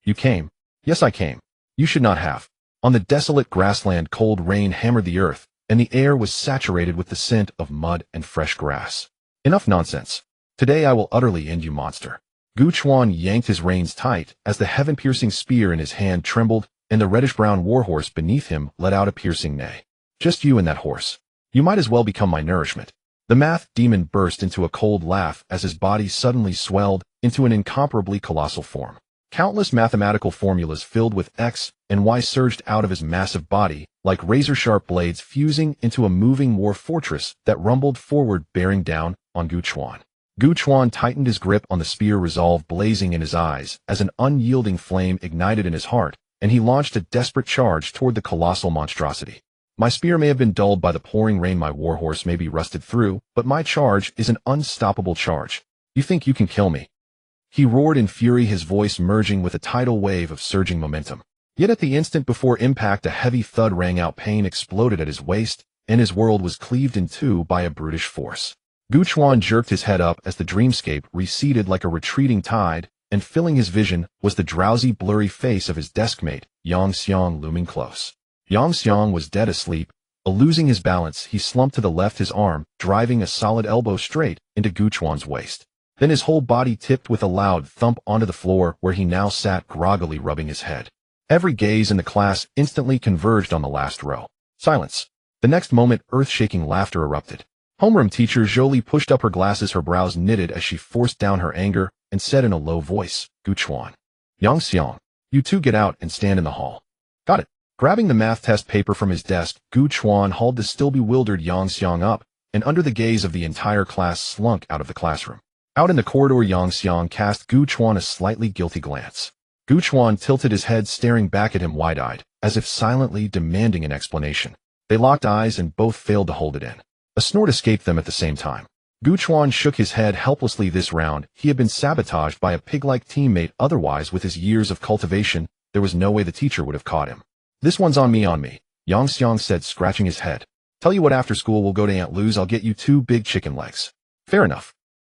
You came. Yes, I came. You should not have. On the desolate grassland, cold rain hammered the earth, and the air was saturated with the scent of mud and fresh grass. Enough nonsense. Today I will utterly end you, monster. Gu Chuan yanked his reins tight as the heaven-piercing spear in his hand trembled, and the reddish-brown warhorse beneath him let out a piercing neigh. Just you and that horse. You might as well become my nourishment. The math demon burst into a cold laugh as his body suddenly swelled into an incomparably colossal form. Countless mathematical formulas filled with X and Y surged out of his massive body, like razor-sharp blades fusing into a moving war fortress that rumbled forward, bearing down on Gu Chuan. Gu Chuan tightened his grip on the spear, resolve blazing in his eyes as an unyielding flame ignited in his heart, and he launched a desperate charge toward the colossal monstrosity. My spear may have been dulled by the pouring rain, my warhorse may be rusted through, but my charge is an unstoppable charge. You think you can kill me? He roared in fury, his voice merging with a tidal wave of surging momentum. Yet at the instant before impact, a heavy thud rang out, pain exploded at his waist, and his world was cleaved in two by a brutish force. Gu Chuan jerked his head up as the dreamscape receded like a retreating tide, and filling his vision was the drowsy, blurry face of his deskmate, Yang Xiang, looming close. Yang Xiang was dead asleep. Losing his balance, he slumped to the left, his arm driving a solid elbow straight into Gu Chuan's waist. Then his whole body tipped with a loud thump onto the floor, where he now sat groggily rubbing his head. Every gaze in the class instantly converged on the last row. Silence. The next moment, earth-shaking laughter erupted. Homeroom teacher Jolie pushed up her glasses, her brows knitted as she forced down her anger, and said in a low voice, Gu Chuan, Yang Xiang, you two get out and stand in the hall. Got it. Grabbing the math test paper from his desk, Gu Chuan hauled the still bewildered Yang Xiang up, and under the gaze of the entire class slunk out of the classroom. Out in the corridor, Yang Xiang cast Gu Chuan a slightly guilty glance. Gu Chuan tilted his head, staring back at him wide-eyed, as if silently demanding an explanation. They locked eyes and both failed to hold it in. A snort escaped them at the same time. Gu Chuan shook his head helplessly. This round, he had been sabotaged by a pig-like teammate. Otherwise, with his years of cultivation, there was no way the teacher would have caught him. This one's on me, Yang Xiang said, scratching his head. Tell you what, after school we'll go to Aunt Lou's. I'll get you 2 big chicken legs. Fair enough.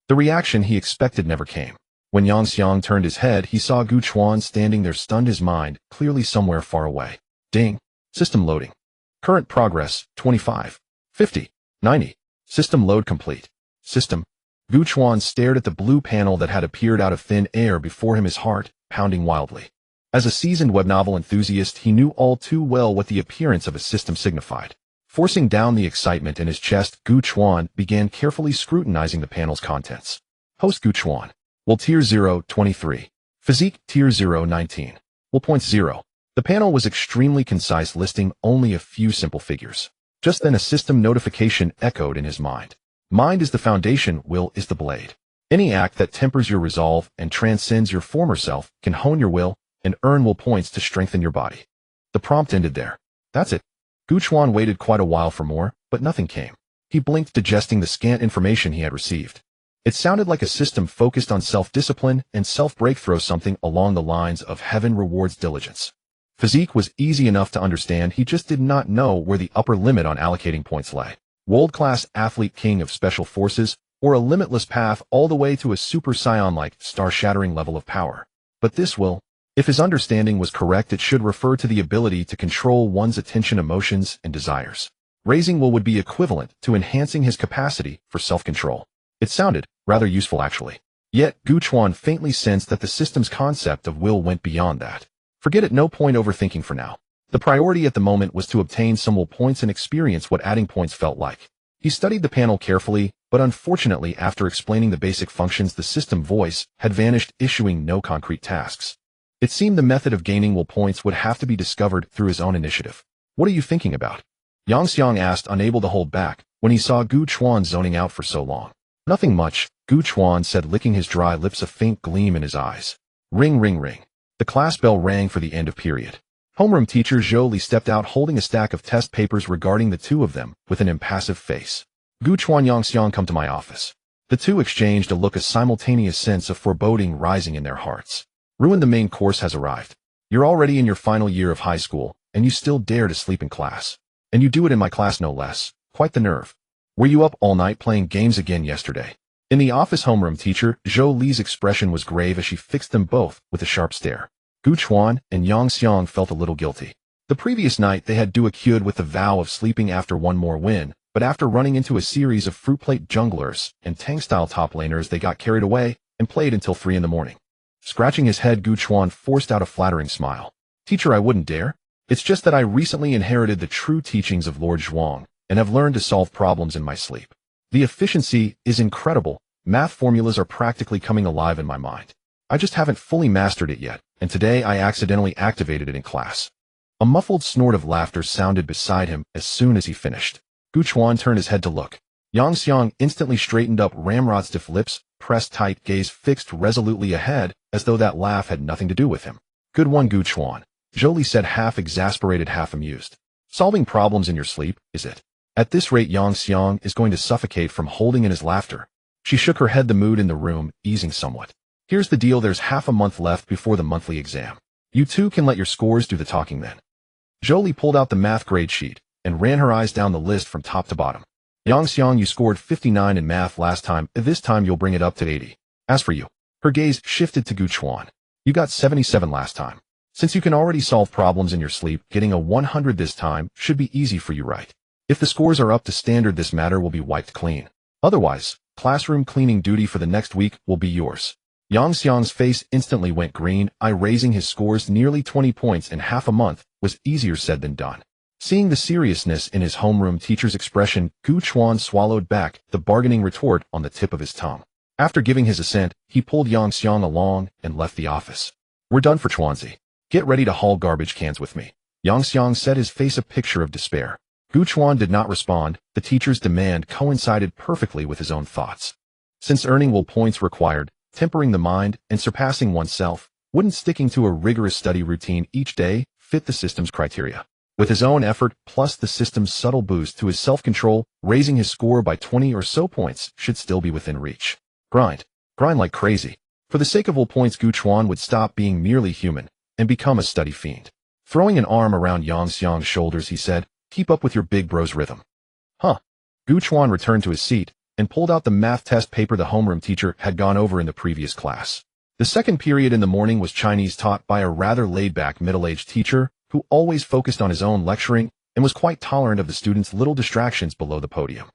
The reaction he expected never came. When Yang Xiang turned his head, he saw Gu Chuan standing there, stunned, his mind clearly somewhere far away. Ding. System loading. Current progress, 25. 50. 90. System load complete. System. Gu Chuan stared at the blue panel that had appeared out of thin air before him, his heart pounding wildly. As a seasoned web novel enthusiast, he knew all too well what the appearance of a system signified. Forcing down the excitement in his chest, Gu Chuan began carefully scrutinizing the panel's contents. Host Gu Chuan. Will tier 0, 23. Physique tier 0, 19. Will points 0. The panel was extremely concise, listing only a few simple figures. Just then a system notification echoed in his mind. Mind is the foundation, will is the blade. Any act that tempers your resolve and transcends your former self can hone your will and earn will points to strengthen your body. The prompt ended there. That's it. Gu Chuan waited quite a while for more, but nothing came. He blinked, digesting the scant information he had received. It sounded like a system focused on self-discipline and self-breakthrough, something along the lines of heaven rewards diligence. Physique was easy enough to understand, he just did not know where the upper limit on allocating points lay. World-class athlete, king of special forces, or a limitless path all the way to a super scion-like, star-shattering level of power. But this will, if his understanding was correct, it should refer to the ability to control one's attention, emotions, and desires. Raising will would be equivalent to enhancing his capacity for self-control. It sounded rather useful, actually. Yet, Gu Chuan faintly sensed that the system's concept of will went beyond that. Forget it, no point overthinking for now. The priority at the moment was to obtain some will points and experience what adding points felt like. He studied the panel carefully, but unfortunately, after explaining the basic functions, the system voice had vanished, issuing no concrete tasks. It seemed the method of gaining will points would have to be discovered through his own initiative. What are you thinking about? Yang Xiang asked, unable to hold back, when he saw Gu Chuan zoning out for so long. Nothing much, Gu Chuan said, licking his dry lips, a faint gleam in his eyes. Ring, ring, ring. The class bell rang for the end of period. Homeroom teacher Jolie stepped out, holding a stack of test papers regarding the two of them with an impassive face. Gu Chuan, Yang Xiang, come to my office. The two exchanged a look, a simultaneous sense of foreboding rising in their hearts. Ruin, the main course has arrived. You're already in your final year of high school, and you still dare to sleep in class. And you do it in my class, no less. Quite the nerve. Were you up all night playing games again yesterday? In the office, homeroom teacher Jolie's expression was grave as she fixed them both with a sharp stare. Gu Chuan and Yang Xiang felt a little guilty. The previous night they had allocate with the vow of sleeping after one more win, but after running into a series of fruit plate junglers and tank-style top laners they got carried away and played until 3 in the morning. Scratching his head, Gu Chuan forced out a flattering smile. Teacher, I wouldn't dare. It's just that I recently inherited the true teachings of Lord Zhuang and have learned to solve problems in my sleep. The efficiency is incredible. Math formulas are practically coming alive in my mind. I just haven't fully mastered it yet, and today I accidentally activated it in class. A muffled snort of laughter sounded beside him as soon as he finished. Gu Chuan turned his head to look. Yang Xiang instantly straightened up, ramrod stiff lips, pressed tight, gaze fixed resolutely ahead, as though that laugh had nothing to do with him. Good one, Gu Chuan, Jolie said, half exasperated, half amused. Solving problems in your sleep, is it? At this rate, Yang Xiang is going to suffocate from holding in his laughter. She shook her head, the mood in the room easing somewhat. Here's the deal, there's half a month left before the monthly exam. You two can let your scores do the talking then. Jolie pulled out the math grade sheet and ran her eyes down the list from top to bottom. Yang Xiang, you scored 59 in math last time. This time you'll bring it up to 80. As for you, her gaze shifted to Gu Chuan. You got 77 last time. Since you can already solve problems in your sleep, getting a 100 this time should be easy for you, right? If the scores are up to standard, this matter will be wiped clean. Otherwise, classroom cleaning duty for the next week will be yours. Yang Xiang's face instantly went green. Raising his scores nearly 20 points in half a month was easier said than done. Seeing the seriousness in his homeroom teacher's expression, Gu Chuan swallowed back the bargaining retort on the tip of his tongue. After giving his assent, he pulled Yang Xiang along and left the office. We're done for Chuanzi. Get ready to haul garbage cans with me. Yang Xiang said, his face a picture of despair. Gu Chuan did not respond. The teacher's demand coincided perfectly with his own thoughts. Since earning will points required, tempering the mind, and surpassing oneself, wouldn't sticking to a rigorous study routine each day fit the system's criteria? With his own effort plus the system's subtle boost to his self-control, raising his score by 20 or so points should still be within reach. Grind like crazy. For the sake of all points, Gu Chuan would stop being merely human and become a study fiend. Throwing an arm around Yang Xiang's shoulders, he said, keep up with your big bro's rhythm. Huh. Gu Chuan returned to his seat and pulled out the math test paper the homeroom teacher had gone over in the previous class. The second period in the morning was Chinese, taught by a rather laid-back middle-aged teacher who always focused on his own lecturing and was quite tolerant of the students' little distractions below the podium.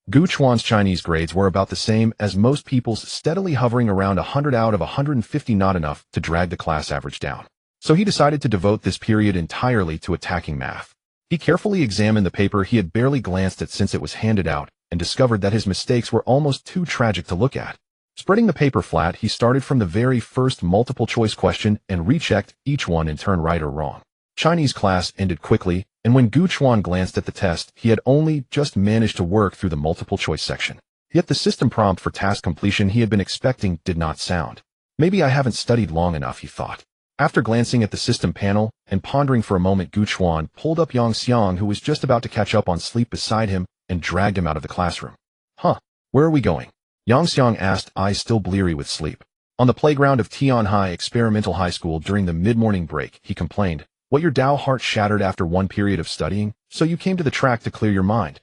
Gu Chuan's Chinese grades were about the same as most people's, steadily hovering around 100 out of 150, not enough to drag the class average down. So he decided to devote this period entirely to attacking math. He carefully examined the paper he had barely glanced at since it was handed out and discovered that his mistakes were almost too tragic to look at. Spreading the paper flat, he started from the very first multiple-choice question and rechecked each one in turn, right or wrong. Chinese class ended quickly, and when Gu Chuan glanced at the test, he had only just managed to work through the multiple-choice section. Yet the system prompt for task completion he had been expecting did not sound. Maybe I haven't studied long enough, he thought. After glancing at the system panel and pondering for a moment, Gu Chuan pulled up Yang Xiang, who was just about to catch up on sleep, beside him and dragged him out of the classroom. Huh, where are we going? Yang Xiang asked, eyes still bleary with sleep. On the playground of Tianhai Experimental High School during the mid-morning break, he complained. What, your Tao heart shattered after one period of studying, so you came to the track to clear your mind?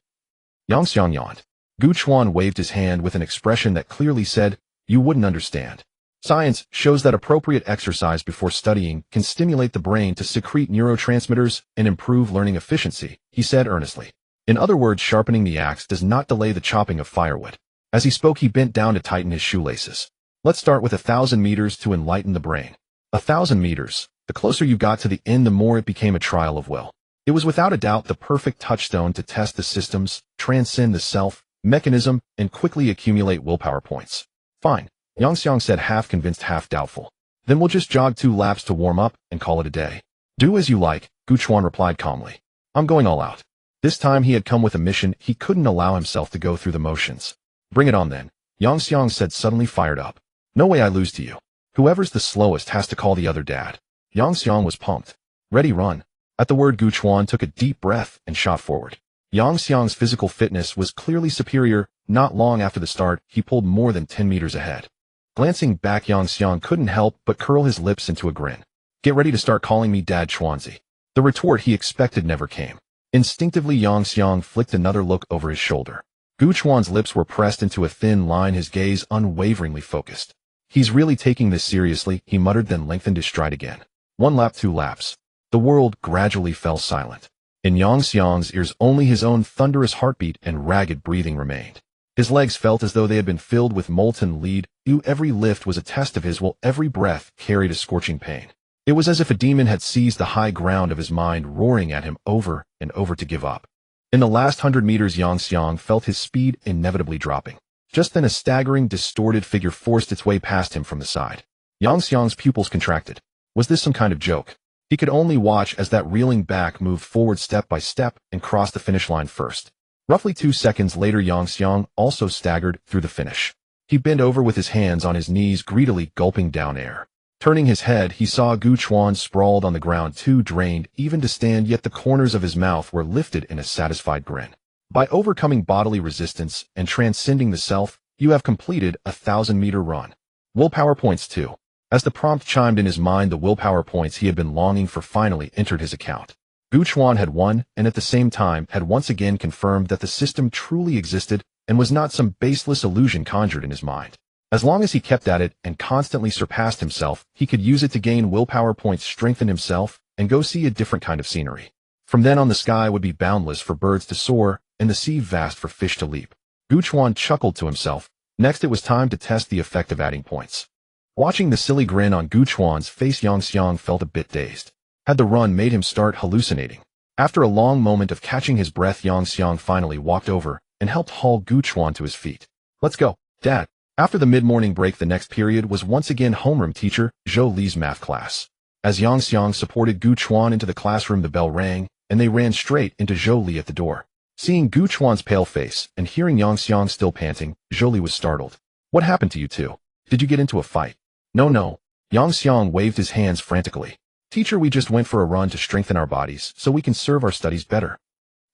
Yang Xiang yawned. Gu Chuan waved his hand with an expression that clearly said, you wouldn't understand. Science shows that appropriate exercise before studying can stimulate the brain to secrete neurotransmitters and improve learning efficiency, he said earnestly. In other words, sharpening the axe does not delay the chopping of firewood. As he spoke, he bent down to tighten his shoelaces. Let's start with 1,000 meters to enlighten the brain. 1,000 meters. The closer you got to the end, the more it became a trial of will. It was without a doubt the perfect touchstone to test the systems, transcend the self, mechanism, and quickly accumulate willpower points. Fine, Yang Xiang said, half convinced, half doubtful. Then we'll just jog 2 laps to warm up and call it a day. Do as you like, Gu Chuan replied calmly. I'm going all out. This time he had come with a mission. He couldn't allow himself to go through the motions. Bring it on then, Yang Xiang said, suddenly fired up. No way I lose to you. Whoever's the slowest has to call the other dad. Yang Xiang was pumped. Ready, run. At the word, Gu Chuan took a deep breath and shot forward. Yang Xiang's physical fitness was clearly superior. Not long after the start, he pulled more than 10 meters ahead. Glancing back, Yang Xiang couldn't help but curl his lips into a grin. Get ready to start calling me Dad, Chuanzi. The retort he expected never came. Instinctively, Yang Xiang flicked another look over his shoulder. Gu Chuan's lips were pressed into a thin line, his gaze unwaveringly focused. He's really taking this seriously, he muttered, then lengthened his stride again. 1 lap, 2 laps. The world gradually fell silent. In Yang Xiang's ears only his own thunderous heartbeat and ragged breathing remained. His legs felt as though they had been filled with molten lead. Every lift was a test of his will, every breath carried a scorching pain. It was as if a demon had seized the high ground of his mind, roaring at him over and over to give up. In the last 100 meters, Yang Xiang felt his speed inevitably dropping. Just then a staggering, distorted figure forced its way past him from the side. Yang Xiang's pupils contracted. Was this some kind of joke? He could only watch as that reeling back moved forward step by step and crossed the finish line first. Roughly 2 seconds later, Yang Xiang also staggered through the finish. He bent over with his hands on his knees, greedily gulping down air. Turning his head, he saw Gu Chuan sprawled on the ground, too drained even to stand, yet the corners of his mouth were lifted in a satisfied grin. By overcoming bodily resistance and transcending the self, you have completed a 1,000-meter run. Willpower points 2. As the prompt chimed in his mind, the willpower points he had been longing for finally entered his account. Gu Chuan had won, and at the same time had once again confirmed that the system truly existed and was not some baseless illusion conjured in his mind. As long as he kept at it and constantly surpassed himself, he could use it to gain willpower points, strengthen himself, and go see a different kind of scenery. From then on, the sky would be boundless for birds to soar, and the sea vast for fish to leap. Gu Chuan chuckled to himself. Next, it was time to test the effect of adding points. Watching the silly grin on Gu Chuan's face, Yang Xiang felt a bit dazed. Had the run made him start hallucinating? After a long moment of catching his breath, Yang Xiang finally walked over and helped haul Gu Chuan to his feet. Let's go, Dad. After the mid-morning break, the next period was once again homeroom teacher Zhou Li's math class. As Yang Xiang supported Gu Chuan into the classroom, the bell rang, and they ran straight into Zhou Li at the door. Seeing Gu Chuan's pale face and hearing Yang Xiang still panting, Zhou Li was startled. What happened to you two? Did you get into a fight? No. Yang Xiang waved his hands frantically. Teacher, we just went for a run to strengthen our bodies so we can serve our studies better.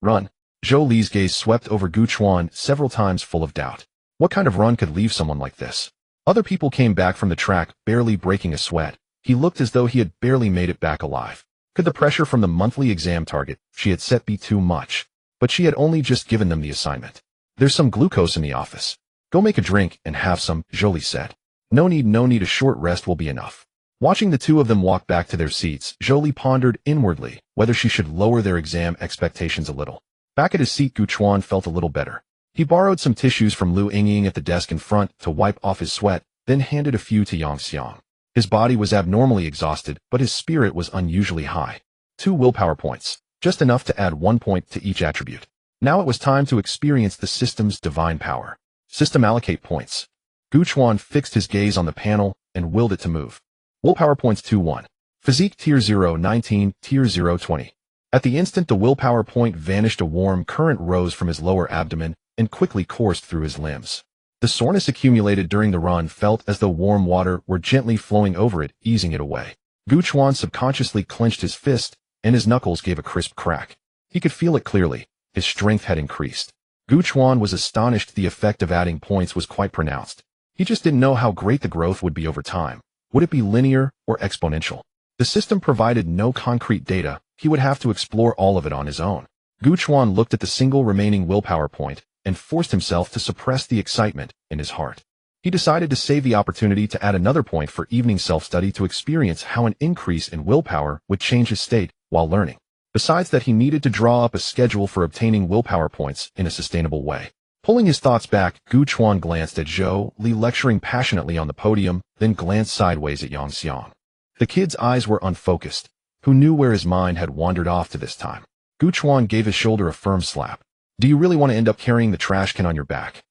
Run? Zhou Li's gaze swept over Gu Chuan several times, full of doubt. What kind of run could leave someone like this? Other people came back from the track, barely breaking a sweat. He looked as though he had barely made it back alive. Could the pressure from the monthly exam target she had set be too much? But she had only just given them the assignment. There's some glucose in the office. Go make a drink and have some, Zhou Li said. No need, a short rest will be enough. Watching the two of them walk back to their seats, Zhou Li pondered inwardly whether she should lower their exam expectations a little. Back at his seat, Gu Chuan felt a little better. He borrowed some tissues from Lu Yingying at the desk in front to wipe off his sweat, then handed a few to Yang Xiang. His body was abnormally exhausted, but his spirit was unusually high. 2 willpower points, just enough to add 1 point to each attribute. Now it was time to experience the system's divine power. System allocate points. Gu Chuan fixed his gaze on the panel and willed it to move. Willpower points 2-1. Physique tier 0 19, tier 0 20. At the instant the willpower point vanished, a warm current rose from his lower abdomen and quickly coursed through his limbs. The soreness accumulated during the run felt as though warm water were gently flowing over it, easing it away. Gu Chuan subconsciously clenched his fist, and his knuckles gave a crisp crack. He could feel it clearly. His strength had increased. Gu Chuan was astonished. The effect of adding points was quite pronounced. He just didn't know how great the growth would be over time. Would it be linear or exponential? The system provided no concrete data. He would have to explore all of it on his own. Gu Chuan looked at the single remaining willpower point and forced himself to suppress the excitement in his heart. He decided to save the opportunity to add another point for evening self-study to experience how an increase in willpower would change his state while learning. Besides that, he needed to draw up a schedule for obtaining willpower points in a sustainable way. Pulling his thoughts back, Gu Chuan glanced at Zhou Li lecturing passionately on the podium, then glanced sideways at Yang Xiang. The kid's eyes were unfocused. Who knew where his mind had wandered off to this time? Gu Chuan gave his shoulder a firm slap. Do you really want to end up carrying the trash can on your back?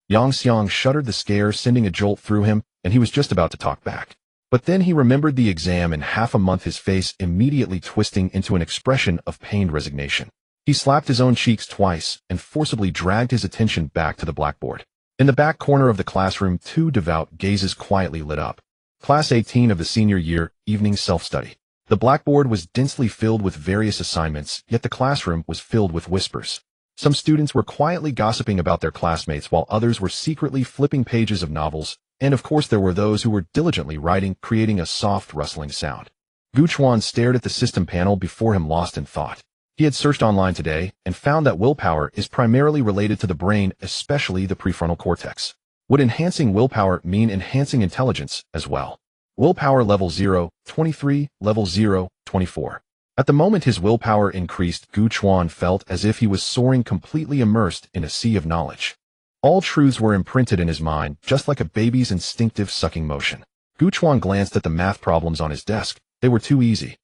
Yang Xiang shuddered, the scare sending a jolt through him, and he was just about to talk back. But then he remembered the exam in half a month, his face immediately twisting into an expression of pained resignation. He slapped his own cheeks twice and forcibly dragged his attention back to the blackboard. In the back corner of the classroom, 2 devout gazes quietly lit up. Class 18 of the senior year, evening self-study. The blackboard was densely filled with various assignments, yet the classroom was filled with whispers. Some students were quietly gossiping about their classmates while others were secretly flipping pages of novels, and of course there were those who were diligently writing, creating a soft rustling sound. Gu Chuan stared at the system panel before him, lost in thought. He had searched online today and found that willpower is primarily related to the brain, especially the prefrontal cortex. Would enhancing willpower mean enhancing intelligence as well? Willpower level 0, 23, level 0, 24. At the moment his willpower increased, Gu Chuan felt as if he was soaring completely immersed in a sea of knowledge. All truths were imprinted in his mind, just like a baby's instinctive sucking motion. Gu Chuan glanced at the math problems on his desk. They were too easy.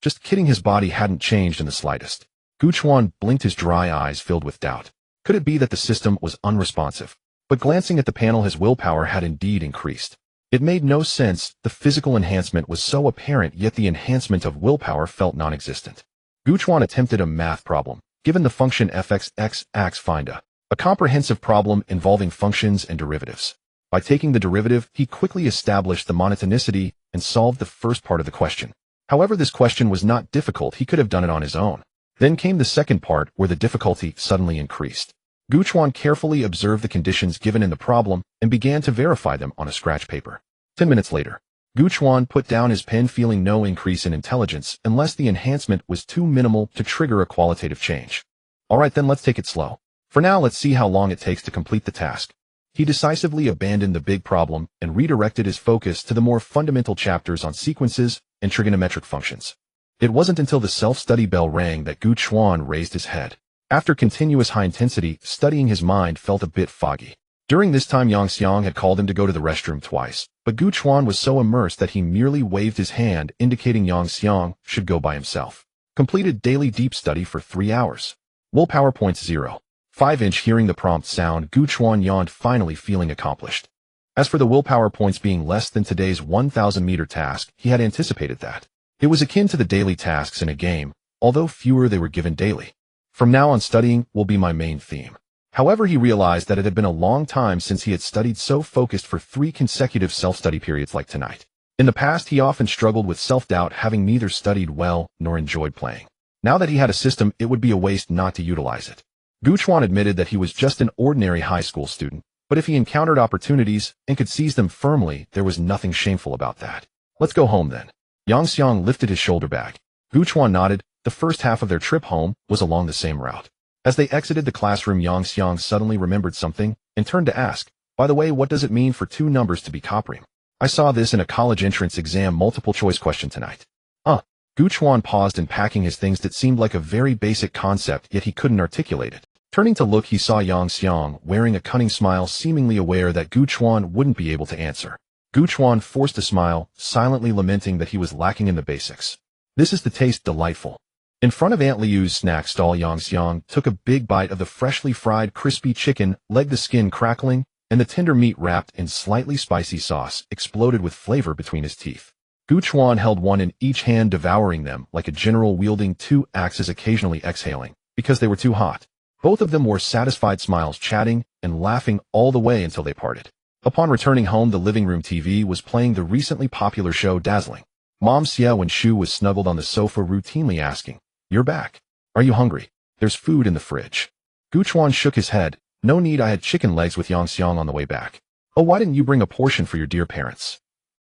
Just kidding, his body hadn't changed in the slightest. Gu Chuan blinked, his dry eyes filled with doubt. Could it be that the system was unresponsive? But glancing at the panel, his willpower had indeed increased. It made no sense. The physical enhancement was so apparent, yet the enhancement of willpower felt non-existent. Gu Chuan attempted a math problem. Given the function f(x), find a comprehensive problem involving functions and derivatives. By taking the derivative, he quickly established the monotonicity and solved the first part of the question. However, this question was not difficult. He could have done it on his own. Then came the second part, where the difficulty suddenly increased. Gu Chuan carefully observed the conditions given in the problem and began to verify them on a scratch paper. 10 minutes later, Gu Chuan put down his pen, feeling no increase in intelligence unless the enhancement was too minimal to trigger a qualitative change. Alright then, let's take it slow. For now, let's see how long it takes to complete the task. He decisively abandoned the big problem and redirected his focus to the more fundamental chapters on sequences and trigonometric functions. It wasn't until the self-study bell rang that Gu Chuan raised his head. After continuous high-intensity studying, his mind felt a bit foggy. During this time, Yang Xiang had called him to go to the restroom twice, but Gu Chuan was so immersed that he merely waved his hand, indicating Yang Xiang should go by himself. Completed daily deep study for 3 hours. Willpower points 0. 5". Hearing the prompt sound, Gu Chuan yawned, finally feeling accomplished. As for the willpower points being less than today's 1,000-meter task, he had anticipated that. It was akin to the daily tasks in a game, although fewer they were given daily. From now on, studying will be my main theme. However, he realized that it had been a long time since he had studied so focused for 3 consecutive self-study periods like tonight. In the past, he often struggled with self-doubt, having neither studied well nor enjoyed playing. Now that he had a system, it would be a waste not to utilize it. Gu Chuan admitted that he was just an ordinary high school student, but if he encountered opportunities and could seize them firmly, there was nothing shameful about that. Let's go home then. Yang Xiang lifted his shoulder bag. Gu Chuan nodded. The first half of their trip home was along the same route. As they exited the classroom, Yang Xiang suddenly remembered something and turned to ask, "By the way, what does it mean for 2 numbers to be coprime? I saw this in a college entrance exam multiple-choice question tonight." Gu Chuan paused in packing his things. That seemed like a very basic concept, yet he couldn't articulate it. Turning to look, he saw Yang Xiang wearing a cunning smile, seemingly aware that Gu Chuan wouldn't be able to answer. Gu Chuan forced a smile, silently lamenting that he was lacking in the basics. "This is the taste delightful." In front of Aunt Liu's snack stall, Yang Xiang took a big bite of the freshly fried crispy chicken leg, the skin crackling, and the tender meat wrapped in slightly spicy sauce exploded with flavor between his teeth. Gu Chuan held one in each hand, devouring them like a general wielding 2 axes, occasionally exhaling, because they were too hot. Both of them wore satisfied smiles, chatting and laughing all the way until they parted. Upon returning home, the living room TV was playing the recently popular show Dazzling. Mom Xia Wen Shu was snuggled on the sofa, routinely asking, "You're back. Are you hungry? There's food in the fridge." Gu Chuan shook his head. "No need, I had chicken legs with Yang Xiang on the way back." "Oh, why didn't you bring a portion for your dear parents?"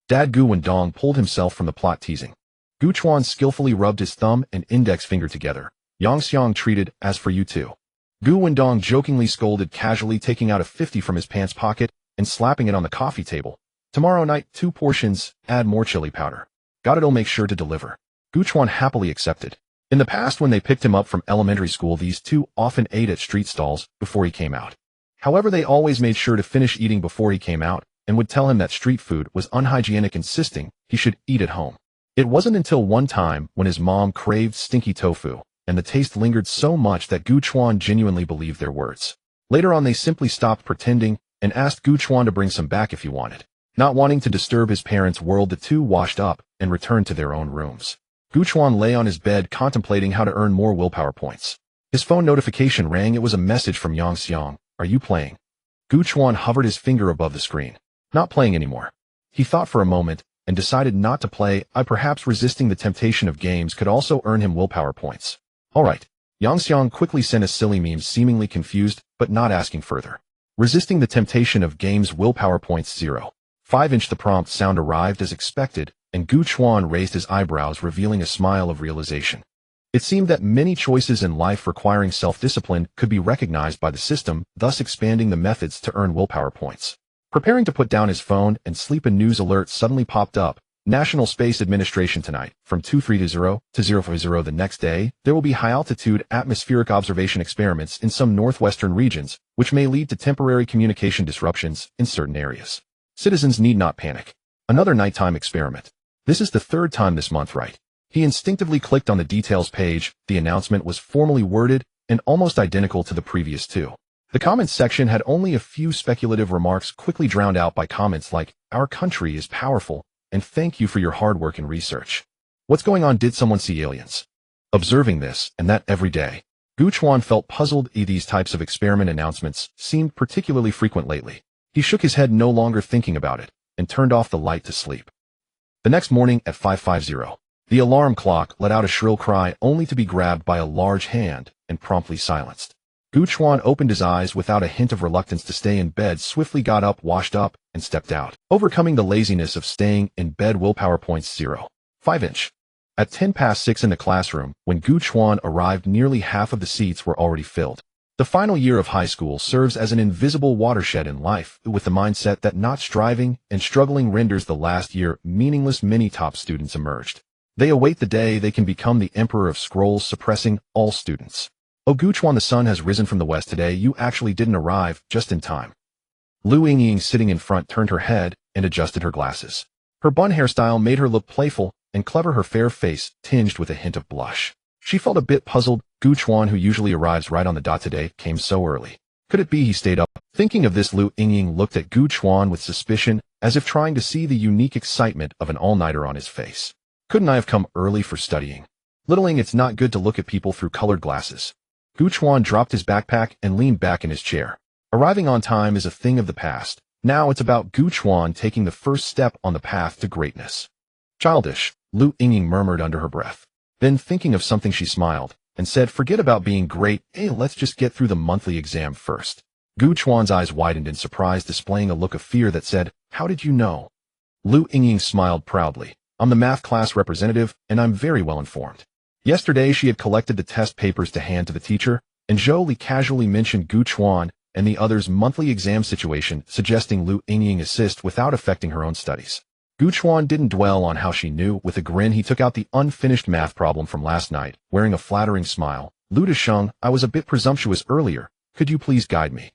Dad Gu Wendong pulled himself from the plot, teasing. Gu Chuan skillfully rubbed his thumb and index finger together. Yang Xiang treated, "As for you too." Gu Wendong jokingly scolded, casually taking out a 50 from his pants pocket and slapping it on the coffee table. "Tomorrow night, 2 portions, add more chili powder." "Got it, I'll make sure to deliver." Gu Chuan happily accepted. In the past, when they picked him up from elementary school, these 2 often ate at street stalls before he came out. However, they always made sure to finish eating before he came out and would tell him that street food was unhygienic, insisting he should eat at home. It wasn't until one time when his mom craved stinky tofu, and the taste lingered so much that Gu Chuan genuinely believed their words. Later on, they simply stopped pretending and asked Gu Chuan to bring some back if he wanted. Not wanting to disturb his parents' world, the 2 washed up and returned to their own rooms. Gu Chuan lay on his bed, contemplating how to earn more willpower points. His phone notification rang. It was a message from Yang Xiang. "Are you playing?" Gu Chuan hovered his finger above the screen. "Not playing anymore." He thought for a moment and decided not to play. Perhaps resisting the temptation of games could also earn him willpower points. Alright. Yang Xiang quickly sent a silly meme, seemingly confused, but not asking further. Resisting the temptation of games, willpower points 0. 5". The prompt sound arrived as expected, and Gu Chuan raised his eyebrows, revealing a smile of realization. It seemed that many choices in life requiring self-discipline could be recognized by the system, thus expanding the methods to earn willpower points. Preparing to put down his phone and sleep, a news alert suddenly popped up. National Space Administration tonight, from 2:30 to 0:40 the next day, there will be high-altitude atmospheric observation experiments in some northwestern regions, which may lead to temporary communication disruptions in certain areas. Citizens need not panic. Another nighttime experiment. This is the third time this month, right? He instinctively clicked on the details page. The announcement was formally worded and almost identical to the previous two. The comments section had only a few speculative remarks, quickly drowned out by comments like, "Our country is powerful, and thank you for your hard work and research." What's going on? Did someone see aliens? Observing this, and that every day, Gu Chuan felt puzzled. These types of experiment announcements seemed particularly frequent lately. He shook his head, no longer thinking about it, and turned off the light to sleep. The next morning at 5:50, the alarm clock let out a shrill cry, only to be grabbed by a large hand and promptly silenced. Gu Chuan opened his eyes without a hint of reluctance to stay in bed, swiftly got up, washed up, and stepped out. Overcoming the laziness of staying in bed, willpower points 0.5. At 6:10 in the classroom, when Gu Chuan arrived, nearly half of the seats were already filled. The final year of high school serves as an invisible watershed in life, with the mindset that not striving and struggling renders the last year meaningless. Many top students emerged. They await the day they can become the emperor of scrolls, suppressing all students. "Oh, Gu Chuan, the sun has risen from the west today. You actually didn't arrive just in time." Lu Yingying, sitting in front, turned her head and adjusted her glasses. Her bun hairstyle made her look playful and clever, her fair face tinged with a hint of blush. She felt a bit puzzled. Gu Chuan, who usually arrives right on the dot today, came so early. Could it be he stayed up? Thinking of this, Lu Yingying looked at Gu Chuan with suspicion, as if trying to see the unique excitement of an all-nighter on his face. "Couldn't I have come early for studying?" Littling, it's not good to look at people through colored glasses. Gu Chuan dropped his backpack and leaned back in his chair. Arriving on time is a thing of the past. Now it's about Gu Chuan taking the first step on the path to greatness. "Childish," Lu Yingying murmured under her breath. Then, thinking of something, she smiled and said, "Forget about being great. Let's just get through the monthly exam first." Gu Chuan's eyes widened in surprise, displaying a look of fear that said, "How did you know?" Lu Yingying smiled proudly. "I'm the math class representative, and I'm very well informed." Yesterday, she had collected the test papers to hand to the teacher, and Zhou Li casually mentioned Gu Chuan and the others' monthly exam situation, suggesting Lu Yingying assist without affecting her own studies. Gu Chuan didn't dwell on how she knew. With a grin, he took out the unfinished math problem from last night, wearing a flattering smile. "Lu Desheng, I was a bit presumptuous earlier. Could you please guide me?"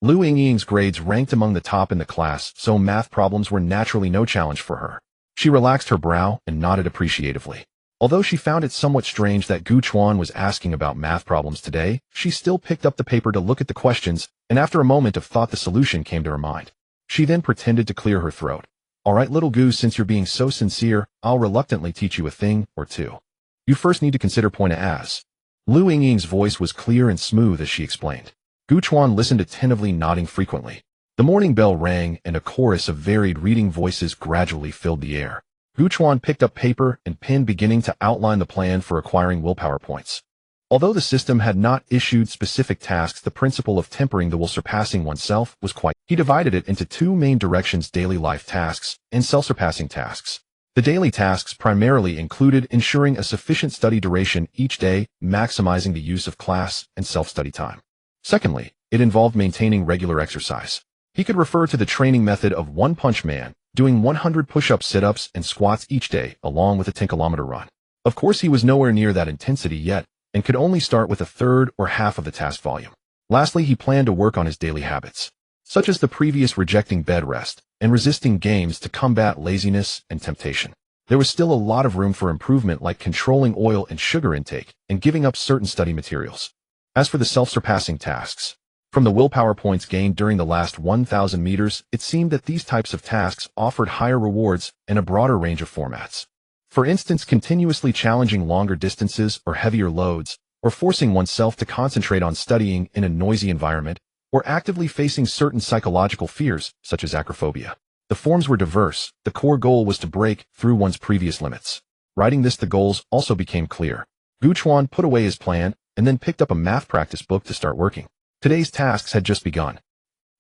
Lu Yingying's grades ranked among the top in the class, so math problems were naturally no challenge for her. She relaxed her brow and nodded appreciatively. Although she found it somewhat strange that Gu Chuan was asking about math problems today, she still picked up the paper to look at the questions, and after a moment of thought, the solution came to her mind. She then pretended to clear her throat. "All right, little Gu, since you're being so sincere, I'll reluctantly teach you a thing or two. You first need to consider point A as." Lu Yingying's voice was clear and smooth as she explained. Gu Chuan listened attentively, nodding frequently. The morning bell rang, and a chorus of varied reading voices gradually filled the air. Gu Chuan picked up paper and pen, beginning to outline the plan for acquiring willpower points. Although the system had not issued specific tasks, the principle of tempering the will, surpassing oneself, was quite. He divided it into two main directions: daily life tasks and self-surpassing tasks. The daily tasks primarily included ensuring a sufficient study duration each day, maximizing the use of class and self-study time. Secondly, it involved maintaining regular exercise. He could refer to the training method of One Punch Man, doing 100 push-ups, sit-ups, and squats each day, along with a 10-kilometer run. Of course, he was nowhere near that intensity yet, and could only start with a third or half of the task volume. Lastly, he planned to work on his daily habits, such as the previous rejecting bed rest and resisting games to combat laziness and temptation. There was still a lot of room for improvement, like controlling oil and sugar intake and giving up certain study materials. As for the self-surpassing tasks, from the willpower points gained during the last 1,000 meters, it seemed that these types of tasks offered higher rewards and a broader range of formats. For instance, continuously challenging longer distances or heavier loads, or forcing oneself to concentrate on studying in a noisy environment, or actively facing certain psychological fears, such as acrophobia. The forms were diverse. The core goal was to break through one's previous limits. Writing this, the goals also became clear. Gu Chuan put away his plan and then picked up a math practice book to start working. Today's tasks had just begun.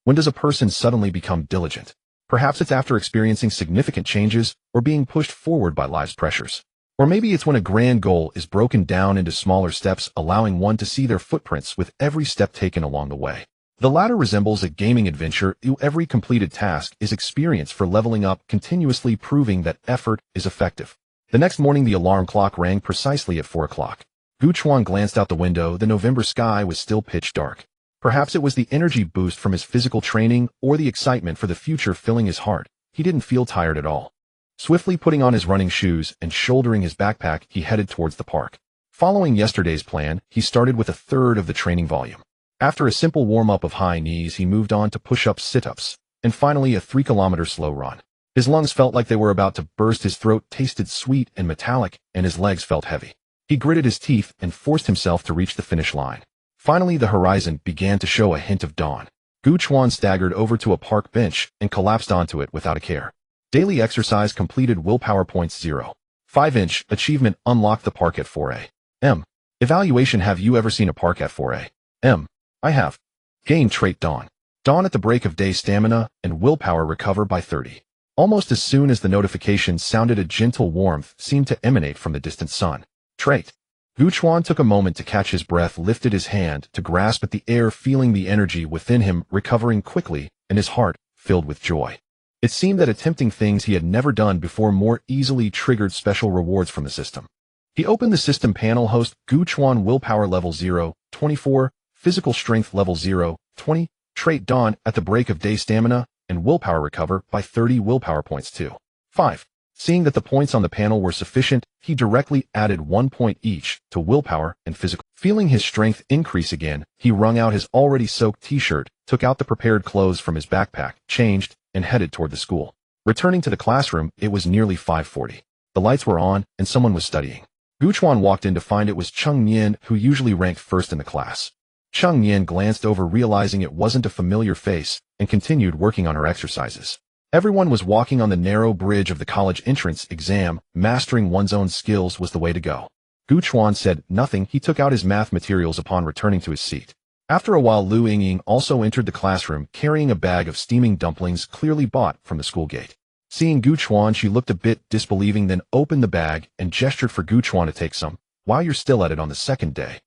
When does a person suddenly become diligent? Perhaps it's after experiencing significant changes or being pushed forward by life's pressures. Or maybe it's when a grand goal is broken down into smaller steps, allowing one to see their footprints with every step taken along the way. The latter resembles a gaming adventure. Every completed task is experience for leveling up, continuously proving that effort is effective. The next morning the alarm clock rang precisely at 4 o'clock. Gu Chuan glanced out the window. The November sky was still pitch dark. Perhaps it was the energy boost from his physical training or the excitement for the future filling his heart. He didn't feel tired at all. Swiftly putting on his running shoes and shouldering his backpack, he headed towards the park. Following yesterday's plan, he started with a third of the training volume. After a simple warm-up of high knees, he moved on to push-ups, sit-ups, and finally a 3-kilometer slow run. His lungs felt like they were about to burst, his throat tasted sweet and metallic, and his legs felt heavy. He gritted his teeth and forced himself to reach the finish line. Finally, the horizon began to show a hint of dawn. Gu Chuan staggered over to a park bench and collapsed onto it without a care. Daily exercise completed. Willpower points 0. 5-inch achievement unlocked. The park at 4 a.m. Evaluation. Have you ever seen a park at 4 a.m.? I have. Gain trait dawn. Dawn at the break of day. Stamina and willpower recover by 30. Almost as soon as the notification sounded, a gentle warmth seemed to emanate from the distant sun. Trait. Gu Chuan took a moment to catch his breath, lifted his hand to grasp at the air, feeling the energy within him recovering quickly, and his heart filled with joy. It seemed that attempting things he had never done before more easily triggered special rewards from the system. He opened the system panel. Host Gu Chuan. Willpower level 0, 24, physical strength level 0, 20, trait dawn at the break of day. Stamina and willpower recover by 30. Willpower points 2. 5. Seeing that the points on the panel were sufficient, he directly added 1 point each to willpower and physical. Feeling his strength increase again, he wrung out his already soaked t-shirt, took out the prepared clothes from his backpack, changed, and headed toward the school. Returning to the classroom, it was nearly 5:40. The lights were on, and someone was studying. Gu Chuan walked in to find it was Cheng Nian, who usually ranked first in the class. Cheng Nian glanced over, realizing it wasn't a familiar face, and continued working on her exercises. Everyone was walking on the narrow bridge of the college entrance exam. Mastering one's own skills was the way to go. Gu Chuan said nothing. He took out his math materials upon returning to his seat. After a while, Lu Yingying also entered the classroom, carrying a bag of steaming dumplings clearly bought from the school gate. Seeing Gu Chuan, she looked a bit disbelieving, then opened the bag and gestured for Gu Chuan to take some. While you're still at it on the second day,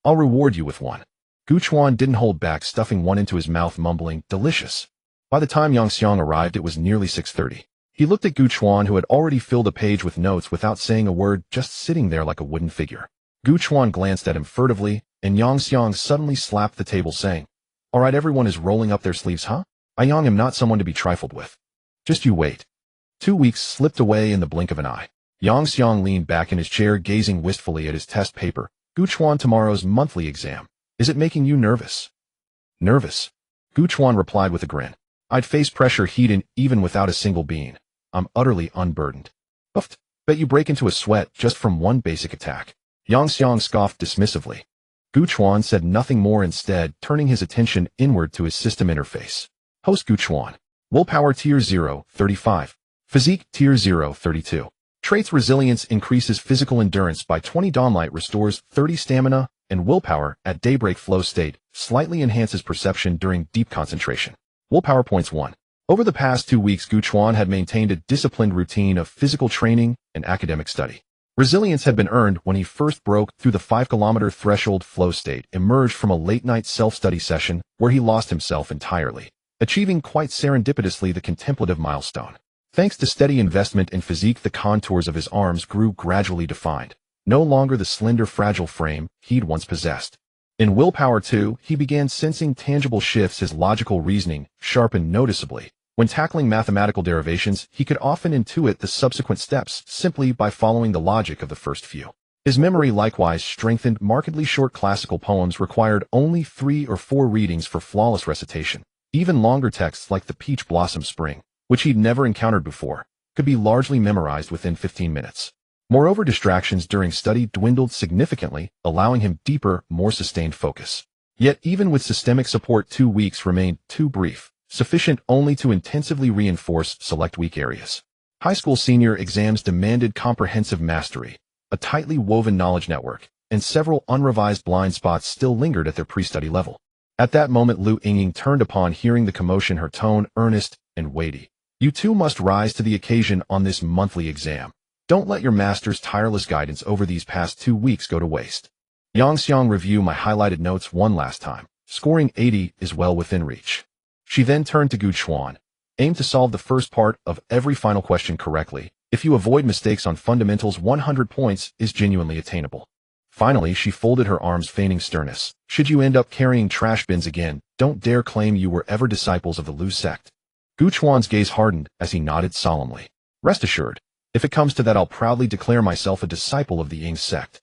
I'll reward you with one. Gu Chuan didn't hold back, stuffing one into his mouth, mumbling, delicious. By the time Yang Xiang arrived, it was nearly 6:30. He looked at Gu Chuan, who had already filled a page with notes without saying a word, just sitting there like a wooden figure. Gu Chuan glanced at him furtively, and Yang Xiang suddenly slapped the table, saying, "All right, everyone is rolling up their sleeves, huh? I Yang am not someone to be trifled with. Just you wait." 2 weeks slipped away in the blink of an eye. Yang Xiang leaned back in his chair, gazing wistfully at his test paper. Gu Chuan, tomorrow's monthly exam. Is it making you nervous? Nervous? Gu Chuan replied with a grin. I'd face pressure heat in even without a single bean. I'm utterly unburdened. Uffed. Bet you break into a sweat just from one basic attack. Yang Xiang scoffed dismissively. Gu Chuan said nothing more, instead turning his attention inward to his system interface. Host Gu Chuan. Willpower tier 0, 35. Physique tier 0, 32. Traits: resilience increases physical endurance by 20. Dawnlight restores 30 stamina, and willpower at daybreak flow state slightly enhances perception during deep concentration. Willpower points 1. Over the past 2 weeks, Gu Chuan had maintained a disciplined routine of physical training and academic study. Resilience had been earned when he first broke through the 5-kilometer threshold. Flow state emerged from a late-night self-study session where he lost himself entirely, achieving quite serendipitously the contemplative milestone. Thanks to steady investment in physique, the contours of his arms grew gradually defined, no longer the slender, fragile frame he'd once possessed. In willpower too, he began sensing tangible shifts. His logical reasoning sharpened noticeably. When tackling mathematical derivations, he could often intuit the subsequent steps simply by following the logic of the first few. His memory likewise strengthened markedly. Short classical poems required only 3 or 4 readings for flawless recitation. Even longer texts like the Peach Blossom Spring, which he'd never encountered before, could be largely memorized within 15 minutes. Moreover, distractions during study dwindled significantly, allowing him deeper, more sustained focus. Yet even with systemic support, 2 weeks remained too brief, sufficient only to intensively reinforce select weak areas. High school senior exams demanded comprehensive mastery, a tightly woven knowledge network, and several unrevised blind spots still lingered at their pre-study level. At that moment, Lu Yingying turned upon hearing the commotion, her tone earnest and weighty. You too must rise to the occasion on this monthly exam. Don't let your master's tireless guidance over these past 2 weeks go to waste. Yang Xiang, review my highlighted notes one last time. Scoring 80 is well within reach. She then turned to Gu Chuan. Aim to solve the first part of every final question correctly. If you avoid mistakes on fundamentals, 100 points is genuinely attainable. Finally, she folded her arms, feigning sternness. Should you end up carrying trash bins again, don't dare claim you were ever disciples of the Lu sect. Gu Chuan's gaze hardened as he nodded solemnly. Rest assured, if it comes to that, I'll proudly declare myself a disciple of the Ying sect.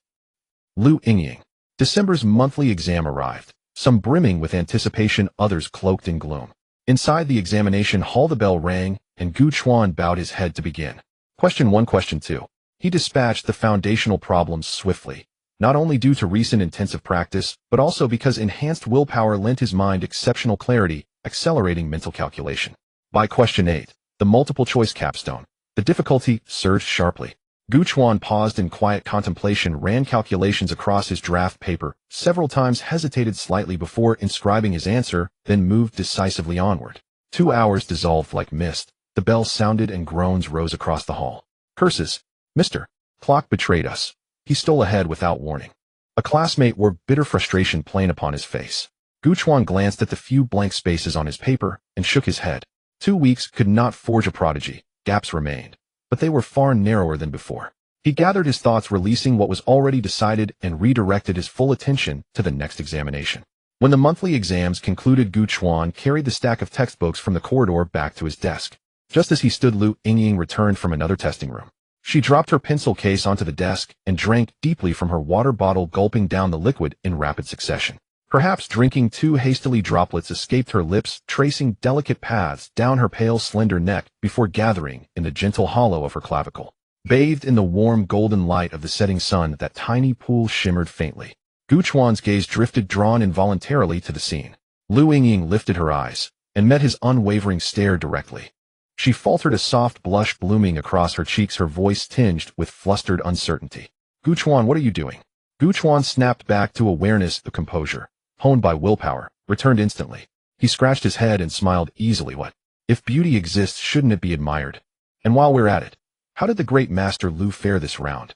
Lu Yingying. December's monthly exam arrived, some brimming with anticipation, others cloaked in gloom. Inside the examination hall, the bell rang, and Gu Chuan bowed his head to begin. Question 1, Question 2. He dispatched the foundational problems swiftly, not only due to recent intensive practice, but also because enhanced willpower lent his mind exceptional clarity, accelerating mental calculation. By Question 8, the multiple-choice capstone, the difficulty surged sharply. Gu Chuan paused in quiet contemplation, ran calculations across his draft paper, several times hesitated slightly before inscribing his answer, then moved decisively onward. 2 hours dissolved like mist. The bell sounded and groans rose across the hall. Curses! Mr. Clock betrayed us. He stole ahead without warning. A classmate wore bitter frustration plain upon his face. Gu Chuan glanced at the few blank spaces on his paper and shook his head. 2 weeks could not forge a prodigy. Gaps remained, but they were far narrower than before. He gathered his thoughts, releasing what was already decided, and redirected his full attention to the next examination. When the monthly exams concluded, Gu Chuan carried the stack of textbooks from the corridor back to his desk. Just as he stood, Lu Yingying returned from another testing room. She dropped her pencil case onto the desk and drank deeply from her water bottle, gulping down the liquid in rapid succession. Perhaps drinking too hastily, droplets escaped her lips, tracing delicate paths down her pale, slender neck before gathering in the gentle hollow of her clavicle. Bathed in the warm golden light of the setting sun, that tiny pool shimmered faintly. Gu Chuan's gaze drifted, drawn involuntarily to the scene. Lu Yingying lifted her eyes and met his unwavering stare directly. She faltered, a soft blush blooming across her cheeks, her voice tinged with flustered uncertainty. Gu Chuan, what are you doing? Gu Chuan snapped back to awareness. The composure, honed by willpower, returned instantly. He scratched his head and smiled easily. What? If beauty exists, shouldn't it be admired? And while we're at it, how did the great master Lu fare this round?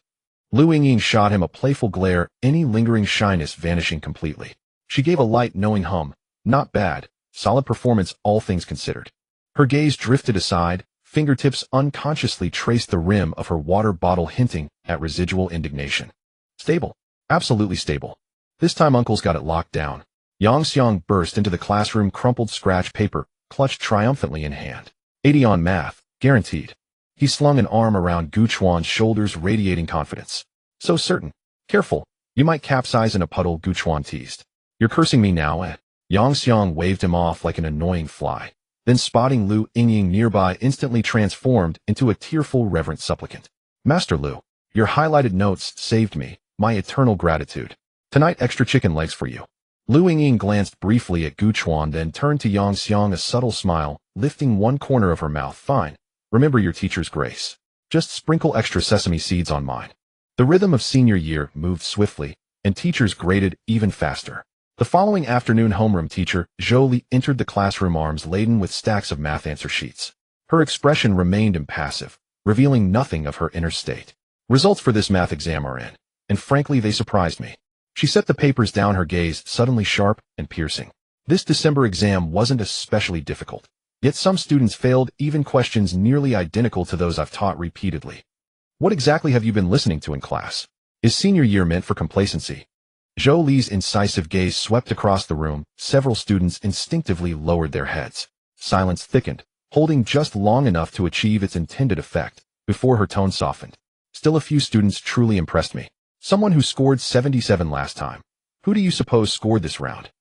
Lu Yingying shot him a playful glare, any lingering shyness vanishing completely. She gave a light, knowing hum. Not bad. Solid performance, all things considered. Her gaze drifted aside, fingertips unconsciously traced the rim of her water bottle, hinting at residual indignation. Stable. Absolutely stable. This time Uncle's got it locked down. Yang Xiang burst into the classroom, crumpled scratch paper, clutched triumphantly in hand. 80 on math, guaranteed. He slung an arm around Gu Chuan's shoulders, radiating confidence. So certain. Careful, you might capsize in a puddle, Gu Chuan teased. You're cursing me now, eh? Yang Xiang waved him off like an annoying fly. Then, spotting Lu Yingying nearby, instantly transformed into a tearful, reverent supplicant. Master Lu, your highlighted notes saved me, my eternal gratitude. Tonight, extra chicken legs for you. Lu Yingying glanced briefly at Gu Chuan, then turned to Yang Xiang, a subtle smile, lifting one corner of her mouth. Fine. Remember your teacher's grace. Just sprinkle extra sesame seeds on mine. The rhythm of senior year moved swiftly, and teachers graded even faster. The following afternoon, homeroom teacher Zhou Li entered the classroom, arms laden with stacks of math answer sheets. Her expression remained impassive, revealing nothing of her inner state. Results for this math exam are in, and frankly they surprised me. She set the papers down, her gaze suddenly sharp and piercing. This December exam wasn't especially difficult, yet some students failed, even questions nearly identical to those I've taught repeatedly. What exactly have you been listening to in class? Is senior year meant for complacency? Zhou Li's incisive gaze swept across the room. Several students instinctively lowered their heads. Silence thickened, holding just long enough to achieve its intended effect, before her tone softened. Still, a few students truly impressed me. Someone who scored 77 last time. Who do you suppose scored this round?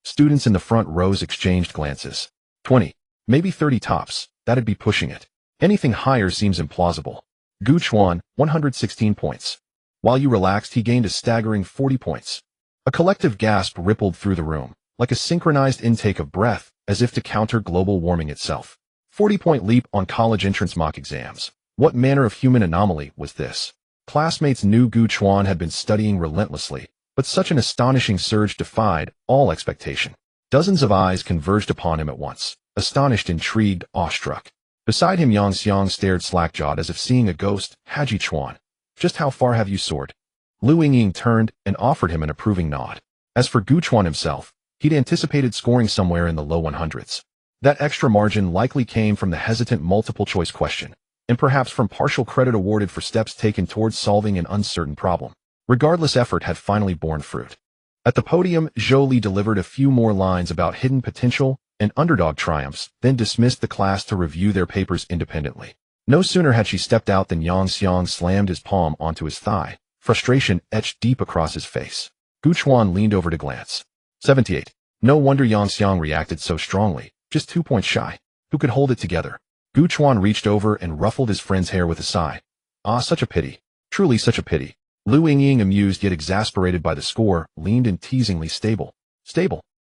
Students in the front rows exchanged glances. 20, maybe 30 tops. That'd be pushing it. Anything higher seems implausible. Gu Chuan, 116 points. While you relaxed, he gained a staggering 40 points. A collective gasp rippled through the room, like a synchronized intake of breath, as if to counter global warming itself. 40-point leap on college entrance mock exams. What manner of human anomaly was this? Classmates knew Gu Chuan had been studying relentlessly, but such an astonishing surge defied all expectation. Dozens of eyes converged upon him at once, astonished, intrigued, awestruck. Beside him, Yang Xiang stared slack-jawed as if seeing a ghost. Haji Chuan, just how far have you soared? Lu Yingying turned and offered him an approving nod. As for Gu Chuan himself, He'd anticipated scoring somewhere in the low 100s. That extra margin likely came from the hesitant multiple-choice question, and perhaps from partial credit awarded for steps taken towards solving an uncertain problem. Regardless, effort had finally borne fruit. At the podium, Zhou Li delivered a few more lines about hidden potential and underdog triumphs, then dismissed the class to review their papers independently. No sooner had she stepped out than Yang Xiang slammed his palm onto his thigh, frustration etched deep across his face. Gu Chuan leaned over to glance. 78. No wonder Yang Xiang reacted so strongly, just 2 points shy. Who could hold it together? Gu Chuan reached over and ruffled his friend's hair with a sigh. Ah, such a pity. Truly such a pity. Lu Yingying, amused yet exasperated by the score, leaned in teasingly. Stable.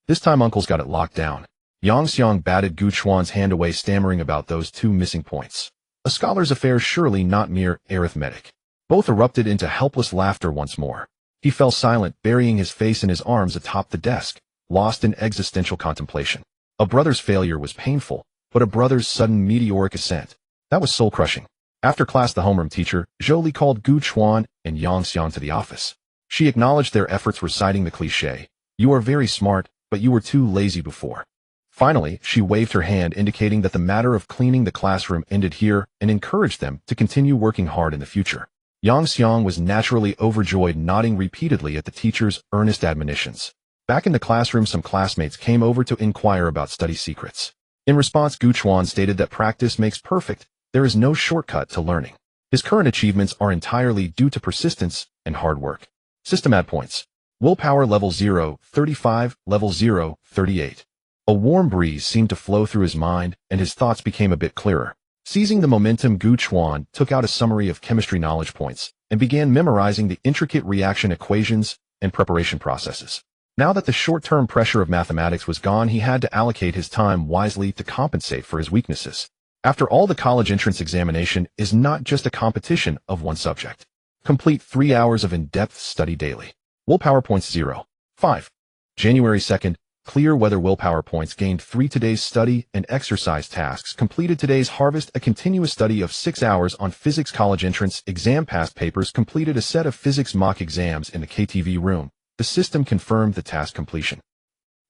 This time uncle's got it locked down. Yang Xiang batted Gu Chuan's hand away, stammering about those 2 missing points. A scholar's affairs, surely not mere arithmetic. Both erupted into helpless laughter once more. He fell silent, burying his face in his arms atop the desk, lost in existential contemplation. A brother's failure was painful, but a brother's sudden meteoric ascent, that was soul-crushing. After class, the homeroom teacher, Zhou Li, called Gu Chuan and Yang Xiang to the office. She acknowledged their efforts, reciting the cliché, "You are very smart, but you were too lazy before." Finally, she waved her hand, indicating that the matter of cleaning the classroom ended here, and encouraged them to continue working hard in the future. Yang Xiang was naturally overjoyed, nodding repeatedly at the teacher's earnest admonitions. Back in the classroom, some classmates came over to inquire about study secrets. In response, Gu Chuan stated that practice makes perfect. There is no shortcut to learning. His current achievements are entirely due to persistence and hard work. System add points. Willpower level 0, 35, level 0, 38. A warm breeze seemed to flow through his mind, and his thoughts became a bit clearer. Seizing the momentum, Gu Chuan took out a summary of chemistry knowledge points and began memorizing the intricate reaction equations and preparation processes. Now that the short-term pressure of mathematics was gone, he had to allocate his time wisely to compensate for his weaknesses. After all, the college entrance examination is not just a competition of one subject. Complete 3 hours of in-depth study daily. Willpower points 0. 5. January 2nd. Clear weather. Willpower points gained 3. Today's study and exercise tasks completed. Today's harvest, a continuous study of 6 hours on physics. College entrance exam. Past papers completed. A set of physics mock exams in the KTV room. The system confirmed the task completion.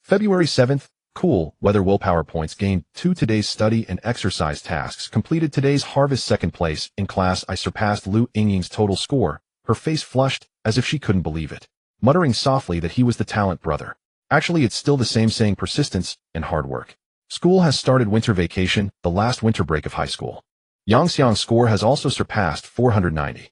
February 7th. Cool weather. Willpower points gained 2. Today's study and exercise tasks completed. Today's harvest, 2nd place in class. I surpassed Lu Yingying's total score. Her face flushed as if she couldn't believe it, muttering softly that he was the talent brother. Actually, it's still the same saying: persistence and hard work. School has started. Winter vacation, the last winter break of high school. Yang Xiang's score has also surpassed 490.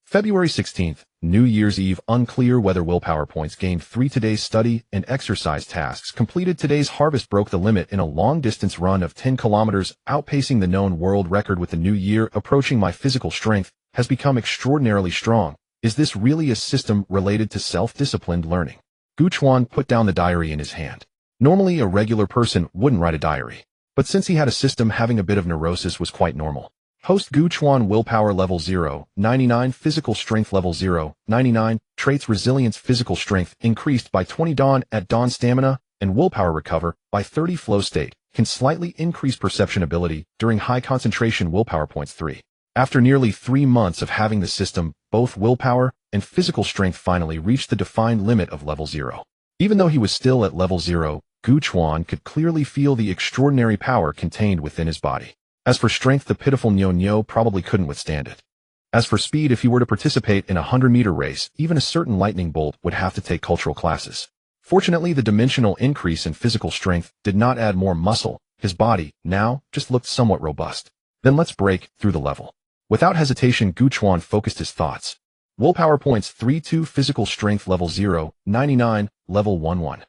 February 16th, New Year's Eve. Unclear weather. Willpower points gained 3. Today's study and exercise tasks completed. Today's harvest broke the limit in a long-distance run of 10 kilometers, outpacing the known world record. With the new year approaching, my physical strength has become extraordinarily strong. Is this really a system related to self-disciplined learning? Gu Chuan put down the diary in his hand. Normally, a regular person wouldn't write a diary, but since he had a system, having a bit of neurosis was quite normal. Host Gu Chuan. Willpower level 0, 99. Physical strength level 0, 99. Traits: resilience. Physical strength increased by 20. Dawn. At dawn, stamina and willpower recover by 30. Flow state can slightly increase perception ability during high concentration. Willpower points 3. After nearly 3 months of having the system, both willpower and physical strength finally reached the defined limit of level 0. Even though he was still at level 0, Gu Chuan could clearly feel the extraordinary power contained within his body. As for strength, the pitiful Nyo probably couldn't withstand it. As for speed, if he were to participate in a 100-meter race, even a certain lightning bolt would have to take cultural classes. Fortunately, the dimensional increase in physical strength did not add more muscle. His body, now, just looked somewhat robust. Then let's break through the level. Without hesitation, Gu Chuan focused his thoughts. Willpower points 3-2. Physical strength level 0, 99, level 1-1.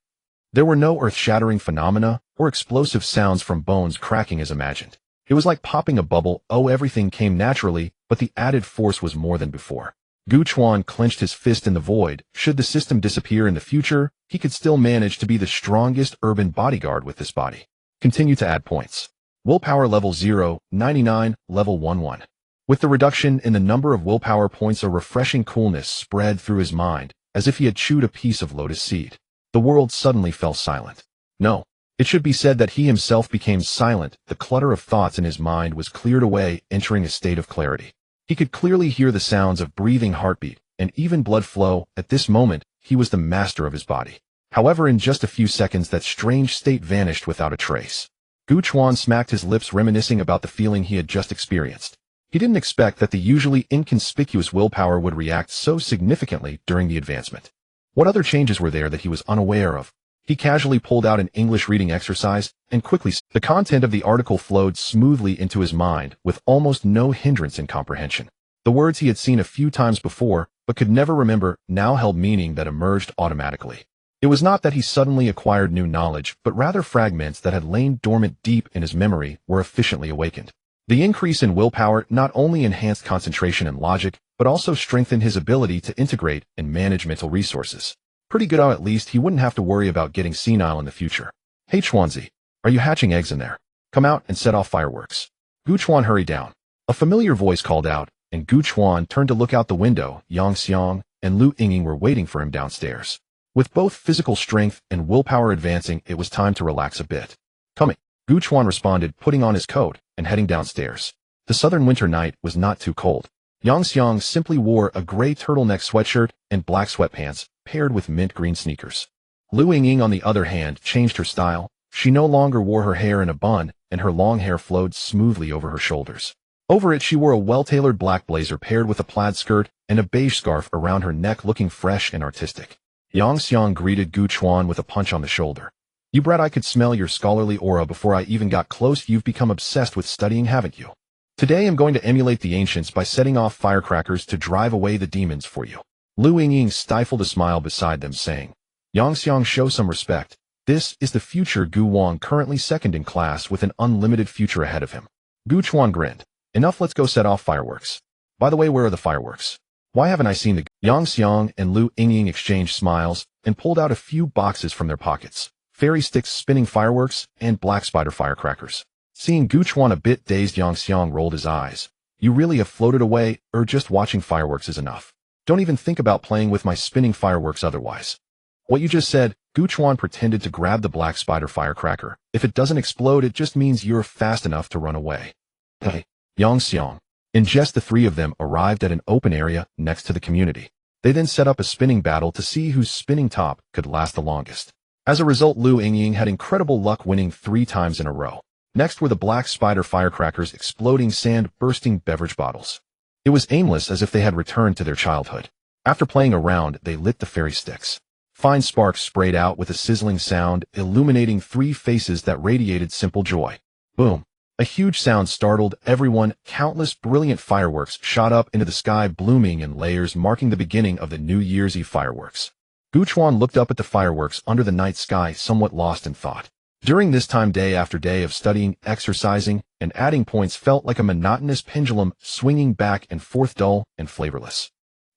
There were no earth-shattering phenomena or explosive sounds from bones cracking as imagined. It was like popping a bubble. Everything came naturally, but the added force was more than before. Gu Chuan clenched his fist in the void. Should the system disappear in the future, he could still manage to be the strongest urban bodyguard with this body. Continue to add points. Willpower level 0, 99, level 1-1. With the reduction in the number of willpower points, a refreshing coolness spread through his mind, as if he had chewed a piece of lotus seed. The world suddenly fell silent. No, it should be said that he himself became silent. The clutter of thoughts in his mind was cleared away, entering a state of clarity. He could clearly hear the sounds of breathing, heartbeat, and even blood flow. At this moment, he was the master of his body. However, in just a few seconds that strange state vanished without a trace. Gu Chuan smacked his lips, reminiscing about the feeling he had just experienced. He didn't expect that the usually inconspicuous willpower would react so significantly during the advancement. What other changes were there that he was unaware of? He casually pulled out an English reading exercise and quickly the content of the article flowed smoothly into his mind with almost no hindrance in comprehension. The words he had seen a few times before but could never remember now held meaning that emerged automatically. It was not that he suddenly acquired new knowledge, but rather fragments that had lain dormant deep in his memory were efficiently awakened. The increase in willpower not only enhanced concentration and logic, but also strengthened his ability to integrate and manage mental resources. Pretty good, at least he wouldn't have to worry about getting senile in the future. Hey Chuanzi, are you hatching eggs in there? Come out and set off fireworks. Gu Chuan hurried down. A familiar voice called out, and Gu Chuan turned to look out the window. Yang Xiang and Lu Yingying were waiting for him downstairs. With both physical strength and willpower advancing, it was time to relax a bit. Coming, Gu Chuan responded, putting on his coat and heading downstairs. The southern winter night was not too cold. Yang Xiang simply wore a gray turtleneck sweatshirt and black sweatpants, paired with mint green sneakers. Lu Yingying, on the other hand, changed her style. She no longer wore her hair in a bun, and her long hair flowed smoothly over her shoulders. Over it, she wore a well-tailored black blazer paired with a plaid skirt and a beige scarf around her neck, looking fresh and artistic. Yang Xiang greeted Gu Chuan with a punch on the shoulder. You brat, I could smell your scholarly aura before I even got close. You've become obsessed with studying, haven't you? Today I'm going to emulate the ancients by setting off firecrackers to drive away the demons for you. Lu Yingying stifled a smile beside them, saying, Yang Xiang, show some respect. This is the future Gu Wang, currently second in class with an unlimited future ahead of him. Gu Chuan grinned. Enough, let's go set off fireworks. By the way, where are the fireworks? Why haven't I seen the... Yang Xiang and Lu Yingying exchanged smiles and pulled out a few boxes from their pockets. Fairy sticks, spinning fireworks, and black spider firecrackers. Seeing Gu Chuan a bit dazed, Yang Xiang rolled his eyes. You really have floated away, or just watching fireworks is enough? Don't even think about playing with my spinning fireworks otherwise. What you just said? Gu Chuan pretended to grab the black spider firecracker. If it doesn't explode, it just means you're fast enough to run away. Hey, Yang Xiang. In jest, the three of them arrived at an open area next to the community. They then set up a spinning battle to see whose spinning top could last the longest. As a result, Lu Yingying had incredible luck, winning 3 times in a row. Next were the black spider firecrackers, exploding sand, bursting beverage bottles. It was aimless, as if they had returned to their childhood. After playing around, they lit the fairy sticks. Fine sparks sprayed out with a sizzling sound, illuminating 3 faces that radiated simple joy. Boom. A huge sound startled everyone. Countless brilliant fireworks shot up into the sky, blooming in layers, marking the beginning of the New Year's Eve fireworks. Gu Chuan looked up at the fireworks under the night sky, somewhat lost in thought. During this time, day after day of studying, exercising, and adding points felt like a monotonous pendulum, swinging back and forth, dull and flavorless.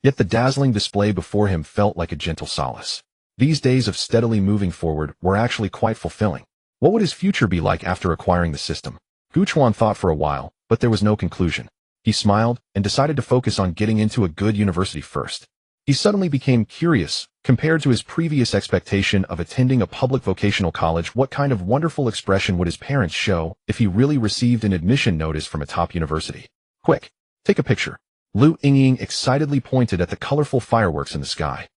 Yet the dazzling display before him felt like a gentle solace. These days of steadily moving forward were actually quite fulfilling. What would his future be like after acquiring the system? Gu Chuan thought for a while, but there was no conclusion. He smiled and decided to focus on getting into a good university first. He suddenly became curious. Compared to his previous expectation of attending a public vocational college, what kind of wonderful expression would his parents show if he really received an admission notice from a top university? Quick, take a picture. Lu Yingying excitedly pointed at the colorful fireworks in the sky.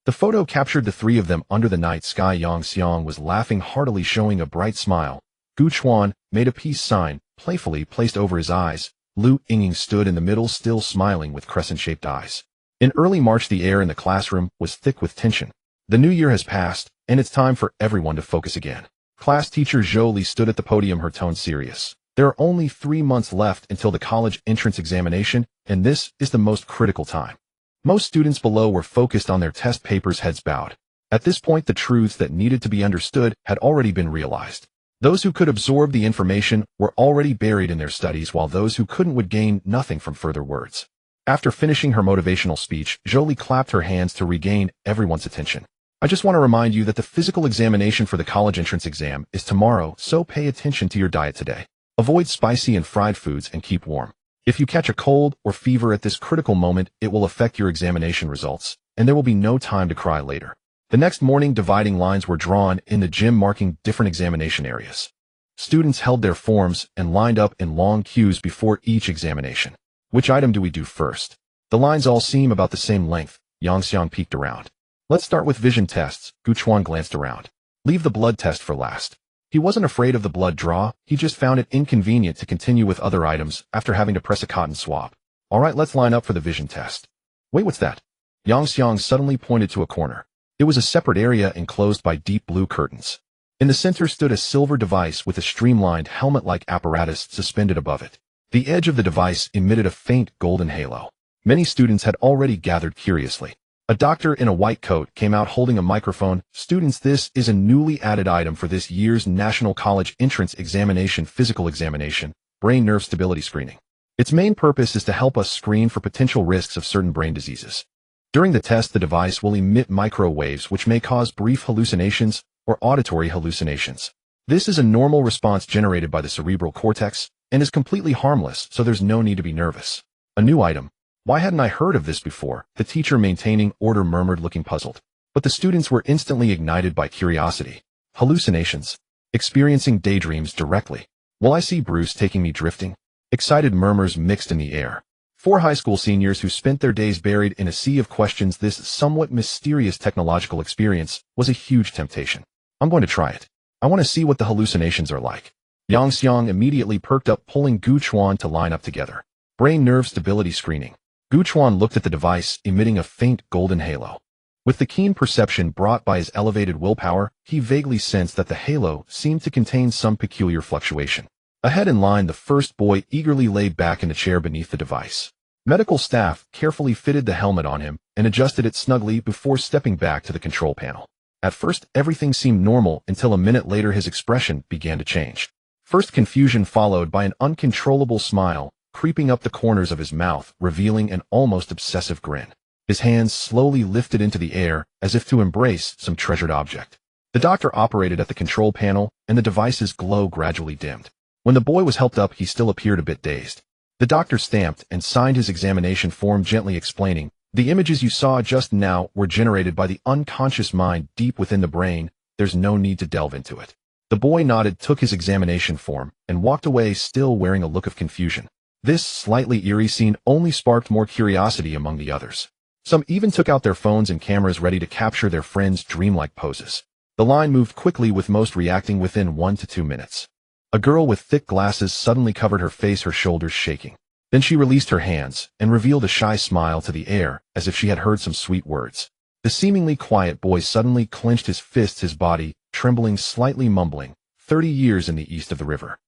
The photo captured the 3 of them under the night sky. Yang Xiang was laughing heartily, showing a bright smile. Gu Chuan made a peace sign, playfully placed over his eyes. Lu Yingying stood in the middle, still smiling with crescent-shaped eyes. In early March, the air in the classroom was thick with tension. The new year has passed, and it's time for everyone to focus again. Class teacher Zhou Li stood at the podium, her tone serious. There are only 3 months left until the college entrance examination, and this is the most critical time. Most students below were focused on their test papers, heads bowed. At this point, the truths that needed to be understood had already been realized. Those who could absorb the information were already buried in their studies, while those who couldn't would gain nothing from further words. After finishing her motivational speech, Zhou Li clapped her hands to regain everyone's attention. I just want to remind you that the physical examination for the college entrance exam is tomorrow, so pay attention to your diet today. Avoid spicy and fried foods and keep warm. If you catch a cold or fever at this critical moment, it will affect your examination results, and there will be no time to cry later. The next morning, dividing lines were drawn in the gym, marking different examination areas. Students held their forms and lined up in long queues before each examination. Which item do we do first? The lines all seem about the same length. Yang Xiang peeked around. Let's start with vision tests. Gu Chuan glanced around. Leave the blood test for last. He wasn't afraid of the blood draw, he just found it inconvenient to continue with other items after having to press a cotton swab. Alright, let's line up for the vision test. Wait, what's that? Yang Xiang suddenly pointed to a corner. It was a separate area enclosed by deep blue curtains. In the center stood a silver device with a streamlined helmet-like apparatus suspended above it. The edge of the device emitted a faint golden halo. Many students had already gathered curiously. A doctor in a white coat came out holding a microphone. Students, this is a newly added item for this year's National College Entrance Examination Physical Examination, Brain Nerve Stability Screening. Its main purpose is to help us screen for potential risks of certain brain diseases. During the test, the device will emit microwaves which may cause brief hallucinations or auditory hallucinations. This is a normal response generated by the cerebral cortex and is completely harmless, so there's no need to be nervous. A new item. Why hadn't I heard of this before? The teacher maintaining order murmured, looking puzzled. But the students were instantly ignited by curiosity. Hallucinations. Experiencing daydreams directly. Will I see Bruce taking me drifting? Excited murmurs mixed in the air. 4 high school seniors who spent their days buried in a sea of questions. This somewhat mysterious technological experience was a huge temptation. I'm going to try it. I want to see what the hallucinations are like. Yang Xiang immediately perked up, pulling Gu Chuan to line up together. Brain nerve stability screening. Gu Chuan looked at the device, emitting a faint golden halo. With the keen perception brought by his elevated willpower, he vaguely sensed that the halo seemed to contain some peculiar fluctuation. Ahead in line, the first boy eagerly lay back in a chair beneath the device. Medical staff carefully fitted the helmet on him and adjusted it snugly before stepping back to the control panel. At first, everything seemed normal until a minute later his expression began to change. First confusion, followed by an uncontrollable smile creeping up the corners of his mouth, revealing an almost obsessive grin. His hands slowly lifted into the air as if to embrace some treasured object. The doctor operated at the control panel and the device's glow gradually dimmed. When the boy was helped up, he still appeared a bit dazed. The doctor stamped and signed his examination form, gently explaining, "The images you saw just now were generated by the unconscious mind deep within the brain. There's no need to delve into it." The boy nodded, took his examination form, and walked away, still wearing a look of confusion. This slightly eerie scene only sparked more curiosity among the others. Some even took out their phones and cameras, ready to capture their friends' dreamlike poses. The line moved quickly, with most reacting within 1 to 2 minutes. A girl with thick glasses suddenly covered her face, her shoulders shaking. Then she released her hands and revealed a shy smile to the air, as if she had heard some sweet words. The seemingly quiet boy suddenly clenched his fists, his body trembling slightly, mumbling, 30 years in the east of the river.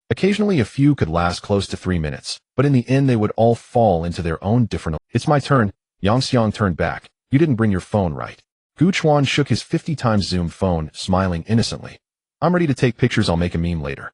Occasionally a few could last close to 3 minutes, but in the end they would all fall into their own different... It's my turn. Yang Xiang turned back. You didn't bring your phone, right? Gu Chuan shook his 50 times zoom phone, smiling innocently. I'm ready to take pictures, I'll make a meme later.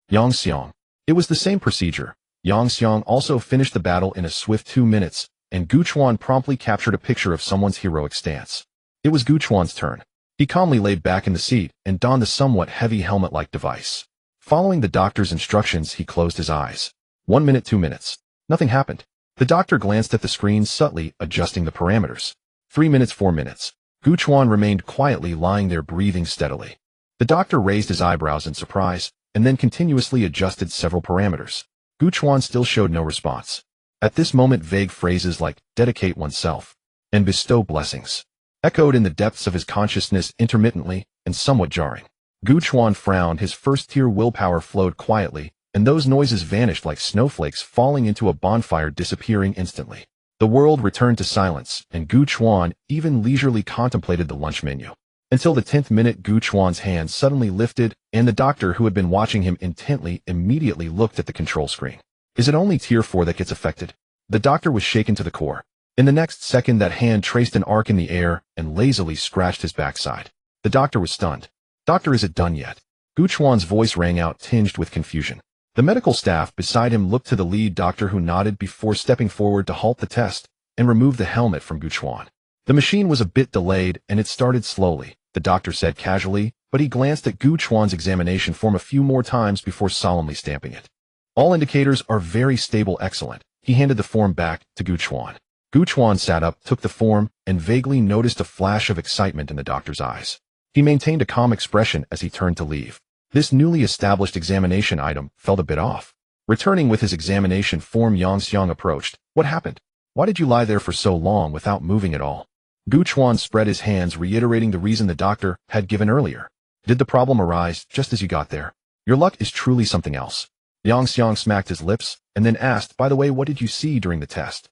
Yang Xiang. It was the same procedure. Yang Xiang also finished the battle in a swift 2 minutes, and Gu Chuan promptly captured a picture of someone's heroic stance. It was Gu Chuan's turn. He calmly laid back in the seat and donned the somewhat heavy helmet-like device. Following the doctor's instructions, he closed his eyes. 1 minute, 2 minutes. Nothing happened. The doctor glanced at the screen, subtly adjusting the parameters. 3 minutes, 4 minutes. Gu Chuan remained quietly lying there, breathing steadily. The doctor raised his eyebrows in surprise, and then continuously adjusted several parameters. Gu Chuan still showed no response. At this moment, vague phrases like dedicate oneself and bestow blessings echoed in the depths of his consciousness, intermittently and somewhat jarring. Gu Chuan frowned, his first-tier willpower flowed quietly, and those noises vanished like snowflakes falling into a bonfire, disappearing instantly. The world returned to silence, and Gu Chuan even leisurely contemplated the lunch menu. Until the 10th minute, Gu Chuan's hand suddenly lifted, and the doctor, who had been watching him intently, immediately looked at the control screen. Is it only tier 4 that gets affected? The doctor was shaken to the core. In the next second, that hand traced an arc in the air and lazily scratched his backside. The doctor was stunned. Doctor, is it done yet? Gu Chuan's voice rang out, tinged with confusion. The medical staff beside him looked to the lead doctor, who nodded before stepping forward to halt the test and remove the helmet from Gu Chuan. The machine was a bit delayed, and it started slowly, the doctor said casually, but he glanced at Gu Chuan's examination form a few more times before solemnly stamping it. All indicators are very stable, excellent. He handed the form back to Gu Chuan. Gu Chuan sat up, took the form, and vaguely noticed a flash of excitement in the doctor's eyes. He maintained a calm expression as he turned to leave. This newly established examination item felt a bit off. Returning with his examination form, Yang Xiang approached. What happened? Why did you lie there for so long without moving at all? Gu Chuan spread his hands, reiterating the reason the doctor had given earlier. Did the problem arise just as you got there? Your luck is truly something else. Yang Xiang smacked his lips, and then asked, by the way, what did you see during the test?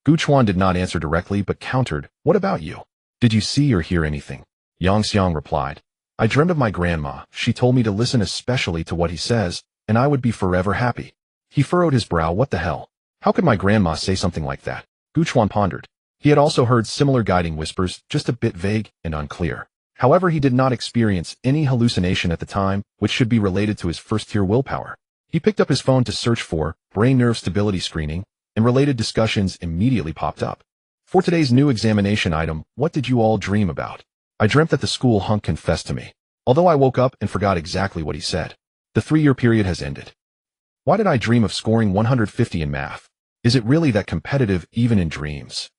Gu Chuan did not answer directly, but countered, what about you? Did you see or hear anything? Yang Xiang replied, I dreamed of my grandma. She told me to listen especially to what he says, and I would be forever happy. He furrowed his brow. What the hell? How could my grandma say something like that? Gu Chuan pondered. He had also heard similar guiding whispers, just a bit vague and unclear. However, he did not experience any hallucination at the time, which should be related to his first-tier willpower. He picked up his phone to search for brain nerve stability screening, and related discussions immediately popped up. For today's new examination item, what did you all dream about? I dreamt that the school hunk confessed to me. Although I woke up and forgot exactly what he said. The 3-year period has ended. Why did I dream of scoring 150 in math? Is it really that competitive even in dreams?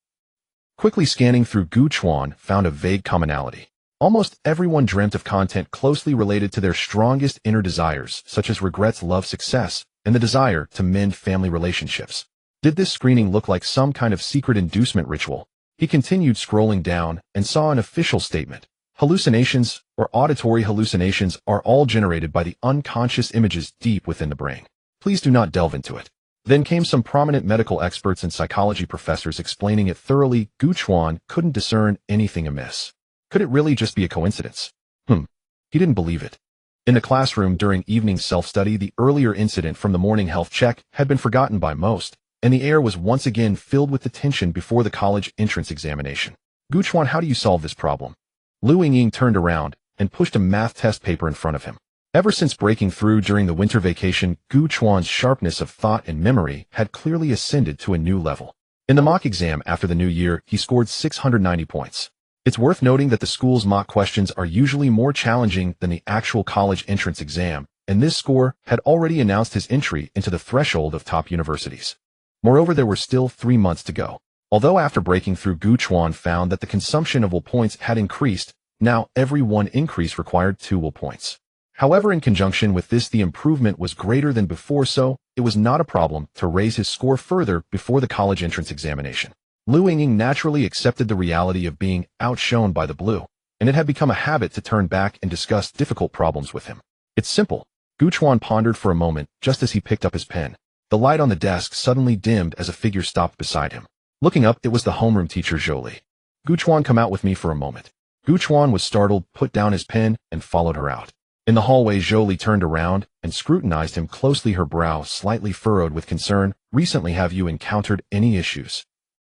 Quickly scanning through, Gu Chuan found a vague commonality. Almost everyone dreamt of content closely related to their strongest inner desires, such as regrets, love, success, and the desire to mend family relationships. Did this screening look like some kind of secret inducement ritual? He continued scrolling down and saw an official statement. Hallucinations or auditory hallucinations are all generated by the unconscious images deep within the brain. Please do not delve into it. Then came some prominent medical experts and psychology professors explaining it thoroughly. Gu Chuan couldn't discern anything amiss. Could it really just be a coincidence? He didn't believe it. In the classroom during evening self-study, the earlier incident from the morning health check had been forgotten by most, and the air was once again filled with the tension before the college entrance examination. Gu Chuan, how do you solve this problem? Lu Yingying turned around and pushed a math test paper in front of him. Ever since breaking through during the winter vacation, Gu Chuan's sharpness of thought and memory had clearly ascended to a new level. In the mock exam after the new year, he scored 690 points. It's worth noting that the school's mock questions are usually more challenging than the actual college entrance exam, and this score had already announced his entry into the threshold of top universities. Moreover, there were still 3 months to go. Although after breaking through, Gu Chuan found that the consumption of will points had increased. Now every 1 increase required 2 will points. However, in conjunction with this, the improvement was greater than before, so it was not a problem to raise his score further before the college entrance examination. Lu Yingying naturally accepted the reality of being outshone by the blue, and it had become a habit to turn back and discuss difficult problems with him. It's simple. Gu Chuan pondered for a moment just as he picked up his pen. The light on the desk suddenly dimmed as a figure stopped beside him. Looking up, it was the homeroom teacher Zhou. Gu Chuan, come out with me for a moment. Gu Chuan was startled, put down his pen, and followed her out. In the hallway, Zhou turned around and scrutinized him closely, her brow slightly furrowed with concern. Recently, have you encountered any issues?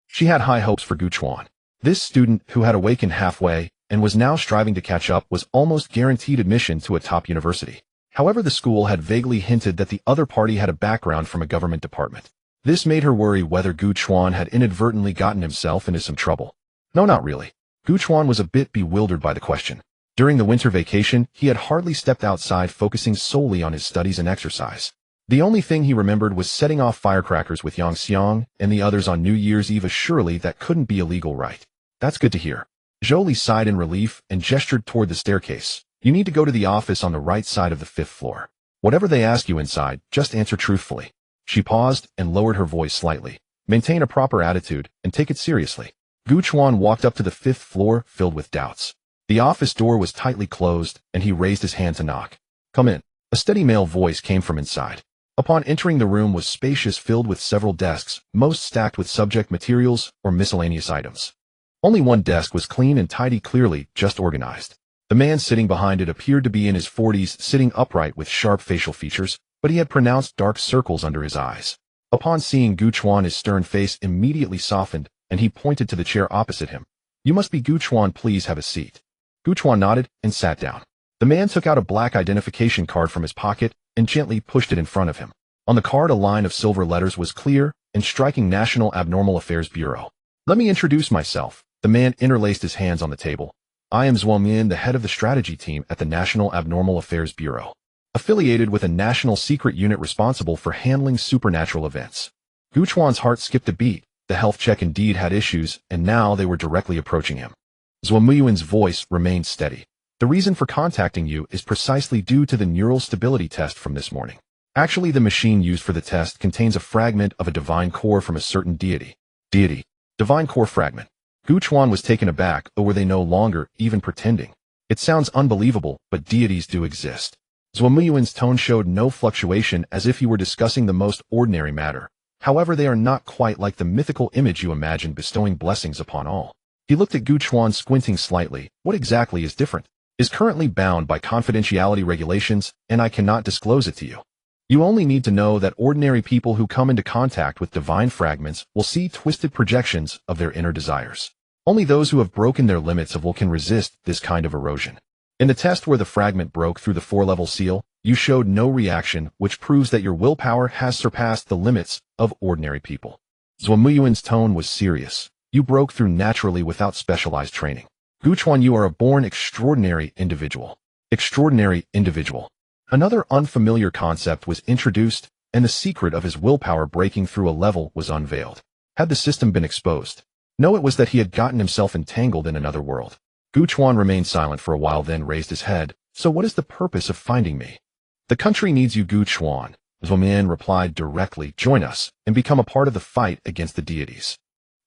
She had high hopes for Gu Chuan. This student, who had awakened halfway and was now striving to catch up, was almost guaranteed admission to a top university. However, the school had vaguely hinted that the other party had a background from a government department. This made her worry whether Gu Chuan had inadvertently gotten himself into some trouble. No, not really. Gu Chuan was a bit bewildered by the question. During the winter vacation, he had hardly stepped outside, focusing solely on his studies and exercise. The only thing he remembered was setting off firecrackers with Yang Xiang and the others on New Year's Eve. Surely that couldn't be illegal, right? That's good to hear. Zhou sighed in relief and gestured toward the staircase. You need to go to the office on the right side of the 5th floor. Whatever they ask you inside, just answer truthfully. She paused and lowered her voice slightly. Maintain a proper attitude and take it seriously. Gu Chuan walked up to the 5th floor, filled with doubts. The office door was tightly closed, and he raised his hand to knock. Come in. A steady male voice came from inside. Upon entering, the room was spacious, filled with several desks, most stacked with subject materials or miscellaneous items. Only one desk was clean and tidy, clearly just organized. The man sitting behind it appeared to be in his 40s, sitting upright with sharp facial features, but he had pronounced dark circles under his eyes. Upon seeing Gu Chuan, his stern face immediately softened, and he pointed to the chair opposite him. You must be Gu Chuan, please have a seat. Gu Chuan nodded and sat down. The man took out a black identification card from his pocket and gently pushed it in front of him. On the card, a line of silver letters was clear and striking: National Abnormal Affairs Bureau. Let me introduce myself. The man interlaced his hands on the table. I am Zhuo Min, the head of the strategy team at the National Abnormal Affairs Bureau, affiliated with a national secret unit responsible for handling supernatural events. Gu Chuan's heart skipped a beat. The health check indeed had issues, and now they were directly approaching him. Zhuo Miyuan's voice remained steady. The reason for contacting you is precisely due to the neural stability test from this morning. Actually, the machine used for the test contains a fragment of a divine core from a certain deity. Divine core fragment. Gu Chuan was taken aback, or were they no longer even pretending? It sounds unbelievable, but deities do exist. Zhuomiyuan's tone showed no fluctuation, as if he were discussing the most ordinary matter. However, they are not quite like the mythical image you imagine bestowing blessings upon all. He looked at Gu Chuan, squinting slightly. What exactly is different? Is currently bound by confidentiality regulations, and I cannot disclose it to you. You only need to know that ordinary people who come into contact with divine fragments will see twisted projections of their inner desires. Only those who have broken their limits of will can resist this kind of erosion. In the test where the fragment broke through the 4-level seal, you showed no reaction, which proves that your willpower has surpassed the limits of ordinary people. Zhuomiyuan's tone was serious. You broke through naturally without specialized training. Gu Chuan, you are a born extraordinary individual. Extraordinary individual. Another unfamiliar concept was introduced, and the secret of his willpower breaking through a level was unveiled. Had the system been exposed? No, it was that he had gotten himself entangled in another world. Gu Chuan remained silent for a while, then raised his head. So what is the purpose of finding me? The country needs you, Gu Chuan. Zhuomian replied directly. Join us, and become a part of the fight against the deities.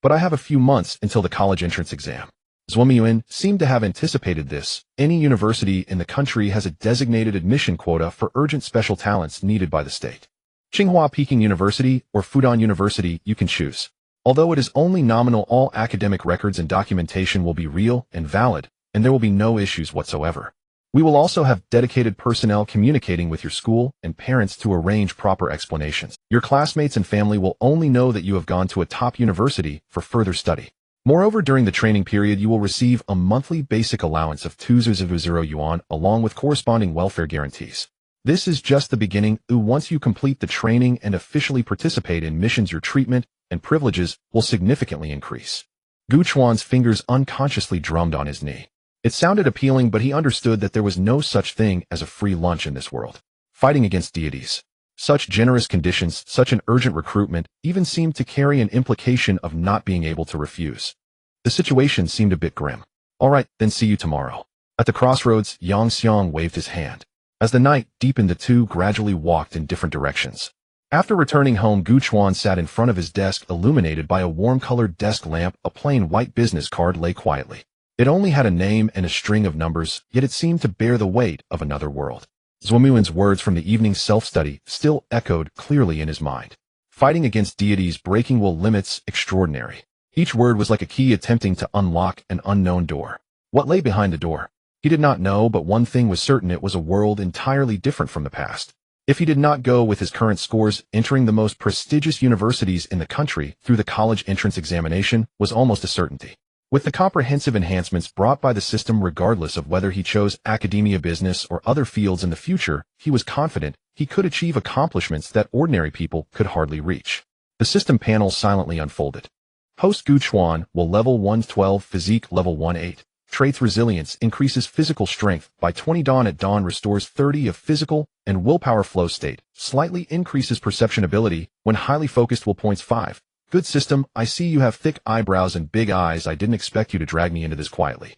But I have a few months until the college entrance exam. Zhuomiyuan seemed to have anticipated this. Any university in the country has a designated admission quota for urgent special talents needed by the state. Tsinghua Peking University or Fudan University, you can choose. Although it is only nominal, all academic records and documentation will be real and valid, and there will be no issues whatsoever. We will also have dedicated personnel communicating with your school and parents to arrange proper explanations. Your classmates and family will only know that you have gone to a top university for further study. Moreover, during the training period, you will receive a monthly basic allowance of 200 yuan along with corresponding welfare guarantees. This is just the beginning. Once you complete the training and officially participate in missions, your treatment and privileges will significantly increase. Gu Chuan's fingers unconsciously drummed on his knee. It sounded appealing, but he understood that there was no such thing as a free lunch in this world. Fighting against deities. Such generous conditions, such an urgent recruitment, even seemed to carry an implication of not being able to refuse. The situation seemed a bit grim. All right, then see you tomorrow. At the crossroads, Yang Xiang waved his hand. As the night deepened, the two gradually walked in different directions. After returning home, Gu Chuan sat in front of his desk, illuminated by a warm-colored desk lamp. A plain white business card lay quietly. It only had a name and a string of numbers, yet it seemed to bear the weight of another world. Zhuomiyuan's words from the evening self-study still echoed clearly in his mind. Fighting against deities, breaking will limits, extraordinary. Each word was like a key attempting to unlock an unknown door. What lay behind the door? He did not know, but one thing was certain: it was a world entirely different from the past. If he did not go with his current scores, entering the most prestigious universities in the country through the college entrance examination was almost a certainty. With the comprehensive enhancements brought by the system, regardless of whether he chose academia, business, or other fields in the future, he was confident he could achieve accomplishments that ordinary people could hardly reach. The system panel silently unfolded. Host Gu Chuan will level 112, physique level 18. Traits: resilience increases physical strength by 20. Dawn at dawn restores 30 of physical and willpower. Flow state slightly increases perception ability when highly focused. Will points 5. Good system. I see you have thick eyebrows and big eyes. I didn't expect you to drag me into this quietly.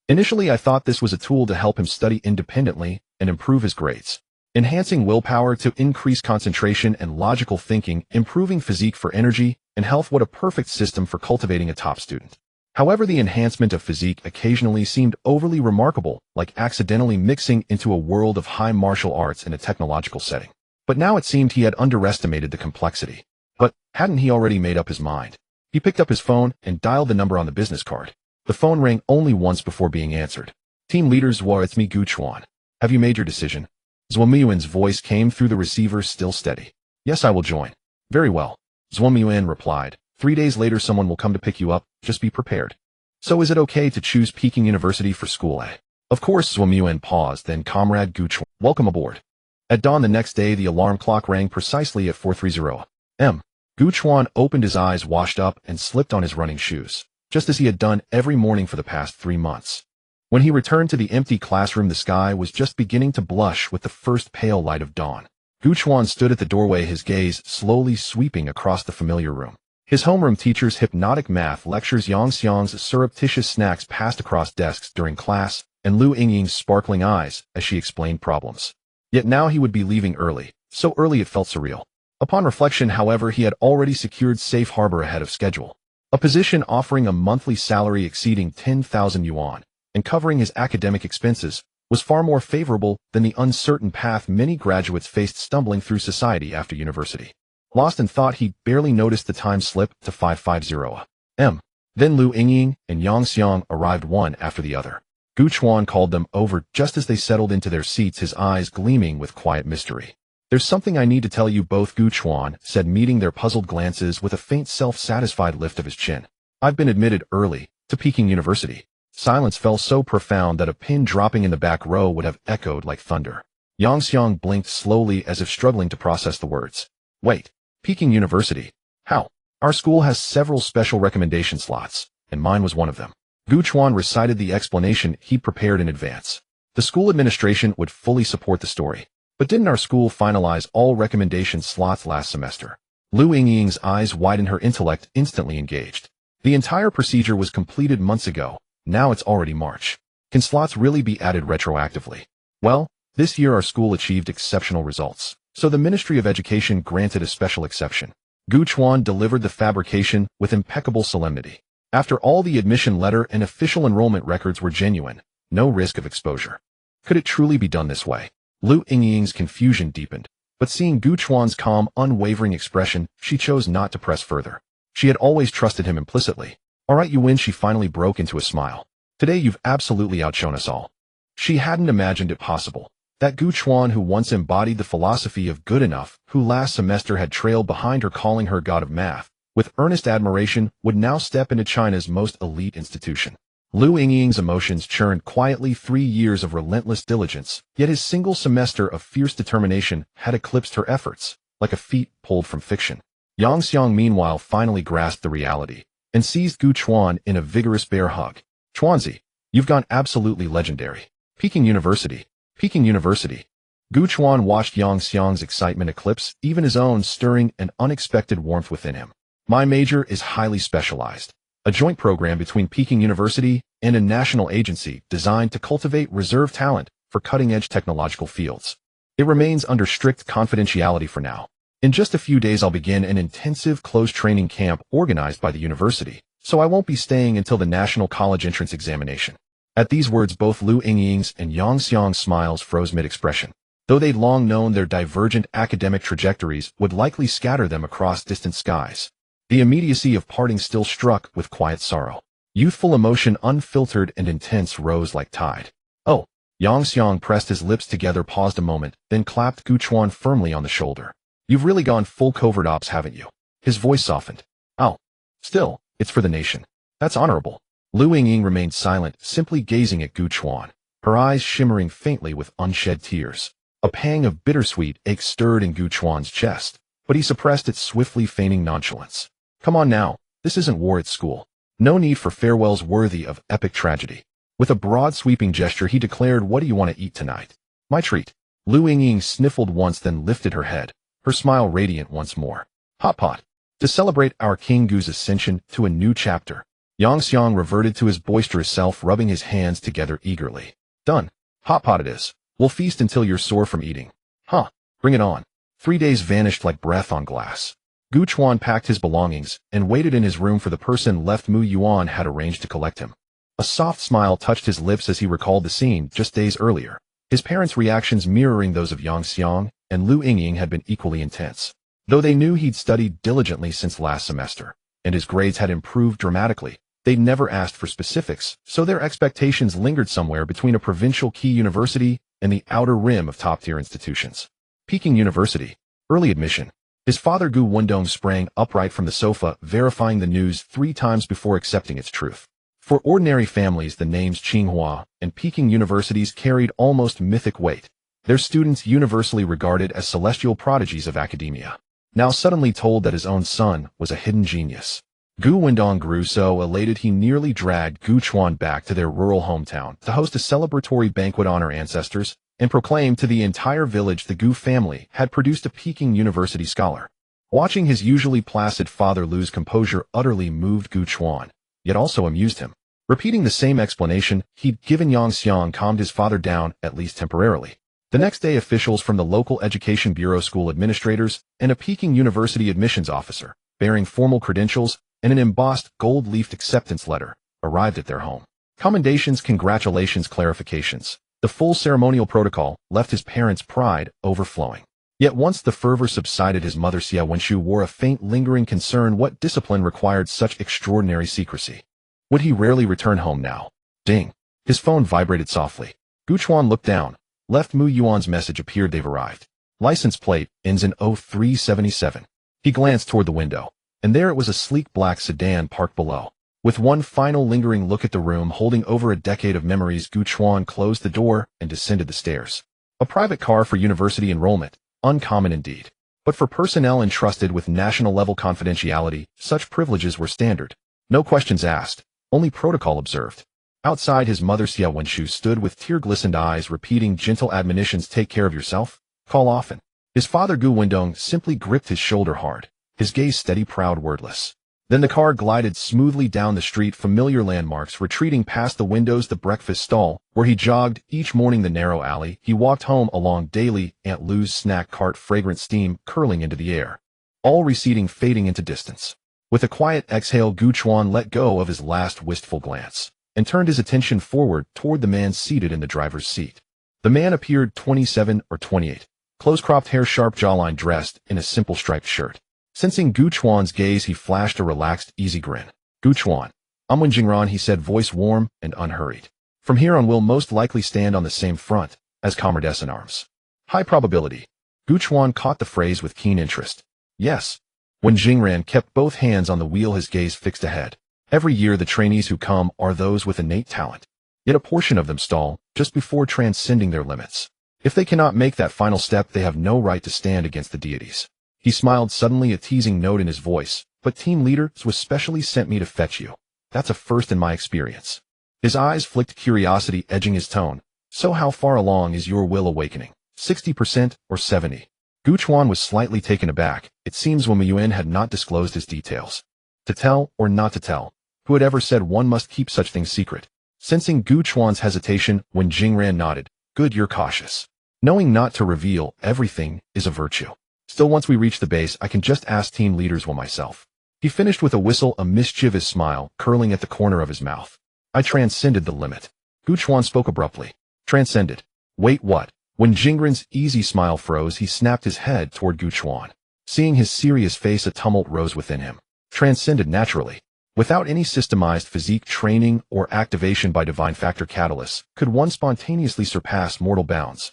Initially, I thought this was a tool to help him study independently and improve his grades. Enhancing willpower to increase concentration and logical thinking, improving physique for energy and health. What a perfect system for cultivating a top student. However, the enhancement of physique occasionally seemed overly remarkable, like accidentally mixing into a world of high martial arts in a technological setting. But now it seemed he had underestimated the complexity. But hadn't he already made up his mind? He picked up his phone and dialed the number on the business card. The phone rang only once before being answered. Team leader Zhuo, it's me, Gu Chuan. Have you made your decision? Zhuomiyuan's voice came through the receiver, still steady. Yes, I will join. Very well. Zhuomiyuan replied. 3 days later, someone will come to pick you up. Just be prepared. So is it okay to choose Peking University for school A? Of course. Zhuomiyuan paused, then Comrade Gu Chuan. Welcome aboard. At dawn the next day, the alarm clock rang precisely at 4:30 am. Gu Chuan opened his eyes, washed up, and slipped on his running shoes, just as he had done every morning for the past 3 months. When he returned to the empty classroom, the sky was just beginning to blush with the first pale light of dawn. Gu Chuan stood at the doorway, his gaze slowly sweeping across the familiar room. His homeroom teacher's hypnotic math lectures, Yang Xiang's surreptitious snacks passed across desks during class, and Lu Yingying's sparkling eyes as she explained problems. Yet now he would be leaving early. So early it felt surreal. Upon reflection, however, he had already secured safe harbor ahead of schedule. A position offering a monthly salary exceeding 10,000 yuan and covering his academic expenses was far more favorable than the uncertain path many graduates faced stumbling through society after university. Lost in thought, he barely noticed the time slip to 550 am. Then Lu Yingying and Yang Xiang arrived one after the other. Gu Chuan called them over just as they settled into their seats, his eyes gleaming with quiet mystery. "There's something I need to tell you both," Gu Chuan said, meeting their puzzled glances with a faint self-satisfied lift of his chin. "I've been admitted early to Peking University." Silence fell so profound that a pin dropping in the back row would have echoed like thunder. Yang Xiang blinked slowly as if struggling to process the words. "Wait, Peking University? How? Our school has several special recommendation slots, and mine was one of them." Gu Chuan recited the explanation he'd prepared in advance. The school administration would fully support the story. "But didn't our school finalize all recommendation slots last semester?" Lu Yingying's eyes widened, her intellect instantly engaged. "The entire procedure was completed months ago. Now it's already March. Can slots really be added retroactively?" "Well, this year our school achieved exceptional results, so the Ministry of Education granted a special exception." Gu Chuan delivered the fabrication with impeccable solemnity. After all, the admission letter and official enrollment records were genuine, no risk of exposure. Could it truly be done this way? Lu Yingying's confusion deepened, but seeing Gu Chuan's calm, unwavering expression, she chose not to press further. She had always trusted him implicitly. "All right, you win," she finally broke into a smile. "Today you've absolutely outshone us all." She hadn't imagined it possible. That Gu Chuan who once embodied the philosophy of good enough, who last semester had trailed behind her calling her god of math, with earnest admiration, would now step into China's most elite institution. Lu Yingying's emotions churned quietly. 3 years of relentless diligence, yet his single semester of fierce determination had eclipsed her efforts, like a feat pulled from fiction. Yang Xiang meanwhile finally grasped the reality, and seized Gu Chuan in a vigorous bear hug. "Chuanzi, you've gone absolutely legendary. Peking University. Peking University." Gu Chuan watched Yang Xiang's excitement eclipse even his own, stirring an unexpected warmth within him. "My major is highly specialized. A joint program between Peking University and a national agency designed to cultivate reserve talent for cutting-edge technological fields. It remains under strict confidentiality for now. In just a few days I'll begin an intensive closed training camp organized by the university, so I won't be staying until the national college entrance examination." At these words, both Lu Yingying's and Yang Xiang's smiles froze mid-expression. Though they'd long known their divergent academic trajectories would likely scatter them across distant skies, the immediacy of parting still struck with quiet sorrow. Youthful emotion, unfiltered and intense, rose like tide. "Oh." Yang Xiang pressed his lips together, paused a moment, then clapped Gu Chuan firmly on the shoulder. "You've really gone full covert ops, haven't you?" His voice softened. "Oh. Still, it's for the nation. That's honorable." Lu Yingying remained silent, simply gazing at Gu Chuan, her eyes shimmering faintly with unshed tears. A pang of bittersweet ache stirred in Gu Chuan's chest, but he suppressed it, swiftly feigning nonchalance. "Come on now, this isn't war at school. No need for farewells worthy of epic tragedy." With a broad sweeping gesture he declared, "What do you want to eat tonight?" "My treat." Lu Yingying sniffled once, then lifted her head, her smile radiant once more. "Hot pot. To celebrate our King Gu's ascension to a new chapter." Yang Xiang reverted to his boisterous self, rubbing his hands together eagerly. "Done. Hot pot it is. We'll feast until you're sore from eating." "Huh. Bring it on." 3 days vanished like breath on glass. Gu Chuan packed his belongings and waited in his room for the person left Mu Yuan had arranged to collect him. A soft smile touched his lips as he recalled the scene just days earlier. His parents' reactions mirroring those of Yang Xiang and Lu Yingying had been equally intense. Though they knew he'd studied diligently since last semester, and his grades had improved dramatically, they'd never asked for specifics, so their expectations lingered somewhere between a provincial key university and the outer rim of top-tier institutions. Peking University. Early admission. His father Gu Wendong sprang upright from the sofa, verifying the news 3 times before accepting its truth. For ordinary families, the names Tsinghua and Peking universities carried almost mythic weight, their students universally regarded as celestial prodigies of academia. Now suddenly told that his own son was a hidden genius, Gu Wendong grew so elated he nearly dragged Gu Chuan back to their rural hometown to host a celebratory banquet on her ancestors, and proclaimed to the entire village the Gu family had produced a Peking University scholar. Watching his usually placid father lose composure utterly moved Gu Chuan, yet also amused him. Repeating the same explanation he'd given Yang Xiang calmed his father down, at least temporarily. The next day, officials from the local education bureau, school administrators, and a Peking University admissions officer, bearing formal credentials, and an embossed gold-leafed acceptance letter arrived at their home. Commendations, congratulations, clarifications. The full ceremonial protocol left his parents' pride overflowing. Yet once the fervor subsided, his mother Xia Wenshu wore a faint lingering concern. What discipline required such extraordinary secrecy? Would he rarely return home now? Ding. His phone vibrated softly. Gu Chuan looked down. Left Mu Yuan's message appeared. They've arrived. License plate ends in 0377. He glanced toward the window, and there it was, a sleek black sedan parked below. With one final lingering look at the room holding over a decade of memories, Gu Chuan closed the door and descended the stairs. A private car for university enrollment. Uncommon indeed. But for personnel entrusted with national-level confidentiality, such privileges were standard. No questions asked, only protocol observed. Outside, his mother Xia Wenshu stood with tear-glistened eyes, repeating gentle admonitions. Take care of yourself. Call often. His father Gu Wendong simply gripped his shoulder hard, his gaze steady, proud, wordless. Then the car glided smoothly down the street, familiar landmarks retreating past the windows, the breakfast stall, where he jogged each morning, the narrow alley he walked home along daily, Aunt Lou's snack cart, fragrant steam curling into the air. All receding, fading into distance. With a quiet exhale, Gu Chuan let go of his last wistful glance, and turned his attention forward toward the man seated in the driver's seat. The man appeared 27 or 28, close-cropped hair, sharp jawline, dressed in a simple striped shirt. Sensing Gu Chuan's gaze, he flashed a relaxed, easy grin. Gu Chuan. I'm Wen Jingran, he said, voice warm and unhurried. From here on we'll most likely stand on the same front, as comrades in arms. High probability. Gu Chuan caught the phrase with keen interest. Yes. Wen Jingran kept both hands on the wheel, his gaze fixed ahead. Every year the trainees who come are those with innate talent. Yet a portion of them stall, just before transcending their limits. If they cannot make that final step, they have no right to stand against the deities. He smiled suddenly, a teasing note in his voice. But team leader was specially sent me to fetch you. That's a first in my experience. His eyes flicked curiosity, edging his tone. So how far along is your will awakening? 60% or 70? Gu Chuan was slightly taken aback. It seems Wen Yuan had not disclosed his details. To tell or not to tell? Who had ever said one must keep such things secret? Sensing Gu Chuan's hesitation, Wen Jingran nodded. Good, you're cautious. Knowing not to reveal everything is a virtue. Still, once we reach the base, I can just ask team leaders myself. He finished with a whistle, a mischievous smile curling at the corner of his mouth. I transcended the limit. Gu Chuan spoke abruptly. Transcended? Wait, what? When Jingran's easy smile froze, he snapped his head toward Gu Chuan. Seeing his serious face, a tumult rose within him. Transcended naturally. Without any systemized physique training or activation by divine factor catalysts, could one spontaneously surpass mortal bounds?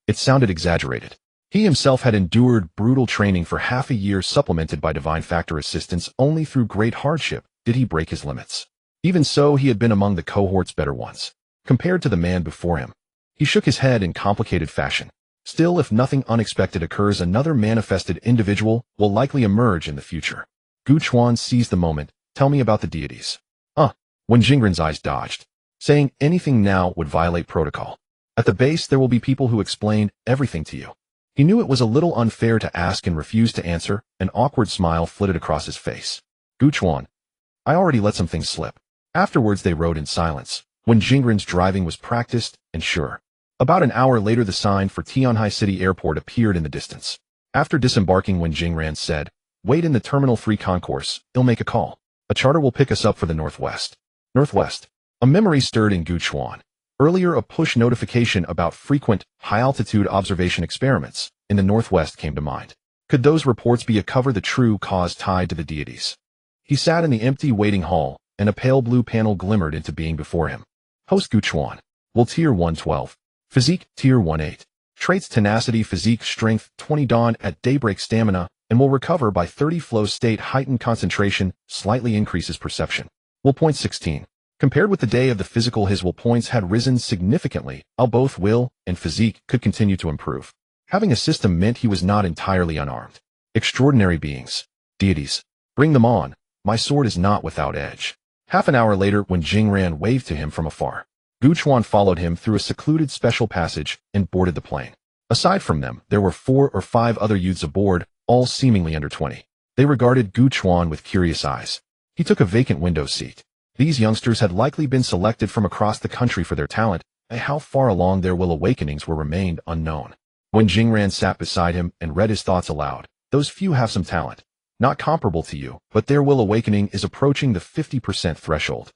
It sounded exaggerated. He himself had endured brutal training for half a year, supplemented by divine factor assistance. Only through great hardship did he break his limits. Even so, he had been among the cohort's better ones, compared to the man before him. He shook his head in complicated fashion. Still, if nothing unexpected occurs, another manifested individual will likely emerge in the future. Gu Chuan seized the moment. Tell me about the deities. When Jingran's eyes dodged. Saying anything now would violate protocol. At the base, there will be people who explain everything to you. He knew it was a little unfair to ask and refused to answer. An awkward smile flitted across his face. Gu Chuan. I already let some things slip. Afterwards, they rode in silence. When Jingran's driving was practiced and sure. About an hour later, the sign for Tianhai City Airport appeared in the distance. After disembarking, Wen Jingran said, wait in the terminal free concourse. He'll make a call. A charter will pick us up for the northwest. Northwest. A memory stirred in Gu Chuan. Earlier, a push notification about frequent, high-altitude observation experiments in the Northwest came to mind. Could those reports be a cover, the true cause tied to the deities? He sat in the empty waiting hall, and a pale blue panel glimmered into being before him. Host Gu Chuan. Will Tier 112. Physique, Tier 18. Traits, tenacity, physique, strength, 20, dawn at daybreak, stamina, and will recover by 30, flow state, heightened concentration, slightly increases perception. Will point 16. Compared with the day of the physical, his will points had risen significantly, while both will and physique could continue to improve. Having a system meant he was not entirely unarmed. Extraordinary beings. Deities. Bring them on. My sword is not without edge. Half an hour later, when Jingran waved to him from afar, Gu Chuan followed him through a secluded special passage and boarded the plane. Aside from them, there were 4 or 5 other youths aboard, all seemingly under 20. They regarded Gu Chuan with curious eyes. He took a vacant window seat. These youngsters had likely been selected from across the country for their talent, and how far along their will awakenings were remained unknown. When Jingran sat beside him and read his thoughts aloud, those few have some talent. not comparable to you, but their will awakening is approaching the 50% threshold.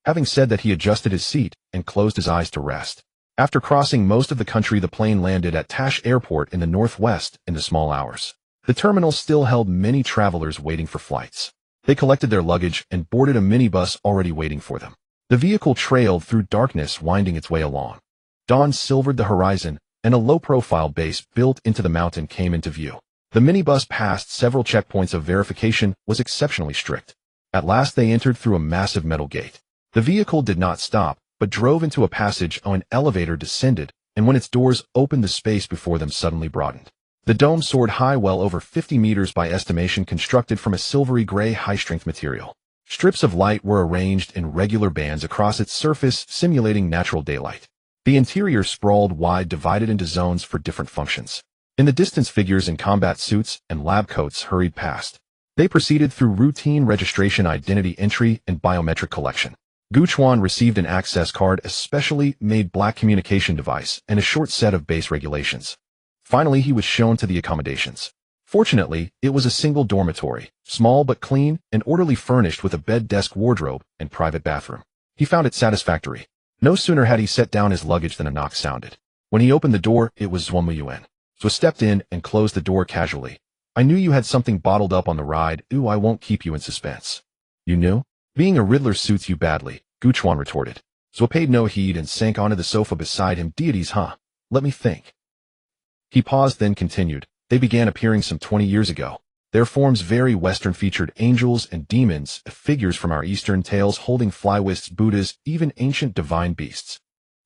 Having said that, he adjusted his seat and closed his eyes to rest. After crossing most of the country, the plane landed at Tash Airport in the northwest in the small hours. The terminal still held many travelers waiting for flights. They collected their luggage and boarded a minibus already waiting for them. The vehicle trailed through darkness, winding its way along. Dawn silvered the horizon, and a low-profile base built into the mountain came into view. The minibus passed several checkpoints of verification, was exceptionally strict. At last they entered through a massive metal gate. The vehicle did not stop, but drove into a passage. An elevator descended, and when its doors opened, the space before them suddenly broadened. The dome soared high, well over 50 meters by estimation, constructed from a silvery gray high-strength material. Strips of light were arranged in regular bands across its surface, simulating natural daylight. The interior sprawled wide, divided into zones for different functions. In the distance, figures in combat suits and lab coats hurried past. They proceeded through routine registration, identity entry, and biometric collection. Gu Chuan received an access card, a specially made black communication device, and a short set of base regulations. Finally, he was shown to the accommodations. Fortunately, it was a single dormitory, small but clean and orderly, furnished with a bed, desk, wardrobe, and private bathroom. He found it satisfactory. No sooner had he set down his luggage than a knock sounded. When he opened the door, it was Zhuo Yuan. Zhuo stepped in and closed the door casually. "I knew you had something bottled up on the ride. Ooh, I won't keep you in suspense." "You knew? Being a Riddler suits you badly," Gu Chuan retorted. Zhuo paid no heed and sank onto the sofa beside him. "Deities, huh? Let me think." He paused, then continued. "They began appearing some 20 years ago. Their forms vary. Western featured angels and demons, figures from our Eastern tales holding flywists, Buddhas, even ancient divine beasts.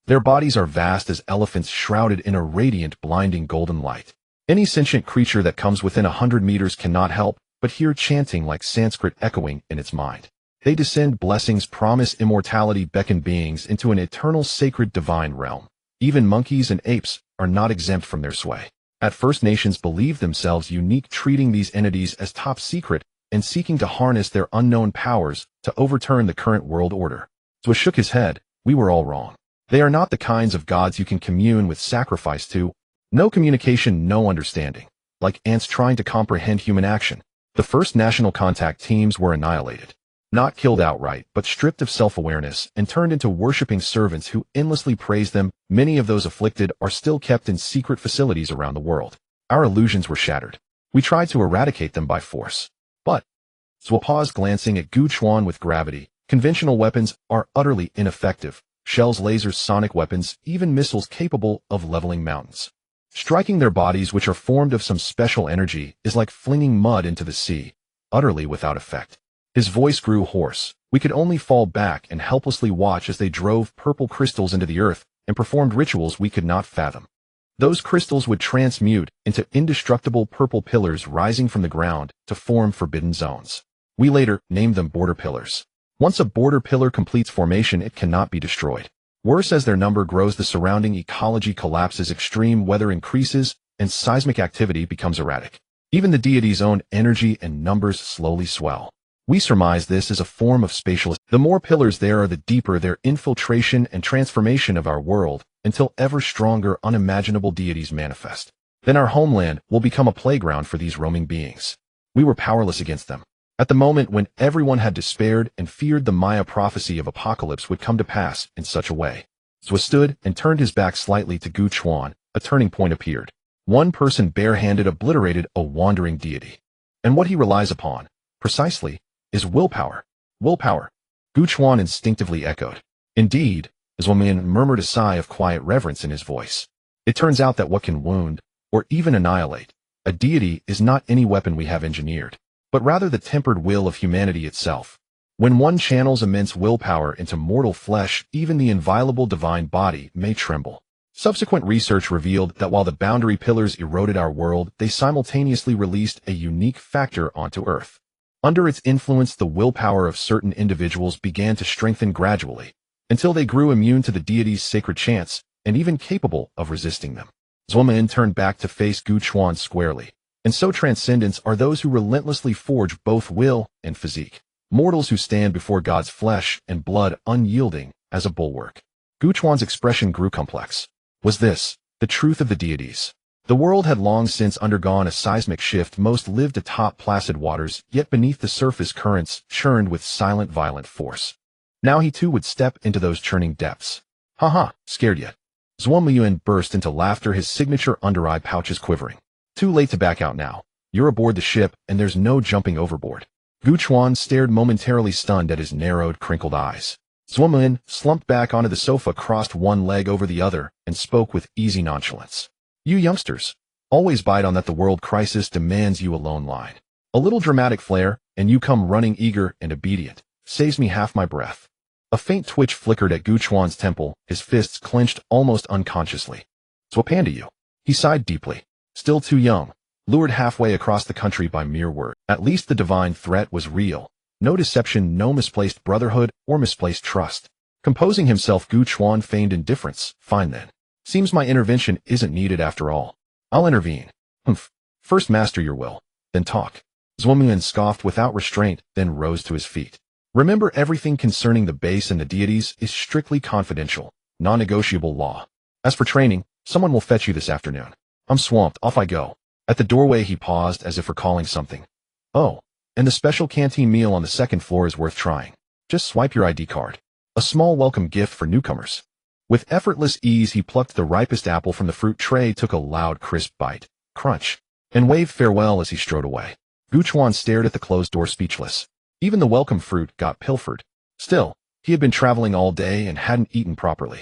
Their bodies are vast as elephants, shrouded in a radiant, blinding golden light. Any sentient creature that comes within 100 meters cannot help but hear chanting like Sanskrit echoing in its mind. They descend blessings, promise immortality, beckon beings into an eternal sacred divine realm. Even monkeys and apes are not exempt from their sway. At first, nations believed themselves unique, treating these entities as top secret and seeking to harness their unknown powers to overturn the current world order." Zhuo shook his head. "We were all wrong. They are not the kinds of gods you can commune with, sacrifice to. No communication, no understanding. Like ants trying to comprehend human action. The first national contact teams were annihilated. Not killed outright, but stripped of self-awareness and turned into worshipping servants who endlessly praise them. Many of those afflicted are still kept in secret facilities around the world. Our illusions were shattered. We tried to eradicate them by force. But..." Zhuo paused, glancing at Gu Chuan with gravity. "Conventional weapons are utterly ineffective. Shells, lasers, sonic weapons, even missiles capable of leveling mountains. Striking their bodies, which are formed of some special energy, is like flinging mud into the sea, utterly without effect." His voice grew hoarse. "We could only fall back and helplessly watch as they drove purple crystals into the earth and performed rituals we could not fathom. Those crystals would transmute into indestructible purple pillars rising from the ground to form forbidden zones. We later named them border pillars. Once a border pillar completes formation, it cannot be destroyed. Worse, as their number grows, the surrounding ecology collapses, extreme weather increases, and seismic activity becomes erratic. Even the deity's own energy and numbers slowly swell. We surmise this is a form of spatial. The more pillars there are, the deeper their infiltration and transformation of our world, until ever stronger, unimaginable deities manifest. Then our homeland will become a playground for these roaming beings. We were powerless against them. At the moment when everyone had despaired and feared the Maya prophecy of apocalypse would come to pass in such a way." Zhuo stood and turned his back slightly to Gu Chuan. A turning point appeared. One person barehanded obliterated a wandering deity. And what he relies upon, precisely, is willpower. Willpower. Gu Chuan instinctively echoed. "Indeed," Zhuo murmured, a sigh of quiet reverence in his voice. "It turns out that what can wound, or even annihilate, a deity is not any weapon we have engineered, but rather the tempered will of humanity itself. When one channels immense willpower into mortal flesh, even the inviolable divine body may tremble." Subsequent research revealed that while the boundary pillars eroded our world, they simultaneously released a unique factor onto Earth. Under its influence, the willpower of certain individuals began to strengthen gradually, until they grew immune to the deity's sacred chants, and even capable of resisting them. Zhuo turned back to face Gu Chuan squarely. "And so transcendents are those who relentlessly forge both will and physique. Mortals who stand before God's flesh and blood unyielding as a bulwark." Gu Chuan's expression grew complex. Was this the truth of the deities? The world had long since undergone a seismic shift. Most lived atop placid waters, yet beneath the surface currents churned with silent, violent force. Now he too would step into those churning depths. Ha, scared yet? Zhuo Miyuan burst into laughter, his signature under-eye pouches quivering. Too late to back out now. You're aboard the ship, and there's no jumping overboard. Gu Chuan stared momentarily stunned at his narrowed, crinkled eyes. Zhuo Miyuan slumped back onto the sofa, crossed one leg over the other, and spoke with easy nonchalance. You youngsters always bite on that the world crisis demands you alone line. A little dramatic flair, and you come running eager and obedient. Saves me half my breath. A faint twitch flickered at Gu Chuan's temple, his fists clenched almost unconsciously. Swapanda you. He sighed deeply. Still too young, lured halfway across the country by mere word. At least the divine threat was real. No deception, no misplaced brotherhood or misplaced trust. Composing himself, Gu Chuan feigned indifference. Fine then. Seems my intervention isn't needed after all. I'll intervene. Humph. First master your will, then talk. Zhuo Miyuan scoffed without restraint, then rose to his feet. Remember, everything concerning the base and the deities is strictly confidential, non-negotiable law. As for training, someone will fetch you this afternoon. I'm swamped, off I go. At the doorway he paused as if recalling something. Oh, and the special canteen meal on the second floor is worth trying. Just swipe your ID card. A small welcome gift for newcomers. With effortless ease he plucked the ripest apple from the fruit tray, took a loud crisp bite, crunch, and waved farewell as he strode away. Gu Chuan stared at the closed door speechless. Even the welcome fruit got pilfered. Still, he had been traveling all day and hadn't eaten properly.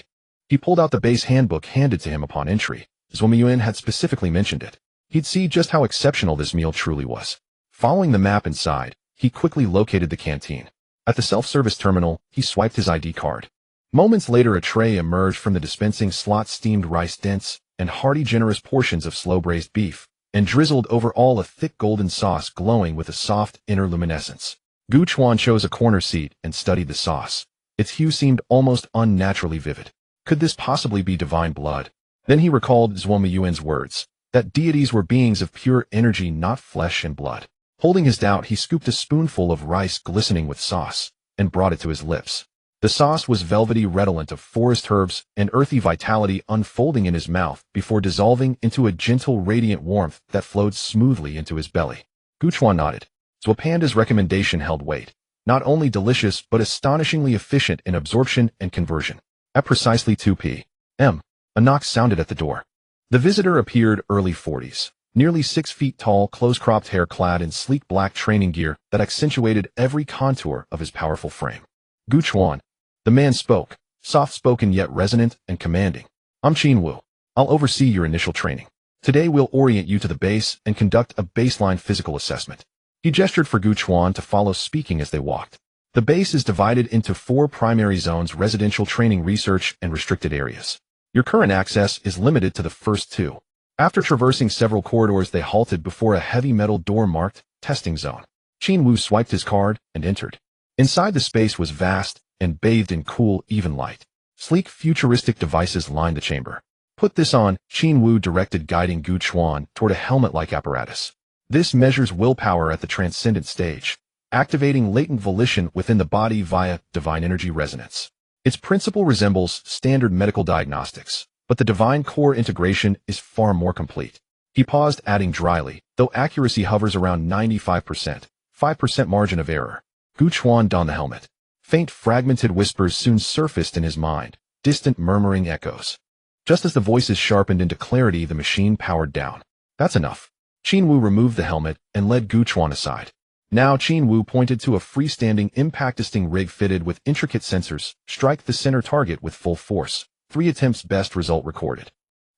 He pulled out the base handbook handed to him upon entry. Zhuo Miyuan had specifically mentioned it. He'd see just how exceptional this meal truly was. Following the map inside, he quickly located the canteen. At the self-service terminal, he swiped his ID card. Moments later, a tray emerged from the dispensing slot, steamed rice, dense and hearty, generous portions of slow-braised beef, and drizzled over all a thick golden sauce glowing with a soft inner luminescence. Gu Chuan chose a corner seat and studied the sauce. Its hue seemed almost unnaturally vivid. Could this possibly be divine blood? Then he recalled Zhuo Miyuan's words, that deities were beings of pure energy, not flesh and blood. Holding his doubt, he scooped a spoonful of rice glistening with sauce and brought it to his lips. The sauce was velvety, redolent of forest herbs and earthy vitality, unfolding in his mouth before dissolving into a gentle, radiant warmth that flowed smoothly into his belly. Gu Chuan nodded. Swapanda's recommendation held weight. Not only delicious, but astonishingly efficient in absorption and conversion. At precisely 2 p.m., a knock sounded at the door. The visitor appeared, early 40s, nearly 6 feet tall, close-cropped hair, clad in sleek black training gear that accentuated every contour of his powerful frame. Gu Chuan. The man spoke, soft-spoken yet resonant and commanding. I'm Qin Wu. I'll oversee your initial training. Today we'll orient you to the base and conduct a baseline physical assessment. He gestured for Gu Chuan to follow, speaking as they walked. The base is divided into 4 primary zones: residential, training, research, and restricted areas. Your current access is limited to the first 2. After traversing several corridors, they halted before a heavy metal door marked Testing Zone. Qin Wu swiped his card and entered. Inside, the space was vast and bathed in cool, even light. Sleek, futuristic devices lined the chamber. Put this on, Qin Wu directed, guiding Gu Chuan toward a helmet-like apparatus. This measures willpower at the transcendent stage, activating latent volition within the body via divine energy resonance. Its principle resembles standard medical diagnostics, but the divine core integration is far more complete. He paused, adding dryly, though accuracy hovers around 95%, 5% margin of error. Gu Chuan donned the helmet. Faint, fragmented whispers soon surfaced in his mind, distant murmuring echoes. Just as the voices sharpened into clarity, the machine powered down. That's enough. Qin Wu removed the helmet and led Gu Chuan aside. Now Qin Wu pointed to a freestanding, impact-testing rig fitted with intricate sensors. Strike the center target with full force. 3 attempts, best result recorded.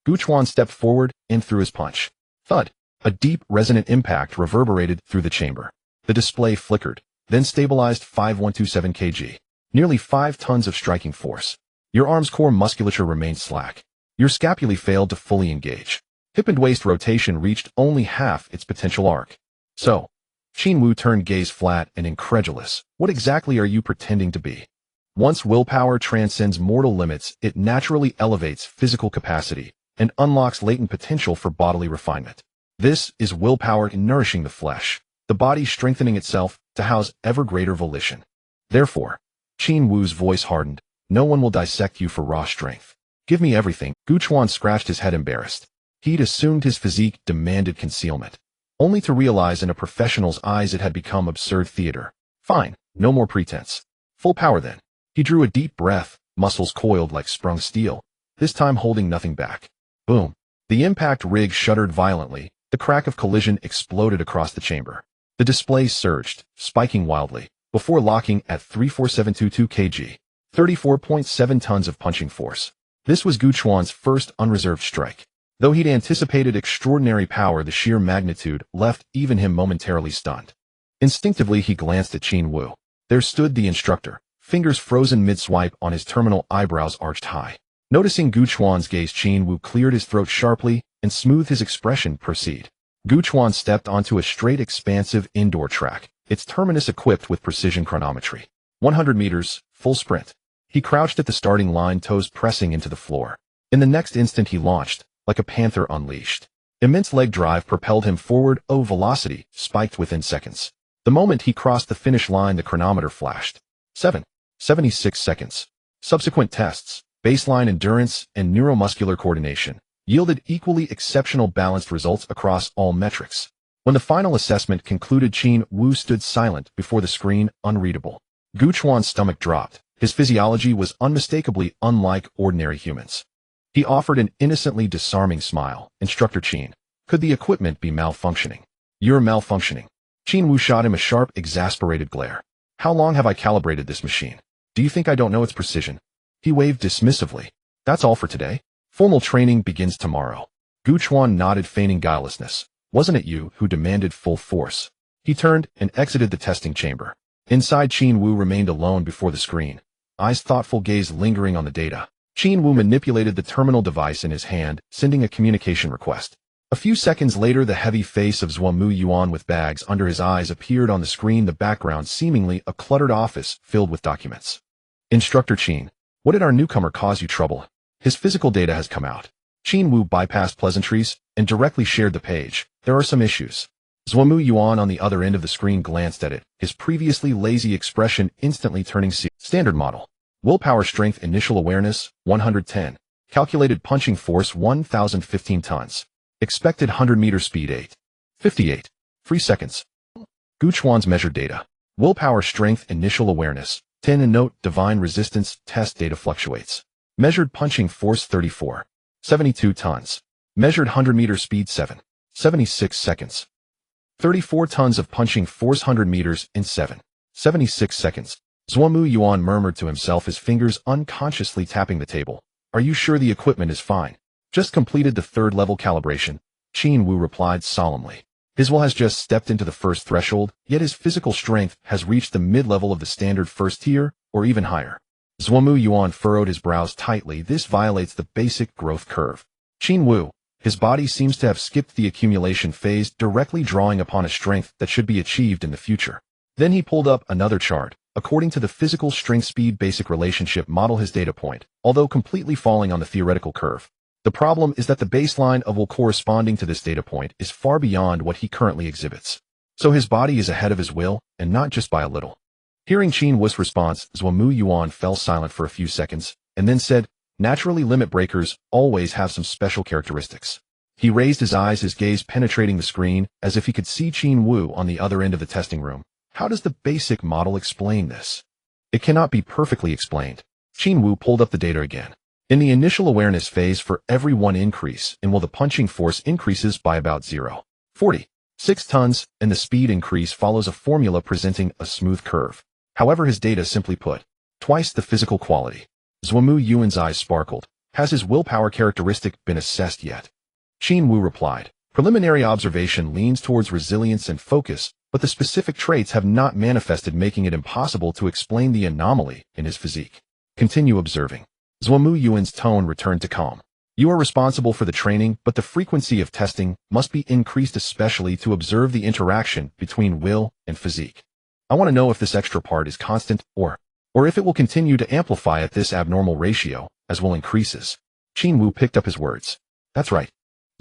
Gu Chuan stepped forward and threw his punch. Thud. A deep, resonant impact reverberated through the chamber. The display flickered, then stabilized. 5127 kg. Nearly 5 tons of striking force. Your arm's core musculature remained slack. Your scapulae failed to fully engage. Hip and waist rotation reached only half its potential arc. So, Qin Wu turned gaze flat and incredulous. What exactly are you pretending to be? Once willpower transcends mortal limits, it naturally elevates physical capacity and unlocks latent potential for bodily refinement. This is willpower nourishing the flesh, the body strengthening itself to house ever greater volition. Therefore, Qin Wu's voice hardened, no one will dissect you for raw strength. Give me everything. Gu Chuan scratched his head, embarrassed. He'd assumed his physique demanded concealment, only to realize in a professional's eyes it had become absurd theater. Fine, no more pretense. Full power then. He drew a deep breath, muscles coiled like sprung steel, this time holding nothing back. Boom. The impact rig shuddered violently, the crack of collision exploded across the chamber. The display surged, spiking wildly, before locking at 34722 kg, 34.7 tons of punching force. This was Gu Chuan's first unreserved strike. Though he'd anticipated extraordinary power, the sheer magnitude left even him momentarily stunned. Instinctively, he glanced at Qin Wu. There stood the instructor, fingers frozen mid-swipe on his terminal, eyebrows arched high. Noticing Gu Chuan's gaze, Qin Wu cleared his throat sharply and smoothed his expression. Proceed. Gu Chuan stepped onto a straight, expansive indoor track, its terminus equipped with precision chronometry. 100 meters, full sprint. He crouched at the starting line, toes pressing into the floor. In the next instant he launched, like a panther unleashed. Immense leg drive propelled him forward. Velocity spiked within seconds. The moment he crossed the finish line, the chronometer flashed. 76 seconds. Subsequent tests, baseline endurance and neuromuscular coordination, yielded equally exceptional balanced results across all metrics. When the final assessment concluded, Qin Wu stood silent before the screen, unreadable. Gu Chuan's stomach dropped. His physiology was unmistakably unlike ordinary humans. He offered an innocently disarming smile. Instructor Qin, could the equipment be malfunctioning? You're malfunctioning. Qin Wu shot him a sharp, exasperated glare. How long have I calibrated this machine? Do you think I don't know its precision? He waved dismissively. That's all for today. Formal training begins tomorrow. Gu Chuan nodded, feigning guilelessness. Wasn't it you who demanded full force? He turned and exited the testing chamber. Inside, Qin Wu remained alone before the screen, eyes thoughtful, gaze lingering on the data. Qin Wu manipulated the terminal device in his hand, sending a communication request. A few seconds later, the heavy face of Zhuomu Yuan with bags under his eyes appeared on the screen, the background seemingly a cluttered office filled with documents. Instructor Qin, what did our newcomer cause you trouble? His physical data has come out. Qin Wu bypassed pleasantries and directly shared the page. There are some issues. Zhuomu Yuan on the other end of the screen glanced at it, his previously lazy expression instantly turning standard model. Willpower strength initial awareness, 110. Calculated punching force, 1,015 tons. Expected 100-meter speed, 8:58. 3 seconds. Gu Chuan's measured data. Willpower strength initial awareness, 10. And note, divine resistance test data fluctuates. Measured punching force, 34.72 tons. Measured 100-meter speed, 7.76 seconds. 34 tons of punching force, 100 meters in 7.76 seconds. Zhuomu Yuan murmured to himself, his fingers unconsciously tapping the table. Are you sure the equipment is fine? Just completed the third-level calibration, Qin Wu replied solemnly. His will has just stepped into the first threshold, yet his physical strength has reached the mid-level of the standard first tier, or even higher. Zhuomu Yuan furrowed his brows tightly. This violates the basic growth curve. Qin Wu, his body seems to have skipped the accumulation phase, directly drawing upon a strength that should be achieved in the future. Then he pulled up another chart. According to the physical strength-speed basic relationship model, his data point, although completely falling on the theoretical curve. The problem is that the baseline of will corresponding to this data point is far beyond what he currently exhibits. So his body is ahead of his will, and not just by a little. Hearing Qin Wu's response, Zhuomu Yuan fell silent for a few seconds, and then said, naturally, limit breakers always have some special characteristics. He raised his eyes, his gaze penetrating the screen, as if he could see Qin Wu on the other end of the testing room. How does the basic model explain this? It cannot be perfectly explained. Qin Wu pulled up the data again. In the initial awareness phase, for every 1 increase in will, the punching force increases by about 0.46 tons, and the speed increase follows a formula presenting a smooth curve. However, his data simply put, twice the physical quality. Zhuomu Yuan's eyes sparkled. Has his willpower characteristic been assessed yet? Qin Wu replied. Preliminary observation leans towards resilience and focus, but the specific traits have not manifested, making it impossible to explain the anomaly in his physique. Continue observing. Zhuomu Yuan's tone returned to calm. You are responsible for the training, but the frequency of testing must be increased, especially to observe the interaction between will and physique. I want to know if this extra part is constant or if it will continue to amplify at this abnormal ratio as will increases. Qin Wu picked up his words. That's right.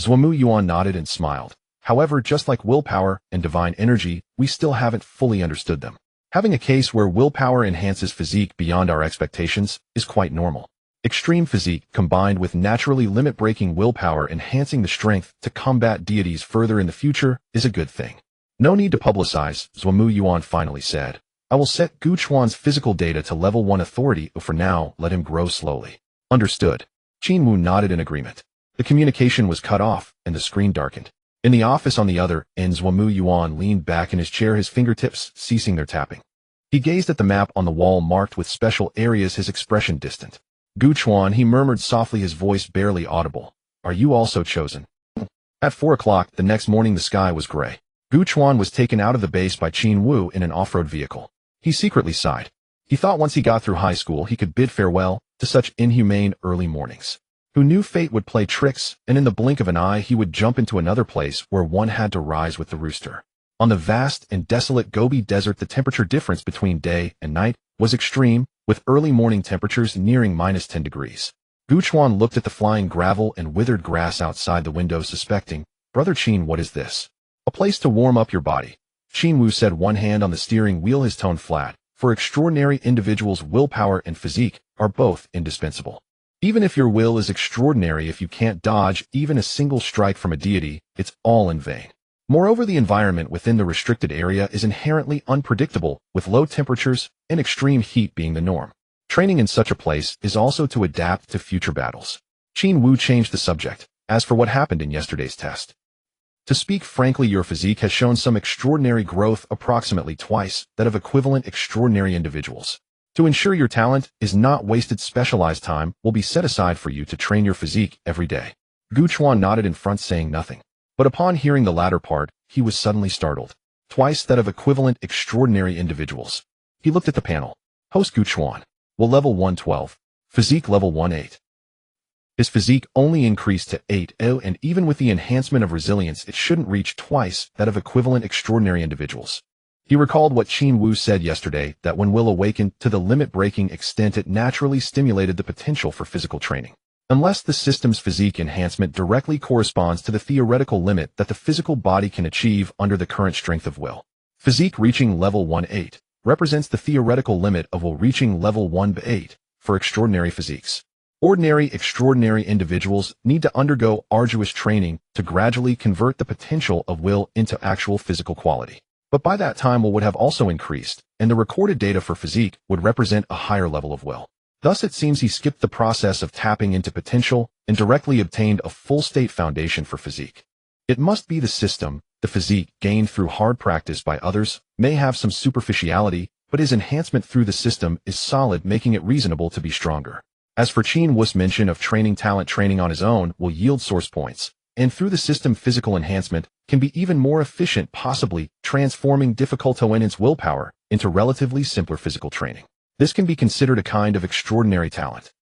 Zhuomu Yuan nodded and smiled. However, just like willpower and divine energy, we still haven't fully understood them. Having a case where willpower enhances physique beyond our expectations is quite normal. Extreme physique combined with naturally limit-breaking willpower enhancing the strength to combat deities further in the future is a good thing. No need to publicize, Zhuamu Yuan finally said. I will set Gu Chuan's physical data to level 1 authority, but for now, let him grow slowly. Understood. Qin Wu nodded in agreement. The communication was cut off, and the screen darkened. In the office on the other end, Zhuamu Yuan leaned back in his chair, his fingertips ceasing their tapping. He gazed at the map on the wall marked with special areas, his expression distant. Gu Chuan, he murmured softly, his voice barely audible. Are you also chosen? At 4 o'clock the next morning the sky was gray. Gu Chuan was taken out of the base by Qin Wu in an off-road vehicle. He secretly sighed. He thought once he got through high school he could bid farewell to such inhumane early mornings. Who knew fate would play tricks, and in the blink of an eye he would jump into another place where one had to rise with the rooster. On the vast and desolate Gobi Desert the temperature difference between day and night was extreme, with early morning temperatures nearing -10 degrees. Gu Chuan looked at the flying gravel and withered grass outside the window, suspecting, Brother Qin, what is this? A place to warm up your body. Qin Wu said, one hand on the steering wheel, his tone flat. For extraordinary individuals, willpower and physique are both indispensable. Even if your will is extraordinary, if you can't dodge even a single strike from a deity, it's all in vain. Moreover, the environment within the restricted area is inherently unpredictable, with low temperatures and extreme heat being the norm. Training in such a place is also to adapt to future battles. Qin Wu changed the subject. As for what happened in yesterday's test, to speak frankly, your physique has shown some extraordinary growth, approximately twice that of equivalent extraordinary individuals. To ensure your talent is not wasted, specialized time will be set aside for you to train your physique every day. Gu Chuan nodded in front, saying nothing. But upon hearing the latter part, he was suddenly startled. Twice that of equivalent extraordinary individuals. He looked at the panel. Host Gu Chuan. Will level 112. Physique level 18. His physique only increased to 8.0, and even with the enhancement of resilience it shouldn't reach twice that of equivalent extraordinary individuals. He recalled what Qin Wu said yesterday, that when will awakened to the limit-breaking extent it naturally stimulated the potential for physical training. Unless the system's physique enhancement directly corresponds to the theoretical limit that the physical body can achieve under the current strength of will. Physique reaching level 18 represents the theoretical limit of will reaching level 18 for extraordinary physiques. Ordinary extraordinary individuals need to undergo arduous training to gradually convert the potential of will into actual physical quality. But by that time will would have also increased, and the recorded data for physique would represent a higher level of will. Thus it seems he skipped the process of tapping into potential and directly obtained a full-state foundation for physique. It must be the system. The physique gained through hard practice by others may have some superficiality, but his enhancement through the system is solid, making it reasonable to be stronger. As for Qin Wu's mention of training on his own will yield source points, and through the system physical enhancement can be even more efficient, possibly transforming difficult-to-enhance willpower into relatively simpler physical training. This can be considered a kind of extraordinary talent.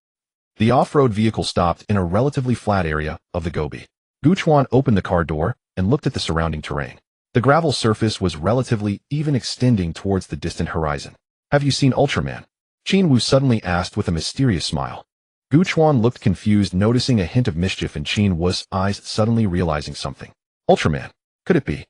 The off-road vehicle stopped in a relatively flat area of the Gobi. Gu Chuan opened the car door and looked at the surrounding terrain. The gravel surface was relatively even, extending towards the distant horizon. Have you seen Ultraman? Qin Wu suddenly asked with a mysterious smile. Gu Chuan looked confused, noticing a hint of mischief in Qin Wu's eyes, suddenly realizing something. Ultraman? Could it be?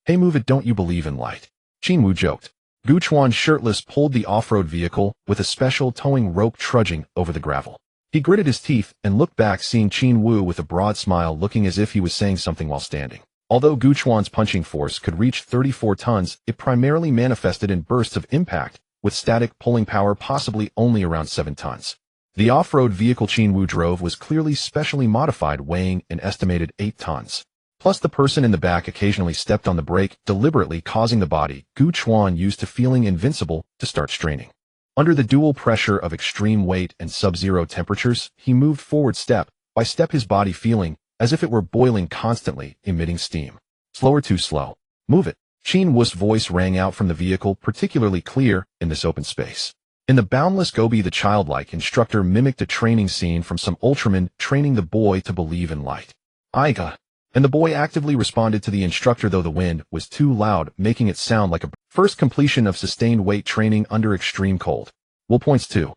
Hey, move it, don't you believe in light? Qin Wu joked. Gu Chuan, shirtless, pulled the off-road vehicle with a special towing rope trudging over the gravel. He gritted his teeth and looked back, seeing Qin Wu with a broad smile, looking as if he was saying something while standing. Although Gu Chuan's punching force could reach 34 tons, it primarily manifested in bursts of impact, with static pulling power possibly only around 7 tons. The off-road vehicle Qin Wu drove was clearly specially modified, weighing an estimated 8 tons. Plus the person in the back occasionally stepped on the brake, deliberately causing the body Gu Chuan used to feeling invincible to start straining. Under the dual pressure of extreme weight and sub-zero temperatures, he moved forward step by step, his body feeling as if it were boiling, constantly emitting steam. Slower, too slow. Move it. Qin Wu's voice rang out from the vehicle, particularly clear in this open space. In the boundless Gobi, the childlike instructor mimicked a training scene from some Ultraman training the boy to believe in light. Aiga. And the boy actively responded to the instructor, though the wind was too loud, making it sound like a first completion of sustained weight training under extreme cold. Will points 2.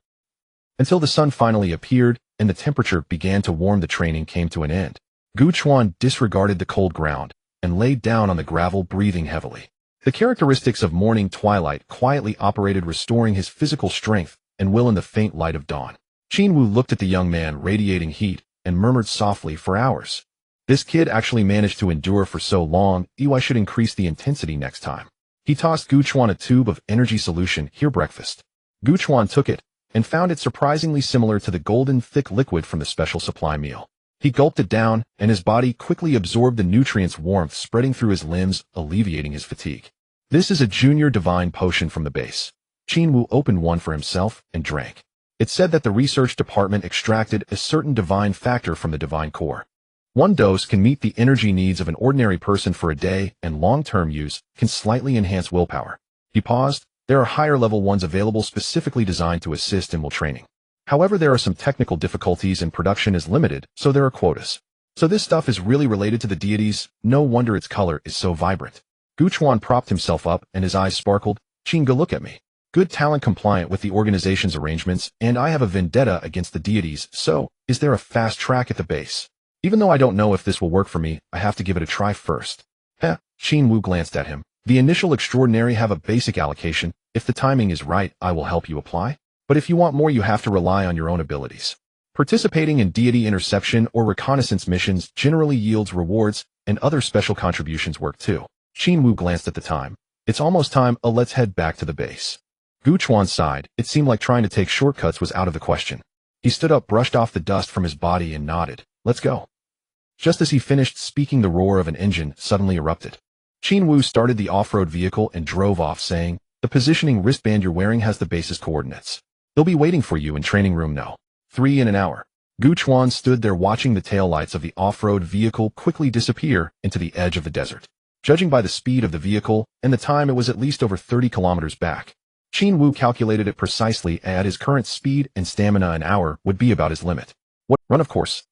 Until the sun finally appeared and the temperature began to warm, the training came to an end. Gu Chuan disregarded the cold ground and laid down on the gravel, breathing heavily. The characteristics of morning twilight quietly operated, restoring his physical strength and will in the faint light of dawn. Qin Wu looked at the young man radiating heat and murmured softly for hours. This kid actually managed to endure for so long, I should increase the intensity next time. He tossed Gu Chuan a tube of energy solution, here breakfast. Gu Chuan took it and found it surprisingly similar to the golden thick liquid from the special supply meal. He gulped it down, and his body quickly absorbed the nutrients' warmth spreading through his limbs, alleviating his fatigue. This is a junior divine potion from the base. Qin Wu opened one for himself and drank. It said that the research department extracted a certain divine factor from the divine core. One dose can meet the energy needs of an ordinary person for a day, and long-term use can slightly enhance willpower. He paused. There are higher-level ones available specifically designed to assist in will training. However, there are some technical difficulties and production is limited, so there are quotas. So this stuff is really related to the deities, no wonder its color is so vibrant. Gu Chuan propped himself up and his eyes sparkled. Qin, go look at me. Good talent compliant with the organization's arrangements, and I have a vendetta against the deities, so, is there a fast track at the base? Even though I don't know if this will work for me, I have to give it a try first. Qin Wu glanced at him. The initial extraordinary have a basic allocation. If the timing is right, I will help you apply. But if you want more, you have to rely on your own abilities. Participating in deity interception or reconnaissance missions generally yields rewards, and other special contributions work too. Qin Wu glanced at the time. It's almost time, let's head back to the base. Gu Chuan sighed. It seemed like trying to take shortcuts was out of the question. He stood up, brushed off the dust from his body and nodded. Let's go. Just as he finished speaking, the roar of an engine suddenly erupted. Qin Wu started the off-road vehicle and drove off, saying, the positioning wristband you're wearing has the base's coordinates. They'll be waiting for you in training room No. 3 in an hour. Gu Chuan stood there watching the taillights of the off-road vehicle quickly disappear into the edge of the desert. Judging by the speed of the vehicle and the time, it was at least over 30 kilometers back. Qin Wu calculated it precisely. At his current speed and stamina, an hour would be about his limit. What run, of course.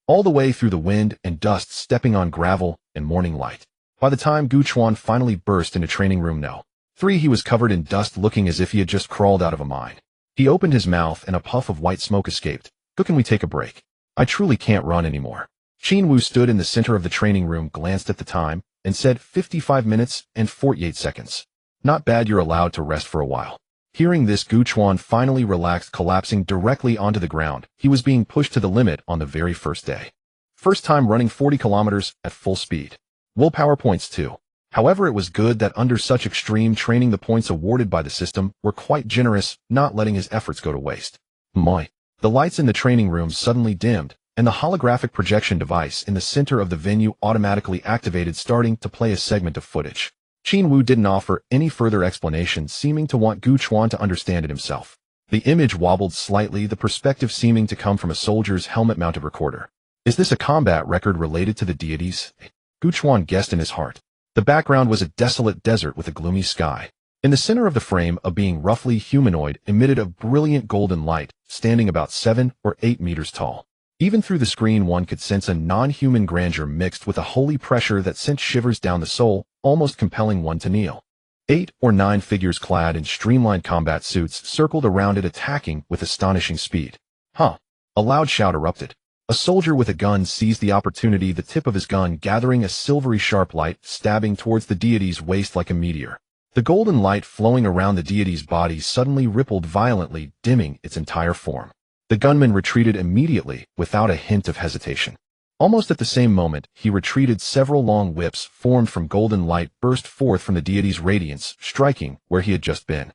All the way through the wind and dust, stepping on gravel and morning light. By the time Gu Chuan finally burst into training room No. 3, he was covered in dust, looking as if he had just crawled out of a mine. He opened his mouth and a puff of white smoke escaped. Can we take a break? I truly can't run anymore. Qin Wu stood in the center of the training room, glanced at the time, and said 55 minutes and 48 seconds. Not bad, you're allowed to rest for a while. Hearing this, Gu Chuan finally relaxed, collapsing directly onto the ground. He was being pushed to the limit on the very first day. First time running 40 kilometers at full speed. Willpower points too. However, it was good that under such extreme training the points awarded by the system were quite generous, not letting his efforts go to waste. The lights in the training room suddenly dimmed, and the holographic projection device in the center of the venue automatically activated, starting to play a segment of footage. Qin Wu didn't offer any further explanation, seeming to want Gu Chuan to understand it himself. The image wobbled slightly, the perspective seeming to come from a soldier's helmet-mounted recorder. Is this a combat record related to the deities? Gu Chuan guessed in his heart. The background was a desolate desert with a gloomy sky. In the center of the frame, a being roughly humanoid emitted a brilliant golden light, standing about 7 or 8 meters tall. Even through the screen one could sense a non-human grandeur mixed with a holy pressure that sent shivers down the soul, almost compelling one to kneel. 8 or 9 figures clad in streamlined combat suits circled around it, attacking with astonishing speed. A loud shout erupted. A soldier with a gun seized the opportunity, the tip of his gun gathering a silvery sharp light, stabbing towards the deity's waist like a meteor. The golden light flowing around the deity's body suddenly rippled violently, dimming its entire form. The gunman retreated immediately, without a hint of hesitation. Almost at the same moment, he retreated. Several long whips, formed from golden light, burst forth from the deity's radiance, striking where he had just been.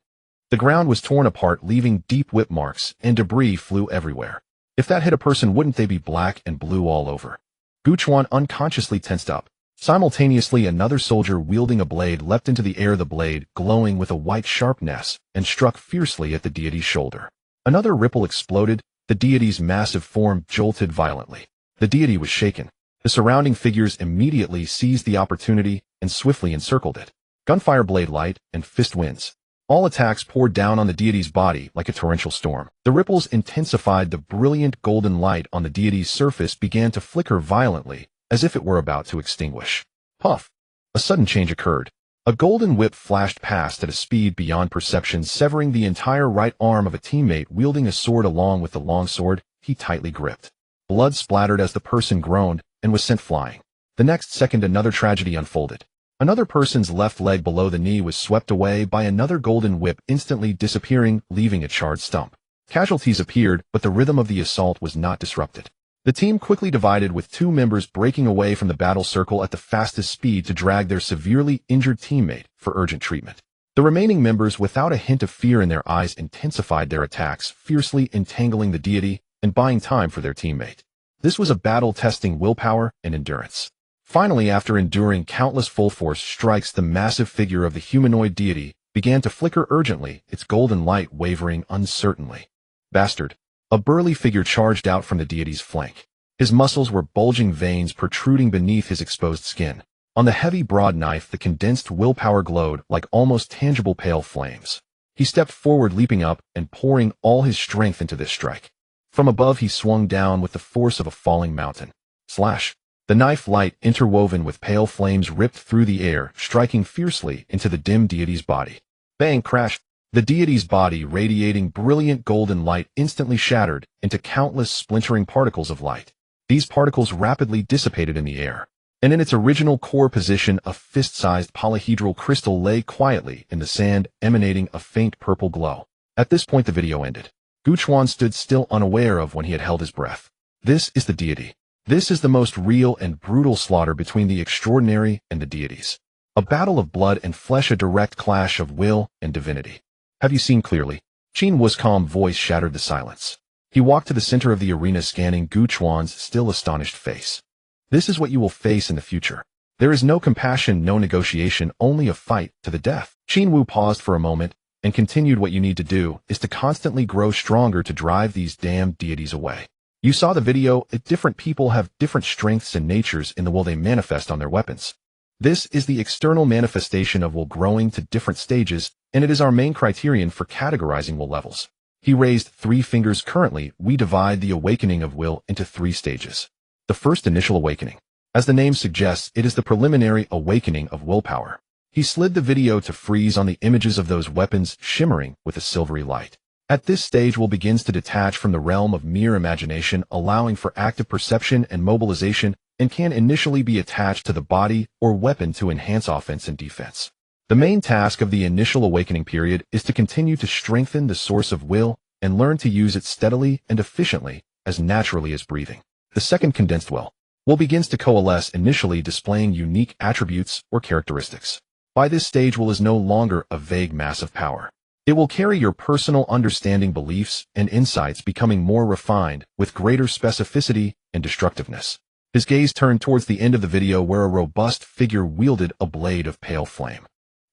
The ground was torn apart, leaving deep whip marks, and debris flew everywhere. If that hit a person, wouldn't they be black and blue all over? Gu Chuan unconsciously tensed up. Simultaneously, another soldier wielding a blade leapt into the air, the blade glowing with a white sharpness, and struck fiercely at the deity's shoulder. Another ripple exploded. The deity's massive form jolted violently. The deity was shaken. The surrounding figures immediately seized the opportunity and swiftly encircled it. Gunfire, blade light, and fist winds. All attacks poured down on the deity's body like a torrential storm. The ripples intensified. The brilliant golden light on the deity's surface began to flicker violently, as if it were about to extinguish. Puff! A sudden change occurred. A golden whip flashed past at a speed beyond perception, severing the entire right arm of a teammate wielding a sword. Along with the long sword, he tightly gripped. Blood splattered as the person groaned and was sent flying. The next second, another tragedy unfolded. Another person's left leg below the knee was swept away by another golden whip, instantly disappearing, leaving a charred stump. Casualties appeared, but the rhythm of the assault was not disrupted. The team quickly divided, with 2 members breaking away from the battle circle at the fastest speed to drag their severely injured teammate for urgent treatment. The remaining members, without a hint of fear in their eyes, intensified their attacks, fiercely entangling the deity and buying time for their teammate. This was a battle testing willpower and endurance. Finally, after enduring countless full-force strikes, the massive figure of the humanoid deity began to flicker urgently, its golden light wavering uncertainly. Bastard! A burly figure charged out from the deity's flank. His muscles were bulging veins protruding beneath his exposed skin. On the heavy broad knife, the condensed willpower glowed like almost tangible pale flames. He stepped forward, leaping up and pouring all his strength into this strike. From above, he swung down with the force of a falling mountain. Slash! The knife light, interwoven with pale flames, ripped through the air, striking fiercely into the dim deity's body. Bang! Crash! The deity's body, radiating brilliant golden light, instantly shattered into countless splintering particles of light. These particles rapidly dissipated in the air, and in its original core position, a fist-sized polyhedral crystal lay quietly in the sand, emanating a faint purple glow. At this point, the video ended. Gu Chuan stood still, unaware of when he had held his breath. This is the deity. This is the most real and brutal slaughter between the extraordinary and the deities. A battle of blood and flesh, a direct clash of will and divinity. Have you seen clearly? Qin Wu's calm voice shattered the silence. He walked to the center of the arena, scanning Gu Chuan's still astonished face. This is what you will face in the future. There is no compassion, no negotiation, only a fight to the death. Qin Wu paused for a moment and continued, what you need to do is to constantly grow stronger to drive these damned deities away. You saw the video. Different people have different strengths and natures in the will they manifest on their weapons. This is the external manifestation of will growing to different stages, and it is our main criterion for categorizing will levels. He raised 3 fingers. Currently, we divide the awakening of will into 3 stages. The first, initial awakening. As the name suggests, it is the preliminary awakening of willpower. He slid the video to freeze on the images of those weapons, shimmering with a silvery light. At this stage, will begins to detach from the realm of mere imagination, allowing for active perception and mobilization, and can initially be attached to the body or weapon to enhance offense and defense. The main task of the initial awakening period is to continue to strengthen the source of will and learn to use it steadily and efficiently, as naturally as breathing. The second, condensed will begins to coalesce, initially displaying unique attributes or characteristics. By this stage, will is no longer a vague mass of power. It will carry your personal understanding, beliefs, and insights, becoming more refined, with greater specificity and destructiveness. His gaze turned towards the end of the video, where a robust figure wielded a blade of pale flame.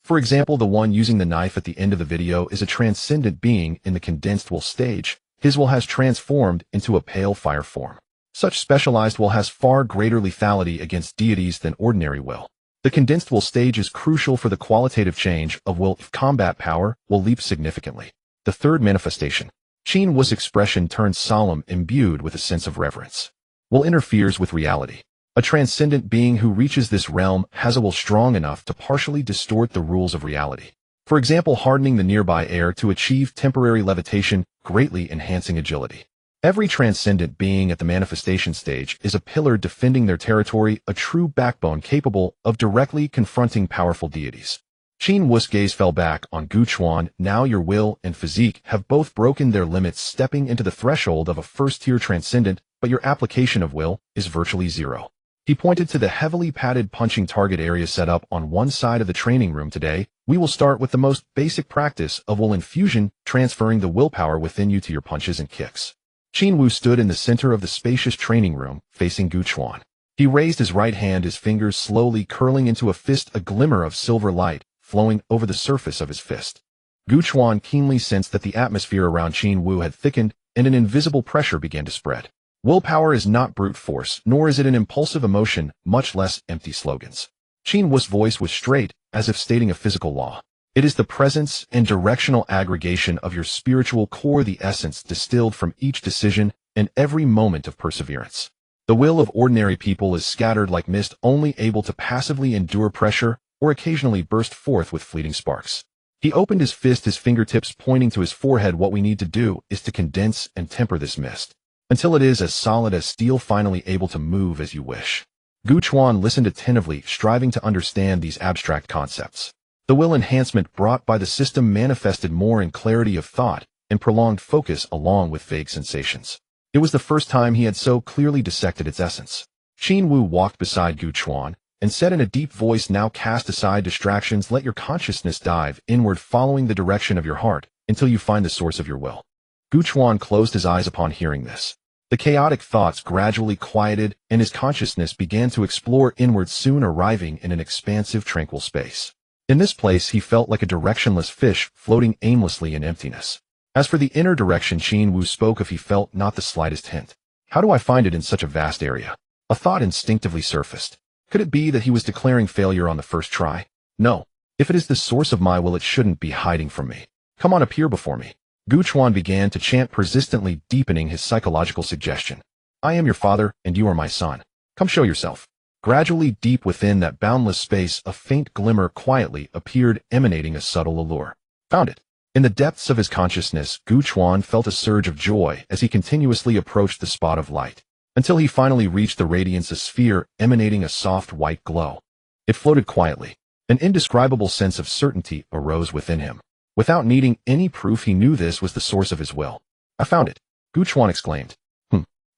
For example, the one using the knife at the end of the video is a transcendent being in the condensed will stage. His will has transformed into a pale fire form. Such specialized will has far greater lethality against deities than ordinary will. The condensed will stage is crucial for the qualitative change of will. If combat power will leap significantly. The third manifestation. Qin Wu's expression turned solemn, imbued with a sense of reverence. Will interferes with reality. A transcendent being who reaches this realm has a will strong enough to partially distort the rules of reality. For example, hardening the nearby air to achieve temporary levitation, greatly enhancing agility. Every transcendent being at the manifestation stage is a pillar defending their territory, a true backbone capable of directly confronting powerful deities. Qin Wu's gaze fell back on Gu Chuan. Now your will and physique have both broken their limits, stepping into the threshold of a first-tier transcendent, but your application of will is virtually zero. He pointed to the heavily padded punching target area set up on one side of the training room. Today, we will start with the most basic practice of will infusion, transferring the willpower within you to your punches and kicks. Qin Wu stood in the center of the spacious training room, facing Gu Chuan. He raised his right hand, his fingers slowly curling into a fist, a glimmer of silver light flowing over the surface of his fist. Gu Chuan keenly sensed that the atmosphere around Qin Wu had thickened, and an invisible pressure began to spread. Willpower is not brute force, nor is it an impulsive emotion, much less empty slogans. Qin Wu's voice was straight, as if stating a physical law. It is the presence and directional aggregation of your spiritual core, the essence distilled from each decision and every moment of perseverance. The will of ordinary people is scattered like mist, only able to passively endure pressure or occasionally burst forth with fleeting sparks. He opened his fist, his fingertips pointing to his forehead. What we need to do is to condense and temper this mist until it is as solid as steel, finally able to move as you wish. Gu Chuan listened attentively, striving to understand these abstract concepts. The will enhancement brought by the system manifested more in clarity of thought, and prolonged focus along with vague sensations. It was the first time he had so clearly dissected its essence. Qin Wu walked beside Gu Chuan and said in a deep voice, "Now cast aside distractions, let your consciousness dive inward following the direction of your heart until you find the source of your will." Gu Chuan closed his eyes upon hearing this. The chaotic thoughts gradually quieted and his consciousness began to explore inward, soon arriving in an expansive, tranquil space. In this place he felt like a directionless fish floating aimlessly in emptiness. As for the inner direction Qin Wu spoke of, he felt not the slightest hint. How do I find it in such a vast area? A thought instinctively surfaced. Could it be that he was declaring failure on the first try? No. If it is the source of my will, it shouldn't be hiding from me. Come on, appear before me. Gu Chuan began to chant persistently, deepening his psychological suggestion. I am your father, and you are my son. Come show yourself. Gradually, deep within that boundless space, a faint glimmer quietly appeared, emanating a subtle allure. Found it. In the depths of his consciousness, Gu Chuan felt a surge of joy as he continuously approached the spot of light, until he finally reached the radiance, a sphere emanating a soft white glow. It floated quietly. An indescribable sense of certainty arose within him. Without needing any proof, he knew this was the source of his will. I found it, Gu Chuan exclaimed.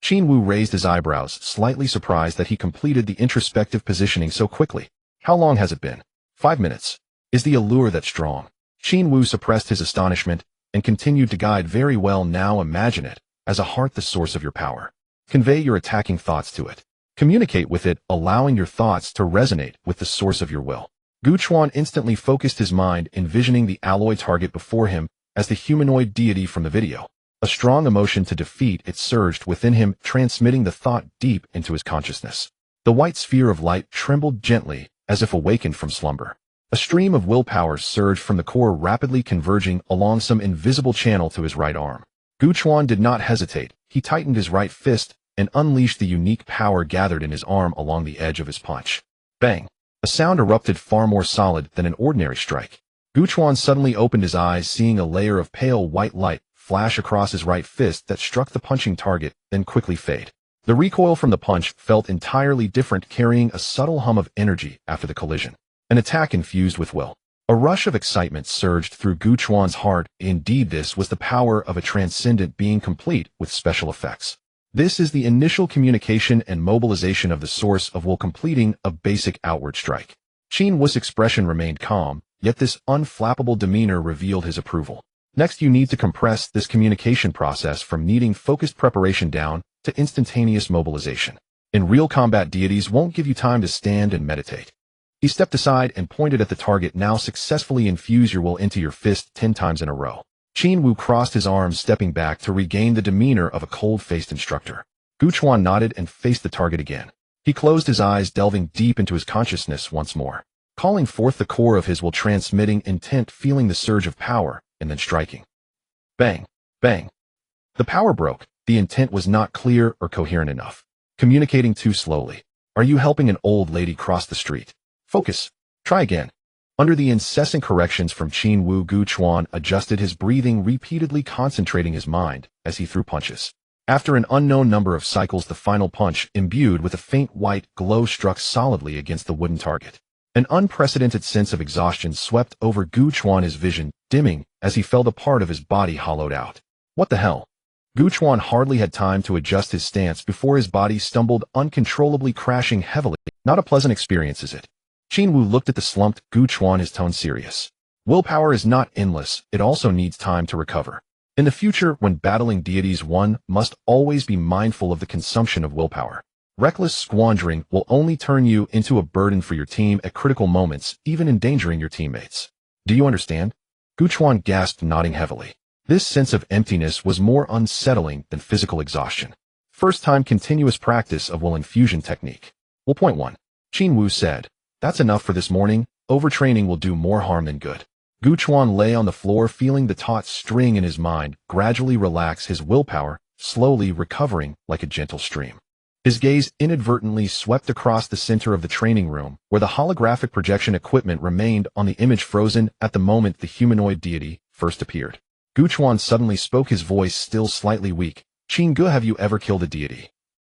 Qin Wu raised his eyebrows, slightly surprised that he completed the introspective positioning so quickly. How long has it been? 5 minutes. Is the allure that strong? Qin Wu suppressed his astonishment and continued to guide. Very well, now imagine it as a heart, the source of your power. Convey your attacking thoughts to it. Communicate with it, allowing your thoughts to resonate with the source of your will. Gu Chuan instantly focused his mind, envisioning the alloy target before him as the humanoid deity from the video. A strong emotion to defeat it surged within him, transmitting the thought deep into his consciousness. The white sphere of light trembled gently, as if awakened from slumber. A stream of willpower surged from the core, rapidly converging along some invisible channel to his right arm. Gu Chuan did not hesitate. He tightened his right fist and unleashed the unique power gathered in his arm along the edge of his punch. Bang! A sound erupted, far more solid than an ordinary strike. Gu Chuan suddenly opened his eyes, seeing a layer of pale white light flash across his right fist that struck the punching target, then quickly fade. The recoil from the punch felt entirely different, carrying a subtle hum of energy after the collision. An attack infused with will. A rush of excitement surged through Gu Chuan's heart. Indeed, this was the power of a transcendent being, complete with special effects. This is the initial communication and mobilization of the source of will, completing a basic outward strike. Qin Wu's expression remained calm, yet this unflappable demeanor revealed his approval. Next, you need to compress this communication process from needing focused preparation down to instantaneous mobilization. In real combat, deities won't give you time to stand and meditate. He stepped aside and pointed at the target. Now successfully infuse your will into your fist 10 times in a row. Qin Wu crossed his arms, stepping back to regain the demeanor of a cold-faced instructor. Gu Chuan nodded and faced the target again. He closed his eyes, delving deep into his consciousness once more, calling forth the core of his will, transmitting intent, feeling the surge of power, and then striking. Bang! Bang! The power broke. The intent was not clear or coherent enough. Communicating too slowly. Are you helping an old lady cross the street? Focus. Try again. Under the incessant corrections from Qin Wu, Gu Chuan adjusted his breathing, repeatedly concentrating his mind as he threw punches. After an unknown number of cycles, the final punch, imbued with a faint white glow, struck solidly against the wooden target. An unprecedented sense of exhaustion swept over Gu Chuan, his vision dimming as he felt a part of his body hollowed out. What the hell? Gu Chuan hardly had time to adjust his stance before his body stumbled uncontrollably, crashing heavily. Not a pleasant experience, is it? Qin Wu looked at the slumped Gu Chuan, his tone serious. Willpower is not endless, it also needs time to recover. In the future, when battling deities, one must always be mindful of the consumption of willpower. Reckless squandering will only turn you into a burden for your team at critical moments, even endangering your teammates. Do you understand? Gu Chuan gasped, nodding heavily. This sense of emptiness was more unsettling than physical exhaustion. First time continuous practice of will infusion technique. Well, point 1. Qin Wu said, "That's enough for this morning. Overtraining will do more harm than good." Gu Chuan lay on the floor, feeling the taut string in his mind gradually relax, his willpower slowly recovering like a gentle stream. His gaze inadvertently swept across the center of the training room, where the holographic projection equipment remained on the image, frozen at the moment the humanoid deity first appeared. Gu Chuan suddenly spoke, his voice still slightly weak. "Qin Gu, have you ever killed a deity?"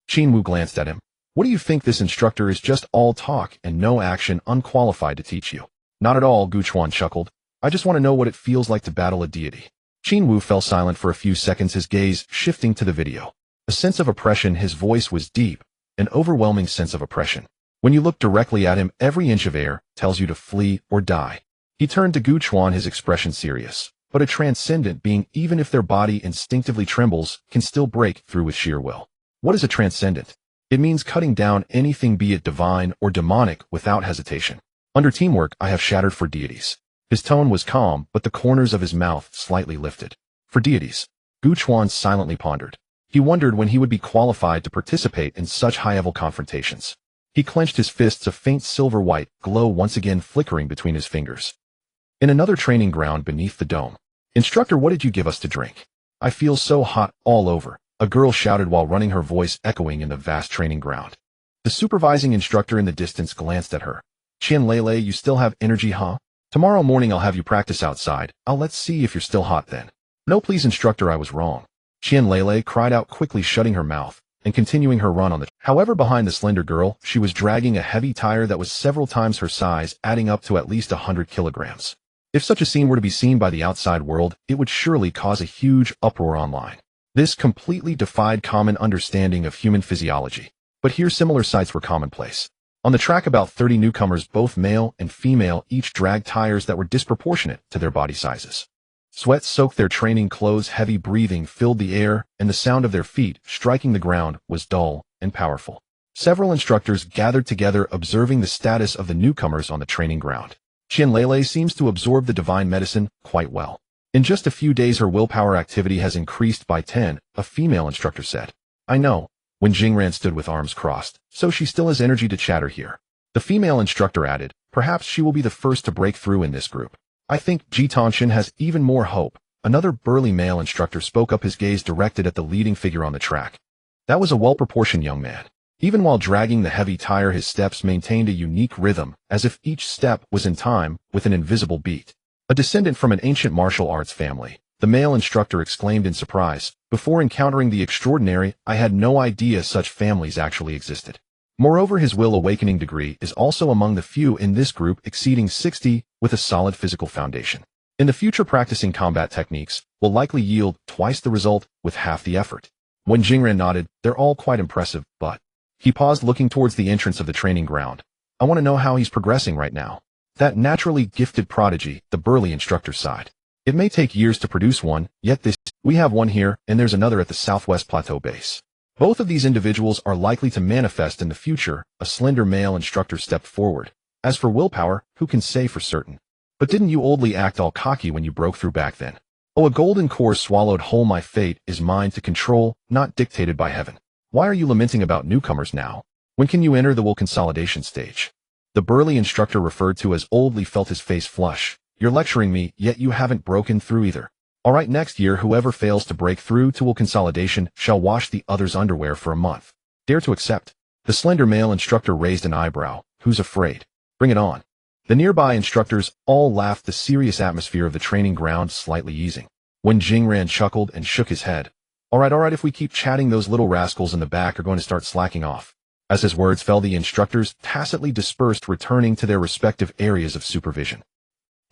Qin Wu glanced at him. "What do you think? This instructor is just all talk and no action, unqualified to teach you." "Not at all," Gu Chuan chuckled. "I just want to know what it feels like to battle a deity." Qin Wu fell silent for a few seconds, his gaze shifting to the video. A sense of oppression, his voice was deep, an overwhelming sense of oppression. When you look directly at him, every inch of air tells you to flee or die. He turned to Gu Chuan, his expression serious, but a transcendent being, even if their body instinctively trembles, can still break through with sheer will. What is a transcendent? It means cutting down anything, be it divine or demonic, without hesitation. Under teamwork, I have shattered for deities. His tone was calm, but the corners of his mouth slightly lifted. For deities. Gu Chuan silently pondered. He wondered when he would be qualified to participate in such high-level confrontations. He clenched his fists, a faint silver-white glow once again flickering between his fingers. In another training ground beneath the dome. Instructor, what did you give us to drink? I feel so hot all over, a girl shouted while running, her voice echoing in the vast training ground. The supervising instructor in the distance glanced at her. Qian Lele, you still have energy, huh? Tomorrow morning I'll have you practice outside. Let's see if you're still hot then. No please instructor, I was wrong. Qian Lele cried out quickly, shutting her mouth and continuing her run on the. However, behind the slender girl, she was dragging a heavy tire that was several times her size, adding up to at least 100 kilograms. If such a scene were to be seen by the outside world, it would surely cause a huge uproar online. This completely defied common understanding of human physiology. But here similar sights were commonplace. On the track, about 30 newcomers, both male and female, each dragged tires that were disproportionate to their body sizes. Sweat soaked their training clothes, heavy breathing filled the air, and the sound of their feet striking the ground was dull and powerful. Several instructors gathered together, observing the status of the newcomers on the training ground. Qian Lele seems to absorb the divine medicine quite well. In just a few days her willpower activity has increased by 10, a female instructor said. I know. When Jingran stood with arms crossed, so she still has energy to chatter here. The female instructor added, perhaps she will be the first to break through in this group. I think Ji Tongxin has even more hope. Another burly male instructor spoke up, his gaze directed at the leading figure on the track. That was a well-proportioned young man. Even while dragging the heavy tire, his steps maintained a unique rhythm, as if each step was in time with an invisible beat. A descendant from an ancient martial arts family, the male instructor exclaimed in surprise. Before encountering the extraordinary, I had no idea such families actually existed. Moreover, his will awakening degree is also among the few in this group, exceeding 60, with a solid physical foundation. In the future, practicing combat techniques will likely yield twice the result with half the effort. When Jingran nodded, they're all quite impressive, but... He paused, looking towards the entrance of the training ground. I want to know how he's progressing right now. That naturally gifted prodigy, the burly instructor sighed. It may take years to produce one, yet we have one here, and there's another at the Southwest Plateau base. Both of these individuals are likely to manifest in the future. A slender male instructor stepped forward. As for willpower, who can say for certain? But didn't you oldly act all cocky when you broke through back then? Oh, a golden core swallowed whole, my fate is mine to control, not dictated by heaven. Why are you lamenting about newcomers now? When can you enter the will consolidation stage? The burly instructor referred to as oldly felt his face flush. You're lecturing me, yet you haven't broken through either. All right, next year whoever fails to break through to will consolidation shall wash the other's underwear for a month. Dare to accept? The slender male instructor raised an eyebrow. Who's afraid? Bring it on. The nearby instructors all laughed, the serious atmosphere of the training ground slightly easing. When Jingran chuckled and shook his head. All right, if we keep chatting, those little rascals in the back are going to start slacking off. As his words fell, the instructors tacitly dispersed, returning to their respective areas of supervision.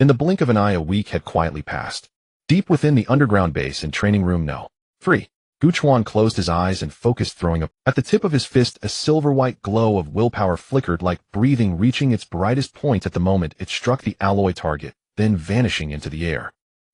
In the blink of an eye, a week had quietly passed. Deep within the underground base in training room No. 3, Gu Chuan closed his eyes and focused, throwing up. At the tip of his fist, a silver-white glow of willpower flickered like breathing, reaching its brightest point at the moment it struck the alloy target, then vanishing into the air.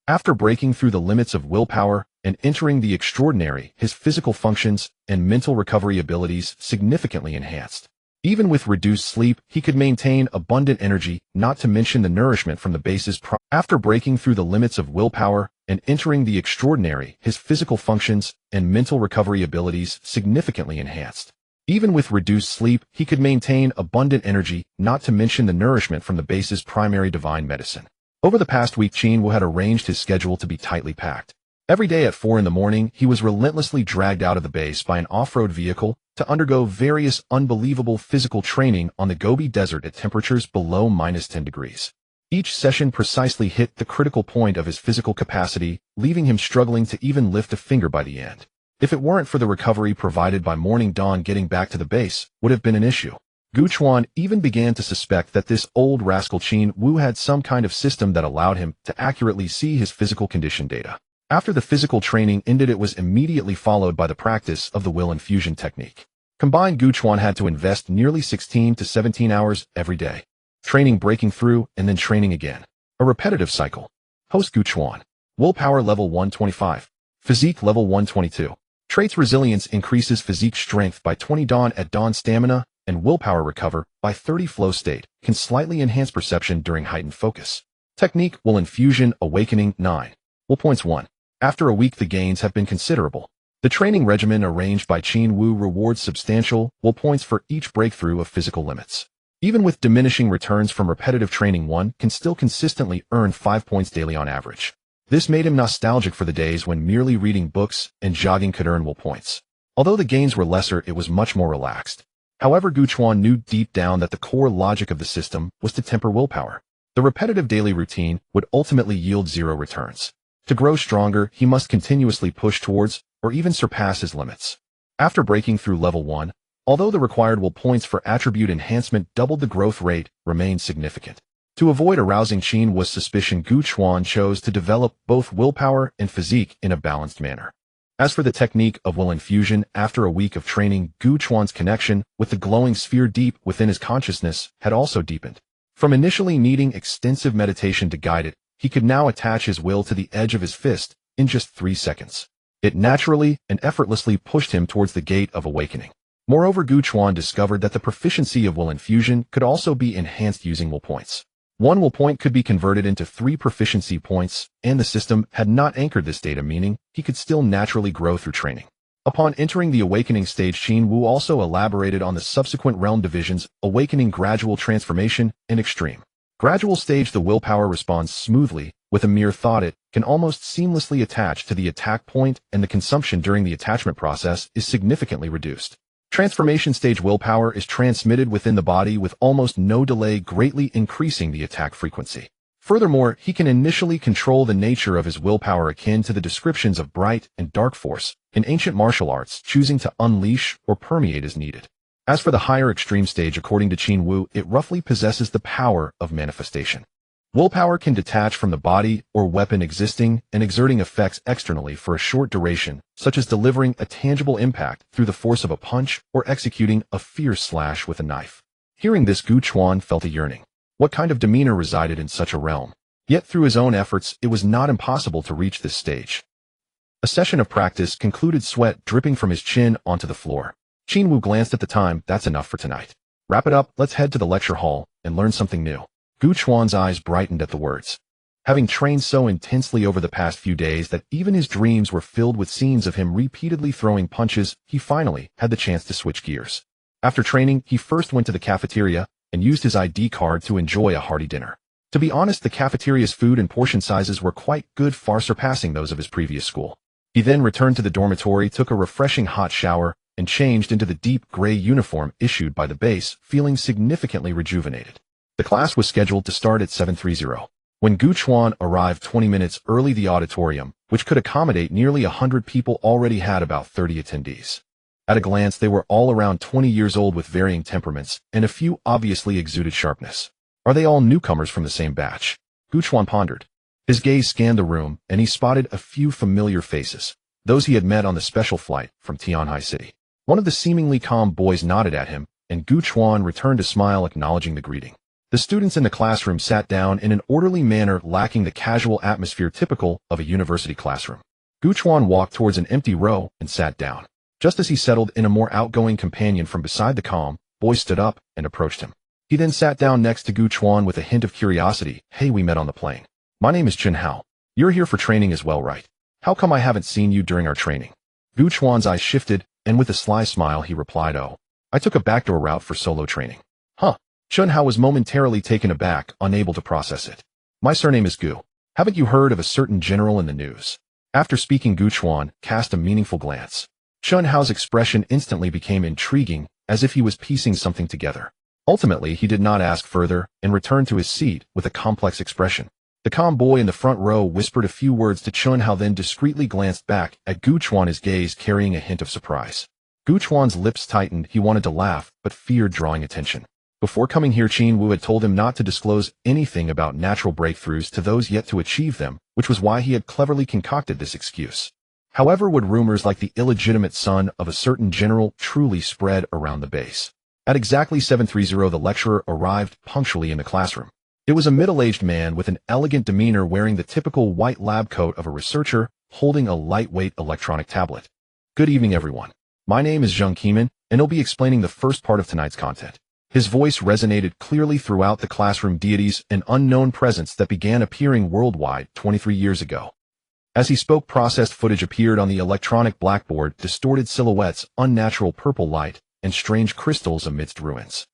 After breaking through the limits of willpower and entering the extraordinary, his physical functions and mental recovery abilities significantly enhanced. Even with reduced sleep, he could maintain abundant energy, not to mention the nourishment from the base's After breaking through the limits of willpower and entering the extraordinary, his physical functions and mental recovery abilities significantly enhanced. Even with reduced sleep, he could maintain abundant energy, not to mention the nourishment from the base's primary divine medicine. Over the past week, Qin Wu had arranged his schedule to be tightly packed. Every day at 4 in the morning, he was relentlessly dragged out of the base by an off-road vehicle to undergo various unbelievable physical training on the Gobi Desert at temperatures below -10 degrees. Each session precisely hit the critical point of his physical capacity, leaving him struggling to even lift a finger by the end. If it weren't for the recovery provided by morning dawn, getting back to the base would have been an issue. Gu Chuan even began to suspect that this old rascal Qin Wu had some kind of system that allowed him to accurately see his physical condition data. After the physical training ended, it was immediately followed by the practice of the will infusion technique. Combined, Gu Chuan had to invest nearly 16 to 17 hours every day. Training, breaking through, and then training again. A repetitive cycle. Host Gu Chuan. Willpower level 125. Physique level 122. Traits: resilience increases physique strength by 20, dawn at dawn stamina, and willpower recover by 30. Flow state can slightly enhance perception during heightened focus. Technique: will infusion awakening 9. Will points 1. After a week, the gains have been considerable. The training regimen arranged by Qin Wu rewards substantial will points for each breakthrough of physical limits. Even with diminishing returns from repetitive training, one can still consistently earn 5 points daily on average. This made him nostalgic for the days when merely reading books and jogging could earn will points. Although the gains were lesser, it was much more relaxed. However, Gu Chuan knew deep down that the core logic of the system was to temper willpower. The repetitive daily routine would ultimately yield 0 returns. To grow stronger, he must continuously push towards or even surpass his limits. After breaking through level 1, although the required will points for attribute enhancement doubled, the growth rate remained significant. To avoid arousing Qin Wu's suspicion, Gu Chuan chose to develop both willpower and physique in a balanced manner. As for the technique of will infusion, after a week of training, Gu Chuan's connection with the glowing sphere deep within his consciousness had also deepened. From initially needing extensive meditation to guide it, he could now attach his will to the edge of his fist in just 3 seconds. It naturally and effortlessly pushed him towards the gate of awakening. Moreover, Gu Chuan discovered that the proficiency of will infusion could also be enhanced using will points. 1 will point could be converted into 3 proficiency points, and the system had not anchored this data, meaning he could still naturally grow through training. Upon entering the awakening stage, Qin Wu also elaborated on the subsequent realm divisions: awakening, gradual, transformation, and extreme. Gradual stage: the willpower responds smoothly. With a mere thought, it can almost seamlessly attach to the attack point, and the consumption during the attachment process is significantly reduced. Transformation stage: willpower is transmitted within the body with almost no delay, greatly increasing the attack frequency. Furthermore, he can initially control the nature of his willpower, akin to the descriptions of bright and dark force in ancient martial arts, choosing to unleash or permeate as needed. As for the higher extreme stage, according to Qin Wu, it roughly possesses the power of manifestation. Willpower can detach from the body or weapon existing and exerting effects externally for a short duration, such as delivering a tangible impact through the force of a punch or executing a fierce slash with a knife. Hearing this, Gu Chuan felt a yearning. What kind of demeanor resided in such a realm? Yet through his own efforts, it was not impossible to reach this stage. A session of practice concluded, sweat dripping from his chin onto the floor. Qin Wu glanced at the time. That's enough for tonight. Wrap it up, let's head to the lecture hall and learn something new. Gu Chuan's eyes brightened at the words. Having trained so intensely over the past few days that even his dreams were filled with scenes of him repeatedly throwing punches, he finally had the chance to switch gears. After training, he first went to the cafeteria and used his ID card to enjoy a hearty dinner. To be honest, the cafeteria's food and portion sizes were quite good, far surpassing those of his previous school. He then returned to the dormitory, took a refreshing hot shower, and changed into the deep gray uniform issued by the base, feeling significantly rejuvenated. The class was scheduled to start at 7:30. When Gu Chuan arrived 20 minutes early, the auditorium, which could accommodate nearly 100 people, already had about 30 attendees. At a glance, they were all around 20 years old with varying temperaments, and a few obviously exuded sharpness. Are they all newcomers from the same batch? Gu Chuan pondered. His gaze scanned the room, and he spotted a few familiar faces, those he had met on the special flight from Tianhai City. One of the seemingly calm boys nodded at him, and Gu Chuan returned a smile acknowledging the greeting. The students in the classroom sat down in an orderly manner, lacking the casual atmosphere typical of a university classroom. Gu Chuan walked towards an empty row and sat down. Just as he settled in, a more outgoing companion from beside the calm boy stood up and approached him. He then sat down next to Gu Chuan with a hint of curiosity. Hey, we met on the plane. My name is Chen Hao. You're here for training as well, right? How come I haven't seen you during our training? Gu Chuan's eyes shifted, and with a sly smile he replied, oh, I took a backdoor route for solo training. Huh. Chen Hao was momentarily taken aback, unable to process it. My surname is Gu. Haven't you heard of a certain general in the news? After speaking, Gu Chuan cast a meaningful glance. Chen Hao's expression instantly became intriguing, as if he was piecing something together. Ultimately, he did not ask further and returned to his seat with a complex expression. The calm boy in the front row whispered a few words to Chen Hao, then discreetly glanced back at Gu Chuan, his gaze carrying a hint of surprise. Gu Chuan's lips tightened. He wanted to laugh, but feared drawing attention. Before coming here, Qin Wu had told him not to disclose anything about natural breakthroughs to those yet to achieve them, which was why he had cleverly concocted this excuse. However, would rumors like the illegitimate son of a certain general truly spread around the base? At exactly 7:30, the lecturer arrived punctually in the classroom. It was a middle-aged man with an elegant demeanor wearing the typical white lab coat of a researcher, holding a lightweight electronic tablet. Good evening, everyone. My name is Zheng Qimin, and I'll be explaining the first part of tonight's content. His voice resonated clearly throughout the classroom. Deities, an unknown presence that began appearing worldwide 23 years ago. As he spoke, processed footage appeared on the electronic blackboard, distorted silhouettes, unnatural purple light, and strange crystals amidst ruins.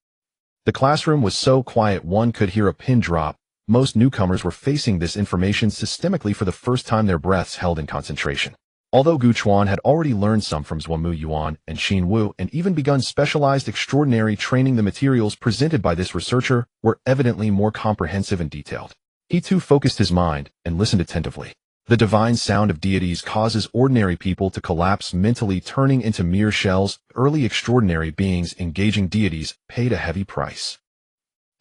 The classroom was so quiet one could hear a pin drop. Most newcomers were facing this information systemically for the first time, their breaths held in concentration. Although Gu Chuan had already learned some from Zhuangmu Yuan and Xin Wu and even begun specialized extraordinary training, the materials presented by this researcher were evidently more comprehensive and detailed. He too focused his mind and listened attentively. The divine sound of deities causes ordinary people to collapse mentally, turning into mere shells. Early extraordinary beings engaging deities paid a heavy price.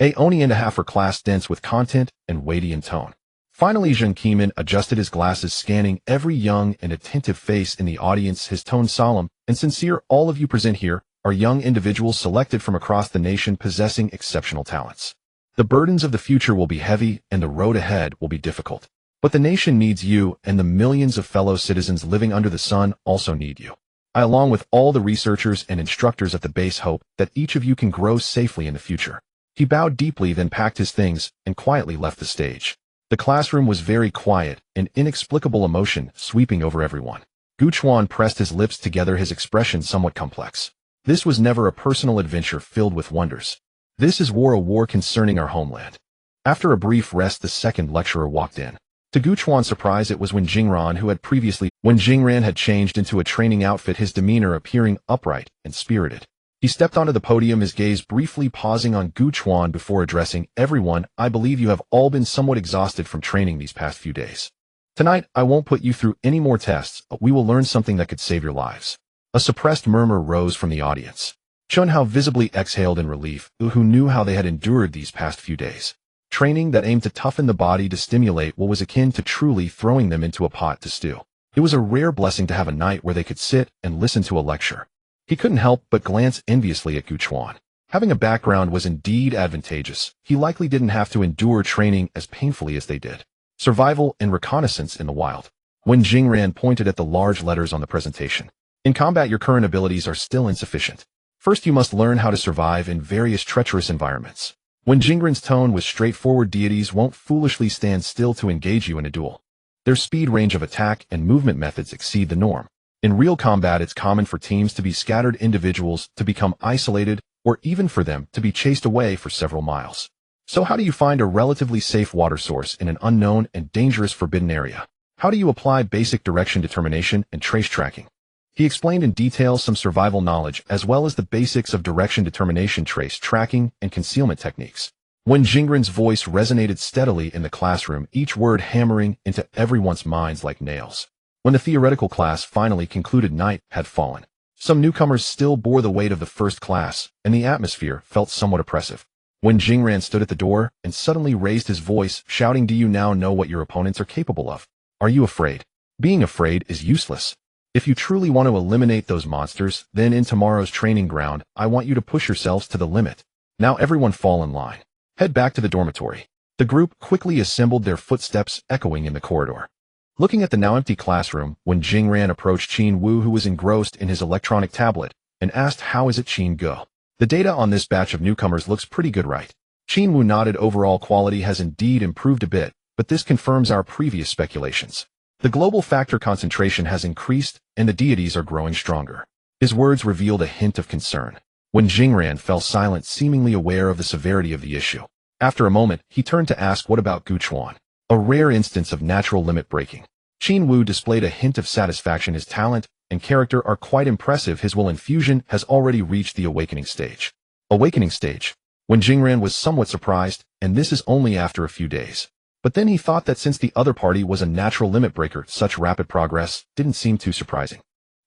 Oni and a half for class, dense with content and weighty in tone. Finally, Zheng Qimin adjusted his glasses, scanning every young and attentive face in the audience, his tone solemn and sincere. All of you present here are young individuals selected from across the nation possessing exceptional talents. The burdens of the future will be heavy and the road ahead will be difficult. But the nation needs you, and the millions of fellow citizens living under the sun also need you. I, along with all the researchers and instructors at the base, hope that each of you can grow safely in the future. He bowed deeply, then packed his things and quietly left the stage. The classroom was very quiet, an inexplicable emotion sweeping over everyone. Gu Chuan pressed his lips together, his expression somewhat complex. This was never a personal adventure filled with wonders. This is war, a war concerning our homeland. After a brief rest, the second lecturer walked in. To Gu Chuan's surprise, it was Wen Jingran, who had previously, when Jingran had changed into a training outfit, his demeanor appearing upright and spirited. He stepped onto the podium, his gaze briefly pausing on Gu Chuan before addressing everyone. I believe you have all been somewhat exhausted from training these past few days. Tonight, I won't put you through any more tests, but we will learn something that could save your lives. A suppressed murmur rose from the audience. Chun Hao visibly exhaled in relief, who knew how they had endured these past few days. Training that aimed to toughen the body to stimulate what was akin to truly throwing them into a pot to stew. It was a rare blessing to have a night where they could sit and listen to a lecture. He couldn't help but glance enviously at Gu Chuan. Having a background was indeed advantageous. He likely didn't have to endure training as painfully as they did. Survival and reconnaissance in the wild. When Jingran pointed at the large letters on the presentation. In combat, your current abilities are still insufficient. First, you must learn how to survive in various treacherous environments. When Jingran's tone was straightforward, deities won't foolishly stand still to engage you in a duel. Their speed, range of attack, and movement methods exceed the norm. In real combat, it's common for teams to be scattered, individuals to become isolated, or even for them to be chased away for several miles. So how do you find a relatively safe water source in an unknown and dangerous forbidden area? How do you apply basic direction determination and trace tracking? He explained in detail some survival knowledge as well as the basics of direction determination, trace tracking, and concealment techniques. When Jingran's voice resonated steadily in the classroom, each word hammering into everyone's minds like nails. When the theoretical class finally concluded, night had fallen. Some newcomers still bore the weight of the first class, and the atmosphere felt somewhat oppressive. When Jingran stood at the door and suddenly raised his voice, shouting, "Do you now know what your opponents are capable of? Are you afraid? Being afraid is useless. If you truly want to eliminate those monsters, then in tomorrow's training ground, I want you to push yourselves to the limit. Now everyone fall in line. Head back to the dormitory." The group quickly assembled, their footsteps echoing in the corridor. Looking at the now empty classroom, when Jingran approached Qin Wu, who was engrossed in his electronic tablet, and asked, "How is it, Qin Go? The data on this batch of newcomers looks pretty good, right?" Qin Wu nodded. "Overall quality has indeed improved a bit, but this confirms our previous speculations. The global factor concentration has increased, and the deities are growing stronger." His words revealed a hint of concern. When Jingran fell silent, seemingly aware of the severity of the issue. After a moment, he turned to ask, "What about Gu Chuan? A rare instance of natural limit breaking." Qin Wu displayed a hint of satisfaction. "His talent and character are quite impressive. His will infusion has already reached the awakening stage." Awakening stage? When Jingran was somewhat surprised, and this is only after a few days. But then he thought that since the other party was a natural limit breaker, such rapid progress didn't seem too surprising.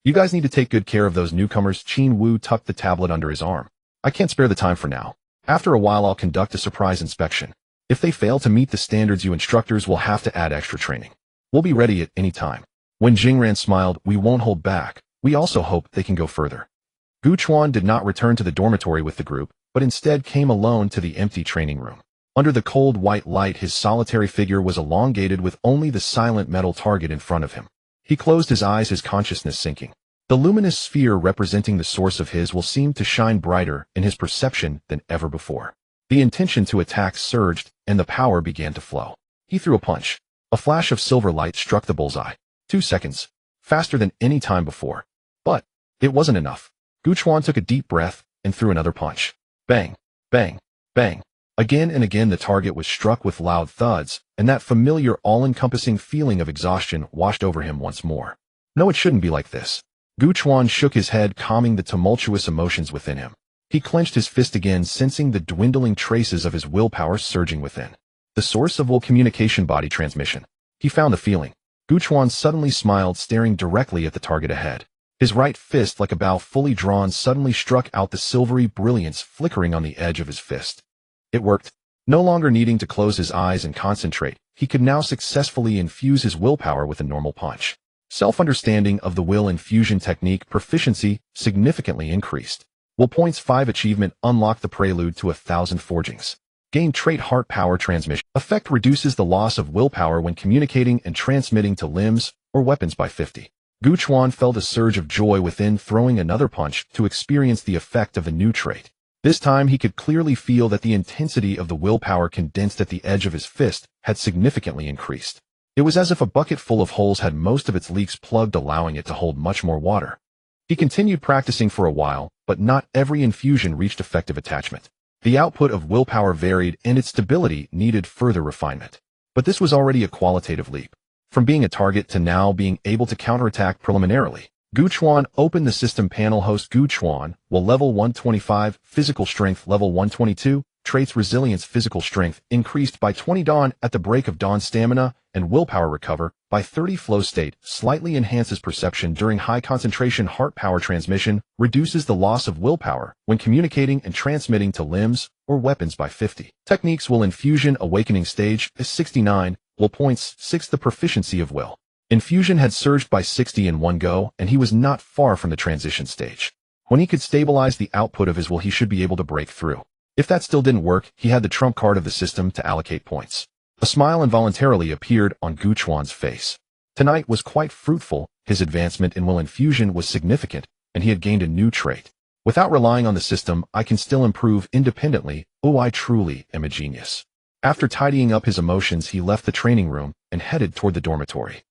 "You guys need to take good care of those newcomers." Qin Wu tucked the tablet under his arm. "I can't spare the time for now. After a while I'll conduct a surprise inspection. If they fail to meet the standards, you instructors will have to add extra training. We'll be ready at any time." When Jingran smiled, "We won't hold back. We also hope they can go further." Gu Chuan did not return to the dormitory with the group, but instead came alone to the empty training room. Under the cold white light, his solitary figure was elongated with only the silent metal target in front of him. He closed his eyes, his consciousness sinking. The luminous sphere representing the source of his will seemed to shine brighter in his perception than ever before. The intention to attack surged, and the power began to flow. He threw a punch. A flash of silver light struck the bullseye. 2 seconds. Faster than any time before. But it wasn't enough. Gu Chuan took a deep breath and threw another punch. Bang, bang, bang. Again and again the target was struck with loud thuds, and that familiar all-encompassing feeling of exhaustion washed over him once more. No, it shouldn't be like this. Gu Chuan shook his head, calming the tumultuous emotions within him. He clenched his fist again, sensing the dwindling traces of his willpower surging within. The source of will communication body transmission. He found the feeling. Gu Chuan suddenly smiled, staring directly at the target ahead. His right fist, like a bow fully drawn, suddenly struck out, the silvery brilliance flickering on the edge of his fist. It worked. No longer needing to close his eyes and concentrate, he could now successfully infuse his willpower with a normal punch. Self-understanding of the will infusion technique proficiency significantly increased. Will points 5 achievement unlocked the prelude to 1,000 forgings. Gain trait heart power transmission. Effect reduces the loss of willpower when communicating and transmitting to limbs or weapons by 50. Gu Chuan felt a surge of joy within, throwing another punch to experience the effect of the new trait. This time he could clearly feel that the intensity of the willpower condensed at the edge of his fist had significantly increased. It was as if a bucket full of holes had most of its leaks plugged, allowing it to hold much more water. He continued practicing for a while, but not every infusion reached effective attachment. The output of willpower varied, and its stability needed further refinement. But this was already a qualitative leap. From being a target to now being able to counterattack preliminarily. Gu Chuan opened the system panel. Host Gu Chuan, will level 125, physical strength level 122, traits resilience physical strength increased by 20 dawn at the break of dawn, stamina and willpower recover by 30 flow state, slightly enhances perception during high concentration, heart power transmission, reduces the loss of willpower when communicating and transmitting to limbs or weapons by 50. Techniques will infusion awakening stage is 69, will points 6 the proficiency of will. Infusion had surged by 60 in one go, and he was not far from the transition stage. When he could stabilize the output of his will, he should be able to break through. If that still didn't work, he had the trump card of the system to allocate points. A smile involuntarily appeared on Gu Chuan's face. Tonight was quite fruitful, his advancement in will infusion was significant, and he had gained a new trait. Without relying on the system, I can still improve independently. Oh, I truly am a genius. After tidying up his emotions, he left the training room and headed toward the dormitory.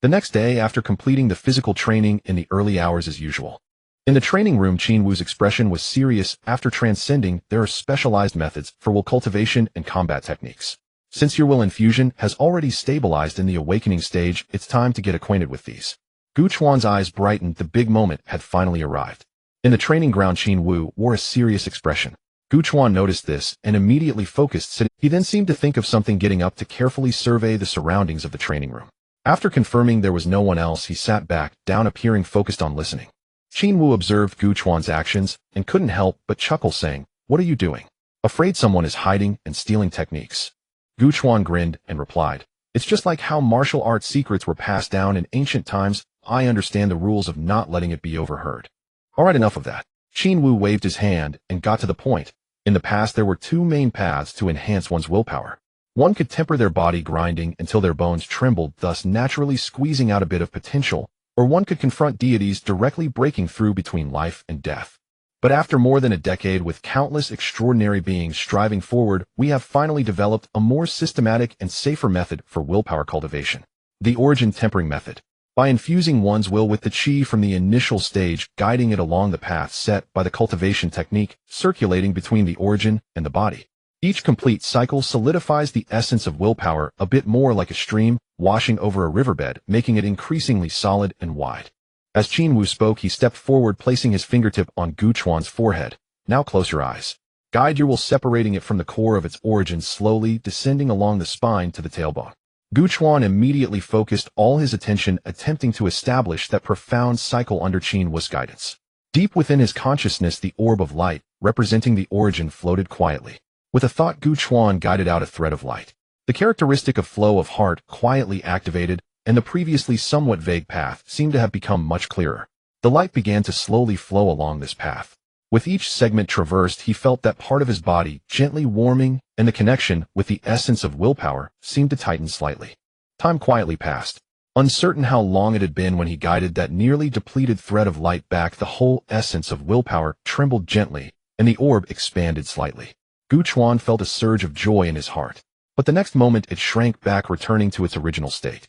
The next day, after completing the physical training in the early hours as usual. In the training room, Qin Wu's expression was serious. After transcending, there are specialized methods for will cultivation and combat techniques. Since your will infusion has already stabilized in the awakening stage, it's time to get acquainted with these. Gu Chuan's eyes brightened. The big moment had finally arrived. In the training ground, Qin Wu wore a serious expression. Gu Chuan noticed this and immediately focused sitting. He then seemed to think of something, getting up to carefully survey the surroundings of the training room. After confirming there was no one else, he sat back down, appearing focused on listening. Qin Wu observed Gu Chuan's actions and couldn't help but chuckle, saying, "What are you doing? Afraid someone is hiding and stealing techniques?" Gu Chuan grinned and replied, "It's just like how martial arts secrets were passed down in ancient times. I understand the rules of not letting it be overheard." All right, enough of that. Qin Wu waved his hand and got to the point. In the past, there were 2 main paths to enhance one's willpower. One could temper their body grinding until their bones trembled, thus naturally squeezing out a bit of potential, or one could confront deities, directly breaking through between life and death. But after more than a decade with countless extraordinary beings striving forward, we have finally developed a more systematic and safer method for willpower cultivation. The origin tempering method. By infusing one's will with the qi from the initial stage, guiding it along the path set by the cultivation technique, circulating between the origin and the body. Each complete cycle solidifies the essence of willpower, a bit more like a stream washing over a riverbed, making it increasingly solid and wide. As Qin Wu spoke, he stepped forward, placing his fingertip on Gu Chuan's forehead. "Now close your eyes. Guide your will, separating it from the core of its origin, slowly descending along the spine to the tailbone." Gu Chuan immediately focused all his attention, attempting to establish that profound cycle under Qin Wu's guidance. Deep within his consciousness, the orb of light, representing the origin, floated quietly. With a thought, Gu Chuan guided out a thread of light. The characteristic of flow of heart quietly activated, and the previously somewhat vague path seemed to have become much clearer. The light began to slowly flow along this path. With each segment traversed, he felt that part of his body gently warming, and the connection with the essence of willpower seemed to tighten slightly. Time quietly passed. Uncertain how long it had been when he guided that nearly depleted thread of light back, the whole essence of willpower trembled gently, and the orb expanded slightly. Gu Chuan felt a surge of joy in his heart, but the next moment it shrank back, returning to its original state.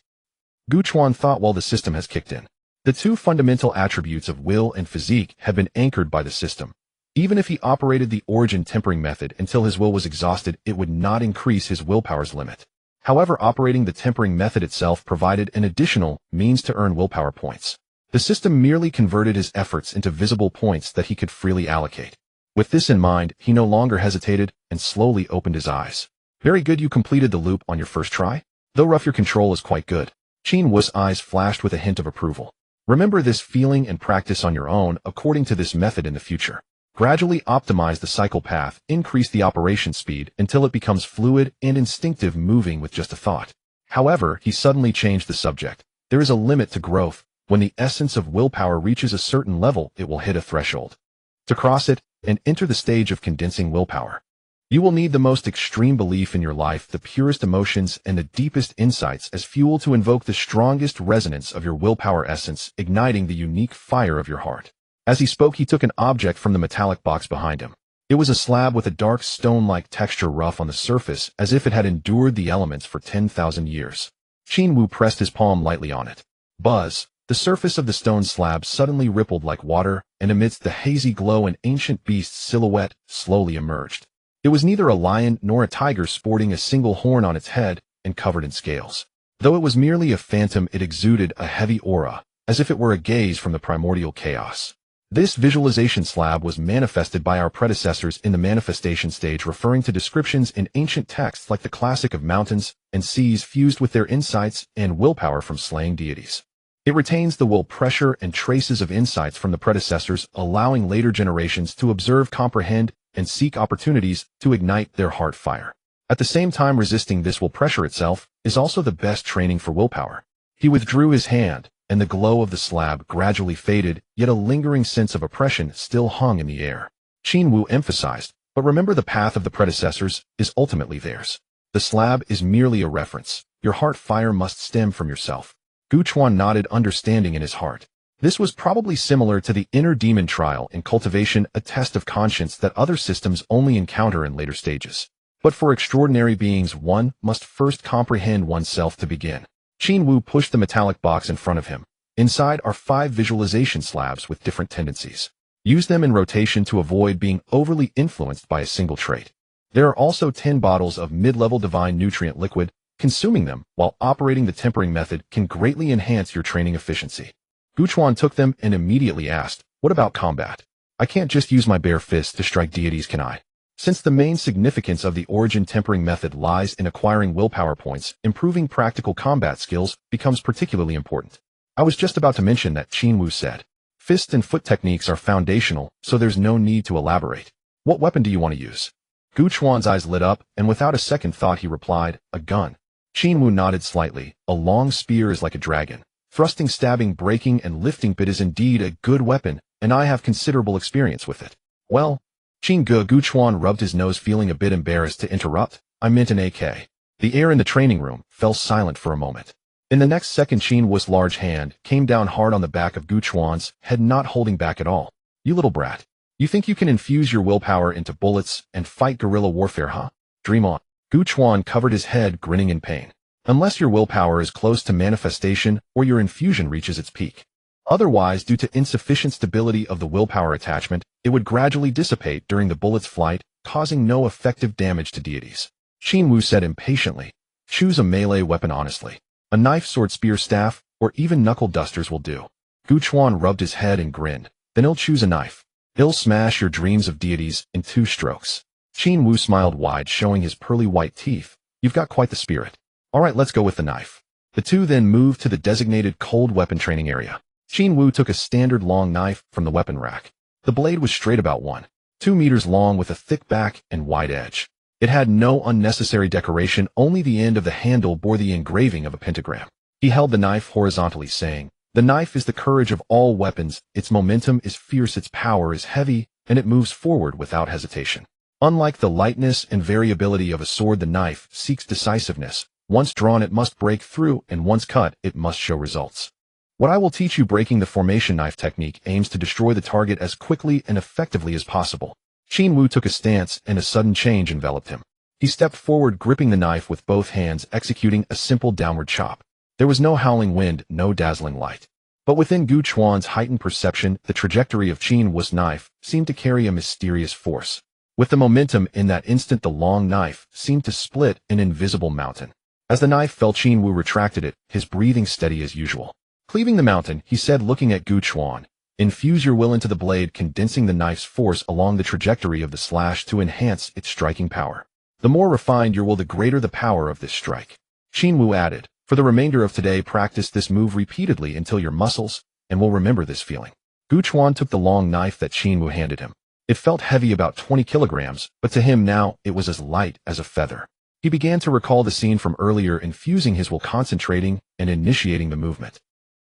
Gu Chuan thought, well, the system has kicked in. The two fundamental attributes of will and physique had been anchored by the system. Even if he operated the origin tempering method until his will was exhausted, it would not increase his willpower's limit. However, operating the tempering method itself provided an additional means to earn willpower points. The system merely converted his efforts into visible points that he could freely allocate. With this in mind, he no longer hesitated and slowly opened his eyes. Very good, you completed the loop on your first try. Though rough, your control is quite good. Qin Wu's eyes flashed with a hint of approval. Remember this feeling and practice on your own according to this method in the future. Gradually optimize the cycle path, increase the operation speed until it becomes fluid and instinctive, moving with just a thought. However, he suddenly changed the subject. There is a limit to growth. When the essence of willpower reaches a certain level, it will hit a threshold. To cross it and enter the stage of condensing willpower, you will need the most extreme belief in your life, the purest emotions, and the deepest insights as fuel to invoke the strongest resonance of your willpower essence, igniting the unique fire of your heart. As he spoke, he took an object from the metallic box behind him. It was a slab with a dark stone-like texture, rough on the surface, as if it had endured the elements for 10,000 years. Qin Wu pressed his palm lightly on it. Buzz! The surface of the stone slab suddenly rippled like water, and amidst the hazy glow, an ancient beast's silhouette slowly emerged. It was neither a lion nor a tiger, sporting a single horn on its head and covered in scales. Though it was merely a phantom, it exuded a heavy aura, as if it were a gaze from the primordial chaos. This visualization slab was manifested by our predecessors in the manifestation stage, referring to descriptions in ancient texts like the classic of mountains and seas fused with their insights and willpower from slaying deities. It retains the will pressure and traces of insights from the predecessors, allowing later generations to observe, comprehend, and seek opportunities to ignite their heart fire. At the same time, resisting this will pressure itself is also the best training for willpower. He withdrew his hand, and the glow of the slab gradually faded, yet a lingering sense of oppression still hung in the air. Qin Wu emphasized, but remember, the path of the predecessors is ultimately theirs. The slab is merely a reference. Your heart fire must stem from yourself. Gu Chuan nodded, understanding in his heart. This was probably similar to the inner demon trial in cultivation, a test of conscience that other systems only encounter in later stages. But for extraordinary beings, one must first comprehend oneself to begin. Qin Wu pushed the metallic box in front of him. Inside are 5 visualization slabs with different tendencies. Use them in rotation to avoid being overly influenced by a single trait. There are also 10 bottles of mid-level divine nutrient liquid. Consuming them while operating the tempering method can greatly enhance your training efficiency. Gu Chuan took them and immediately asked, what about combat? I can't just use my bare fists to strike deities, can I? Since the main significance of the origin tempering method lies in acquiring willpower points, improving practical combat skills becomes particularly important. I was just about to mention that, Qin Wu said. Fist and foot techniques are foundational, so there's no need to elaborate. What weapon do you want to use? Gu Chuan's eyes lit up, and without a second thought he replied, a gun. Qin Wu nodded slightly. A long spear is like a dragon. Thrusting, stabbing, breaking, and lifting bit is indeed a good weapon, and I have considerable experience with it. Well, Gu Chuan rubbed his nose, feeling a bit embarrassed to interrupt. I meant an AK. The air in the training room fell silent for a moment. In the next second, Qin Wu's large hand came down hard on the back of Gu Chuan's head, not holding back at all. You little brat. You think you can infuse your willpower into bullets and fight guerrilla warfare, huh? Dream on. Gu Chuan covered his head, grinning in pain. Unless your willpower is close to manifestation or your infusion reaches its peak. Otherwise, due to insufficient stability of the willpower attachment, it would gradually dissipate during the bullet's flight, causing no effective damage to deities. Qin Wu said impatiently, choose a melee weapon honestly. A knife, sword, spear, staff, or even knuckle dusters will do. Gu Chuan rubbed his head and grinned. Then he'll choose a knife. He'll smash your dreams of deities in 2 strokes. Qin Wu smiled wide, showing his pearly white teeth. You've got quite the spirit. All right, let's go with the knife. The two then moved to the designated cold weapon training area. Qin Wu took a standard long knife from the weapon rack. The blade was straight about 1.2 meters long with a thick back and wide edge. It had no unnecessary decoration, only the end of the handle bore the engraving of a pentagram. He held the knife horizontally, saying, "The knife is the courage of all weapons, its momentum is fierce, its power is heavy, and it moves forward without hesitation. Unlike the lightness and variability of a sword, the knife seeks decisiveness. Once drawn, it must break through, and once cut, it must show results. What I will teach you, breaking the formation knife technique, aims to destroy the target as quickly and effectively as possible." Qin Wu took a stance, and a sudden change enveloped him. He stepped forward, gripping the knife with both hands, executing a simple downward chop. There was no howling wind, no dazzling light. But within Gu Chuan's heightened perception, the trajectory of Qin Wu's knife seemed to carry a mysterious force. With the momentum in that instant, the long knife seemed to split an invisible mountain. As the knife fell, Qin Wu retracted it, his breathing steady as usual. "Cleaving the mountain," he said, looking at Gu Chuan. "Infuse your will into the blade, condensing the knife's force along the trajectory of the slash to enhance its striking power. The more refined your will, the greater the power of this strike." Qin Wu added, "For the remainder of today, practice this move repeatedly until your muscles and will remember this feeling." Gu Chuan took the long knife that Qin Wu handed him. It felt heavy, about 20 kilograms, but to him now it was as light as a feather. He began to recall the scene from earlier, infusing his will, concentrating and initiating the movement.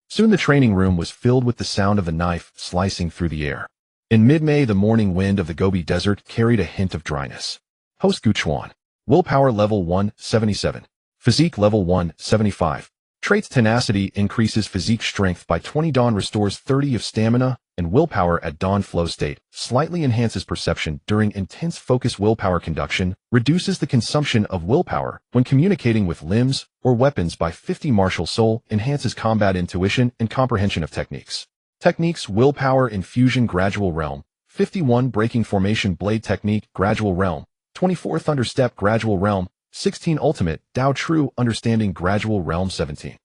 Soon the training room was filled with the sound of the knife slicing through the air. In mid-May, the morning wind of the Gobi Desert carried a hint of dryness. Host Gu Chuan. Willpower level 177. Physique level 175. Traits: tenacity increases physique strength by 20. Dawn restores 30 of stamina, and willpower at dawn flow state slightly enhances perception during intense focus. Willpower conduction reduces the consumption of willpower when communicating with limbs or weapons by 50. Martial soul enhances combat intuition and comprehension of techniques. Techniques: willpower infusion, gradual realm 51. Breaking formation blade technique, gradual realm 24. Thunderstep, gradual realm 16. Ultimate Dao True understanding, gradual realm 17.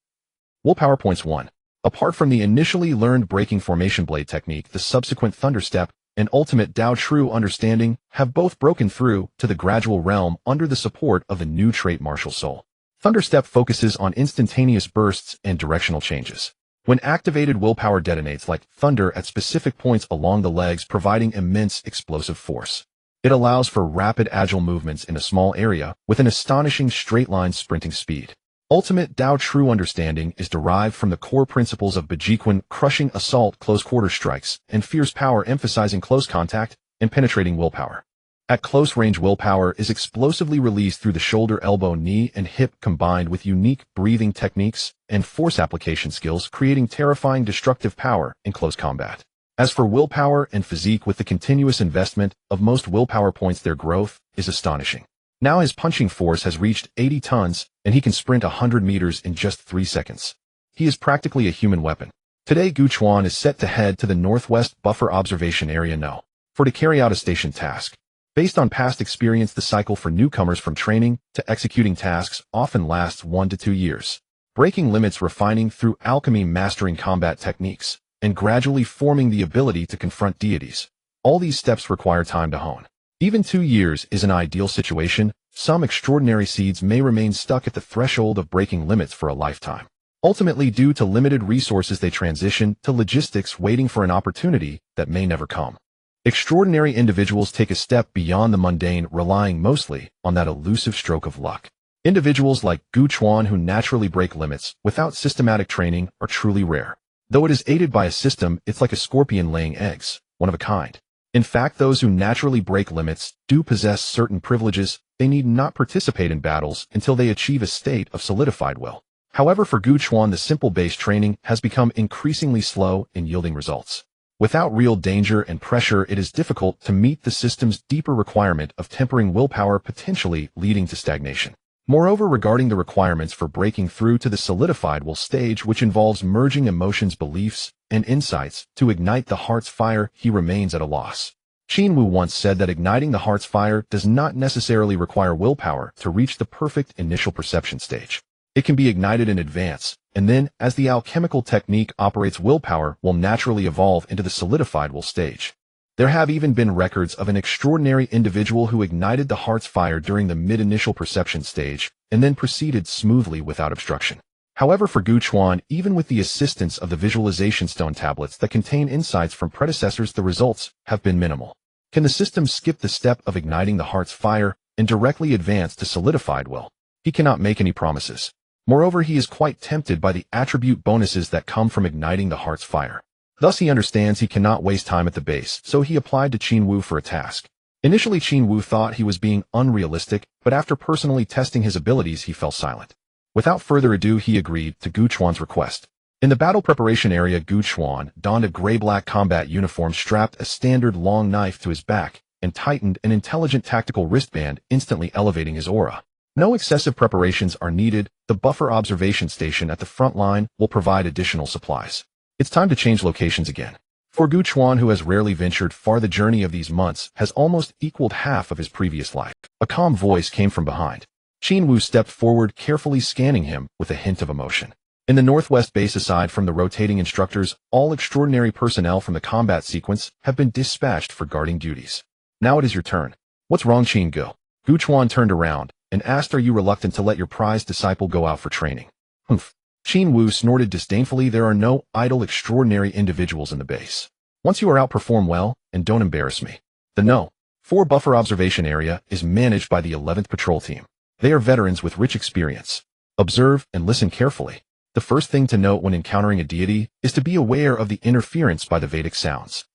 Willpower points 1. Apart from the initially learned breaking formation blade technique, the subsequent Thunderstep and ultimate Dao True understanding have both broken through to the gradual realm under the support of the new trait Martial Soul. Thunderstep focuses on instantaneous bursts and directional changes. When activated, willpower detonates like thunder at specific points along the legs, providing immense explosive force. It allows for rapid, agile movements in a small area with an astonishing straight-line sprinting speed. Ultimate Dao True understanding is derived from the core principles of Bejiquan, crushing assault, close-quarter strikes, and fierce power, emphasizing close contact and penetrating willpower. At close range, willpower is explosively released through the shoulder, elbow, knee, and hip, combined with unique breathing techniques and force application skills, creating terrifying destructive power in close combat. As for willpower and physique, with the continuous investment of most willpower points, their growth is astonishing. Now his punching force has reached 80 tons, and he can sprint 100 meters in just 3 seconds. He is practically a human weapon. Today, Gu Chuan is set to head to the Northwest Buffer Observation Area No. 4 to carry out a station task. Based on past experience, the cycle for newcomers from training to executing tasks often lasts 1 to 2 years. Breaking limits, refining through alchemy, mastering combat techniques, and gradually forming the ability to confront deities. All these steps require time to hone. Even 2 years is an ideal situation. Some extraordinary seeds may remain stuck at the threshold of breaking limits for a lifetime. Ultimately, due to limited resources, they transition to logistics, waiting for an opportunity that may never come. Extraordinary individuals take a step beyond the mundane, relying mostly on that elusive stroke of luck. Individuals like Gu Chuan, who naturally break limits without systematic training, are truly rare. Though it is aided by a system, it's like a scorpion laying eggs, one of a kind. In fact, those who naturally break limits do possess certain privileges. They need not participate in battles until they achieve a state of solidified will. However, for Gu Chuan, the simple base training has become increasingly slow in yielding results. Without real danger and pressure, it is difficult to meet the system's deeper requirement of tempering willpower, potentially leading to stagnation. Moreover, regarding the requirements for breaking through to the solidified will stage, which involves merging emotions, beliefs, and insights to ignite the heart's fire, he remains at a loss. Qin Wu once said that igniting the heart's fire does not necessarily require willpower to reach the perfect initial perception stage. It can be ignited in advance, and then, as the alchemical technique operates, willpower will naturally evolve into the solidified will stage. There have even been records of an extraordinary individual who ignited the heart's fire during the mid-initial perception stage and then proceeded smoothly without obstruction. However, for Gu Chuan, even with the assistance of the visualization stone tablets that contain insights from predecessors, the results have been minimal. Can the system skip the step of igniting the heart's fire and directly advance to solidified will? He cannot make any promises. Moreover, he is quite tempted by the attribute bonuses that come from igniting the heart's fire. Thus, he understands he cannot waste time at the base, so he applied to Qin Wu for a task. Initially, Qin Wu thought he was being unrealistic, but after personally testing his abilities, he fell silent. Without further ado, he agreed to Gu Chuan's request. In the battle preparation area, Gu Chuan donned a gray-black combat uniform, strapped a standard long knife to his back, and tightened an intelligent tactical wristband, instantly elevating his aura. No excessive preparations are needed. The buffer observation station at the front line will provide additional supplies. It's time to change locations again. For Gu Chuan, who has rarely ventured far, the journey of these months has almost equaled half of his previous life. A calm voice came from behind. Qin Wu stepped forward, carefully scanning him with a hint of emotion. In the Northwest base, aside from the rotating instructors, all extraordinary personnel from the combat sequence have been dispatched for guarding duties. Now it is your turn. What's wrong, Qin Gu? Gu Chuan turned around and asked, are you reluctant to let your prized disciple go out for training? Humph. Qin Wu snorted disdainfully. There are no idle extraordinary individuals in the base. Once you are out, perform well, and don't embarrass me. The No. 4 buffer observation area is managed by the 11th Patrol Team. They are veterans with rich experience. Observe and listen carefully. The first thing to note when encountering a deity is to be aware of the interference by the Vedic sounds.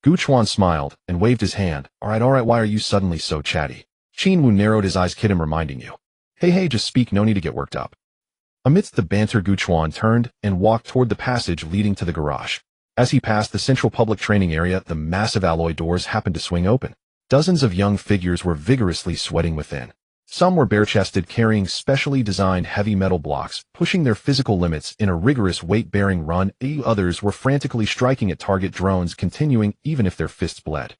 Gu Chuan smiled and waved his hand. All right, why are you suddenly so chatty? Qin Wu narrowed his eyes. Kid, I'm reminding you. Hey, just speak, no need to get worked up. Amidst the banter, Gu Chuan turned and walked toward the passage leading to the garage. As he passed the central public training area, the massive alloy doors happened to swing open. Dozens of young figures were vigorously sweating within. Some were bare-chested, carrying specially designed heavy metal blocks, pushing their physical limits in a rigorous weight-bearing run. Others were frantically striking at target drones, continuing even if their fists bled.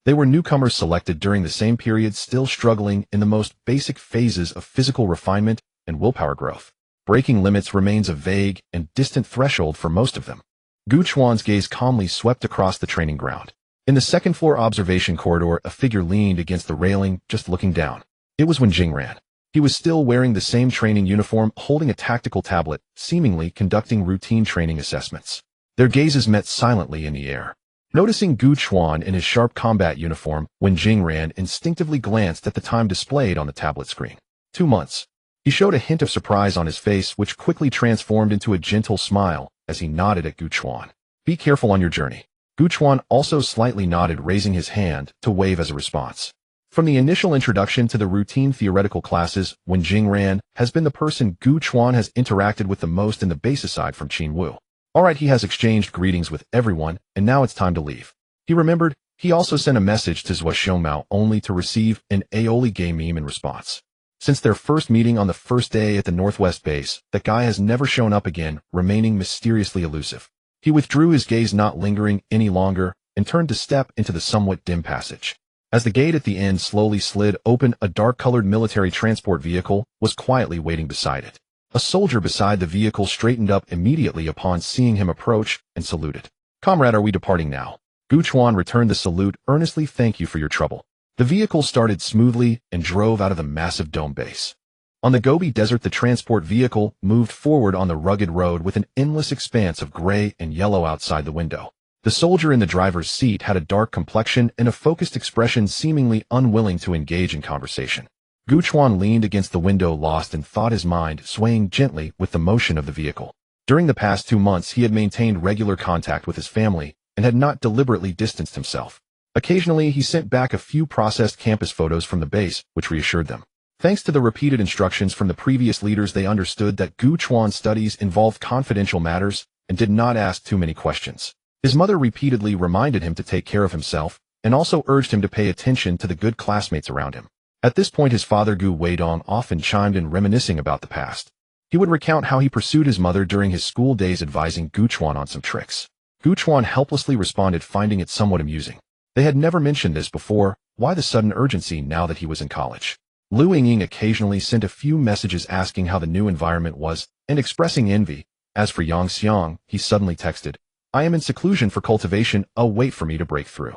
They were newcomers selected during the same period, still struggling in the most basic phases of physical refinement and willpower growth. Breaking limits remains a vague and distant threshold for most of them. Gu Chuan's gaze calmly swept across the training ground. In the second-floor observation corridor, a figure leaned against the railing, just looking down. It was Wen Jingran. He was still wearing the same training uniform, holding a tactical tablet, seemingly conducting routine training assessments. Their gazes met silently in the air. Noticing Gu Chuan in his sharp combat uniform, Wen Jingran instinctively glanced at the time displayed on the tablet screen. 2 months. He showed a hint of surprise on his face, which quickly transformed into a gentle smile as he nodded at Gu Chuan. Be careful on your journey. Gu Chuan also slightly nodded, raising his hand to wave as a response. From the initial introduction to the routine theoretical classes, Wen Jingran has been the person Gu Chuan has interacted with the most in the base, aside from Qin Wu. Alright, he has exchanged greetings with everyone, and now it's time to leave. He remembered, he also sent a message to Zhou Xiongmao only to receive an aioli gay meme in response. Since their first meeting on the first day at the Northwest base, that guy has never shown up again, remaining mysteriously elusive. He withdrew his gaze, not lingering any longer, and turned to step into the somewhat dim passage. As the gate at the end slowly slid open, a dark-colored military transport vehicle was quietly waiting beside it. A soldier beside the vehicle straightened up immediately upon seeing him approach and saluted. Comrade, are we departing now? Gu Chuan returned the salute earnestly. Thank you for your trouble. The vehicle started smoothly and drove out of the massive dome base. On the Gobi Desert, the transport vehicle moved forward on the rugged road with an endless expanse of gray and yellow outside the window. The soldier in the driver's seat had a dark complexion and a focused expression, seemingly unwilling to engage in conversation. Gu Chuan leaned against the window, lost in thought, his mind swaying gently with the motion of the vehicle. During the past 2 months, he had maintained regular contact with his family and had not deliberately distanced himself. Occasionally, he sent back a few processed campus photos from the base, which reassured them. Thanks to the repeated instructions from the previous leaders, they understood that Gu Chuan's studies involved confidential matters and did not ask too many questions. His mother repeatedly reminded him to take care of himself and also urged him to pay attention to the good classmates around him. At this point, his father Gu Weidong often chimed in, reminiscing about the past. He would recount how he pursued his mother during his school days, advising Gu Chuan on some tricks. Gu Chuan helplessly responded, finding it somewhat amusing. They had never mentioned this before. Why the sudden urgency now that he was in college? Lu Yingying occasionally sent a few messages asking how the new environment was and expressing envy. As for Yang Xiang, he suddenly texted, I am in seclusion for cultivation. Oh, wait for me to break through.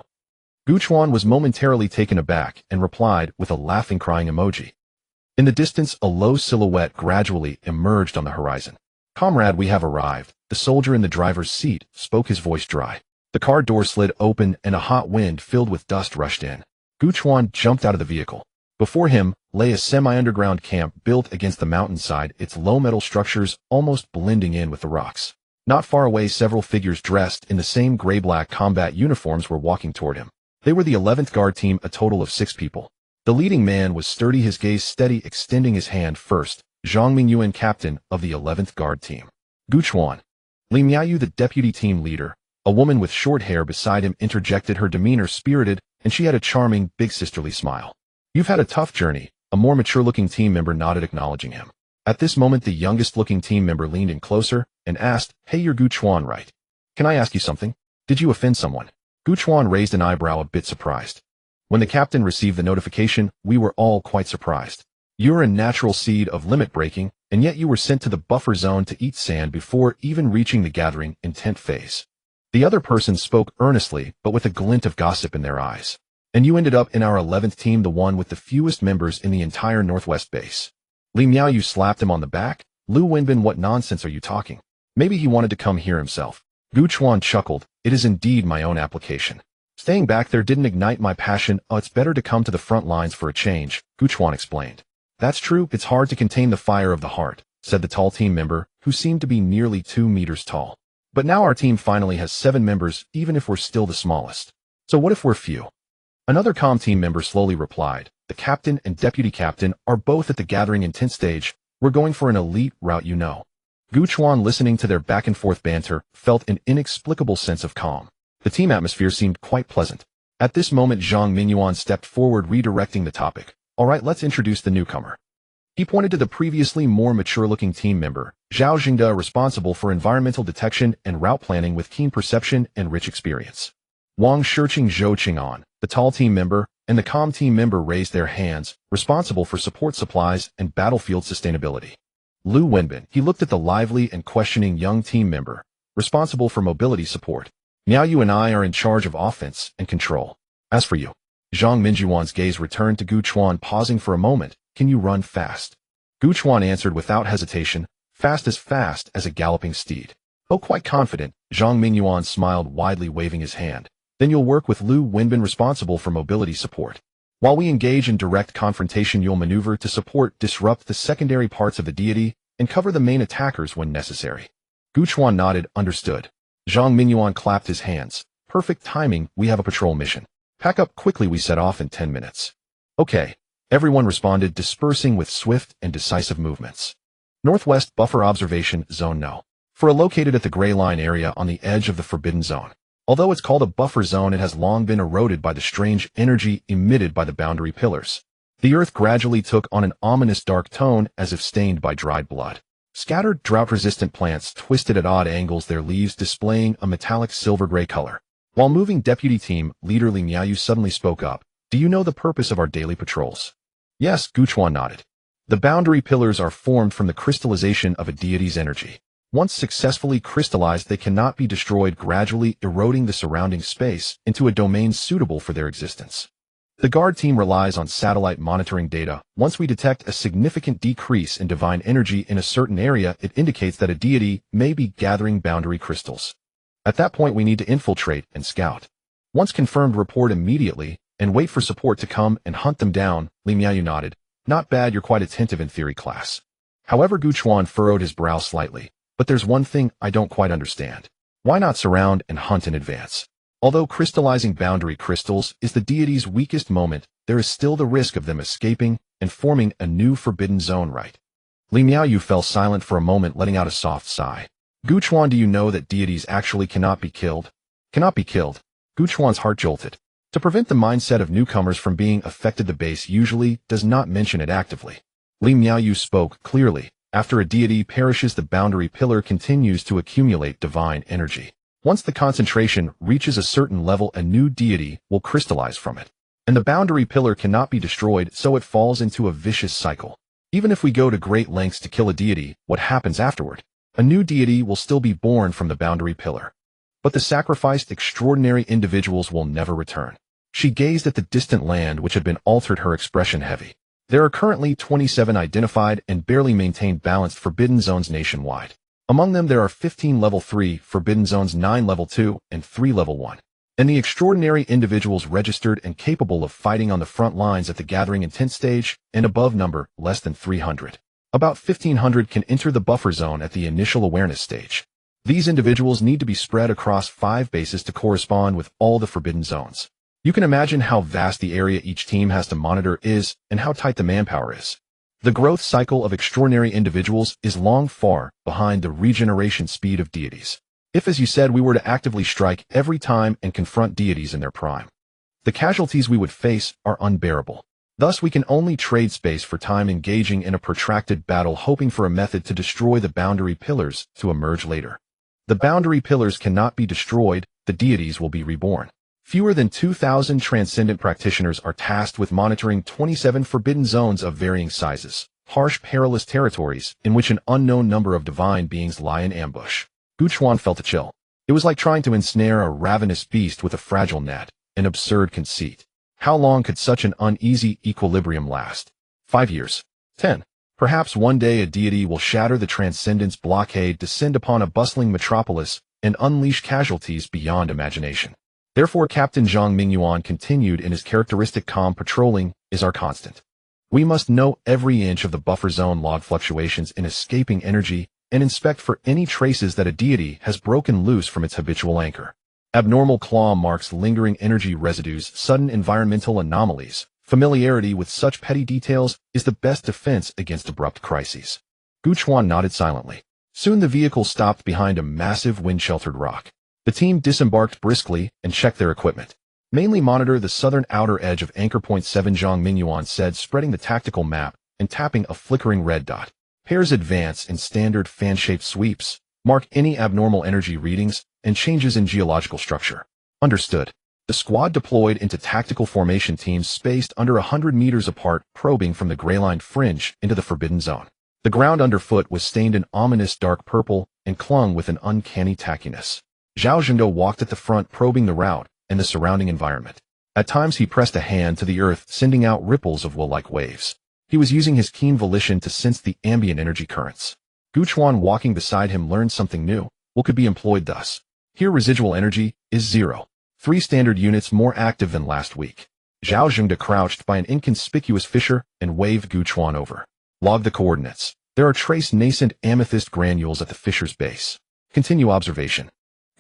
Gu Chuan was momentarily taken aback and replied with a laughing, crying emoji. In the distance, a low silhouette gradually emerged on the horizon. "Comrade, we have arrived," the soldier in the driver's seat spoke, his voice dry. The car door slid open and a hot wind filled with dust rushed in. Gu Chuan jumped out of the vehicle. Before him lay a semi-underground camp built against the mountainside, its low metal structures almost blending in with the rocks. Not far away, several figures dressed in the same gray-black combat uniforms were walking toward him. They were the 11th Guard team, a total of 6 people. The leading man was sturdy, his gaze steady, extending his hand first. Zhang Mingyuan, captain of the 11th Guard team. Gu Chuan. Li Miaoyu, the deputy team leader. A woman with short hair beside him interjected, her demeanor spirited, and she had a charming, big sisterly smile. "You've had a tough journey," a more mature-looking team member nodded, acknowledging him. At this moment, the youngest-looking team member leaned in closer and asked, "Hey, you're Gu Chuan, right? Can I ask you something? Did you offend someone?" Gu Chuan raised an eyebrow, a bit surprised. When the captain received the notification, we were all quite surprised. "You're a natural seed of limit breaking, and yet you were sent to the buffer zone to eat sand before even reaching the gathering intent phase." The other person spoke earnestly, but with a glint of gossip in their eyes. "And you ended up in our 11th team, the one with the fewest members in the entire Northwest base." Li Miaoyu slapped him on the back. "Lu Wenbin, what nonsense are you talking? Maybe he wanted to come here himself." Gu Chuan chuckled. "It is indeed my own application. Staying back there didn't ignite my passion. Oh, it's better to come to the front lines for a change," Gu Chuan explained. "That's true, it's hard to contain the fire of the heart," said the tall team member, who seemed to be nearly 2 meters tall. "But now our team finally has 7 members, even if we're still the smallest. So what if we're few?" Another calm team member slowly replied, "The captain and deputy captain are both at the gathering intent stage. We're going for an elite route, you know." Gu Chuan, listening to their back-and-forth banter, felt an inexplicable sense of calm. The team atmosphere seemed quite pleasant. At this moment, Zhang Mingyuan stepped forward, redirecting the topic. "All right, let's introduce the newcomer." He pointed to the previously more mature-looking team member, Zhao Jingda, responsible for environmental detection and route planning with keen perception and rich experience. Wang Shiqing, Zhou Qing'an, the tall team member, and the calm team member raised their hands, responsible for support supplies and battlefield sustainability. Lu Wenbin, he looked at the lively and questioning young team member, responsible for mobility support. "Miaoyu and I are in charge of offense and control. As for you," Zhang Mingyuan's gaze returned to Gu Chuan, pausing for a moment. "Can you run fast?" Gu Chuan answered without hesitation, fast as a galloping steed." "Oh, quite confident," Zhang Mingyuan smiled widely, waving his hand. "Then you'll work with Lu Wenbin, responsible for mobility support. While we engage in direct confrontation, you'll maneuver to support, disrupt the secondary parts of the deity, and cover the main attackers when necessary." Gu Chuan nodded, understood. Zhang Mingyuan clapped his hands. "Perfect timing, we have a patrol mission. Pack up quickly, we set off in 10 minutes. "Okay." Everyone responded, dispersing with swift and decisive movements. Northwest Buffer Observation Zone No. For located at the Gray Line area on the edge of the Forbidden Zone. Although it's called a buffer zone, it has long been eroded by the strange energy emitted by the boundary pillars. The earth gradually took on an ominous dark tone, as if stained by dried blood. Scattered, drought-resistant plants twisted at odd angles, their leaves displaying a metallic silver-gray color. While moving, deputy team leader Li Miaoyu suddenly spoke up. "Do you know the purpose of our daily patrols?" "Yes," Gu Chuan nodded. "The boundary pillars are formed from the crystallization of a deity's energy. Once successfully crystallized, they cannot be destroyed, gradually eroding the surrounding space into a domain suitable for their existence. The guard team relies on satellite monitoring data. Once we detect a significant decrease in divine energy in a certain area, it indicates that a deity may be gathering boundary crystals. At that point, we need to infiltrate and scout. Once confirmed, report immediately and wait for support to come and hunt them down." Li Miaoyu nodded. "Not bad, you're quite attentive in theory class." However, Gu Chuan furrowed his brow slightly. "But there's one thing I don't quite understand. Why not surround and hunt in advance? Although crystallizing boundary crystals is the deity's weakest moment, there is still the risk of them escaping and forming a new forbidden zone, right?" Li Miaoyu fell silent for a moment, letting out a soft sigh. "Gu Chuan, do you know that deities actually cannot be killed?" "Cannot be killed?" Gu Chuan's heart jolted. To prevent the mindset of newcomers from being affected, the base usually does not mention it actively. Li Miaoyu spoke clearly. After a deity perishes, the boundary pillar continues to accumulate divine energy. Once the concentration reaches a certain level, a new deity will crystallize from it. And the boundary pillar cannot be destroyed, so it falls into a vicious cycle. Even if we go to great lengths to kill a deity, what happens afterward? A new deity will still be born from the boundary pillar. But the sacrificed extraordinary individuals will never return. She gazed at the distant land, which had been altered, her expression heavy. There are currently 27 identified and barely maintained balanced forbidden zones nationwide. Among them there are 15 level 3 forbidden zones, 9 level 2, and 3 level 1. And the extraordinary individuals registered and capable of fighting on the front lines at the gathering intent stage and above number less than 300. About 1,500 can enter the buffer zone at the initial awareness stage. These individuals need to be spread across 5 bases to correspond with all the forbidden zones. You can imagine how vast the area each team has to monitor is and how tight the manpower is. The growth cycle of extraordinary individuals is long far behind the regeneration speed of deities. If, as you said, we were to actively strike every time and confront deities in their prime, the casualties we would face are unbearable. Thus, we can only trade space for time, engaging in a protracted battle, hoping for a method to destroy the boundary pillars to emerge later. The boundary pillars cannot be destroyed, the deities will be reborn. Fewer than 2,000 transcendent practitioners are tasked with monitoring 27 forbidden zones of varying sizes, harsh, perilous territories in which an unknown number of divine beings lie in ambush. Gu Chuan felt a chill. It was like trying to ensnare a ravenous beast with a fragile net, an absurd conceit. How long could such an uneasy equilibrium last? 5 years? 10? Perhaps one day a deity will shatter the transcendence blockade, descend upon a bustling metropolis, and unleash casualties beyond imagination. Therefore, Captain Zhang Mingyuan continued in his characteristic calm. Patrolling is our constant. We must know every inch of the buffer zone, log fluctuations in escaping energy, and inspect for any traces that a deity has broken loose from its habitual anchor. Abnormal claw marks, lingering energy residues, sudden environmental anomalies. Familiarity with such petty details is the best defense against abrupt crises. Gu Chuan nodded silently. Soon the vehicle stopped behind a massive wind-sheltered rock. The team disembarked briskly and checked their equipment. Mainly monitor the southern outer edge of Anchor Point 7, Zhang Mingyuan said, spreading the tactical map and tapping a flickering red dot. Pairs advance in standard fan-shaped sweeps, mark any abnormal energy readings and changes in geological structure. Understood. The squad deployed into tactical formation, teams spaced under 100 meters apart, probing from the gray-lined fringe into the forbidden zone. The ground underfoot was stained an ominous dark purple and clung with an uncanny tackiness. Zhao Zhengde walked at the front, probing the route and the surrounding environment. At times he pressed a hand to the earth, sending out ripples of wool-like waves. He was using his keen volition to sense the ambient energy currents. Gu Chuan, walking beside him, learned something new. What could be employed thus? Here residual energy is 0. 3 standard units more active than last week. Zhao Zhengde crouched by an inconspicuous fissure and waved Gu Chuan over. Log the coordinates. There are trace nascent amethyst granules at the fissure's base. Continue observation.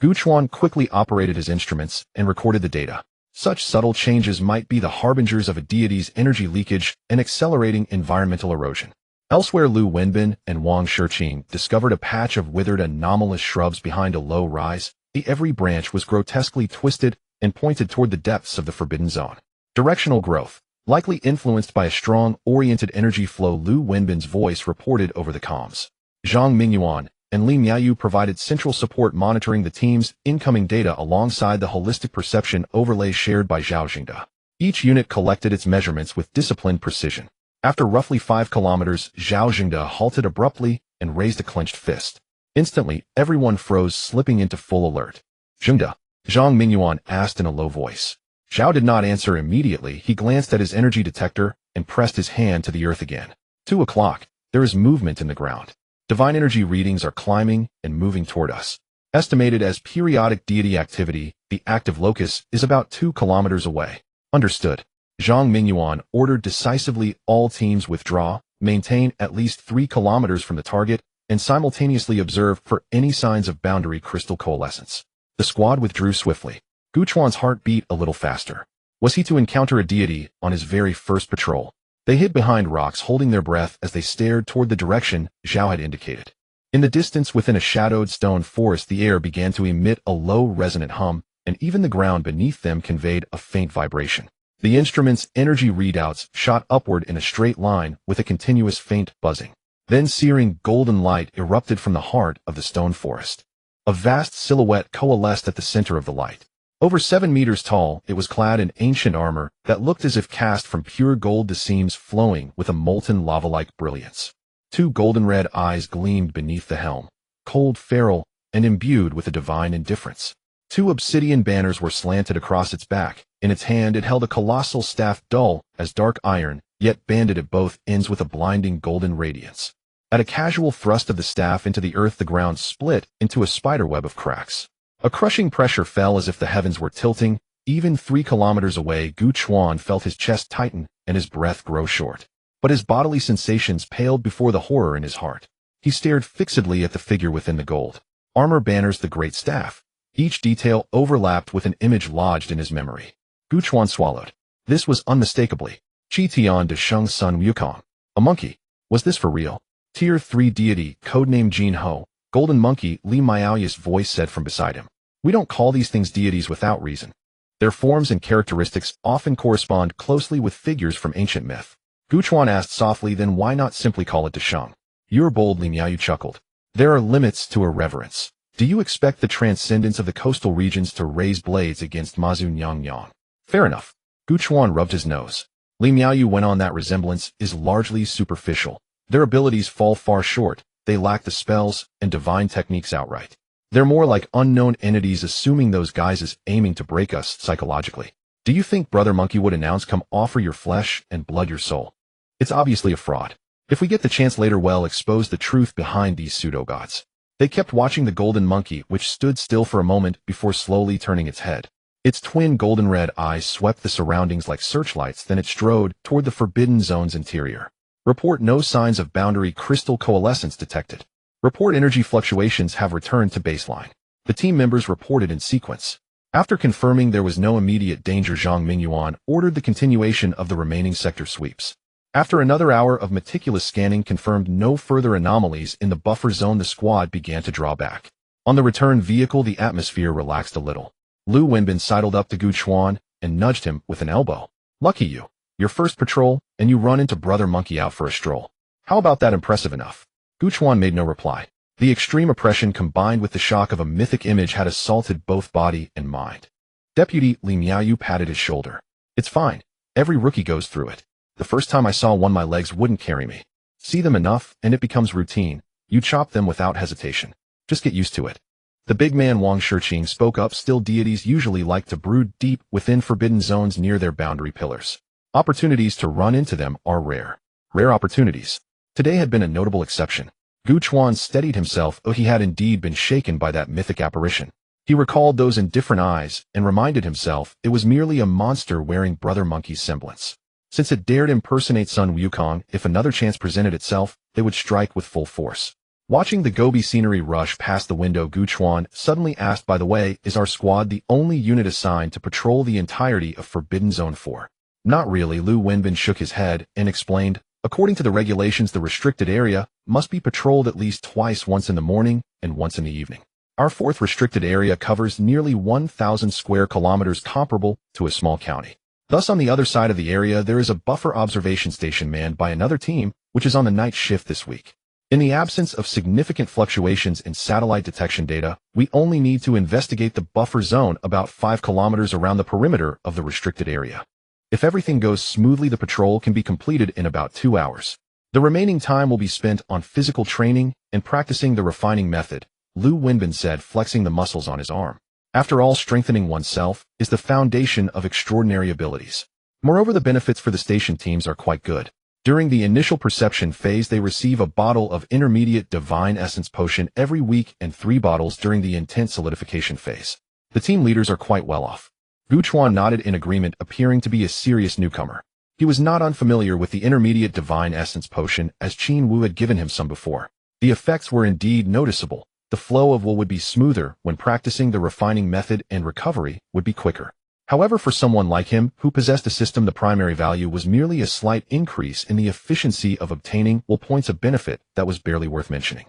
Gu Chuan quickly operated his instruments and recorded the data. Such subtle changes might be the harbingers of a deity's energy leakage and accelerating environmental erosion. Elsewhere, Lu Wenbin and Wang Shiqing discovered a patch of withered, anomalous shrubs behind a low rise. Every branch was grotesquely twisted and pointed toward the depths of the forbidden zone. Directional growth, likely influenced by a strong, oriented energy flow, Lu Wenbin's voice reported over the comms. Zhang Mingyuan and Li Miaoyu provided central support, monitoring the team's incoming data alongside the holistic perception overlay shared by Zhao Zhengde. Each unit collected its measurements with disciplined precision. After roughly 5 kilometers, Zhao Zhengde halted abruptly and raised a clenched fist. Instantly, everyone froze, slipping into full alert. Zhengde, Zhang Mingyuan asked in a low voice. Zhao did not answer immediately. He glanced at his energy detector and pressed his hand to the earth again. 2 o'clock. There is movement in the ground. Divine energy readings are climbing and moving toward us. Estimated as periodic deity activity, the active locus is about 2 kilometers away. Understood. Zhang Mingyuan ordered decisively. All teams withdraw, maintain at least 3 kilometers from the target, and simultaneously observe for any signs of boundary crystal coalescence. The squad withdrew swiftly. Gu Chuan's heart beat a little faster. Was he to encounter a deity on his very first patrol? They hid behind rocks, holding their breath as they stared toward the direction Zhao had indicated. In the distance, within a shadowed stone forest, the air began to emit a low, resonant hum, and even the ground beneath them conveyed a faint vibration. The instrument's energy readouts shot upward in a straight line with a continuous faint buzzing. Then searing golden light erupted from the heart of the stone forest. A vast silhouette coalesced at the center of the light. Over 7 meters tall, it was clad in ancient armor that looked as if cast from pure gold, the seams flowing with a molten lava-like brilliance. 2 golden-red eyes gleamed beneath the helm, cold, feral, and imbued with a divine indifference. 2 obsidian banners were slanted across its back. In its hand it held a colossal staff, dull as dark iron, yet banded at both ends with a blinding golden radiance. At a casual thrust of the staff into the earth, the ground split into a spiderweb of cracks. A crushing pressure fell as if the heavens were tilting. Even 3 kilometers away, Gu Chuan felt his chest tighten and his breath grow short. But his bodily sensations paled before the horror in his heart. He stared fixedly at the figure within the gold armor banners, the great staff. Each detail overlapped with an image lodged in his memory. Gu Chuan swallowed. This was unmistakably Qi Tian de Sheng's son Wukong. A monkey. Was this for real? Tier 3 deity, codename Jin Ho, Golden Monkey, Li Miaoya's voice said from beside him. We don't call these things deities without reason. Their forms and characteristics often correspond closely with figures from ancient myth. Gu Chuan asked softly, then why not simply call it De Sheng? You're bold, Li Miaoyu chuckled. There are limits to irreverence. Do you expect the transcendence of the coastal regions to raise blades against Mazu Nyang? Fair enough. Gu Chuan rubbed his nose. Li Miaoyu went on, that resemblance is largely superficial. Their abilities fall far short. They lack the spells and divine techniques outright. They're more like unknown entities, assuming those guises aiming to break us psychologically. Do you think Brother Monkey would announce, come offer your flesh and blood your soul? It's obviously a fraud. If we get the chance later, we'll expose the truth behind these pseudo-gods. They kept watching the golden monkey, which stood still for a moment before slowly turning its head. Its twin golden red eyes swept the surroundings like searchlights, then it strode toward the forbidden zone's interior. Report, no signs of boundary crystal coalescence detected. Report, energy fluctuations have returned to baseline. The team members reported in sequence. After confirming there was no immediate danger, Zhang Mingyuan ordered the continuation of the remaining sector sweeps. After another hour of meticulous scanning confirmed no further anomalies in the buffer zone, the squad began to draw back. On the return vehicle, the atmosphere relaxed a little. Lu Wenbin sidled up to Gu Chuan and nudged him with an elbow. Lucky you. Your first patrol, and you run into Brother Monkey out for a stroll. How about that? Impressive enough? Gu Chuan made no reply. The extreme oppression combined with the shock of a mythic image had assaulted both body and mind. Deputy Li Miaoyu patted his shoulder. It's fine. Every rookie goes through it. The first time I saw one, my legs wouldn't carry me. See them enough, and it becomes routine. You chop them without hesitation. Just get used to it. The big man Wang Shiqing spoke up. Still, deities usually like to brood deep within forbidden zones near their boundary pillars. Opportunities to run into them are rare. Rare opportunities. Today had been a notable exception. Gu Chuan steadied himself. Oh, he had indeed been shaken by that mythic apparition. He recalled those indifferent eyes and reminded himself it was merely a monster wearing Brother Monkey's semblance. Since it dared impersonate Sun Wukong, if another chance presented itself, they would strike with full force. Watching the Gobi scenery rush past the window, Gu Chuan suddenly asked, by the way, is our squad the only unit assigned to patrol the entirety of Forbidden Zone 4? Not really. Lu Wenbin shook his head and explained, according to the regulations, the restricted area must be patrolled at least twice, once in the morning and once in the evening. Our 4th restricted area covers nearly 1,000 square kilometers, comparable to a small county. Thus, on the other side of the area, there is a buffer observation station manned by another team, which is on the night shift this week. In the absence of significant fluctuations in satellite detection data, we only need to investigate the buffer zone about 5 kilometers around the perimeter of the restricted area. If everything goes smoothly, the patrol can be completed in about 2 hours. The remaining time will be spent on physical training and practicing the refining method, Lu Wenbin said, flexing the muscles on his arm. After all, strengthening oneself is the foundation of extraordinary abilities. Moreover, the benefits for the station teams are quite good. During the initial perception phase, they receive a bottle of intermediate divine essence potion every week and 3 bottles during the intense solidification phase. The team leaders are quite well off. Gu Chuan nodded in agreement, appearing to be a serious newcomer. He was not unfamiliar with the intermediate divine essence potion, as Qin Wu had given him some before. The effects were indeed noticeable. The flow of will would be smoother when practicing the refining method, and recovery would be quicker. However, for someone like him, who possessed a system, the primary value was merely a slight increase in the efficiency of obtaining will points, a benefit that was barely worth mentioning.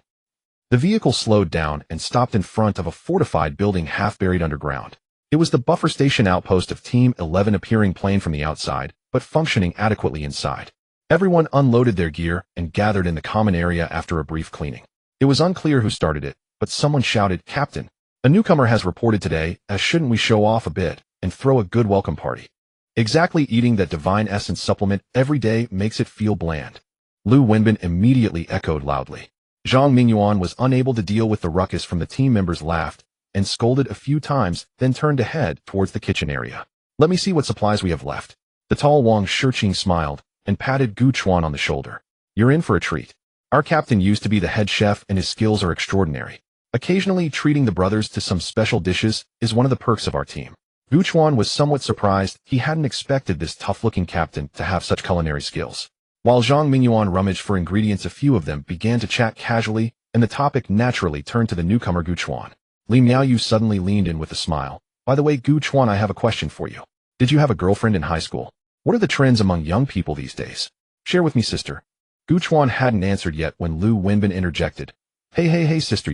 The vehicle slowed down and stopped in front of a fortified building half buried underground. It was the buffer station outpost of Team 11, appearing plain from the outside, but functioning adequately inside. Everyone unloaded their gear and gathered in the common area after a brief cleaning. It was unclear who started it, but someone shouted, "Captain, a newcomer has reported today, as shouldn't we show off a bit and throw a good welcome party?" Exactly, eating that divine essence supplement every day makes it feel bland. Lu Wenbin immediately echoed loudly. Zhang Mingyuan was unable to deal with the ruckus from the team members, laughed and scolded a few times, then turned to head towards the kitchen area. "Let me see what supplies we have left." The tall Wang Shiqing smiled and patted Gu Chuan on the shoulder. You're in for a treat. Our captain used to be the head chef and his skills are extraordinary. Occasionally treating the brothers to some special dishes is one of the perks of our team. Gu Chuan was somewhat surprised. He hadn't expected this tough-looking captain to have such culinary skills. While Zhang Mingyuan rummaged for ingredients, a few of them began to chat casually, and the topic naturally turned to the newcomer Gu Chuan. Li Miaoyu suddenly leaned in with a smile. By the way, Gu Chuan, I have a question for you. Did you have a girlfriend in high school? What are the trends among young people these days? Share with me, sister. Gu Chuan hadn't answered yet when Lu Wenbin interjected. Hey, sister,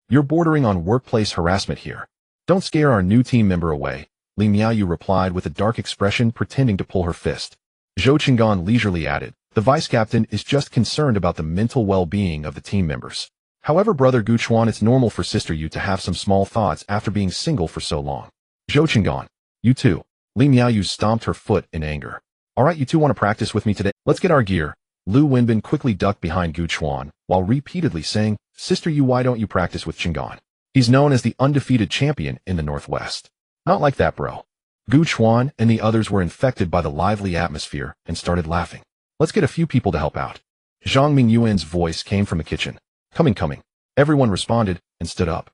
you're bordering on workplace harassment here. Don't scare our new team member away, Li Miaoyu replied with a dark expression, pretending to pull her fist. Zhou Qinggan leisurely added, the vice captain is just concerned about the mental well-being of the team members. However, brother Gu Chuan, it's normal for sister Yu to have some small thoughts after being single for so long. Zhou Qinggan, you too. Li Miaoyu stomped her foot in anger. Alright, you two want to practice with me today? Let's get our gear. Lu Wenbin quickly ducked behind Gu Chuan, while repeatedly saying, Sister Yu, why don't you practice with Qinggan? He's known as the undefeated champion in the Northwest. Not like that, bro. Gu Chuan and the others were infected by the lively atmosphere and started laughing. Let's get a few people to help out. Zhang Mingyuan's voice came from the kitchen. Coming. Everyone responded and stood up.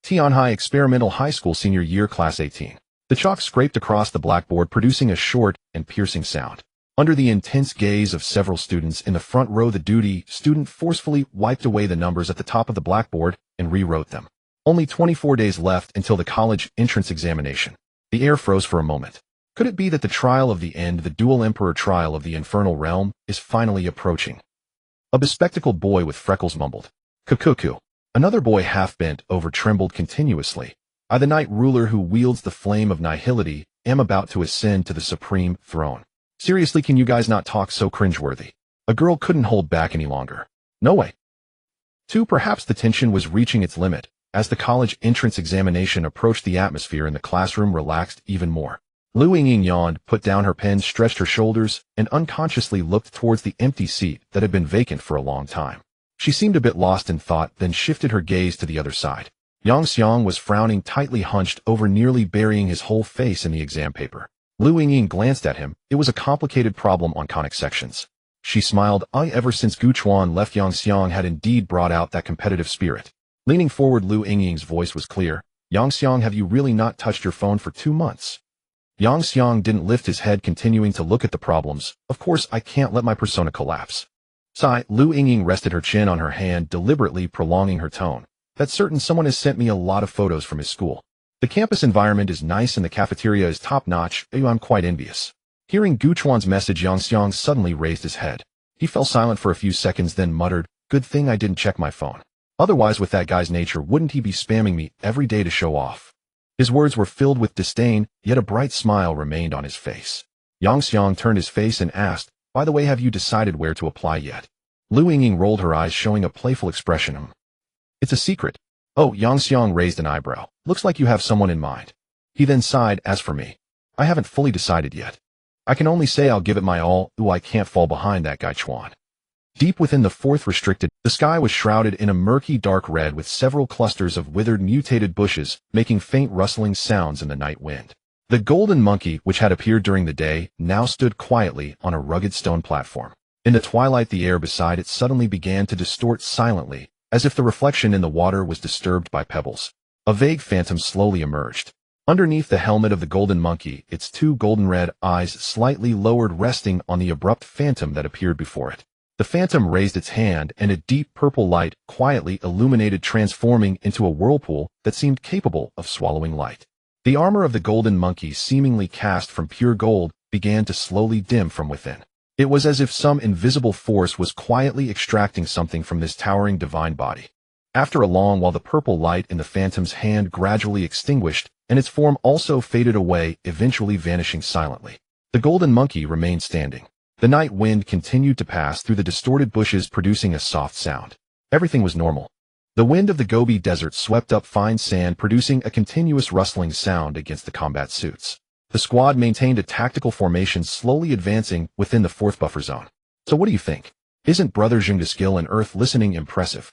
Tianhai Experimental High School Senior Year Class 18. The chalk scraped across the blackboard, producing a short and piercing sound. Under the intense gaze of several students in the front row, the duty student forcefully wiped away the numbers at the top of the blackboard and rewrote them. Only 24 days left until the college entrance examination. The air froze for a moment. Could it be that the trial of the end, the dual emperor trial of the infernal realm, is finally approaching? A bespectacled boy with freckles mumbled. Cuckoo. Another boy, half bent over, trembled continuously. I, the night ruler who wields the flame of nihility, am about to ascend to the supreme throne. Seriously, can you guys not talk so cringeworthy? A girl couldn't hold back any longer. No way. 2. Perhaps the tension was reaching its limit. As the college entrance examination approached, the atmosphere in the classroom relaxed even more. Lu Yingying yawned, put down her pen, stretched her shoulders, and unconsciously looked towards the empty seat that had been vacant for a long time. She seemed a bit lost in thought, then shifted her gaze to the other side. Yang Xiang was frowning, tightly hunched over, nearly burying his whole face in the exam paper. Lu Yingying glanced at him. It was a complicated problem on conic sections. She smiled. Ever since Gu Chuan left, Yang Xiang had indeed brought out that competitive spirit. Leaning forward, Lu Yingying's voice was clear. Yang Xiang, have you really not touched your phone for 2 months? Yang Xiang didn't lift his head, continuing to look at the problems. Of course, I can't let my persona collapse. Sigh. Lu Yingying rested her chin on her hand, deliberately prolonging her tone. That's certain. Someone has sent me a lot of photos from his school. The campus environment is nice and the cafeteria is top-notch. I'm quite envious. Hearing Gu Chuan's message, Yang Xiang suddenly raised his head. He fell silent for a few seconds, then muttered, good thing I didn't check my phone. Otherwise, with that guy's nature, wouldn't he be spamming me every day to show off? His words were filled with disdain, yet a bright smile remained on his face. Yang Xiang turned his face and asked, by the way, have you decided where to apply yet? Lu Yingying rolled her eyes, showing a playful expression. It's a secret. Oh, Yang Xiang raised an eyebrow. Looks like you have someone in mind. He then sighed, as for me, I haven't fully decided yet. I can only say I'll give it my all. I can't fall behind that guy Chuan. Deep within the fourth restricted, the sky was shrouded in a murky dark red with several clusters of withered mutated bushes making faint rustling sounds in the night wind. The golden monkey, which had appeared during the day, now stood quietly on a rugged stone platform. In the twilight, the air beside it suddenly began to distort silently, as if the reflection in the water was disturbed by pebbles. A vague phantom slowly emerged. Underneath the helmet of the golden monkey, its 2 golden-red eyes slightly lowered, resting on the abrupt phantom that appeared before it. The phantom raised its hand, and a deep purple light quietly illuminated, transforming into a whirlpool that seemed capable of swallowing light. The armor of the golden monkey, seemingly cast from pure gold, began to slowly dim from within. It was as if some invisible force was quietly extracting something from this towering divine body. After a long while, the purple light in the phantom's hand gradually extinguished, and its form also faded away, eventually vanishing silently. The golden monkey remained standing. The night wind continued to pass through the distorted bushes, producing a soft sound. Everything was normal. The wind of the Gobi Desert swept up fine sand, producing a continuous rustling sound against the combat suits. The squad maintained a tactical formation, slowly advancing within the 4th buffer zone. So what do you think? Isn't Brother Zheng's skill in earth listening impressive?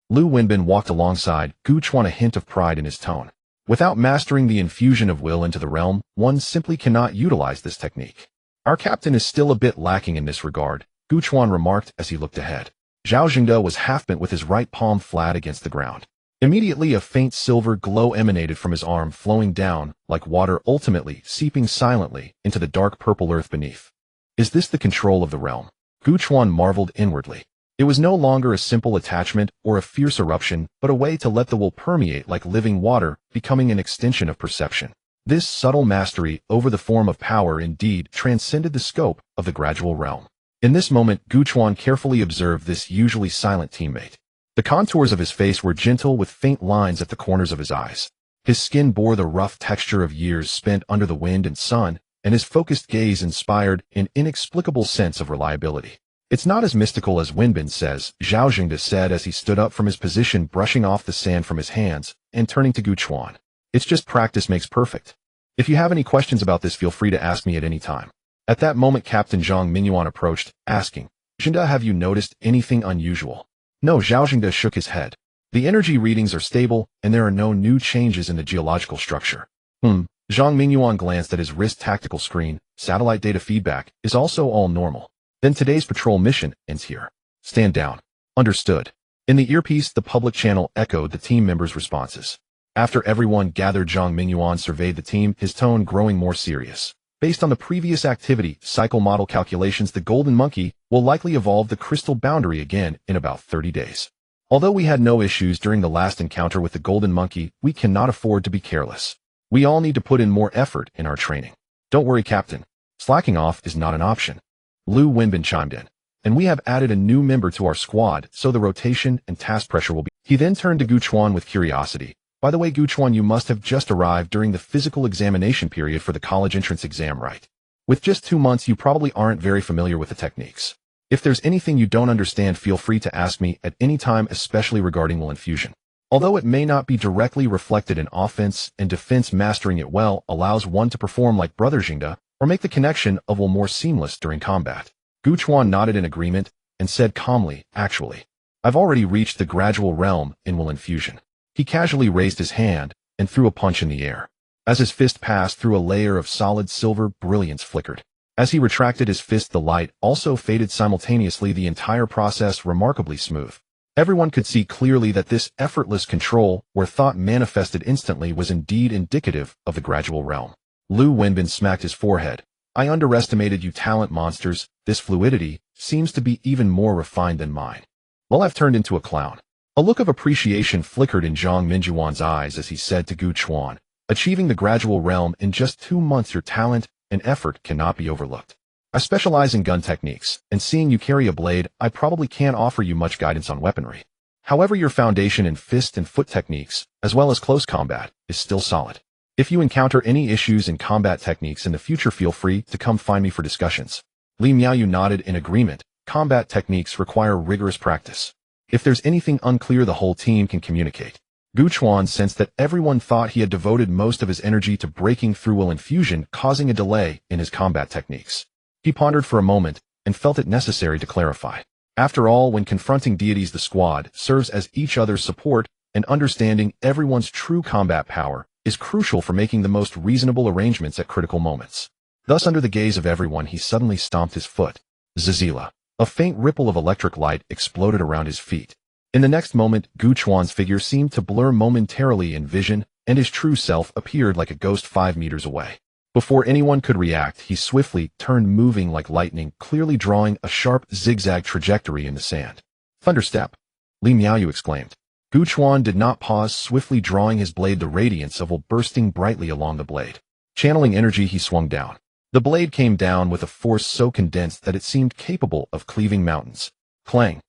Lu Wenbin walked alongside, Gu Chuan, a hint of pride in his tone. Without mastering the infusion of will into the realm, one simply cannot utilize this technique. Our captain is still a bit lacking in this regard, Gu Chuan remarked as he looked ahead. Zhao Jingde was half-bent with his right palm flat against the ground. Immediately a faint silver glow emanated from his arm, flowing down like water, ultimately seeping silently into the dark purple earth beneath. Is this the control of the realm? Gu Chuan marveled inwardly. It was no longer a simple attachment or a fierce eruption, but a way to let the will permeate like living water, becoming an extension of perception. This subtle mastery over the form of power indeed transcended the scope of the gradual realm. In this moment, Gu Chuan carefully observed this usually silent teammate. The contours of his face were gentle with faint lines at the corners of his eyes. His skin bore the rough texture of years spent under the wind and sun, and his focused gaze inspired an inexplicable sense of reliability. It's not as mystical as Wenbin says, Zhao Jingde said as he stood up from his position, brushing off the sand from his hands and turning to Gu Chuan. It's just practice makes perfect. If you have any questions about this, feel free to ask me at any time. At that moment, Captain Zhang Minyuan approached, asking, Jingde, have you noticed anything unusual? No, Zhao Jingde shook his head. The energy readings are stable, and there are no new changes in the geological structure. Zhang Minyuan glanced at his wrist tactical screen. Satellite data feedback is also all normal. Then today's patrol mission ends here. Stand down. Understood. In the earpiece, the public channel echoed the team members' responses. After everyone gathered, Zhang Minyuan surveyed the team, his tone growing more serious. Based on the previous activity cycle model calculations, the golden monkey will likely evolve the crystal boundary again in about 30 days. Although we had no issues during the last encounter with the golden monkey, we cannot afford to be careless. We all need to put in more effort in our training. Don't worry, Captain. Slacking off is not an option. Lu Wenbin chimed in. And we have added a new member to our squad, so the rotation and task pressure will be. He then turned to Gu Chuan with curiosity. By the way, Gu Chuan, you must have just arrived during the physical examination period for the college entrance exam, right? With just 2 months, you probably aren't very familiar with the techniques. If there's anything you don't understand, feel free to ask me at any time, especially regarding will infusion. Although it may not be directly reflected in offense and defense, mastering it well allows one to perform like Brother Jingde or make the connection of will more seamless during combat. Gu Chuan nodded in agreement and said calmly, actually, I've already reached the gradual realm in will infusion. He casually raised his hand and threw a punch in the air. As his fist passed through a layer of solid silver, brilliance flickered. As he retracted his fist, the light also faded simultaneously, the entire process remarkably smooth. Everyone could see clearly that this effortless control, where thought manifested instantly, was indeed indicative of the gradual realm. Lu Wenbin smacked his forehead. I underestimated you talent monsters. This fluidity seems to be even more refined than mine. Well, I've turned into a clown. A look of appreciation flickered in Zhang Minyuan's eyes as he said to Gu Chuan, achieving the gradual realm in just 2 months, your talent and effort cannot be overlooked. I specialize in gun techniques, and seeing you carry a blade, I probably can't offer you much guidance on weaponry. However, your foundation in fist and foot techniques, as well as close combat, is still solid. If you encounter any issues in combat techniques in the future, feel free to come find me for discussions. Li Miaoyu nodded in agreement. Combat techniques require rigorous practice. If there's anything unclear, the whole team can communicate. Gu Chuan sensed that everyone thought he had devoted most of his energy to breaking through will infusion, causing a delay in his combat techniques. He pondered for a moment and felt it necessary to clarify. After all, when confronting deities, the squad serves as each other's support, and understanding everyone's true combat power is crucial for making the most reasonable arrangements at critical moments. Thus, under the gaze of everyone, he suddenly stomped his foot. Zazila. A faint ripple of electric light exploded around his feet. In the next moment, Gu Chuan's figure seemed to blur momentarily in vision, and his true self appeared like a ghost 5 meters away. Before anyone could react, he swiftly turned, moving like lightning, clearly drawing a sharp zigzag trajectory in the sand. Thunderstep! Li Miaoyu exclaimed. Gu Chuan did not pause, swiftly drawing his blade, the radiance of will bursting brightly along the blade. Channeling energy, he swung down. The blade came down with a force so condensed that it seemed capable of cleaving mountains. Clang!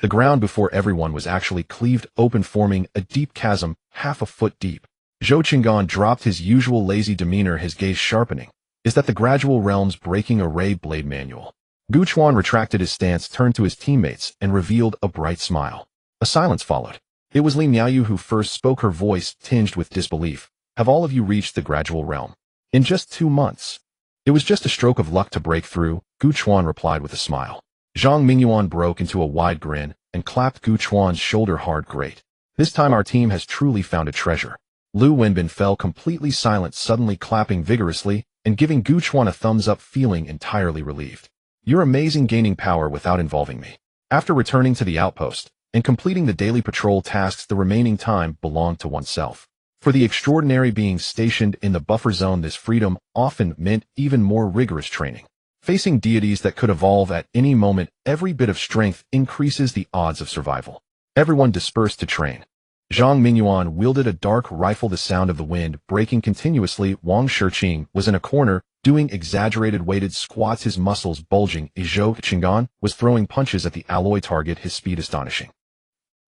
The ground before everyone was actually cleaved open, forming a deep chasm, half a foot deep. Zhou Qinggan dropped his usual lazy demeanor, his gaze sharpening. Is that the gradual realm's breaking array blade manual? Gu Chuan retracted his stance, turned to his teammates, and revealed a bright smile. A silence followed. It was Li Miaoyu who first spoke, her voice tinged with disbelief. Have all of you reached the gradual realm? In just 2 months? It was just a stroke of luck to break through, Gu Chuan replied with a smile. Zhang Minyuan broke into a wide grin and clapped Gu Chuan's shoulder hard. Great. This time our team has truly found a treasure. Lu Wenbin fell completely silent, suddenly clapping vigorously and giving Gu Chuan a thumbs up, feeling entirely relieved. You're amazing, gaining power without involving me. After returning to the outpost and completing the daily patrol tasks, the remaining time belonged to oneself. For the extraordinary beings stationed in the buffer zone, this freedom often meant even more rigorous training. Facing deities that could evolve at any moment, every bit of strength increases the odds of survival. Everyone dispersed to train. Zhang Mingyuan wielded a dark rifle, the sound of the wind breaking continuously. Wang Shiqing was in a corner, doing exaggerated weighted squats, his muscles bulging. Zhou Qinggan was throwing punches at the alloy target, his speed astonishing.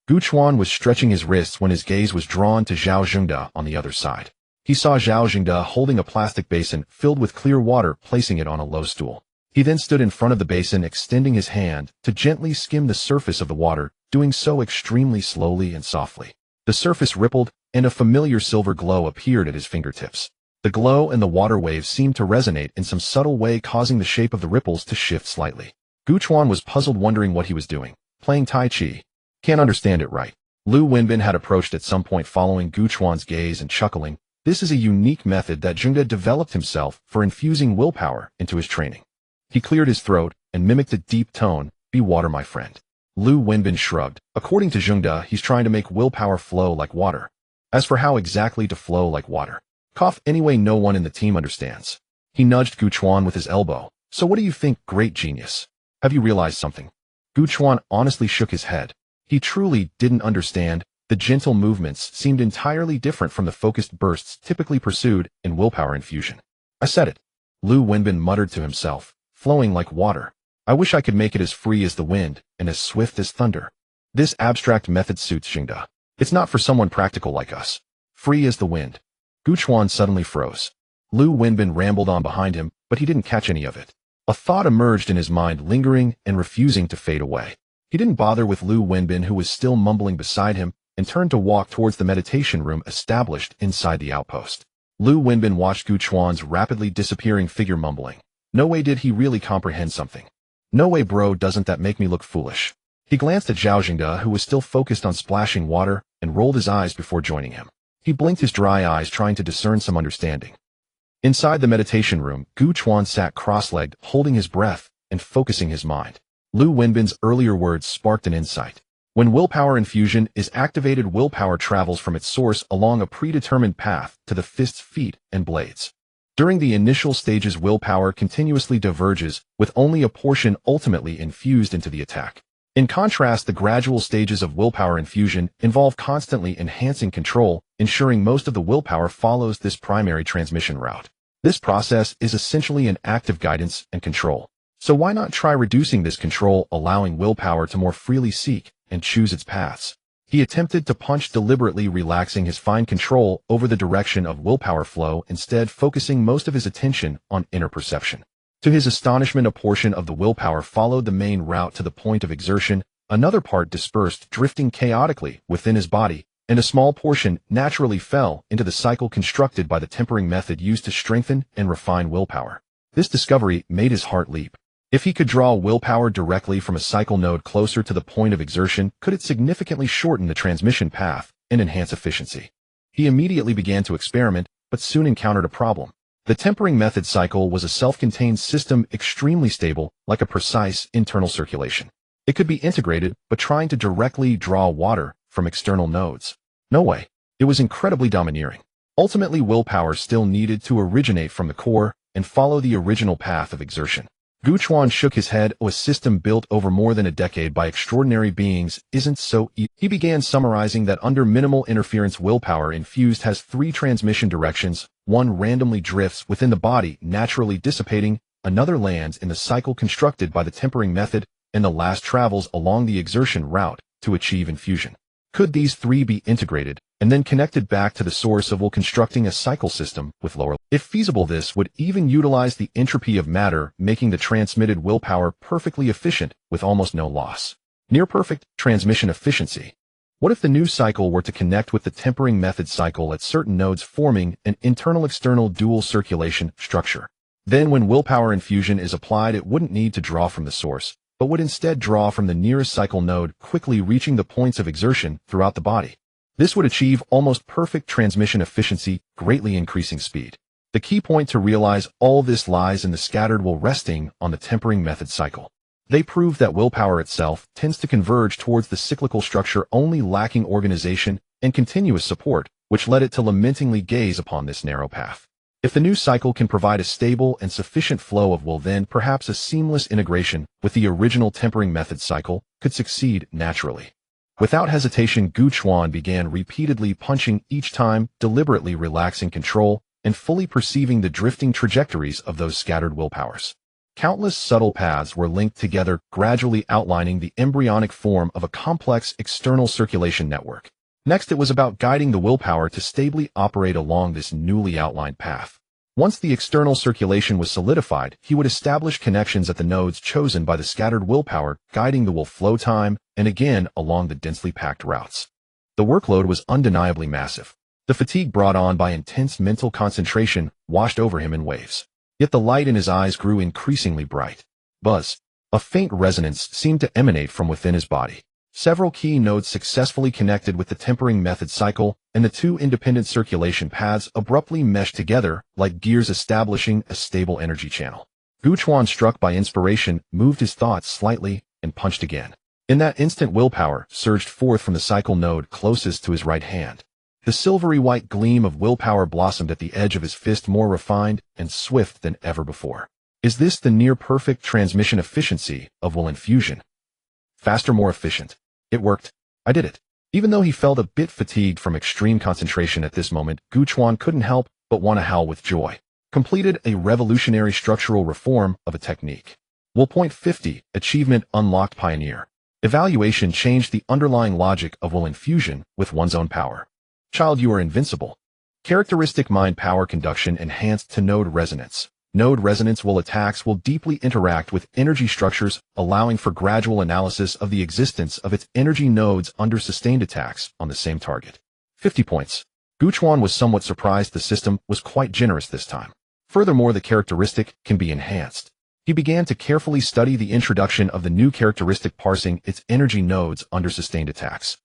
Gu Chuan was stretching his wrists when his gaze was drawn to Zhao Zhengde on the other side. He saw Zhao Zhengde holding a plastic basin filled with clear water, placing it on a low stool. He then stood in front of the basin, extending his hand to gently skim the surface of the water, doing so extremely slowly and softly. The surface rippled, and a familiar silver glow appeared at his fingertips. The glow and the water waves seemed to resonate in some subtle way, causing the shape of the ripples to shift slightly. Gu Chuan was puzzled, wondering what he was doing. Playing Tai Chi. Can't understand it right. Lu Wenbin had approached at some point, following Gu Chuan's gaze and chuckling. This is a unique method that Zhengde developed himself for infusing willpower into his training. He cleared his throat and mimicked a deep tone. Be water, my friend. Lu Wenbin shrugged. According to Zhengde, he's trying to make willpower flow like water. As for how exactly to flow like water, cough anyway, no one in the team understands. He nudged Gu Chuan with his elbow. So what do you think, great genius? Have you realized something? Gu Chuan honestly shook his head. He truly didn't understand. The gentle movements seemed entirely different from the focused bursts typically pursued in willpower infusion. I said it. Lu Wenbin muttered to himself. Flowing like water. I wish I could make it as free as the wind and as swift as thunder. This abstract method suits Zhengde. It's not for someone practical like us. Free as the wind. Gu Chuan suddenly froze. Lu Wenbin rambled on behind him, but he didn't catch any of it. A thought emerged in his mind, lingering and refusing to fade away. He didn't bother with Lu Wenbin, who was still mumbling beside him, and turned to walk towards the meditation room established inside the outpost. Lu Wenbin watched Gu Chuan's rapidly disappearing figure, mumbling. No way did he really comprehend something. No way, bro, doesn't that make me look foolish? He glanced at Zhao Zhengde, who was still focused on splashing water, and rolled his eyes before joining him. He blinked his dry eyes, trying to discern some understanding. Inside the meditation room, Gu Chuan sat cross-legged, holding his breath and focusing his mind. Lu Wenbin's earlier words sparked an insight. When willpower infusion is activated, willpower travels from its source along a predetermined path to the fists, feet, and blades. During the initial stages, willpower continuously diverges, with only a portion ultimately infused into the attack. In contrast, the gradual stages of willpower infusion involve constantly enhancing control, ensuring most of the willpower follows this primary transmission route. This process is essentially an active guidance and control. So why not try reducing this control, allowing willpower to more freely seek and choose its paths? He attempted to punch, deliberately relaxing his fine control over the direction of willpower flow, instead focusing most of his attention on inner perception. To his astonishment, a portion of the willpower followed the main route to the point of exertion, another part dispersed, drifting chaotically within his body, and a small portion naturally fell into the cycle constructed by the tempering method used to strengthen and refine willpower. This discovery made his heart leap. If he could draw willpower directly from a cycle node closer to the point of exertion, could it significantly shorten the transmission path and enhance efficiency? He immediately began to experiment, but soon encountered a problem. The tempering method cycle was a self-contained system, extremely stable, like a precise internal circulation. It could be integrated, but trying to directly draw water from external nodes. No way. It was incredibly domineering. Ultimately, willpower still needed to originate from the core and follow the original path of exertion. Gu Chuan shook his head. A system built over more than a decade by extraordinary beings isn't so easy. He began summarizing that under minimal interference, willpower infused has 3 transmission directions. One randomly drifts within the body, naturally dissipating, another lands in the cycle constructed by the tempering method, and the last travels along the exertion route to achieve infusion. Could these 3 be integrated and then connected back to the source of will, constructing a cycle system with lower? If feasible, this would even utilize the entropy of matter, making the transmitted willpower perfectly efficient with almost no loss. Near perfect transmission efficiency. What if the new cycle were to connect with the tempering method cycle at certain nodes, forming an internal-external dual circulation structure? Then when willpower infusion is applied, it wouldn't need to draw from the source, but would instead draw from the nearest cycle node, quickly reaching the points of exertion throughout the body. This would achieve almost perfect transmission efficiency, greatly increasing speed. The key point to realize all this lies in the scattered will resting on the tempering method cycle. They prove that willpower itself tends to converge towards the cyclical structure only lacking organization and continuous support, which led it to lamentingly gaze upon this narrow path. If the new cycle can provide a stable and sufficient flow of will, then perhaps a seamless integration with the original tempering method cycle could succeed naturally. Without hesitation, Gu Chuan began repeatedly punching each time, deliberately relaxing control and fully perceiving the drifting trajectories of those scattered willpowers. Countless subtle paths were linked together, gradually outlining the embryonic form of a complex external circulation network. Next, it was about guiding the willpower to stably operate along this newly outlined path. Once the external circulation was solidified, he would establish connections at the nodes chosen by the scattered willpower, guiding the will flow time and again along the densely packed routes. The workload was undeniably massive. The fatigue brought on by intense mental concentration washed over him in waves. Yet the light in his eyes grew increasingly bright. Buzz. A faint resonance seemed to emanate from within his body. Several key nodes successfully connected with the tempering method cycle, and the two independent circulation paths abruptly meshed together like gears establishing a stable energy channel. Gu Chuan, struck by inspiration, moved his thoughts slightly and punched again. In that instant, willpower surged forth from the cycle node closest to his right hand. The silvery white gleam of willpower blossomed at the edge of his fist, more refined and swift than ever before. Is this the near-perfect transmission efficiency of will infusion? Faster, more efficient. It worked. I did it. Even though he felt a bit fatigued from extreme concentration at this moment, Gu Chuan couldn't help but want to howl with joy. Completed a revolutionary structural reform of a technique. Will point 50, achievement unlocked, pioneer. Evaluation changed the underlying logic of will infusion with one's own power. Child, you are invincible. Characteristic mind power conduction enhanced to node resonance. Node resonance will attacks will deeply interact with energy structures, allowing for gradual analysis of the existence of its energy nodes under sustained attacks on the same target. 50 points. Gu Chuan was somewhat surprised the system was quite generous this time. Furthermore, the characteristic can be enhanced. He began to carefully study the introduction of the new characteristic, parsing its energy nodes under sustained attacks.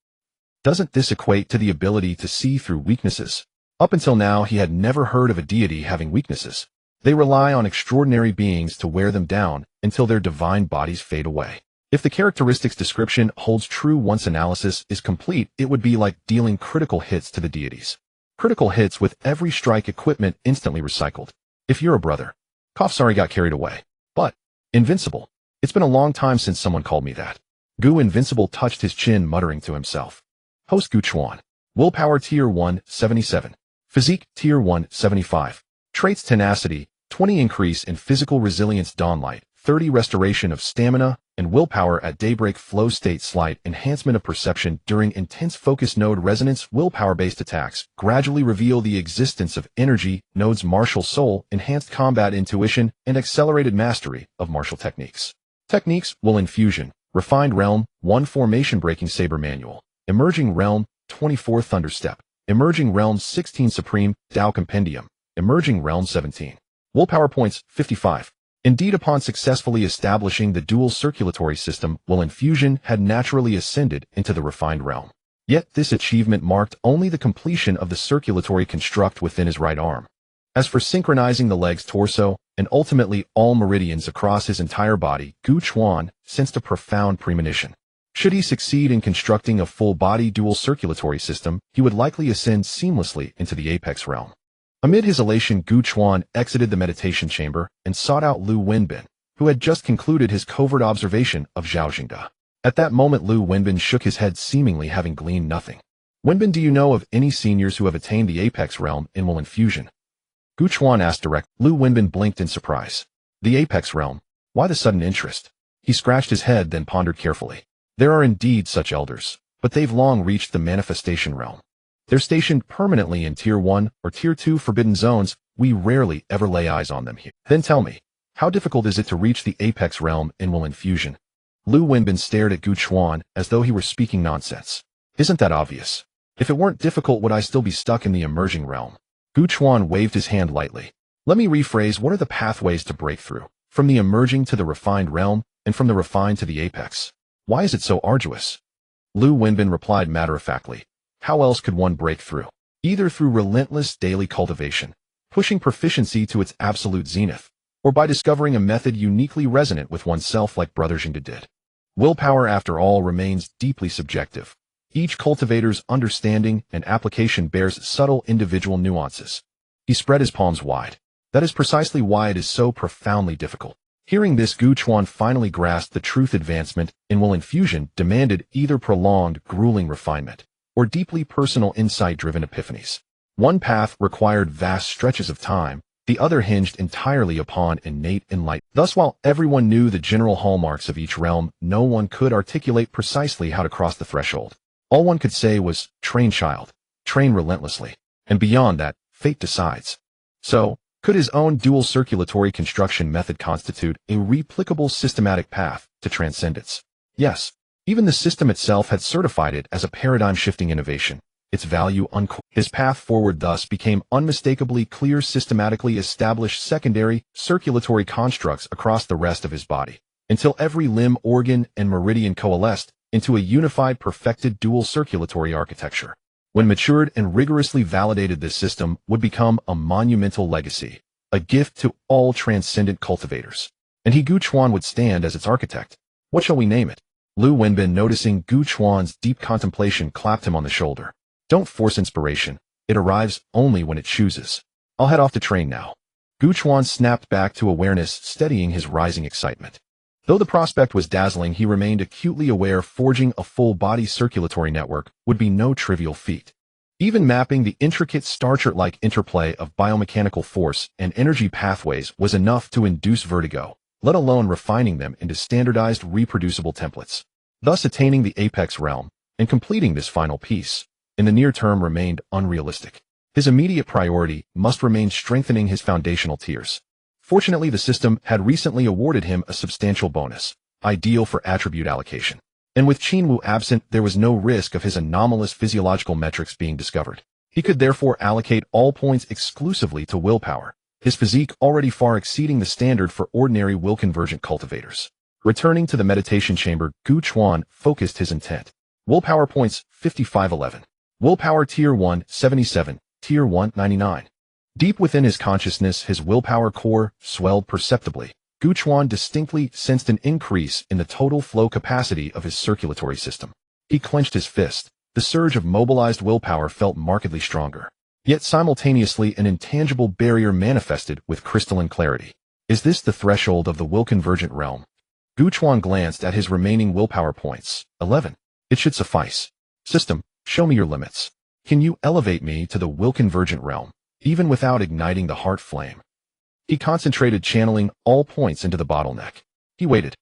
Doesn't this equate to the ability to see through weaknesses? Up until now, he had never heard of a deity having weaknesses. They rely on extraordinary beings to wear them down until their divine bodies fade away. If the characteristics description holds true once analysis is complete, it would be like dealing critical hits to the deities. Critical hits with every strike, equipment instantly recycled. If you're a brother. Sorry, got carried away. But, invincible. It's been a long time since someone called me that. Gu Invincible touched his chin, muttering to himself. Host Gu Chuan. Willpower Tier 1, 77. Physique Tier 1, 75. Traits: tenacity, 20 increase in physical resilience, dawnlight, 30 restoration of stamina, and willpower at daybreak, flow state, slight enhancement of perception during intense focus. Node resonance, willpower-based attacks gradually reveal the existence of energy nodes, martial soul, enhanced combat intuition, and accelerated mastery of martial techniques. Techniques: will infusion, refined realm, 1 formation breaking saber manual. Emerging Realm, 24 Thunder Step. Emerging Realm 16 Supreme, Tao Compendium. Emerging Realm 17. Willpower points, 55. Indeed, upon successfully establishing the dual circulatory system, will infusion had naturally ascended into the refined realm. Yet this achievement marked only the completion of the circulatory construct within his right arm. As for synchronizing the legs, torso, and ultimately all meridians across his entire body, Gu Chuan sensed a profound premonition. Should he succeed in constructing a full-body dual circulatory system, he would likely ascend seamlessly into the apex realm. Amid his elation, Gu Chuan exited the meditation chamber and sought out Lu Wenbin, who had just concluded his covert observation of Zhao Jingda. At that moment, Lu Wenbin shook his head, seemingly having gleaned nothing. Wenbin, do you know of any seniors who have attained the apex realm in will infusion? Gu Chuan asked direct. Lu Wenbin blinked in surprise. The apex realm? Why the sudden interest? He scratched his head, then pondered carefully. There are indeed such elders, but they've long reached the manifestation realm. They're stationed permanently in Tier 1 or Tier 2 forbidden zones. We rarely ever lay eyes on them here. Then tell me, how difficult is it to reach the apex realm in will infusion? Lu Wenbin stared at Gu Chuan as though he were speaking nonsense. Isn't that obvious? If it weren't difficult, would I still be stuck in the emerging realm? Gu Chuan waved his hand lightly. Let me rephrase, what are the pathways to break through? From the emerging to the refined realm, and from the refined to the apex. Why is it so arduous? Lu Wenbin replied matter-of-factly. How else could one break through? Either through relentless daily cultivation, pushing proficiency to its absolute zenith, or by discovering a method uniquely resonant with oneself like Brother Xingda did. Willpower, after all, remains deeply subjective. Each cultivator's understanding and application bears subtle individual nuances. He spread his palms wide. That is precisely why it is so profoundly difficult. Hearing this, Gu Chuan finally grasped the truth. Advancement in will infusion demanded either prolonged, grueling refinement or deeply personal, insight-driven epiphanies. One path required vast stretches of time, the other hinged entirely upon innate enlightenment. Thus, while everyone knew the general hallmarks of each realm, no one could articulate precisely how to cross the threshold. All one could say was, train, child, train relentlessly. And beyond that, fate decides. So, could his own dual circulatory construction method constitute a replicable systematic path to transcendence? Yes. Even the system itself had certified it as a paradigm-shifting innovation. Its value His path forward thus became unmistakably clear: systematically establish secondary circulatory constructs across the rest of his body, until every limb, organ, and meridian coalesced into a unified, perfected dual circulatory architecture. When matured and rigorously validated, this system would become a monumental legacy, a gift to all transcendent cultivators. And he, Gu Chuan, would stand as its architect. What shall we name it? Lu Wenbin, noticing Gu Chuan's deep contemplation, clapped him on the shoulder. Don't force inspiration. It arrives only when it chooses. I'll head off to train now. Gu Chuan snapped back to awareness, steadying his rising excitement. Though the prospect was dazzling, he remained acutely aware forging a full-body circulatory network would be no trivial feat. Even mapping the intricate star-chart-like interplay of biomechanical force and energy pathways was enough to induce vertigo, let alone refining them into standardized, reproducible templates. Thus, attaining the apex realm and completing this final piece in the near term remained unrealistic. His immediate priority must remain strengthening his foundational tiers. Fortunately, the system had recently awarded him a substantial bonus, ideal for attribute allocation. And with Qin Wu absent, there was no risk of his anomalous physiological metrics being discovered. He could therefore allocate all points exclusively to willpower, his physique already far exceeding the standard for ordinary will-convergent cultivators. Returning to the meditation chamber, Gu Chuan focused his intent. Willpower points 5511. Willpower Tier 1 77, Tier 1 99. Deep within his consciousness, his willpower core swelled perceptibly. Gu Chuan distinctly sensed an increase in the total flow capacity of his circulatory system. He clenched his fist. The surge of mobilized willpower felt markedly stronger. Yet simultaneously, an intangible barrier manifested with crystalline clarity. Is this the threshold of the will-convergent realm? Gu Chuan glanced at his remaining willpower points. 11. It should suffice. System, show me your limits. Can you elevate me to the will-convergent realm, even without igniting the heart flame? He concentrated, channeling all points into the bottleneck. He waited.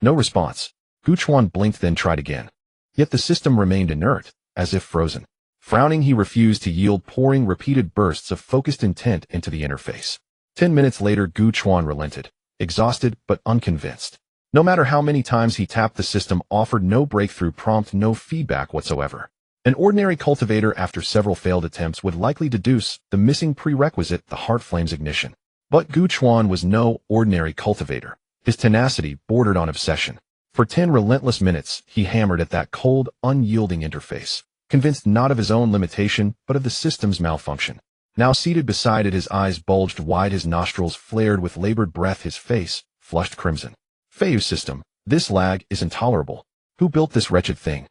No response. Gu Chuan blinked, then tried again. Yet the system remained inert, as if frozen. Frowning, he refused to yield, pouring repeated bursts of focused intent into the interface. 10 minutes later, Gu Chuan relented, exhausted but unconvinced. No matter how many times he tapped, the system offered no breakthrough prompt, no feedback whatsoever. An ordinary cultivator, after several failed attempts, would likely deduce the missing prerequisite, the heart flame's ignition. But Gu Chuan was no ordinary cultivator. His tenacity bordered on obsession. For 10 relentless minutes, he hammered at that cold, unyielding interface, convinced not of his own limitation, but of the system's malfunction. Now seated beside it, his eyes bulged wide, his nostrils flared with labored breath, his face flushed crimson. Feiyu system, this lag is intolerable. Who built this wretched thing?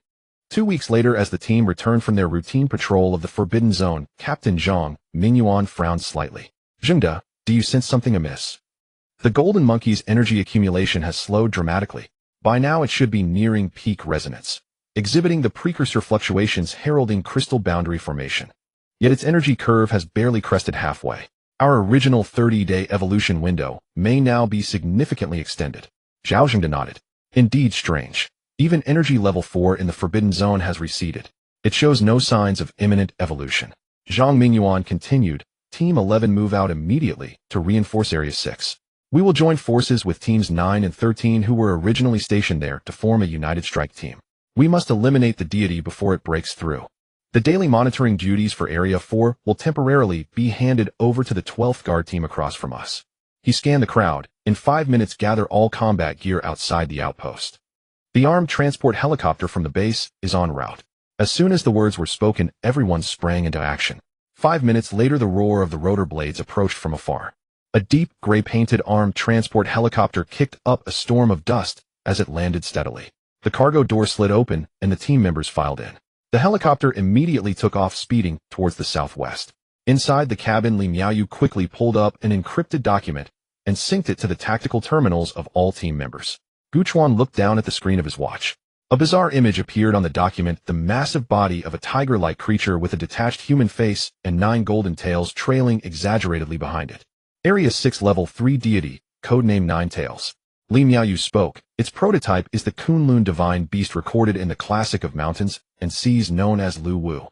2 weeks later, as the team returned from their routine patrol of the Forbidden Zone, Captain Zhang Mingyuan frowned slightly. Xingda, do you sense something amiss? The Golden Monkey's energy accumulation has slowed dramatically. By now it should be nearing peak resonance, exhibiting the precursor fluctuations heralding crystal boundary formation. Yet its energy curve has barely crested halfway. Our original 30-day evolution window may now be significantly extended. Zhao Xingda nodded. Indeed strange. Even energy level 4 in the Forbidden Zone has receded. It shows no signs of imminent evolution. Zhang Mingyuan continued. Team 11 move out immediately to reinforce Area 6. We will join forces with Teams 9 and 13 who were originally stationed there to form a united strike team. We must eliminate the deity before it breaks through. The daily monitoring duties for Area 4 will temporarily be handed over to the 12th Guard team across from us. He scanned the crowd. In 5 minutes, gather all combat gear outside the outpost. The armed transport helicopter from the base is en route. As soon as the words were spoken, everyone sprang into action. 5 minutes later, the roar of the rotor blades approached from afar. A deep, gray-painted armed transport helicopter kicked up a storm of dust as it landed steadily. The cargo door slid open, and the team members filed in. The helicopter immediately took off, speeding towards the southwest. Inside the cabin, Li Miaoyu quickly pulled up an encrypted document and synced it to the tactical terminals of all team members. Gu Chuan looked down at the screen of his watch. A bizarre image appeared on the document, the massive body of a tiger-like creature with a detached human face and 9 golden tails trailing exaggeratedly behind it. Area 6 Level 3 Deity, codename 9 Tails. Li Miaoyu spoke. Its prototype is the Kunlun divine beast recorded in the classic of mountains and seas known as Lu Wu.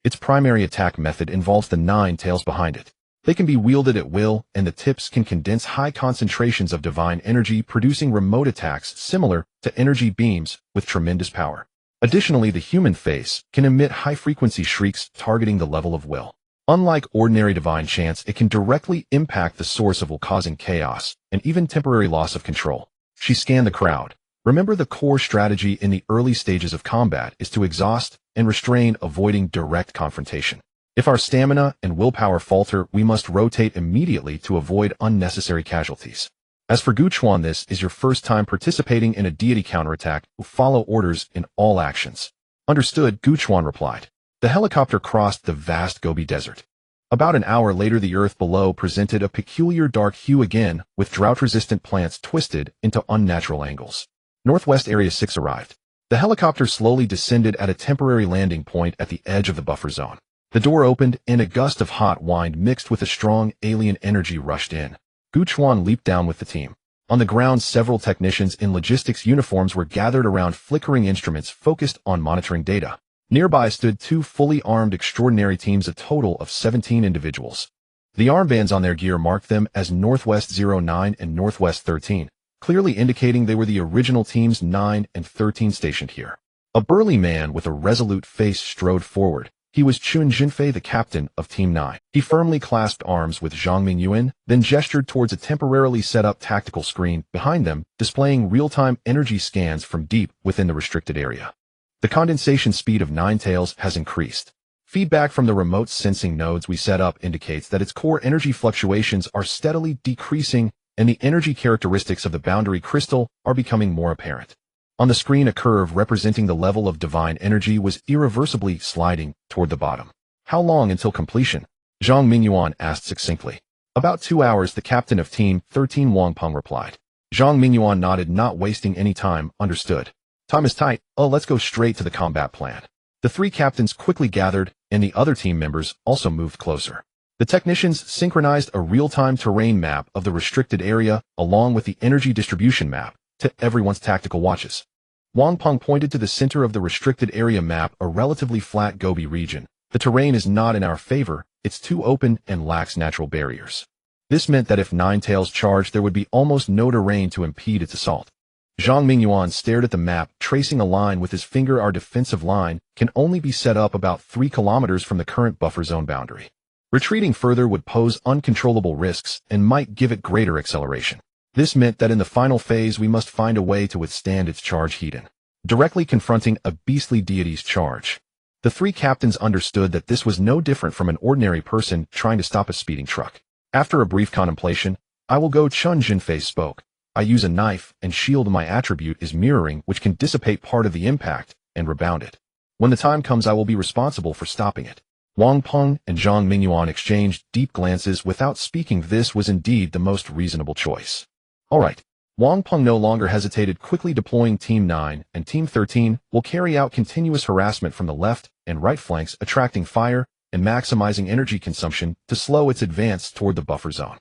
Its primary attack method involves the 9 tails behind it. They can be wielded at will, and the tips can condense high concentrations of divine energy, producing remote attacks similar to energy beams with tremendous power. Additionally, the human face can emit high-frequency shrieks targeting the level of will. Unlike ordinary divine chants, it can directly impact the source of will, causing chaos and even temporary loss of control. She scanned the crowd. Remember, the core strategy in the early stages of combat is to exhaust and restrain, avoiding direct confrontation. If our stamina and willpower falter, we must rotate immediately to avoid unnecessary casualties. As for Gu Chuan, this is your first time participating in a deity counterattack. Follow orders in all actions. Understood, Gu Chuan replied. The helicopter crossed the vast Gobi Desert. About an hour later, the earth below presented a peculiar dark hue again, with drought-resistant plants twisted into unnatural angles. Northwest Area 6 arrived. The helicopter slowly descended at a temporary landing point at the edge of the buffer zone. The door opened, and a gust of hot wind mixed with a strong alien energy rushed in. Gu Chuan leaped down with the team. On the ground, several technicians in logistics uniforms were gathered around flickering instruments focused on monitoring data. Nearby stood 2 fully armed extraordinary teams, a total of 17 individuals. The armbands on their gear marked them as Northwest 09 and Northwest 13, clearly indicating they were the original teams 9 and 13 stationed here. A burly man with a resolute face strode forward. He was Chun Jinfei, the captain of Team 9. He firmly clasped arms with Zhang Mingyuan, then gestured towards a temporarily set-up tactical screen behind them, displaying real-time energy scans from deep within the restricted area. The condensation speed of 9 Tails has increased. Feedback from the remote sensing nodes we set up indicates that its core energy fluctuations are steadily decreasing, and the energy characteristics of the boundary crystal are becoming more apparent. On the screen, a curve representing the level of divine energy was irreversibly sliding toward the bottom. How long until completion? Zhang Mingyuan asked succinctly. About 2 hours, the captain of Team 13 Wang Peng replied. Zhang Mingyuan nodded, not wasting any time. Understood. Time is tight. Let's go straight to the combat plan. The 3 captains quickly gathered, and the other team members also moved closer. The technicians synchronized a real-time terrain map of the restricted area along with the energy distribution map to everyone's tactical watches. Wang Peng pointed to the center of the restricted area map, a relatively flat Gobi region. The terrain is not in our favor, it's too open and lacks natural barriers. This meant that if 9 Tails charged, there would be almost no terrain to impede its assault. Zhang Mingyuan stared at the map, tracing a line with his finger. Our defensive line can only be set up about 3 kilometers from the current buffer zone boundary. Retreating further would pose uncontrollable risks and might give it greater acceleration. This meant that in the final phase we must find a way to withstand its charge heat-in, directly confronting a beastly deity's charge. The 3 captains understood that this was no different from an ordinary person trying to stop a speeding truck. After a brief contemplation, I will go. Chun Jinfei spoke. I use a knife and shield. My attribute is mirroring, which can dissipate part of the impact and rebound it. When the time comes, I will be responsible for stopping it. Wang Peng and Zhang Mingyuan exchanged deep glances without speaking. This was indeed the most reasonable choice. All right. Wang Peng no longer hesitated, quickly deploying Team 9 and Team 13 will carry out continuous harassment from the left and right flanks, attracting fire and maximizing energy consumption to slow its advance toward the buffer zone.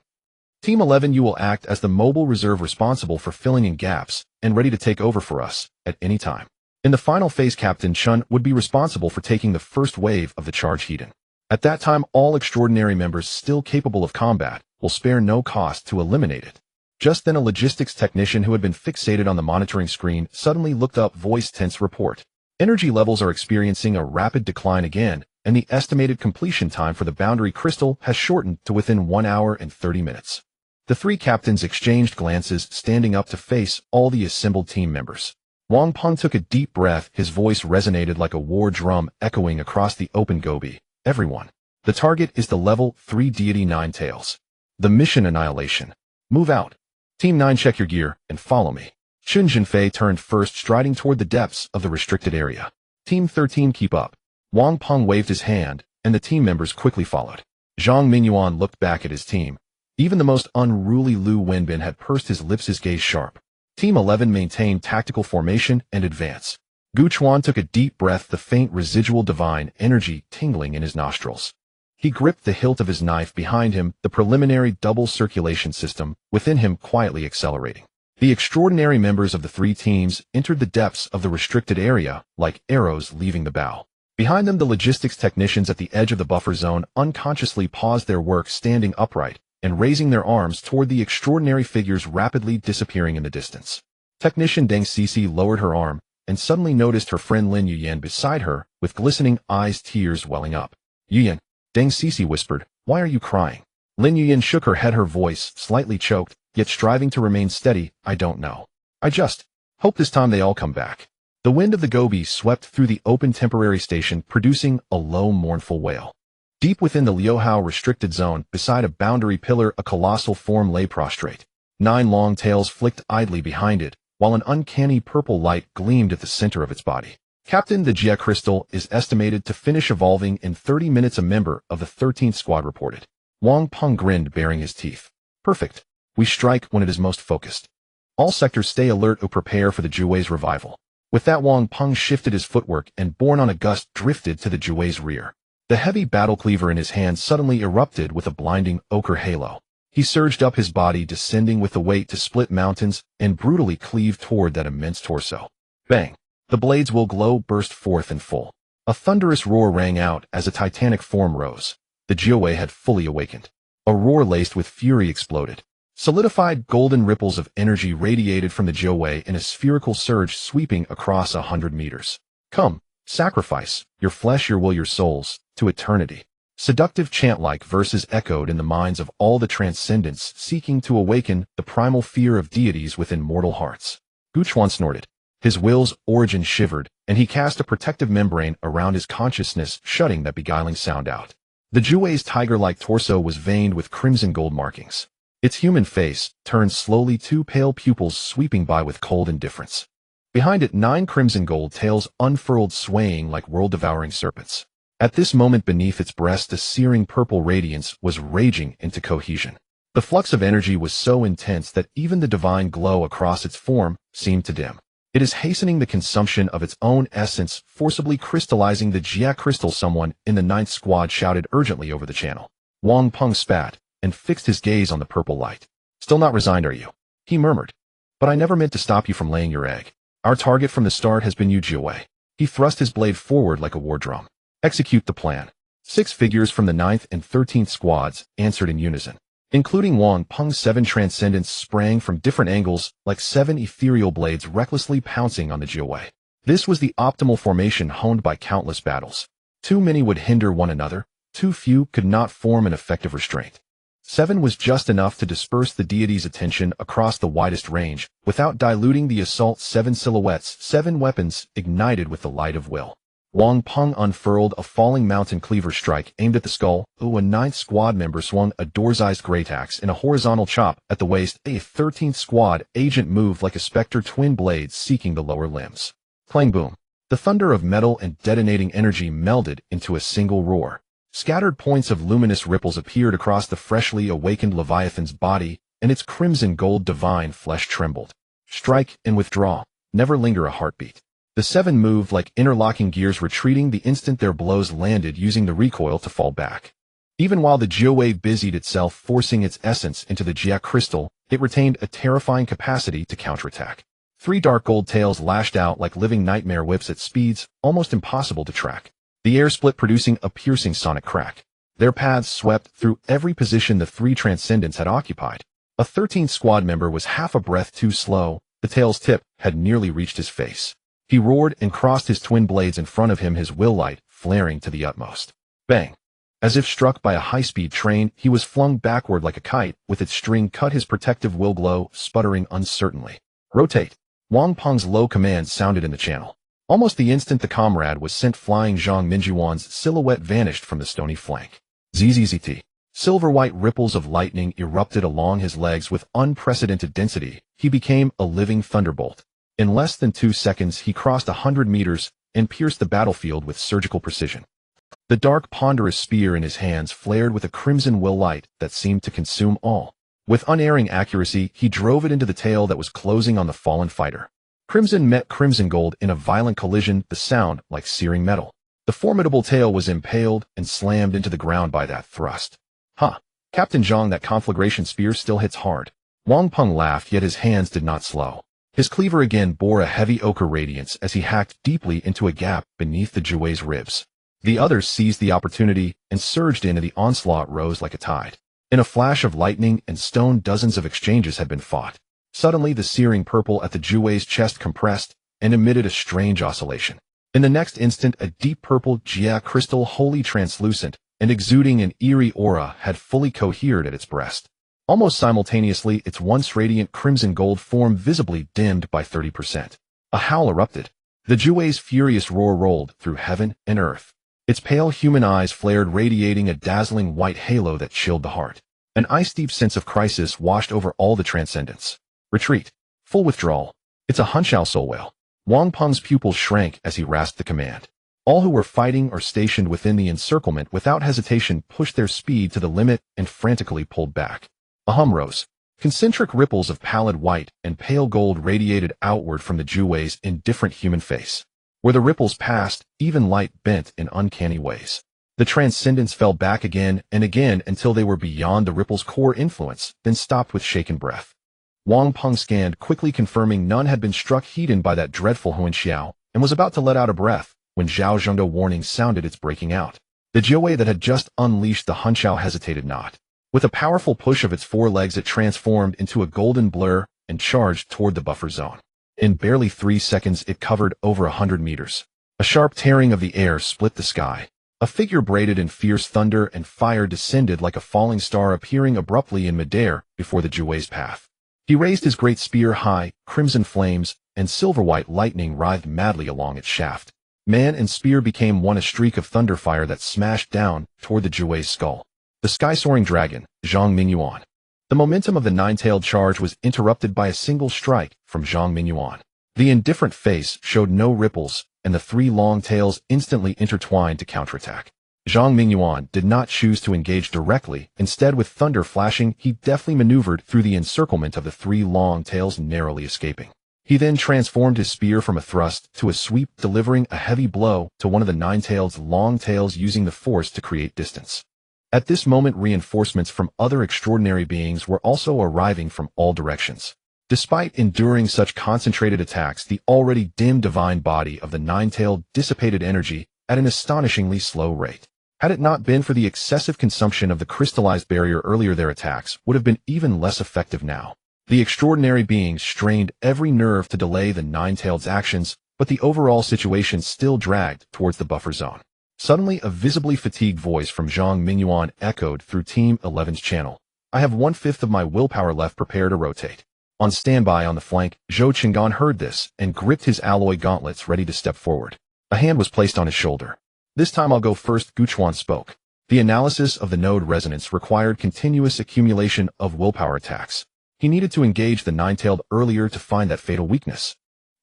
Team 11, you will act as the mobile reserve responsible for filling in gaps and ready to take over for us at any time. In the final phase, Captain Chun would be responsible for taking the first wave of the charge heat-in. At that time, all extraordinary members still capable of combat will spare no cost to eliminate it. Just then, a logistics technician who had been fixated on the monitoring screen suddenly looked up. Voice tense report. Energy levels are experiencing a rapid decline again, and the estimated completion time for the boundary crystal has shortened to within 1 hour and 30 minutes. The 3 captains exchanged glances, standing up to face all the assembled team members. Wang Peng took a deep breath. His voice resonated like a war drum echoing across the open Gobi. Everyone, The target is the level 3 deity 9 tails. The mission annihilation. Move out. Team 9, check your gear and follow me. Chun Jinfei turned first, striding toward the depths of the restricted area. Team 13, keep up. Wang Peng waved his hand, and the team members quickly followed. Zhang Mingyuan looked back at his team. Even the most unruly Lu Wenbin had pursed his lips, his gaze sharp. Team 11 maintained tactical formation and advance. Gu Chuan took a deep breath, the faint residual divine energy tingling in his nostrils. He gripped the hilt of his knife behind him, the preliminary double circulation system within him quietly accelerating. The extraordinary members of the three teams entered the depths of the restricted area like arrows leaving the bow. Behind them, the logistics technicians at the edge of the buffer zone unconsciously paused their work, standing upright and raising their arms toward the extraordinary figures rapidly disappearing in the distance. Technician Deng Sisi lowered her arm and suddenly noticed her friend Lin Yuyan beside her with glistening eyes, tears welling up. Yuyan, Deng Sisi whispered, why are you crying? Lin Yuyan shook her head, her voice slightly choked, yet striving to remain steady. I don't know. I just hope this time they all come back. The wind of the Gobi swept through the open temporary station, producing a low, mournful wail. Deep within the Liuhao restricted zone, beside a boundary pillar, a colossal form lay prostrate. 9 long tails flicked idly behind it, while an uncanny purple light gleamed at the center of its body. Captain, the Jia crystal is estimated to finish evolving in 30 minutes, a member of the 13th squad reported. Wang Peng grinned, baring his teeth. Perfect. We strike when it is most focused. All sectors stay alert or prepare for the Juwei's revival. With that, Wang Peng shifted his footwork and, borne on a gust, drifted to the Juwei's rear. The heavy battle cleaver in his hand suddenly erupted with a blinding ochre halo. He surged up, his body descending with the weight to split mountains and brutally cleave toward that immense torso. Bang! The blades will glow burst forth in full. A thunderous roar rang out as a titanic form rose. The Jiuwei had fully awakened. A roar laced with fury exploded. Solidified golden ripples of energy radiated from the Jiuwei in a spherical surge sweeping across 100 meters. Come, sacrifice, your flesh, your will, your souls, to eternity. Seductive chant-like verses echoed in the minds of all the transcendents, seeking to awaken the primal fear of deities within mortal hearts. Gu Chuan snorted. His will's origin shivered, and he cast a protective membrane around his consciousness, shutting that beguiling sound out. The Juwei's tiger-like torso was veined with crimson gold markings. Its human face turned slowly, 2 pale pupils sweeping by with cold indifference. Behind it, 9 crimson gold tails unfurled, swaying like world-devouring serpents. At this moment, beneath its breast, a searing purple radiance was raging into cohesion. The flux of energy was so intense that even the divine glow across its form seemed to dim. It is hastening the consumption of its own essence, forcibly crystallizing the Jia crystal. Someone in the 9th squad shouted urgently over the channel. Wang Peng spat and fixed his gaze on the purple light. Still not resigned, are you? He murmured. But I never meant to stop you from laying your egg. Our target from the start has been you, Jiuwei. He thrust his blade forward like a war drum. Execute the plan. 6 figures from the 9th and 13th squads answered in unison. Including Wang Peng's 7 transcendents sprang from different angles like 7 ethereal blades recklessly pouncing on the Jiuwei. This was the optimal formation honed by countless battles. Too many would hinder one another, too few could not form an effective restraint. 7 was just enough to disperse the deity's attention across the widest range, without diluting the assault. 7 silhouettes, 7 weapons, ignited with the light of will. Wang Peng unfurled a falling mountain cleaver strike aimed at the skull. A 9th squad member swung a door-sized greataxe in a horizontal chop at the waist. A 13th squad agent moved like a specter, twin blades seeking the lower limbs. Clang boom. The thunder of metal and detonating energy melded into a single roar. Scattered points of luminous ripples appeared across the freshly awakened Leviathan's body, and its crimson gold divine flesh trembled. Strike and withdraw. Never linger a heartbeat. The 7 moved like interlocking gears, retreating the instant their blows landed, using the recoil to fall back. Even while the Jiuwei busied itself forcing its essence into the Jia crystal, it retained a terrifying capacity to counterattack. 3 dark gold tails lashed out like living nightmare whips at speeds almost impossible to track. The air split, producing a piercing sonic crack. Their paths swept through every position the 3 transcendents had occupied. A 13th squad member was half a breath too slow. The tail's tip had nearly reached his face. He roared and crossed his twin blades in front of him, his will light flaring to the utmost. Bang! As if struck by a high-speed train, he was flung backward like a kite, with its string cut, his protective will glow, sputtering uncertainly. Rotate! Wang Peng's low command sounded in the channel. Almost the instant the comrade was sent flying, Zhang Mingyuan's silhouette vanished from the stony flank. ZZZT. Silver-white ripples of lightning erupted along his legs with unprecedented density. He became a living thunderbolt. In less than 2 seconds, he crossed 100 meters and pierced the battlefield with surgical precision. The dark, ponderous spear in his hands flared with a crimson will light that seemed to consume all. With unerring accuracy, he drove it into the tail that was closing on the fallen fighter. Crimson met crimson gold in a violent collision, the sound like searing metal. The formidable tail was impaled and slammed into the ground by that thrust. Huh, Captain Zhang, that conflagration spear still hits hard. Wang Peng laughed, yet his hands did not slow. His cleaver again bore a heavy ochre radiance as he hacked deeply into a gap beneath the Juwei's ribs. The others seized the opportunity and surged in, and the onslaught rose like a tide. In a flash of lightning and stone, dozens of exchanges had been fought. Suddenly, the searing purple at the Juwei's chest compressed and emitted a strange oscillation. In the next instant, a deep purple Jia crystal, wholly translucent and exuding an eerie aura, had fully cohered at its breast. Almost simultaneously, its once radiant crimson gold form visibly dimmed by 30%. A howl erupted. The Juwei's furious roar rolled through heaven and earth. Its pale human eyes flared, radiating a dazzling white halo that chilled the heart. An ice-deep sense of crisis washed over all the transcendents. Retreat. Full withdrawal. It's a Hunshao soul whale. Wang Peng's pupils shrank as he rasped the command. All who were fighting or stationed within the encirclement without hesitation pushed their speed to the limit and frantically pulled back. A hum rose. Concentric ripples of pallid white and pale gold radiated outward from the Juwei's indifferent human face. Where the ripples passed, even light bent in uncanny ways. The transcendents fell back again and again until they were beyond the ripple's core influence, then stopped with shaken breath. Wang Peng scanned, quickly confirming none had been struck heated by that dreadful Huan Xiao, and was about to let out a breath when Zhao Zhengde warning sounded its breaking out. The Jiuwei that had just unleashed the Hunshao hesitated not. With a powerful push of its forelegs, it transformed into a golden blur and charged toward the buffer zone. In barely 3 seconds, it covered over 100 meters. A sharp tearing of the air split the sky. A figure braided in fierce thunder and fire descended like a falling star, appearing abruptly in midair before the Jiuwei's path. He raised his great spear high, crimson flames and silver-white lightning writhed madly along its shaft. Man and spear became one, a streak of thunder fire that smashed down toward the Jiuwei's skull. The sky-soaring dragon, Zhang Mingyuan. The momentum of the nine-tailed charge was interrupted by a single strike from Zhang Mingyuan. The indifferent face showed no ripples, and the 3 long tails instantly intertwined to counterattack. Zhang Mingyuan did not choose to engage directly. Instead, with thunder flashing, he deftly maneuvered through the encirclement of the 3 long tails, narrowly escaping. He then transformed his spear from a thrust to a sweep, delivering a heavy blow to one of the nine-tailed long tails, using the force to create distance. At this moment, reinforcements from other extraordinary beings were also arriving from all directions. Despite enduring such concentrated attacks, the already dim divine body of the nine-tailed dissipated energy at an astonishingly slow rate. Had it not been for the excessive consumption of the crystallized barrier earlier, their attacks would have been even less effective now. The extraordinary beings strained every nerve to delay the nine-tailed's actions, but the overall situation still dragged towards the buffer zone. Suddenly, a visibly fatigued voice from Zhang Mingyuan echoed through Team 11's channel. I have 1/5 of my willpower left. Prepare to rotate. On standby on the flank, Zhou Qinggan heard this and gripped his alloy gauntlets, ready to step forward. A hand was placed on his shoulder. This time I'll go first, Gu Chuan spoke. The analysis of the node resonance required continuous accumulation of willpower attacks. He needed to engage the nine-tailed earlier to find that fatal weakness.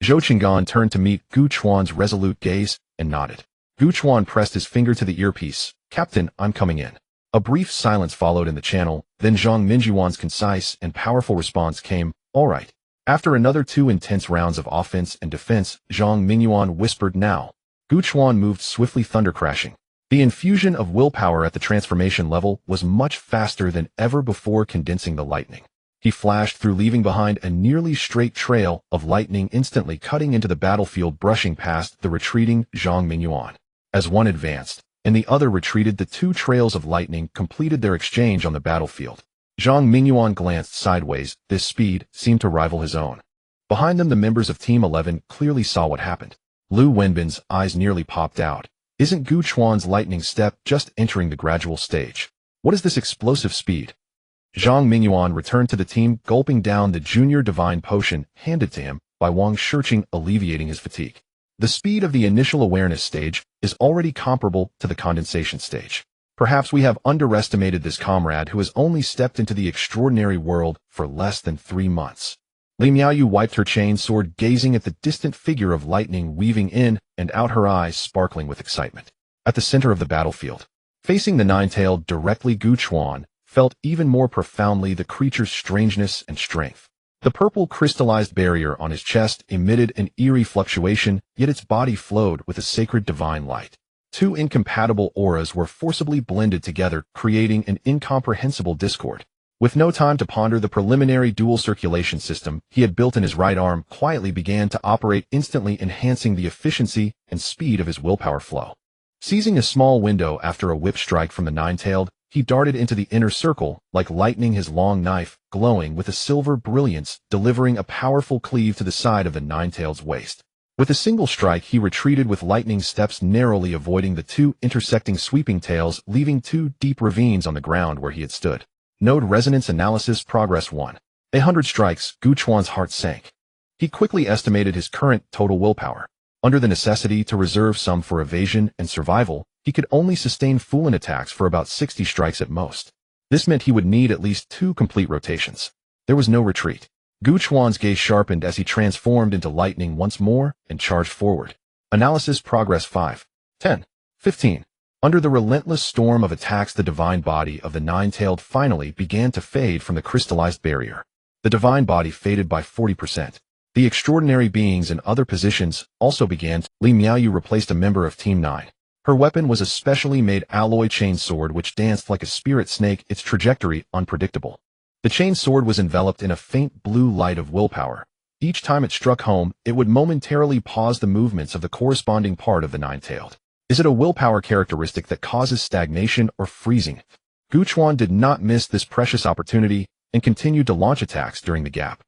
Zhou Qinggan turned to meet Gu Chuan's resolute gaze and nodded. Gu Chuan pressed his finger to the earpiece. Captain, I'm coming in. A brief silence followed in the channel, then Zhang Mingyuan's concise and powerful response came, all right. After another 2 intense rounds of offense and defense, Zhang Mingyuan whispered, now. Gu Chuan moved swiftly, thunder crashing. The infusion of willpower at the transformation level was much faster than ever before, condensing the lightning. He flashed through, leaving behind a nearly straight trail of lightning, instantly cutting into the battlefield, brushing past the retreating Zhang Mingyuan. As one advanced and the other retreated, the 2 trails of lightning completed their exchange on the battlefield. Zhang Mingyuan glanced sideways. This speed seemed to rival his own. Behind them, the members of Team 11 clearly saw what happened. Lu Wenbin's eyes nearly popped out. Isn't Gu Chuan's lightning step just entering the gradual stage? What is this explosive speed? Zhang Mingyuan returned to the team, gulping down the junior divine potion handed to him by Wang Shiqing, alleviating his fatigue. The speed of the initial awareness stage is already comparable to the condensation stage. Perhaps we have underestimated this comrade who has only stepped into the extraordinary world for less than 3 months. Li Miaoyu wiped her chain sword, gazing at the distant figure of lightning weaving in and out, her eyes sparkling with excitement. At the center of the battlefield, facing the nine-tailed directly, Gu Chuan felt even more profoundly the creature's strangeness and strength. The purple crystallized barrier on his chest emitted an eerie fluctuation, yet its body flowed with a sacred divine light. Two incompatible auras were forcibly blended together, creating an incomprehensible discord. With no time to ponder, the preliminary dual circulation system he had built in his right arm quietly began to operate, instantly enhancing the efficiency and speed of his willpower flow. Seizing a small window after a whip strike from the nine-tailed, he darted into the inner circle, like lightning, his long knife glowing with a silver brilliance, delivering a powerful cleave to the side of the nine-tailed's waist. With a single strike, he retreated with lightning steps, narrowly avoiding the two intersecting sweeping tails, leaving 2 deep ravines on the ground where he had stood. Node Resonance Analysis Progress 1. 100 strikes. Gu Chuan's heart sank. He quickly estimated his current total willpower. Under the necessity to reserve some for evasion and survival, he could only sustain full-on attacks for about 60 strikes at most. This meant he would need at least 2 complete rotations. There was no retreat. Gu Chuan's gaze sharpened as he transformed into lightning once more and charged forward. Analysis Progress 5. 10. 15. Under the relentless storm of attacks, the divine body of the nine-tailed finally began to fade from the crystallized barrier. The divine body faded by 40%. The extraordinary beings in other positions also began. Li Miaoyu replaced a member of Team 9. Her weapon was a specially made alloy chain sword which danced like a spirit snake, its trajectory unpredictable. The chain sword was enveloped in a faint blue light of willpower. Each time it struck home, it would momentarily pause the movements of the corresponding part of the nine-tailed. Is it a willpower characteristic that causes stagnation or freezing? Gu Chuan did not miss this precious opportunity and continued to launch attacks during the gap.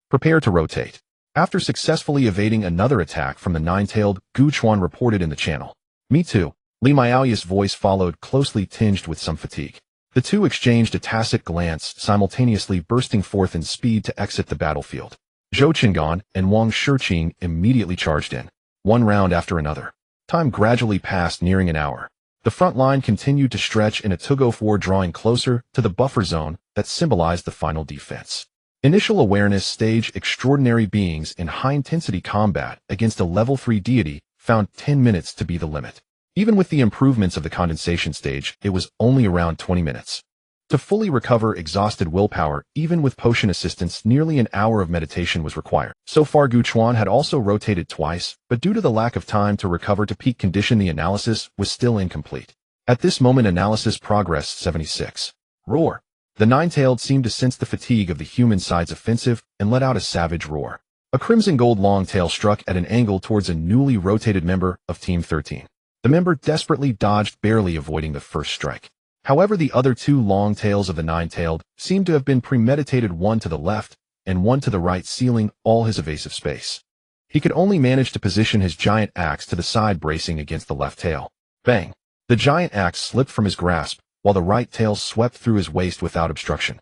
Prepare to rotate. After successfully evading another attack from the nine-tailed, Gu Chuan reported in the channel. Me too. Li Miaoyu's voice followed, closely tinged with some fatigue. The two exchanged a tacit glance, simultaneously bursting forth in speed to exit the battlefield. Zhou Qinggan and Wang Shiqing immediately charged in, one round after another. Time gradually passed, nearing an hour. The front line continued to stretch in a tug-of-war, drawing closer to the buffer zone that symbolized the final defense. Initial awareness stage. Extraordinary beings in high-intensity combat against a level 3 deity found 10 minutes to be the limit. Even with the improvements of the condensation stage, it was only around 20 minutes. To fully recover exhausted willpower, even with potion assistance, nearly an hour of meditation was required. So far, Gu Chuan had also rotated twice, but due to the lack of time to recover to peak condition, the analysis was still incomplete. At this moment, analysis progress 76. Roar. The nine-tailed seemed to sense the fatigue of the human side's offensive and let out a savage roar. A crimson gold long tail struck at an angle towards a newly rotated member of Team 13. The member desperately dodged, barely avoiding the first strike. However, the other 2 long tails of the nine-tailed seemed to have been premeditated, one to the left and one to the right, sealing all his evasive space. He could only manage to position his giant axe to the side, bracing against the left tail. Bang! The giant axe slipped from his grasp, while the right tail swept through his waist without obstruction.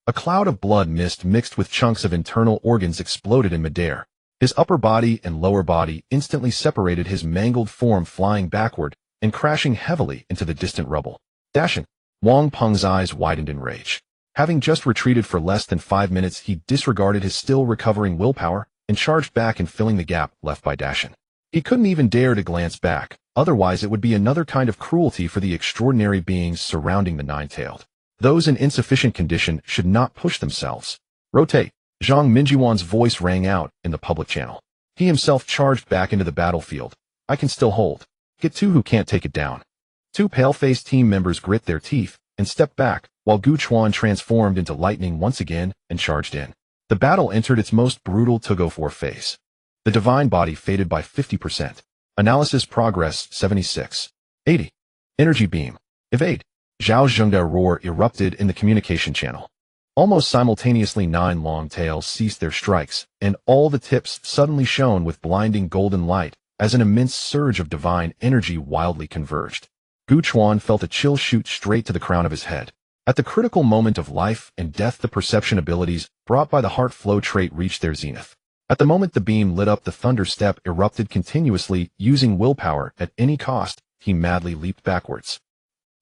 A cloud of blood mist mixed with chunks of internal organs exploded in midair. His upper body and lower body instantly separated, his mangled form flying backward and crashing heavily into the distant rubble. Dashing. Wang Peng's eyes widened in rage. Having just retreated for less than 5 minutes, he disregarded his still recovering willpower and charged back and filling the gap left by Dashin. He couldn't even dare to glance back, otherwise it would be another kind of cruelty for the extraordinary beings surrounding the nine-tailed. Those in insufficient condition should not push themselves. Rotate. Zhang Minjiwan's voice rang out in the public channel. He himself charged back into the battlefield. I can still hold. Get 2 who can't take it down. 2 pale-faced team members grit their teeth and stepped back, while Gu Chuan transformed into lightning once again and charged in. The battle entered its most brutal tug-of-war phase. The divine body faded by 50%. Analysis progress 76. 80. Energy beam. Evade. Zhao Zhengda roar erupted in the communication channel. Almost simultaneously, 9 long tails ceased their strikes, and all the tips suddenly shone with blinding golden light as an immense surge of divine energy wildly converged. Gu Chuan felt a chill shoot straight to the crown of his head. At the critical moment of life and death, the perception abilities brought by the heart flow trait reached their zenith. At the moment the beam lit up, the thunder step erupted continuously. Using willpower at any cost, he madly leaped backwards.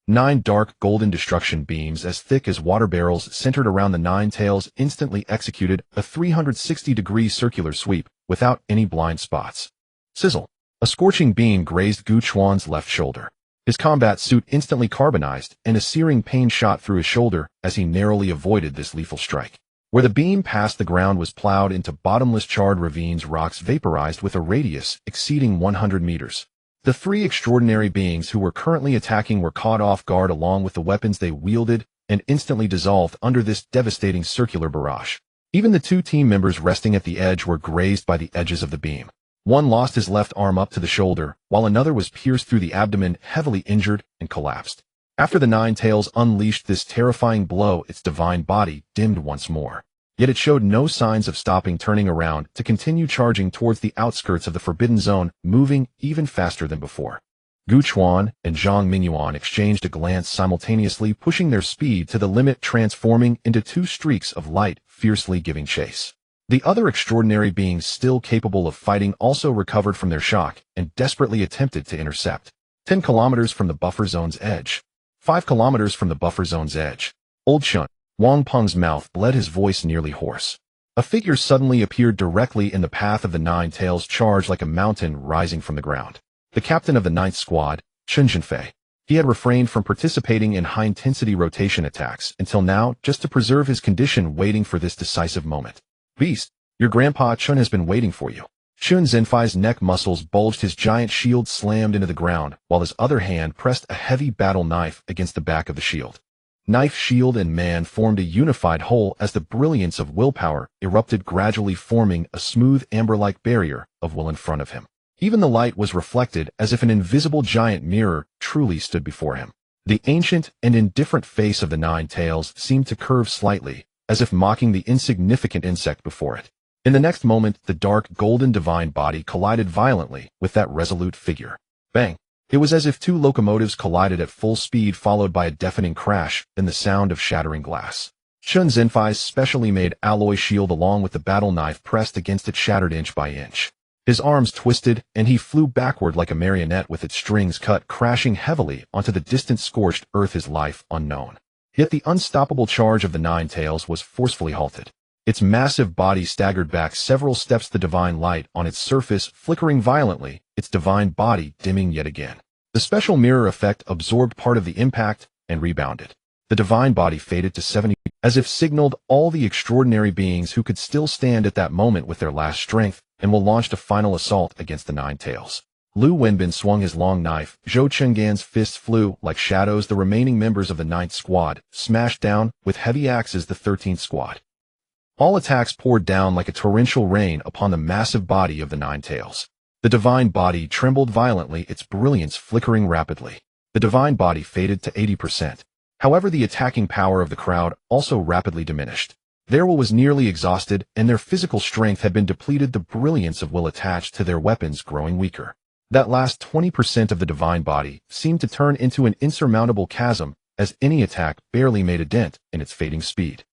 9 dark golden destruction beams as thick as water barrels centered around the 9 tails instantly executed a 360-degree circular sweep without any blind spots. Sizzle. A scorching beam grazed Gu Chuan's left shoulder. His combat suit instantly carbonized, and a searing pain shot through his shoulder as he narrowly avoided this lethal strike. Where the beam passed, the ground was plowed into bottomless charred ravines, rocks vaporized with a radius exceeding 100 meters. The 3 extraordinary beings who were currently attacking were caught off guard along with the weapons they wielded and instantly dissolved under this devastating circular barrage. Even the 2 team members resting at the edge were grazed by the edges of the beam. One lost his left arm up to the shoulder, while another was pierced through the abdomen, heavily injured, and collapsed. After the 9 tails unleashed this terrifying blow, its divine body dimmed once more. Yet it showed no signs of stopping, turning around to continue charging towards the outskirts of the Forbidden Zone, moving even faster than before. Gu Chuan and Zhang Mingyuan exchanged a glance simultaneously, pushing their speed to the limit, transforming into 2 streaks of light, fiercely giving chase. The other extraordinary beings still capable of fighting also recovered from their shock and desperately attempted to intercept. 10 kilometers from the buffer zone's edge. 5 kilometers from the buffer zone's edge. Old Chun. Wang Peng's mouth bled, his voice nearly hoarse. A figure suddenly appeared directly in the path of the 9 tails charge, like a mountain rising from the ground. The captain of the 9th squad, Chen Zhenfei. He had refrained from participating in high-intensity rotation attacks until now, just to preserve his condition, waiting for this decisive moment. Beast, your grandpa Chun has been waiting for you. Chen Zhenfei's neck muscles bulged, his giant shield slammed into the ground, while his other hand pressed a heavy battle knife against the back of the shield. Knife, shield, and man formed a unified whole as the brilliance of willpower erupted, gradually forming a smooth amber-like barrier of will in front of him. Even the light was reflected as if an invisible giant mirror truly stood before him. The ancient and indifferent face of the 9 tails seemed to curve slightly, as if mocking the insignificant insect before it. In the next moment, the dark golden divine body collided violently with that resolute figure. Bang! It was as if 2 locomotives collided at full speed, followed by a deafening crash and the sound of shattering glass. Chen Zhenfei's specially made alloy shield along with the battle knife pressed against it shattered inch by inch. His arms twisted, and he flew backward like a marionette with its strings cut, crashing heavily onto the distant scorched earth, his life unknown. Yet the unstoppable charge of the 9 tails was forcefully halted. Its massive body staggered back several steps, the divine light on its surface flickering violently, its divine body dimming yet again. The special mirror effect absorbed part of the impact and rebounded. The divine body faded to 70, as if signaled all the extraordinary beings who could still stand at that moment with their last strength, and will launch a final assault against the 9 tails. Lu Wenbin swung his long knife. Zhou Chenggan's fists flew like shadows. The remaining members of the 9th squad smashed down with heavy axes the 13th squad. All attacks poured down like a torrential rain upon the massive body of the 9 tails. The divine body trembled violently, its brilliance flickering rapidly. The divine body faded to 80%. However, the attacking power of the crowd also rapidly diminished. Their will was nearly exhausted, and their physical strength had been depleted, the brilliance of will attached to their weapons growing weaker. That last 20% of the divine body seemed to turn into an insurmountable chasm, as any attack barely made a dent in its fading speed.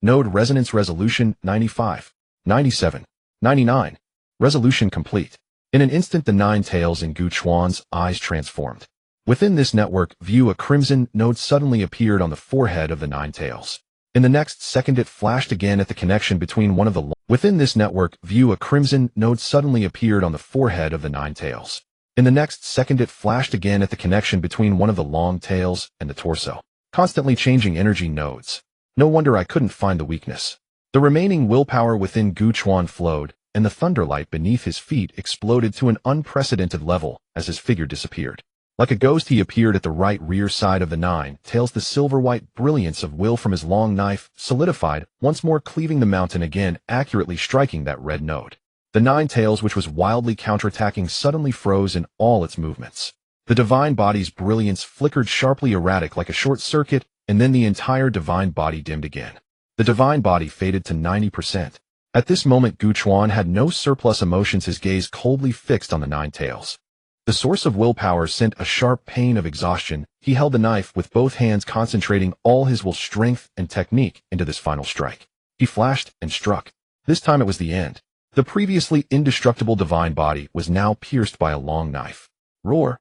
Node Resonance Resolution 95, 97, 99. Resolution complete. In an instant, the 9 tails in Gu Chuan's eyes transformed. Within this network view, a crimson node suddenly appeared on the forehead of the 9 tails. In the next second, it flashed again at the connection between one of the Within this network view, a crimson node suddenly appeared on the forehead of the 9 tails. In the next second, it flashed again at the connection between one of the long tails and the torso. Constantly changing energy nodes. No wonder I couldn't find the weakness. The remaining willpower within Gu Chuan flowed, and the thunderlight beneath his feet exploded to an unprecedented level as his figure disappeared. Like a ghost, he appeared at the right rear side of the 9 tails. The silver-white brilliance of will from his long knife solidified, once more cleaving the mountain again, accurately striking that red node. The 9 tails, which was wildly counterattacking, suddenly froze in all its movements. The divine body's brilliance flickered sharply, erratic like a short circuit, and then the entire divine body dimmed again. The divine body faded to 90%. At this moment, Gu Chuan had no surplus emotions, his gaze coldly fixed on the 9 tails. The source of willpower sent a sharp pain of exhaustion. He held the knife with both hands, concentrating all his will, strength, and technique into this final strike. He flashed and struck. This time it was the end. The previously indestructible divine body was now pierced by a long knife. Roar!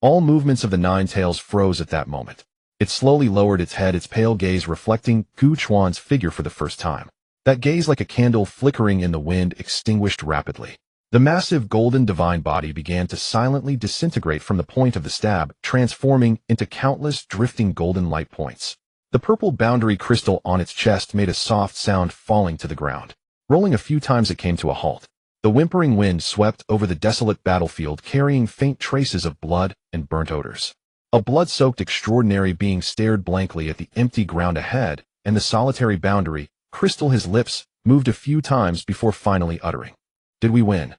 All movements of the Nine Tails froze at that moment. It slowly lowered its head, its pale gaze reflecting Gu Chuan's figure for the first time. That gaze, like a candle flickering in the wind, extinguished rapidly. The massive golden divine body began to silently disintegrate from the point of the stab, transforming into countless drifting golden light points. The purple boundary crystal on its chest made a soft sound falling to the ground. Rolling a few times, it came to a halt. The whimpering wind swept over the desolate battlefield, carrying faint traces of blood and burnt odors. A blood-soaked extraordinary being stared blankly at the empty ground ahead, and the solitary boundary crystal, his lips moved a few times before finally uttering, "Did we win?"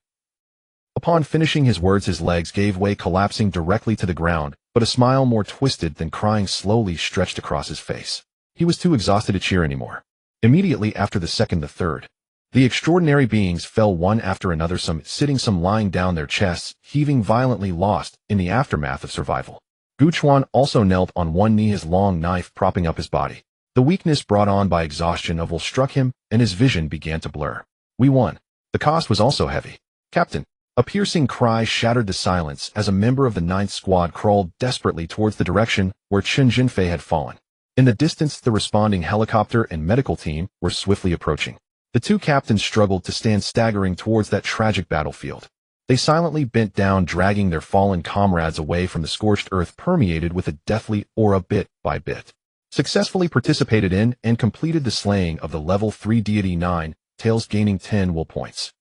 Upon finishing his words, his legs gave way, collapsing directly to the ground, but a smile more twisted than crying slowly stretched across his face. He was too exhausted to cheer anymore. Immediately after the second, the third, the extraordinary beings fell one after another, some sitting, some lying down, their chests heaving violently, lost in the aftermath of survival. Gu Chuan also knelt on one knee, his long knife propping up his body. The weakness brought on by exhaustion of will struck him, and his vision began to blur. We won. The cost was also heavy. Captain. A piercing cry shattered the silence as a member of the 9th Squad crawled desperately towards the direction where Chen Jinfei had fallen. In the distance, the responding helicopter and medical team were swiftly approaching. The two captains struggled to stand, staggering towards that tragic battlefield. They silently bent down, dragging their fallen comrades away from the scorched earth permeated with a deathly aura. Bit by bit, successfully participated in and completed the slaying of the level 3 deity 9 Tails, gaining 10 will points.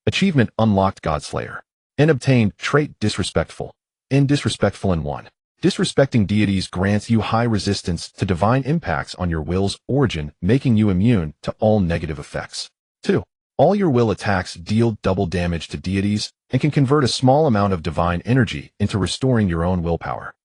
Achievement unlocked Godslayer. And obtained trait disrespectful. And disrespectful in 1. Disrespecting deities grants you high resistance to divine impacts on your will's origin, making you immune to all negative effects. 2. All your will attacks deal double damage to deities and can convert a small amount of divine energy into restoring your own willpower.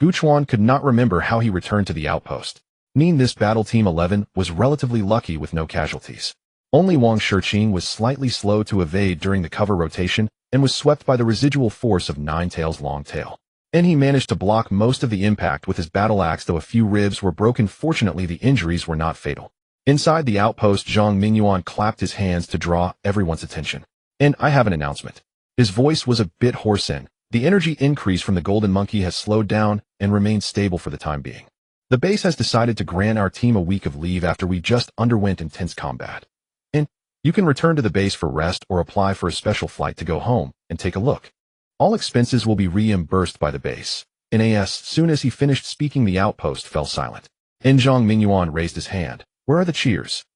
Gu Chuan could not remember how he returned to the outpost. This battle team 11 was relatively lucky with no casualties. Only Wang Shiqing was slightly slow to evade during the cover rotation and was swept by the residual force of Nine Tails' long tail. And he managed to block most of the impact with his battle axe, though a few ribs were broken. Fortunately, the injuries were not fatal. Inside the outpost, Zhang Mingyuan clapped his hands to draw everyone's attention. And I have an announcement. His voice was a bit hoarse, and the energy increase from the golden monkey has slowed down and remained stable for the time being. The base has decided to grant our team a week of leave after we just underwent intense combat. And you can return to the base for rest or apply for a special flight to go home and take a look. All expenses will be reimbursed by the base. And as soon as he finished speaking, the outpost fell silent. And Zhang Mingyuan raised his hand. Where are the cheers?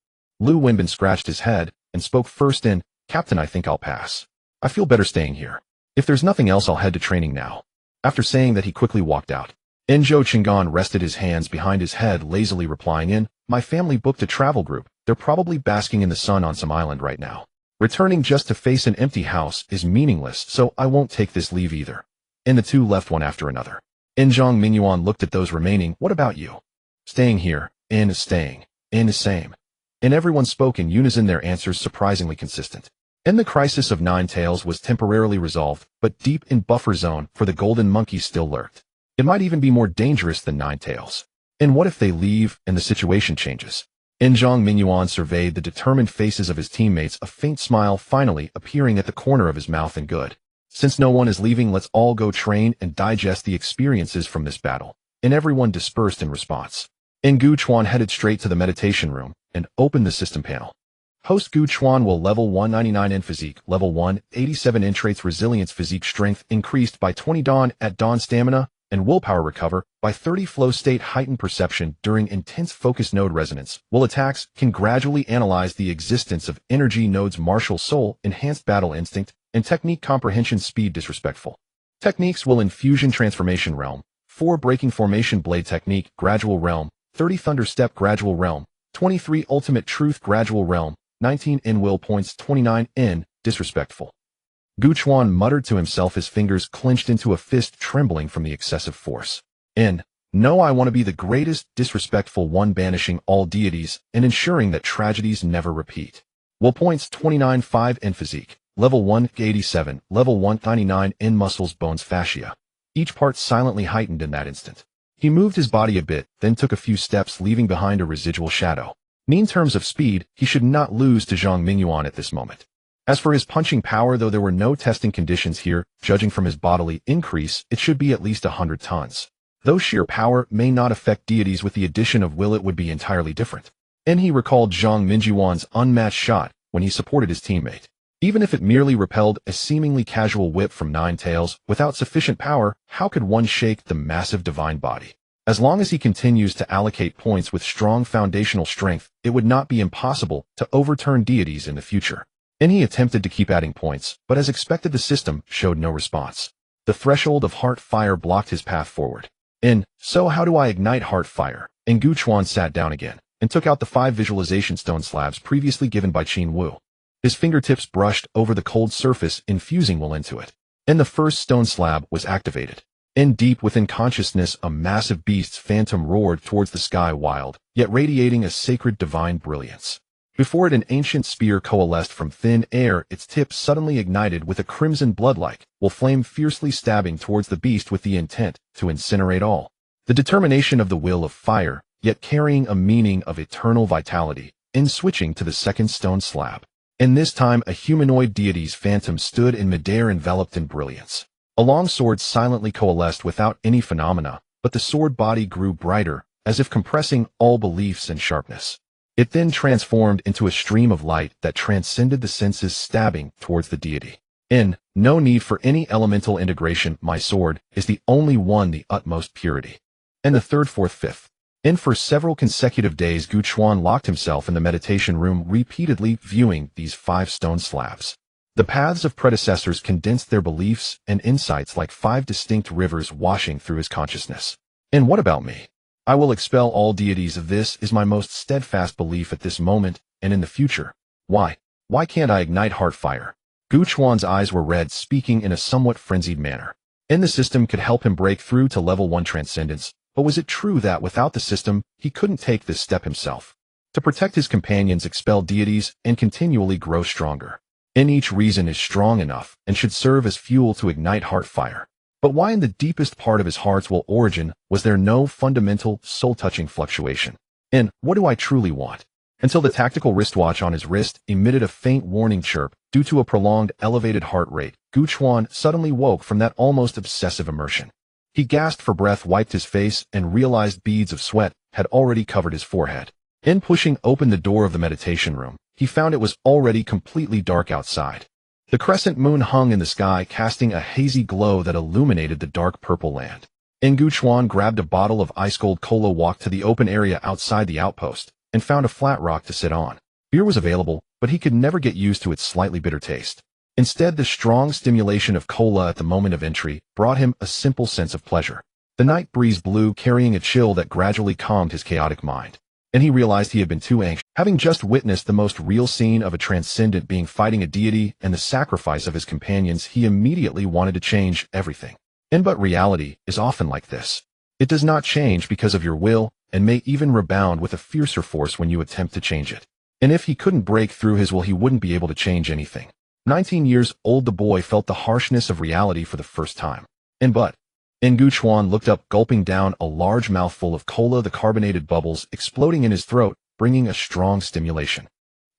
Lu Wenbin scratched his head and spoke first. In, Captain, I think I'll pass. I feel better staying here. If there's nothing else, I'll head to training now. After saying that, he quickly walked out. Zhou Qinggan rested his hands behind his head, lazily replying, in, my family booked a travel group. They're probably basking in the sun on some island right now. Returning just to face an empty house is meaningless, so I won't take this leave either. And the two left one after another. Zhang Mingyuan looked at those remaining. What about you? Staying here. Staying. The same. And everyone spoke in unison, their answers surprisingly consistent. And the crisis of Nine Tails was temporarily resolved, but deep in buffer zone for the golden monkey still lurked. It might even be more dangerous than Nine Tails. And what if they leave and the situation changes? Zhang Mingyuan surveyed the determined faces of his teammates, a faint smile finally appearing at the corner of his mouth. And good. Since no one is leaving, let's all go train and digest the experiences from this battle. And everyone dispersed in response. Gu Chuan headed straight to the meditation room and opened the system panel. Host Gu Chuan will level 199 in physique, level 187 in traits, resilience, physique strength increased by 20, dawn at dawn stamina, and willpower recover by 30, flow state heightened perception during intense focus node resonance. Will attacks can gradually analyze the existence of energy nodes, martial soul, enhanced battle instinct, and technique comprehension, speed disrespectful. Techniques will infusion transformation realm, 4 breaking formation blade technique, gradual realm, 30 thunder step gradual realm, 23 ultimate truth gradual realm, 19 in will points, 29 in disrespectful. Gu Chuan muttered to himself, his fingers clenched into a fist, trembling from the excessive force. No, I want to be the greatest disrespectful one, banishing all deities and ensuring that tragedies never repeat. Will points 29, 5 in physique, level 187, level 199 in muscles, bones, fascia. Each part silently heightened in that instant. He moved his body a bit, then took a few steps, leaving behind a residual shadow. In terms of speed, he should not lose to Zhang Mingyuan at this moment. As for his punching power, though there were no testing conditions here, judging from his bodily increase, it should be at least 100 tons. Though sheer power may not affect deities, with the addition of will it would be entirely different. And he recalled Zhang Minjuan's unmatched shot when he supported his teammate. Even if it merely repelled a seemingly casual whip from Nine Tails, without sufficient power, how could one shake the massive divine body? As long as he continues to allocate points with strong foundational strength, it would not be impossible to overturn deities in the future. And he attempted to keep adding points, but as expected the system showed no response. The threshold of heart fire blocked his path forward. So how do I ignite heart fire? And Gu Chuan sat down again, and took out the 5 visualization stone slabs previously given by Qin Wu. His fingertips brushed over the cold surface, infusing will into it. And the first stone slab was activated. And deep within consciousness, a massive beast's phantom roared towards the sky, wild, yet radiating a sacred divine brilliance. Before it, an ancient spear coalesced from thin air, its tip suddenly ignited with a crimson blood-like flame, fiercely stabbing towards the beast with the intent to incinerate all. The determination of the will of fire, yet carrying a meaning of eternal vitality, in switching to the second stone slab. And this time a humanoid deity's phantom stood in midair, enveloped in brilliance. A long sword silently coalesced without any phenomena, but the sword body grew brighter, as if compressing all beliefs and sharpness. It then transformed into a stream of light that transcended the senses, stabbing towards the deity. No need for any elemental integration, my sword is the only one, the utmost purity. And the third, fourth, fifth. And for several consecutive days Gu Chuan locked himself in the meditation room, repeatedly viewing these 5 stone slabs. The paths of predecessors condensed their beliefs and insights like 5 distinct rivers washing through his consciousness. And what about me? I will expel all deities. This is my most steadfast belief at this moment and in the future. Why can't I ignite heart fire? Gu Chuan's eyes were red, speaking in a somewhat frenzied manner. And the system could help him break through to level 1 transcendence, but was it true that without the system, he couldn't take this step himself? To protect his companions, expel deities, and continually grow stronger. And each reason is strong enough and should serve as fuel to ignite heart fire. But why in the deepest part of his heart's origin was there no fundamental, soul-touching fluctuation? And what do I truly want? Until the tactical wristwatch on his wrist emitted a faint warning chirp due to a prolonged elevated heart rate, Gu Chuan suddenly woke from that almost obsessive immersion. He gasped for breath, wiped his face, and realized beads of sweat had already covered his forehead. In pushing open the door of the meditation room, he found it was already completely dark outside. The crescent moon hung in the sky, casting a hazy glow that illuminated the dark purple land. Gu Chuan grabbed a bottle of ice-cold cola, walked to the open area outside the outpost, and found a flat rock to sit on. Beer was available, but he could never get used to its slightly bitter taste. Instead, the strong stimulation of cola at the moment of entry brought him a simple sense of pleasure. The night breeze blew, carrying a chill that gradually calmed his chaotic mind. And he realized he had been too anxious. Having just witnessed the most real scene of a transcendent being fighting a deity and the sacrifice of his companions, he immediately wanted to change everything. But reality is often like this. It does not change because of your will, and may even rebound with a fiercer force when you attempt to change it. And if he couldn't break through his will, he wouldn't be able to change anything. 19 years old, the boy felt the harshness of reality for the first time. Gu Chuan looked up, gulping down a large mouthful of cola, the carbonated bubbles exploding in his throat, bringing a strong stimulation.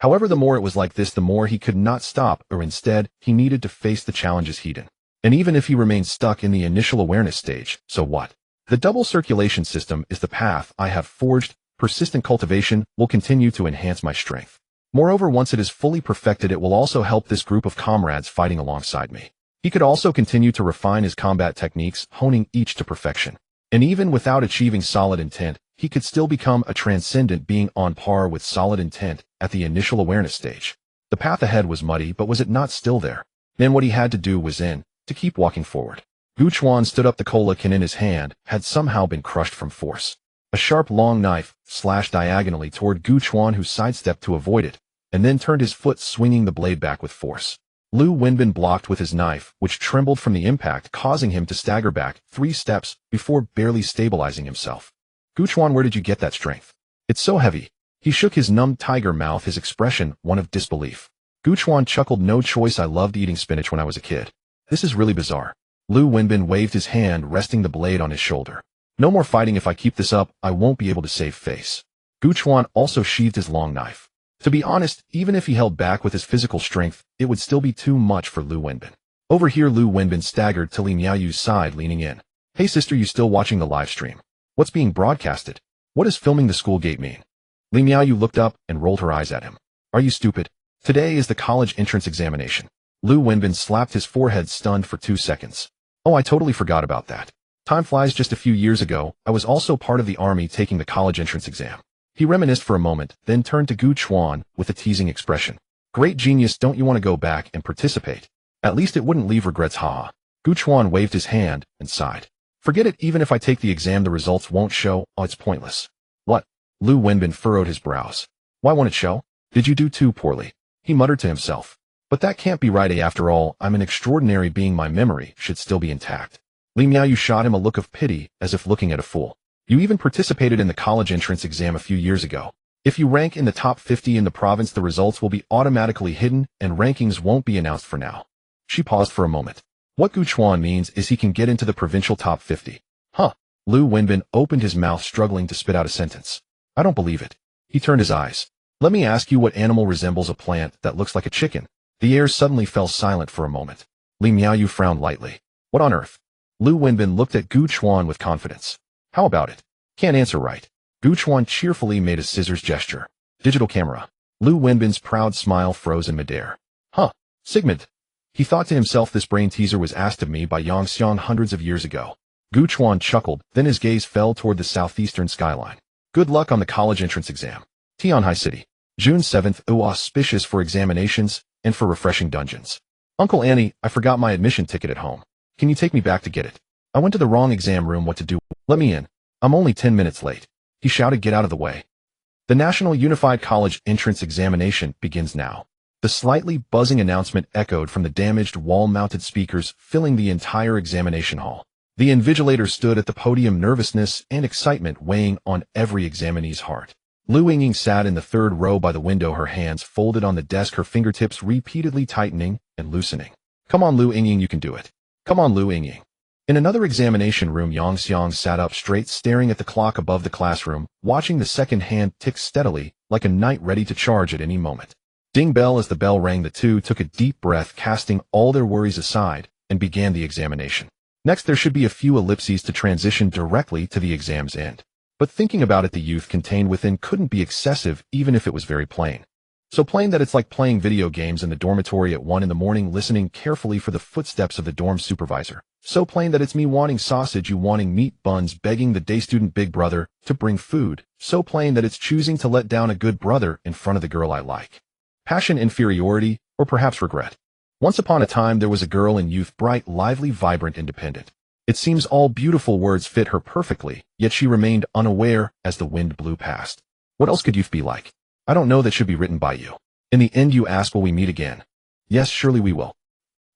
However, the more it was like this, the more he could not stop, or instead, he needed to face the challenges hidden. And even if he remained stuck in the initial awareness stage, so what? The double circulation system is the path I have forged. Persistent cultivation will continue to enhance my strength. Moreover, once it is fully perfected, it will also help this group of comrades fighting alongside me. He could also continue to refine his combat techniques, honing each to perfection. And even without achieving solid intent, he could still become a transcendent being on par with solid intent at the initial awareness stage. The path ahead was muddy, but was it not still there? Then what he had to do was to keep walking forward. Gu Chuan stood up. The cola can in his hand had somehow been crushed from force. A sharp, long knife slashed diagonally toward Gu Chuan, who sidestepped to avoid it, and then turned his foot, swinging the blade back with force. Lu Wenbin blocked with his knife, which trembled from the impact, causing him to stagger back 3 steps before barely stabilizing himself. Gu Chuan, where did you get that strength? It's so heavy. He shook his numbed tiger mouth, his expression one of disbelief. Gu Chuan chuckled, no choice, I loved eating spinach when I was a kid. This is really bizarre. Lu Wenbin waved his hand, resting the blade on his shoulder. No more fighting. If I keep this up, I won't be able to save face. Gu Chuan also sheathed his long knife. To be honest, even if he held back with his physical strength, it would still be too much for Lu Wenbin. Over here Lu Wenbin staggered to Li Miaoyu's side, leaning in. Hey sister, you still watching the live stream? What's being broadcasted? What does filming the school gate mean? Li Miaoyu looked up and rolled her eyes at him. Are you stupid? Today is the college entrance examination. Lu Wenbin slapped his forehead, stunned for 2 seconds. Oh, I totally forgot about that. Time flies. Just a few years ago, I was also part of the army taking the college entrance exam. He reminisced for a moment, then turned to Gu Chuan with a teasing expression. Great genius, don't you want to go back and participate? At least it wouldn't leave regrets, haha. Gu Chuan waved his hand and sighed. Forget it, even if I take the exam the results won't show, oh, it's pointless. What? Lu Wenbin furrowed his brows. Why won't it show? Did you do too poorly? He muttered to himself. But that can't be right, after all, I'm an extraordinary being, my memory should still be intact. Li Miaoyu shot him a look of pity, as if looking at a fool. You even participated in the college entrance exam a few years ago. If you rank in the top 50 in the province, the results will be automatically hidden, and rankings won't be announced for now. She paused for a moment. What Gu Chuan means is he can get into the provincial top 50. Huh. Lu Wenbin opened his mouth, struggling to spit out a sentence. I don't believe it. He turned his eyes. Let me ask you, what animal resembles a plant that looks like a chicken? The air suddenly fell silent for a moment. Li Miaoyu frowned lightly. What on earth? Lu Wenbin looked at Gu Chuan with confidence. How about it? Can't answer right. Gu Chuan cheerfully made a scissors gesture. Digital camera. Lu Wenbin's proud smile froze in midair. Huh. Sigmund. He thought to himself, this brain teaser was asked of me by Yang Xiang hundreds of years ago. Gu Chuan chuckled, then his gaze fell toward the southeastern skyline. Good luck on the college entrance exam. Tianhai City. June 7th, auspicious for examinations and for refreshing dungeons. Uncle Annie, I forgot my admission ticket at home. Can you take me back to get it? I went to the wrong exam room. What to do? Let me in. I'm only 10 minutes late. He shouted, get out of the way. The National Unified College entrance examination begins now. The slightly buzzing announcement echoed from the damaged wall-mounted speakers filling the entire examination hall. The invigilator stood at the podium, nervousness and excitement weighing on every examinee's heart. Lu Yingying sat in the third row by the window, her hands folded on the desk, her fingertips repeatedly tightening and loosening. Come on, Lu Yingying, you can do it. Come on, Lu Yingying. In another examination room, Yang Xiang sat up straight, staring at the clock above the classroom, watching the second hand tick steadily, like a knight ready to charge at any moment. Ding bell. As the bell rang, the two took a deep breath, casting all their worries aside, and began the examination. Next, there should be a few ellipses to transition directly to the exam's end. But thinking about it, the youth contained within couldn't be excessive, even if it was very plain. So plain that it's like playing video games in the dormitory at 1 in the morning, listening carefully for the footsteps of the dorm supervisor. So plain that it's me wanting sausage, you wanting meat buns, begging the day student big brother to bring food. So plain that it's choosing to let down a good brother in front of the girl I like. Passion, inferiority, or perhaps regret. Once upon a time, there was a girl in youth, bright, lively, vibrant, independent. It seems all beautiful words fit her perfectly, yet she remained unaware as the wind blew past. What else could youth be like? I don't know, that should be written by you. In the end, you ask, will we meet again? Yes, surely we will.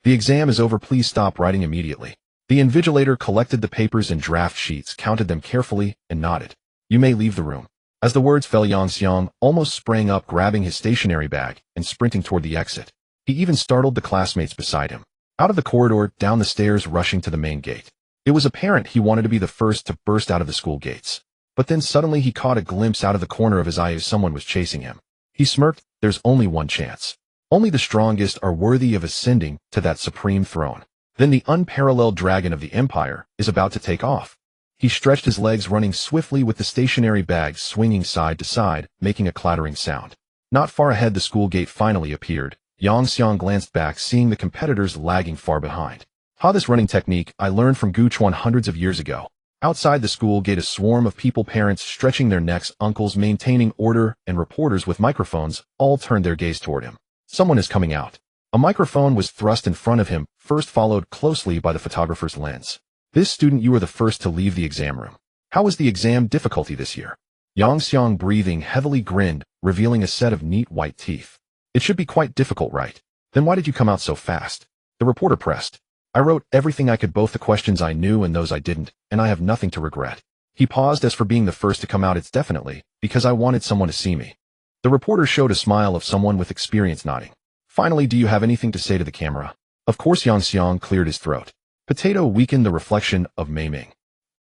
The exam is over, please stop writing immediately. The invigilator collected the papers and draft sheets, counted them carefully, and nodded. You may leave the room. As the words fell, Yang Xiang almost sprang up, grabbing his stationery bag and sprinting toward the exit. He even startled the classmates beside him. Out of the corridor, down the stairs, rushing to the main gate. It was apparent he wanted to be the first to burst out of the school gates. But then suddenly he caught a glimpse out of the corner of his eye as someone was chasing him. He smirked. There's only one chance. Only the strongest are worthy of ascending to that supreme throne. Then the unparalleled dragon of the empire is about to take off. He stretched his legs, running swiftly with the stationery bag swinging side to side, making a clattering sound. Not far ahead, the school gate finally appeared. Yang Xiang glanced back, seeing the competitors lagging far behind. This running technique I learned from Gu Chuan hundreds of years ago. Outside the school gate, a swarm of people, parents stretching their necks, uncles maintaining order, and reporters with microphones, all turned their gaze toward him. Someone is coming out. A microphone was thrust in front of him, first followed closely by the photographer's lens. This student, you are the first to leave the exam room. How was the exam difficulty this year? Yang Xiang, breathing heavily, grinned, revealing a set of neat white teeth. It should be quite difficult, right? Then why did you come out so fast? The reporter pressed. I wrote everything I could, both the questions I knew and those I didn't, and I have nothing to regret. He paused. As for being the first to come out, it's definitely because I wanted someone to see me. The reporter showed a smile of someone with experience, nodding. Finally, do you have anything to say to the camera? Of course. Yang Xiang cleared his throat. Potato weakened the reflection of Mei Ming.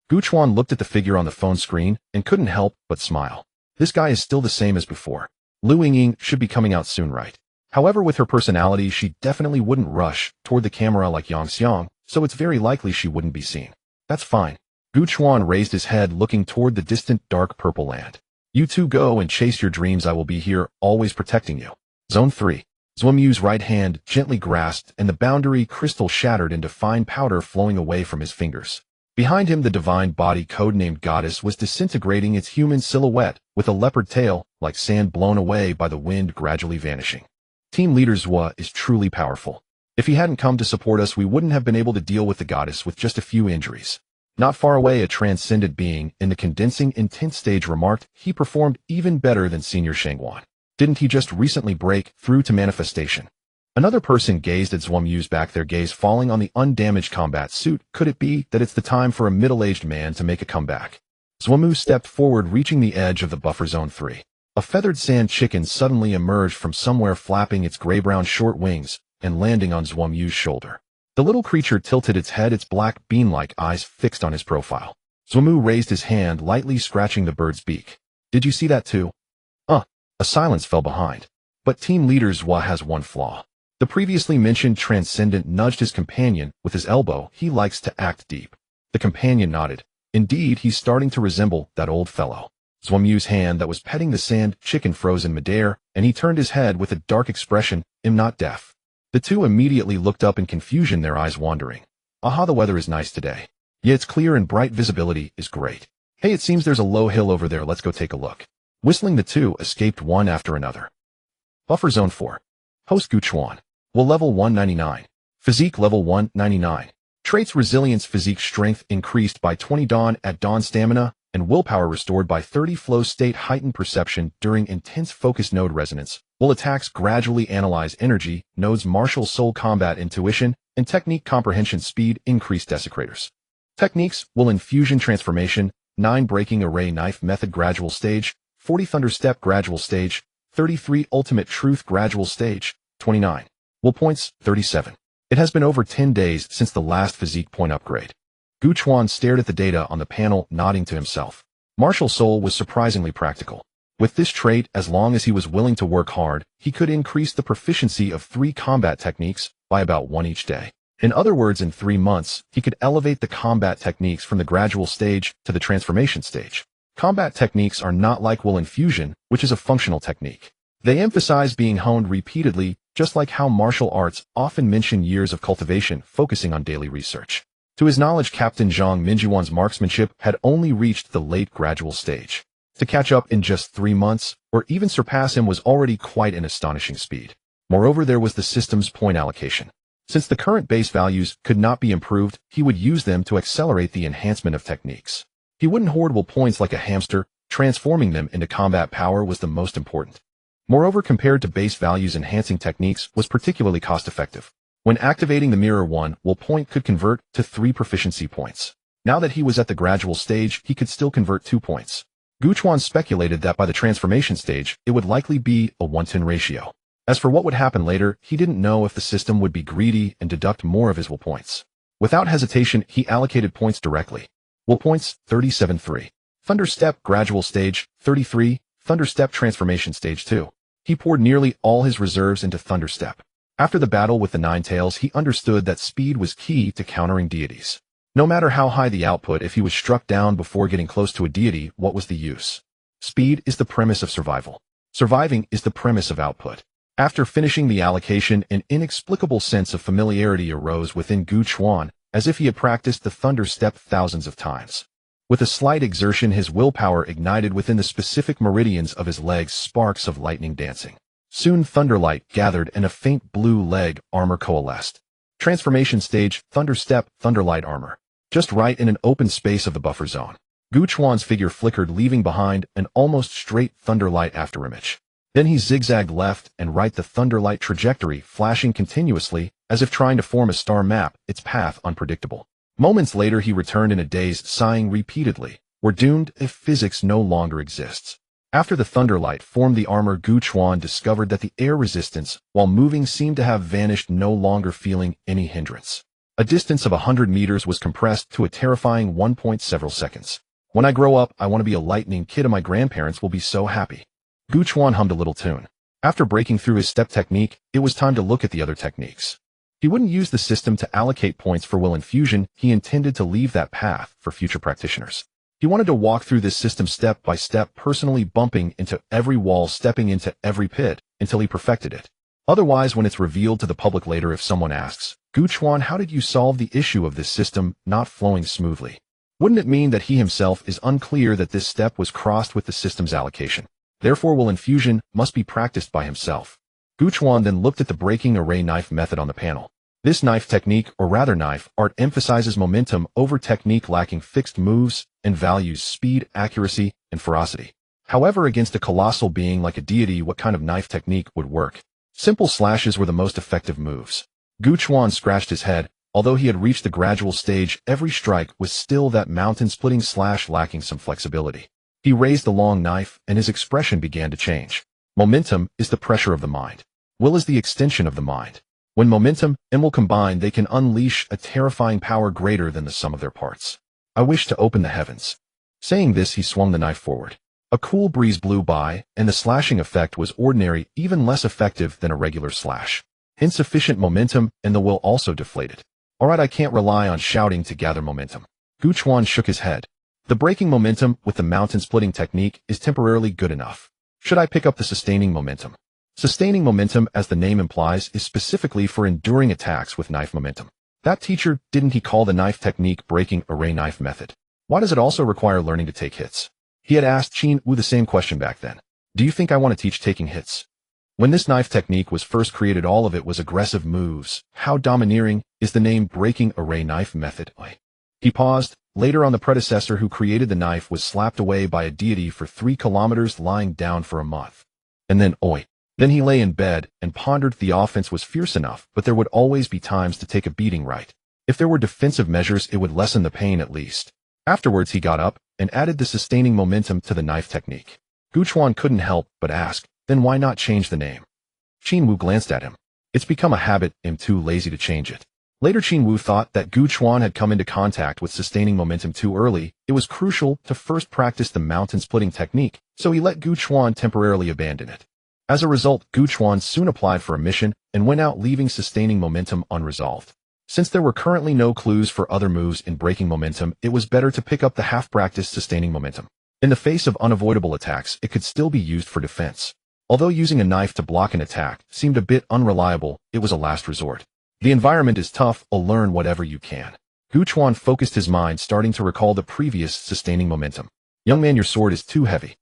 Gu Chuan looked at the figure on the phone screen and couldn't help but smile. This guy is still the same as before. Lu Yingying should be coming out soon, right? However, with her personality, she definitely wouldn't rush toward the camera like Yang Xiang, so it's very likely she wouldn't be seen. That's fine. Gu Chuan raised his head, looking toward the distant dark purple land. You two go and chase your dreams. I will be here, always protecting you. Zone 3. Zhuomu's right hand gently grasped, and the boundary crystal shattered into fine powder flowing away from his fingers. Behind him, the divine body codenamed Goddess was disintegrating, its human silhouette, with a leopard tail, like sand blown away by the wind, gradually vanishing. Team leader Zhua is truly powerful. If he hadn't come to support us, we wouldn't have been able to deal with the goddess with just a few injuries. Not far away, a transcendent being in the condensing intense stage remarked, he performed even better than Senior Shangguan. Didn't he just recently break through to manifestation? Another person gazed at Zhuomu's back, their gaze falling on the undamaged combat suit. Could it be that it's the time for a middle-aged man to make a comeback? Zhuomu stepped forward, reaching the edge of the buffer zone 3. A feathered sand chicken suddenly emerged from somewhere, flapping its gray-brown short wings and landing on Zhuomu's shoulder. The little creature tilted its head, its black bean-like eyes fixed on his profile. Zhuomu raised his hand, lightly scratching the bird's beak. Did you see that too? A silence fell behind. But team leader Zhua has one flaw. The previously mentioned transcendent nudged his companion with his elbow. He likes to act deep. The companion nodded. Indeed, he's starting to resemble that old fellow. Zhuomu's hand that was petting the sand chicken froze in midair, and he turned his head with a dark expression. "I'm not deaf." The two immediately looked up in confusion, their eyes wandering. Aha, the weather is nice today. Yeah, it's clear and bright, visibility is great. Hey, it seems there's a low hill over there, let's go take a look. Whistling, the two escaped one after another. Buffer Zone 4. Host Gu Chuan. Will level 199. Physique level 199. Traits: resilience, physique strength increased by 20, dawn at dawn stamina, and willpower restored by 30, flow state heightened perception during intense focus, node resonance. Will attacks gradually analyze energy, nodes martial soul combat intuition, and technique comprehension speed increased desecrators. Techniques: will infusion transformation, 9 breaking array knife method gradual stage, 40 thunder step gradual stage, 33 ultimate truth gradual stage, 29. Will points, 37. It has been over 10 days since the last physique point upgrade. Gu Chuan stared at the data on the panel, nodding to himself. Martial soul was surprisingly practical. With this trait, as long as he was willing to work hard, he could increase the proficiency of 3 combat techniques by about 1 each day. In other words, in 3 months, he could elevate the combat techniques from the gradual stage to the transformation stage. Combat techniques are not like will infusion, which is a functional technique. They emphasize being honed repeatedly, just like how martial arts often mention years of cultivation, focusing on daily research. To his knowledge, Captain Zhang Minjuan's marksmanship had only reached the late gradual stage. To catch up in just 3 months, or even surpass him, was already quite an astonishing speed. Moreover, there was the system's point allocation. Since the current base values could not be improved, he would use them to accelerate the enhancement of techniques. He wouldn't hoard will points like a hamster. Transforming them into combat power was the most important. Moreover, compared to base values, enhancing techniques was particularly cost-effective. When activating the mirror, 1 will point could convert to 3 proficiency points. Now that he was at the gradual stage, he could still convert 2 points. Gu Chuan speculated that by the transformation stage, it would likely be a 1-10 ratio. As for what would happen later, he didn't know if the system would be greedy and deduct more of his will points. Without hesitation, he allocated points directly. Will points, 37.3. Thunder Step gradual stage, 33. Thunder Step transformation stage 2. He poured nearly all his reserves into Thunder Step. After the battle with the 9 tails, he understood that speed was key to countering deities. No matter how high the output, if he was struck down before getting close to a deity, what was the use? Speed is the premise of survival. Surviving is the premise of output. After finishing the allocation, an inexplicable sense of familiarity arose within Gu Chuan, as if he had practiced the Thunder Step thousands of times. With a slight exertion, his willpower ignited within the specific meridians of his legs, sparks of lightning dancing. Soon thunderlight gathered and a faint blue leg armor coalesced. Transformation stage, Thunder Step, Thunderlight armor. Just right in an open space of the buffer zone. Gu Chuan's figure flickered, leaving behind an almost straight thunderlight afterimage. Then he zigzagged left and right, the thunderlight trajectory flashing continuously, as if trying to form a star map, its path unpredictable. Moments later, he returned in a daze, sighing repeatedly. We're doomed if physics no longer exists. After the thunderlight formed the armor, Gu Chuan discovered that the air resistance, while moving, seemed to have vanished, no longer feeling any hindrance. A distance of 100 meters was compressed to a terrifying 1 several seconds. When I grow up, I want to be a lightning kid and my grandparents will be so happy. Gu Chuan hummed a little tune. After breaking through his step technique, it was time to look at the other techniques. He wouldn't use the system to allocate points for will infusion, he intended to leave that path for future practitioners. He wanted to walk through this system step by step, personally bumping into every wall, stepping into every pit, until he perfected it. Otherwise, when it's revealed to the public later, if someone asks, Gu Chuan, how did you solve the issue of this system not flowing smoothly? Wouldn't it mean that he himself is unclear that this step was crossed with the system's allocation? Therefore, will infusion must be practiced by himself. Gu Chuan then looked at the breaking array knife method on the panel. This knife technique, or rather knife art, emphasizes momentum over technique, lacking fixed moves, and values speed, accuracy, and ferocity. However, against a colossal being like a deity, what kind of knife technique would work? Simple slashes were the most effective moves. Gu Chuan scratched his head. Although he had reached the gradual stage, every strike was still that mountain-splitting slash, lacking some flexibility. He raised the long knife, and his expression began to change. Momentum is the pressure of the mind. Will is the extension of the mind. When momentum and will combine, they can unleash a terrifying power greater than the sum of their parts. I wish to open the heavens. Saying this, he swung the knife forward. A cool breeze blew by, and the slashing effect was ordinary, even less effective than a regular slash. Insufficient momentum, and the will also deflated. Alright, I can't rely on shouting to gather momentum. Gu Chuan shook his head. The breaking momentum with the mountain-splitting technique is temporarily good enough. Should I pick up the sustaining momentum? Sustaining momentum, as the name implies, is specifically for enduring attacks with knife momentum. That teacher, didn't he call the knife technique breaking array knife method? Why does it also require learning to take hits? He had asked Qin Wu the same question back then. Do you think I want to teach taking hits? When this knife technique was first created, all of it was aggressive moves. How domineering is the name breaking array knife method? He paused. Later on, the predecessor who created the knife was slapped away by a deity for 3 kilometers, lying down for a month. And then, Then he lay in bed and pondered. The offense was fierce enough, but there would always be times to take a beating, right? If there were defensive measures, it would lessen the pain at least. Afterwards, he got up and added the sustaining momentum to the knife technique. Gu Chuan couldn't help but ask, then why not change the name? Qin Wu glanced at him. It's become a habit, I'm too lazy to change it. Later, Qin Wu thought that Gu Chuan had come into contact with sustaining momentum too early. It was crucial to first practice the mountain-splitting technique, so he let Gu Chuan temporarily abandon it. As a result, Gu Chuan soon applied for a mission and went out, leaving sustaining momentum unresolved. Since there were currently no clues for other moves in breaking momentum, it was better to pick up the half-practiced sustaining momentum. In the face of unavoidable attacks, it could still be used for defense. Although using a knife to block an attack seemed a bit unreliable, it was a last resort. The environment is tough, I'll learn whatever you can. Gu Chuan focused his mind, starting to recall the previous sustaining momentum. Young man, your sword is too heavy.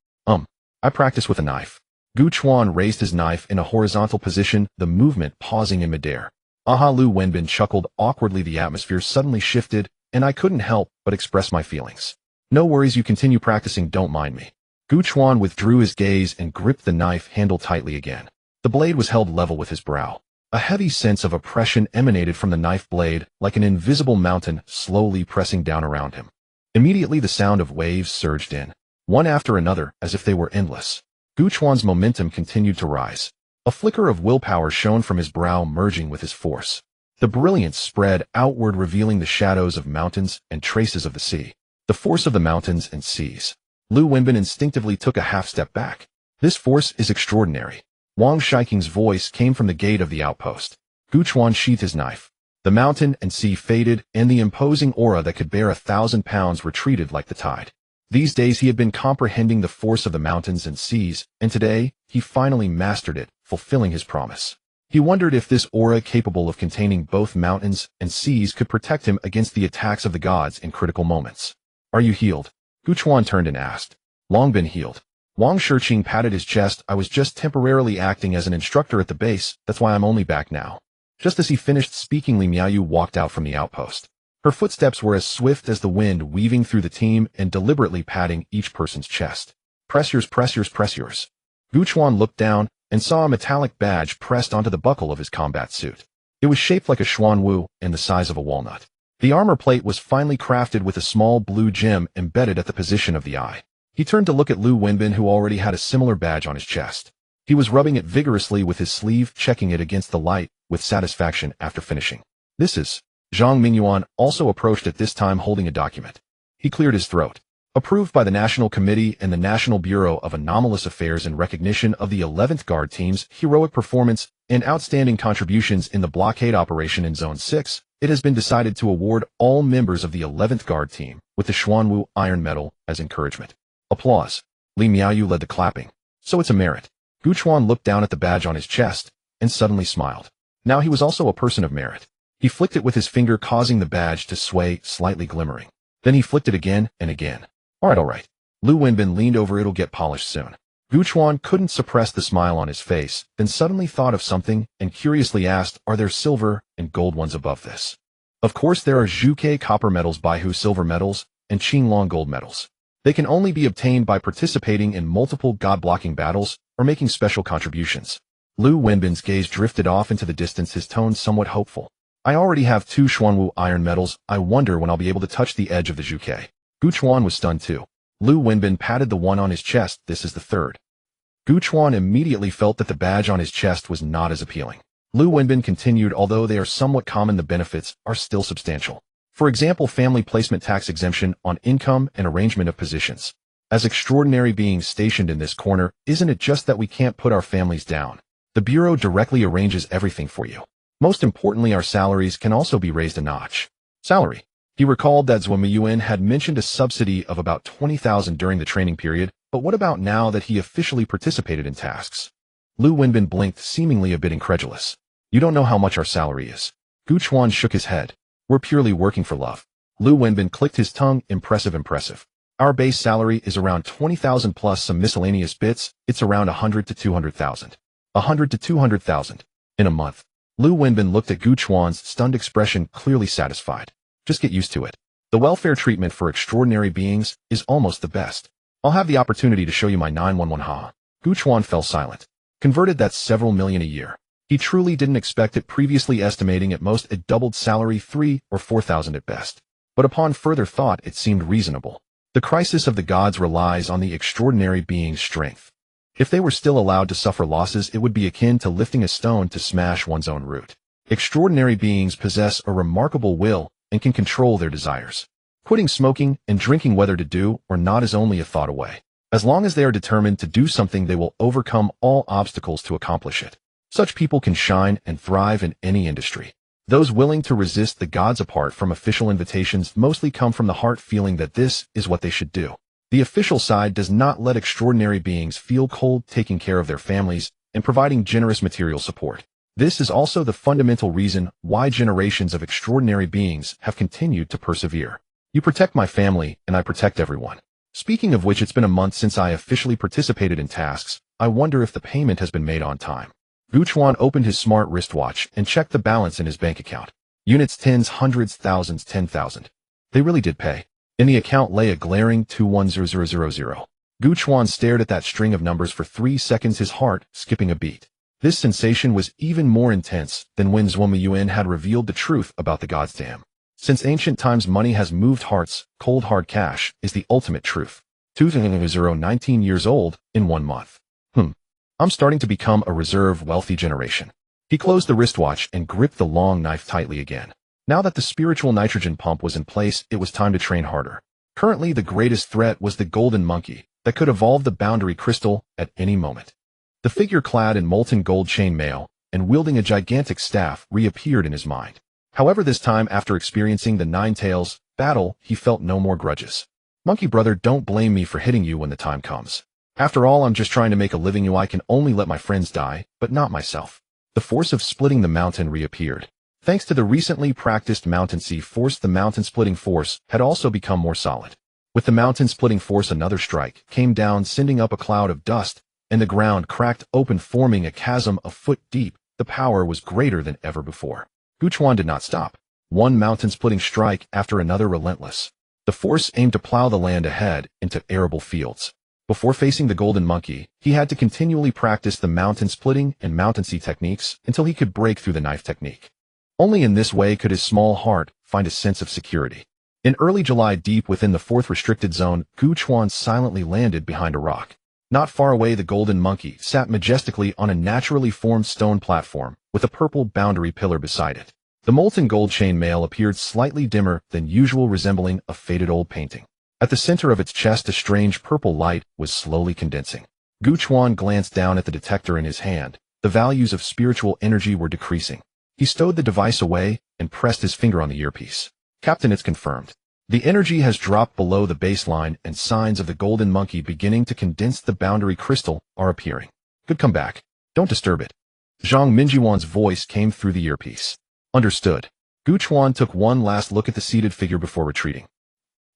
I practice with a knife. Gu Chuan raised his knife in a horizontal position, the movement pausing in midair. Aha, Lu Wenbin chuckled awkwardly. The atmosphere suddenly shifted, and I couldn't help but express my feelings. No worries, you continue practicing, don't mind me. Gu Chuan withdrew his gaze and gripped the knife handle tightly again. The blade was held level with his brow. A heavy sense of oppression emanated from the knife blade, like an invisible mountain slowly pressing down around him. Immediately, the sound of waves surged in, one after another, as if they were endless. Gu Chuan's momentum continued to rise. A flicker of willpower shone from his brow, merging with his force. The brilliance spread outward, revealing the shadows of mountains and traces of the sea. The force of the mountains and seas. Lu Wenbin instinctively took a half-step back. This force is extraordinary. Wang Shiking's voice came from the gate of the outpost. Gu Chuan sheathed his knife. The mountain and sea faded, and the imposing aura that could bear 1,000 pounds retreated like the tide. These days he had been comprehending the force of the mountains and seas, and today he finally mastered it, fulfilling his promise. He wondered if this aura, capable of containing both mountains and seas, could protect him against the attacks of the gods in critical moments. Are you healed? Gu Chuan turned and asked. Long been healed. Wang Shiqing patted his chest. I was just temporarily acting as an instructor at the base, that's why I'm only back now. Just as he finished speaking, Li Miaoyu walked out from the outpost. Her footsteps were as swift as the wind, weaving through the team and deliberately patting each person's chest. Press yours, press yours, press yours. Gu Chuan looked down and saw a metallic badge pressed onto the buckle of his combat suit. It was shaped like a xuan wu and the size of a walnut. The armor plate was finely crafted with a small blue gem embedded at the position of the eye. He turned to look at Lu Wenbin, who already had a similar badge on his chest. He was rubbing it vigorously with his sleeve, checking it against the light with satisfaction after finishing. This is... Zhang Mingyuan also approached at this time, holding a document. He cleared his throat. Approved by the National Committee and the National Bureau of Anomalous Affairs in recognition of the 11th Guard Team's heroic performance and outstanding contributions in the blockade operation in Zone 6, it has been decided to award all members of the 11th Guard Team with the Xuanwu Iron Medal as encouragement. Applause. Li Miaoyu led the clapping. So it's a merit. Gu Chuan looked down at the badge on his chest and suddenly smiled. Now he was also a person of merit. He flicked it with his finger, causing the badge to sway, slightly glimmering. Then he flicked it again and again. All right. Lu Wenbin leaned over. It'll get polished soon. Gu Chuan couldn't suppress the smile on his face, then suddenly thought of something and curiously asked, are there silver and gold ones above this? Of course there are Zhuke copper medals, Baihu silver medals, and Qinglong gold medals. They can only be obtained by participating in multiple god-blocking battles or making special contributions. Lu Wenbin's gaze drifted off into the distance, his tone somewhat hopeful. I already have 2 Xuanwu iron medals. I wonder when I'll be able to touch the edge of the Zhuke. Gu Chuan was stunned too. Lu Wenbin patted the one on his chest. This is the 3rd. Gu Chuan immediately felt that the badge on his chest was not as appealing. Lu Wenbin continued, although they are somewhat common, the benefits are still substantial. For example, family placement, tax exemption on income, and arrangement of positions. As extraordinary beings stationed in this corner, isn't it just that we can't put our families down? The Bureau directly arranges everything for you. Most importantly, our salaries can also be raised a notch. Salary. He recalled that Zhuo Miyuan had mentioned a subsidy of about 20,000 during the training period, but what about now that he officially participated in tasks? Lu Wenbin blinked, seemingly a bit incredulous. You don't know how much our salary is. Gu Chuan shook his head. We're purely working for love. Lu Wenbin clicked his tongue. Impressive. Our base salary is around 20,000 plus some miscellaneous bits. It's around 100 to 200,000. 100 to 200,000. In a month. Lu Wenbin looked at Gu Chuan's stunned expression, clearly satisfied. Just get used to it. The welfare treatment for extraordinary beings is almost the best. I'll have the opportunity to show you my 911 ha. Gu Chuan fell silent. Converted, that's several million a year. He truly didn't expect it, previously estimating at most a doubled salary, 3 or 4,000 at best. But upon further thought, it seemed reasonable. The crisis of the gods relies on the extraordinary being's strength. If they were still allowed to suffer losses, it would be akin to lifting a stone to smash one's own root. Extraordinary beings possess a remarkable will and can control their desires. Quitting smoking and drinking, whether to do or not, is only a thought away. As long as they are determined to do something, they will overcome all obstacles to accomplish it. Such people can shine and thrive in any industry. Those willing to resist the gods, apart from official invitations, mostly come from the heart, feeling that this is what they should do. The official side does not let extraordinary beings feel cold, taking care of their families and providing generous material support. This is also the fundamental reason why generations of extraordinary beings have continued to persevere. You protect my family, and I protect everyone. Speaking of which, it's been a month since I officially participated in tasks. I wonder if the payment has been made on time. Gu Chuan opened his smart wristwatch and checked the balance in his bank account. Units, tens, hundreds, thousands, 10,000. They really did pay. In the account lay a glaring 210000. Gu Chuan stared at that string of numbers for 3 seconds, his heart skipping a beat. This sensation was even more intense than when Zhuo Miyuan had revealed the truth about the gods to him. Since ancient times, money has moved hearts. Cold hard cash is the ultimate truth. 19 years old in 1 month. I'm starting to become a reserve wealthy generation. He closed the wristwatch and gripped the long knife tightly again. Now that the spiritual nitrogen pump was in place, it was time to train harder. Currently, the greatest threat was the golden monkey that could evolve the boundary crystal at any moment. The figure, clad in molten gold chainmail and wielding a gigantic staff, reappeared in his mind. However, this time, after experiencing the Nine Tails battle, he felt no more grudges. Monkey brother, don't blame me for hitting you when the time comes. After all, I'm just trying to make a living. I can only let my friends die, but not myself. The force of splitting the mountain reappeared. Thanks to the recently practiced mountain sea force, the mountain splitting force had also become more solid. With the mountain splitting force, another strike came down, sending up a cloud of dust, and the ground cracked open, forming a chasm a foot deep. The power was greater than ever before. Gu Chuan did not stop. One mountain-splitting strike after another, relentless. The force aimed to plow the land ahead into arable fields. Before facing the golden monkey, he had to continually practice the mountain-splitting and mountain-sea techniques until he could break through the knife technique. Only in this way could his small heart find a sense of security. In early July, deep within the 4th restricted zone, Gu Chuan silently landed behind a rock. Not far away, the golden monkey sat majestically on a naturally formed stone platform with a purple boundary pillar beside it. The molten gold chainmail appeared slightly dimmer than usual, resembling a faded old painting. At the center of its chest, a strange purple light was slowly condensing. Gu Chuan glanced down at the detector in his hand. The values of spiritual energy were decreasing. He stowed the device away and pressed his finger on the earpiece. Captain, it's confirmed. The energy has dropped below the baseline and signs of the golden monkey beginning to condense the boundary crystal are appearing. Good, come back. Don't disturb it. Zhang Mingyuan's voice came through the earpiece. Understood. Gu Chuan took one last look at the seated figure before retreating.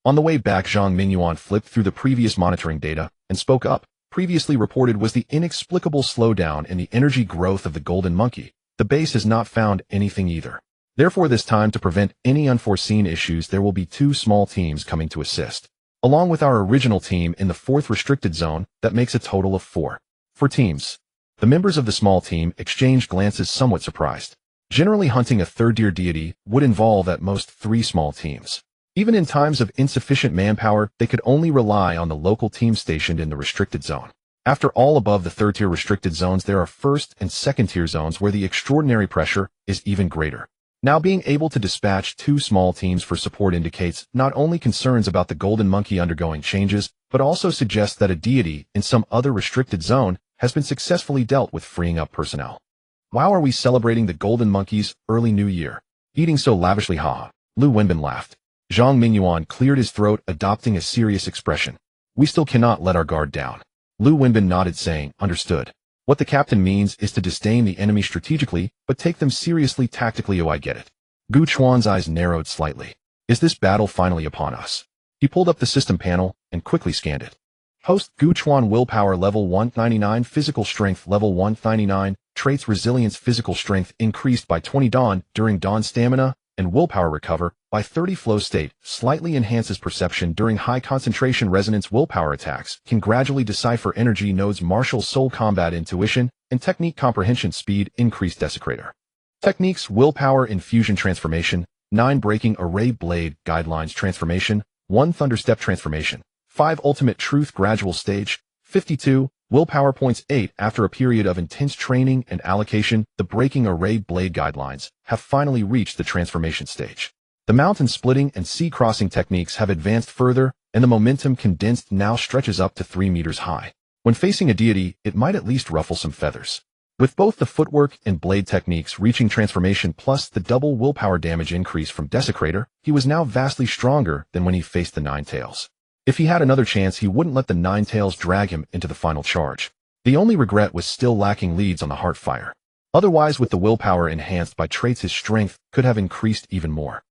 On the way back, Zhang Mingyuan flipped through the previous monitoring data and spoke up. Previously reported was the inexplicable slowdown in the energy growth of the golden monkey. The base has not found anything either. Therefore, this time, to prevent any unforeseen issues, there will be 2 small teams coming to assist. Along with our original team in the 4th restricted zone, that makes a total of 4. 4 teams. The members of the small team exchanged glances, somewhat surprised. Generally, hunting a third-tier deity would involve at most 3 small teams. Even in times of insufficient manpower, they could only rely on the local team stationed in the restricted zone. After all, above the 3rd-tier restricted zones, there are 1st and 2nd-tier zones where the extraordinary pressure is even greater. Now, being able to dispatch 2 small teams for support indicates not only concerns about the golden monkey undergoing changes, but also suggests that a deity in some other restricted zone has been successfully dealt with, freeing up personnel. Wow, are we celebrating the golden monkey's early new year? Eating so lavishly, haha. Lu Wenbin laughed. Zhang Mingyuan cleared his throat, adopting a serious expression. We still cannot let our guard down. Lu Wenbin nodded, saying, understood. What the captain means is to disdain the enemy strategically, but take them seriously tactically. Oh, I get it. Gu Chuan's eyes narrowed slightly. Is this battle finally upon us? He pulled up the system panel and quickly scanned it. Host Gu Chuan, willpower level 199, physical strength level 199, traits resilience, physical strength increased by 20 dawn during dawn, stamina and willpower recover by 30, flow state slightly enhances perception during high concentration, resonance, willpower attacks can gradually decipher energy nodes, martial soul combat, intuition and technique comprehension, speed increased, desecrator techniques, willpower infusion transformation, 9 breaking array blade guidelines transformation, 1 thunderstep transformation, 5 ultimate truth gradual stage, 52 willpower points, 8 after a period of intense training and allocation. The breaking array blade guidelines have finally reached the transformation stage. The mountain splitting and sea crossing techniques have advanced further, and the momentum condensed now stretches up to 3 meters high. When facing a deity, it might at least ruffle some feathers. With both the footwork and blade techniques reaching transformation plus the double willpower damage increase from desecrator, he was now vastly stronger than when he faced the Nine Tails. If he had another chance, he wouldn't let the Nine Tails drag him into the final charge. The only regret was still lacking leads on the Heartfire. Otherwise, with the willpower enhanced by traits, his strength could have increased even more.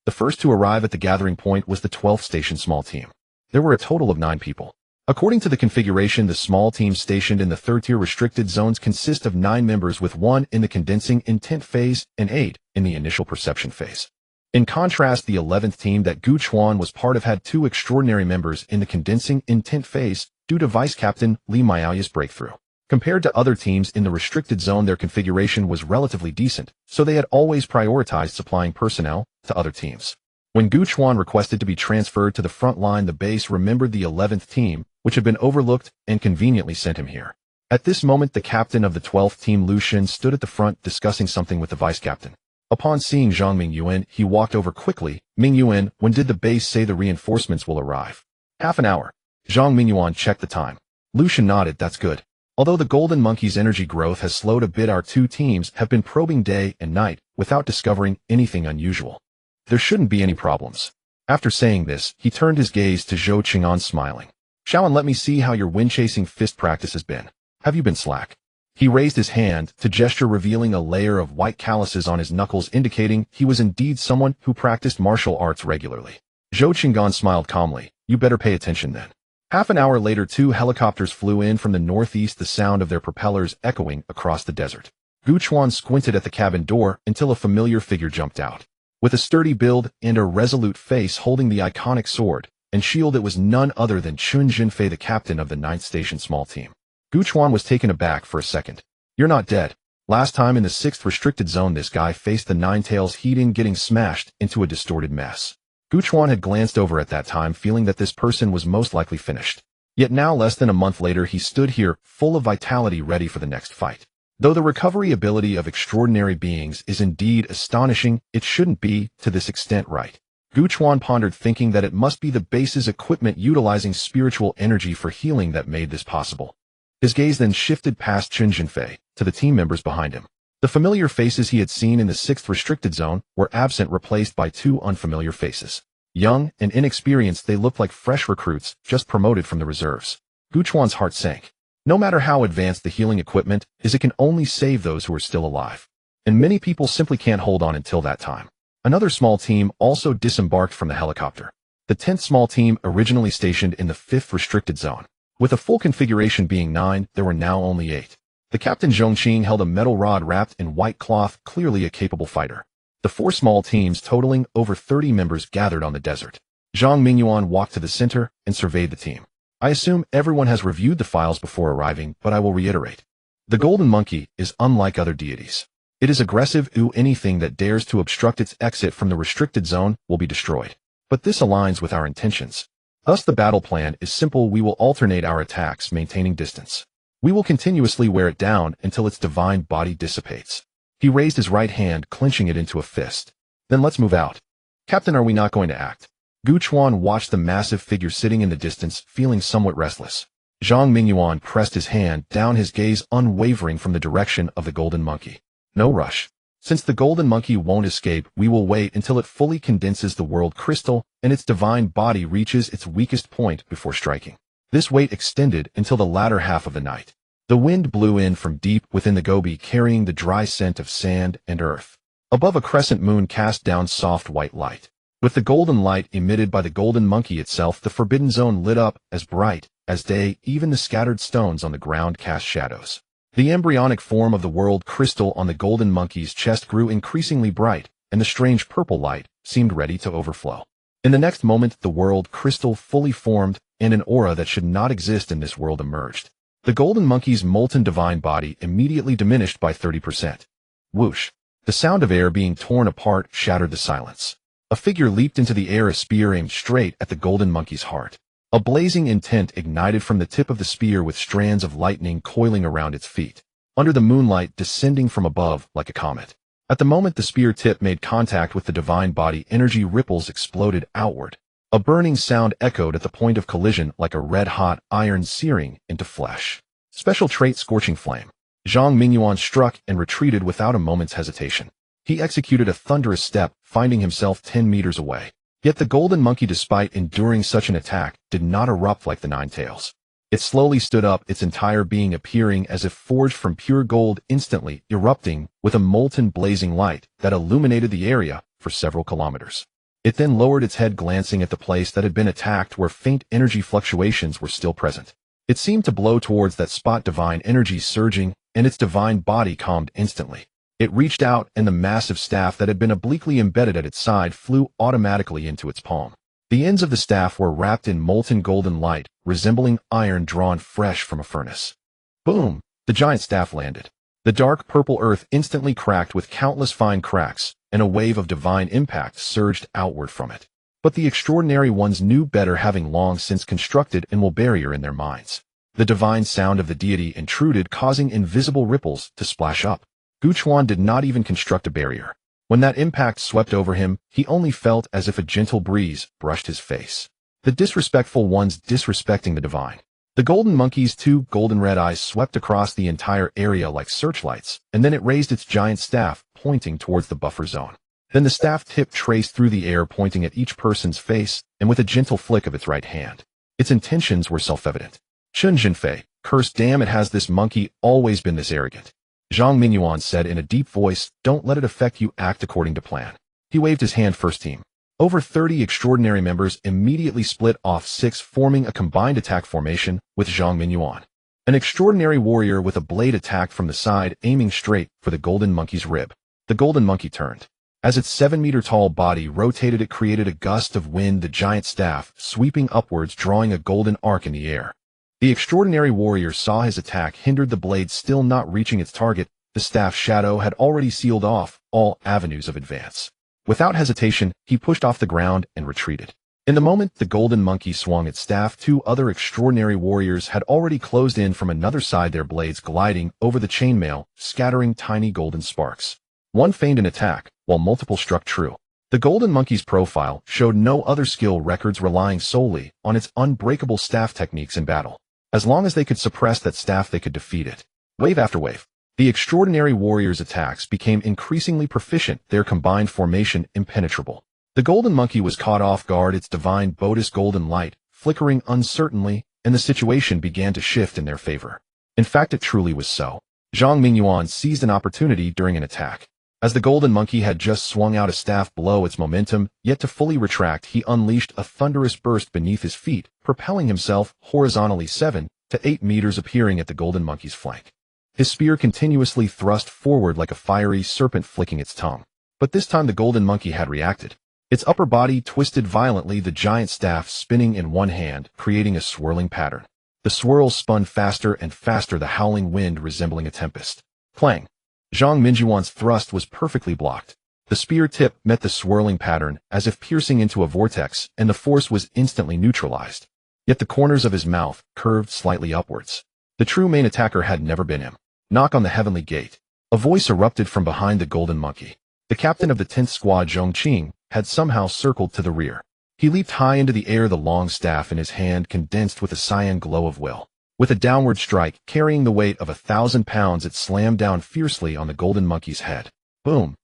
The first to arrive at the gathering point was the 12th station small team. There were a total of 9 people. According to the configuration, the small teams stationed in the 3rd-tier restricted zones consist of 9 members, with 1 in the condensing intent phase and 8 in the initial perception phase. In contrast, the 11th team that Gu Chuan was part of had 2 extraordinary members in the condensing intent phase due to Vice Captain Li Miaoya's breakthrough. Compared to other teams in the restricted zone, their configuration was relatively decent, so they had always prioritized supplying personnel to other teams. When Gu Chuan requested to be transferred to the front line, the base remembered the 11th team, which had been overlooked, and conveniently sent him here. At this moment, the captain of the 12th team, Lu Shen, stood at the front discussing something with the vice captain. Upon seeing Zhang Mingyuan, he walked over quickly. Mingyuan, when did the base say the reinforcements will arrive? Half an hour. Zhang Mingyuan checked the time. Lu Shen nodded. That's good. Although the golden monkey's energy growth has slowed a bit, our 2 teams have been probing day and night without discovering anything unusual. There shouldn't be any problems. After saying this, he turned his gaze to Zhou Qing'an, smiling. Xiaoan, let me see how your wind-chasing fist practice has been. Have you been slack? He raised his hand to gesture, revealing a layer of white calluses on his knuckles, indicating he was indeed someone who practiced martial arts regularly. Zhou Qing'an smiled calmly. You better pay attention then. Half an hour later, 2 helicopters flew in from the northeast, the sound of their propellers echoing across the desert. Gu Chuan squinted at the cabin door until a familiar figure jumped out. With a sturdy build and a resolute face holding the iconic sword and shield, it was none other than Chun Jinfei, the captain of the 9th Station small team. Gu Chuan was taken aback for a second. You're not dead. Last time in the 6th restricted zone, this guy faced the Nine Tails heating, getting smashed into a distorted mess. Gu Chuan had glanced over at that time, feeling that this person was most likely finished. Yet now, less than a month later, he stood here, full of vitality, ready for the next fight. Though the recovery ability of extraordinary beings is indeed astonishing, it shouldn't be to this extent, right? Gu Chuan pondered, thinking that it must be the base's equipment utilizing spiritual energy for healing that made this possible. His gaze then shifted past Chen Jinfei to the team members behind him. The familiar faces he had seen in the 6th restricted zone were absent, replaced by 2 unfamiliar faces. Young and inexperienced, they looked like fresh recruits just promoted from the reserves. Gu Chuan's heart sank. No matter how advanced the healing equipment is, it can only save those who are still alive. And many people simply can't hold on until that time. Another small team also disembarked from the helicopter. The 10th small team, originally stationed in the 5th restricted zone. With a full configuration being 9, there were now only 8. The captain Zhongqing held a metal rod wrapped in white cloth, clearly a capable fighter. The 4 small teams, totaling over 30 members, gathered on the desert. Zhang Mingyuan walked to the center and surveyed the team. I assume everyone has reviewed the files before arriving, but I will reiterate. The golden monkey is unlike other deities. It is aggressive. Anything that dares to obstruct its exit from the restricted zone will be destroyed. But this aligns with our intentions. Thus the battle plan is simple. We will alternate our attacks, maintaining distance. We will continuously wear it down until its divine body dissipates. He raised his right hand, clenching it into a fist. Then let's move out. Captain, are we not going to act? Gu Chuan watched the massive figure sitting in the distance, feeling somewhat restless. Zhang Mingyuan pressed his hand down, his gaze unwavering from the direction of the golden monkey. No rush. Since the golden monkey won't escape, we will wait until it fully condenses the world crystal and its divine body reaches its weakest point before striking. This wait extended until the latter half of the night. The wind blew in from deep within the Gobi, carrying the dry scent of sand and earth. Above, a crescent moon cast down soft white light. With the golden light emitted by the golden monkey itself, the forbidden zone lit up as bright as day. Even the scattered stones on the ground cast shadows. The embryonic form of the world crystal on the golden monkey's chest grew increasingly bright, and the strange purple light seemed ready to overflow. In the next moment, the world crystal fully formed, and an aura that should not exist in this world emerged. The golden monkey's molten divine body immediately diminished by 30%. Whoosh! The sound of air being torn apart shattered the silence. A figure leaped into the air, a spear aimed straight at the golden monkey's heart. A blazing intent ignited from the tip of the spear, with strands of lightning coiling around its feet, under the moonlight, descending from above like a comet. At the moment the spear tip made contact with the divine body, energy ripples exploded outward. A burning sound echoed at the point of collision, like a red-hot iron searing into flesh. Special trait: Scorching Flame. Zhang Mingyuan struck and retreated without a moment's hesitation. He executed a thunderous step, finding himself 10 meters away. Yet the golden monkey, despite enduring such an attack, did not erupt like the Nine Tails. It slowly stood up, its entire being appearing as if forged from pure gold, instantly erupting with a molten blazing light that illuminated the area for several kilometers. It then lowered its head, glancing at the place that had been attacked, where faint energy fluctuations were still present. It seemed to blow towards that spot, divine energy surging, and its divine body calmed instantly. It reached out, and the massive staff that had been obliquely embedded at its side flew automatically into its palm. The ends of the staff were wrapped in molten golden light, resembling iron drawn fresh from a furnace. Boom! The giant staff landed. The dark purple earth instantly cracked with countless fine cracks, and a wave of divine impact surged outward from it. But the extraordinary ones knew better, having long since constructed an invisible barrier in their minds. The divine sound of the deity intruded, causing invisible ripples to splash up. Gu Chuan did not even construct a barrier. When that impact swept over him, he only felt as if a gentle breeze brushed his face. The disrespectful ones disrespecting the divine. The golden monkey's 2 golden red eyes swept across the entire area like searchlights, and then it raised its giant staff, pointing towards the buffer zone. Then the staff tip traced through the air, pointing at each person's face, and with a gentle flick of its right hand. Its intentions were self-evident. Chen Jinfei, cursed damn it, has this monkey always been this arrogant? Zhang Mingyuan said in a deep voice, don't let it affect you, act according to plan. He waved his hand. First team. Over 30 extraordinary members immediately split off 6, forming a combined attack formation with Zhang Mingyuan. An extraordinary warrior with a blade attacked from the side, aiming straight for the golden monkey's rib. The golden monkey turned. As its 7-meter-tall body rotated, it created a gust of wind, the giant staff sweeping upwards, drawing a golden arc in the air. The extraordinary warrior saw his attack hindered, the blade still not reaching its target. The staff shadow had already sealed off all avenues of advance. Without hesitation, he pushed off the ground and retreated. In the moment the golden monkey swung its staff, 2 other extraordinary warriors had already closed in from another side, their blades gliding over the chainmail, scattering tiny golden sparks. One feigned an attack, while multiple struck true. The golden monkey's profile showed no other skill records, relying solely on its unbreakable staff techniques in battle. As long as they could suppress that staff, they could defeat it. Wave after wave, the extraordinary warrior's attacks became increasingly proficient, their combined formation impenetrable. The golden monkey was caught off guard, its divine Bodis golden light flickering uncertainly, and the situation began to shift in their favor. In fact, it truly was so. Zhang Mingyuan seized an opportunity during an attack. As the golden monkey had just swung out a staff below its momentum, yet to fully retract, he unleashed a thunderous burst beneath his feet, propelling himself horizontally 7 to 8 meters, appearing at the golden monkey's flank. His spear continuously thrust forward like a fiery serpent flicking its tongue. But this time the golden monkey had reacted. Its upper body twisted violently, the giant staff spinning in one hand, creating a swirling pattern. The swirl spun faster and faster, the howling wind resembling a tempest. Clang! Zhang Mingyuan's thrust was perfectly blocked. The spear tip met the swirling pattern as if piercing into a vortex, and the force was instantly neutralized. Yet the corners of his mouth curved slightly upwards. The true main attacker had never been him. Knock on the heavenly gate. A voice erupted from behind the golden monkey. The captain of the 10th squad, Zhong Qing, had somehow circled to the rear. He leaped high into the air, the long staff in his hand condensed with a cyan glow of will. With a downward strike, carrying the weight of 1,000 pounds, it slammed down fiercely on the golden monkey's head. Boom!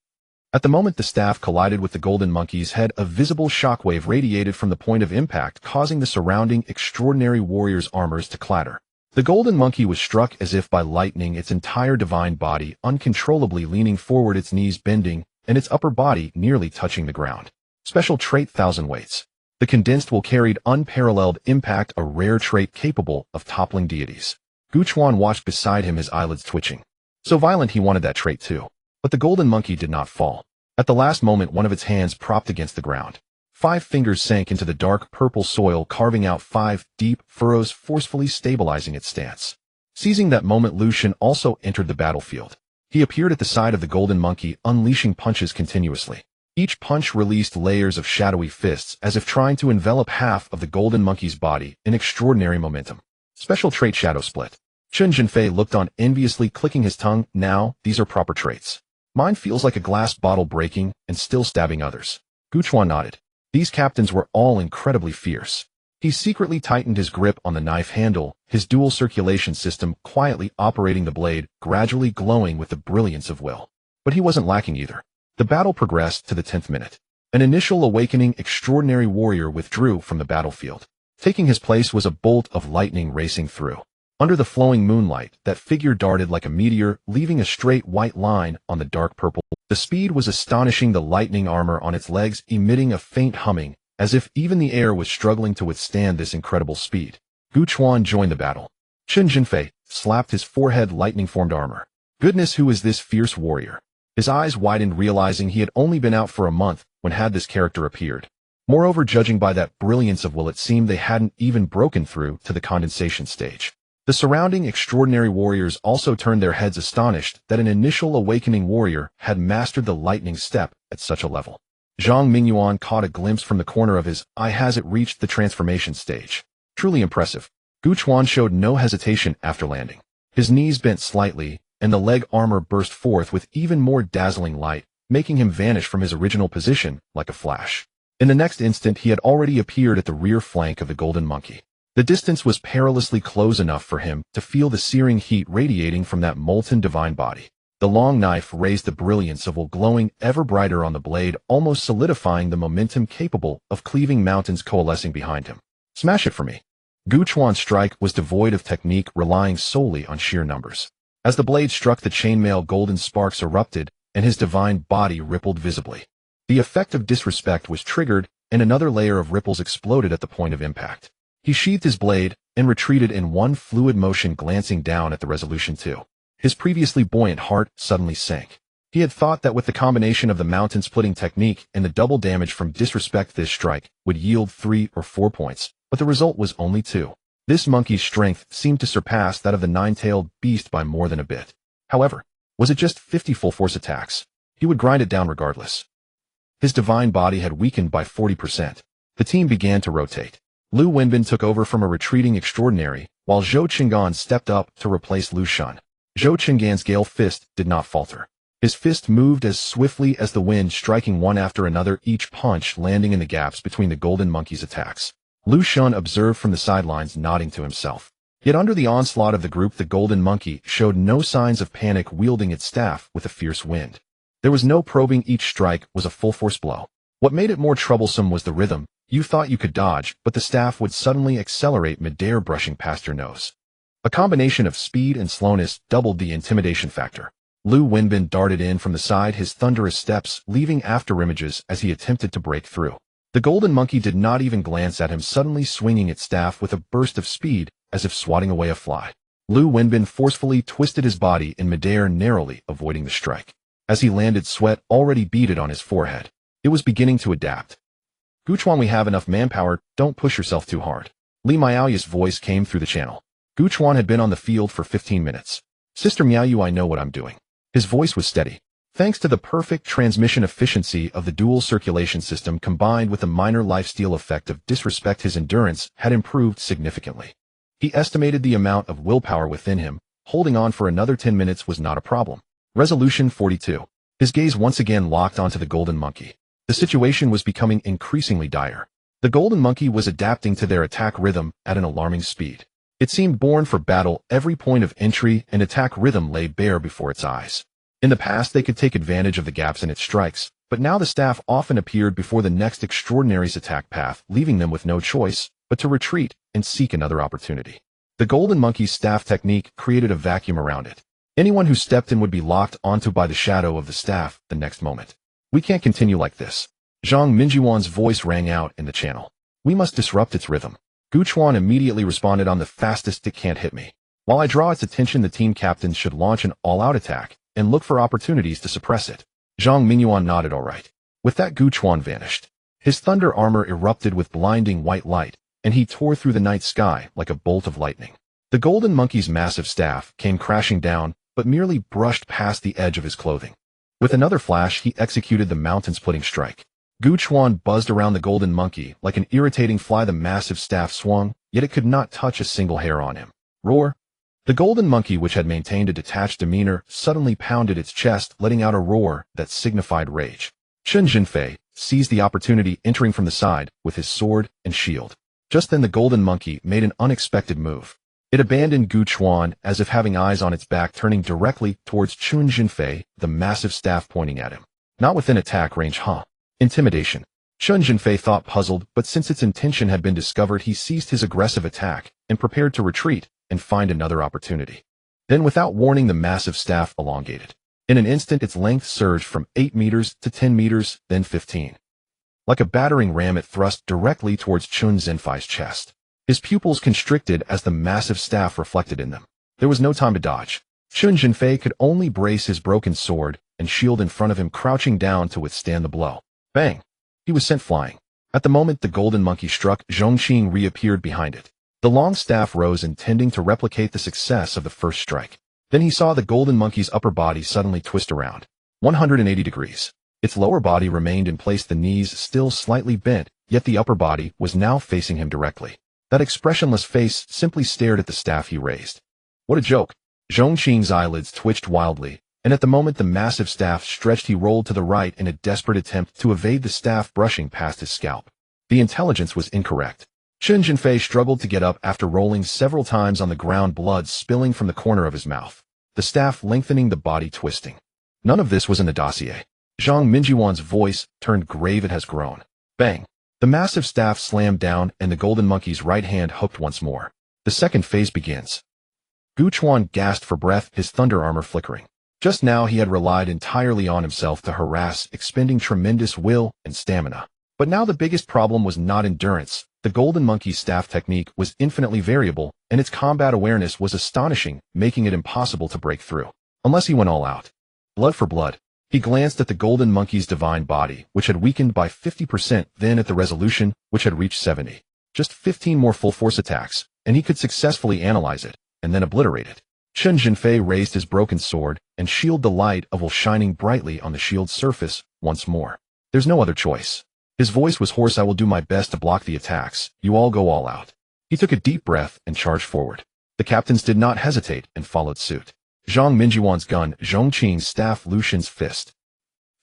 At the moment the staff collided with the golden monkey's head, a visible shockwave radiated from the point of impact, causing the surrounding extraordinary warrior's armors to clatter. The golden monkey was struck as if by lightning, its entire divine body uncontrollably leaning forward, its knees bending, and its upper body nearly touching the ground. Special trait: 1,000 weights. The condensed will carried unparalleled impact, a rare trait capable of toppling deities. Gu Chuan watched beside him, his eyelids twitching. So violent, he wanted that trait too. But the golden monkey did not fall. At the last moment, one of its hands propped against the ground. 5 fingers sank into the dark purple soil, carving out 5 deep furrows, forcefully stabilizing its stance. Seizing that moment, Lu Shan also entered the battlefield. He appeared at the side of the golden monkey, unleashing punches continuously. Each punch released layers of shadowy fists, as if trying to envelop half of the golden monkey's body in extraordinary momentum. Special trait: Shadow Split. Chen Jinfei looked on enviously, clicking his tongue. Now, these are proper traits. Mine feels like a glass bottle breaking and still stabbing others. Gu Chuan nodded. These captains were all incredibly fierce. He secretly tightened his grip on the knife handle, his dual circulation system quietly operating the blade, gradually glowing with the brilliance of will. But he wasn't lacking either. The battle progressed to the 10th minute. An initial awakening extraordinary warrior withdrew from the battlefield. Taking his place was a bolt of lightning racing through. Under the flowing moonlight, that figure darted like a meteor, leaving a straight white line on the dark purple. The speed was astonishing, the lightning armor on its legs emitting a faint humming, as if even the air was struggling to withstand this incredible speed. Gu Chuan joined the battle. Chen Jinfei slapped his forehead, lightning-formed armor. Goodness, who is this fierce warrior? His eyes widened, realizing he had only been out for a month when had this character appeared. Moreover, judging by that brilliance of will, it seemed they hadn't even broken through to the condensation stage. The surrounding extraordinary warriors also turned their heads, astonished that an initial awakening warrior had mastered the lightning step at such a level. Zhang Mingyuan caught a glimpse from the corner of his eye. Has it reached the transformation stage? Truly impressive. Gu Chuan showed no hesitation after landing. His knees bent slightly, and the leg armor burst forth with even more dazzling light, making him vanish from his original position like a flash. In the next instant, he had already appeared at the rear flank of the golden monkey. The distance was perilously close enough for him to feel the searing heat radiating from that molten divine body. The long knife raised the brilliance of will, glowing ever brighter on the blade, almost solidifying the momentum capable of cleaving mountains coalescing behind him. Smash it for me. Gu Chuan's strike was devoid of technique, relying solely on sheer numbers. As the blade struck the chainmail, golden sparks erupted, and his divine body rippled visibly. The effect of disrespect was triggered, and another layer of ripples exploded at the point of impact. He sheathed his blade and retreated in one fluid motion, glancing down at the resolution 2. His previously buoyant heart suddenly sank. He had thought that with the combination of the mountain-splitting technique and the double damage from disrespect, this strike would yield 3 or 4 points, but the result was only 2. This monkey's strength seemed to surpass that of the nine-tailed beast by more than a bit. However, was it just 50 full-force attacks? He would grind it down regardless. His divine body had weakened by 40%. The team began to rotate. Lu Wenbin took over from a retreating extraordinary, while Zhou Qinggan stepped up to replace Lu Shan. Zhou Qinggan's gale fist did not falter. His fist moved as swiftly as the wind, striking one after another, each punch landing in the gaps between the golden monkey's attacks. Lu Xun observed from the sidelines, nodding to himself. Yet under the onslaught of the group, the golden monkey showed no signs of panic, wielding its staff with a fierce wind. There was no probing, each strike was a full-force blow. What made it more troublesome was the rhythm. You thought you could dodge, but the staff would suddenly accelerate mid-air, brushing past your nose. A combination of speed and slowness doubled the intimidation factor. Lu Wenbin darted in from the side, his thunderous steps leaving afterimages as he attempted to break through. The golden monkey did not even glance at him, suddenly swinging its staff with a burst of speed, as if swatting away a fly. Lu Wenbin forcefully twisted his body in midair, narrowly avoiding the strike. As he landed, sweat already beaded on his forehead. It was beginning to adapt. Gu Chuan, we have enough manpower, don't push yourself too hard. Li Miaoyu's voice came through the channel. Gu Chuan had been on the field for 15 minutes. Sister Miaoyu, I know what I'm doing. His voice was steady. Thanks to the perfect transmission efficiency of the dual circulation system combined with the minor lifesteal effect of disrespect, his endurance had improved significantly. He estimated the amount of willpower within him. Holding on for another 10 minutes was not a problem. Resolution 42. His gaze once again locked onto the golden monkey. The situation was becoming increasingly dire. The golden monkey was adapting to their attack rhythm at an alarming speed. It seemed born for battle. Every point of entry and attack rhythm lay bare before its eyes. In the past, they could take advantage of the gaps in its strikes, but now the staff often appeared before the next extraordinary's attack path, leaving them with no choice but to retreat and seek another opportunity. The golden monkey's staff technique created a vacuum around it. Anyone who stepped in would be locked onto by the shadow of the staff the next moment. We can't continue like this. Zhang Minjuan's voice rang out in the channel. We must disrupt its rhythm. Gu Chuan immediately responded, on the fastest, it can't hit me. While I draw its attention, the team captains should launch an all-out attack and look for opportunities to suppress it. Zhang Mingyuan nodded. All right. With that, Gu Chuan vanished. His thunder armor erupted with blinding white light, and he tore through the night sky like a bolt of lightning. The golden monkey's massive staff came crashing down, but merely brushed past the edge of his clothing. With another flash, he executed the mountain-splitting strike. Gu Chuan buzzed around the golden monkey like an irritating fly. The massive staff swung, yet it could not touch a single hair on him. Roar! The golden monkey, which had maintained a detached demeanor, suddenly pounded its chest, letting out a roar that signified rage. Chen Jinfei seized the opportunity, entering from the side with his sword and shield. Just then the golden monkey made an unexpected move. It abandoned Gu Chuan as if having eyes on its back, turning directly towards Chen Jinfei, the massive staff pointing at him. Not within attack range, huh? Intimidation. Chen Jinfei thought, puzzled, but since its intention had been discovered, he ceased his aggressive attack and prepared to retreat and find another opportunity. Then, without warning, the massive staff elongated. In an instant, its length surged from 8 meters to 10 meters, then 15. Like a battering ram, it thrust directly towards Chen Jinfei's chest. His pupils constricted as the massive staff reflected in them. There was no time to dodge. Chen Jinfei could only brace his broken sword and shield in front of him, crouching down to withstand the blow. Bang! He was sent flying. At the moment the golden monkey struck, Zhongqing reappeared behind it. The long staff rose, intending to replicate the success of the first strike. Then he saw the golden monkey's upper body suddenly twist around 180 degrees. Its lower body remained in place, the knees still slightly bent, yet the upper body was now facing him directly. That expressionless face simply stared at the staff he raised. What a joke! Zhongqing's eyelids twitched wildly, and at the moment the massive staff stretched, he rolled to the right in a desperate attempt to evade the staff brushing past his scalp. The intelligence was incorrect. Chen Jinfei struggled to get up after rolling several times on the ground, blood spilling from the corner of his mouth. The staff lengthening, the body twisting. None of this was in the dossier. Zhang Minjuan's voice turned grave. It has grown. Bang! The massive staff slammed down, and the golden monkey's right hand hooked once more. The second phase begins. Gu Chuan gasped for breath, his thunder armor flickering. Just now he had relied entirely on himself to harass, expending tremendous will and stamina. But now the biggest problem was not endurance. The golden monkey's staff technique was infinitely variable, and its combat awareness was astonishing, making it impossible to break through. Unless he went all out. Blood for blood. He glanced at the golden monkey's divine body, which had weakened by 50%, then at the resolution, which had reached 70. Just 15 more full-force attacks, and he could successfully analyze it, and then obliterate it. Chen Jinfei raised his broken sword and shielded the light of will shining brightly on the shield's surface once more. There's no other choice. His voice was hoarse. I will do my best to block the attacks. You all go all out. He took a deep breath and charged forward. The captains did not hesitate and followed suit. Zhang Minjuan's gun, Zhongqing's staff, Lucian's fist.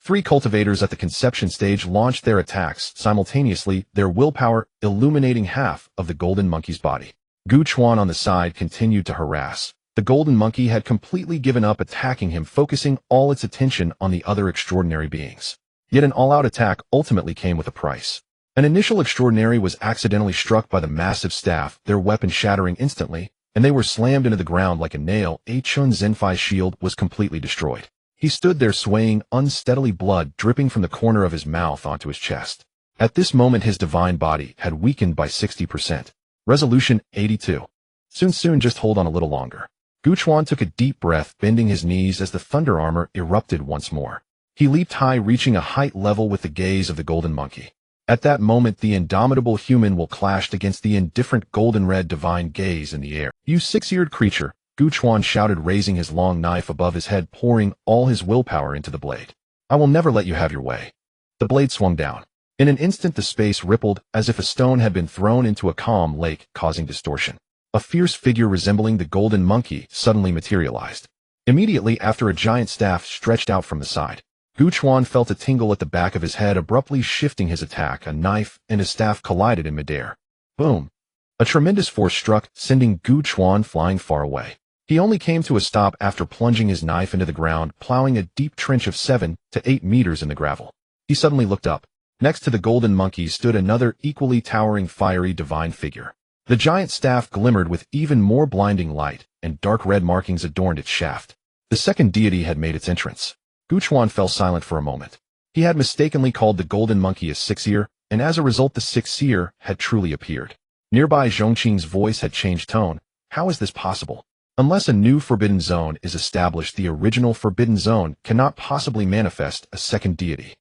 Three cultivators at the conception stage launched their attacks simultaneously, their willpower illuminating half of the golden monkey's body. Gu Chuan on the side continued to harass. The golden monkey had completely given up attacking him, focusing all its attention on the other extraordinary beings. Yet an all-out attack ultimately came with a price. An initial extraordinary was accidentally struck by the massive staff, their weapon shattering instantly, and they were slammed into the ground like a nail. Chun Zenfai's shield was completely destroyed. He stood there swaying unsteadily, blood dripping from the corner of his mouth onto his chest. At this moment his divine body had weakened by 60%. Resolution 82. Soon, just hold on a little longer. Gu Chuan took a deep breath, bending his knees as the thunder armor erupted once more. He leaped high, reaching a height level with the gaze of the golden monkey. At that moment the indomitable human will clashed against the indifferent golden-red divine gaze in the air. "You six-eared creature," Gu Chuan shouted, raising his long knife above his head, pouring all his willpower into the blade. "I will never let you have your way." The blade swung down. In an instant the space rippled, as if a stone had been thrown into a calm lake, causing distortion. A fierce figure resembling the golden monkey suddenly materialized. Immediately after, a giant staff stretched out from the side. Gu Chuan felt a tingle at the back of his head, abruptly shifting his attack. A knife and his staff collided in midair. Boom! A tremendous force struck, sending Gu Chuan flying far away. He only came to a stop after plunging his knife into the ground, plowing a deep trench of 7 to 8 meters in the gravel. He suddenly looked up. Next to the golden monkey stood another equally towering, fiery divine figure. The giant staff glimmered with even more blinding light, and dark red markings adorned its shaft. The second deity had made its entrance. Gu Chuan fell silent for a moment. He had mistakenly called the golden monkey a six-ear, and as a result the six-ear had truly appeared. Nearby Zhongqing's voice had changed tone. "How is this possible? Unless a new forbidden zone is established, the original forbidden zone cannot possibly manifest a second deity.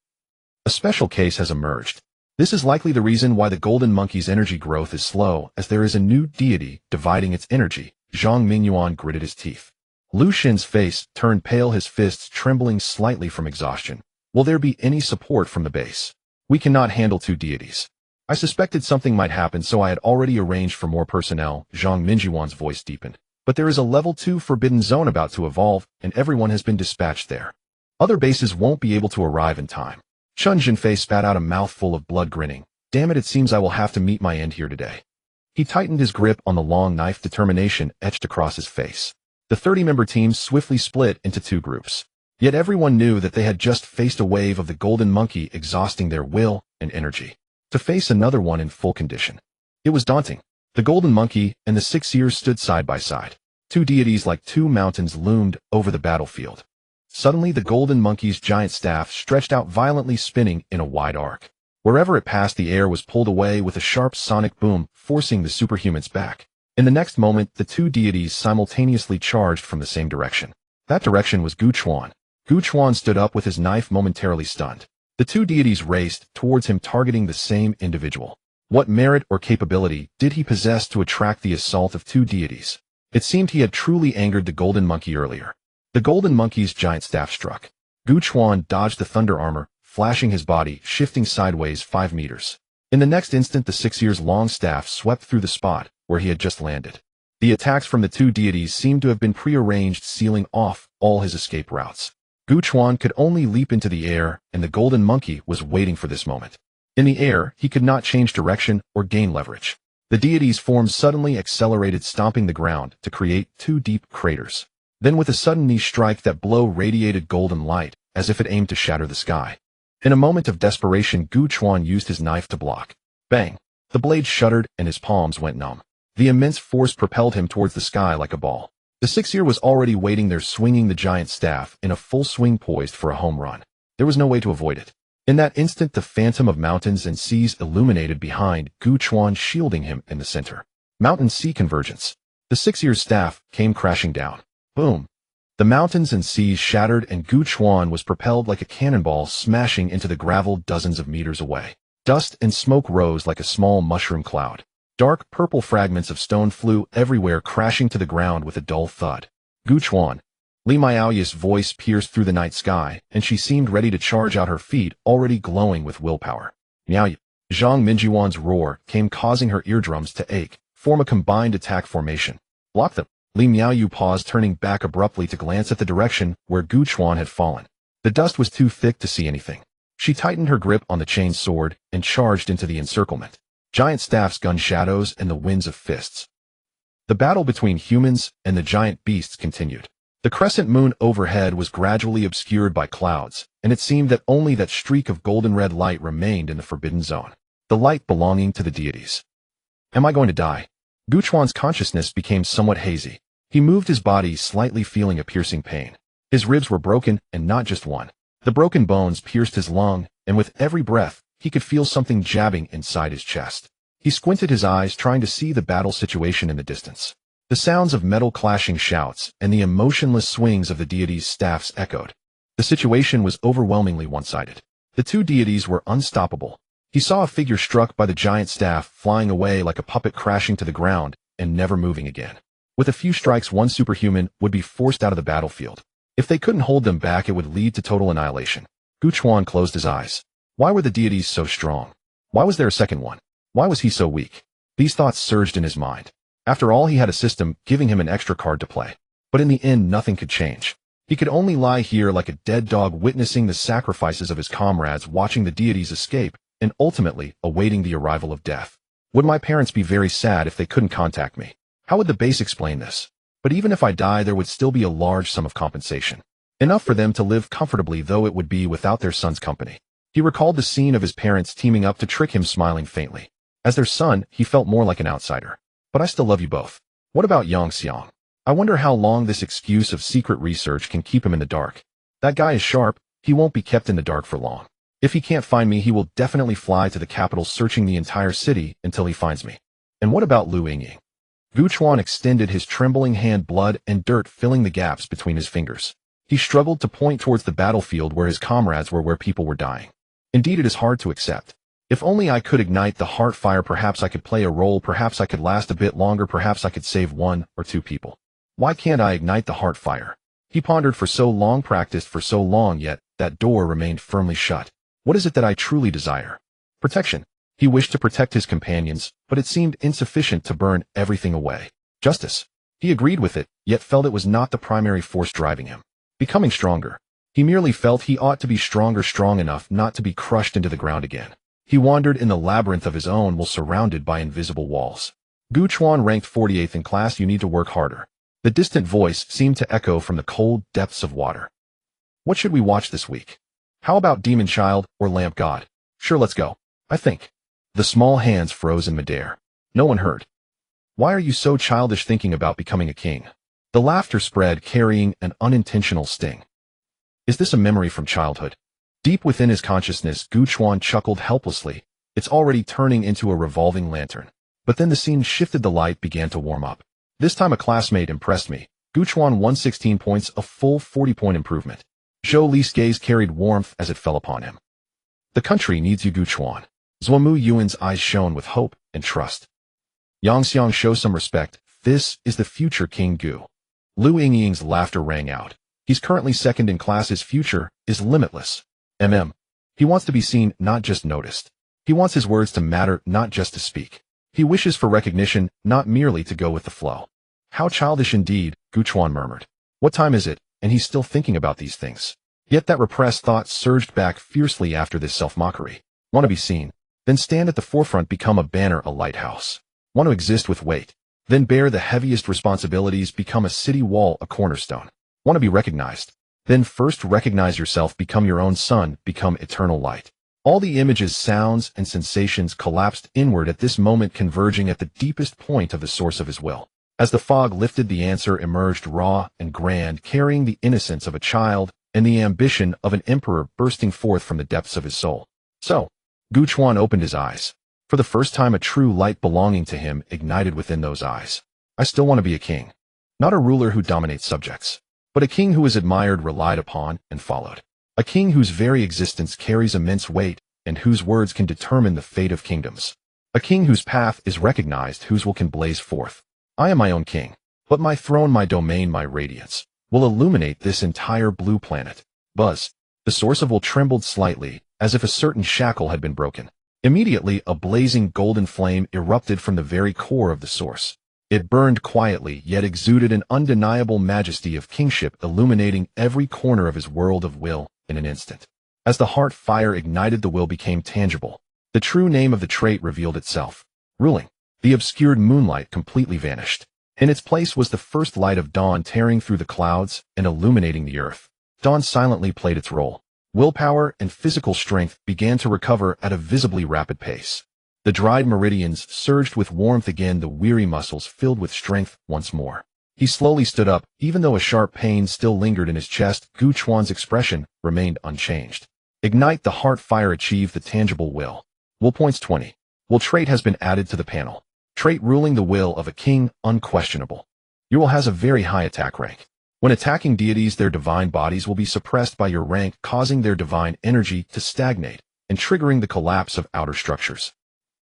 A special case has emerged. This is likely the reason why the golden monkey's energy growth is slow, as there is a new deity dividing its energy." Zhang Mingyuan gritted his teeth. Lu Xin's face turned pale, his fists trembling slightly from exhaustion. "Will there be any support from the base? We cannot handle two deities." "I suspected something might happen, so I had already arranged for more personnel." Zhang Mingyuan's voice deepened. "But there is a level 2 forbidden zone about to evolve, and everyone has been dispatched there. Other bases won't be able to arrive in time." Chun Jinfei spat out a mouthful of blood, grinning. "Damn it, it seems I will have to meet my end here today." He tightened his grip on the long knife, determination etched across his face. The 30-member team swiftly split into two groups. Yet everyone knew that they had just faced a wave of the golden monkey, exhausting their will and energy. To face another one in full condition. It was daunting. The golden monkey and the six-ears stood side by side. Two deities like two mountains loomed over the battlefield. Suddenly the golden monkey's giant staff stretched out, violently spinning in a wide arc. Wherever it passed, the air was pulled away with a sharp sonic boom, forcing the superhumans back. In the next moment, the two deities simultaneously charged from the same direction. That direction was Gu Chuan. Gu Chuan stood up with his knife, momentarily stunned. The two deities raced towards him, targeting the same individual. What merit or capability did he possess to attract the assault of two deities? It seemed he had truly angered the golden monkey earlier. The golden monkey's giant staff struck. Gu Chuan dodged the thunder armor, flashing his body, shifting sideways 5 meters. In the next instant, the six-ears-long staff swept through the spot where he had just landed. The attacks from the two deities seemed to have been prearranged, sealing off all his escape routes. Gu Chuan could only leap into the air, and the golden monkey was waiting for this moment. In the air, he could not change direction or gain leverage. The deity's form suddenly accelerated, stomping the ground to create two deep craters. Then with a sudden knee strike, that blow radiated golden light, as if it aimed to shatter the sky. In a moment of desperation, Gu Chuan used his knife to block. Bang! The blade shuddered and his palms went numb. The immense force propelled him towards the sky like a ball. The six-ear was already waiting there, swinging the giant staff in a full swing, poised for a home run. There was no way to avoid it. In that instant, the phantom of mountains and seas illuminated behind Gu Chuan, shielding him in the center. Mountain-sea convergence. The six-ear's staff came crashing down. Boom! The mountains and seas shattered, and Gu Chuan was propelled like a cannonball, smashing into the gravel dozens of meters away. Dust and smoke rose like a small mushroom cloud. Dark purple fragments of stone flew everywhere, crashing to the ground with a dull thud. Gu Chuan. Li Miaoya's voice pierced through the night sky, and she seemed ready to charge out, her feet already glowing with willpower. Miaoya. Zhang Minjuan's roar came, causing her eardrums to ache. Form a combined attack formation. Block them. Li Miaoyu paused, turning back abruptly to glance at the direction where Gu Chuan had fallen. The dust was too thick to see anything. She tightened her grip on the chained sword and charged into the encirclement. Giant staffs gunned shadows and the winds of fists. The battle between humans and the giant beasts continued. The crescent moon overhead was gradually obscured by clouds, and it seemed that only that streak of golden-red light remained in the forbidden zone. The light belonging to the deities. Am I going to die? Gu Chuan's consciousness became somewhat hazy. He moved his body slightly, feeling a piercing pain. His ribs were broken, and not just one. The broken bones pierced his lung, and with every breath, he could feel something jabbing inside his chest. He squinted his eyes, trying to see the battle situation in the distance. The sounds of metal clashing shouts and the emotionless swings of the deities' staffs echoed. The situation was overwhelmingly one-sided. The two deities were unstoppable. He saw a figure struck by the giant staff flying away like a puppet, crashing to the ground and never moving again. With a few strikes, one superhuman would be forced out of the battlefield. If they couldn't hold them back, it would lead to total annihilation. Gu Chuan closed his eyes. Why were the deities so strong? Why was there a second one? Why was he so weak? These thoughts surged in his mind. After all, he had a system giving him an extra card to play. But in the end, nothing could change. He could only lie here like a dead dog, witnessing the sacrifices of his comrades, watching the deities escape, and ultimately awaiting the arrival of death. Would my parents be very sad if they couldn't contact me? How would the base explain this? But even if I die, there would still be a large sum of compensation. Enough for them to live comfortably, though it would be without their son's company. He recalled the scene of his parents teaming up to trick him, smiling faintly. As their son, he felt more like an outsider. But I still love you both. What about Yang Xiang? I wonder how long this excuse of secret research can keep him in the dark. That guy is sharp. He won't be kept in the dark for long. If he can't find me, he will definitely fly to the capital, searching the entire city until he finds me. And what about Lu Yingying? Gu Chuan extended his trembling hand, blood and dirt filling the gaps between his fingers. He struggled to point towards the battlefield where his comrades were, where people were dying. Indeed, it is hard to accept. If only I could ignite the heart fire, perhaps I could play a role, perhaps I could last a bit longer, perhaps I could save one or two people. Why can't I ignite the heart fire? He pondered for so long, practiced for so long, yet that door remained firmly shut. What is it that I truly desire? Protection. He wished to protect his companions, but it seemed insufficient to burn everything away. Justice. He agreed with it, yet felt it was not the primary force driving him. Becoming stronger. He merely felt he ought to be stronger, strong enough not to be crushed into the ground again. He wandered in the labyrinth of his own while surrounded by invisible walls. Gu Chuan ranked 48th in class. You need to work harder. The distant voice seemed to echo from the cold depths of water. What should we watch this week? How about Demon Child or Lamp God? Sure, let's go. I think. The small hands froze in midair. No one heard. Why are you so childish, thinking about becoming a king? The laughter spread, carrying an unintentional sting. Is this a memory from childhood? Deep within his consciousness, Gu Chuan chuckled helplessly. It's already turning into a revolving lantern. But then the scene shifted. The light began to warm up. This time a classmate impressed me. Gu Chuan won 16 points, a full 40-point improvement. Zhou Li's gaze carried warmth as it fell upon him. The country needs you, Gu Chuan. Zuomu Yuan's eyes shone with hope and trust. Yang Xiang, show some respect. This is the future King Gu. Lu Yingying's laughter rang out. He's currently second in class. His future is limitless. He wants to be seen, not just noticed. He wants his words to matter, not just to speak. He wishes for recognition, not merely to go with the flow. How childish indeed, Gu Chuan murmured. What time is it? And he's still thinking about these things. Yet that repressed thought surged back fiercely after this self-mockery. Want to be seen? Then stand at the forefront, become a banner, a lighthouse. Want to exist with weight? Then bear the heaviest responsibilities, become a city wall, a cornerstone. Want to be recognized? Then first recognize yourself, become your own sun, become eternal light. All the images, sounds, and sensations collapsed inward at this moment, converging at the deepest point of the source of his will. As the fog lifted, the answer emerged raw and grand, carrying the innocence of a child and the ambition of an emperor bursting forth from the depths of his soul. So, Gu Chuan opened his eyes. For the first time, a true light belonging to him ignited within those eyes. I still want to be a king. Not a ruler who dominates subjects, but a king who is admired, relied upon, and followed. A king whose very existence carries immense weight and whose words can determine the fate of kingdoms. A king whose path is recognized, whose will can blaze forth. I am my own king, but my throne, my domain, my radiance will illuminate this entire blue planet. Buzz. The source of will trembled slightly, as if a certain shackle had been broken. Immediately, a blazing golden flame erupted from the very core of the source. It burned quietly, yet exuded an undeniable majesty of kingship, illuminating every corner of his world of will in an instant. As the heart fire ignited, the will became tangible. The true name of the trait revealed itself. Ruling. The obscured moonlight completely vanished. In its place was the first light of dawn, tearing through the clouds and illuminating the earth. Dawn silently played its role. Willpower and physical strength began to recover at a visibly rapid pace. The dried meridians surged with warmth again, the weary muscles filled with strength once more. He slowly stood up, even though a sharp pain still lingered in his chest. Gu Chuan's expression remained unchanged. Ignite. The heart fire achieved the tangible will. Will points 20. Will trait has been added to the panel. Trait ruling the will of a king, unquestionable. Your will has a very high attack rank. When attacking deities, their divine bodies will be suppressed by your rank, causing their divine energy to stagnate and triggering the collapse of outer structures.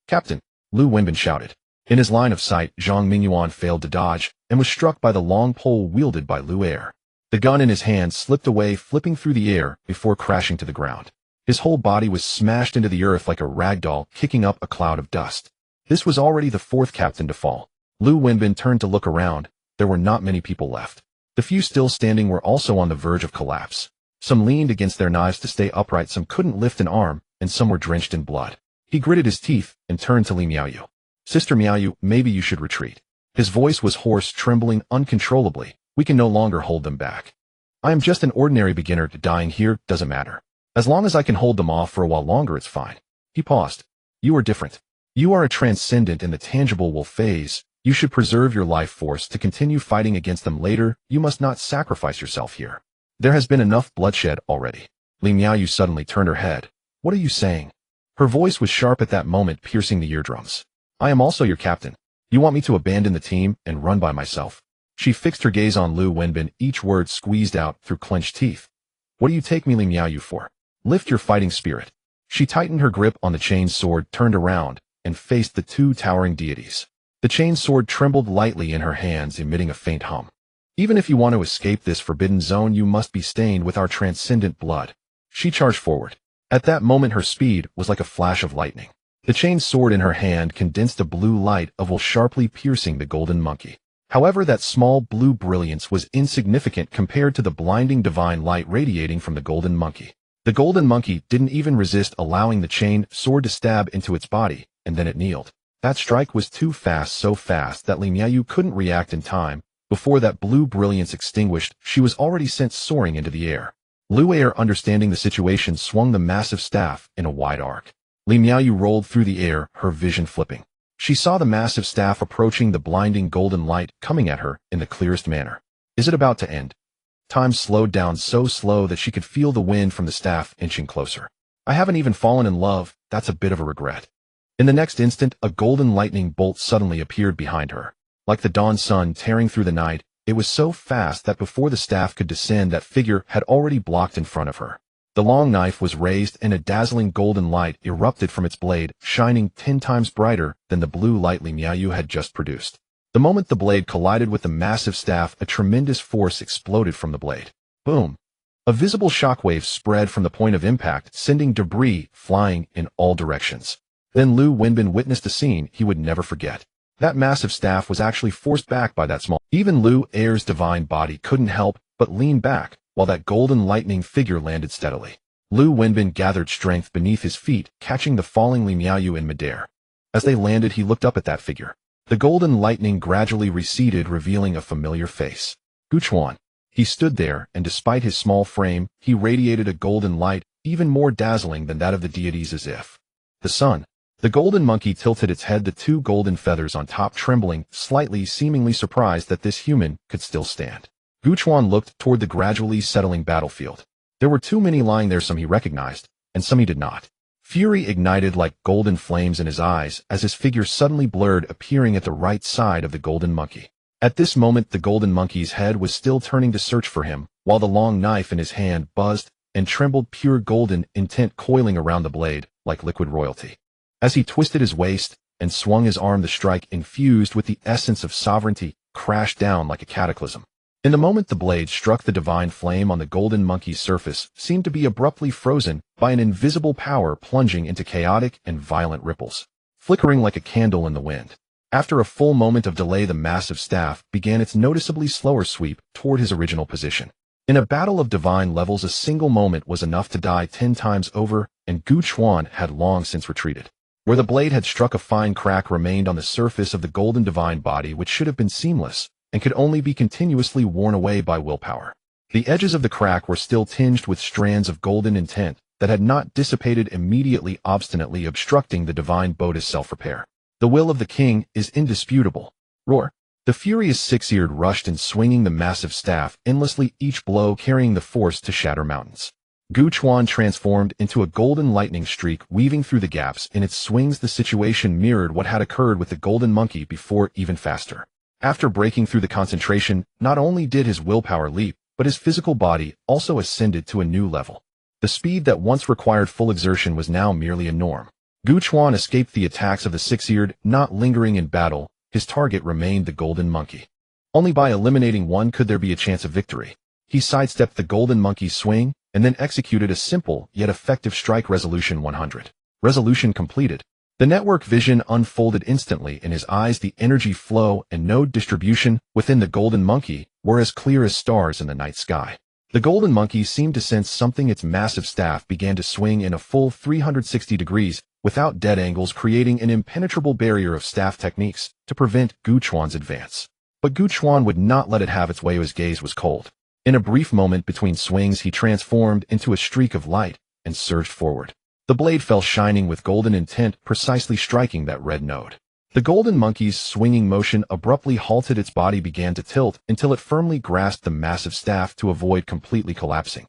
Captain, Lu Wenbin shouted. In his line of sight, Zhang Mingyuan failed to dodge and was struck by the long pole wielded by Lu Er. The gun in his hand slipped away, flipping through the air before crashing to the ground. His whole body was smashed into the earth like a rag doll, kicking up a cloud of dust. This was already the fourth captain to fall. Lu Wenbin turned to look around. There were not many people left. The few still standing were also on the verge of collapse. Some leaned against their knives to stay upright, some couldn't lift an arm, and some were drenched in blood. He gritted his teeth and turned to Li Miaoyu. Sister Miaoyu, maybe you should retreat. His voice was hoarse, trembling uncontrollably. We can no longer hold them back. I am just an ordinary beginner. Dying here doesn't matter. As long as I can hold them off for a while longer, it's fine. He paused. You are different. You are a transcendent in the tangible will phase. You should preserve your life force to continue fighting against them later. You must not sacrifice yourself here. There has been enough bloodshed already. Li Miaoyu suddenly turned her head. What are you saying? Her voice was sharp at that moment, piercing the eardrums. I am also your captain. You want me to abandon the team and run by myself? She fixed her gaze on Lu Wenbin, each word squeezed out through clenched teeth. What do you take me, Li Miaoyu, for? Lift your fighting spirit. She tightened her grip on the chain sword, turned around, and faced the two towering deities. The chain sword trembled lightly in her hands, emitting a faint hum. Even if you want to escape this forbidden zone, you must be stained with our transcendent blood. She charged forward. At that moment, her speed was like a flash of lightning. The chain sword in her hand condensed a blue light of will, sharply piercing the golden monkey. However, that small blue brilliance was insignificant compared to the blinding divine light radiating from the golden monkey. The golden monkey didn't even resist, allowing the chain sword to stab into its body, and then it kneeled. That strike was too fast, so fast that Li Miaoyu couldn't react in time. Before that blue brilliance extinguished, she was already sent soaring into the air. Lu Er, understanding the situation, swung the massive staff in a wide arc. Li Miaoyu rolled through the air, her vision flipping. She saw the massive staff approaching, the blinding golden light coming at her in the clearest manner. Is it about to end? Time slowed down, so slow that she could feel the wind from the staff inching closer. I haven't even fallen in love. That's a bit of a regret. In the next instant, a golden lightning bolt suddenly appeared behind her. Like the dawn sun tearing through the night, it was so fast that before the staff could descend, that figure had already blocked in front of her. The long knife was raised and a dazzling golden light erupted from its blade, shining 10 times brighter than the blue light Li Miaoyu had just produced. The moment the blade collided with the massive staff, a tremendous force exploded from the blade. Boom! A visible shockwave spread from the point of impact, sending debris flying in all directions. Then Lu Wenbin witnessed a scene he would never forget. That massive staff was actually forced back by that small. Even Lu Er's divine body couldn't help but lean back, while that golden lightning figure landed steadily. Lu Wenbin gathered strength beneath his feet, catching the falling Li Miaoyu in midair. As they landed, he looked up at that figure. The golden lightning gradually receded, revealing a familiar face. Gu Chuan. He stood there, and despite his small frame, he radiated a golden light, even more dazzling than that of the deities, as if the sun. The golden monkey tilted its head, the two golden feathers on top trembling slightly, seemingly surprised that this human could still stand. Gu Chuan looked toward the gradually settling battlefield. There were too many lying there, some he recognized, and some he did not. Fury ignited like golden flames in his eyes as his figure suddenly blurred, appearing at the right side of the golden monkey. At this moment, the golden monkey's head was still turning to search for him, while the long knife in his hand buzzed and trembled, pure golden intent coiling around the blade like liquid royalty. As he twisted his waist and swung his arm, the strike, infused with the essence of sovereignty, crashed down like a cataclysm. In the moment the blade struck, the divine flame on the golden monkey's surface seemed to be abruptly frozen by an invisible power, plunging into chaotic and violent ripples, flickering like a candle in the wind. After a full moment of delay, the massive staff began its noticeably slower sweep toward his original position. In a battle of divine levels, a single moment was enough to die 10 times over, and Gu Chuan had long since retreated. Where the blade had struck, a fine crack remained on the surface of the golden divine body, which should have been seamless, and could only be continuously worn away by willpower. The edges of the crack were still tinged with strands of golden intent that had not dissipated immediately, obstinately obstructing the divine Buddha's self-repair. The will of the king is indisputable. Roar. The furious six-eared rushed in, swinging the massive staff endlessly, each blow carrying the force to shatter mountains. Gu Chuan transformed into a golden lightning streak, weaving through the gaps in its swings. The situation mirrored what had occurred with the golden monkey before, even faster. After breaking through the concentration, not only did his willpower leap, but his physical body also ascended to a new level. The speed that once required full exertion was now merely a norm. Gu Chuan escaped the attacks of the six-eared, not lingering in battle. His target remained the golden monkey. Only by eliminating one could there be a chance of victory. He sidestepped the golden monkey's swing, and then executed a simple yet effective strike. Resolution 100. Resolution completed. The network vision unfolded instantly in his eyes. The energy flow and node distribution within the golden monkey were as clear as stars in the night sky. The golden monkey seemed to sense something. Its massive staff began to swing in a full 360 degrees, without dead angles, creating an impenetrable barrier of staff techniques to prevent Gu Chuan's advance. But Gu Chuan would not let it have its way. His gaze was cold. In a brief moment between swings, he transformed into a streak of light and surged forward. The blade fell, shining with golden intent, precisely striking that red node. The golden monkey's swinging motion abruptly halted. Its body began to tilt until it firmly grasped the massive staff to avoid completely collapsing.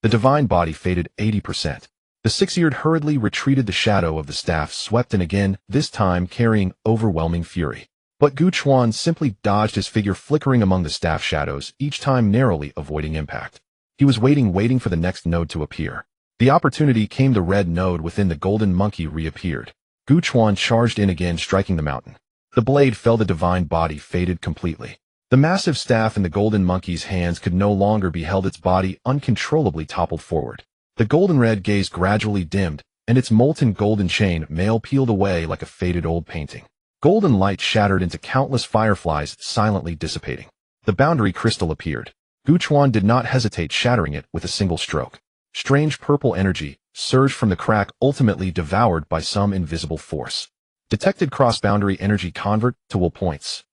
The divine body faded 80%. The six-eared hurriedly retreated. The shadow of the staff swept in again, this time carrying overwhelming fury. But Gu Chuan simply dodged, his figure flickering among the staff shadows, each time narrowly avoiding impact. He was waiting for the next node to appear. The opportunity came. The red node within the golden monkey reappeared. Gu Chuan charged in again, striking the mountain. The blade fell. The divine body faded completely. The massive staff in the golden monkey's hands could no longer be held. Its body uncontrollably toppled forward. The golden red gaze gradually dimmed, and its molten golden chain mail peeled away like a faded old painting. Golden light shattered into countless fireflies, silently dissipating. The boundary crystal appeared. Gu Chuan did not hesitate, shattering it with a single stroke. Strange purple energy surged from the crack, ultimately devoured by some invisible force. Detected cross-boundary energy. Convert to will points.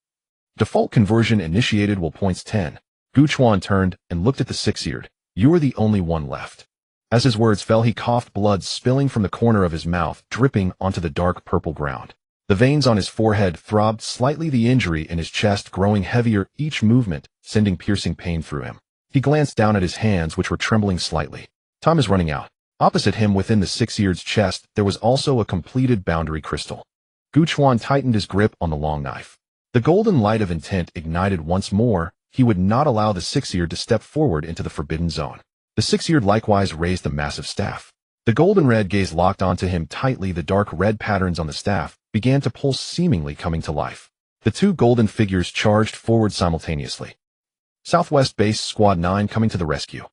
Default conversion initiated. Will points 10. Gu Chuan turned and looked at the six-eared. You are the only one left. As his words fell, he coughed, blood spilling from the corner of his mouth, dripping onto the dark purple ground. The veins on his forehead throbbed slightly, the injury in his chest growing heavier, each movement sending piercing pain through him. He glanced down at his hands, which were trembling slightly. Time is running out. Opposite him, within the six-eared's chest, there was also a completed boundary crystal. Gu Chuan tightened his grip on the long knife. The golden light of intent ignited once more. He would not allow the six-eared to step forward into the forbidden zone. The six-eared likewise raised the massive staff. The golden red gaze locked onto him tightly. The dark red patterns on the staff began to pulse, seemingly coming to life. The two golden figures charged forward simultaneously. Southwest Base Squad 9 coming to the rescue.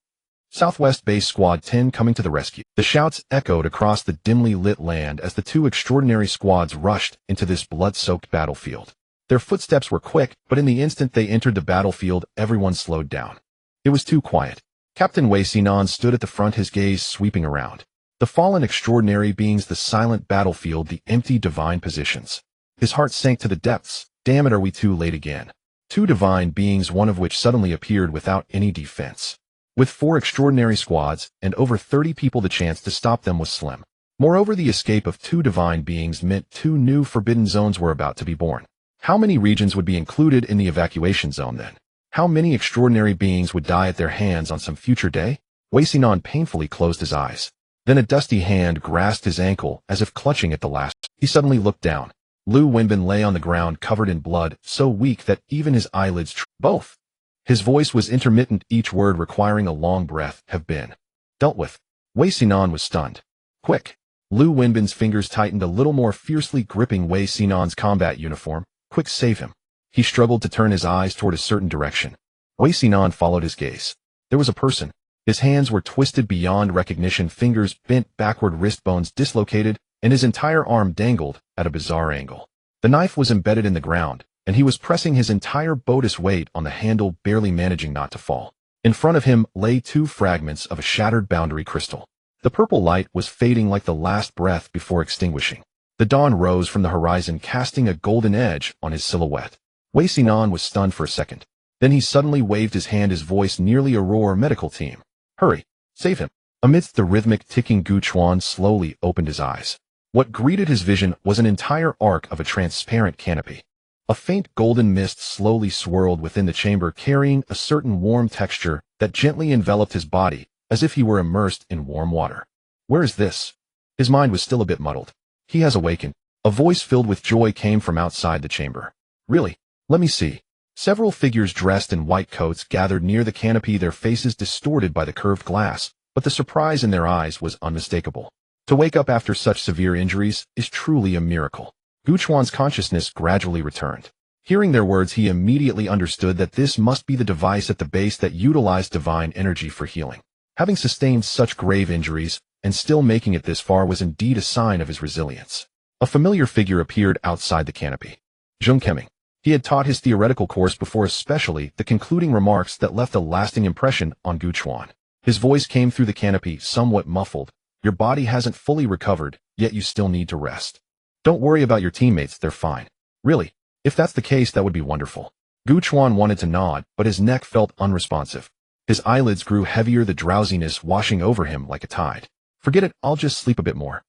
Southwest Base Squad 10 coming to the rescue. The shouts echoed across the dimly lit land as the two extraordinary squads rushed into this blood-soaked battlefield. Their footsteps were quick, but in the instant they entered the battlefield, everyone slowed down. It was too quiet. Captain Wei Sinan stood at the front, his gaze sweeping around. The fallen extraordinary beings, the silent battlefield, the empty divine positions. His heart sank to the depths. Damn it, are we too late again? Two divine beings, one of which suddenly appeared without any defense. With 4 extraordinary squads and over 30 people, the chance to stop them was slim. Moreover, the escape of 2 divine beings meant 2 new forbidden zones were about to be born. How many regions would be included in the evacuation zone then? How many extraordinary beings would die at their hands on some future day? Wei Sinan painfully closed his eyes. Then a dusty hand grasped his ankle as if clutching at the last. He suddenly looked down. Lu Wenbin lay on the ground covered in blood, so weak that even his eyelids both. His voice was intermittent, each word requiring a long breath. Have been dealt with. Wei Sinan was stunned. Quick. Lu Wenbin's fingers tightened a little more fiercely, gripping Wei Sinan's combat uniform. Quick, save him. He struggled to turn his eyes toward a certain direction. Wei Sinan followed his gaze. There was a person. His hands were twisted beyond recognition, fingers bent backward, wrist bones dislocated, and his entire arm dangled at a bizarre angle. The knife was embedded in the ground, and he was pressing his entire bodice weight on the handle, barely managing not to fall. In front of him lay 2 fragments of a shattered boundary crystal. The purple light was fading like the last breath before extinguishing. The dawn rose from the horizon, casting a golden edge on his silhouette. Wei Sinan was stunned for a second. Then he suddenly waved his hand, his voice nearly a roar. Medical team. Hurry, save him. Amidst the rhythmic ticking, Gu Chuan slowly opened his eyes. What greeted his vision was an entire arc of a transparent canopy. A faint golden mist slowly swirled within the chamber, carrying a certain warm texture that gently enveloped his body, as if he were immersed in warm water. Where is this? His mind was still a bit muddled. He has awakened. A voice filled with joy came from outside the chamber. Really? Let me see. Several figures dressed in white coats gathered near the canopy, their faces distorted by the curved glass, but the surprise in their eyes was unmistakable. To wake up after such severe injuries is truly a miracle. Gu Chuan's consciousness gradually returned. Hearing their words, he immediately understood that this must be the device at the base that utilized divine energy for healing. Having sustained such grave injuries, and still making it this far, was indeed a sign of his resilience. A familiar figure appeared outside the canopy. Zheng Keming. He had taught his theoretical course before, especially the concluding remarks that left a lasting impression on Gu Chuan. His voice came through the canopy, somewhat muffled. Your body hasn't fully recovered, yet you still need to rest. Don't worry about your teammates, they're fine. Really? If that's the case, that would be wonderful. Gu Chuan wanted to nod, but his neck felt unresponsive. His eyelids grew heavier, the drowsiness washing over him like a tide. Forget it, I'll just sleep a bit more.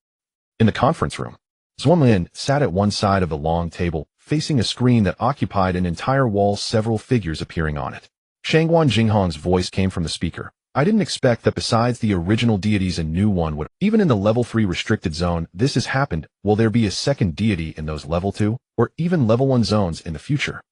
In the conference room, Zuan sat at one side of the long table, facing a screen that occupied an entire wall, several figures appearing on it. Shangguan Jinghong's voice came from the speaker. I didn't expect that besides the original deities a new one would. Even in the level 3 restricted zone, this has happened. Will there be a second deity in those level 2, or even level 1 zones in the future?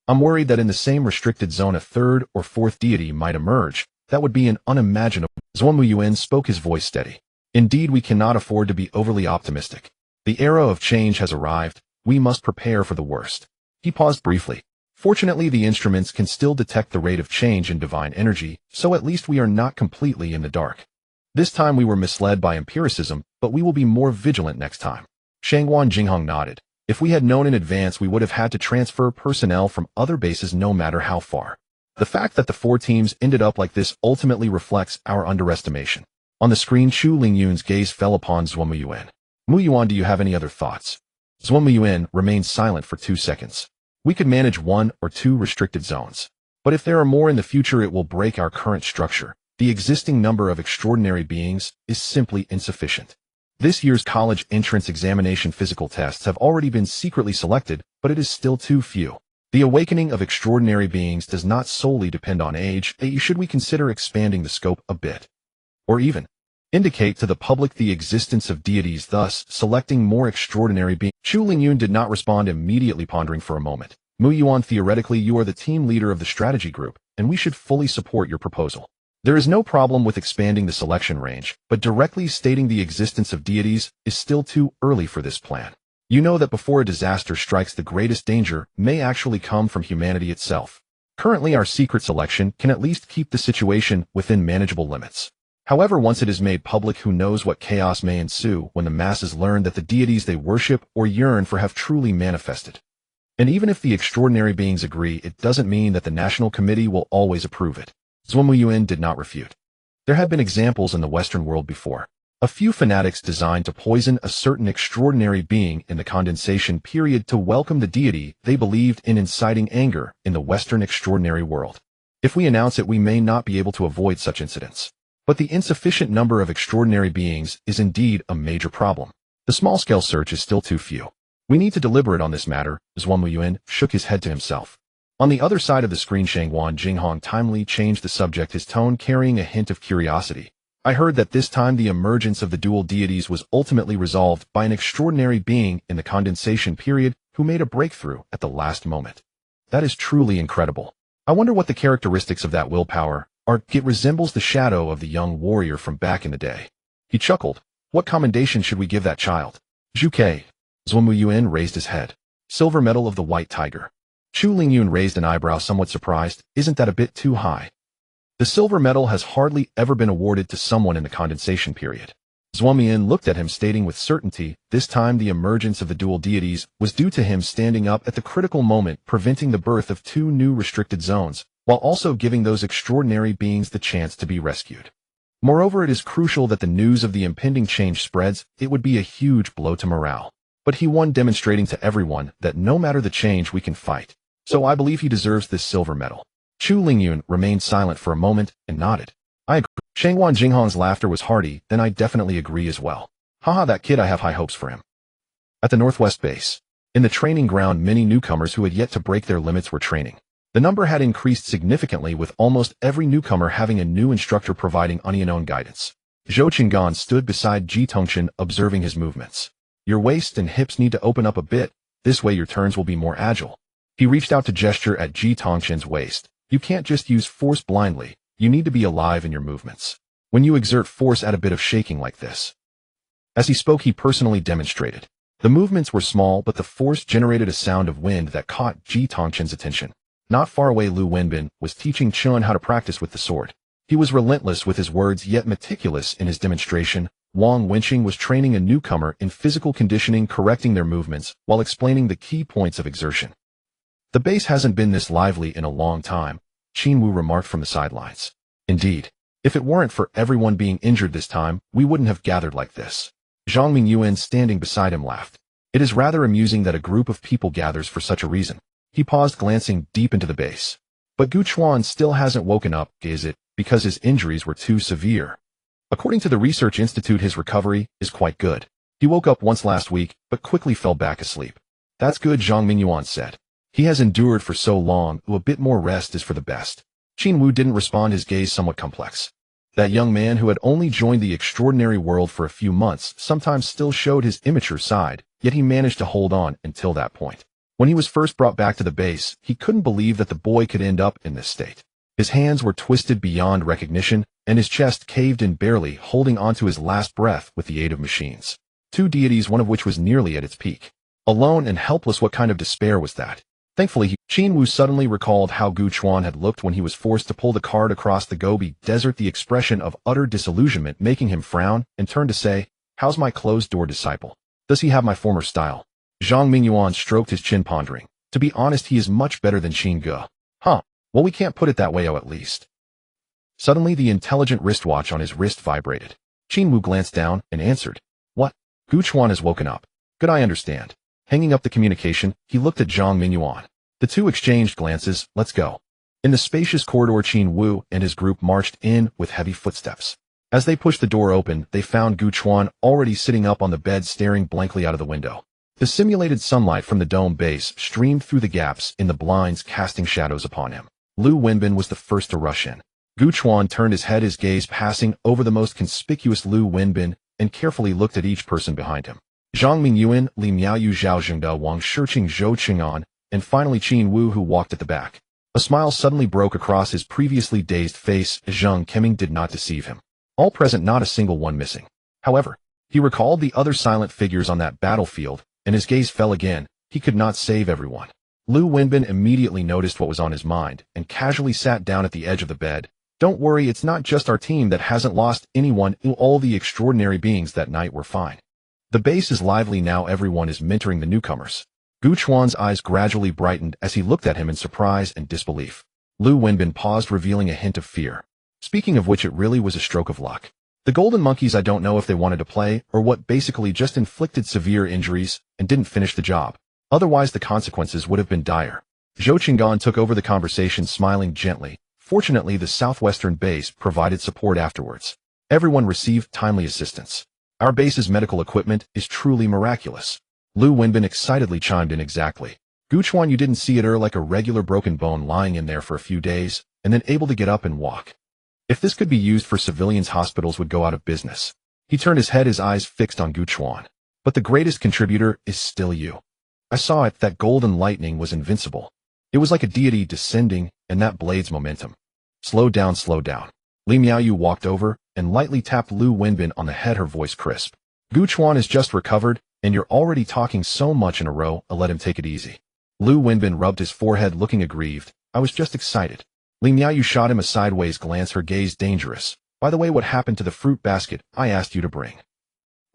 I'm worried that in the same restricted zone a 3rd or 4th deity might emerge. That would be an unimaginable. Zuan Muyuan spoke, his voice steady. Indeed, we cannot afford to be overly optimistic. The era of change has arrived. We must prepare for the worst. He paused briefly. Fortunately, the instruments can still detect the rate of change in divine energy, so at least we are not completely in the dark. This time we were misled by empiricism, but we will be more vigilant next time. Shangguan Jinghong nodded. If we had known in advance, we would have had to transfer personnel from other bases no matter how far. The fact that the 4 teams ended up like this ultimately reflects our underestimation. On the screen, Chu Lingyun's gaze fell upon Zuan Muyuan. Muyuan, do you have any other thoughts? Zuan Muyuan remained silent for 2 seconds. We could manage 1 or 2 restricted zones. But if there are more in the future, it will break our current structure. The existing number of extraordinary beings is simply insufficient. This year's college entrance examination physical tests have already been secretly selected, but it is still too few. The awakening of extraordinary beings does not solely depend on age. Should we consider expanding the scope a bit? Or even indicate to the public the existence of deities, thus selecting more extraordinary beings? Chu Lingyun did not respond immediately, pondering for a moment. Muyuan, theoretically you are the team leader of the strategy group, and we should fully support your proposal. There is no problem with expanding the selection range, but directly stating the existence of deities is still too early for this plan. You know that before a disaster strikes, the greatest danger may actually come from humanity itself. Currently, our secret selection can at least keep the situation within manageable limits. However, once it is made public, who knows what chaos may ensue when the masses learn that the deities they worship or yearn for have truly manifested. And even if the extraordinary beings agree, it doesn't mean that the National Committee will always approve it. Zuan Muyuan did not refute. There have been examples in the Western world before. A few fanatics designed to poison a certain extraordinary being in the condensation period to welcome the deity they believed in, inciting anger in the Western extraordinary world. If we announce it, we may not be able to avoid such incidents. But the insufficient number of extraordinary beings is indeed a major problem. The small-scale search is still too few. We need to deliberate on this matter. Zuan Muyuan shook his head to himself. On the other side of the screen, Shangguan Jinghong timely changed the subject, his tone carrying a hint of curiosity. I heard that this time the emergence of the dual deities was ultimately resolved by an extraordinary being in the condensation period who made a breakthrough at the last moment. That is truly incredible. I wonder what the characteristics of that willpower are. It resembles the shadow of the young warrior from back in the day. He chuckled. What commendation should we give that child? Zhuke. Zuan Muyuan raised his head. Silver medal of the White Tiger. Chu Lingyun raised an eyebrow, somewhat surprised. Isn't that a bit too high? The silver medal has hardly ever been awarded to someone in the condensation period. Mian looked at him, stating with certainty, this time the emergence of the dual deities was due to him standing up at the critical moment, preventing the birth of 2 new restricted zones, while also giving those extraordinary beings the chance to be rescued. Moreover, it is crucial that the news of the impending change spreads. It would be a huge blow to morale. But he won, demonstrating to everyone that no matter the change, we can fight. So I believe he deserves this silver medal. Chu Lingyun remained silent for a moment and nodded. I agree. Shangwan Jinghong's laughter was hearty. Then I definitely agree as well. Haha, that kid, I have high hopes for him. At the Northwest Base, in the training ground, many newcomers who had yet to break their limits were training. The number had increased significantly, with almost every newcomer having a new instructor providing unknown guidance. Zhou Qinggan stood beside Ji Tongchen, observing his movements. Your waist and hips need to open up a bit. This way your turns will be more agile. He reached out to gesture at Ji Tongchen's waist. You can't just use force blindly. You need to be alive in your movements. When you exert force, add a bit of shaking like this. As he spoke, he personally demonstrated. The movements were small, but the force generated a sound of wind that caught Ji Tongchen's attention. Not far away, Lu Wenbin was teaching Chuan how to practice with the sword. He was relentless with his words, yet meticulous in his demonstration. Wang Wenqing was training a newcomer in physical conditioning, correcting their movements while explaining the key points of exertion. The base hasn't been this lively in a long time, Qin Wu remarked from the sidelines. Indeed, if it weren't for everyone being injured this time, we wouldn't have gathered like this. Zhang Mingyuan, standing beside him, laughed. It is rather amusing that a group of people gathers for such a reason. He paused, glancing deep into the base. But Gu Chuan still hasn't woken up, is it, because his injuries were too severe? According to the Research Institute, his recovery is quite good. He woke up once last week, but quickly fell back asleep. That's good, Zhang Mingyuan said. He has endured for so long, a bit more rest is for the best. Qin Wu didn't respond, his gaze somewhat complex. That young man who had only joined the extraordinary world for a few months sometimes still showed his immature side, yet he managed to hold on until that point. When he was first brought back to the base, he couldn't believe that the boy could end up in this state. His hands were twisted beyond recognition, and his chest caved in, barely holding onto his last breath with the aid of machines. 2 deities, one of which was nearly at its peak. Alone and helpless, what kind of despair was that? Thankfully, Qin Wu suddenly recalled how Gu Chuan had looked when he was forced to pull the cart across the Gobi Desert, the expression of utter disillusionment making him frown, and turned to say, "How's my closed-door disciple? Does he have my former style?" Zhang Mingyuan stroked his chin, pondering. To be honest, he is much better than Qin Ge. Huh. Well, we can't put it that way, at least. Suddenly, the intelligent wristwatch on his wrist vibrated. Qin Wu glanced down and answered. What? Gu Chuan has woken up. Good, I understand. Hanging up the communication, he looked at Zhang Mingyuan. The two exchanged glances. Let's go. In the spacious corridor, Qin Wu and his group marched in with heavy footsteps. As they pushed the door open, they found Gu Chuan already sitting up on the bed, staring blankly out of the window. The simulated sunlight from the dome base streamed through the gaps in the blinds, casting shadows upon him. Lu Wenbin was the first to rush in. Gu Chuan turned his head, his gaze passing over the most conspicuous Lu Wenbin, and carefully looked at each person behind him. Zhang Mingyuan, Li Miaoyu, Zhao Zhengda, Wang Shiqing, Zhou Qing'an, and finally Qin Wu, who walked at the back. A smile suddenly broke across his previously dazed face. Zhang Keming did not deceive him. All present, not a single one missing. However, he recalled the other silent figures on that battlefield, and his gaze fell again. He could not save everyone. Lu Wenbin immediately noticed what was on his mind, and casually sat down at the edge of the bed. Don't worry, it's not just our team that hasn't lost anyone. All the extraordinary beings that night were fine. The base is lively now, everyone is mentoring the newcomers. Gu Chuan's eyes gradually brightened as he looked at him in surprise and disbelief. Lu Wenbin paused, revealing a hint of fear. Speaking of which, it really was a stroke of luck. The Golden Monkeys, I don't know if they wanted to play or what, basically just inflicted severe injuries and didn't finish the job. Otherwise, the consequences would have been dire. Zhou Qing'an took over the conversation, smiling gently. Fortunately, the southwestern base provided support afterwards. Everyone received timely assistance. Our base's medical equipment is truly miraculous. Lu Wenbin excitedly chimed in. Exactly. Gu Chuan, you didn't see it like a regular broken bone lying in there for a few days, and then able to get up and walk. If this could be used for civilians, hospitals would go out of business. He turned his head, his eyes fixed on Gu Chuan. But the greatest contributor is still you. I saw it, that golden lightning was invincible. It was like a deity descending, and that blade's momentum. Slow down, slow down. Li Miaoyu walked over and lightly tapped Lu Wenbin on the head, her voice crisp. Gu Chuan has just recovered, and you're already talking so much in a row. Let him take it easy. Lu Wenbin rubbed his forehead, looking aggrieved. I was just excited. Li Miaoyu shot him a sideways glance, her gaze dangerous. By the way, what happened to the fruit basket I asked you to bring?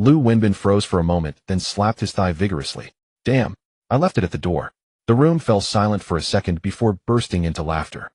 Lu Wenbin froze for a moment, then slapped his thigh vigorously. Damn, I left it at the door. The room fell silent for a second before bursting into laughter.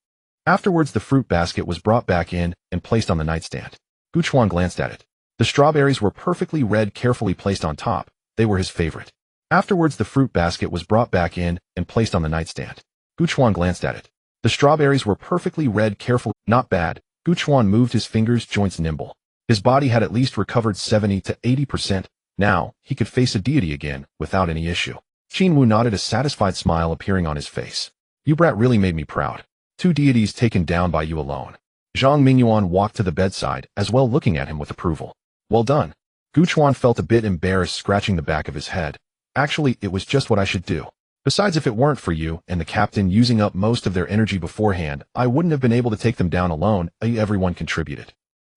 Afterwards, the fruit basket was brought back in and placed on the nightstand. Gu Chuan glanced at it. The strawberries were perfectly red, carefully placed on top. They were his favorite. Afterwards, the fruit basket was brought back in and placed on the nightstand. Gu Chuan glanced at it. The strawberries were perfectly red, carefully. Not bad. Gu Chuan moved his fingers, joints nimble. His body had at least recovered 70 to 80%. Now, he could face a deity again, without any issue. Qin Wu nodded, a satisfied smile appearing on his face. You brat really made me proud. 2 deities taken down by you alone. Zhang Mingyuan walked to the bedside, as well, looking at him with approval. Well done. Gu Chuan felt a bit embarrassed, scratching the back of his head. Actually, it was just what I should do. Besides, if it weren't for you and the captain using up most of their energy beforehand, I wouldn't have been able to take them down alone. Everyone contributed.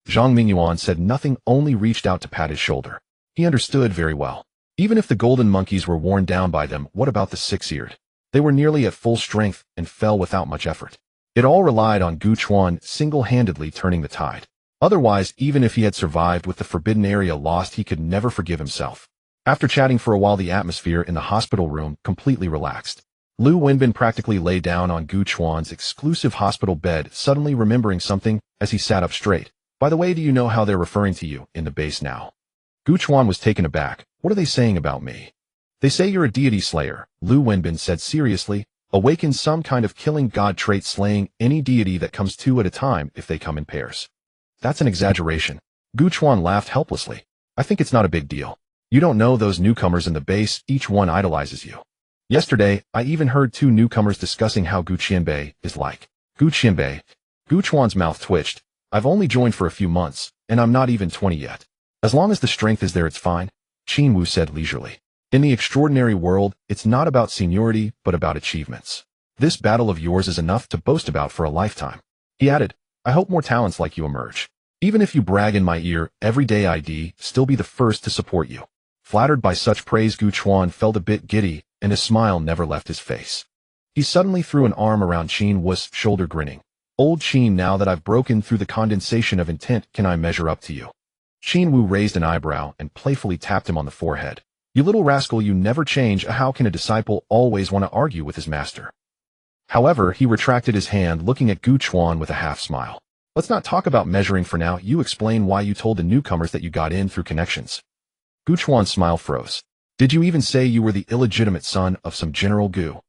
Zhang Mingyuan said nothing, only reached out to pat his shoulder. He understood very well. Even if the golden monkeys were worn down by them, what about the 6-eared? They were nearly at full strength and fell without much effort. It all relied on Gu Chuan single-handedly turning the tide. Otherwise, even if he had survived with the forbidden area lost, he could never forgive himself. After chatting for a while, the atmosphere in the hospital room completely relaxed. Lu Wenbin practically lay down on Gu Chuan's exclusive hospital bed, suddenly remembering something as he sat up straight. By the way, do you know how they're referring to you in the base now? Gu Chuan was taken aback. What are they saying about me? They say you're a deity slayer, Lu Wenbin said seriously. Awaken some kind of killing god trait, slaying any deity that comes 2 at a time if they come in pairs. That's an exaggeration. Gu Chuan laughed helplessly. I think it's not a big deal. You don't know those newcomers in the base, each one idolizes you. Yesterday, I even heard 2 newcomers discussing how Gu Qianbei is like. Gu Qianbei? Gu Chuan's mouth twitched. I've only joined for a few months, and I'm not even 20 yet. As long as the strength is there, it's fine, Qin Wu said leisurely. In the extraordinary world, it's not about seniority, but about achievements. This battle of yours is enough to boast about for a lifetime. He added, I hope more talents like you emerge. Even if you brag in my ear every day, I'd still be the first to support you. Flattered by such praise, Gu Chuan felt a bit giddy, and his smile never left his face. He suddenly threw an arm around Qin Wu's shoulder, grinning. Old Qin, now that I've broken through the condensation of intent, can I measure up to you? Qin Wu raised an eyebrow and playfully tapped him on the forehead. You little rascal, you never change. How can a disciple always want to argue with his master? However, he retracted his hand, looking at Gu Chuan with a half smile. Let's not talk about measuring for now. You explain why you told the newcomers that you got in through connections. Gu Chuan's smile froze. Did you even say you were the illegitimate son of some General Gu?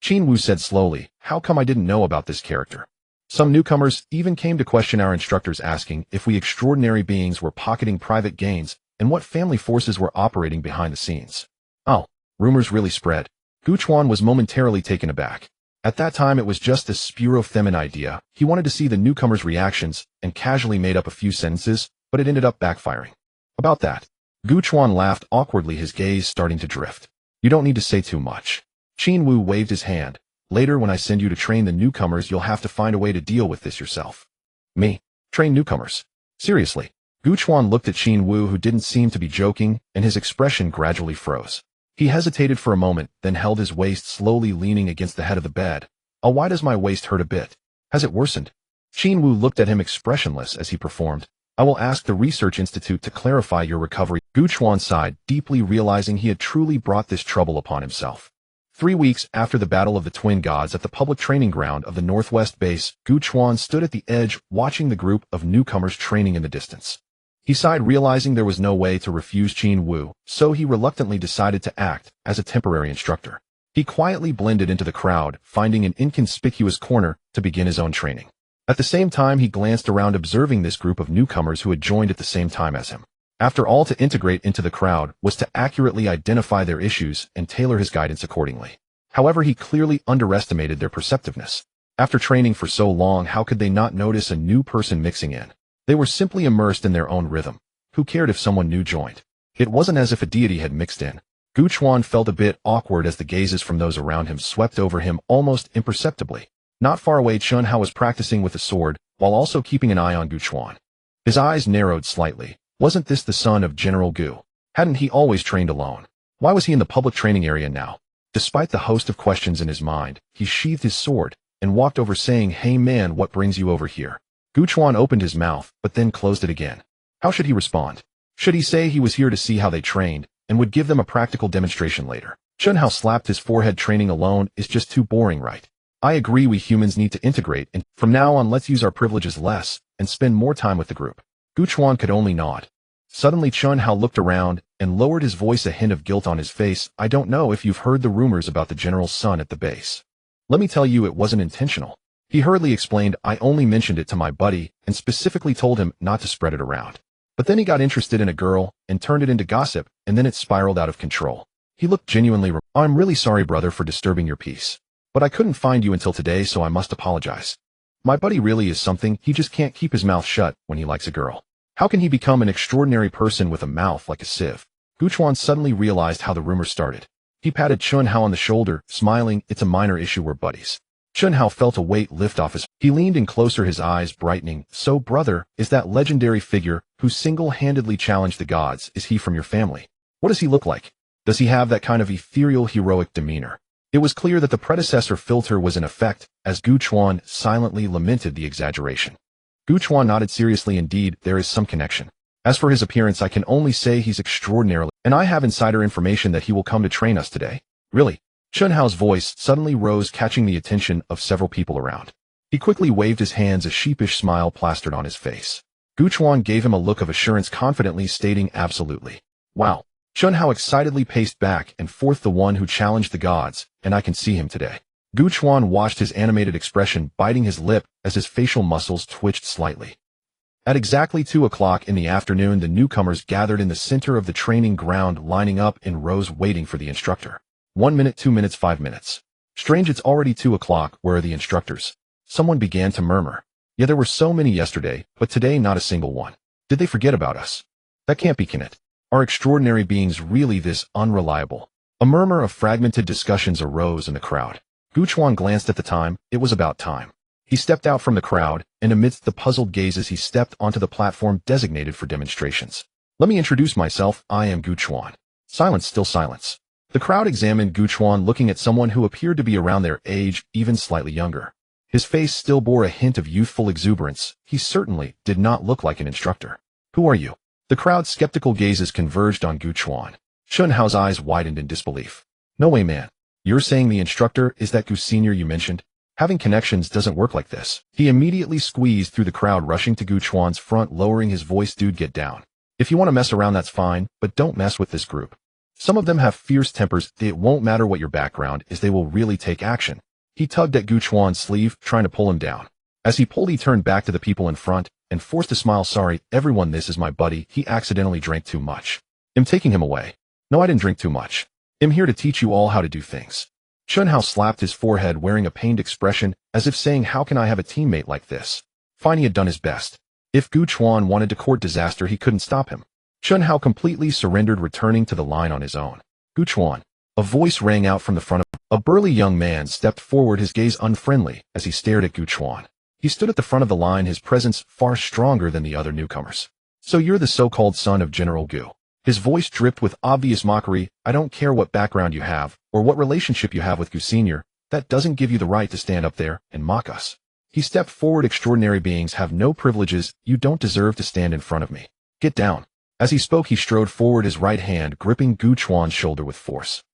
Qin Wu said slowly, how come I didn't know about this character? Some newcomers even came to question our instructors, asking if we extraordinary beings were pocketing private gains and what family forces were operating behind the scenes. Oh, rumors really spread. Gu Chuan was momentarily taken aback. At that time, it was just a spuro-femin idea. He wanted to see the newcomers' reactions and casually made up a few sentences, but it ended up backfiring. About that, Gu Chuan laughed awkwardly, his gaze starting to drift. You don't need to say too much. Qin Wu waved his hand. Later, when I send you to train the newcomers, you'll have to find a way to deal with this yourself. Me? Train newcomers? Seriously? Gu Chuan looked at Qin Wu, who didn't seem to be joking, and his expression gradually froze. He hesitated for a moment, then held his waist, slowly leaning against the head of the bed. Oh, why does my waist hurt a bit? Has it worsened? Qin Wu looked at him expressionless as he performed. I will ask the Research Institute to clarify your recovery. Gu Chuan sighed, deeply realizing he had truly brought this trouble upon himself. 3 weeks after the Battle of the Twin Gods at the public training ground of the Northwest Base, Gu Chuan stood at the edge, watching the group of newcomers training in the distance. He sighed, realizing there was no way to refuse Qin Wu, so he reluctantly decided to act as a temporary instructor. He quietly blended into the crowd, finding an inconspicuous corner to begin his own training. At the same time, he glanced around, observing this group of newcomers who had joined at the same time as him. After all, to integrate into the crowd was to accurately identify their issues and tailor his guidance accordingly. However, he clearly underestimated their perceptiveness. After training for so long, how could they not notice a new person mixing in? They were simply immersed in their own rhythm. Who cared if someone new joined? It wasn't as if a deity had mixed in. Gu Chuan felt a bit awkward as the gazes from those around him swept over him almost imperceptibly. Not far away, Chun Hao was practicing with a sword, while also keeping an eye on Gu Chuan. His eyes narrowed slightly. Wasn't this the son of General Gu? Hadn't he always trained alone? Why was he in the public training area now? Despite the host of questions in his mind, he sheathed his sword and walked over, saying, Hey man, what brings you over here? Gu Chuan opened his mouth, but then closed it again. How should he respond? Should he say he was here to see how they trained, and would give them a practical demonstration later? Chun Hao slapped his forehead. Training alone is just too boring, right? I agree, we humans need to integrate, and from now on let's use our privileges less, and spend more time with the group. Gu Chuan could only nod. Suddenly Chun Hao looked around, and lowered his voice, a hint of guilt on his face. I don't know if you've heard the rumors about the general's son at the base. Let me tell you, it wasn't intentional. He hurriedly explained, I only mentioned it to my buddy, and specifically told him not to spread it around. But then he got interested in a girl, and turned it into gossip, and then it spiraled out of control. He looked genuinely I'm really sorry, brother, for disturbing your peace. But I couldn't find you until today, so I must apologize. My buddy really is something. He just can't keep his mouth shut when he likes a girl. How can he become an extraordinary person with a mouth like a sieve? Gu Chuan suddenly realized how the rumors started. He patted Chun Hao on the shoulder, smiling, it's a minor issue, we're buddies. Chun Hao felt a weight lift off his. He leaned in closer, his eyes brightening. So, brother, is that legendary figure who single-handedly challenged the gods, is he from your family? What does he look like? Does he have that kind of ethereal, heroic demeanor? It was clear that the predecessor filter was in effect, as Gu Chuan silently lamented the exaggeration. Gu Chuan nodded seriously. Indeed, there is some connection. As for his appearance, I can only say he's extraordinarily, and I have insider information that he will come to train us today. Really? Chun Hao's voice suddenly rose, catching the attention of several people around. He quickly waved his hands, a sheepish smile plastered on his face. Gu Chuan gave him a look of assurance, confidently stating, absolutely. Wow. Chun Hao excitedly paced back and forth, the one who challenged the gods, and I can see him today. Gu Chuan watched his animated expression, biting his lip as his facial muscles twitched slightly. At exactly 2 o'clock in the afternoon, the newcomers gathered in the center of the training ground, lining up in rows waiting for the instructor. 1 minute, 2 minutes, 5 minutes. Strange, it's already 2 o'clock. Where are the instructors? Someone began to murmur. Yeah, there were so many yesterday, but today not a single one. Did they forget about us? That can't be, can it? Are extraordinary beings really this unreliable? A murmur of fragmented discussions arose in the crowd. Gu Chuan glanced at the time. It was about time. He stepped out from the crowd, and amidst the puzzled gazes he stepped onto the platform designated for demonstrations. Let me introduce myself, I am Gu Chuan. Silence, still silence. The crowd examined Gu Chuan, looking at someone who appeared to be around their age, even slightly younger. His face still bore a hint of youthful exuberance. He certainly did not look like an instructor. Who are you? The crowd's skeptical gazes converged on Gu Chuan. Chun Hao's eyes widened in disbelief. No way, man. You're saying the instructor is that Gu Senior you mentioned? Having connections doesn't work like this. He immediately squeezed through the crowd, rushing to Gu Chuan's front, lowering his voice. Dude, get down. If you want to mess around, that's fine, but don't mess with this group. Some of them have fierce tempers. It won't matter what your background is, they will really take action. He tugged at Gu Chuan's sleeve, trying to pull him down. As he pulled, he turned back to the people in front and forced a smile. Sorry, everyone, this is my buddy. He accidentally drank too much. I'm taking him away. No, I didn't drink too much. I'm here to teach you all how to do things. Chun Hao slapped his forehead, wearing a pained expression, as if saying, how can I have a teammate like this? Fine, he had done his best. If Gu Chuan wanted to court disaster, he couldn't stop him. Chun Hao completely surrendered, returning to the line on his own. Gu Chuan. A voice rang out from the front of him. A burly young man stepped forward, his gaze unfriendly, as he stared at Gu Chuan. He stood at the front of the line, his presence far stronger than the other newcomers. So you're the so-called son of General Gu. His voice dripped with obvious mockery. I don't care what background you have, or what relationship you have with Gu Senior, that doesn't give you the right to stand up there and mock us. He stepped forward. Extraordinary beings have no privileges. You don't deserve to stand in front of me. Get down. As he spoke, he strode forward, his right hand gripping Gu Chuan's shoulder with force.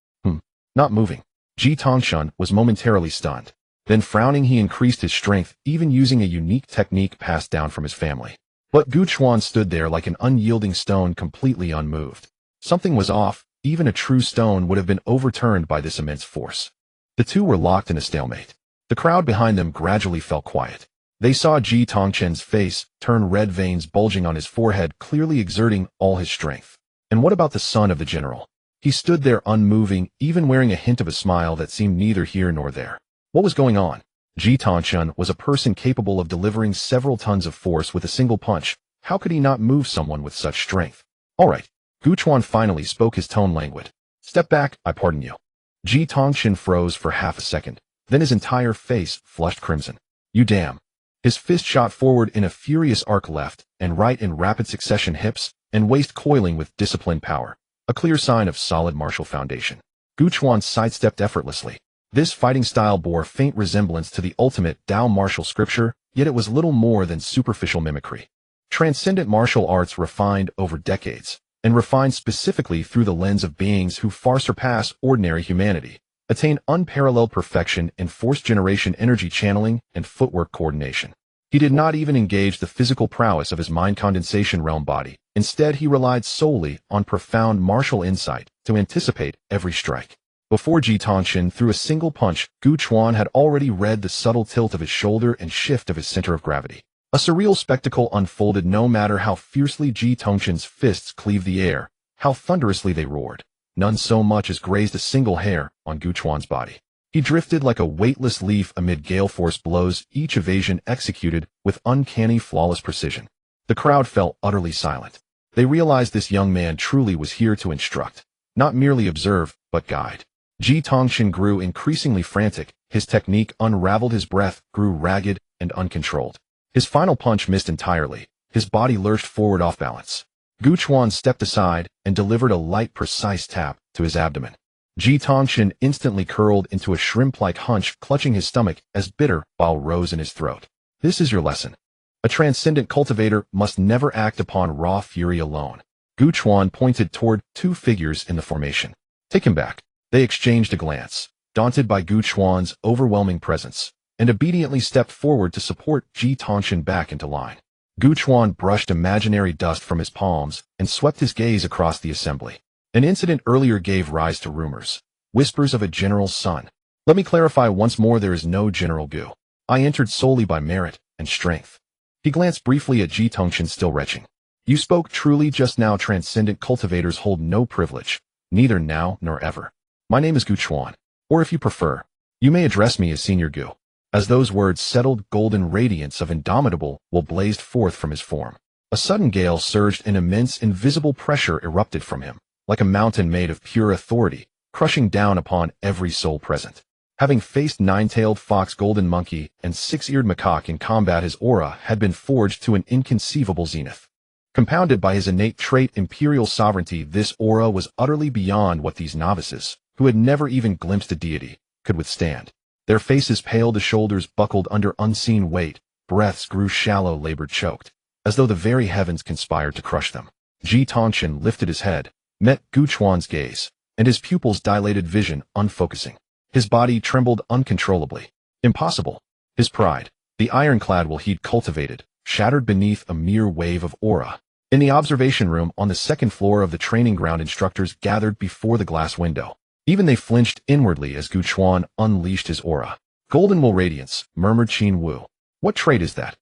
Not moving. Ji Tongshun was momentarily stunned. Then frowning, he increased his strength, even using a unique technique passed down from his family. But Gu Chuan stood there like an unyielding stone, completely unmoved. Something was off. Even a true stone would have been overturned by this immense force. The two were locked in a stalemate. The crowd behind them gradually fell quiet. They saw Ji Tongchen's face turn red, veins bulging on his forehead, clearly exerting all his strength. And what about the son of the general? He stood there unmoving, even wearing a hint of a smile that seemed neither here nor there. What was going on? Ji Tongchun was a person capable of delivering several tons of force with a single punch. How could he not move someone with such strength? All right. Gu Chuan finally spoke, his tone languid. Step back, I pardon you. Ji Tongchun froze for half a second. Then his entire face flushed crimson. You damn. His fist shot forward in a furious arc, left and right in rapid succession, hips and waist coiling with disciplined power. A clear sign of solid martial foundation. Gu Chuan sidestepped effortlessly. This fighting style bore faint resemblance to the ultimate Tao martial scripture, yet it was little more than superficial mimicry. Transcendent martial arts refined over decades, and refined specifically through the lens of beings who far surpass ordinary humanity, attain unparalleled perfection in force-generation energy channeling and footwork coordination. He did not even engage the physical prowess of his mind condensation realm body. Instead, he relied solely on profound martial insight to anticipate every strike. Before Ji Tongshan threw a single punch, Gu Chuan had already read the subtle tilt of his shoulder and shift of his center of gravity. A surreal spectacle unfolded no matter how fiercely Ji Tongshan's fists cleaved the air, how thunderously they roared. None so much as grazed a single hair on Gu Chuan's body. He drifted like a weightless leaf amid gale-force blows, each evasion executed with uncanny, flawless precision. The crowd fell utterly silent. They realized this young man truly was here to instruct, not merely observe, but guide. Ji Tongshan grew increasingly frantic, his technique unraveled, his breath grew ragged and uncontrolled. His final punch missed entirely, his body lurched forward off balance. Gu Chuan stepped aside and delivered a light, precise tap to his abdomen. Ji Tongshan instantly curled into a shrimp-like hunch, clutching his stomach as bitter bile rose in his throat. This is your lesson. A transcendent cultivator must never act upon raw fury alone. Gu Chuan pointed toward two figures in the formation. Take him back. They exchanged a glance, daunted by Gu Chuan's overwhelming presence, and obediently stepped forward to support Ji Tongshan back into line. Gu Chuan brushed imaginary dust from his palms and swept his gaze across the assembly. An incident earlier gave rise to rumors, whispers of a general's son. Let me clarify once more, there is no General Gu. I entered solely by merit and strength. He glanced briefly at Ji Tongshan, still retching. You spoke truly just now. Transcendent cultivators hold no privilege, neither now nor ever. My name is Gu Chuan, or if you prefer, you may address me as Senior Gu. As those words settled, golden radiance of indomitable will blazed forth from his form. A sudden gale surged and immense invisible pressure erupted from him, like a mountain made of pure authority, crushing down upon every soul present. Having faced nine-tailed fox, golden monkey, and six-eared macaque in combat, his aura had been forged to an inconceivable zenith. Compounded by his innate trait, imperial sovereignty, this aura was utterly beyond what these novices, who had never even glimpsed a deity, could withstand. Their faces paled, the shoulders buckled under unseen weight, breaths grew shallow, labored, choked, as though the very heavens conspired to crush them. Ji Tongshan lifted his head, met Gu Chuan's gaze, and his pupils dilated, vision unfocusing. His body trembled uncontrollably. Impossible. His pride, the ironclad will he'd cultivated, shattered beneath a mere wave of aura. In the observation room on the second floor of the training ground, instructors gathered before the glass window. Even they flinched inwardly as Gu Chuan unleashed his aura. Golden will radiance, murmured Qin Wu. What trait is that?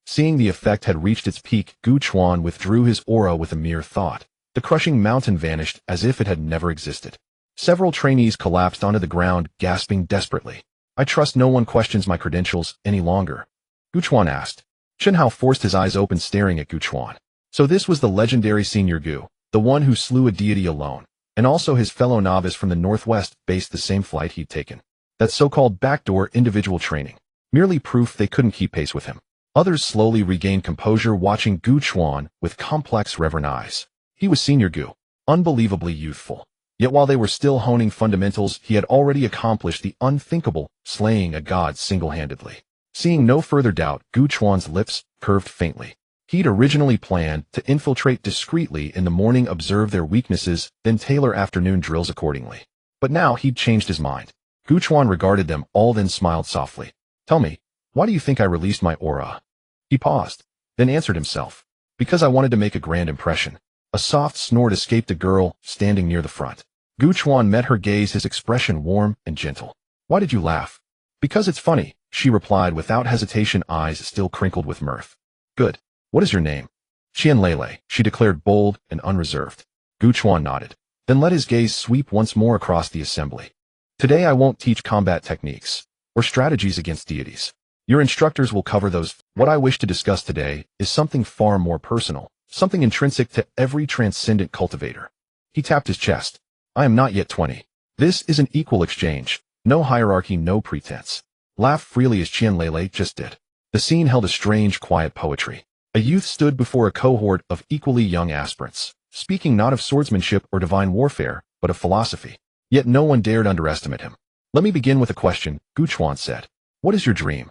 Seeing the effect had reached its peak, Gu Chuan withdrew his aura with a mere thought. The crushing mountain vanished as if it had never existed. Several trainees collapsed onto the ground, gasping desperately. I trust no one questions my credentials any longer, Gu Chuan asked. Chen Hao forced his eyes open, staring at Gu Chuan. So this was the legendary Senior Gu, the one who slew a deity alone, and also his fellow novice from the northwest based the same flight he'd taken. That so-called backdoor individual training, merely proof they couldn't keep pace with him. Others slowly regained composure, watching Gu Chuan with complex, reverent eyes. He was Senior Gu, unbelievably youthful. Yet while they were still honing fundamentals, he had already accomplished the unthinkable, slaying a god single-handedly. Seeing no further doubt, Gu Chuan's lips curved faintly. He'd originally planned to infiltrate discreetly in the morning, observe their weaknesses, then tailor afternoon drills accordingly. But now he'd changed his mind. Gu Chuan regarded them all, then smiled softly. Tell me, why do you think I released my aura? He paused, then answered himself. Because I wanted to make a grand impression. A soft snort escaped the girl standing near the front. Gu Chuan met her gaze, his expression warm and gentle. Why did you laugh? Because it's funny, she replied without hesitation, eyes still crinkled with mirth. Good. What is your name? Qian Lele, she declared, bold and unreserved. Gu Chuan nodded, then let his gaze sweep once more across the assembly. Today I won't teach combat techniques or strategies against deities. Your instructors will cover those. What I wish to discuss today is something far more personal, something intrinsic to every transcendent cultivator. He tapped his chest. I am not yet 20. This is an equal exchange. No hierarchy, no pretense. Laugh freely as Qian Lele just did. The scene held a strange, quiet poetry. A youth stood before a cohort of equally young aspirants, speaking not of swordsmanship or divine warfare, but of philosophy. Yet no one dared underestimate him. Let me begin with a question, Gu Chuan said. What is your dream?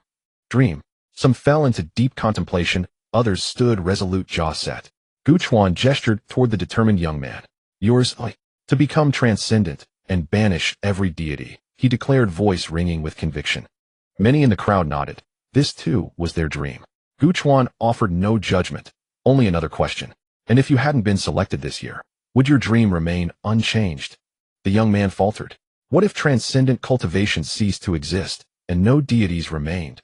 Dream. Some fell into deep contemplation, others stood resolute, jaw set. Gu Chuan gestured toward the determined young man. Yours, to become transcendent and banish every deity, he declared, voice ringing with conviction. Many in the crowd nodded. This too was their dream. Gu Chuan offered no judgment, only another question. And if you hadn't been selected this year, would your dream remain unchanged? The young man faltered. What if transcendent cultivation ceased to exist, and no deities remained?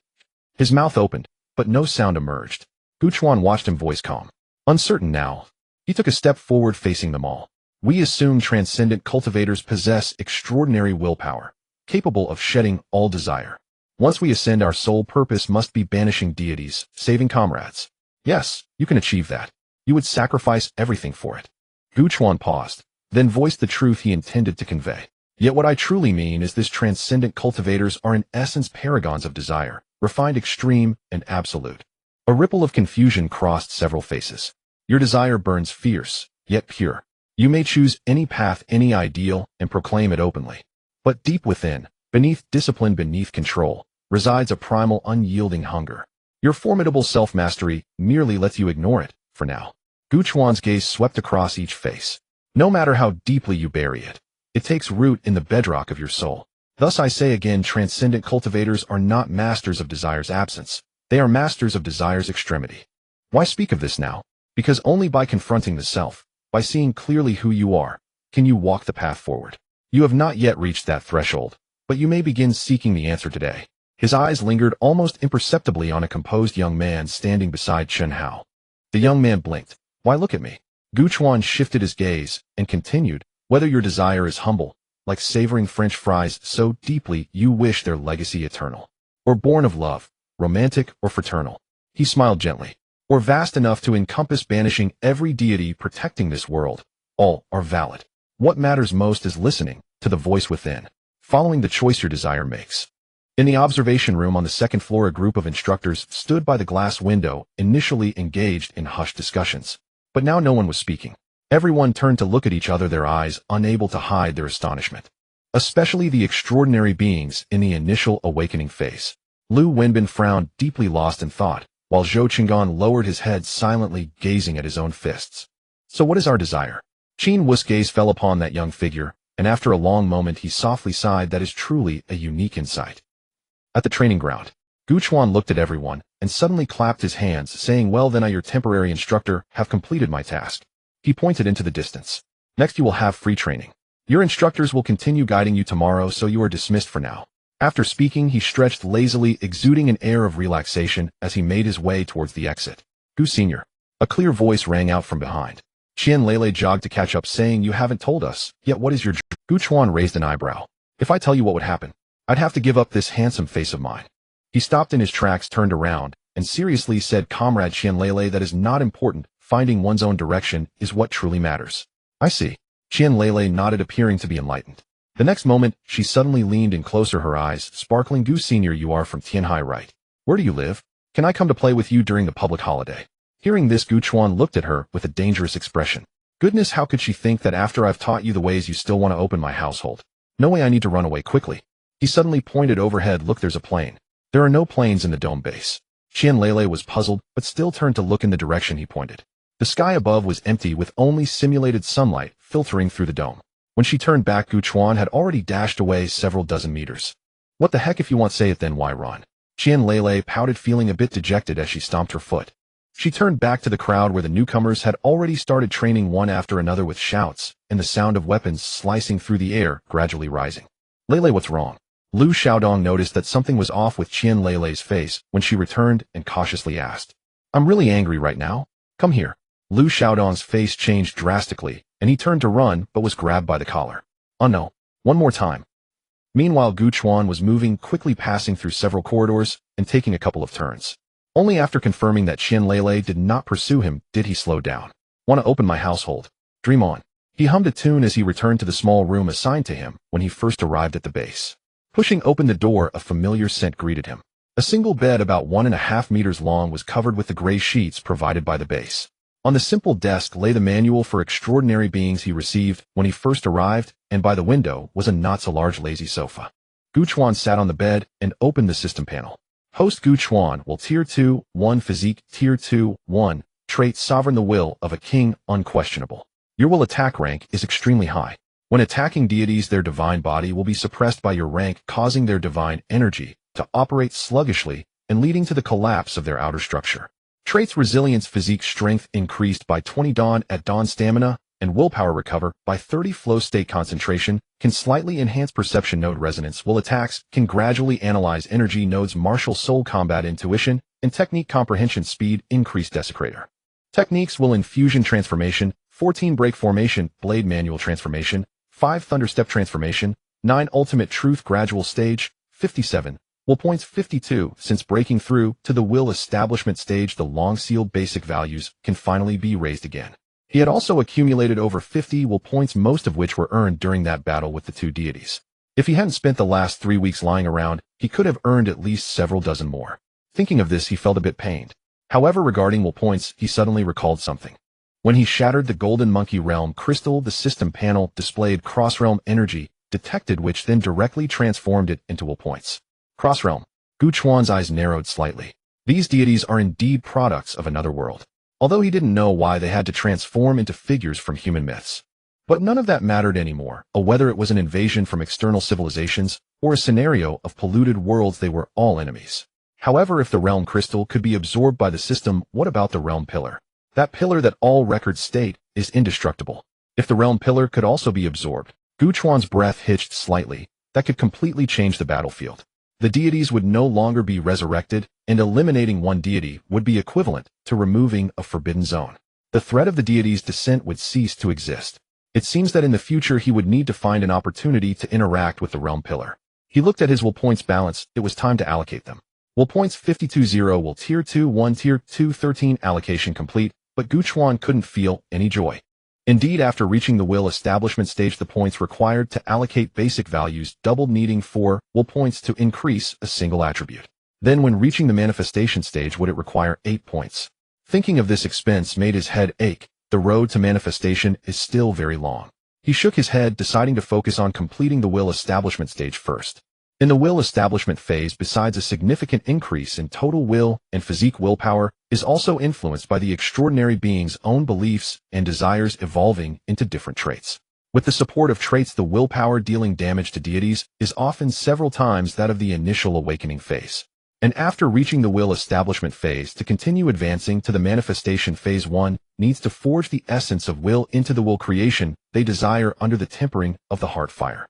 His mouth opened, but no sound emerged. Gu Chuan watched him, voice calm. Uncertain now, he took a step forward, facing them all. We assume transcendent cultivators possess extraordinary willpower, capable of shedding all desire. Once we ascend, our sole purpose must be banishing deities, saving comrades. Yes, you can achieve that. You would sacrifice everything for it. Gu Chuan paused, then voiced the truth he intended to convey. Yet what I truly mean is this: transcendent cultivators are in essence paragons of desire, refined, extreme, and absolute. A ripple of confusion crossed several faces. Your desire burns fierce, yet pure. You may choose any path, any ideal, and proclaim it openly. But deep within, beneath discipline, beneath control, resides a primal, unyielding hunger. Your formidable self-mastery merely lets you ignore it, for now. Gu Chuan's gaze swept across each face. No matter how deeply you bury it, it takes root in the bedrock of your soul. Thus I say again, transcendent cultivators are not masters of desire's absence. They are masters of desire's extremity. Why speak of this now? Because only by confronting the self, by seeing clearly who you are, can you walk the path forward. You have not yet reached that threshold, but you may begin seeking the answer today. His eyes lingered almost imperceptibly on a composed young man standing beside Chen Hao. The young man blinked. Why look at me? Gu Chuan shifted his gaze and continued, whether your desire is humble, like savoring French fries so deeply you wish their legacy eternal, or born of love, romantic or fraternal, he smiled gently, or vast enough to encompass banishing every deity protecting this world, all are valid. What matters most is listening to the voice within, following the choice your desire makes. In the observation room on the second floor, a group of instructors stood by the glass window, initially engaged in hushed discussions. But now no one was speaking. Everyone turned to look at each other, their eyes unable to hide their astonishment. Especially the extraordinary beings in the initial awakening phase. Lu Wenbin frowned, deeply lost in thought, while Zhou Qinggan lowered his head, silently gazing at his own fists. So what is our desire? Qin Wu's gaze fell upon that young figure, and after a long moment he softly sighed. That is truly a unique insight. At the training ground, Gu Chuan looked at everyone, and suddenly clapped his hands, saying, well then, I, your temporary instructor, have completed my task. He pointed into the distance. Next you will have free training. Your instructors will continue guiding you tomorrow, so you are dismissed for now. After speaking, he stretched lazily, exuding an air of relaxation as he made his way towards the exit. Gu Senior. A clear voice rang out from behind. Qian Lele jogged to catch up, saying, you haven't told us, yet what is your... Gu Chuan raised an eyebrow. If I tell you what would happen, I'd have to give up this handsome face of mine. He stopped in his tracks, turned around, and seriously said, Comrade Qian Lele, that is not important. Finding one's own direction is what truly matters. I see. Qian Lele nodded, appearing to be enlightened. The next moment, she suddenly leaned in closer, her eyes sparkling. Gu Senior, you are from Tianhai, right? Where do you live? Can I come to play with you during the public holiday? Hearing this, Gu Chuan looked at her with a dangerous expression. Goodness, how could she think that after I've taught you the ways you still want to open my household? No way, I need to run away quickly. He suddenly pointed overhead. Look, there's a plane. There are no planes in the dome base. Qian Lele was puzzled, but still turned to look in the direction he pointed. The sky above was empty, with only simulated sunlight filtering through the dome. When she turned back, Gu Chuan had already dashed away several dozen meters. What the heck, if you won't say it, then why run? Qian Lele pouted, feeling a bit dejected as she stomped her foot. She turned back to the crowd where the newcomers had already started training, one after another, with shouts and the sound of weapons slicing through the air gradually rising. Lele, what's wrong? Lu Xiaodong noticed that something was off with Qian Lele's face when she returned and cautiously asked, I'm really angry right now. Come here. Lu Xiaodong's face changed drastically, and he turned to run but was grabbed by the collar. Oh no, one more time. Meanwhile, Gu Chuan was moving quickly, passing through several corridors and taking a couple of turns. Only after confirming that Qian Lele did not pursue him did he slow down. Want to open my household? Dream on. He hummed a tune as he returned to the small room assigned to him when he first arrived at the base. Pushing open the door, a familiar scent greeted him. A single bed about 1.5 meters long was covered with the gray sheets provided by the base. On the simple desk lay the manual for extraordinary beings he received when he first arrived, and by the window was a not-so-large lazy sofa. Gu Chuan sat on the bed and opened the system panel. Host Gu Chuan will Tier 2, 1 Physique, Tier 2, 1, Trait Sovereign. The will of a king, unquestionable. Your will attack rank is extremely high. When attacking deities, their divine body will be suppressed by your rank, causing their divine energy to operate sluggishly and leading to the collapse of their outer structure. Traits: Resilience, Physique, Strength increased by 20, Dawn at Dawn, Stamina and Willpower recover by 30, Flow State, Concentration can slightly enhance Perception Node, Resonance. Will attacks can gradually analyze energy nodes, Martial Soul, Combat, Intuition and Technique, Comprehension, Speed, increased Desecrator. Techniques: will Infusion, Transformation, 14 Break Formation, Blade, Manual Transformation, 5 Thunderstep Transformation, 9 Ultimate Truth, Gradual Stage, 57 will points. 52 Since breaking through to the will establishment stage, the long-sealed basic values can finally be raised again. He had also accumulated over 50 will points, most of which were earned during that battle with the two deities. If he hadn't spent the last 3 weeks lying around, he could have earned at least several dozen more. Thinking of this, he felt a bit pained. However, regarding will points, he suddenly recalled something. When he shattered the Golden Monkey Realm crystal, the system panel displayed cross-realm energy detected, which then directly transformed it into will points. Cross-realm. Gu Chuan's eyes narrowed slightly. These deities are indeed products of another world, although he didn't know why they had to transform into figures from human myths. But none of that mattered anymore, whether it was an invasion from external civilizations or a scenario of polluted worlds, they were all enemies. However, if the realm crystal could be absorbed by the system, what about the realm pillar? That pillar that all records state is indestructible. If the realm pillar could also be absorbed, Gu Chuan's breath hitched slightly. That could completely change the battlefield. The deities would no longer be resurrected, and eliminating one deity would be equivalent to removing a forbidden zone. The threat of the deity's descent would cease to exist. It seems that in the future he would need to find an opportunity to interact with the realm pillar. He looked at his will points balance. It was time to allocate them. Will points: 52-0 will Tier 2, 1 Tier 2, 13 allocation complete, but Gu Chuan couldn't feel any joy. Indeed, after reaching the will establishment stage, the points required to allocate basic values doubled, needing 4 will points to increase a single attribute. Then when reaching the manifestation stage, would it require 8 points? Thinking of this expense made his head ache. The road to manifestation is still very long. He shook his head, deciding to focus on completing the will establishment stage first. In the will establishment phase, besides a significant increase in total will and physique, willpower is also influenced by the extraordinary being's own beliefs and desires evolving into different traits. With the support of traits, the willpower dealing damage to deities is often several times that of the initial awakening phase. And after reaching the will establishment phase, to continue advancing to the manifestation phase, one needs to forge the essence of will into the will creation they desire under the tempering of the heart fire.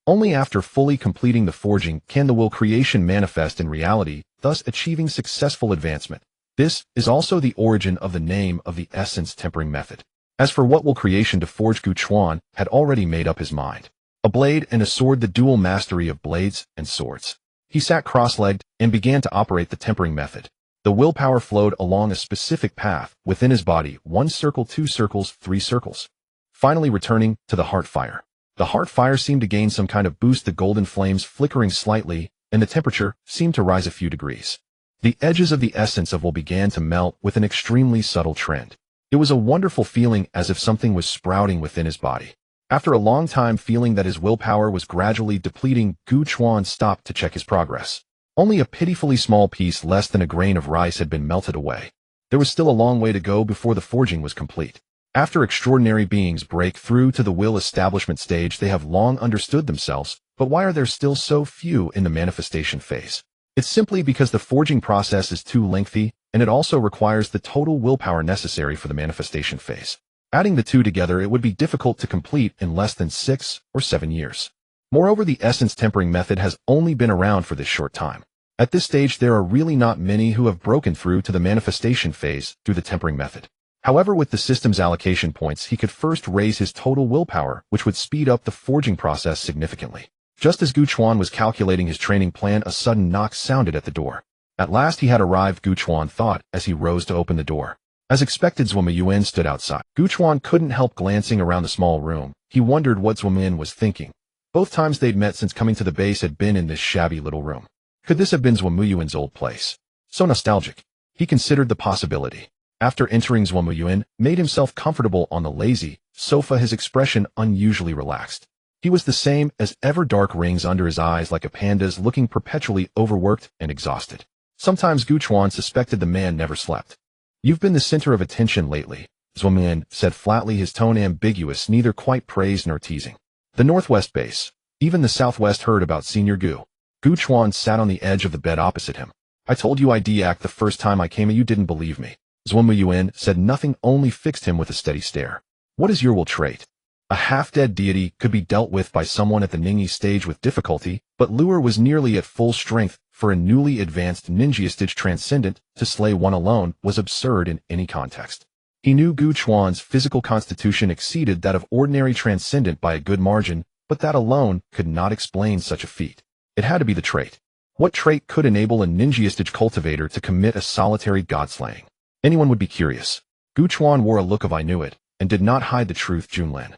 Only after fully completing the forging can the will creation manifest in reality, thus achieving successful advancement. This is also the origin of the name of the essence tempering method. As for what will creation to forge, Gu Chuan had already made up his mind. A blade and a sword, the dual mastery of blades and swords. He sat cross-legged and began to operate the tempering method. The willpower flowed along a specific path within his body: 1 circle, 2 circles, 3 circles. Finally returning to the heart fire. The heart fire seemed to gain some kind of boost, the golden flames flickering slightly, and the temperature seemed to rise a few degrees. The edges of the essence of will began to melt with an extremely subtle trend. It was a wonderful feeling, as if something was sprouting within his body. After a long time feeling that his willpower was gradually depleting, Gu Chuan stopped to check his progress. Only a pitifully small piece, less than a grain of rice, had been melted away. There was still a long way to go before the forging was complete. After extraordinary beings break through to the will establishment stage, they have long understood themselves, but why are there still so few in the manifestation phase? It's simply because the forging process is too lengthy, and it also requires the total willpower necessary for the manifestation phase. Adding the two together, it would be difficult to complete in less than 6 or 7 years. Moreover, the essence tempering method has only been around for this short time. At this stage, there are really not many who have broken through to the manifestation phase through the tempering method. However, with the system's allocation points, he could first raise his total willpower, which would speed up the forging process significantly. Just as Gu Chuan was calculating his training plan, a sudden knock sounded at the door. At last he had arrived, Gu Chuan thought as he rose to open the door. As expected, Zhuo Muyuan stood outside. Gu Chuan couldn't help glancing around the small room. He wondered what Zhuo Muyuan was thinking. Both times they'd met since coming to the base had been in this shabby little room. Could this have been Zhuo Muyuan's old place? So nostalgic. He considered the possibility. After entering, Zhuo Muyuan made himself comfortable on the lazy sofa, his expression unusually relaxed. He was the same as ever, dark rings under his eyes like a panda's, looking perpetually overworked and exhausted. Sometimes Gu Chuan suspected the man never slept. You've been the center of attention lately, Zhuo said flatly, his tone ambiguous, neither quite praise nor teasing. The Northwest base. Even the Southwest heard about Senior Gu. Gu Chuan sat on the edge of the bed opposite him. I told you I'd act the first time I came and you didn't believe me. Zhuo said nothing, only fixed him with a steady stare. What is your will trait? A half-dead deity could be dealt with by someone at the Ningyi stage with difficulty, but Lure was nearly at full strength. For a newly advanced ninja-stage transcendent, to slay one alone was absurd in any context. He knew Gu Chuan's physical constitution exceeded that of ordinary transcendent by a good margin, but that alone could not explain such a feat. It had to be the trait. What trait could enable a ninja-stage cultivator to commit a solitary god-slaying? Anyone would be curious. Gu Chuan wore a look of I knew it, and did not hide the truth. Junlin.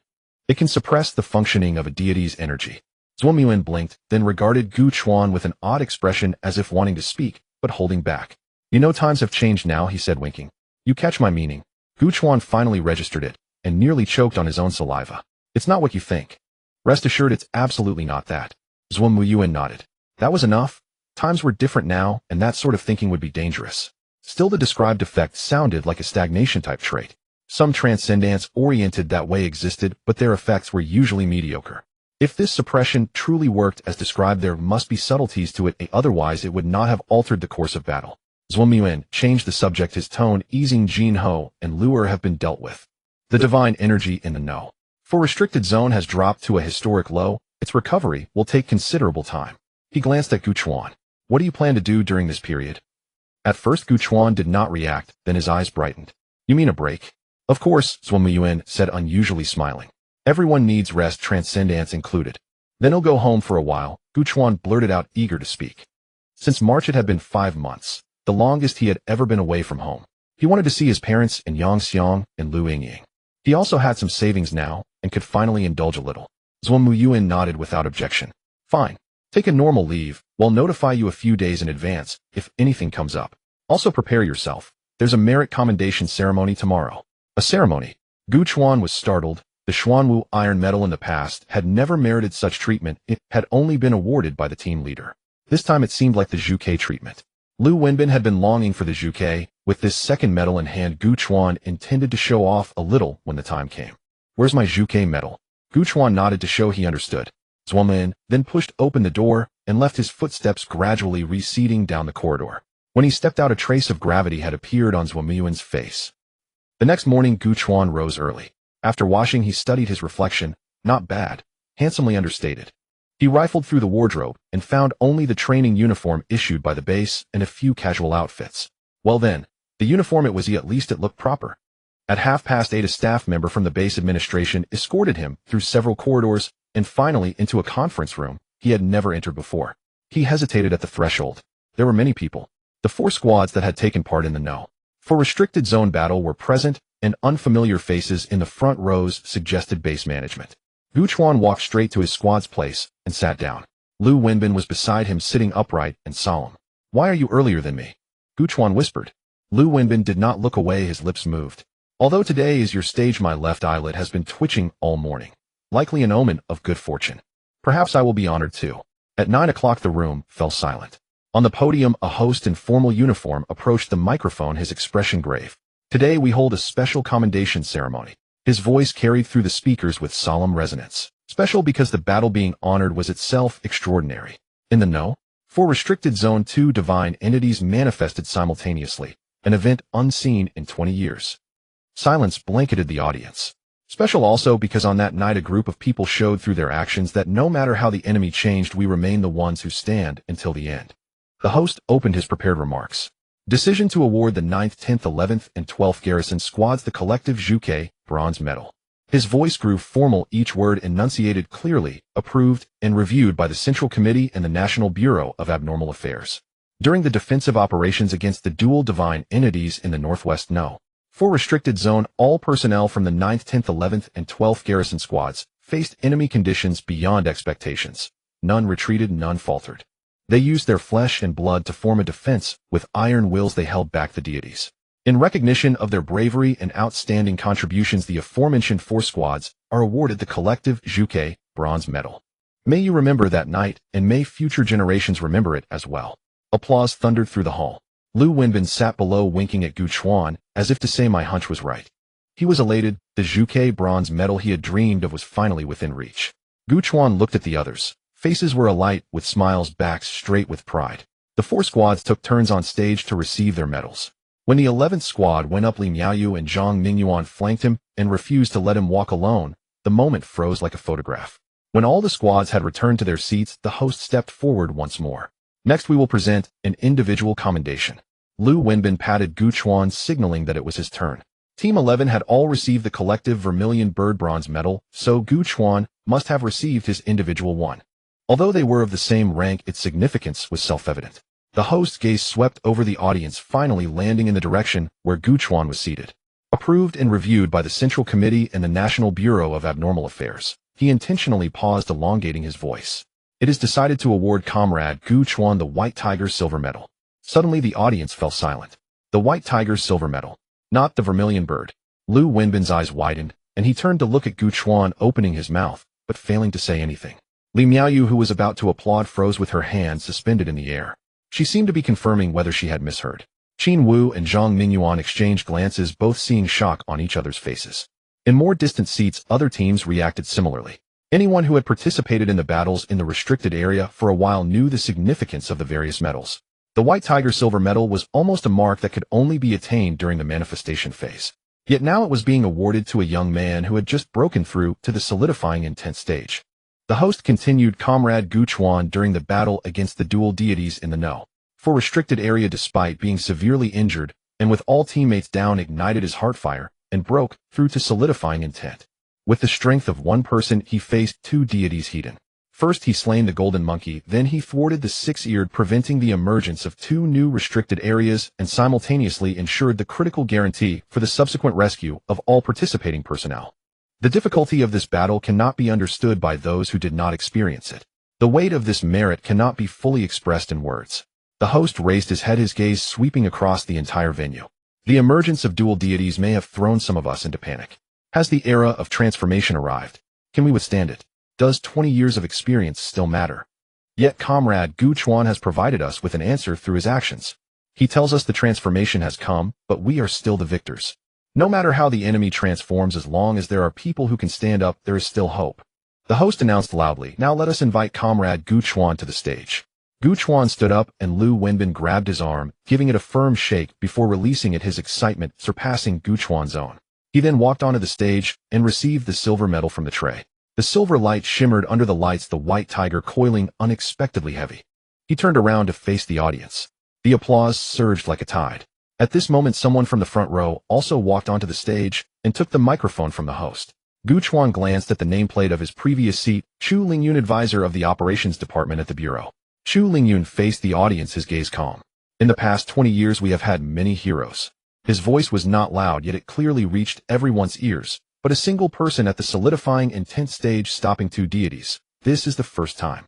It can suppress the functioning of a deity's energy. Zhuo blinked, then regarded Gu Chuan with an odd expression as if wanting to speak, but holding back. You know times have changed now, he said, winking. You catch my meaning. Gu Chuan finally registered it, and nearly choked on his own saliva. It's not what you think. Rest assured it's absolutely not that. Zhuo nodded. That was enough. Times were different now, and that sort of thinking would be dangerous. Still, the described effect sounded like a stagnation-type trait. Some transcendence oriented that way existed, but their effects were usually mediocre. If this suppression truly worked as described, there must be subtleties to it, otherwise it would not have altered the course of battle. Zhuo changed the subject, his tone easing. Jin Ho and Lure have been dealt with. The divine energy in the No. 4 restricted zone has dropped to a historic low. Its recovery will take considerable time. He glanced at Gu Chuan. What do you plan to do during this period? At first Gu Chuan did not react, then his eyes brightened. You mean a break? Of course, Zhuo said, unusually smiling. Everyone needs rest, transcendence included. Then he'll go home for a while, Gu Chuan blurted out, eager to speak. Since March it had been 5 months, the longest he had ever been away from home. He wanted to see his parents in Yangxiang and Luiying. He also had some savings now, and could finally indulge a little. Zhuo nodded without objection. Fine. Take a normal leave, we'll notify you a few days in advance, if anything comes up. Also prepare yourself. There's a merit commendation ceremony tomorrow. A ceremony? Gu Chuan was startled. The Xuanwu iron medal in the past had never merited such treatment. It had only been awarded by the team leader. This time it seemed like the Zhuke treatment. Lu Wenbin had been longing for the Zhuke. With this second medal in hand, Gu Chuan intended to show off a little when the time came. Where's my Zhuke medal? Gu Chuan nodded to show he understood. Zhuo then pushed open the door and left his footsteps gradually receding down the corridor. When he stepped out, a trace of gravity had appeared on Zhuo's face. The next morning, Gu Chuan rose early. After washing, he studied his reflection. Not bad. Handsomely understated. He rifled through the wardrobe and found only the training uniform issued by the base and a few casual outfits. Well then, the uniform it was, at least it looked proper. At 8:30, a staff member from the base administration escorted him through several corridors and finally into a conference room he had never entered before. He hesitated at the threshold. There were many people. The 4 squads that had taken part in the No. 4 restricted zone battle were present, and unfamiliar faces in the front rows suggested base management. Gu Chuan walked straight to his squad's place and sat down. Lu Wenbin was beside him, sitting upright and solemn. Why are you earlier than me? Gu Chuan whispered. Lu Wenbin did not look away, his lips moved. Although today is your stage, my left eyelid has been twitching all morning. Likely an omen of good fortune. Perhaps I will be honored too. At 9 o'clock the room fell silent. On the podium, a host in formal uniform approached the microphone, his expression grave. Today we hold a special commendation ceremony. His voice carried through the speakers with solemn resonance. Special because the battle being honored was itself extraordinary. In the No. 4 restricted zone, 2 divine entities manifested simultaneously, an event unseen in 20 years. Silence blanketed the audience. Special also because on that night a group of people showed through their actions that no matter how the enemy changed, we remain the ones who stand until the end. The host opened his prepared remarks. Decision to award the 9th, 10th, 11th, and 12th Garrison Squads the collective Zhuke Bronze Medal. His voice grew formal, each word enunciated clearly, approved, and reviewed by the Central Committee and the National Bureau of Abnormal Affairs. During the defensive operations against the dual divine entities in the Northwest No. 4 restricted zone, all personnel from the 9th, 10th, 11th, and 12th Garrison Squads faced enemy conditions beyond expectations. None retreated, none faltered. They used their flesh and blood to form a defense. With iron wills they held back the deities. In recognition of their bravery and outstanding contributions, the aforementioned 4 squads are awarded the collective Zhuke Bronze Medal. May you remember that night, and may future generations remember it as well. Applause thundered through the hall. Lu Wenbin sat below winking at Gu Chuan, as if to say my hunch was right. He was elated. The Zhuke bronze medal he had dreamed of was finally within reach. Gu Chuan looked at the others. Faces were alight with smiles, backs straight with pride. The 4 squads took turns on stage to receive their medals. When the 11th squad went up, Li Miaoyu and Zhang Mingyuan flanked him and refused to let him walk alone. The moment froze like a photograph. When all the squads had returned to their seats, the host stepped forward once more. Next we will present an individual commendation. Lu Wenbin patted Gu Chuan, signaling that it was his turn. Team 11 had all received the collective Vermilion Bird Bronze Medal, so Gu Chuan must have received his individual one. Although they were of the same rank, its significance was self-evident. The host's gaze swept over the audience, finally landing in the direction where Gu Chuan was seated. Approved and reviewed by the Central Committee and the National Bureau of Abnormal Affairs, he intentionally paused, elongating his voice. It is decided to award Comrade Gu Chuan the White Tiger Silver Medal. Suddenly the audience fell silent. The White Tiger Silver Medal, not the Vermilion Bird. Lu Wenbin's eyes widened, and he turned to look at Gu Chuan, opening his mouth, but failing to say anything. Li Miaoyu, who was about to applaud, froze with her hands suspended in the air. She seemed to be confirming whether she had misheard. Qin Wu and Zhang Mingyuan exchanged glances, both seeing shock on each other's faces. In more distant seats, other teams reacted similarly. Anyone who had participated in the battles in the restricted area for a while knew the significance of the various medals. The White Tiger Silver Medal was almost a mark that could only be attained during the manifestation phase. Yet now it was being awarded to a young man who had just broken through to the solidifying intent stage. The host continued, Comrade Gu Chuan, during the battle against the dual deities in the know. For restricted area, despite being severely injured, and with all teammates down, ignited his heart fire, and broke through to solidifying intent. With the strength of one person, he faced 2 deities hidden. First he slain the golden monkey, then he thwarted the 6-eared, preventing the emergence of 2 new restricted areas, and simultaneously ensured the critical guarantee for the subsequent rescue of all participating personnel. The difficulty of this battle cannot be understood by those who did not experience it. The weight of this merit cannot be fully expressed in words. The host raised his head, his gaze sweeping across the entire venue. The emergence of dual deities may have thrown some of us into panic. Has the era of transformation arrived? Can we withstand it? Does 20 years of experience still matter? Yet Comrade Gu Chuan has provided us with an answer through his actions. He tells us the transformation has come, but we are still the victors. No matter how the enemy transforms, as long as there are people who can stand up, there is still hope. The host announced loudly, now let us invite Comrade Gu Chuan to the stage. Gu Chuan stood up and Lu Wenbin grabbed his arm, giving it a firm shake before releasing it, his excitement surpassing Gu Chuan's own. He then walked onto the stage and received the silver medal from the tray. The silver light shimmered under the lights, the white tiger coiling unexpectedly heavy. He turned around to face the audience. The applause surged like a tide. At this moment, someone from the front row also walked onto the stage and took the microphone from the host. Gu Chuan glanced at the nameplate of his previous seat, Chu Lingyun, advisor of the operations department at the bureau. Chu Lingyun faced the audience, his gaze calm. In the past 20 years we have had many heroes. His voice was not loud, yet it clearly reached everyone's ears. But a single person at the solidifying intent stage stopping 2 deities. This is the first time.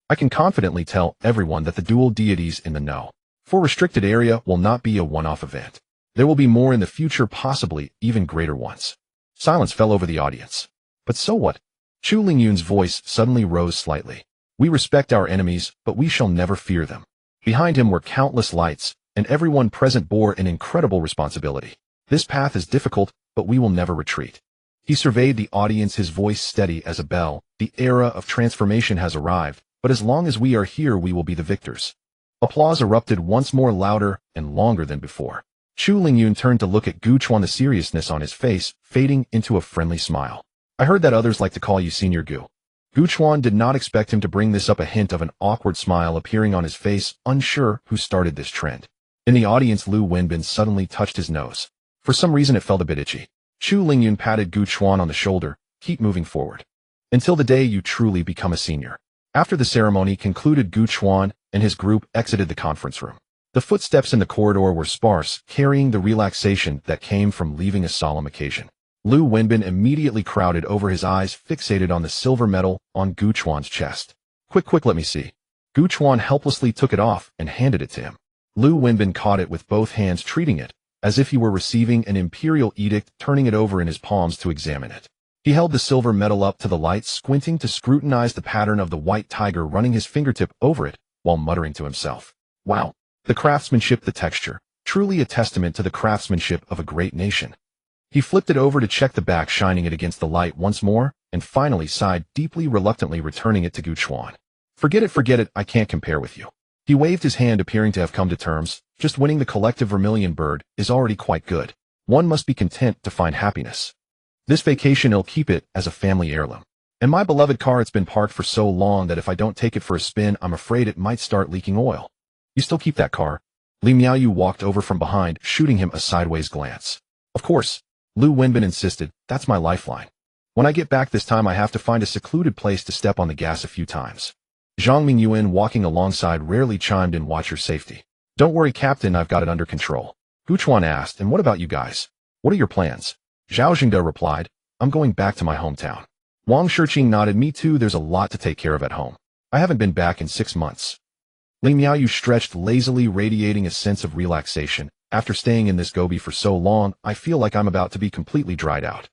I can confidently tell everyone that the dual deities in the know. For restricted area will not be a one-off event. There will be more in the future, possibly even greater ones. Silence fell over the audience. But so what? Chu Lingyun's voice suddenly rose slightly. We respect our enemies, but we shall never fear them. Behind him were countless lights, and everyone present bore an incredible responsibility. This path is difficult, but we will never retreat. He surveyed the audience, his voice steady as a bell. The era of transformation has arrived, but as long as we are here, we will be the victors. Applause erupted once more, louder and longer than before. Chu Lingyun turned to look at Gu Chuan, the seriousness on his face fading into a friendly smile. I heard that others like to call you Senior Gu. Gu Chuan did not expect him to bring this up, a hint of an awkward smile appearing on his face, unsure who started this trend. In the audience, Lu Wenbin suddenly touched his nose. For some reason it felt a bit itchy. Chu Lingyun patted Gu Chuan on the shoulder. Keep moving forward. Until the day you truly become a senior. After the ceremony concluded, Gu Chuan and his group exited the conference room. The footsteps in the corridor were sparse, carrying the relaxation that came from leaving a solemn occasion. Lu Wenbin immediately crowded over, his eyes fixated on the silver medal on Gu Chuan's chest. Quick, let me see. Gu Chuan helplessly took it off and handed it to him. Lu Wenbin caught it with both hands, treating it as if he were receiving an imperial edict, turning it over in his palms to examine it. He held the silver medal up to the light, squinting to scrutinize the pattern of the white tiger, running his fingertip over it while muttering to himself. Wow. The craftsmanship, the texture. Truly a testament to the craftsmanship of a great nation. He flipped it over to check the back, shining it against the light once more, and finally sighed deeply, reluctantly returning it to Gu Chuan. Forget it, I can't compare with you. He waved his hand, appearing to have come to terms. Just winning the collective vermilion bird is already quite good. One must be content to find happiness. This vacation, I'll keep it as a family heirloom. And my beloved car, it's been parked for so long that if I don't take it for a spin, I'm afraid it might start leaking oil. You still keep that car? Li Miaoyu walked over from behind, shooting him a sideways glance. Of course. Lu Wenbin insisted, that's my lifeline. When I get back this time, I have to find a secluded place to step on the gas a few times. Zhang Mingyuan, walking alongside, rarely chimed in, watch your safety. Don't worry, Captain, I've got it under control. Gu Chuan asked, and what about you guys? What are your plans? Zhao Jingde replied, I'm going back to my hometown. Wang Shiqing nodded, me too, there's a lot to take care of at home. I haven't been back in 6 months. Li Miaoyu stretched lazily, radiating a sense of relaxation. After staying in this gobi for so long, I feel like I'm about to be completely dried out.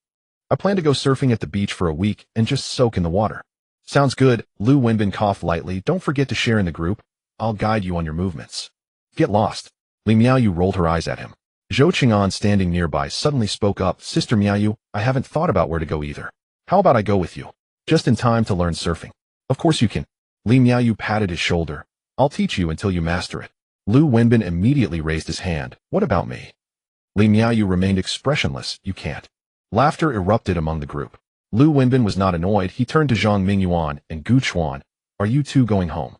I plan to go surfing at the beach for a week and just soak in the water. Sounds good. Lu Wenbin coughed lightly. Don't forget to share in the group. I'll guide you on your movements. Get lost. Li Miaoyu rolled her eyes at him. Zhou Qing'an, standing nearby, suddenly spoke up. Sister Miaoyu, I haven't thought about where to go either. How about I go with you? Just in time to learn surfing. Of course you can. Li Miaoyu patted his shoulder. I'll teach you until you master it. Lu Wenbin immediately raised his hand. What about me? Li Miaoyu remained expressionless. You can't. Laughter erupted among the group. Lu Wenbin was not annoyed. He turned to Zhang Mingyuan and Gu Chuan. Are you two going home?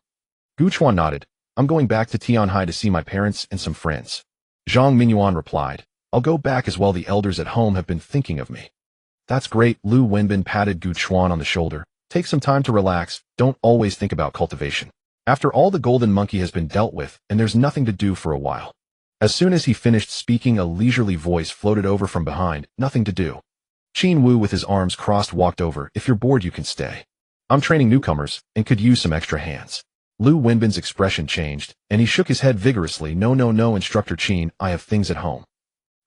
Gu Chuan nodded. I'm going back to Tianhai to see my parents and some friends. Zhang Mingyuan replied. I'll go back as well. The elders at home have been thinking of me. That's great. Lu Wenbin patted Gu Chuan on the shoulder. Take some time to relax. Don't always think about cultivation. After all, the golden monkey has been dealt with, and there's nothing to do for a while. As soon as he finished speaking, a leisurely voice floated over from behind. Nothing to do. Qin Wu, with his arms crossed, walked over. If you're bored, you can stay. I'm training newcomers, and could use some extra hands. Lu Wenbin's expression changed, and he shook his head vigorously. No, Instructor Qin, I have things at home.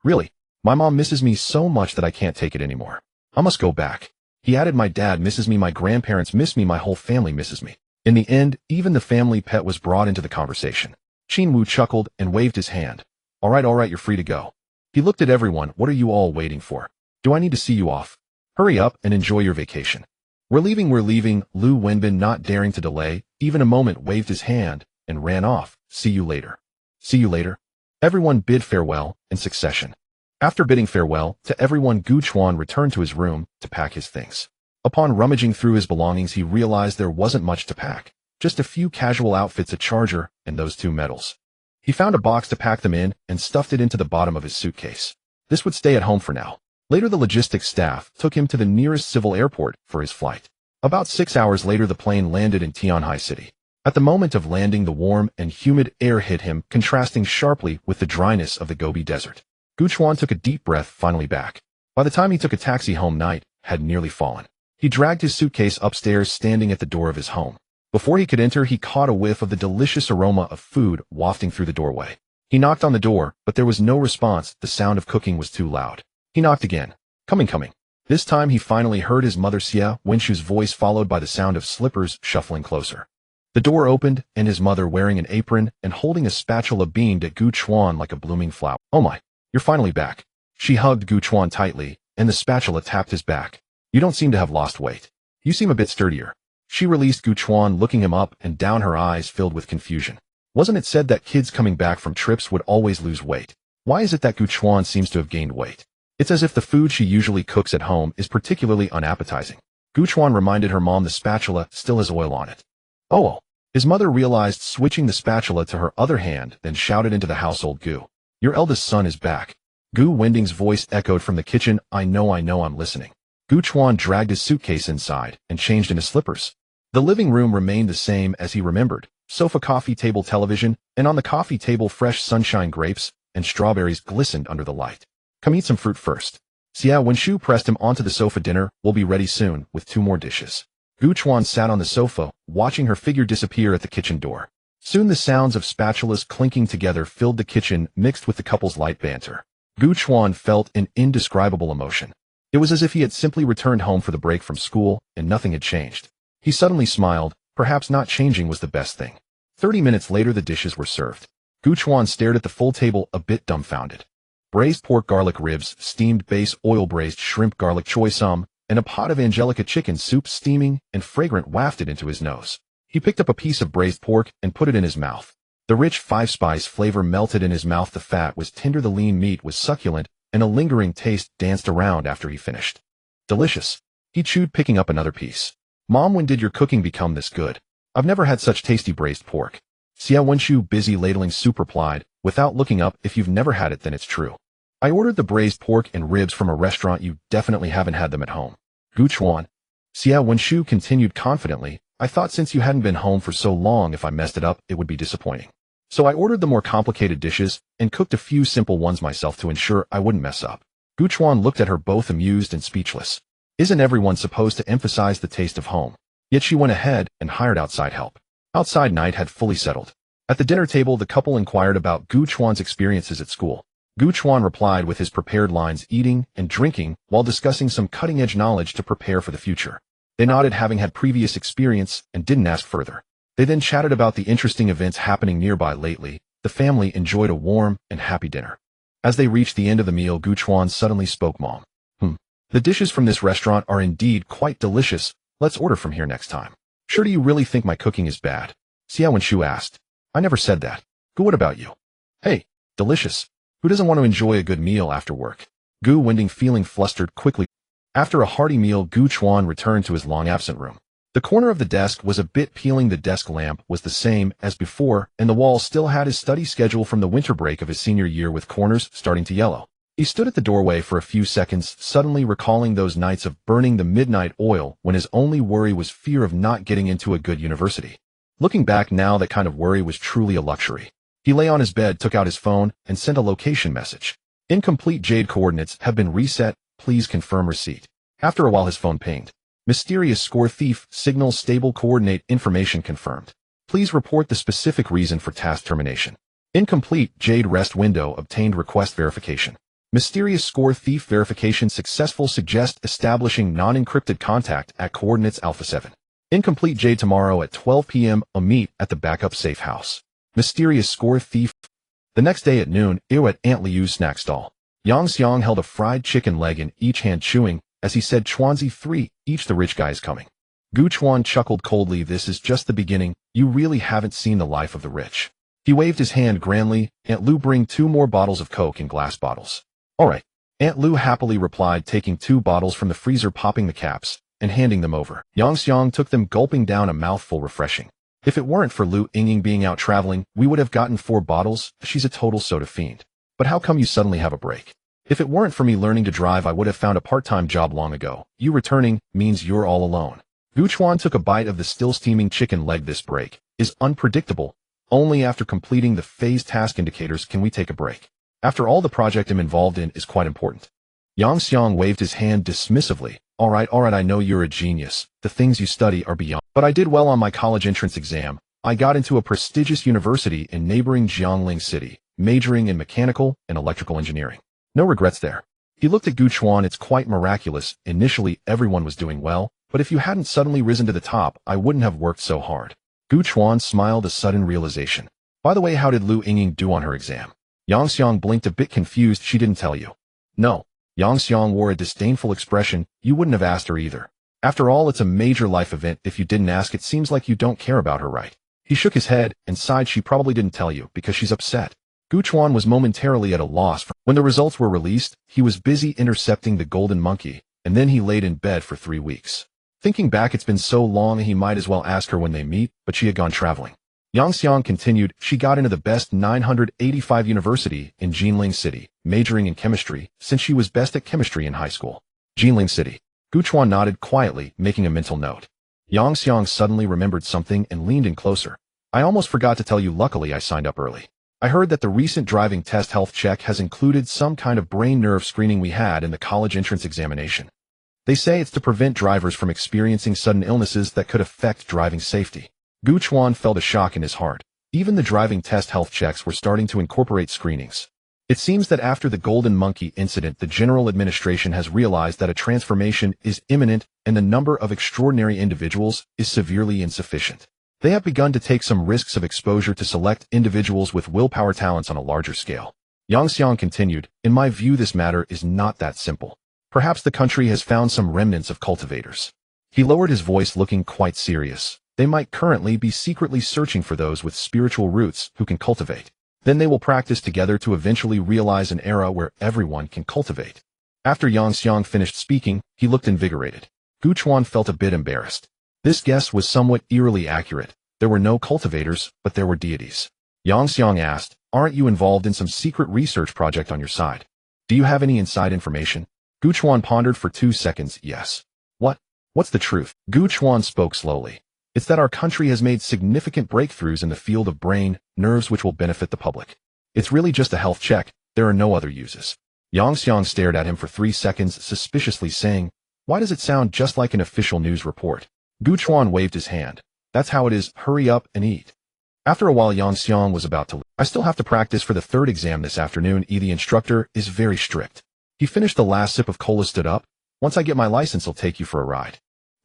Really? My mom misses me so much that I can't take it anymore. I must go back. He added, my dad misses me, my grandparents miss me, my whole family misses me. In the end, even the family pet was brought into the conversation. Qin Wu chuckled and waved his hand. All right, you're free to go. He looked at everyone. What are you all waiting for? Do I need to see you off? Hurry up and enjoy your vacation. We're leaving. Lu Wenbin, not daring to delay even a moment, waved his hand and ran off. See you later. See you later. Everyone bid farewell in succession. After bidding farewell to everyone, Gu Chuan returned to his room to pack his things. Upon rummaging through his belongings, he realized there wasn't much to pack. Just a few casual outfits, a charger, and those 2 medals. He found a box to pack them in and stuffed it into the bottom of his suitcase. This would stay at home for now. Later, the logistics staff took him to the nearest civil airport for his flight. About 6 hours later, the plane landed in Tianhai City. At the moment of landing, the warm and humid air hit him, contrasting sharply with the dryness of the Gobi Desert. Gu Chuan took a deep breath, finally back. By the time he took a taxi home, night had nearly fallen. He dragged his suitcase upstairs, standing at the door of his home. Before he could enter, he caught a whiff of the delicious aroma of food wafting through the doorway. He knocked on the door, but there was no response. The sound of cooking was too loud. He knocked again. Coming. This time he finally heard his mother Xia Wenshu's voice, followed by the sound of slippers shuffling closer. The door opened, and his mother, wearing an apron and holding a spatula, beamed at Gu Chuan like a blooming flower. Oh my, you're finally back. She hugged Gu Chuan tightly, and the spatula tapped his back. You don't seem to have lost weight. You seem a bit sturdier. She released Gu Chuan, looking him up and down, her eyes filled with confusion. Wasn't it said that kids coming back from trips would always lose weight? Why is it that Gu Chuan seems to have gained weight? It's as if the food she usually cooks at home is particularly unappetizing. Gu Chuan reminded her mom the spatula still has oil on it. Oh. His mother realized, switching the spatula to her other hand, then shouted into the household, Gu, your eldest son is back. Gu Wending's voice echoed from the kitchen. I know, I'm listening. Gu Chuan dragged his suitcase inside and changed into slippers. The living room remained the same as he remembered. Sofa, coffee table, television, and on the coffee table fresh sunshine grapes and strawberries glistened under the light. Come eat some fruit first. Xia Wenshu pressed him onto the sofa. Dinner will be ready soon with 2 more dishes. Gu Chuan sat on the sofa, watching her figure disappear at the kitchen door. Soon the sounds of spatulas clinking together filled the kitchen, mixed with the couple's light banter. Gu Chuan felt an indescribable emotion. It was as if he had simply returned home for the break from school and nothing had changed. He suddenly smiled. Perhaps not changing was the best thing. 30 minutes later, the dishes were served. Gu Chuan stared at the full table a bit dumbfounded. Braised pork garlic ribs, steamed base oil braised shrimp garlic choy sum, and a pot of Angelica chicken soup steaming and fragrant wafted into his nose. He picked up a piece of braised pork and put it in his mouth. The rich five-spice flavor melted in his mouth. The fat was tender, the lean meat was succulent, and a lingering taste danced around after he finished. Delicious. He chewed, picking up another piece. Mom, when did your cooking become this good? I've never had such tasty braised pork. Xia Wenshu, busy ladling soup, replied, without looking up. If you've never had it, then it's true. I ordered the braised pork and ribs from a restaurant. You definitely haven't had them at home. Gu Chuan. Xia Wenshu continued confidently, I thought since you hadn't been home for so long, if I messed it up, it would be disappointing. So I ordered the more complicated dishes and cooked a few simple ones myself to ensure I wouldn't mess up. Gu Chuan looked at her, both amused and speechless. Isn't everyone supposed to emphasize the taste of home? Yet she went ahead and hired outside help. Outside night had fully settled. At the dinner table, the couple inquired about Gu Chuan's experiences at school. Gu Chuan replied with his prepared lines, eating and drinking while discussing some cutting-edge knowledge to prepare for the future. They nodded, having had previous experience, and didn't ask further. They then chatted about the interesting events happening nearby lately. The family enjoyed a warm and happy dinner. As they reached the end of the meal, Gu Chuan suddenly spoke. Mom. The dishes from this restaurant are indeed quite delicious. Let's order from here next time. Sure, do you really think my cooking is bad? Xia Wenshu asked. I never said that. Gu, what about you? Hey, delicious. Who doesn't want to enjoy a good meal after work? Gu Wending, feeling flustered, quickly. After a hearty meal, Gu Chuan returned to his long-absent room. The corner of the desk was a bit peeling. The desk lamp was the same as before, and the wall still had his study schedule from the winter break of his senior year, with corners starting to yellow. He stood at the doorway for a few seconds, suddenly recalling those nights of burning the midnight oil when his only worry was fear of not getting into a good university. Looking back now, that kind of worry was truly a luxury. He lay on his bed, took out his phone, and sent a location message. Incomplete. Jade coordinates have been reset. Please confirm receipt. After a while, his phone pinged. Mysterious score thief, signal stable, coordinate information confirmed. Please report the specific reason for task termination. Incomplete. Jade rest window obtained, request verification. Mysterious score thief, verification successful, suggest establishing non-encrypted contact at coordinates Alpha 7. Incomplete. Jade, tomorrow at 12 p.m. a meet at the backup safe house. Mysterious score thief. The next day at noon, at Aunt Liu's snack stall. Yang Xiang held a fried chicken leg in each hand, chewing, as he said, Chuanzi 3, each, the rich guy is coming. Gu Chuan chuckled coldly. This is just the beginning. You really haven't seen the life of the rich. He waved his hand grandly. Aunt Lu, bring 2 more bottles of Coke in glass bottles. All right. Aunt Lu happily replied, taking 2 bottles from the freezer, popping the caps, and handing them over. Yang Xiang took them, gulping down a mouthful, refreshing. If it weren't for Lu Yingying being out traveling, we would have gotten 4 bottles. She's a total soda fiend. But how come you suddenly have a break? If it weren't for me learning to drive, I would have found a part-time job long ago. You returning means you're all alone. Gu Chuan took a bite of the still steaming chicken leg. This break is unpredictable. Only after completing the phase task indicators can we take a break. After all, the project I'm involved in is quite important. Yang Xiang waved his hand dismissively. All right, I know you're a genius. The things you study are beyond. But I did well on my college entrance exam. I got into a prestigious university in neighboring Jiangling City, majoring in mechanical and electrical engineering. No regrets there. He looked at Gu Chuan. It's quite miraculous. Initially, everyone was doing well, but if you hadn't suddenly risen to the top, I wouldn't have worked so hard. Gu Chuan smiled, a sudden realization. By the way, how did Lu Yingying do on her exam? Yang Xiang blinked, a bit confused. She didn't tell you. No. Yang Xiang wore a disdainful expression. You wouldn't have asked her either. After all, it's a major life event. If you didn't ask, it seems like you don't care about her, right? He shook his head and sighed. She probably didn't tell you because she's upset. Gu Chuan was momentarily at a loss. When the results were released, he was busy intercepting the golden monkey, and then he laid in bed for 3 weeks. Thinking back, it's been so long he might as well ask her when they meet, but she had gone traveling. Yang Xiang continued. She got into the best 985 university in Jiangling City, majoring in chemistry, since she was best at chemistry in high school. Jiangling City. Gu Chuan nodded quietly, making a mental note. Yang Xiang suddenly remembered something and leaned in closer. I almost forgot to tell you, luckily I signed up early. I heard that the recent driving test health check has included some kind of brain nerve screening we had in the college entrance examination. They say it's to prevent drivers from experiencing sudden illnesses that could affect driving safety. Gu Chuan felt a shock in his heart. Even the driving test health checks were starting to incorporate screenings. It seems that after the Golden Monkey incident, the general administration has realized that a transformation is imminent and the number of extraordinary individuals is severely insufficient. They have begun to take some risks of exposure to select individuals with willpower talents on a larger scale. Yang Xiang continued, in my view this matter is not that simple. Perhaps the country has found some remnants of cultivators. He lowered his voice looking quite serious. They might currently be secretly searching for those with spiritual roots who can cultivate. Then they will practice together to eventually realize an era where everyone can cultivate. After Yang Xiang finished speaking, he looked invigorated. Gu Chuan felt a bit embarrassed. This guess was somewhat eerily accurate. There were no cultivators, but there were deities. Yang Xiang asked, aren't you involved in some secret research project on your side? Do you have any inside information? Gu Chuan pondered for 2 seconds, yes. What's the truth? Gu Chuan spoke slowly. It's that our country has made significant breakthroughs in the field of brain, nerves which will benefit the public. It's really just a health check, there are no other uses. Yang Xiang stared at him for 3 seconds suspiciously saying, why does it sound just like an official news report? Gu Chuan waved his hand. That's how it is, hurry up and eat. After a while Yang Xiang was about to leave. I still have to practice for the 3rd exam this afternoon. The instructor is very strict. He finished the last sip of cola, stood up. Once I get my license I'll take you for a ride.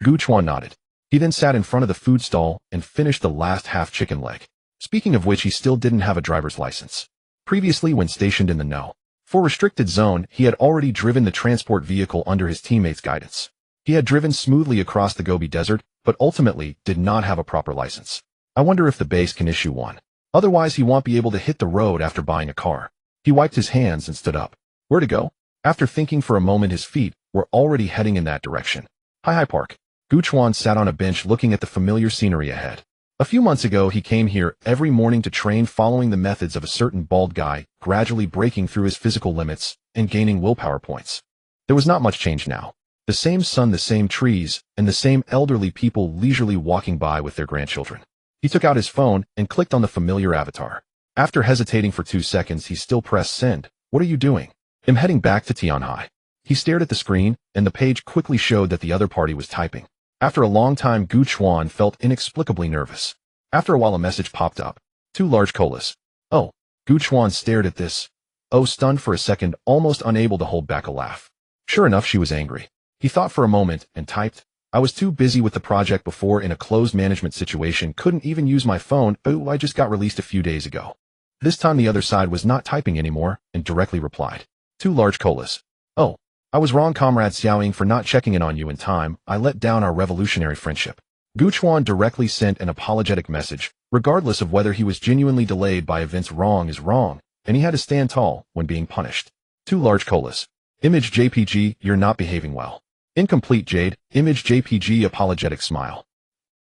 Gu Chuan nodded. He then sat in front of the food stall and finished the last half chicken leg. Speaking of which, he still didn't have a driver's license. Previously, when stationed in the No. 4 restricted zone, he had already driven the transport vehicle under his teammates' guidance. He had driven smoothly across the Gobi Desert, but ultimately did not have a proper license. I wonder if the base can issue one. Otherwise, he won't be able to hit the road after buying a car. He wiped his hands and stood up. Where to go? After thinking for a moment, his feet were already heading in that direction. Hi Park. Gu Chuan sat on a bench looking at the familiar scenery ahead. A few months ago he came here every morning to train following the methods of a certain bald guy, gradually breaking through his physical limits and gaining willpower points. There was not much change now. The same sun, the same trees, and the same elderly people leisurely walking by with their grandchildren. He took out his phone and clicked on the familiar avatar. After hesitating for 2 seconds he still pressed send. What are you doing? I'm heading back to Tianhai. He stared at the screen, and the page quickly showed that the other party was typing. After a long time, Gu Chuan felt inexplicably nervous. After a while, a message popped up. 2 large colas. Oh. Gu Chuan stared at this. Oh, stunned for a second, almost unable to hold back a laugh. Sure enough, she was angry. He thought for a moment and typed, I was too busy with the project before in a closed management situation, couldn't even use my phone. Oh, I just got released a few days ago. This time the other side was not typing anymore and directly replied. 2 large colas. Oh. I was wrong, Comrade Xiaoying, for not checking in on you in time. I let down our revolutionary friendship. Gu Chuan directly sent an apologetic message. Regardless of whether he was genuinely delayed by events, wrong is wrong, and he had to stand tall when being punished. 2 large colas. Image JPG, you're not behaving well. Incomplete Jade, image JPG, apologetic smile.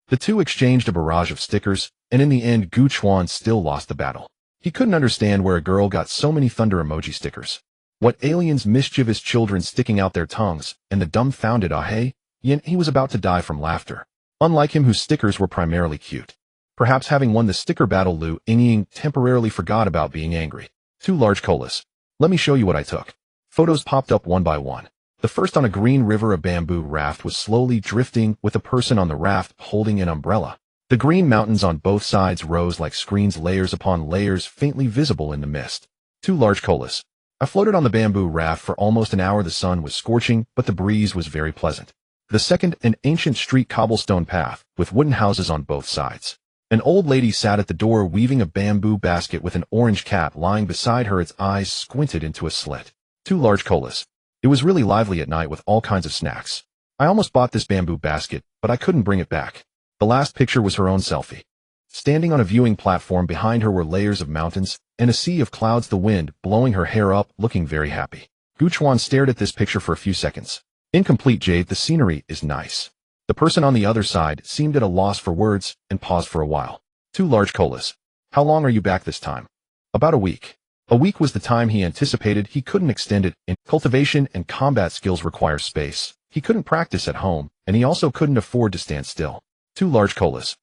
The two exchanged a barrage of stickers, and in the end Gu Chuan still lost the battle. He couldn't understand where a girl got so many thunder emoji stickers. What aliens, mischievous children sticking out their tongues, and the dumbfounded ahe, yet he was about to die from laughter. Unlike him, whose stickers were primarily cute. Perhaps having won the sticker battle, Lu Ying temporarily forgot about being angry. 2 large colas. Let me show you what I took. Photos popped up one by one. The first, on a green river, a bamboo raft was slowly drifting with a person on the raft holding an umbrella. The green mountains on both sides rose like screens, layers upon layers, faintly visible in the mist. 2 large colas. I floated on the bamboo raft for almost an hour. The sun was scorching, but the breeze was very pleasant. The second, an ancient street cobblestone path, with wooden houses on both sides. An old lady sat at the door weaving a bamboo basket with an orange cat lying beside her, its eyes squinted into a slit. 2 large colas. It was really lively at night with all kinds of snacks. I almost bought this bamboo basket, but I couldn't bring it back. The last picture was her own selfie. Standing on a viewing platform, behind her were layers of mountains and a sea of clouds, the wind blowing her hair up, looking very happy. Gu Chuan stared at this picture for a few seconds. Incomplete Jade, the scenery is nice. The person on the other side seemed at a loss for words and paused for a while. 2 large colas. How long are you back this time? About a week. A week was the time he anticipated. He couldn't extend it. In cultivation and combat skills require space. He couldn't practice at home, and he also couldn't afford to stand still. 2 large colas.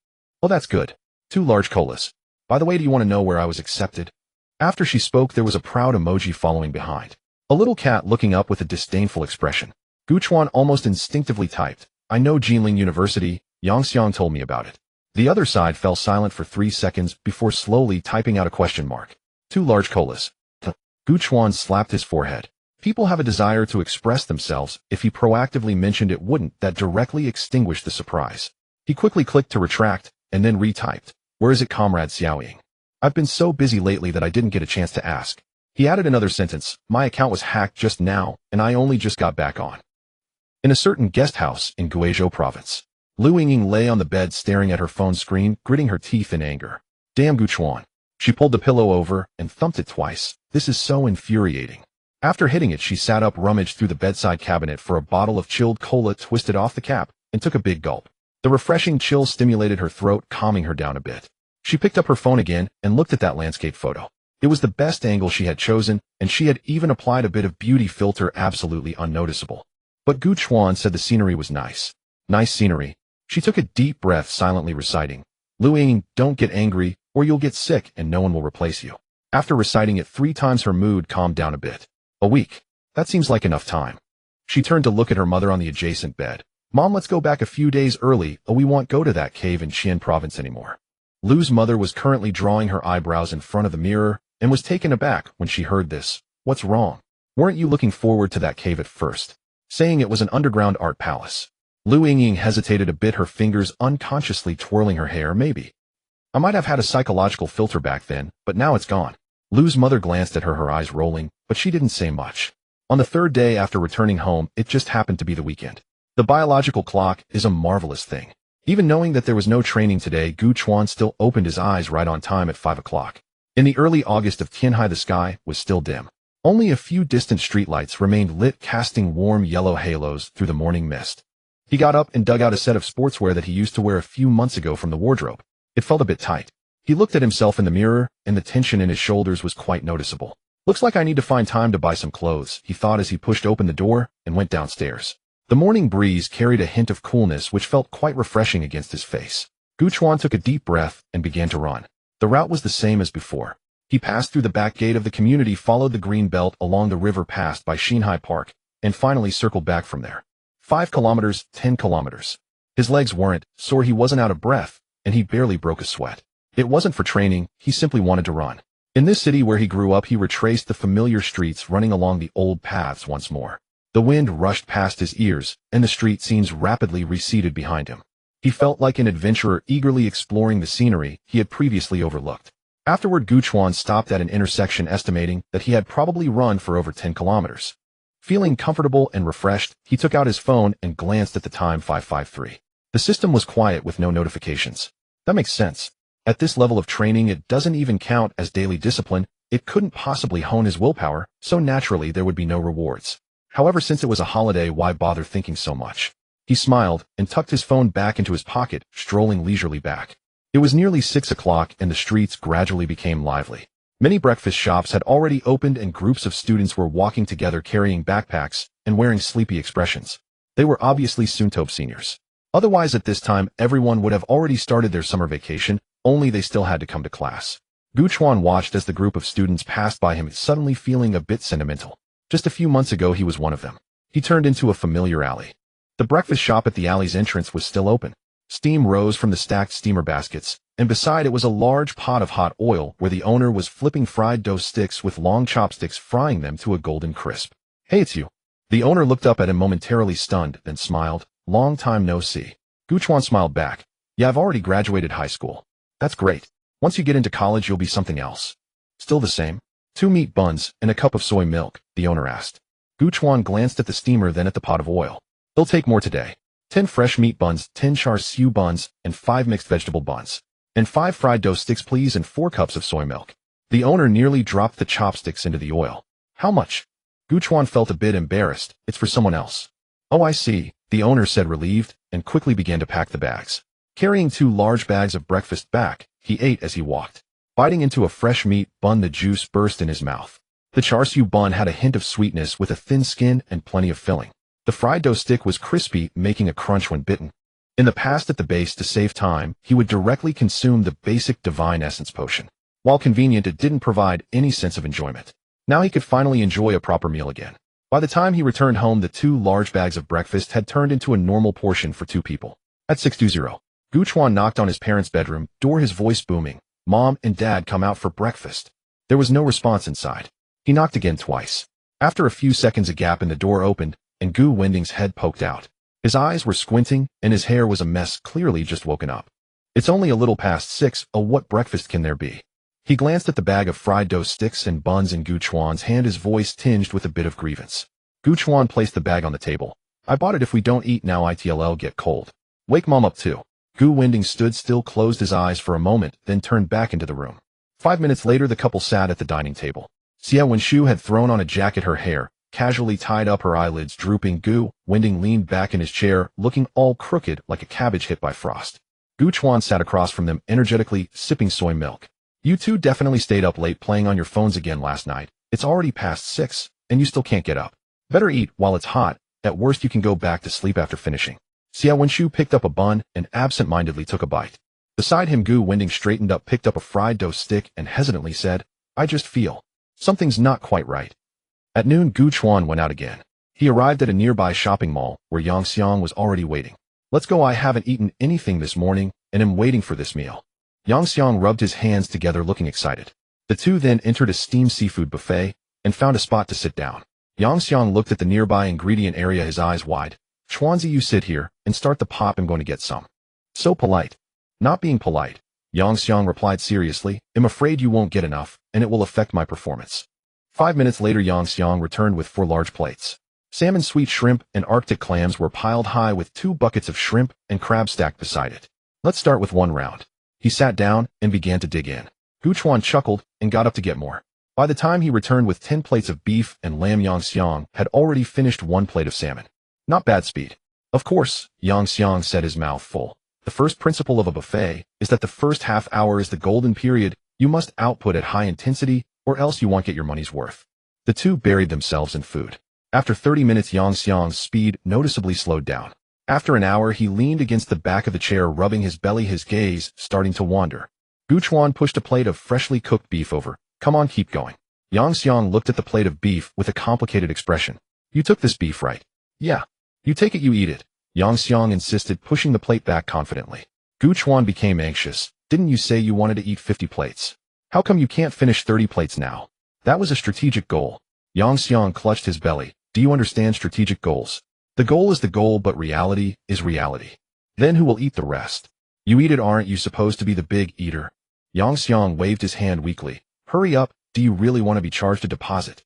Oh, that's good. 2 large colas. By the way, do you want to know where I was accepted? After she spoke, there was a proud emoji following behind. A little cat looking up with a disdainful expression. Gu Chuan almost instinctively typed, I know Jinling University, Yang Xiang told me about it. The other side fell silent for 3 seconds before slowly typing out a question mark. 2 large colas. Gu Chuan slapped his forehead. People have a desire to express themselves. If he proactively mentioned it, wouldn't that directly extinguish the surprise? He quickly clicked to retract, and then retyped, "Where is it, Comrade Xiaoying? I've been so busy lately that I didn't get a chance to ask." He added another sentence, "My account was hacked just now, and I only just got back on." In a certain guest house in Guizhou province, Lu Yingying lay on the bed staring at her phone screen, gritting her teeth in anger. "Damn Gu Chuan." She pulled the pillow over and thumped it twice. "This is so infuriating." After hitting it, she sat up, rummaged through the bedside cabinet for a bottle of chilled cola, twisted off the cap, and took a big gulp. The refreshing chill stimulated her throat, calming her down a bit. She picked up her phone again and looked at that landscape photo. It was the best angle she had chosen, and she had even applied a bit of beauty filter, absolutely unnoticeable. But Gu Chuan said the scenery was nice. Nice scenery. She took a deep breath, silently reciting, "Lu Ying, don't get angry, or you'll get sick and no one will replace you." After reciting it 3 times, her mood calmed down a bit. A week. That seems like enough time. She turned to look at her mother on the adjacent bed. "Mom, let's go back a few days early, or we won't go to that cave in Xian province anymore." Lu's mother was currently drawing her eyebrows in front of the mirror and was taken aback when she heard this. "What's wrong? Weren't you looking forward to that cave at first?" Saying it was an underground art palace. Lu Yingying hesitated a bit, her fingers unconsciously twirling her hair. "Maybe. I might have had a psychological filter back then, but now it's gone." Lu's mother glanced at her, her eyes rolling, but she didn't say much. On the 3rd day after returning home, it just happened to be the weekend. The biological clock is a marvelous thing. Even knowing that there was no training today, Gu Chuan still opened his eyes right on time at 5 o'clock. In the early August of Tianhai, the sky was still dim. Only a few distant streetlights remained lit, casting warm yellow halos through the morning mist. He got up and dug out a set of sportswear that he used to wear a few months ago from the wardrobe. It felt a bit tight. He looked at himself in the mirror, and the tension in his shoulders was quite noticeable. "Looks like I need to find time to buy some clothes," he thought as he pushed open the door and went downstairs. The morning breeze carried a hint of coolness which felt quite refreshing against his face. Gu Chuan took a deep breath and began to run. The route was the same as before. He passed through the back gate of the community, followed the green belt along the river, passed by Xinhai Park, and finally circled back from there. 5 kilometers, 10 kilometers. His legs weren't sore, he wasn't out of breath, and he barely broke a sweat. It wasn't for training, he simply wanted to run. In this city where he grew up, he retraced the familiar streets, running along the old paths once more. The wind rushed past his ears, and the street scenes rapidly receded behind him. He felt like an adventurer eagerly exploring the scenery he had previously overlooked. Afterward, Gu Chuan stopped at an intersection, estimating that he had probably run for over 10 kilometers. Feeling comfortable and refreshed, he took out his phone and glanced at the time, 5:53. The system was quiet with no notifications. That makes sense. At this level of training, it doesn't even count as daily discipline. It couldn't possibly hone his willpower, so naturally there would be no rewards. However, since it was a holiday, why bother thinking so much? He smiled and tucked his phone back into his pocket, strolling leisurely back. It was nearly 6 o'clock and the streets gradually became lively. Many breakfast shops had already opened and groups of students were walking together, carrying backpacks and wearing sleepy expressions. They were obviously Suntob seniors. Otherwise, at this time, everyone would have already started their summer vacation, only they still had to come to class. Gu Chuan watched as the group of students passed by him, suddenly feeling a bit sentimental. Just a few months ago, he was one of them. He turned into a familiar alley. The breakfast shop at the alley's entrance was still open. Steam rose from the stacked steamer baskets, and beside it was a large pot of hot oil where the owner was flipping fried dough sticks with long chopsticks, frying them to a golden crisp. "Hey, it's you." The owner looked up at him, momentarily stunned, then smiled. "Long time no see." Gu Chuan smiled back. "Yeah, I've already graduated high school." "That's great. Once you get into college, you'll be something else." "Still the same?" 2 meat buns and a cup of soy milk," the owner asked. Gu Chuan glanced at the steamer, then at the pot of oil. "They'll take more today. 10 fresh meat buns, 10 char siu buns, and 5 mixed vegetable buns. And 5 fried dough sticks, please, and 4 cups of soy milk." The owner nearly dropped the chopsticks into the oil. "How much?" Gu Chuan felt a bit embarrassed. "It's for someone else." "Oh, I see," the owner said, relieved, and quickly began to pack the bags. Carrying 2 large bags of breakfast back, he ate as he walked. Biting into a fresh meat bun, the juice burst in his mouth. The char siu bun had a hint of sweetness with a thin skin and plenty of filling. The fried dough stick was crispy, making a crunch when bitten. In the past, at the base, to save time, he would directly consume the basic divine essence potion. While convenient, it didn't provide any sense of enjoyment. Now he could finally enjoy a proper meal again. By the time he returned home, the 2 large bags of breakfast had turned into a normal portion for 2 people. At 6:20, Gu Chuan knocked on his parents' bedroom door, his voice booming. "Mom and Dad, come out for breakfast." There was no response inside. He knocked again twice. After a few seconds, a gap in the door opened, and Gu Wending's head poked out. His eyes were squinting, and his hair was a mess, clearly just woken up. It's only a little past 6. Oh, what breakfast can there be? He glanced at the bag of fried dough sticks and buns in Gu Chuan's hand, his voice tinged with a bit of grievance. Gu Chuan placed the bag on the table. I bought it. If we don't eat now, it'll get cold. Wake Mom up too. Gu Winding stood still, closed his eyes for a moment, then turned back into the room. 5 minutes later, the couple sat at the dining table. Xia Wenshu had thrown on a jacket, her hair casually tied up, her eyelids drooping. Gu Winding leaned back in his chair, looking all crooked like a cabbage hit by frost. Gu Chuan sat across from them, energetically sipping soy milk. You two definitely stayed up late playing on your phones again last night. It's already past 6, and you still can't get up. Better eat while it's hot. At worst, you can go back to sleep after finishing. Xia Wenshu picked up a bun and absent-mindedly took a bite. Beside him, Gu Winding straightened up, picked up a fried dough stick, and hesitantly said, I just feel something's not quite right. At noon, Gu Chuan went out again. He arrived at a nearby shopping mall where Yang Xiang was already waiting. Let's go. I haven't eaten anything this morning and am waiting for this meal. Yang Xiang rubbed his hands together, looking excited. The two then entered a steamed seafood buffet and found a spot to sit down. Yang Xiang looked at the nearby ingredient area, his eyes wide. Chuanzi, you sit here and start the pop. I'm going to get some. So polite. Not being polite, Yang Xiang replied seriously. I'm afraid you won't get enough, and it will affect my performance. 5 minutes later, Yang Xiang returned with 4 large plates. Salmon, sweet shrimp, and Arctic clams were piled high, with 2 buckets of shrimp and crab stacked beside it. Let's start with 1 round. He sat down and began to dig in. Gu Chuan chuckled and got up to get more. By the time he returned with 10 plates of beef and lamb, Yang Xiang had already finished 1 plate of salmon. Not bad speed. Of course, Yang Xiang said, his mouth full. The first principle of a buffet is that the first half hour is the golden period. You must output at high intensity, or else you won't get your money's worth. The two buried themselves in food. After 30 minutes, Yang Xiang's speed noticeably slowed down. After an hour, he leaned against the back of the chair, rubbing his belly, his gaze starting to wander. Gu Chuan pushed a plate of freshly cooked beef over. Come on, keep going. Yang Xiang looked at the plate of beef with a complicated expression. You took this beef, right? Yeah. You take it, you eat it. Yang Xiang insisted, pushing the plate back confidently. Gu Chuan became anxious. Didn't you say you wanted to eat 50 plates? How come you can't finish 30 plates now? That was a strategic goal. Yang Xiang clutched his belly. Do you understand strategic goals? The goal is the goal, but reality is reality. Then who will eat the rest? You eat it, aren't you supposed to be the big eater? Yang Xiang waved his hand weakly. Hurry up, do you really want to be charged a deposit?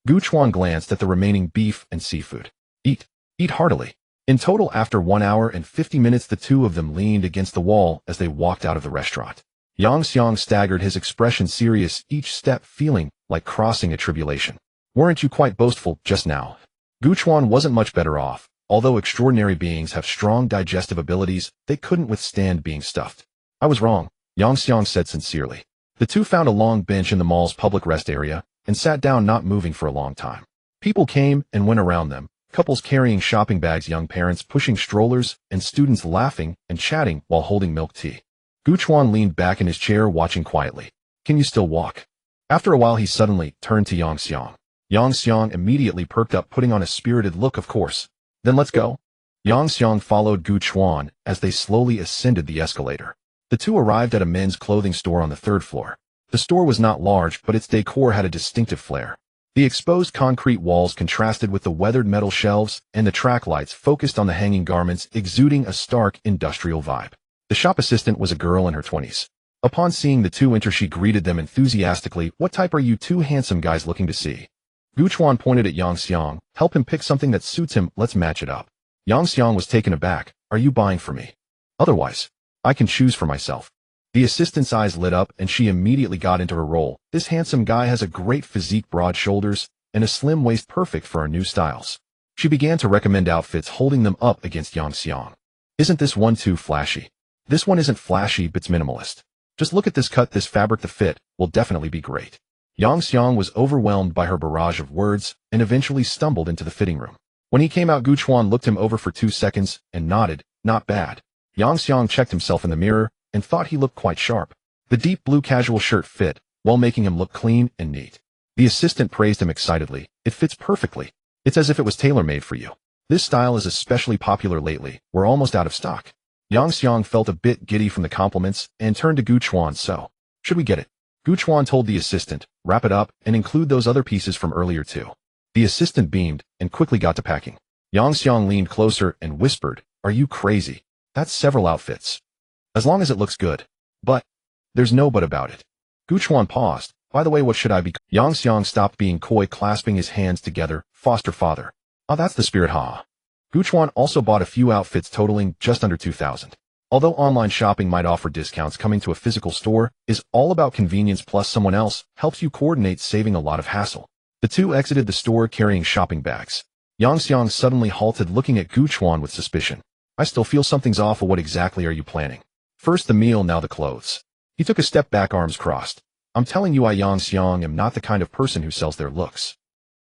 Gu Chuan glanced at the remaining beef and seafood. Eat heartily. In total, after 1 hour and 50 minutes, the two of them leaned against the wall as they walked out of the restaurant. Yang Xiang staggered, his expression serious, each step feeling like crossing a tribulation. Weren't you quite boastful just now? Gu Chuan wasn't much better off. Although extraordinary beings have strong digestive abilities, they couldn't withstand being stuffed. I was wrong, Yang Xiang said sincerely. The two found a long bench in the mall's public rest area and sat down, not moving for a long time. People came and went around them. Couples carrying shopping bags, young parents pushing strollers, and students laughing and chatting while holding milk tea. Gu Chuan leaned back in his chair, watching quietly. Can you still walk? After a while, he suddenly turned to Yang Xiang. Yang Xiang immediately perked up, putting on a spirited look. Of course. Then let's go. Yang Xiang followed Gu Chuan as they slowly ascended the escalator. The two arrived at a men's clothing store on the 3rd floor. The store was not large, but its decor had a distinctive flair. The exposed concrete walls contrasted with the weathered metal shelves, and the track lights focused on the hanging garments, exuding a stark industrial vibe. The shop assistant was a girl in her 20s. Upon seeing the two enter, she greeted them enthusiastically. What type are you two handsome guys looking to see? Gu Chuan pointed at Yang Xiang. Help him pick something that suits him, let's match it up. Yang Xiang was taken aback. Are you buying for me? Otherwise, I can choose for myself. The assistant's eyes lit up and she immediately got into her role. This handsome guy has a great physique, broad shoulders, and a slim waist, perfect for our new styles. She began to recommend outfits, holding them up against Yang Xiang. Isn't this one too flashy? This one isn't flashy, but it's minimalist. Just look at this cut, this fabric, the fit will definitely be great. Yang Xiang was overwhelmed by her barrage of words and eventually stumbled into the fitting room. When he came out, Gu Chuan looked him over for 2 seconds and nodded. Not bad. Yang Xiang checked himself in the mirror and thought he looked quite sharp. The deep blue casual shirt fit, while making him look clean and neat. The assistant praised him excitedly. It fits perfectly. It's as if it was tailor-made for you. This style is especially popular lately. We're almost out of stock. Yang Xiang felt a bit giddy from the compliments and turned to Gu Chuan. So, should we get it? Gu Chuan told the assistant, wrap it up and include those other pieces from earlier too. The assistant beamed and quickly got to packing. Yang Xiang leaned closer and whispered, are you crazy? That's several outfits. As long as it looks good. But there's no but about it. Gu Chuan paused. By the way, what should I be? Yang Xiang stopped being coy, clasping his hands together. Foster father. Oh, that's the spirit, ha. Gu Chuan also bought a few outfits totaling just under 2,000. Although online shopping might offer discounts, coming to a physical store is all about convenience, plus someone else helps you coordinate, saving a lot of hassle. The two exited the store carrying shopping bags. Yang Xiang suddenly halted, looking at Gu Chuan with suspicion. I still feel something's off. What exactly are you planning? First the meal, now the clothes. He took a step back, arms crossed. I'm telling you, I, Yang Xiang, am not the kind of person who sells their looks.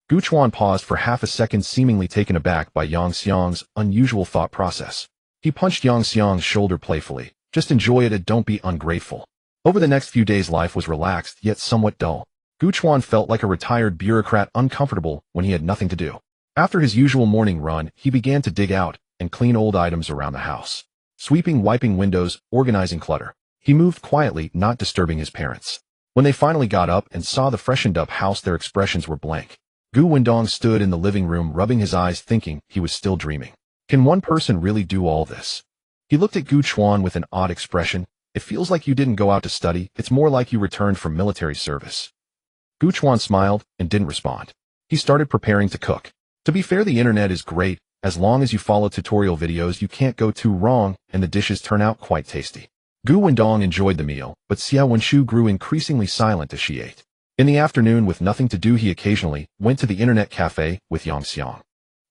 Gu Chuan paused for half a second, seemingly taken aback by Yang Xiang's unusual thought process. He punched Yang Xiang's shoulder playfully. Just enjoy it and don't be ungrateful. Over the next few days, life was relaxed, yet somewhat dull. Gu Chuan felt like a retired bureaucrat, uncomfortable when he had nothing to do. After his usual morning run, he began to dig out and clean old items around the house. Sweeping, wiping windows, organizing clutter. He moved quietly, not disturbing his parents. When they finally got up and saw the freshened-up house, their expressions were blank. Gu Wendong stood in the living room, rubbing his eyes, thinking he was still dreaming. Can one person really do all this? He looked at Gu Chuan with an odd expression. It feels like you didn't go out to study, it's more like you returned from military service. Gu Chuan smiled and didn't respond. He started preparing to cook. To be fair, the internet is great. As long as you follow tutorial videos, you can't go too wrong, and the dishes turn out quite tasty. Gu Wendong enjoyed the meal, but Xiao Wenshu grew increasingly silent as she ate. In the afternoon, with nothing to do, he occasionally went to the internet cafe with Yang Xiang.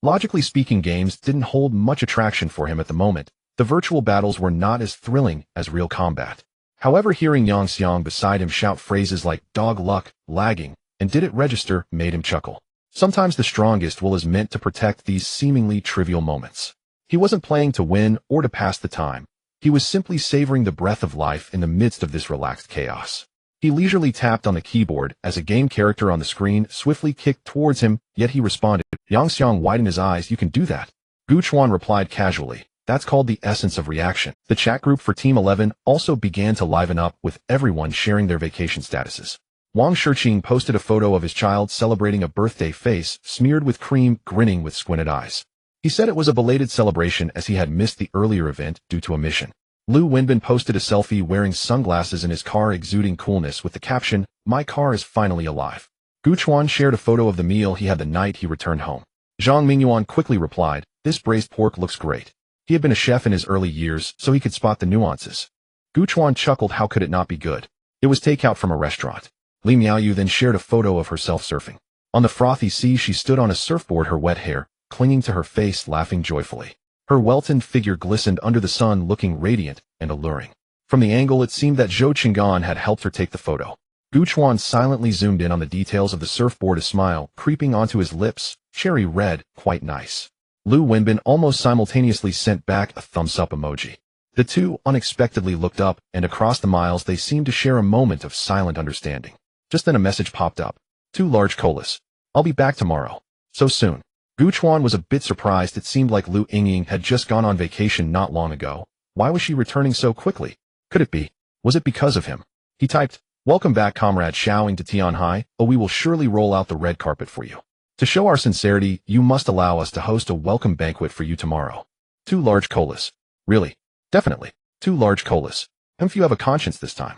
Logically speaking, games didn't hold much attraction for him at the moment. The virtual battles were not as thrilling as real combat. However, hearing Yang Xiang beside him shout phrases like dog luck, lagging, and did it register made him chuckle. Sometimes the strongest will is meant to protect these seemingly trivial moments. He wasn't playing to win or to pass the time. He was simply savoring the breath of life in the midst of this relaxed chaos. He leisurely tapped on the keyboard as a game character on the screen swiftly kicked towards him, yet he responded. Yang Xiang widened his eyes. You can do that. Gu Chuan replied casually. That's called the essence of reaction. The chat group for Team 11 also began to liven up, with everyone sharing their vacation statuses. Wang Shiqing posted a photo of his child celebrating a birthday, face smeared with cream, grinning with squinted eyes. He said it was a belated celebration as he had missed the earlier event due to a mission. Lu Wenbin posted a selfie wearing sunglasses in his car, exuding coolness, with the caption, "My car is finally alive." Gu Chuan shared a photo of the meal he had the night he returned home. Zhang Mingyuan quickly replied, "This braised pork looks great." He had been a chef in his early years, so he could spot the nuances. Gu Chuan chuckled. How could it not be good? It was takeout from a restaurant. Li Miaoyu then shared a photo of herself surfing. On the frothy sea, she stood on a surfboard, her wet hair clinging to her face, laughing joyfully. Her well-tanned figure glistened under the sun, looking radiant and alluring. From the angle, it seemed that Zhou Qinggan had helped her take the photo. Gu Chuan silently zoomed in on the details of the surfboard, a smile creeping onto his lips, cherry red, quite nice. Lu Wenbin almost simultaneously sent back a thumbs-up emoji. The two unexpectedly looked up, and across the miles they seemed to share a moment of silent understanding. Just then a message popped up. Two large colas. I'll be back tomorrow. So soon. Gu Chuan was a bit surprised. It seemed like Lu Yingying had just gone on vacation not long ago. Why was she returning so quickly? Could it be? Was it because of him? He typed, "Welcome back, comrade Xiaoing to Tianhai. Oh, we will surely roll out the red carpet for you. To show our sincerity, you must allow us to host a welcome banquet for you tomorrow. Two large colas. Really? Definitely. Two large colas. If you have a conscience this time."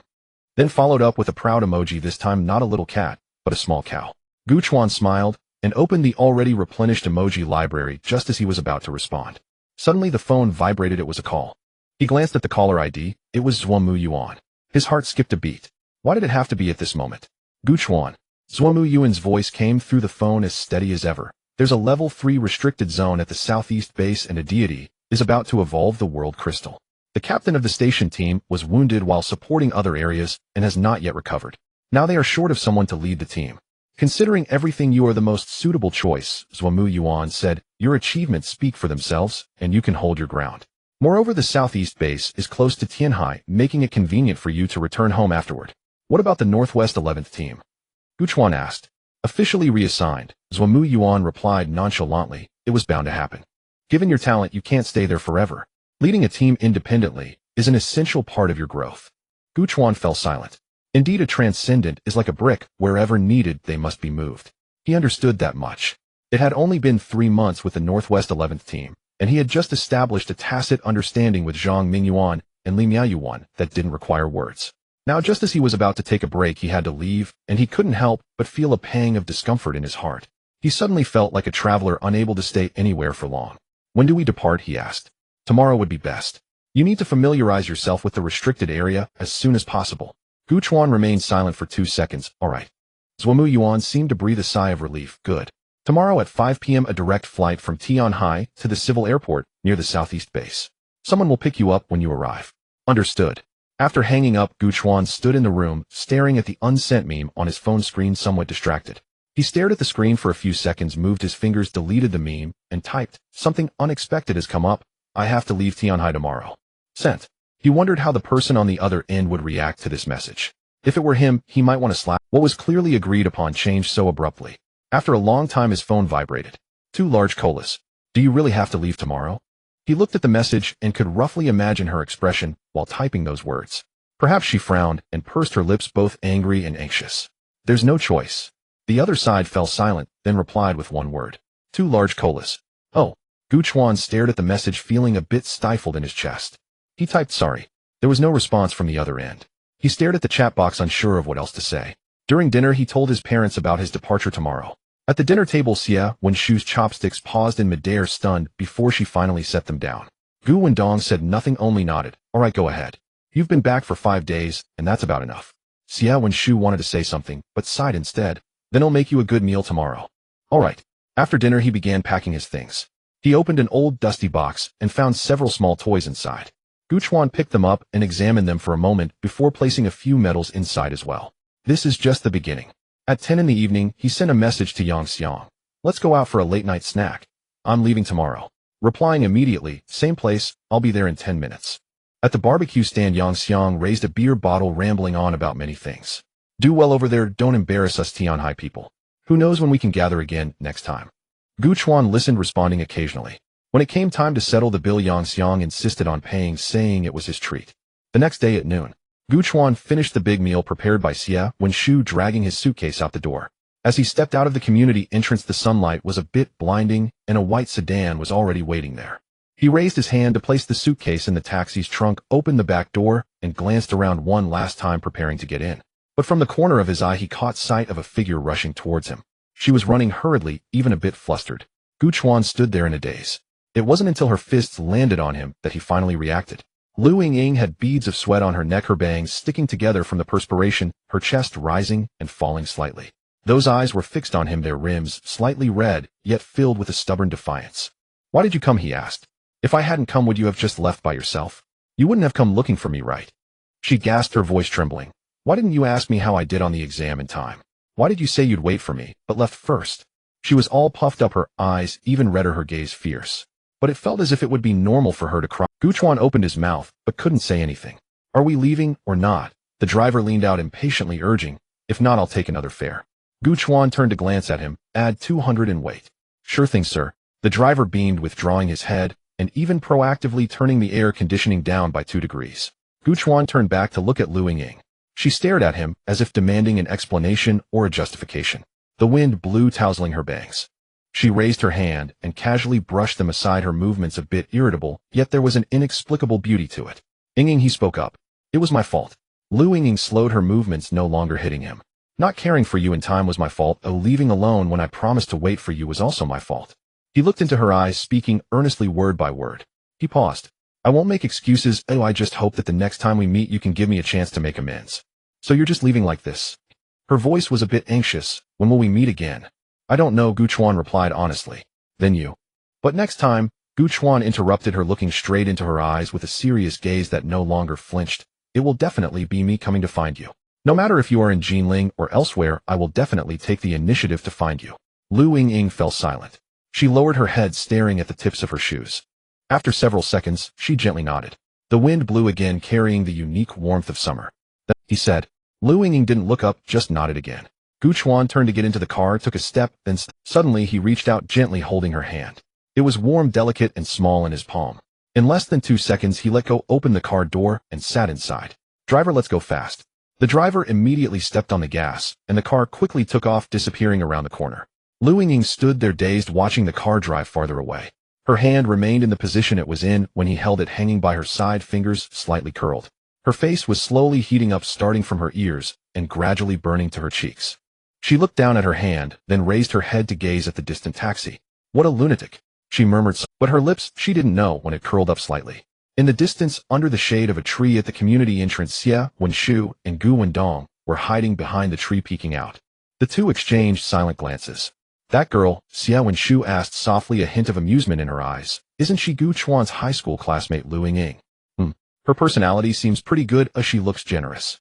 Then followed up with a proud emoji, this time not a little cat, but a small cow. Gu Chuan smiled and opened the already replenished emoji library just as he was about to respond. Suddenly the phone vibrated. It was a call. He glanced at the caller ID. It was Zuomu Yuan. His heart skipped a beat. Why did it have to be at this moment? Gu Chuan. Zuomu Yuan's voice came through the phone as steady as ever. There's a level 3 restricted zone at the southeast base, and a deity is about to evolve the world crystal. The captain of the station team was wounded while supporting other areas and has not yet recovered. Now they are short of someone to lead the team. Considering everything, you are the most suitable choice, Zuomu Yuan said. Your achievements speak for themselves, and you can hold your ground. Moreover, the southeast base is close to Tianhai, making it convenient for you to return home afterward. What about the Northwest 11th team? Gu Chuan asked. Officially reassigned, Zuomu Yuan replied nonchalantly. It was bound to happen. Given your talent, you can't stay there forever. Leading a team independently is an essential part of your growth. Gu Chuan fell silent. Indeed, a transcendent is like a brick. Wherever needed, they must be moved. He understood that much. It had only been 3 months with the Northwest 11th team, and he had just established a tacit understanding with Zhang Mingyuan and Li Miaoyu one that didn't require words. Now just as he was about to take a break he had to leave, and he couldn't help but feel a pang of discomfort in his heart. He suddenly felt like a traveler unable to stay anywhere for long. When do we depart, he asked. Tomorrow would be best. You need to familiarize yourself with the restricted area as soon as possible. Gu Chuan remained silent for 2 seconds. All right. Zhuomu Yuan seemed to breathe a sigh of relief. Good. Tomorrow at 5 p.m. a direct flight from Tianhai to the civil airport near the southeast base. Someone will pick you up when you arrive. Understood. After hanging up, Gu Chuan stood in the room, staring at the unsent meme on his phone screen, somewhat distracted. He stared at the screen for a few seconds, moved his fingers, deleted the meme, and typed, "Something unexpected has come up. I have to leave Tianhai tomorrow." Sent. He wondered how the person on the other end would react to this message. If it were him, he might want to slap. What was clearly agreed upon changed so abruptly. After a long time his phone vibrated. 2 large colas. Do you really have to leave tomorrow? He looked at the message and could roughly imagine her expression while typing those words. Perhaps she frowned and pursed her lips, both angry and anxious. There's no choice. The other side fell silent, then replied with one word. 2 large colas. Oh. Gu Chuan stared at the message, feeling a bit stifled in his chest. He typed sorry. There was no response from the other end. He stared at the chat box, unsure of what else to say. During dinner he told his parents about his departure tomorrow. At the dinner table, Xia Wenshu's chopsticks paused in midair, stunned, before she finally set them down. Gu Wendong said nothing, only nodded. All right, go ahead. You've been back for 5 days, and that's about enough. Xia Wenshu wanted to say something, but sighed instead. Then I'll make you a good meal tomorrow. All right. After dinner he began packing his things. He opened an old dusty box and found several small toys inside. Gu Chuan picked them up and examined them for a moment before placing a few medals inside as well. This is just the beginning. At 10 in the evening, he sent a message to Yang Xiang. Let's go out for a late-night snack. I'm leaving tomorrow. Replying immediately, same place, I'll be there in 10 minutes. At the barbecue stand, Yang Xiang raised a beer bottle, rambling on about many things. Do well over there, don't embarrass us Tianhai people. Who knows when we can gather again next time. Gu Chuan listened, responding occasionally. When it came time to settle the bill, Yang Xiang insisted on paying, saying it was his treat. The next day at noon, Gu Chuan finished the big meal prepared by Xia Wenshu, dragging his suitcase out the door. As he stepped out of the community entrance, the sunlight was a bit blinding, and a white sedan was already waiting there. He raised his hand to place the suitcase in the taxi's trunk, opened the back door, and glanced around one last time, preparing to get in. But from the corner of his eye he caught sight of a figure rushing towards him. She was running hurriedly, even a bit flustered. Gu Chuan stood there in a daze. It wasn't until her fists landed on him that he finally reacted. Lu Ying had beads of sweat on her neck, her bangs sticking together from the perspiration, her chest rising and falling slightly. Those eyes were fixed on him, their rims slightly red, yet filled with a stubborn defiance. Why did you come? He asked. If I hadn't come, would you have just left by yourself? You wouldn't have come looking for me, right? She gasped, her voice trembling. Why didn't you ask me how I did on the exam in time? Why did you say you'd wait for me, but left first? She was all puffed up, her eyes even redder, her gaze fierce. But it felt as if it would be normal for her to cry. Gu Chuan opened his mouth, but couldn't say anything. Are we leaving or not? The driver leaned out impatiently, urging. If not, I'll take another fare. Gu Chuan turned to glance at him. Add 200 and wait. Sure thing, sir. The driver beamed, withdrawing his head, and even proactively turning the air conditioning down by 2 degrees. Gu Chuan turned back to look at Lu Ying. She stared at him, as if demanding an explanation or a justification. The wind blew, tousling her bangs. She raised her hand and casually brushed them aside, her movements a bit irritable, yet there was an inexplicable beauty to it. Ying, he spoke up. It was my fault. Lu Ying slowed her movements, no longer hitting him. Not caring for you in time was my fault. Oh, leaving alone when I promised to wait for you was also my fault. He looked into her eyes, speaking earnestly, word by word. He paused. I won't make excuses. Oh, I just hope that the next time we meet you can give me a chance to make amends. So you're just leaving like this? Her voice was a bit anxious. When will we meet again? I don't know, Gu Chuan replied honestly. Then you. But next time, Gu Chuan interrupted her, looking straight into her eyes with a serious gaze that no longer flinched. It will definitely be me coming to find you. No matter if you are in Jinling or elsewhere, I will definitely take the initiative to find you. Lu Ying fell silent. She lowered her head, staring at the tips of her shoes. After several seconds, she gently nodded. The wind blew again, carrying the unique warmth of summer. Then, he said. Lu Ying didn't look up, just nodded again. Gu Chuan turned to get into the car, took a step, then suddenly he reached out, gently holding her hand. It was warm, delicate, and small in his palm. In less than 2 seconds, he let go, opened the car door, and sat inside. Driver, let's go fast. The driver immediately stepped on the gas, and the car quickly took off, disappearing around the corner. Lu Ying stood there dazed, watching the car drive farther away. Her hand remained in the position it was in when he held it, hanging by her side, fingers slightly curled. Her face was slowly heating up, starting from her ears and gradually burning to her cheeks. She looked down at her hand, then raised her head to gaze at the distant taxi. What a lunatic, she murmured, but her lips, she didn't know when it curled up slightly. In the distance, under the shade of a tree at the community entrance, Xie Wenshu and Gu Wendong were hiding behind the tree, peeking out. The two exchanged silent glances. That girl, Xie Wenshu asked softly, a hint of amusement in her eyes. Isn't she Gu Chuan's high school classmate Lu Ying? Her personality seems pretty good, as she looks generous.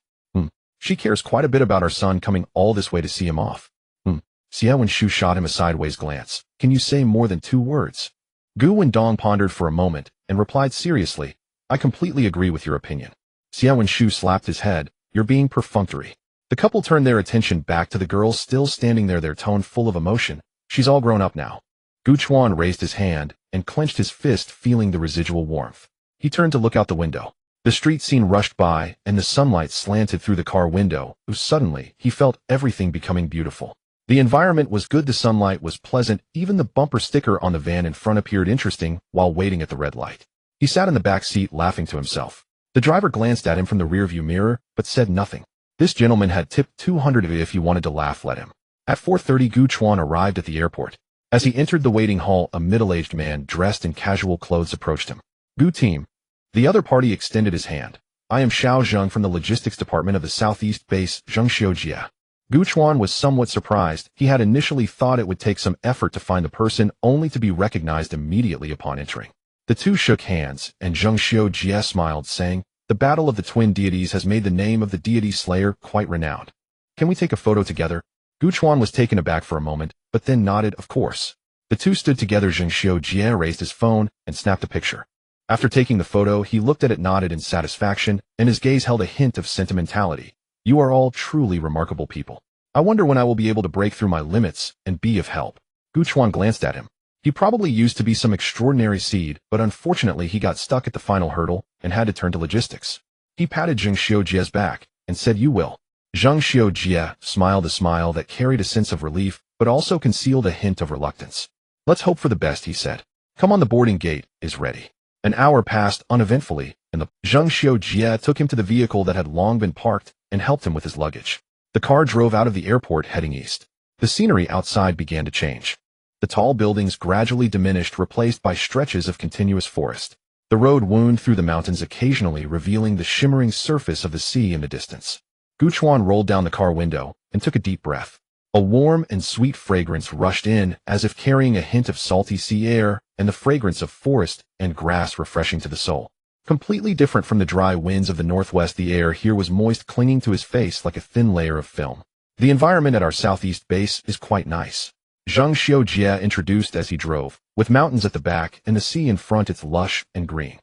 She cares quite a bit about our son coming all this way to see him off. Xie Wenshu shot him a sideways glance. Can you say more than 2 words? Gu Wendong pondered for a moment and replied seriously, I completely agree with your opinion. Xie Wenshu slapped his head. You're being perfunctory. The couple turned their attention back to the girl still standing there, their tone full of emotion. She's all grown up now. Gu Chuan raised his hand and clenched his fist, feeling the residual warmth. He turned to look out the window. The street scene rushed by, and the sunlight slanted through the car window. Suddenly, he felt everything becoming beautiful. The environment was good, the sunlight was pleasant, even the bumper sticker on the van in front appeared interesting while waiting at the red light. He sat in the back seat, laughing to himself. The driver glanced at him from the rearview mirror, but said nothing. This gentleman had tipped 200 if you wanted to laugh, let him. At 4:30, Gu Chuan arrived at the airport. As he entered the waiting hall, a middle-aged man dressed in casual clothes approached him. Gu team. The other party extended his hand. I am Xiao Zheng from the logistics department of the Southeast base, Zhengxiujie. Gu Chuan was somewhat surprised. He had initially thought it would take some effort to find the person, only to be recognized immediately upon entering. The two shook hands, and Zhengxiujie smiled, saying, the battle of the twin deities has made the name of the deity slayer quite renowned. Can we take a photo together? Gu Chuan was taken aback for a moment, but then nodded, of course. The two stood together. Zhengxiujie raised his phone and snapped a picture. After taking the photo, he looked at it, nodded in satisfaction, and his gaze held a hint of sentimentality. You are all truly remarkable people. I wonder when I will be able to break through my limits and be of help. Gu Chuan glanced at him. He probably used to be some extraordinary seed, but unfortunately he got stuck at the final hurdle and had to turn to logistics. He patted Zhengxiujie's back and said, you will. Zhengxiujie smiled a smile that carried a sense of relief, but also concealed a hint of reluctance. Let's hope for the best, he said. Come on, the boarding gate is ready. An hour passed uneventfully, and the Zhengxiujie took him to the vehicle that had long been parked and helped him with his luggage. The car drove out of the airport, heading east. The scenery outside began to change. The tall buildings gradually diminished, replaced by stretches of continuous forest. The road wound through the mountains, occasionally revealing the shimmering surface of the sea in the distance. Gu Chuan rolled down the car window and took a deep breath. A warm and sweet fragrance rushed in, as if carrying a hint of salty sea air and the fragrance of forest and grass, refreshing to the soul. Completely different from the dry winds of the northwest, the air here was moist, clinging to his face like a thin layer of film. The environment at our southeast base is quite nice. Zhengxiujie introduced as he drove, with mountains at the back and the sea in front. It's lush and green.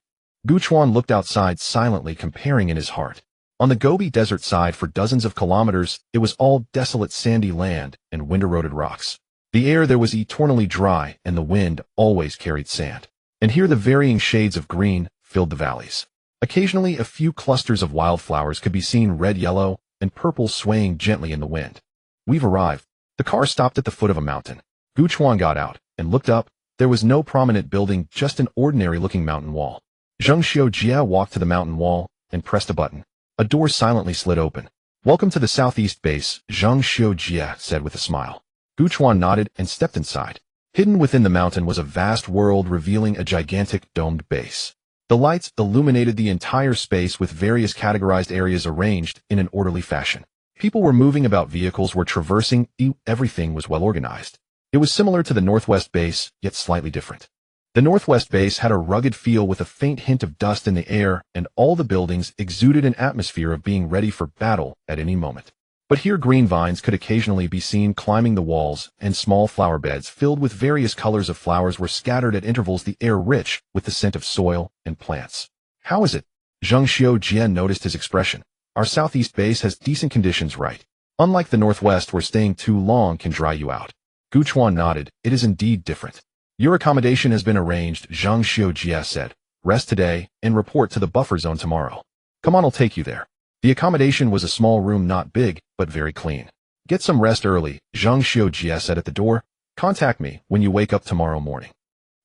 Gu Chuan looked outside silently, comparing in hhis heart. On the Gobi Desert side for dozens of kilometers, it was all desolate sandy land and wind-eroded rocks. The air there was eternally dry, and the wind always carried sand. And here the varying shades of green filled the valleys. Occasionally a few clusters of wildflowers could be seen, red, yellow, and purple, swaying gently in the wind. We've arrived. The car stopped at the foot of a mountain. Gu Chuan got out and looked up. There was no prominent building, just an ordinary-looking mountain wall. Zhengxiujie walked to the mountain wall and pressed a button. A door silently slid open. Welcome to the southeast base, Zhengxiujie said with a smile. Gu Chuan nodded and stepped inside. Hidden within the mountain was a vast world, revealing a gigantic domed base. The lights illuminated the entire space, with various categorized areas arranged in an orderly fashion. People were moving about, vehicles were traversing, everything was well organized. It was similar to the Northwest base, yet slightly different. The Northwest base had a rugged feel with a faint hint of dust in the air, and all the buildings exuded an atmosphere of being ready for battle at any moment. But here green vines could occasionally be seen climbing the walls, and small flower beds filled with various colors of flowers were scattered at intervals, the air rich with the scent of soil and plants. How is it? Zhengxiujie noticed his expression. Our southeast base has decent conditions, right? Unlike the Northwest, where staying too long can dry you out. Gu Chuan nodded. It is indeed different. Your accommodation has been arranged, Zhengxiujie said. Rest today and report to the buffer zone tomorrow. Come on, I'll take you there. The accommodation was a small room, not big, but very clean. Get some rest early, Zhengxiujie said at the door. Contact me when you wake up tomorrow morning.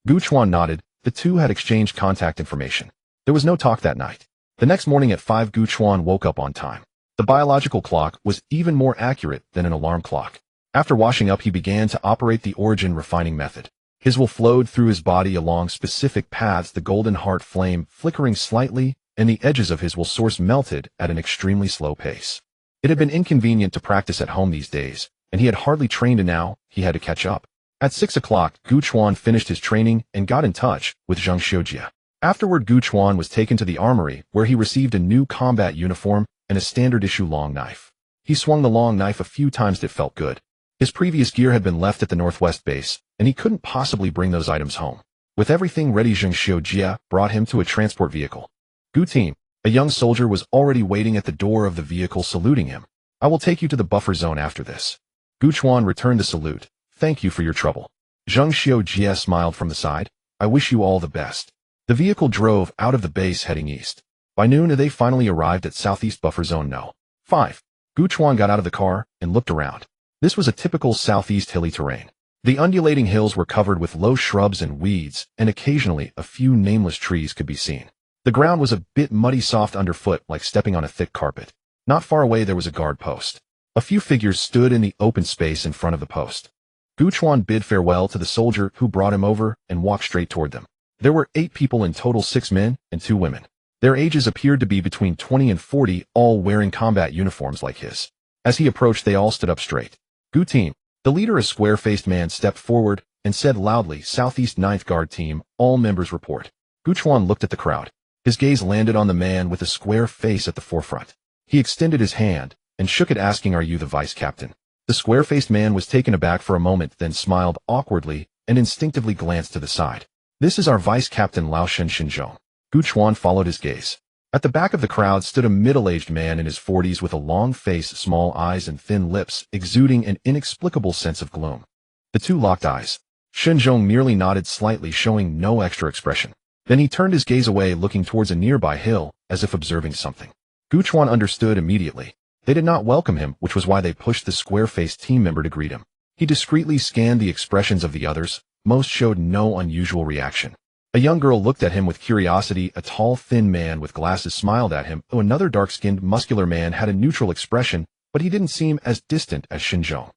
Gu Chuan nodded. The two had exchanged contact information. There was no talk that night. The next morning at 5, Gu Chuan woke up on time. The biological clock was even more accurate than an alarm clock. After washing up, he began to operate the origin refining method. His will flowed through his body along specific paths, the golden heart flame flickering slightly, and the edges of his will source melted at an extremely slow pace. It had been inconvenient to practice at home these days, and he had hardly trained, and now he had to catch up. At 6 o'clock, Gu Chuan finished his training and got in touch with Zheng Xiujia. Afterward, Gu Chuan was taken to the armory, where he received a new combat uniform and a standard-issue long knife. He swung the long knife a few times. It felt good. His previous gear had been left at the Northwest base, and he couldn't possibly bring those items home. With everything ready, Zheng Xiujia brought him to a transport vehicle. Gu Team, a young soldier, was already waiting at the door of the vehicle, saluting him. I will take you to the buffer zone after this. Gu Chuan returned the salute. Thank you for your trouble. Zheng Xiujia smiled from the side. I wish you all the best. The vehicle drove out of the base heading east. By noon, they finally arrived at Southeast Buffer Zone No. 5. Gu Chuan got out of the car and looked around. This was a typical southeast hilly terrain. The undulating hills were covered with low shrubs and weeds, and occasionally a few nameless trees could be seen. The ground was a bit muddy, soft underfoot, like stepping on a thick carpet. Not far away there was a guard post. A few figures stood in the open space in front of the post. Gu Chuan bid farewell to the soldier who brought him over and walked straight toward them. There were 8 people in total, 6 men and 2 women. Their ages appeared to be between 20 and 40, all wearing combat uniforms like his. As he approached, they all stood up straight. Gu Team, the leader, a square-faced man, stepped forward and said loudly, Southeast 9th Guard Team, all members report. Gu Chuan looked at the crowd. His gaze landed on the man with a square face at the forefront. He extended his hand and shook it, asking, Are you the vice captain? The square-faced man was taken aback for a moment, then smiled awkwardly and instinctively glanced to the side. This is our vice captain, Lao Shinzhong. Gu Chuan followed his gaze. At the back of the crowd stood a middle-aged man in his 40s with a long face, small eyes, and thin lips, exuding an inexplicable sense of gloom. The two locked eyes. Shinzhong merely nodded slightly, showing no extra expression. Then he turned his gaze away, looking towards a nearby hill, as if observing something. Gu Chuan understood immediately. They did not welcome him, which was why they pushed the square-faced team member to greet him. He discreetly scanned the expressions of the others. Most showed no unusual reaction. A young girl looked at him with curiosity. A tall, thin man with glasses smiled at him. Another dark-skinned, muscular man had a neutral expression, but he didn't seem as distant as Shinzhong.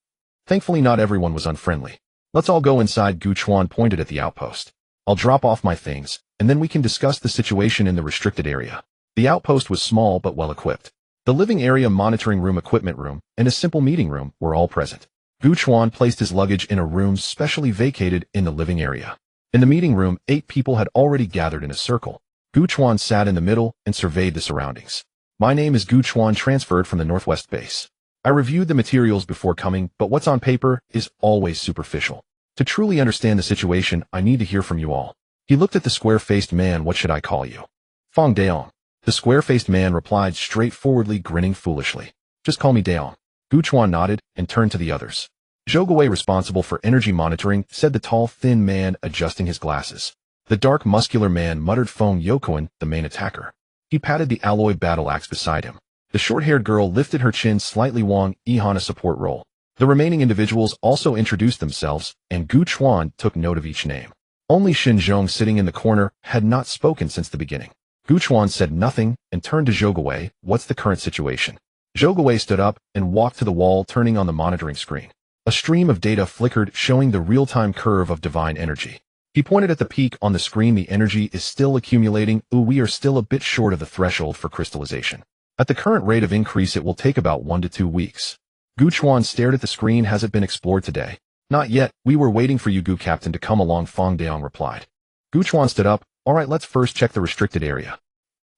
Thankfully, not everyone was unfriendly. Let's all go inside. Gu Chuan pointed at the outpost. I'll drop off my things, and then we can discuss the situation in the restricted area. The outpost was small but well-equipped. The living area, monitoring room, equipment room, and a simple meeting room were all present. Gu Chuan placed his luggage in a room specially vacated in the living area. In the meeting room, 8 people had already gathered in a circle. Gu Chuan sat in the middle and surveyed the surroundings. My name is Gu Chuan, transferred from the Northwest base. I reviewed the materials before coming, but what's on paper is always superficial. To truly understand the situation, I need to hear from you all. He looked at the square-faced man. What should I call you? Fong Daong. The square-faced man replied straightforwardly, grinning foolishly. Just call me Daong. Gu Chuan nodded and turned to the others. Zhou, responsible for energy monitoring, said the tall, thin man, adjusting his glasses. The dark, muscular man muttered, Feng Youquan, the main attacker. He patted the alloy battle axe beside him. The short-haired girl lifted her chin slightly. Wang Yihan, a support role. The remaining individuals also introduced themselves, and Gu Chuan took note of each name. Only Shinzhong, sitting in the corner, had not spoken since the beginning. Gu Chuan said nothing and turned to Zhou. What's the current situation? Zhou stood up and walked to the wall, turning on the monitoring screen. A stream of data flickered, showing the real-time curve of divine energy. He pointed at the peak on the screen. The energy is still accumulating. We are still a bit short of the threshold for crystallization. At the current rate of increase, it will take about 1 to 2 weeks. Gu Chuan stared at the screen. Has it been explored today? Not yet. We were waiting for you, Gu Captain, to come along, Fong Daong replied. Gu Chuan stood up. All right, let's first check the restricted area.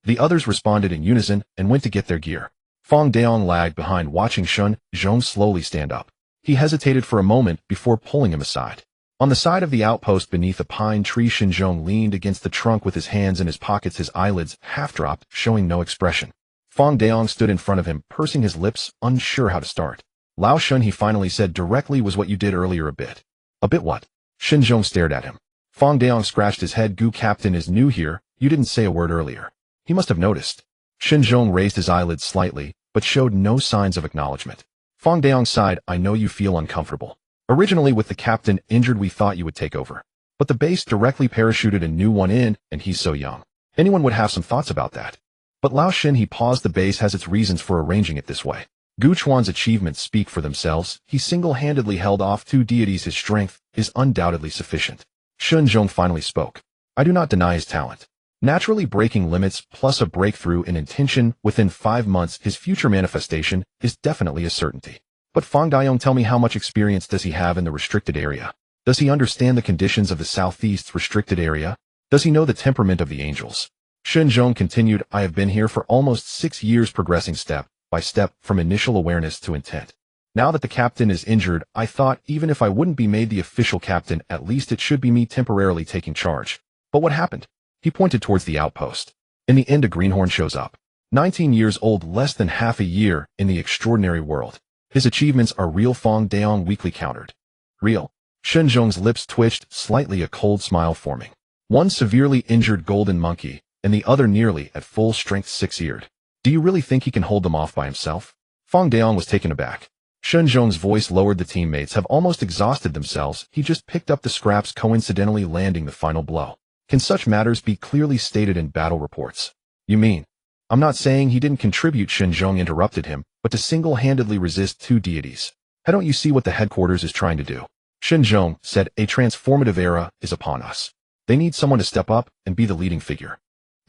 The others responded in unison and went to get their gear. Fong Daong lagged behind, watching Shinzhong slowly stand up. He hesitated for a moment before pulling him aside. On the side of the outpost beneath a pine tree, Shinzhong leaned against the trunk with his hands in his pockets, his eyelids half-dropped, showing no expression. Fong Daong stood in front of him, pursing his lips, unsure how to start. Lao Shun, he finally said directly, was what you did earlier a bit. A bit what? Shinzhong stared at him. Fong Daong scratched his head. Gu Captain is new here. You didn't say a word earlier. He must have noticed. Shinzhong raised his eyelids slightly, but showed no signs of acknowledgement. Fong Daong sighed. I know you feel uncomfortable. Originally, with the captain injured, we thought you would take over. But the base directly parachuted a new one in, and he's so young. Anyone would have some thoughts about that. But Lao Shin, he paused. The base has its reasons for arranging it this way. Gu Chuan's achievements speak for themselves. He single-handedly held off 2 deities. His strength is undoubtedly sufficient. Shun Zhong finally spoke. I do not deny his talent. Naturally breaking limits plus a breakthrough in intention within 5 months, his future manifestation is definitely a certainty. But Fang Dayong, tell me, how much experience does he have in the restricted area? Does he understand the conditions of the Southeast's restricted area? Does he know the temperament of the angels? Shun Zhong continued, I have been here for almost 6 years, progressing step by step from initial awareness to intent. Now that the captain is injured, I thought even if I wouldn't be made the official captain, at least it should be me temporarily taking charge. But what happened? He pointed towards the outpost. In the end, a greenhorn shows up. 19 years old, less than half a year in the extraordinary world. His achievements are real. Fang Dayong weakly countered. Real? Shun Zhong's lips twitched, slightly, a cold smile forming. One severely injured golden monkey, and the other nearly at full strength, 6-eared. Do you really think he can hold them off by himself? Fang Dayong was taken aback. Shun Zhong's voice lowered. The teammates have almost exhausted themselves. He just picked up the scraps, coincidentally landing the final blow. Can such matters be clearly stated in battle reports? You mean? I'm not saying he didn't contribute, Shun Zhong interrupted him, but to single-handedly resist 2 deities. How don't you see what the headquarters is trying to do? Shun Zhong said, a transformative era is upon us. They need someone to step up and be the leading figure.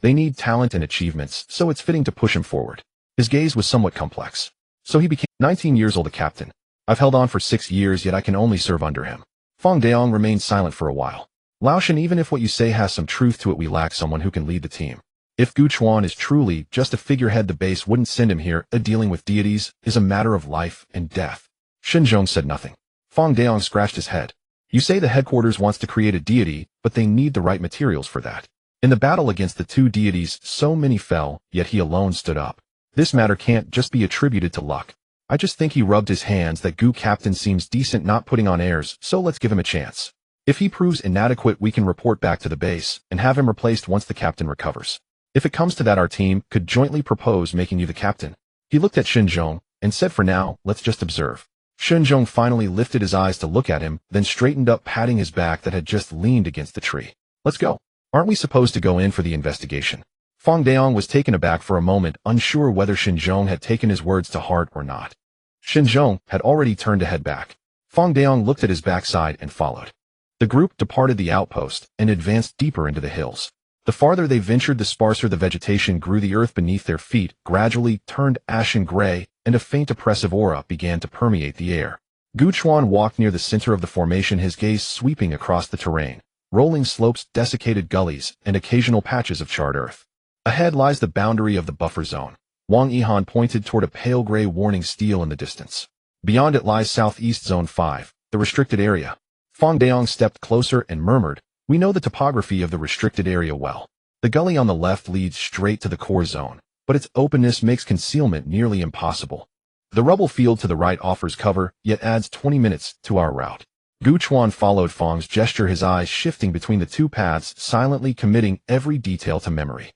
They need talent and achievements, so it's fitting to push him forward. His gaze was somewhat complex. So he became 19 years old, a captain. I've held on for 6 years, yet I can only serve under him. Fang Dayong remained silent for a while. Lao Shin, even if what you say has some truth to it, we lack someone who can lead the team. If Gu Chuan is truly just a figurehead, the base wouldn't send him here. Dealing with deities is a matter of life and death. Shun Zhong said nothing. Fang Dayong scratched his head. You say the headquarters wants to create a deity, but they need the right materials for that. In the battle against the 2 deities, so many fell, yet he alone stood up. This matter can't just be attributed to luck. I just think he rubbed his hands. That Gu captain seems decent, not putting on airs, so let's give him a chance. If he proves inadequate, we can report back to the base and have him replaced once the captain recovers. If it comes to that, our team could jointly propose making you the captain. He looked at Shun Zhong and said, for now, let's just observe. Shun Zhong finally lifted his eyes to look at him, then straightened up, patting his back that had just leaned against the tree. Let's go. Aren't we supposed to go in for the investigation? Fang Dayong was taken aback for a moment, unsure whether Shun Zhong had taken his words to heart or not. Shun Zhong had already turned to head back. Fang Dayong looked at his backside and followed. The group departed the outpost and advanced deeper into the hills. The farther they ventured, the sparser the vegetation grew. The earth beneath their feet gradually turned ashen gray, and a faint oppressive aura began to permeate the air. Gu Chuan walked near the center of the formation, his gaze sweeping across the terrain. Rolling slopes, desiccated gullies, and occasional patches of charred earth. Ahead lies the boundary of the buffer zone. Wang Yihan pointed toward a pale gray warning steel in the distance. Beyond it lies Southeast Zone 5, the restricted area. Fang Dayong stepped closer and murmured, we know the topography of the restricted area well. The gully on the left leads straight to the core zone, but its openness makes concealment nearly impossible. The rubble field to the right offers cover, yet adds 20 minutes to our route. Gu Chuan followed Fang's gesture, his eyes shifting between the 2 paths, silently committing every detail to memory.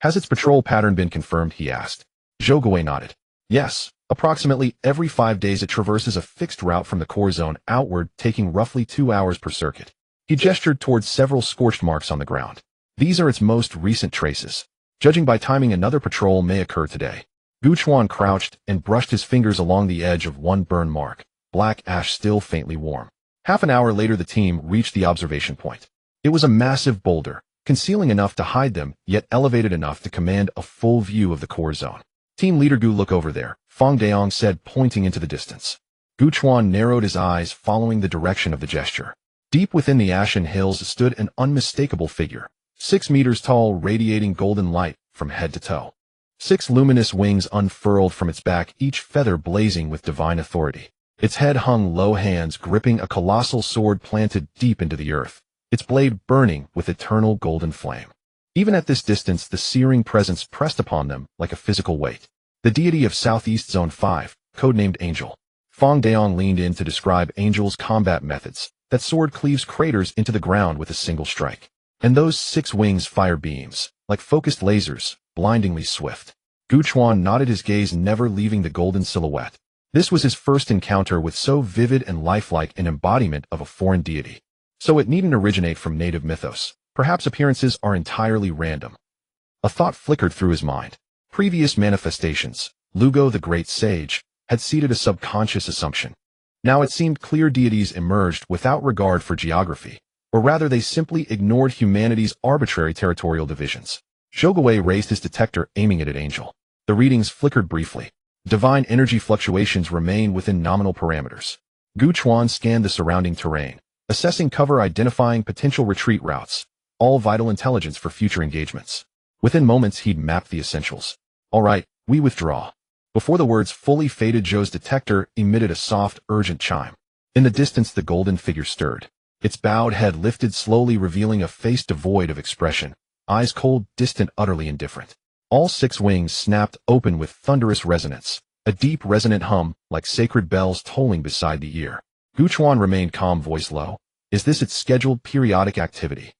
Has its patrol pattern been confirmed? He asked. Zhou Gui nodded. Yes, approximately every 5 days it traverses a fixed route from the core zone outward, taking roughly 2 hours per circuit. He gestured towards several scorched marks on the ground. These are its most recent traces. Judging by timing, another patrol may occur today. Gu Chuan crouched and brushed his fingers along the edge of one burn mark, black ash still faintly warm. Half an hour later, the team reached the observation point. It was a massive boulder, concealing enough to hide them, yet elevated enough to command a full view of the core zone. Team leader Gu, look over there, Fang Dayong said, pointing into the distance. Gu Chuan narrowed his eyes, following the direction of the gesture. Deep within the ashen hills stood an unmistakable figure, 6 meters tall, radiating golden light from head to toe. 6 luminous wings unfurled from its back, each feather blazing with divine authority. Its head hung low, hands gripping a colossal sword planted deep into the earth, its blade burning with eternal golden flame. Even at this distance, the searing presence pressed upon them like a physical weight. The deity of Southeast Zone 5, codenamed Angel. Fang Dayong leaned in to describe Angel's combat methods. That sword cleaves craters into the ground with a single strike. And those 6 wings fire beams, like focused lasers, blindingly swift. Gu Chuan nodded, his gaze never leaving the golden silhouette. This was his first encounter with so vivid and lifelike an embodiment of a foreign deity. So it needn't originate from native mythos. Perhaps appearances are entirely random. A thought flickered through his mind. Previous manifestations, Lugo the Great Sage, had seeded a subconscious assumption. Now it seemed clear deities emerged without regard for geography, or rather they simply ignored humanity's arbitrary territorial divisions. Zhou raised his detector, aiming it at Angel. The readings flickered briefly. Divine energy fluctuations remain within nominal parameters. Gu Chuan scanned the surrounding terrain, assessing cover, identifying potential retreat routes, all vital intelligence for future engagements. Within moments he'd mapped the essentials. All right, we withdraw. Before the words fully faded, Zhou's detector emitted a soft, urgent chime. In the distance the golden figure stirred. Its bowed head lifted slowly, revealing a face devoid of expression, eyes cold, distant, utterly indifferent. All 6 wings snapped open with thunderous resonance, a deep resonant hum, like sacred bells tolling beside the ear. Gu Chuan remained calm, voice low. Is this its scheduled periodic activity?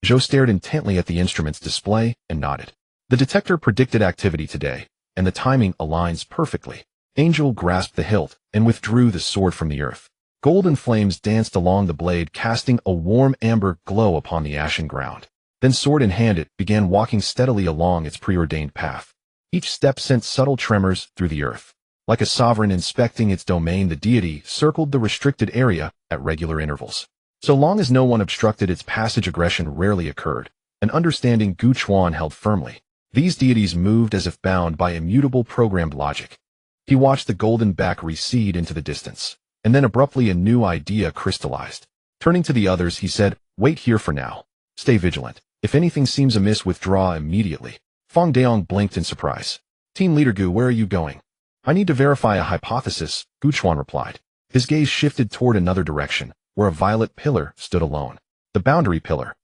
Zhou stared intently at the instrument's display and nodded. The detector predicted activity today, and the timing aligns perfectly. Angel grasped the hilt and withdrew the sword from the earth. Golden flames danced along the blade, casting a warm amber glow upon the ashen ground. Then, sword in hand, it began walking steadily along its preordained path. Each step sent subtle tremors through the earth. Like a sovereign inspecting its domain, the deity circled the restricted area at regular intervals. So long as no one obstructed its passage, aggression rarely occurred. An understanding Gu Chuan held firmly. These deities moved as if bound by immutable programmed logic. He watched the golden back recede into the distance, and then abruptly a new idea crystallized. Turning to the others, he said, "Wait here for now. Stay vigilant. If anything seems amiss, withdraw immediately." Feng Daong blinked in surprise. "Team Leader Gu, where are you going?" "I need to verify a hypothesis," Gu Chuan replied. His gaze shifted toward another direction, where a violet pillar stood alone. The boundary pillar.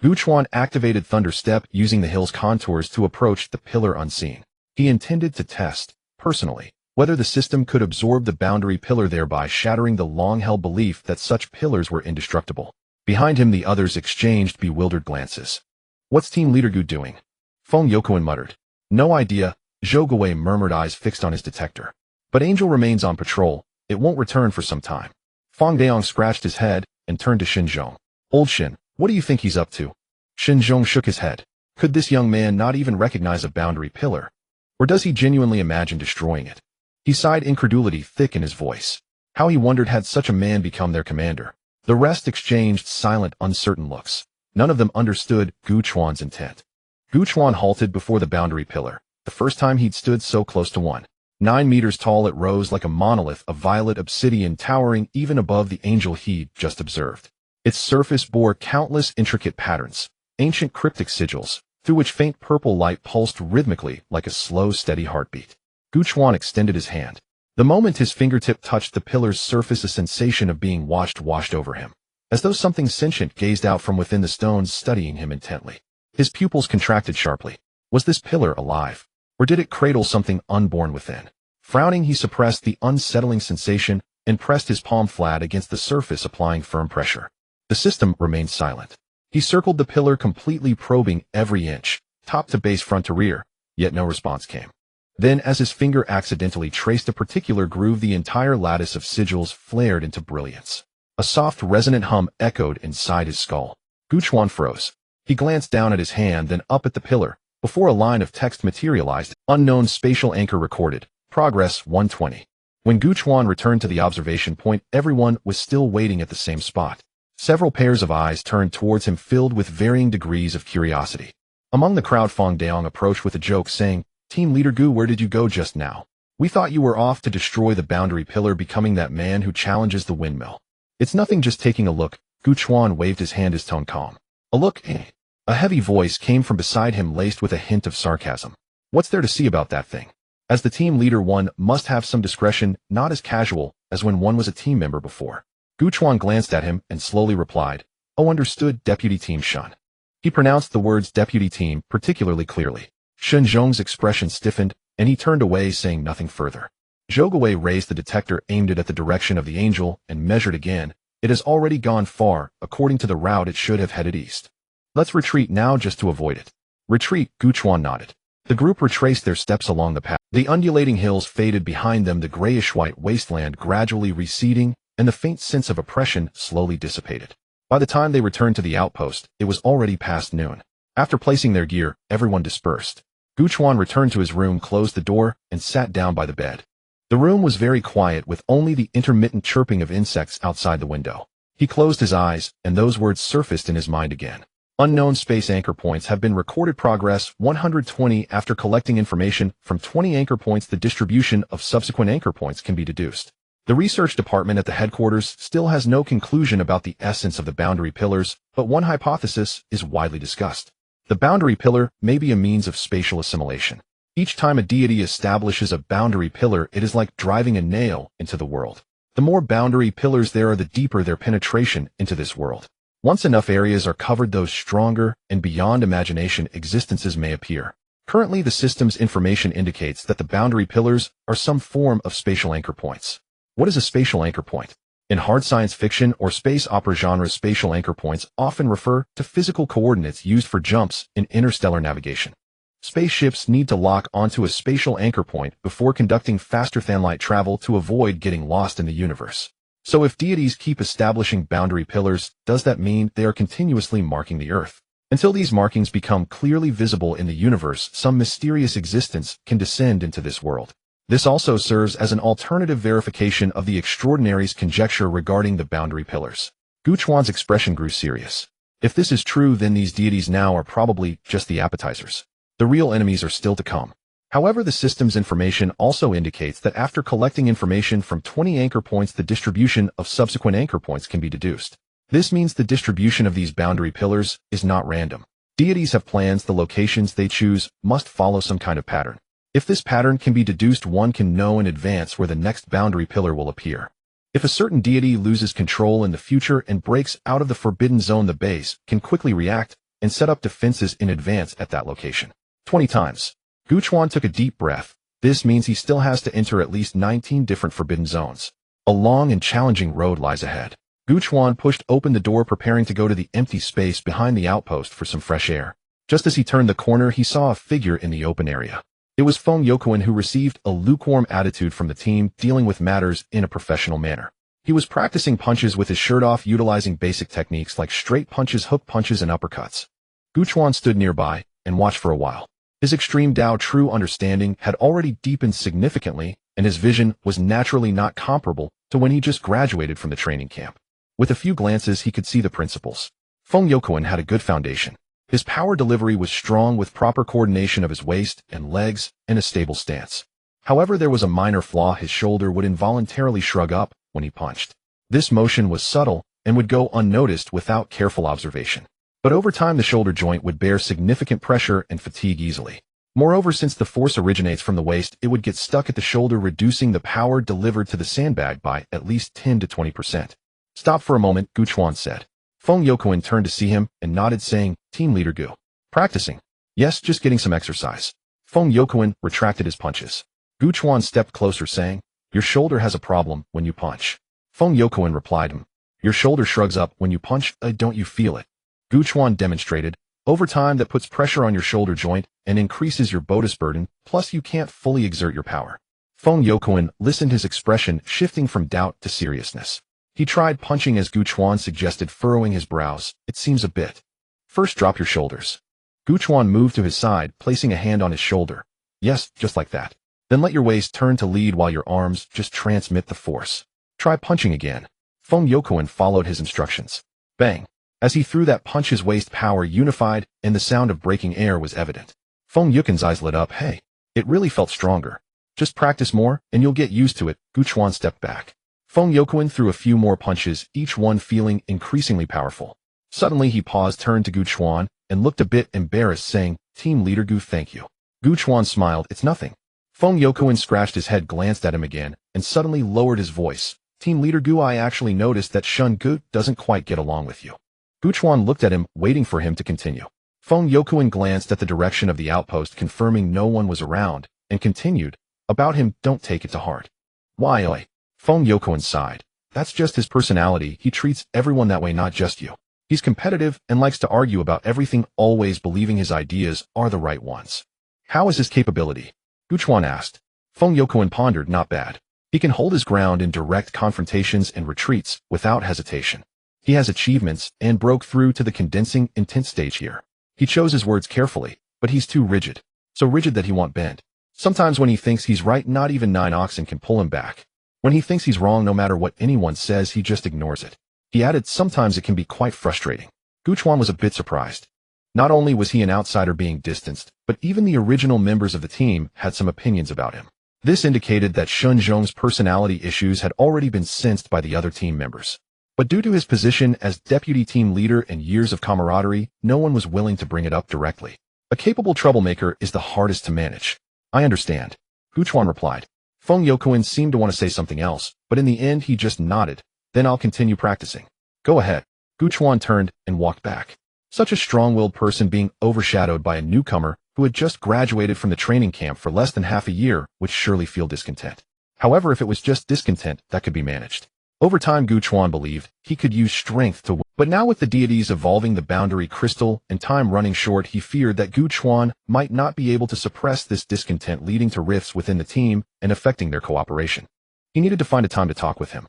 Gu Chuan activated Thunder Step, using the hill's contours to approach the pillar unseen. He intended to test, personally, whether the system could absorb the boundary pillar, thereby shattering the long-held belief that such pillars were indestructible. Behind him the others exchanged bewildered glances. "What's Team Leader Gu doing?" Feng Youkuan muttered. "No idea," Zhou Guwei murmured, eyes fixed on his detector. "But Angel remains on patrol. It won't return for some time." Feng Daong scratched his head and turned to Xin Zhong. "Old Xin, what do you think he's up to?" Xin Zhong shook his head. Could this young man not even recognize a boundary pillar? Or does he genuinely imagine destroying it? He sighed, incredulity thick in his voice. How he wondered had such a man become their commander. The rest exchanged silent, uncertain looks. None of them understood Gu Chuan's intent. Gu Chuan halted before the boundary pillar. The first time he'd stood so close to one. 9 meters tall, it rose like a monolith of violet obsidian, towering even above the angel he'd just observed. Its surface bore countless intricate patterns, ancient cryptic sigils, through which faint purple light pulsed rhythmically like a slow, steady heartbeat. Gu Chuan extended his hand. The moment his fingertip touched the pillar's surface, a sensation of being washed over him, as though something sentient gazed out from within the stones, studying him intently. His pupils contracted sharply. Was this pillar alive? Or did it cradle something unborn within? Frowning, he suppressed the unsettling sensation and pressed his palm flat against the surface, applying firm pressure. The system remained silent. He circled the pillar, completely probing every inch, top to base, front to rear, yet no response came. Then, as his finger accidentally traced a particular groove, the entire lattice of sigils flared into brilliance. A soft, resonant hum echoed inside his skull. Gu Chuan froze. He glanced down at his hand, then up at the pillar, before a line of text materialized. Unknown spatial anchor recorded. Progress 120. When Gu Chuan returned to the observation point, everyone was still waiting at the same spot. Several pairs of eyes turned towards him, filled with varying degrees of curiosity. Among the crowd, Feng Daong approached with a joke, saying, "Team Leader Gu, where did you go just now? We thought you were off to destroy the boundary pillar, becoming that man who challenges the windmill." "It's nothing, just taking a look." Gu Chuan waved his hand, his tone calm. "A look, eh?" A heavy voice came from beside him, laced with a hint of sarcasm. "What's there to see about that thing?" As the team leader, one must have some discretion, not as casual as when one was a team member before. Gu Chuan glanced at him and slowly replied, "Oh, understood, Deputy Team Shun." He pronounced the words Deputy Team particularly clearly. Shen Zhong's expression stiffened, and he turned away, saying nothing further. Zhou Guwei raised the detector, aimed it at the direction of the angel, and measured again. "It has already gone far. According to the route, it should have headed east. Let's retreat now, just to avoid it." "Retreat," Gu Chuan nodded. The group retraced their steps along the path. The undulating hills faded behind them, the grayish-white wasteland gradually receding, and the faint sense of oppression slowly dissipated. By the time they returned to the outpost, it was already past noon. After placing their gear, everyone dispersed. Gu Chuan returned to his room, closed the door, and sat down by the bed. The room was very quiet, with only the intermittent chirping of insects outside the window. He closed his eyes, and those words surfaced in his mind again. Unknown space anchor points have been recorded. Progress 120. After collecting information from 20 anchor points, the distribution of subsequent anchor points can be deduced. The research department at the headquarters still has no conclusion about the essence of the boundary pillars, but one hypothesis is widely discussed. The boundary pillar may be a means of spatial assimilation. Each time a deity establishes a boundary pillar, it is like driving a nail into the world. The more boundary pillars there are, the deeper their penetration into this world. Once enough areas are covered, those stronger and beyond imagination existences may appear. Currently, the system's information indicates that the boundary pillars are some form of spatial anchor points. What is a spatial anchor point? In hard science fiction or space opera genres, spatial anchor points often refer to physical coordinates used for jumps in interstellar navigation. Spaceships need to lock onto a spatial anchor point before conducting faster-than-light travel to avoid getting lost in the universe. So if deities keep establishing boundary pillars, does that mean they are continuously marking the Earth? Until these markings become clearly visible in the universe, some mysterious existence can descend into this world. This also serves as an alternative verification of the Extraordinary's conjecture regarding the boundary pillars. Gu Chuan's expression grew serious. If this is true, then these deities now are probably just the appetizers. The real enemies are still to come. However, the system's information also indicates that after collecting information from 20 anchor points, the distribution of subsequent anchor points can be deduced. This means the distribution of these boundary pillars is not random. Deities have plans. The locations they choose must follow some kind of pattern. If this pattern can be deduced, one can know in advance where the next boundary pillar will appear. If a certain deity loses control in the future and breaks out of the forbidden zone, the base can quickly react and set up defenses in advance at that location. 20 times. Gu Chuan took a deep breath. This means he still has to enter at least 19 different forbidden zones. A long and challenging road lies ahead. Gu Chuan pushed open the door, preparing to go to the empty space behind the outpost for some fresh air. Just as he turned the corner, he saw a figure in the open area. It was Feng Youquan, who received a lukewarm attitude from the team, dealing with matters in a professional manner. He was practicing punches with his shirt off, utilizing basic techniques like straight punches, hook punches, and uppercuts. Gu Chuan stood nearby and watched for a while. His extreme Tao true understanding had already deepened significantly, and his vision was naturally not comparable to when he just graduated from the training camp. With a few glances, he could see the principles. Feng Youquan had a good foundation. His power delivery was strong, with proper coordination of his waist and legs and a stable stance. However, there was a minor flaw. His shoulder would involuntarily shrug up when he punched. This motion was subtle and would go unnoticed without careful observation. But over time, the shoulder joint would bear significant pressure and fatigue easily. Moreover, since the force originates from the waist, it would get stuck at the shoulder, reducing the power delivered to the sandbag by at least 10 to 20%. Stop for a moment, Gu Chuan said. Feng Youquan turned to see him and nodded, saying, "Team leader Gu. Practicing?" "Yes, just getting some exercise." Feng Youquan retracted his punches. Gu Chuan stepped closer, saying, "Your shoulder has a problem when you punch." Feng Youquan replied him, "Your shoulder shrugs up when you punch, don't you feel it?" Gu Chuan demonstrated, "Over time, that puts pressure on your shoulder joint and increases your bonus burden, plus you can't fully exert your power." Feng Youquan listened, his expression shifting from doubt to seriousness. He tried punching as Gu Chuan suggested, furrowing his brows. "It seems a bit. First, drop your shoulders." Gu Chuan moved to his side, placing a hand on his shoulder. "Yes, just like that. Then let your waist turn to lead while your arms just transmit the force. Try punching again." Feng Youquan followed his instructions. Bang! As he threw that punch, his waist power unified, and the sound of breaking air was evident. Feng Youquan's eyes lit up. "Hey, it really felt stronger. Just practice more, and you'll get used to it." Gu Chuan stepped back. Feng Youquan threw a few more punches, each one feeling increasingly powerful. Suddenly he paused, turned to Gu Chuan, and looked a bit embarrassed, saying, "Team leader Gu, thank you." Gu Chuan smiled. "It's nothing." Feng Youquan scratched his head, glanced at him again, and suddenly lowered his voice. "Team leader Gu, I actually noticed that Shun Gu doesn't quite get along with you." Gu Chuan looked at him, waiting for him to continue. Feng Youquan glanced at the direction of the outpost, confirming no one was around, and continued, "About him, don't take it to heart." "Why, oi?" Feng Youquan sighed. "That's just his personality. He treats everyone that way, not just you. He's competitive and likes to argue about everything, always believing his ideas are the right ones." "How is his capability?" Gu Chuan asked. Feng Youquan pondered. "Not bad. He can hold his ground in direct confrontations and retreats without hesitation. He has achievements and broke through to the condensing intent stage here. He chose his words carefully, but he's too rigid. So rigid that he won't bend. Sometimes when he thinks he's right, not even 9 oxen can pull him back. When he thinks he's wrong, no matter what anyone says, he just ignores it. He added, sometimes it can be quite frustrating. Gu Chuan was a bit surprised. Not only was he an outsider being distanced, but even the original members of the team had some opinions about him. This indicated that Shun Zhong's personality issues had already been sensed by the other team members. But due to his position as deputy team leader and years of camaraderie, no one was willing to bring it up directly. A capable troublemaker is the hardest to manage. I understand, Gu Chuan replied. Feng Youquan seemed to want to say something else, but in the end he just nodded. Then I'll continue practicing. Go ahead. Gu Chuan turned and walked back. Such a strong-willed person being overshadowed by a newcomer who had just graduated from the training camp for less than half a year would surely feel discontent. However, if it was just discontent, that could be managed. Over time, Gu Chuan believed he could use strength to win. But now with the deities evolving the boundary crystal and time running short, he feared that Gu Chuan might not be able to suppress this discontent, leading to rifts within the team and affecting their cooperation. He needed to find a time to talk with him.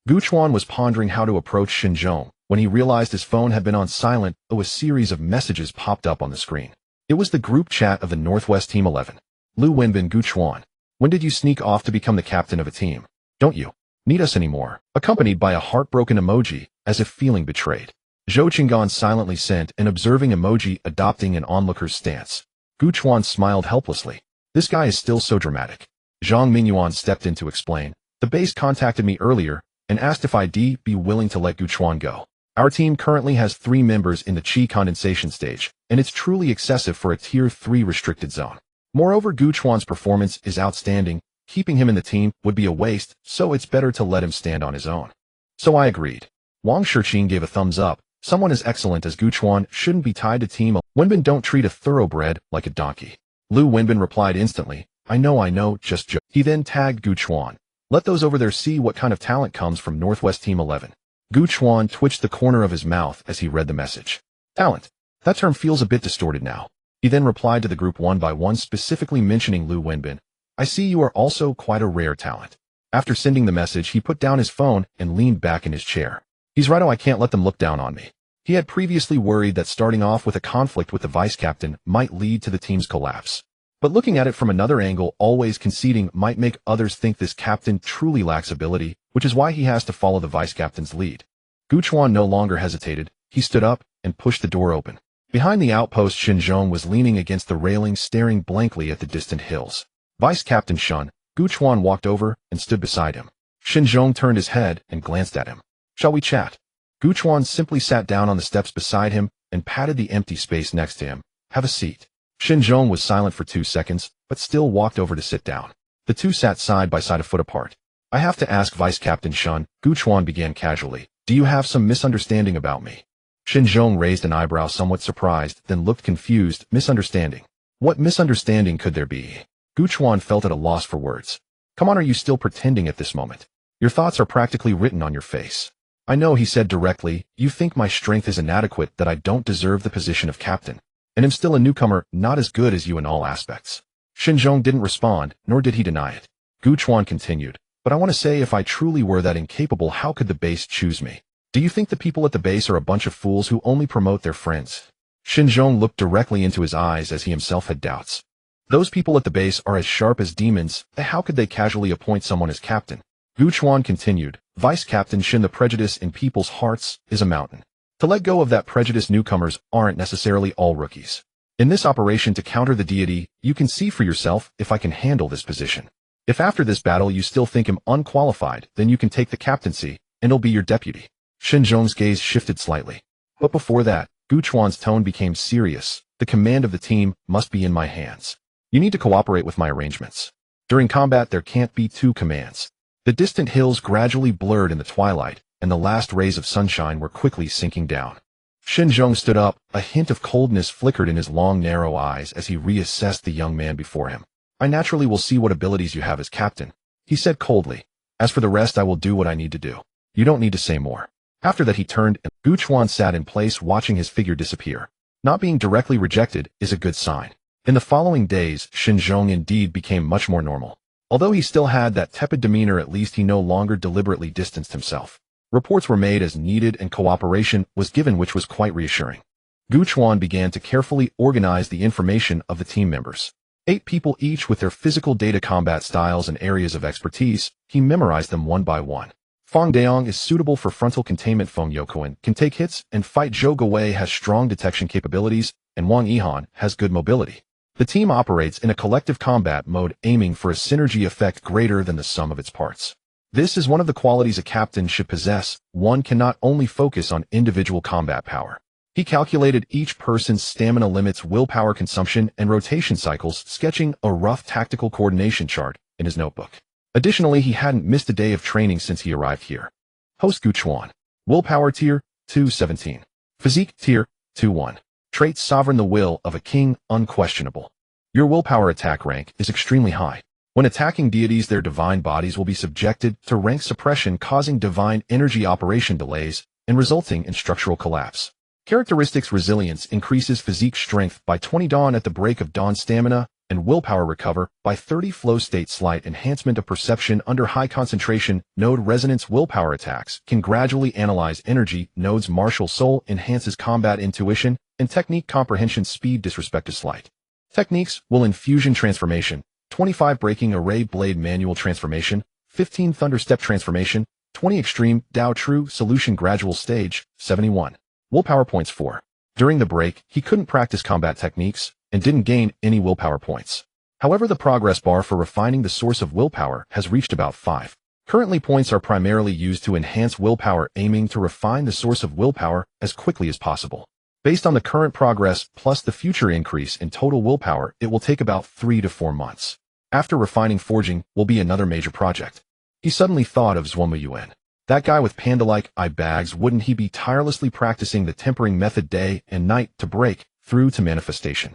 Gu Chuan was pondering how to approach Shun Zhong when he realized his phone had been on silent, though a series of messages popped up on the screen. It was the group chat of the Northwest Team 11. Lu Wenbin. Gu Chuan, when did you sneak off to become the captain of a team? Don't you need us anymore? Accompanied by a heartbroken emoji, as if feeling betrayed. Zhou Qinggan silently sent an observing emoji, adopting an onlooker's stance. Gu Chuan smiled helplessly. This guy is still so dramatic. Zhang Mingyuan stepped in to explain. The base contacted me earlier and asked if I'd be willing to let Gu Chuan go. Our team currently has 3 members in the Qi condensation stage, and it's truly excessive for a Tier 3 restricted zone. Moreover, Gu Chuan's performance is outstanding. Keeping him in the team would be a waste, so it's better to let him stand on his own. So I agreed. Wang Shiqing gave a thumbs up. Someone as excellent as Gu Chuan shouldn't be tied to Team Wenbin. Don't treat a thoroughbred like a donkey. Lu Wenbin replied instantly. I know, just joke. He then tagged Gu Chuan. Let those over there see what kind of talent comes from Northwest Team 11. Gu Chuan twitched the corner of his mouth as he read the message. Talent. That term feels a bit distorted now. He then replied to the group one by one, specifically mentioning Lu Wenbin. I see you are also quite a rare talent. After sending the message, he put down his phone and leaned back in his chair. He's right. I can't let them look down on me. He had previously worried that starting off with a conflict with the vice captain might lead to the team's collapse. But looking at it from another angle, always conceding might make others think this captain truly lacks ability, which is why he has to follow the vice captain's lead. Gu Chuan no longer hesitated. He stood up and pushed the door open. Behind the outpost, Shun Zhong was leaning against the railing, staring blankly at the distant hills. Vice Captain Shun, Gu Chuan walked over and stood beside him. Shun Zhong turned his head and glanced at him. Shall we chat? Gu Chuan simply sat down on the steps beside him and patted the empty space next to him. Have a seat. Shun Zhong was silent for 2 seconds, but still walked over to sit down. The two sat side by side, a foot apart. I have to ask, Vice Captain Shun, Gu Chuan began casually. Do you have some misunderstanding about me? Shun Zhong raised an eyebrow, somewhat surprised, then looked confused. Misunderstanding? What misunderstanding could there be? Gu Chuan felt at a loss for words. Come on, are you still pretending at this moment? Your thoughts are practically written on your face. I know, he said directly. You think my strength is inadequate, that I don't deserve the position of captain. And am still a newcomer, not as good as you in all aspects. Shun Zhong didn't respond, nor did he deny it. Gu Chuan continued. But I want to say, if I truly were that incapable, how could the base choose me? Do you think the people at the base are a bunch of fools who only promote their friends? Shun Zhong looked directly into his eyes as he himself had doubts. Those people at the base are as sharp as demons. How could they casually appoint someone as captain? Gu Chuan continued. Vice Captain Shun, the prejudice in people's hearts is a mountain. To let go of that prejudice, newcomers aren't necessarily all rookies. In this operation to counter the deity, you can see for yourself if I can handle this position. If after this battle you still think him unqualified, then you can take the captaincy, and he'll be your deputy. Shun Zhong's gaze shifted slightly. But before that, Gu Chuan's tone became serious. The command of the team must be in my hands. You need to cooperate with my arrangements. During combat, there can't be 2 commands. The distant hills gradually blurred in the twilight, and the last rays of sunshine were quickly sinking down. Shun Zhong stood up. A hint of coldness flickered in his long, narrow eyes as he reassessed the young man before him. I naturally will see what abilities you have as captain, he said coldly. As for the rest, I will do what I need to do. You don't need to say more. After that, he turned, and Gu Chuan sat in place, watching his figure disappear. Not being directly rejected is a good sign. In the following days, Shun Zhong indeed became much more normal. Although he still had that tepid demeanor, at least he no longer deliberately distanced himself. Reports were made as needed and cooperation was given, which was quite reassuring. Gu Chuan began to carefully organize the information of the team members. 8 people each with their physical data, combat styles, and areas of expertise. He memorized them one by one. Fang Daong is suitable for frontal containment. Feng Youquan can take hits and fight. Zhou Guwei has strong detection capabilities, and Wang Yihan has good mobility. The team operates in a collective combat mode, aiming for a synergy effect greater than the sum of its parts. This is one of the qualities a captain should possess. One cannot only focus on individual combat power. He calculated each person's stamina limits, willpower consumption, and rotation cycles, sketching a rough tactical coordination chart in his notebook. Additionally, he hadn't missed a day of training since he arrived here. Host Gu Chuan. Willpower tier 217. Physique tier 21. Traits: sovereign, the will of a king, unquestionable. Your willpower attack rank is extremely high. When attacking deities, their divine bodies will be subjected to rank suppression, causing divine energy operation delays and resulting in structural collapse. Characteristics: resilience increases physique strength by 20, dawn at the break of dawn, stamina and willpower recover by 30, flow state slight enhancement of perception under high concentration. Node resonance: willpower attacks can gradually analyze energy nodes. Martial soul enhances combat intuition and technique comprehension. Speed: disrespect to slight techniques will infusion transformation 25, breaking array blade manual transformation 15, thunder step transformation 20, extreme Dao true solution gradual stage 71. Willpower points 4. During the break, he couldn't practice combat techniques and didn't gain any willpower points. However, the progress bar for refining the source of willpower has reached about 5. Currently, points are primarily used to enhance willpower, aiming to refine the source of willpower as quickly as possible. Based on the current progress plus the future increase in total willpower, it will take about 3 to 4 months. After refining, forging will be another major project. He suddenly thought of Zhuangmu Yuan. That guy with panda-like eye bags, wouldn't he be tirelessly practicing the tempering method day and night to break through to manifestation?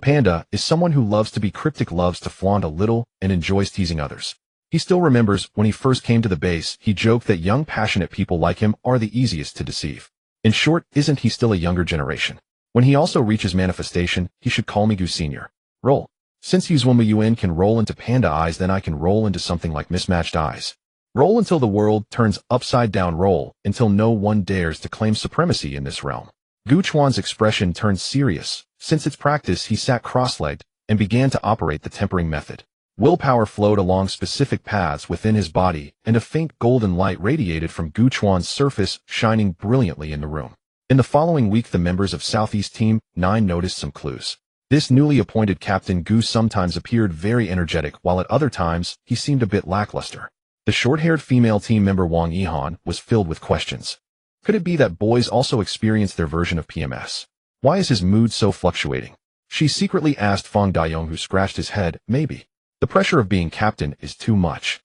Panda is someone who loves to be cryptic, loves to flaunt a little, and enjoys teasing others. He still remembers when he first came to the base, he joked that young, passionate people like him are the easiest to deceive. In short, isn't he still a younger generation? When he also reaches manifestation, he should call me Gu Senior. Roll. Since Zhuangmu Yuan can roll into panda eyes, then I can roll into something like mismatched eyes. Roll until the world turns upside down. Roll until no one dares to claim supremacy in this realm. Gu Chuan's expression turned serious. Since its practice, he sat cross-legged and began to operate the tempering method. Willpower flowed along specific paths within his body, and a faint golden light radiated from Gu Chuan's surface, shining brilliantly in the room. In the following week, the members of Southeast Team 9 noticed some clues. This newly appointed Captain Gu sometimes appeared very energetic, while at other times, he seemed a bit lackluster. The short-haired female team member Wang Yihan was filled with questions. Could it be that boys also experience their version of PMS? Why is his mood so fluctuating? She secretly asked Fang Dayong, who scratched his head. Maybe. The pressure of being captain is too much.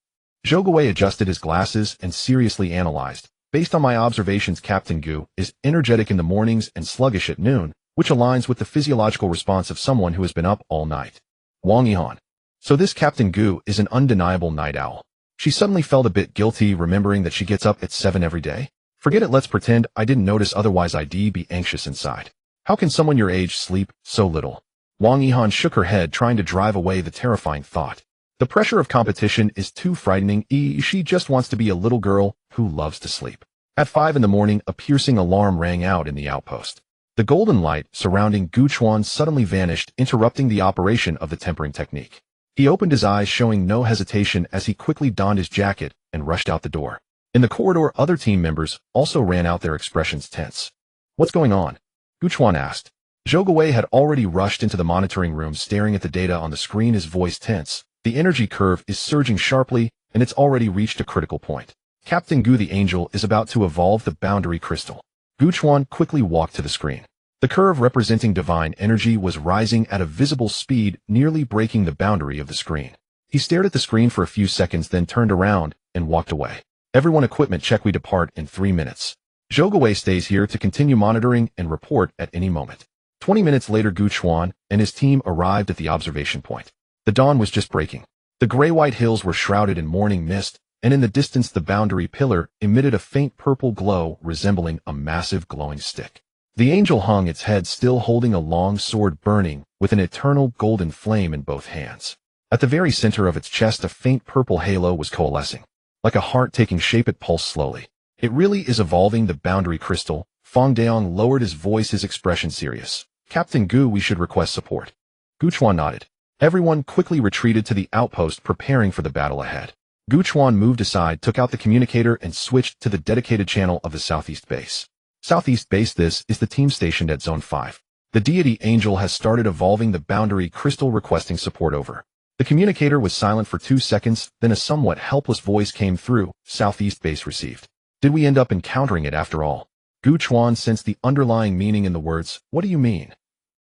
Zhou Guwei adjusted his glasses and seriously analyzed. Based on my observations, Captain Gu is energetic in the mornings and sluggish at noon, which aligns with the physiological response of someone who has been up all night. Wang Yihan. So this Captain Gu is an undeniable night owl. She suddenly felt a bit guilty, remembering that she gets up at 7 every day. Forget it, let's pretend I didn't notice, otherwise I'd be anxious inside. How can someone your age sleep so little? Wang Yihan shook her head, trying to drive away the terrifying thought. The pressure of competition is too frightening. She just wants to be a little girl who loves to sleep. At 5 in the morning, a piercing alarm rang out in the outpost. The golden light surrounding Gu Chuan suddenly vanished, interrupting the operation of the tempering technique. He opened his eyes, showing no hesitation as he quickly donned his jacket and rushed out the door. In the corridor, other team members also ran out, their expressions tense. What's going on? Gu Chuan asked. Zhou Guwei had already rushed into the monitoring room, staring at the data on the screen, his voice tense. The energy curve is surging sharply, and it's already reached a critical point. Captain Gu the Angel is about to evolve the boundary crystal. Gu Chuan quickly walked to the screen. The curve representing divine energy was rising at a visible speed, nearly breaking the boundary of the screen. He stared at the screen for a few seconds, then turned around and walked away. Everyone, equipment check. We depart in 3 minutes. Zhou Guwei stays here to continue monitoring and report at any moment. 20 minutes later, Gu Chuan and his team arrived at the observation point. The dawn was just breaking. The gray-white hills were shrouded in morning mist, and in the distance the boundary pillar emitted a faint purple glow resembling a massive glowing stick. The angel hung its head, still holding a long sword burning with an eternal golden flame in both hands. At the very center of its chest, a faint purple halo was coalescing. Like a heart taking shape, it pulsed slowly. It really is evolving the boundary crystal. Fong Daong lowered his voice, his expression serious. Captain Gu, we should request support. Gu Chuan nodded. Everyone quickly retreated to the outpost, preparing for the battle ahead. Gu Chuan moved aside, took out the communicator, and switched to the dedicated channel of the Southeast Base. Southeast Base, this is the team stationed at Zone 5. The deity angel has started evolving the boundary crystal, requesting support over. The communicator was silent for 2 seconds, then a somewhat helpless voice came through. Southeast Base received. Did we end up encountering it after all? Gu Chuan sensed the underlying meaning in the words. What do you mean?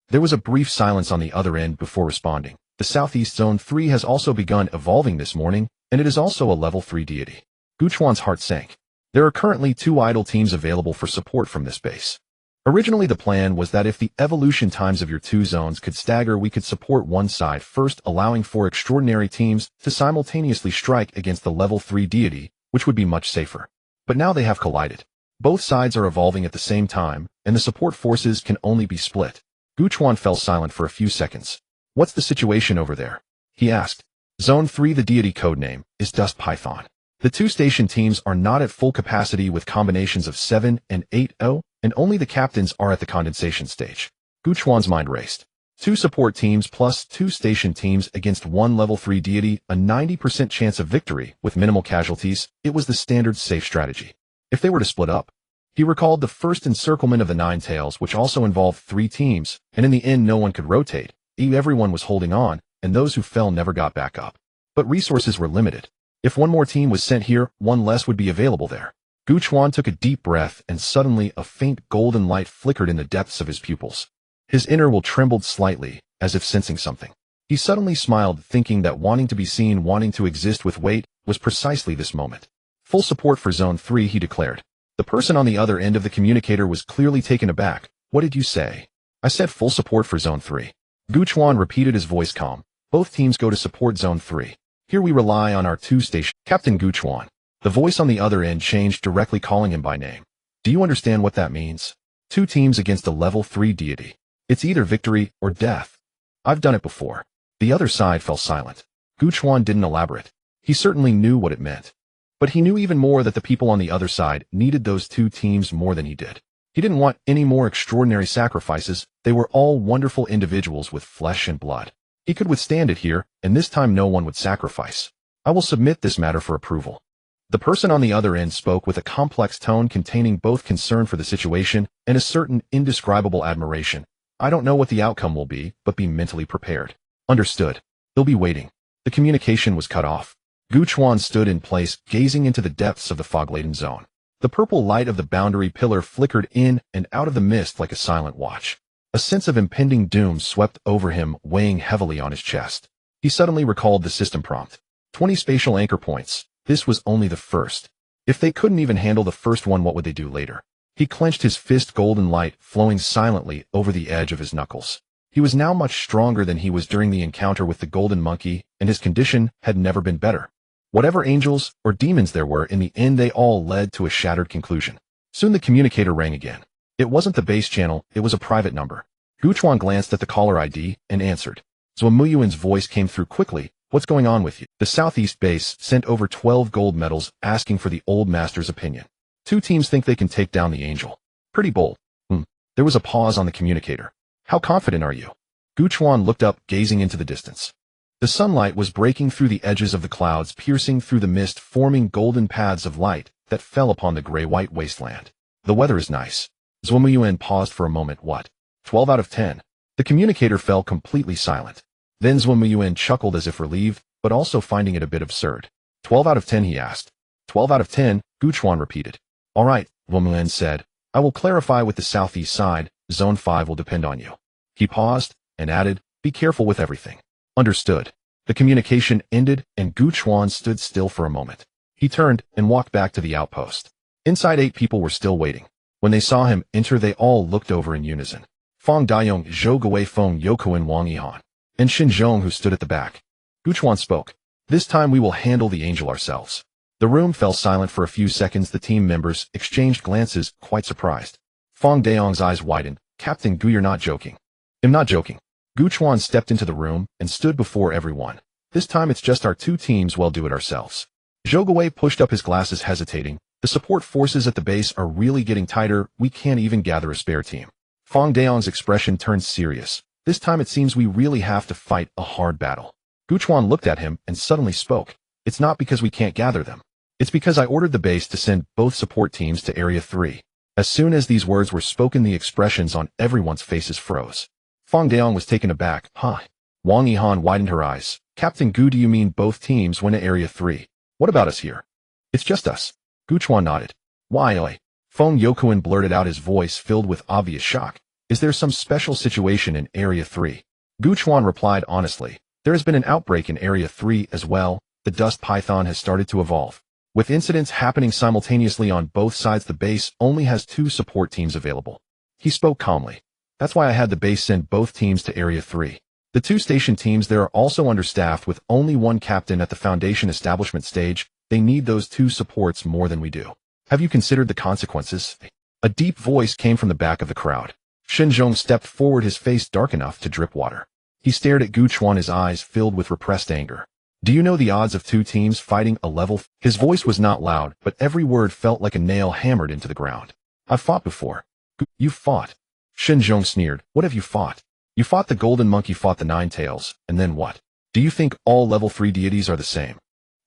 There was a brief silence on the other end before responding. The Southeast Zone 3 has also begun evolving this morning, and it is also a level 3 deity. Gu Chuan's heart sank. There are currently 2 idle teams available for support from this base. Originally, the plan was that if the evolution times of your 2 zones could stagger, we could support one side first, allowing for extraordinary teams to simultaneously strike against the level 3 deity, which would be much safer. But now they have collided. Both sides are evolving at the same time, and the support forces can only be split. Gu Chuan fell silent for a few seconds. What's the situation over there? He asked. Zone 3, the deity codename, is Dust Python. The 2 station teams are not at full capacity with combinations of 7 and 8-0, and only the captains are at the condensation stage. Gu Chuan's mind raced. 2 support teams plus 2 station teams against 1 level 3 deity, a 90% chance of victory with minimal casualties. It was the standard safe strategy. If they were to split up, he recalled the first encirclement of the 9 Tails, which also involved 3 teams, and in the end no one could rotate. Everyone was holding on, and those who fell never got back up. But resources were limited. If one more team was sent here, one less would be available there. Gu Chuan took a deep breath, and suddenly a faint golden light flickered in the depths of his pupils. His inner will trembled slightly, as if sensing something. He suddenly smiled, thinking that wanting to be seen, wanting to exist with weight, was precisely this moment. Full support for Zone 3, he declared. The person on the other end of the communicator was clearly taken aback. What did you say? I said full support for Zone 3. Gu Chuan repeated, his voice calm. Both teams go to support Zone 3. Here we rely on our 2 stations. Captain Gu Chuan. The voice on the other end changed, directly calling him by name. Do you understand what that means? 2 teams against a level 3 deity. It's either victory or death. I've done it before. The other side fell silent. Gu Chuan didn't elaborate. He certainly knew what it meant. But he knew even more that the people on the other side needed those 2 teams more than he did. He didn't want any more extraordinary sacrifices. They were all wonderful individuals with flesh and blood. He could withstand it here, and this time no one would sacrifice. I will submit this matter for approval. The person on the other end spoke with a complex tone containing both concern for the situation and a certain indescribable admiration. I don't know what the outcome will be, but be mentally prepared. Understood. They'll be waiting. The communication was cut off. Gu Chuan stood in place, gazing into the depths of the fog-laden zone. The purple light of the boundary pillar flickered in and out of the mist like a silent watch. A sense of impending doom swept over him, weighing heavily on his chest. He suddenly recalled the system prompt. 20 spatial anchor points. This was only the first. If they couldn't even handle the first one, what would they do later? He clenched his fist, golden light flowing silently over the edge of his knuckles. He was now much stronger than he was during the encounter with the golden monkey, and his condition had never been better. Whatever angels or demons there were, in the end they all led to a shattered conclusion. Soon the communicator rang again. It wasn't the base channel, it was a private number. Gu Chuan glanced at the caller ID and answered. Zhuo Muyuan's voice came through quickly. What's going on with you? The Southeast Base sent over 12 gold medals asking for the old master's opinion. 2 teams think they can take down the angel. Pretty bold. There was a pause on the communicator. How confident are you? Gu Chuan looked up, gazing into the distance. The sunlight was breaking through the edges of the clouds, piercing through the mist, forming golden paths of light that fell upon the gray-white wasteland. The weather is nice. Zhuo Muyuan paused for a moment. What? 12 out of 10. The communicator fell completely silent. Then Zhuo Muyuan chuckled as if relieved, but also finding it a bit absurd. 12 out of 10, he asked. 12 out of 10, Gu Chuan repeated. All right, Zhuo Muyuan said. I will clarify with the southeast side. Zone 5 will depend on you. He paused and added, be careful with everything. Understood. The communication ended, and Gu Chuan stood still for a moment. He turned and walked back to the outpost. Inside, 8 people were still waiting. When they saw him enter, they all looked over in unison. Fong Dayong, Zhou Gui Feng, Yokuan Wang Yihan, and Xin Zhong, who stood at the back. Gu Chuan spoke. This time we will handle the angel ourselves. The room fell silent for a few seconds. The team members exchanged glances, quite surprised. Fong Dayong's eyes widened. Captain Gu, you're not joking. I'm not joking. Gu Chuan stepped into the room and stood before everyone. This time it's just our 2 teams, we'll do it ourselves. Zhou Gui pushed up his glasses, hesitating. The The support forces at the base are really getting tighter, we can't even gather a spare team. Fang Daong's expression turned serious. This time it seems we really have to fight a hard battle. Gu Chuan looked at him and suddenly spoke. It's not because we can't gather them. It's because I ordered the base to send both support teams to Area 3. As soon as these words were spoken, the expressions on everyone's faces froze. Fang Daong was taken aback. Huh? Wang Yihan widened her eyes. Captain Gu, do you mean both teams went to Area 3? What about us here? It's just us. Gu Chuan nodded. Why, oi? Feng Youquan blurted out, his voice filled with obvious shock. Is there some special situation in Area 3? Gu Chuan replied honestly. There has been an outbreak in Area 3 as well. The dust python has started to evolve. With incidents happening simultaneously on both sides, the base only has 2 support teams available. He spoke calmly. That's why I had the base send both teams to Area 3. The 2 station teams there are also understaffed with only 1 captain at the Foundation establishment stage. They need those 2 supports more than we do. Have you considered the consequences? A deep voice came from the back of the crowd. Shinzhong stepped forward, his face dark enough to drip water. He stared at Gu Chuan, his eyes filled with repressed anger. Do you know the odds of 2 teams fighting a level? His voice was not loud, but every word felt like a nail hammered into the ground. I've fought before. You fought? Shinzhong sneered. What have you fought? You fought the golden monkey, fought the 9 tails, and then what? Do you think all level 3 deities are the same?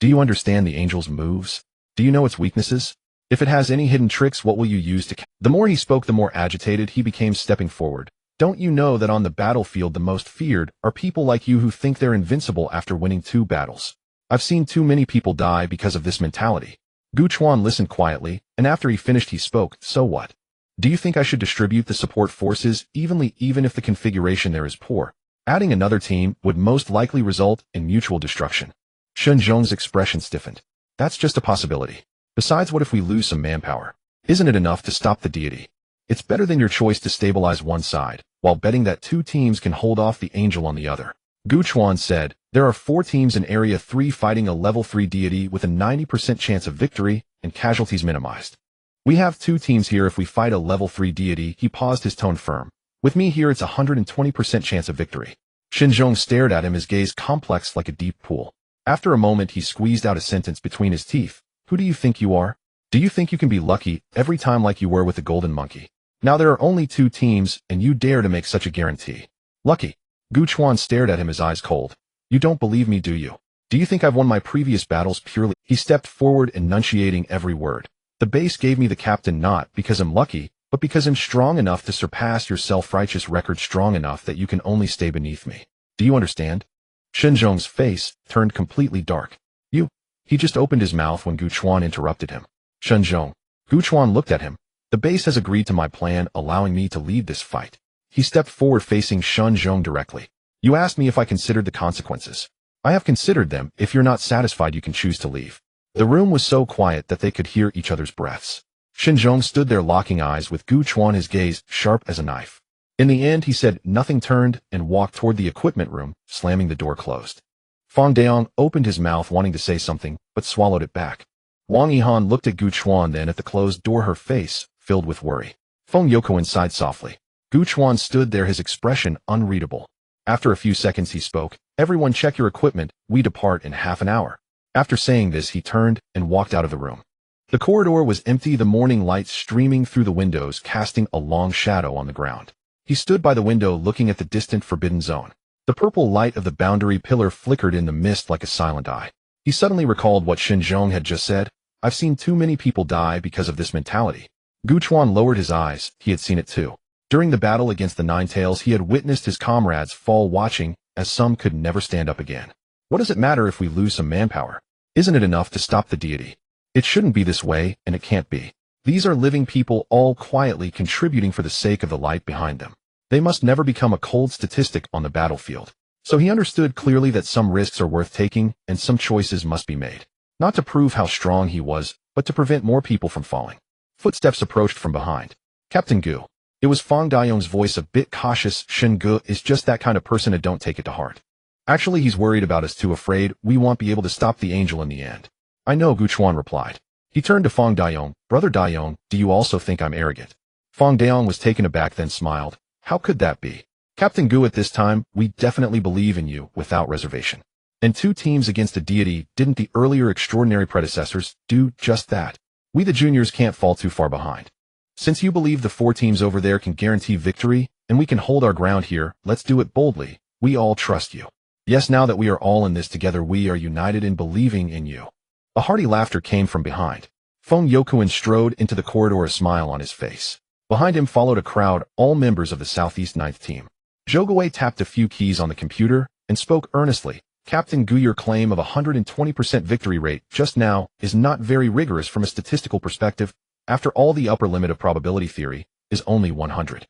Do you understand the angel's moves? Do you know its weaknesses? If it has any hidden tricks, what will you use to... The more he spoke, the more agitated he became, stepping forward. Don't you know that on the battlefield the most feared are people like you who think they're invincible after winning 2 battles? I've seen too many people die because of this mentality. Gu Chuan listened quietly, and after he finished he spoke. So what? Do you think I should distribute the support forces evenly even if the configuration there is poor? Adding another team would most likely result in mutual destruction. Shinzhong's expression stiffened. That's just a possibility. Besides, what if we lose some manpower? Isn't it enough to stop the deity? It's better than your choice to stabilize one side, while betting that 2 teams can hold off the angel on the other. Gu Chuan said, there are 4 teams in Area 3 fighting a level 3 deity with a 90% chance of victory and casualties minimized. We have 2 teams here if we fight a level 3 deity. He paused, his tone firm. With me here it's a 120% chance of victory. Shinzhong stared at him, his gaze complex like a deep pool. After a moment he squeezed out a sentence between his teeth. Who do you think you are? Do you think you can be lucky every time like you were with the golden monkey? Now there are only 2 teams, and you dare to make such a guarantee. Lucky. Gu Chuan stared at him, his eyes cold. You don't believe me, do you? Do you think I've won my previous battles purely? He stepped forward, enunciating every word. The base gave me the captain not because I'm lucky, but because I'm strong enough to surpass your self-righteous record, strong enough that you can only stay beneath me. Do you understand? Shinzhong's face turned completely dark. You. He just opened his mouth when Gu Chuan interrupted him. Shinzhong. Gu Chuan looked at him. The base has agreed to my plan, allowing me to lead this fight. He stepped forward, facing Shinzhong directly. You asked me if I considered the consequences. I have considered them. If you're not satisfied, you can choose to leave. The room was so quiet that they could hear each other's breaths. Shinzhong stood there locking eyes with Gu Chuan, his gaze sharp as a knife. In the end, he said nothing, turned and walked toward the equipment room, slamming the door closed. Fang Daong opened his mouth wanting to say something, but swallowed it back. Wang Yihan looked at Gu Chuan, then at the closed door, her face filled with worry. Feng Youquan sighed softly. Gu Chuan stood there, his expression unreadable. After a few seconds he spoke. Everyone check your equipment, we depart in half an hour. After saying this he turned and walked out of the room. The corridor was empty, the morning light streaming through the windows casting a long shadow on the ground. He stood by the window looking at the distant forbidden zone. The purple light of the boundary pillar flickered in the mist like a silent eye. He suddenly recalled what Shinzhong had just said. I've seen too many people die because of this mentality. Gu Chuan lowered his eyes. He had seen it too. During the battle against the 9 tails, he had witnessed his comrades fall, watching as some could never stand up again. What does it matter if we lose some manpower? Isn't it enough to stop the deity? It shouldn't be this way, and it can't be. These are living people, all quietly contributing for the sake of the light behind them. They must never become a cold statistic on the battlefield. So he understood clearly that some risks are worth taking, and some choices must be made. Not to prove how strong he was, but to prevent more people from falling. Footsteps approached from behind. Captain Gu. It was Fang Daong's voice, a bit cautious. Shin Gu is just that kind of person, and don't take it to heart. Actually, he's worried about us, too afraid we won't be able to stop the angel in the end. I know, Gu Chuan replied. He turned to Fang Daong. Brother Daong, do you also think I'm arrogant? Fang Daong was taken aback, then smiled. How could that be? Captain Gu, at this time, we definitely believe in you without reservation. And 2 teams against a deity, didn't the earlier extraordinary predecessors do just that? We the juniors can't fall too far behind. Since you believe the 4 teams over there can guarantee victory, and we can hold our ground here, let's do it boldly. We all trust you. Yes, now that we are all in this together, we are united in believing in you. A hearty laughter came from behind. Feng Youquan strode into the corridor, a smile on his face. Behind him followed a crowd, all members of the Southeast 9th team. Zhou Guwei tapped a few keys on the computer and spoke earnestly. Captain Gu, your claim of 120% victory rate just now is not very rigorous from a statistical perspective. After all, the upper limit of probability theory is only 100.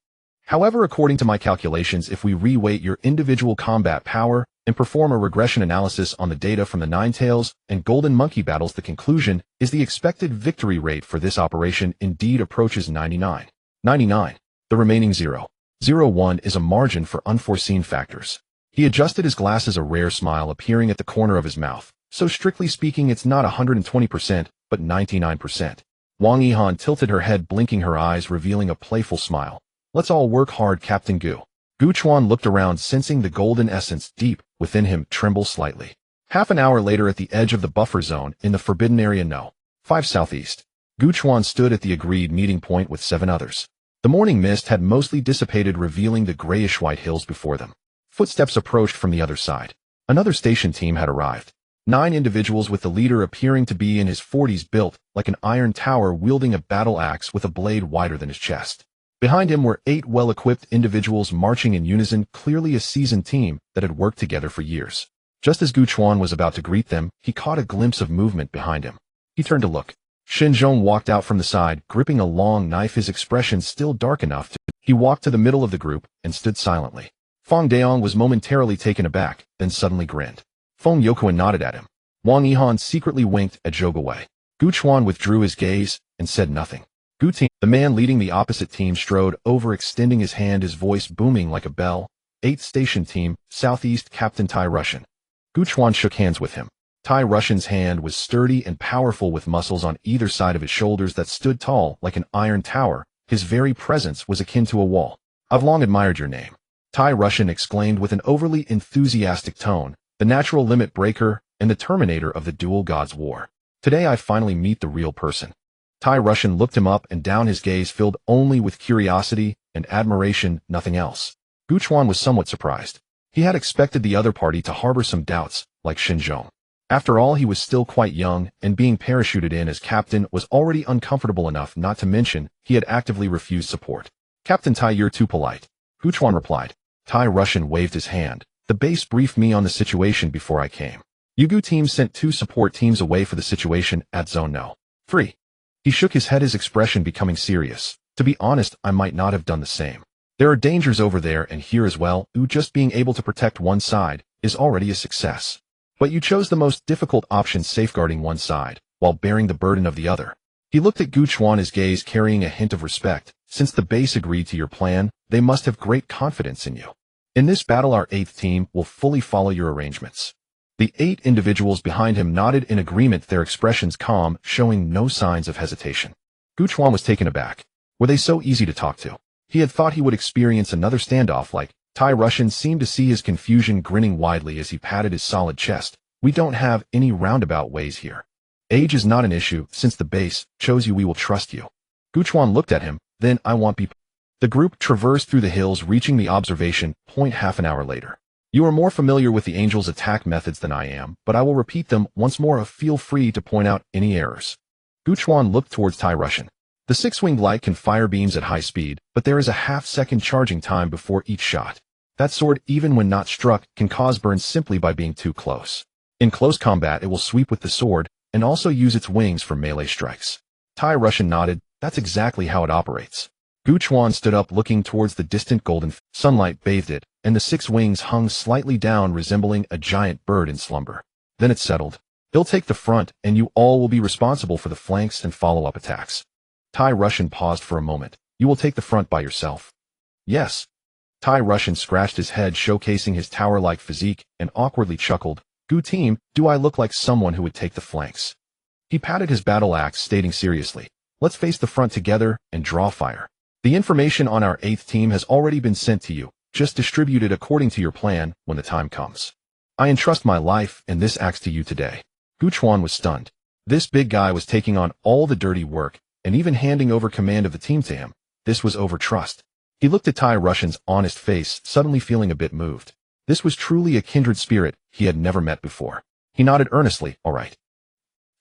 However, according to my calculations, if we re-weight your individual combat power and perform a regression analysis on the data from the Nine Tails and Golden Monkey battles, the conclusion is the expected victory rate for this operation indeed approaches 99. 99. The remaining 0.01 is a margin for unforeseen factors. He adjusted his glasses, a rare smile appearing at the corner of his mouth. So strictly speaking, it's not 120%, but 99%. Wang Yihan tilted her head, blinking her eyes, revealing a playful smile. Let's all work hard, Captain Gu. Gu Chuan looked around, sensing the golden essence deep within him tremble slightly. Half an hour later, at the edge of the buffer zone in the Forbidden Area No. 5 Southeast, Gu Chuan stood at the agreed meeting point with 7 others. The morning mist had mostly dissipated, revealing the grayish-white hills before them. Footsteps approached from the other side. Another station team had arrived. 9 individuals, with the leader appearing to be in his 40s, built like an iron tower, wielding a battle axe with a blade wider than his chest. Behind him were 8 well-equipped individuals marching in unison, clearly a seasoned team that had worked together for years. Just as Gu Chuan was about to greet them, he caught a glimpse of movement behind him. He turned to look. Shen Zhong walked out from the side, gripping a long knife, his expression still dark enough to... He walked to the middle of the group and stood silently. Fang Daong was momentarily taken aback, then suddenly grinned. Feng Youquan nodded at him. Wang Yihan secretly winked at Zhou Guwei. Gu Chuan withdrew his gaze and said nothing. Gu Team, the man leading the opposite team, strode over, extending his hand, his voice booming like a bell. 8th Station Team, Southeast, Captain Tai Russian. Gu Chuan shook hands with him. Tai Russian's hand was sturdy and powerful, with muscles on either side of his shoulders that stood tall like an iron tower. His very presence was akin to a wall. I've long admired your name, Tai Russian exclaimed with an overly enthusiastic tone, the natural limit breaker and the terminator of the dual gods war. Today I finally meet the real person. Tai Russian looked him up and down, his gaze filled only with curiosity and admiration, nothing else. Gu Chuan was somewhat surprised. He had expected the other party to harbor some doubts, like Xinzhong. After all, he was still quite young, and being parachuted in as captain was already uncomfortable enough, not to mention he had actively refused support. Captain Tai, you're too polite, Gu Chuan replied. Tai Russian waved his hand. The base briefed me on the situation before I came. Yugu team sent 2 support teams away for the situation at Zone No. 3. He shook his head, his expression becoming serious. To be honest, I might not have done the same. There are dangers over there and here as well. Just being able to protect one side is already a success. But you chose the most difficult option, safeguarding one side, while bearing the burden of the other. He looked at Gu Chuan, his gaze carrying a hint of respect. Since the base agreed to your plan, they must have great confidence in you. In this battle, our 8th team will fully follow your arrangements. The 8 individuals behind him nodded in agreement, their expressions calm, showing no signs of hesitation. Gu Chuan was taken aback. Were they so easy to talk to? He had thought he would experience another standoff like. Tai Russian seemed to see his confusion, grinning widely as he patted his solid chest. We don't have any roundabout ways here. Age is not an issue. Since the base chose you, we will trust you. Gu Chuan looked at him. Then I won't be. The group traversed through the hills, reaching the observation point half an hour later. You are more familiar with the Angels' attack methods than I am, but I will repeat them once more. Feel free to point out any errors. Gu Chuan looked towards Tai Russian. The 6-winged light can fire beams at high speed, but there is a half-second charging time before each shot. That sword, even when not struck, can cause burns simply by being too close. In close combat, it will sweep with the sword and also use its wings for melee strikes. Tai Russian nodded. That's exactly how it operates. Gu Chuan stood up, looking towards the distant golden sunlight bathed it, and the 6 wings hung slightly down, resembling a giant bird in slumber. Then it settled. He'll take the front, and you all will be responsible for the flanks and follow-up attacks. Tai Russian paused for a moment. You will take the front by yourself? Yes. Tai Russian scratched his head, showcasing his tower-like physique, and awkwardly chuckled. Gu team, do I look like someone who would take the flanks? He patted his battle axe, stating seriously, let's face the front together and draw fire. The information on our 8th team has already been sent to you. Just distribute it according to your plan when the time comes. I entrust my life and this axe to you today. Gu Chuan was stunned. This big guy was taking on all the dirty work and even handing over command of the team to him. This was over trust. He looked at Tai Russian's honest face, suddenly feeling a bit moved. This was truly a kindred spirit he had never met before. He nodded earnestly, all right.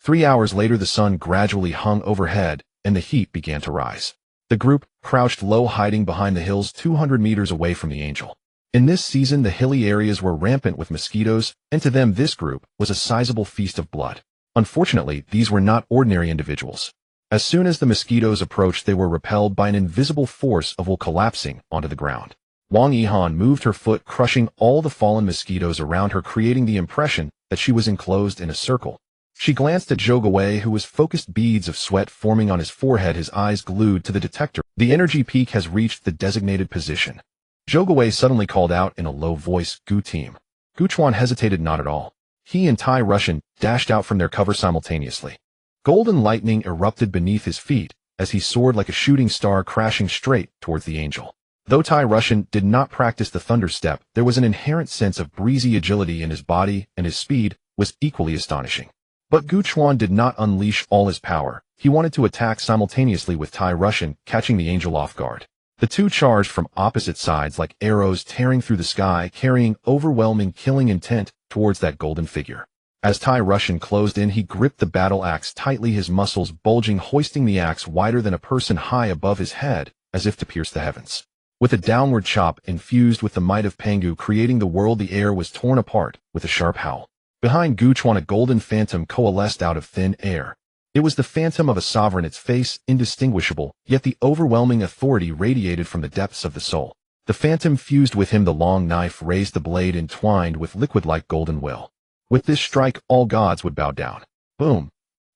3 hours later, the sun gradually hung overhead and the heat began to rise. The group crouched low, hiding behind the hills 200 meters away from the Angel. In this season, the hilly areas were rampant with mosquitoes, and to them this group was a sizable feast of blood. Unfortunately, these were not ordinary individuals. As soon as the mosquitoes approached, they were repelled by an invisible force of will collapsing onto the ground. Wang Yihan moved her foot, crushing all the fallen mosquitoes around her, creating the impression that she was enclosed in a circle. She glanced at Zhou Guowei, who was focused, beads of sweat forming on his forehead, his eyes glued to the detector. The energy peak has reached the designated position. Zhou Guowei suddenly called out in a low voice, Gu team. Gu Chuan hesitated not at all. He and Tai Russian dashed out from their cover simultaneously. Golden lightning erupted beneath his feet as he soared like a shooting star, crashing straight towards the Angel. Though Tai Russian did not practice the thunder step, there was an inherent sense of breezy agility in his body, and his speed was equally astonishing. But Gu Chuan did not unleash all his power. He wanted to attack simultaneously with Tai Russian, catching the Angel off guard. The two charged from opposite sides like arrows tearing through the sky, carrying overwhelming killing intent towards that golden figure. As Tai Russian closed in, he gripped the battle axe tightly, his muscles bulging, hoisting the axe wider than a person high above his head, as if to pierce the heavens. With a downward chop infused with the might of Pangu creating the world, the air was torn apart with a sharp howl. Behind Gu Chuan, a golden phantom coalesced out of thin air. It was the phantom of a sovereign, its face indistinguishable, yet the overwhelming authority radiated from the depths of the soul. The phantom fused with him, the long knife raised, the blade entwined with liquid-like golden will. With this strike, all gods would bow down. Boom!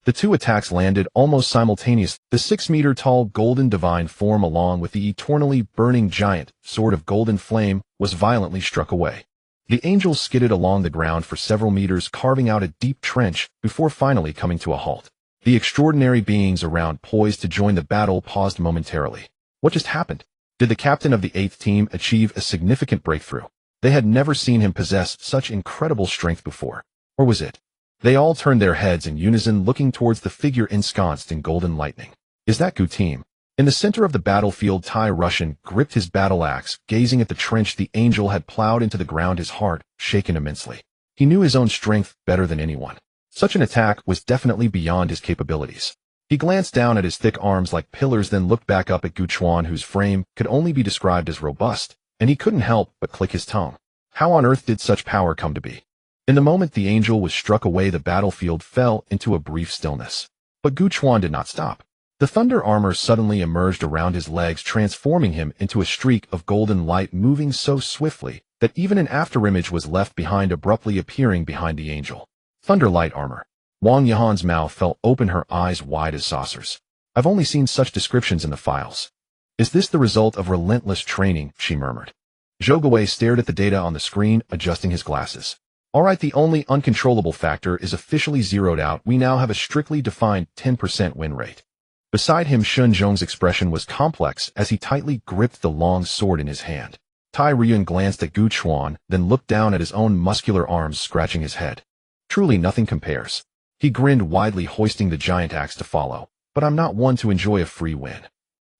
The two attacks landed almost simultaneously. The 6-meter-tall golden divine form, along with the eternally burning giant sword of golden flame, was violently struck away. The Angel skidded along the ground for several meters, carving out a deep trench before finally coming to a halt. The extraordinary beings around, poised to join the battle, paused momentarily. What just happened? Did the captain of the 8th team achieve a significant breakthrough? They had never seen him possess such incredible strength before. Or was it? They all turned their heads in unison, looking towards the figure ensconced in golden lightning. Is that Gu team? In the center of the battlefield, Tai Russian gripped his battle axe, gazing at the trench the Angel had plowed into the ground, his heart shaken immensely. He knew his own strength better than anyone. Such an attack was definitely beyond his capabilities. He glanced down at his thick arms like pillars, then looked back up at Gu Chuan, whose frame could only be described as robust, and he couldn't help but click his tongue. How on earth did such power come to be? In the moment the Angel was struck away, the battlefield fell into a brief stillness. But Gu Chuan did not stop. The thunder armor suddenly emerged around his legs, transforming him into a streak of golden light, moving so swiftly that even an afterimage was left behind, abruptly appearing behind the Angel. Thunder light armor. Wang Yihan's mouth fell open, her eyes wide as saucers. I've only seen such descriptions in the files. Is this the result of relentless training? She murmured. Zhou Guowei stared at the data on the screen, adjusting his glasses. All right, the only uncontrollable factor is officially zeroed out. We now have a strictly defined 10% win rate. Beside him, Shun Zhong's expression was complex as he tightly gripped the long sword in his hand. Tai Ruyan glanced at Gu Chuan, then looked down at his own muscular arms, scratching his head. Truly nothing compares. He grinned widely, hoisting the giant axe to follow. But I'm not one to enjoy a free win.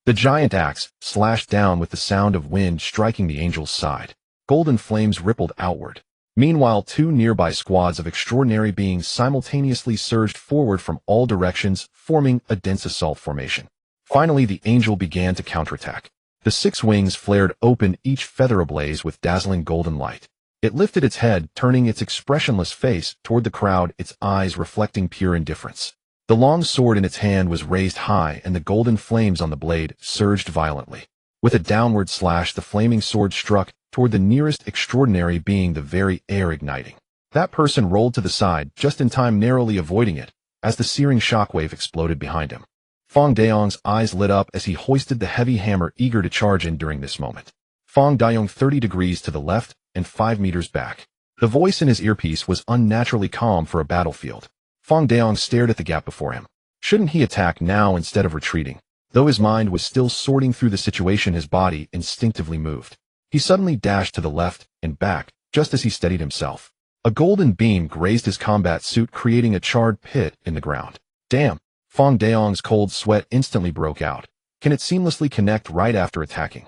The giant axe slashed down with the sound of wind striking the Angel's side. Golden flames rippled outward. Meanwhile, two nearby squads of extraordinary beings simultaneously surged forward from all directions, forming a dense assault formation. Finally, the Angel began to counterattack. The 6 wings flared open, each feather ablaze with dazzling golden light. It lifted its head, turning its expressionless face toward the crowd, its eyes reflecting pure indifference. The long sword in its hand was raised high, and the golden flames on the blade surged violently. With a downward slash, the flaming sword struck toward the nearest extraordinary being, the very air igniting. That person rolled to the side, just in time, narrowly avoiding it, as the searing shockwave exploded behind him. Fang Dayong's eyes lit up as he hoisted the heavy hammer, eager to charge in during this moment. Fang Dayong 30 degrees to the left and 5 meters back. The voice in his earpiece was unnaturally calm for a battlefield. Fang Dayong stared at the gap before him. Shouldn't he attack now instead of retreating? Though his mind was still sorting through the situation, his body instinctively moved. He suddenly dashed to the left and back, just as he steadied himself. A golden beam grazed his combat suit, creating a charred pit in the ground. Damn! Fong Daong's cold sweat instantly broke out. Can it seamlessly connect right after attacking?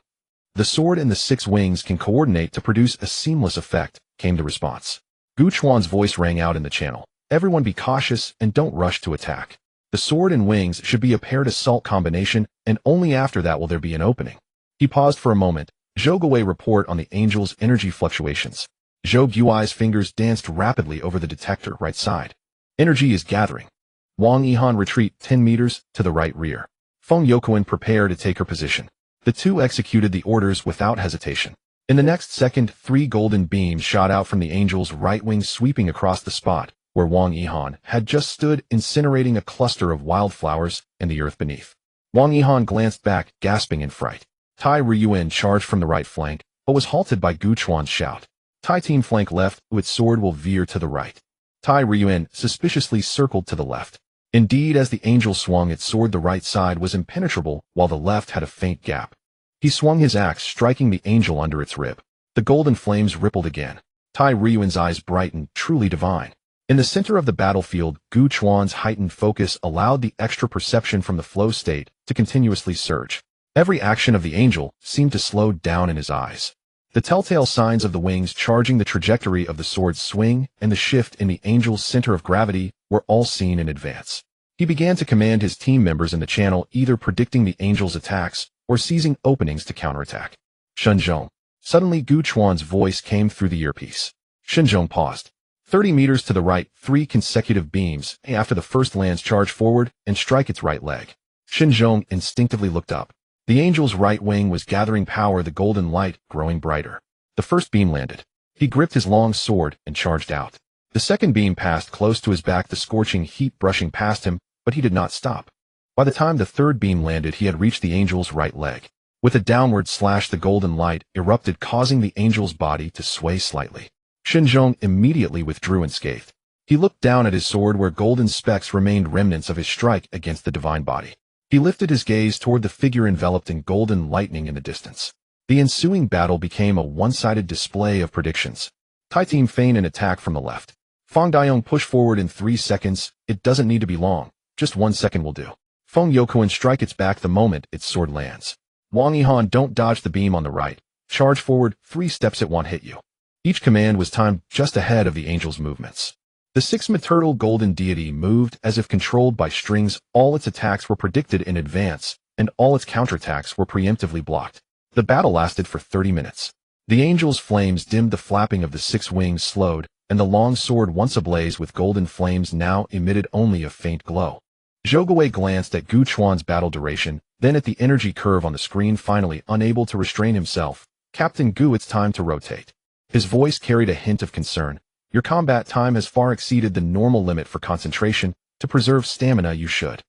The sword and the six wings can coordinate to produce a seamless effect, came the response. Gu Chuan's voice rang out in the channel. Everyone be cautious and don't rush to attack. The sword and wings should be a paired assault combination, and only after that will there be an opening. He paused for a moment. Zhou Guwei report on the angel's energy fluctuations. Zhou Guai's fingers danced rapidly over the detector right side. Energy is gathering. Wang Yihan retreat 10 meters to the right rear. Feng Youquan prepare to take her position. The two executed the orders without hesitation. In the next second, 3 golden beams shot out from the angel's right wing, sweeping across the spot where Wang Yihan had just stood, incinerating a cluster of wildflowers in the earth beneath. Wang Yihan glanced back, gasping in fright. Tai Ryuan charged from the right flank, but was halted by Gu Chuan's shout. Tai team flank left, its sword will veer to the right. Tai Ryuan suspiciously circled to the left. Indeed, as the angel swung its sword, the right side was impenetrable, while the left had a faint gap. He swung his axe, striking the angel under its rib. The golden flames rippled again. Tai Ryuan's eyes brightened, truly divine. In the center of the battlefield, Gu Chuan's heightened focus allowed the extra perception from the flow state to continuously surge. Every action of the angel seemed to slow down in his eyes. The telltale signs of the wings charging, the trajectory of the sword's swing, and the shift in the angel's center of gravity were all seen in advance. He began to command his team members in the channel, either predicting the angel's attacks or seizing openings to counterattack. Shenzhong. Suddenly Gu Chuan's voice came through the earpiece. Shenzhong paused. 30 meters to the right, 3 consecutive beams after the first lands charge forward and strike its right leg. Shenzhong instinctively looked up. The angel's right wing was gathering power, the golden light growing brighter. The first beam landed. He gripped his long sword and charged out. The second beam passed close to his back, the scorching heat brushing past him, but he did not stop. By the time the third beam landed, he had reached the angel's right leg. With a downward slash, the golden light erupted, causing the angel's body to sway slightly. Shenzhong immediately withdrew unscathed. He looked down at his sword, where golden specks remained, remnants of his strike against the divine body. He lifted his gaze toward the figure enveloped in golden lightning in the distance. The ensuing battle became a one-sided display of predictions. Tai team feign an attack from the left. Fong Daiyong push forward in 3 seconds. It doesn't need to be long. Just 1 second will do. Feng Youquan strike its back the moment its sword lands. Wang Yihan, don't dodge the beam on the right. Charge forward, 3 steps, it won't hit you. Each command was timed just ahead of the angel's movements. The 6-meter golden deity moved as if controlled by strings. All its attacks were predicted in advance, and all its counterattacks were preemptively blocked. The battle lasted for 30 minutes. The angel's flames dimmed, the flapping of the 6 wings slowed, and the long sword, once ablaze with golden flames, now emitted only a faint glow. Zhou Guwei glanced at Gu Chuan's battle duration, then at the energy curve on the screen. Finally, unable to restrain himself, Captain Gu, it's time to rotate. His voice carried a hint of concern. Your combat time has far exceeded the normal limit for concentration. To preserve stamina, you should.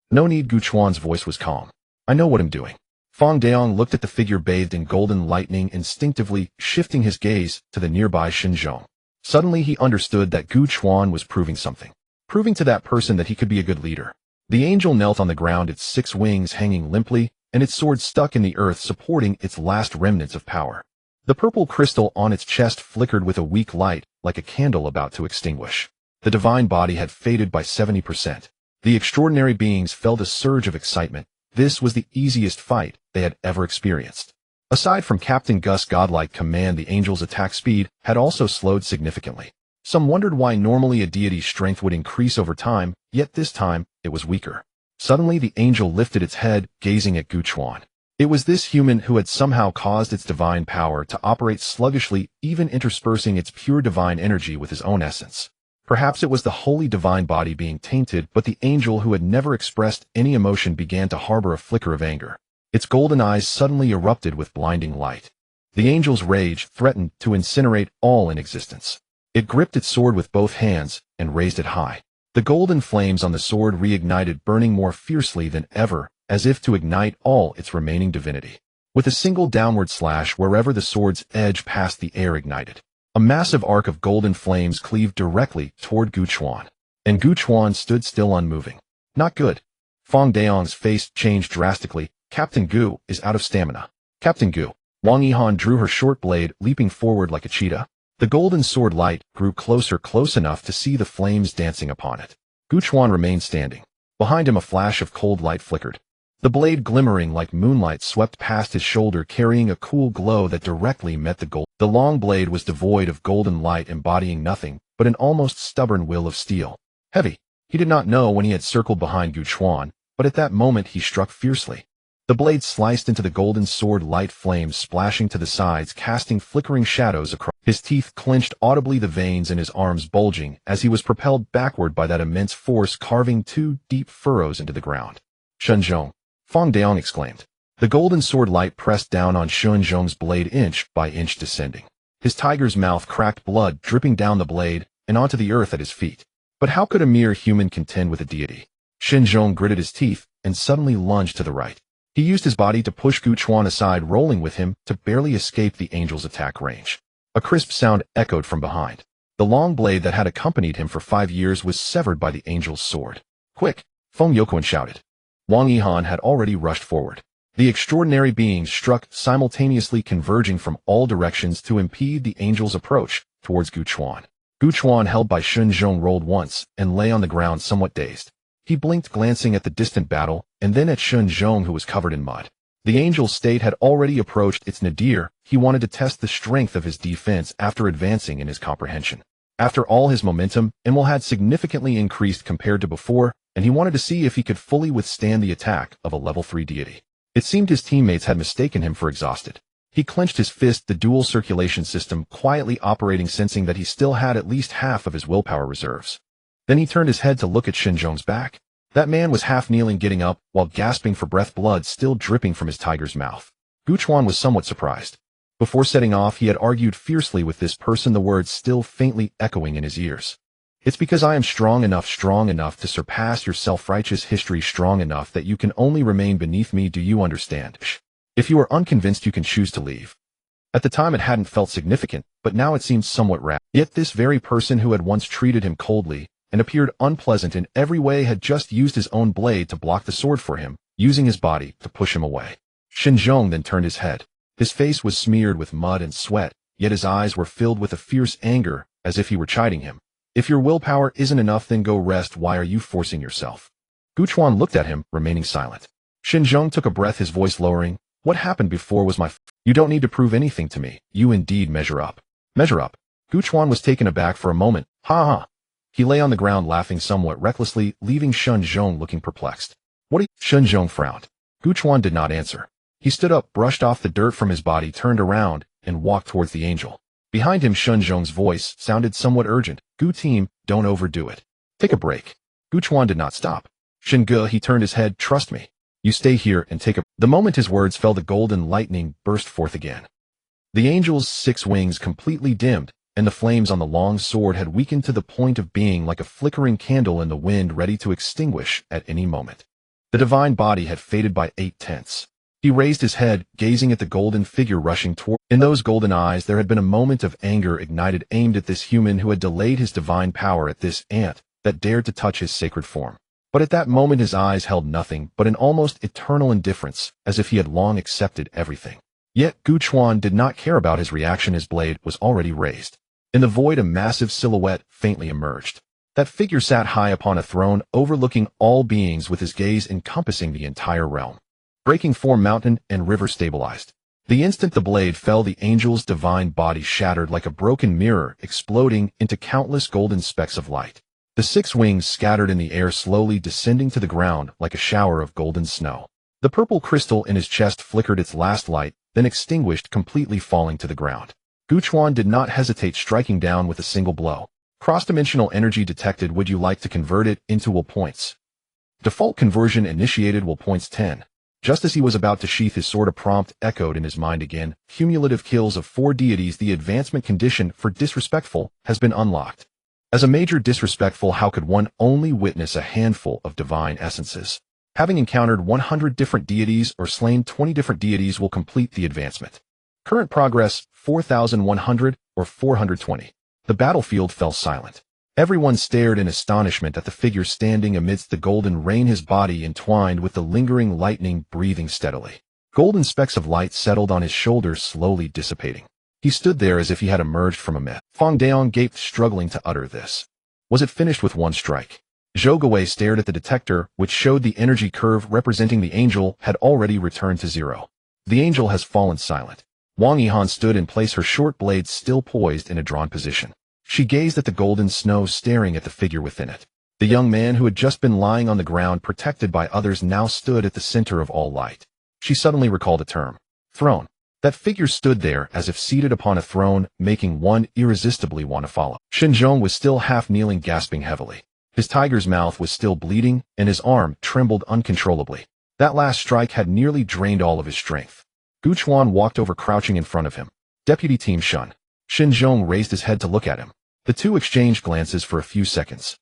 No need. Gu Chuan's voice was calm. I know what I'm doing. Fong Daiyong looked at the figure bathed in golden lightning, instinctively shifting his gaze to the nearby Shenzhong. Suddenly he understood that Gu Chuan was proving something. Proving to that person that he could be a good leader. The angel knelt on the ground, its 6 wings hanging limply, and its sword stuck in the earth, supporting its last remnants of power. The purple crystal on its chest flickered with a weak light, like a candle about to extinguish. The divine body had faded by 70%. The extraordinary beings felt a surge of excitement. This was the easiest fight they had ever experienced. Aside from Captain Gus' godlike command, the angel's attack speed had also slowed significantly. Some wondered why normally a deity's strength would increase over time, yet this time it was weaker. Suddenly the angel lifted its head, gazing at Gu Chuan. It was this human who had somehow caused its divine power to operate sluggishly, even interspersing its pure divine energy with his own essence. Perhaps it was the holy divine body being tainted, but the angel, who had never expressed any emotion, began to harbor a flicker of anger. Its golden eyes suddenly erupted with blinding light. The angel's rage threatened to incinerate all in existence. It gripped its sword with both hands and raised it high. The golden flames on the sword reignited, burning more fiercely than ever, as if to ignite all its remaining divinity. With a single downward slash, wherever the sword's edge passed, the air ignited. A massive arc of golden flames cleaved directly toward Gu Chuan. And Gu Chuan stood still, unmoving. Not good. Fong Daiyong's face changed drastically. Captain Gu is out of stamina. Captain Gu. Wang Yihan drew her short blade, leaping forward like a cheetah. The golden sword light grew closer, close enough to see the flames dancing upon it. Gu Chuan remained standing. Behind him a flash of cold light flickered. The blade, glimmering like moonlight, swept past his shoulder, carrying a cool glow that directly met the gold. The long blade was devoid of golden light, embodying nothing but an almost stubborn will of steel. Heavy. He did not know when he had circled behind Gu Chuan, but at that moment he struck fiercely. The blade sliced into the golden sword light, flames splashing to the sides, casting flickering shadows across. His teeth clenched audibly, the veins in his arms bulging as he was propelled backward by that immense force, carving 2 deep furrows into the ground. Shenzhong! Fang Daong exclaimed. The golden sword light pressed down on Shenzhong's blade, inch by inch descending. His tiger's mouth cracked, blood dripping down the blade and onto the earth at his feet. But how could a mere human contend with a deity? Shenzhong gritted his teeth and suddenly lunged to the right. He used his body to push Gu Chuan aside, rolling with him to barely escape the angel's attack range. A crisp sound echoed from behind. The long blade that had accompanied him for 5 years was severed by the angel's sword. Quick! Feng Youquan shouted. Wang Yihan had already rushed forward. The extraordinary beings struck simultaneously, converging from all directions to impede the angel's approach towards Gu Chuan. Gu Chuan, held by Shenzhong, rolled once and lay on the ground somewhat dazed. He blinked, glancing at the distant battle, and then at Shenzhong, who was covered in mud. The angel's state had already approached its nadir. He wanted to test the strength of his defense after advancing in his comprehension. After all, his momentum had significantly increased compared to before, and he wanted to see if he could fully withstand the attack of a level 3 deity. It seemed his teammates had mistaken him for exhausted. He clenched his fist, the dual circulation system quietly operating, sensing that he still had at least half of his willpower reserves. Then he turned his head to look at Shenzhong's back. That man was half kneeling, getting up, while gasping for breath, blood still dripping from his tiger's mouth. Gu Chuan was somewhat surprised. Before setting off, he had argued fiercely with this person, the words still faintly echoing in his ears. It's because I am strong enough to surpass your self-righteous history, strong enough that you can only remain beneath me. Do you understand? If you are unconvinced, you can choose to leave. At the time it hadn't felt significant, but now it seemed somewhat radical. Yet this very person who had once treated him coldly and appeared unpleasant in every way had just used his own blade to block the sword for him, using his body to push him away. Shenzhong then turned his head. His face was smeared with mud and sweat, yet his eyes were filled with a fierce anger, as if he were chiding him. If your willpower isn't enough, then go rest. Why are you forcing yourself? Gu Chuan looked at him, remaining silent. Shenzhong took a breath, his voice lowering. What happened before was You don't need to prove anything to me. You indeed measure up. Measure up. Gu Chuan was taken aback for a moment. Ha ha. He lay on the ground, laughing somewhat recklessly, leaving Shenzhong looking perplexed. Shenzhong frowned. Gu Chuan did not answer. He stood up, brushed off the dirt from his body, turned around, and walked towards the angel. Behind him, Shenzhong's voice sounded somewhat urgent. Gu team, don't overdo it. Take a break. Gu Chuan did not stop. Shinge, he turned his head, trust me. You stay here and take a... The moment his words fell, the golden lightning burst forth again. The angel's 6 wings completely dimmed, and the flames on the long sword had weakened to the point of being like a flickering candle in the wind, ready to extinguish at any moment. The divine body had faded by 8/10. He raised his head, gazing at the golden figure rushing toward. In those golden eyes there had been a moment of anger ignited, aimed at this human who had delayed his divine power, at this ant that dared to touch his sacred form. But at that moment his eyes held nothing but an almost eternal indifference, as if he had long accepted everything. Yet Gu Chuan did not care about his reaction. His blade was already raised. In the void a massive silhouette faintly emerged. That figure sat high upon a throne, overlooking all beings, with his gaze encompassing the entire realm. Breaking form, mountain and river stabilized. The instant the blade fell, the angel's divine body shattered like a broken mirror, exploding into countless golden specks of light. The 6 wings scattered in the air, slowly descending to the ground like a shower of golden snow. The purple crystal in his chest flickered its last light, then extinguished, completely falling to the ground. Gu Chuan did not hesitate, striking down with a single blow. Cross-dimensional energy detected. Would you like to convert it into will points? Default conversion initiated. Will points 10. Just as he was about to sheath his sword, a prompt echoed in his mind again. Cumulative kills of 4 deities. The advancement condition for disrespectful has been unlocked. As a major disrespectful, how could one only witness a handful of divine essences? Having encountered 100 different deities or slain 20 different deities will complete the advancement. Current progress 4,100 or 420. The battlefield fell silent. Everyone stared in astonishment at the figure standing amidst the golden rain, his body entwined with the lingering lightning, breathing steadily. Golden specks of light settled on his shoulders, slowly dissipating. He stood there as if he had emerged from a myth. Fang Daong gaped, struggling to utter this. Was it finished with one strike? Zhou Guwei stared at the detector, which showed the energy curve representing the angel had already returned to zero. The angel has fallen silent. Wang Yihan stood in place, her short blades still poised in a drawn position. She gazed at the golden snow, staring at the figure within it. The young man who had just been lying on the ground protected by others now stood at the center of all light. She suddenly recalled a term. Throne. That figure stood there as if seated upon a throne, making one irresistibly want to follow. Xinzhong was still half kneeling, gasping heavily. His tiger's mouth was still bleeding, and his arm trembled uncontrollably. That last strike had nearly drained all of his strength. Gu Chuan walked over, crouching in front of him. Deputy Team Shun. Xinzhong raised his head to look at him. The two exchanged glances for a few seconds.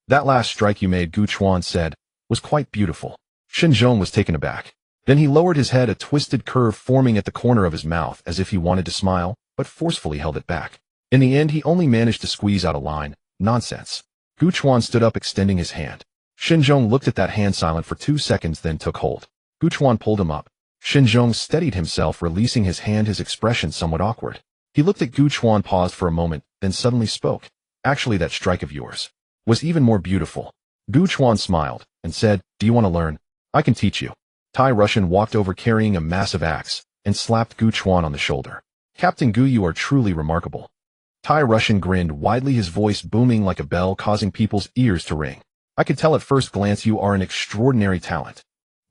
That last strike you made, Gu Chuan said, was quite beautiful. Xinzhong was taken aback. Then he lowered his head, a twisted curve forming at the corner of his mouth as if he wanted to smile, but forcefully held it back. In the end, he only managed to squeeze out a line. Nonsense. Gu Chuan stood up, extending his hand. Xinzhong looked at that hand, silent for 2 seconds, then took hold. Gu Chuan pulled him up. Xinzhong steadied himself, releasing his hand, his expression somewhat awkward. He looked at Gu Chuan, paused for a moment, then suddenly spoke. Actually, that strike of yours was even more beautiful. Gu Chuan smiled and said, do you want to learn? I can teach you. Tai Russian walked over carrying a massive axe and slapped Gu Chuan on the shoulder. Captain Gu, you are truly remarkable. Tai Russian grinned widely, his voice booming like a bell, causing people's ears to ring. I could tell at first glance you are an extraordinary talent.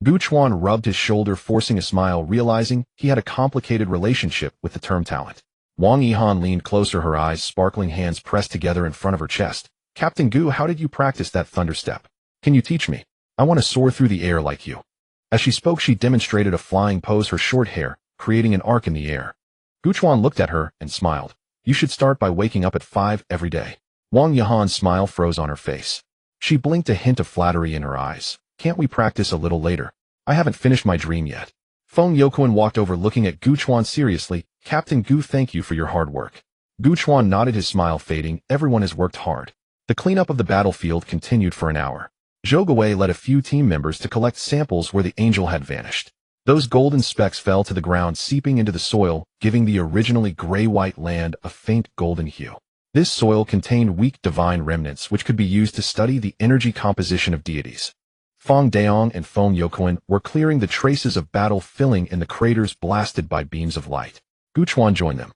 Gu Chuan rubbed his shoulder, forcing a smile, realizing he had a complicated relationship with the term talent. Wang Yihan leaned closer, her eyes sparkling, hands pressed together in front of her chest. Captain Gu, how did you practice that thunder step? Can you teach me? I want to soar through the air like you. As she spoke, she demonstrated a flying pose, her short hair creating an arc in the air. Gu Chuan looked at her and smiled. You should start by waking up at 5 every day. Wang Yihan's smile froze on her face. She blinked, a hint of flattery in her eyes. Can't we practice a little later? I haven't finished my dream yet. Feng Youquan walked over, looking at Gu Chuan seriously. Captain Gu, thank you for your hard work. Gu Chuan nodded, his smile fading. Everyone has worked hard. The cleanup of the battlefield continued for an hour. Zhou Guwei led a few team members to collect samples where the angel had vanished. Those golden specks fell to the ground, seeping into the soil, giving the originally gray-white land a faint golden hue. This soil contained weak divine remnants which could be used to study the energy composition of deities. Fang Daong and Feng Youquan were clearing the traces of battle, filling in the craters blasted by beams of light. Gu Chuan joined them.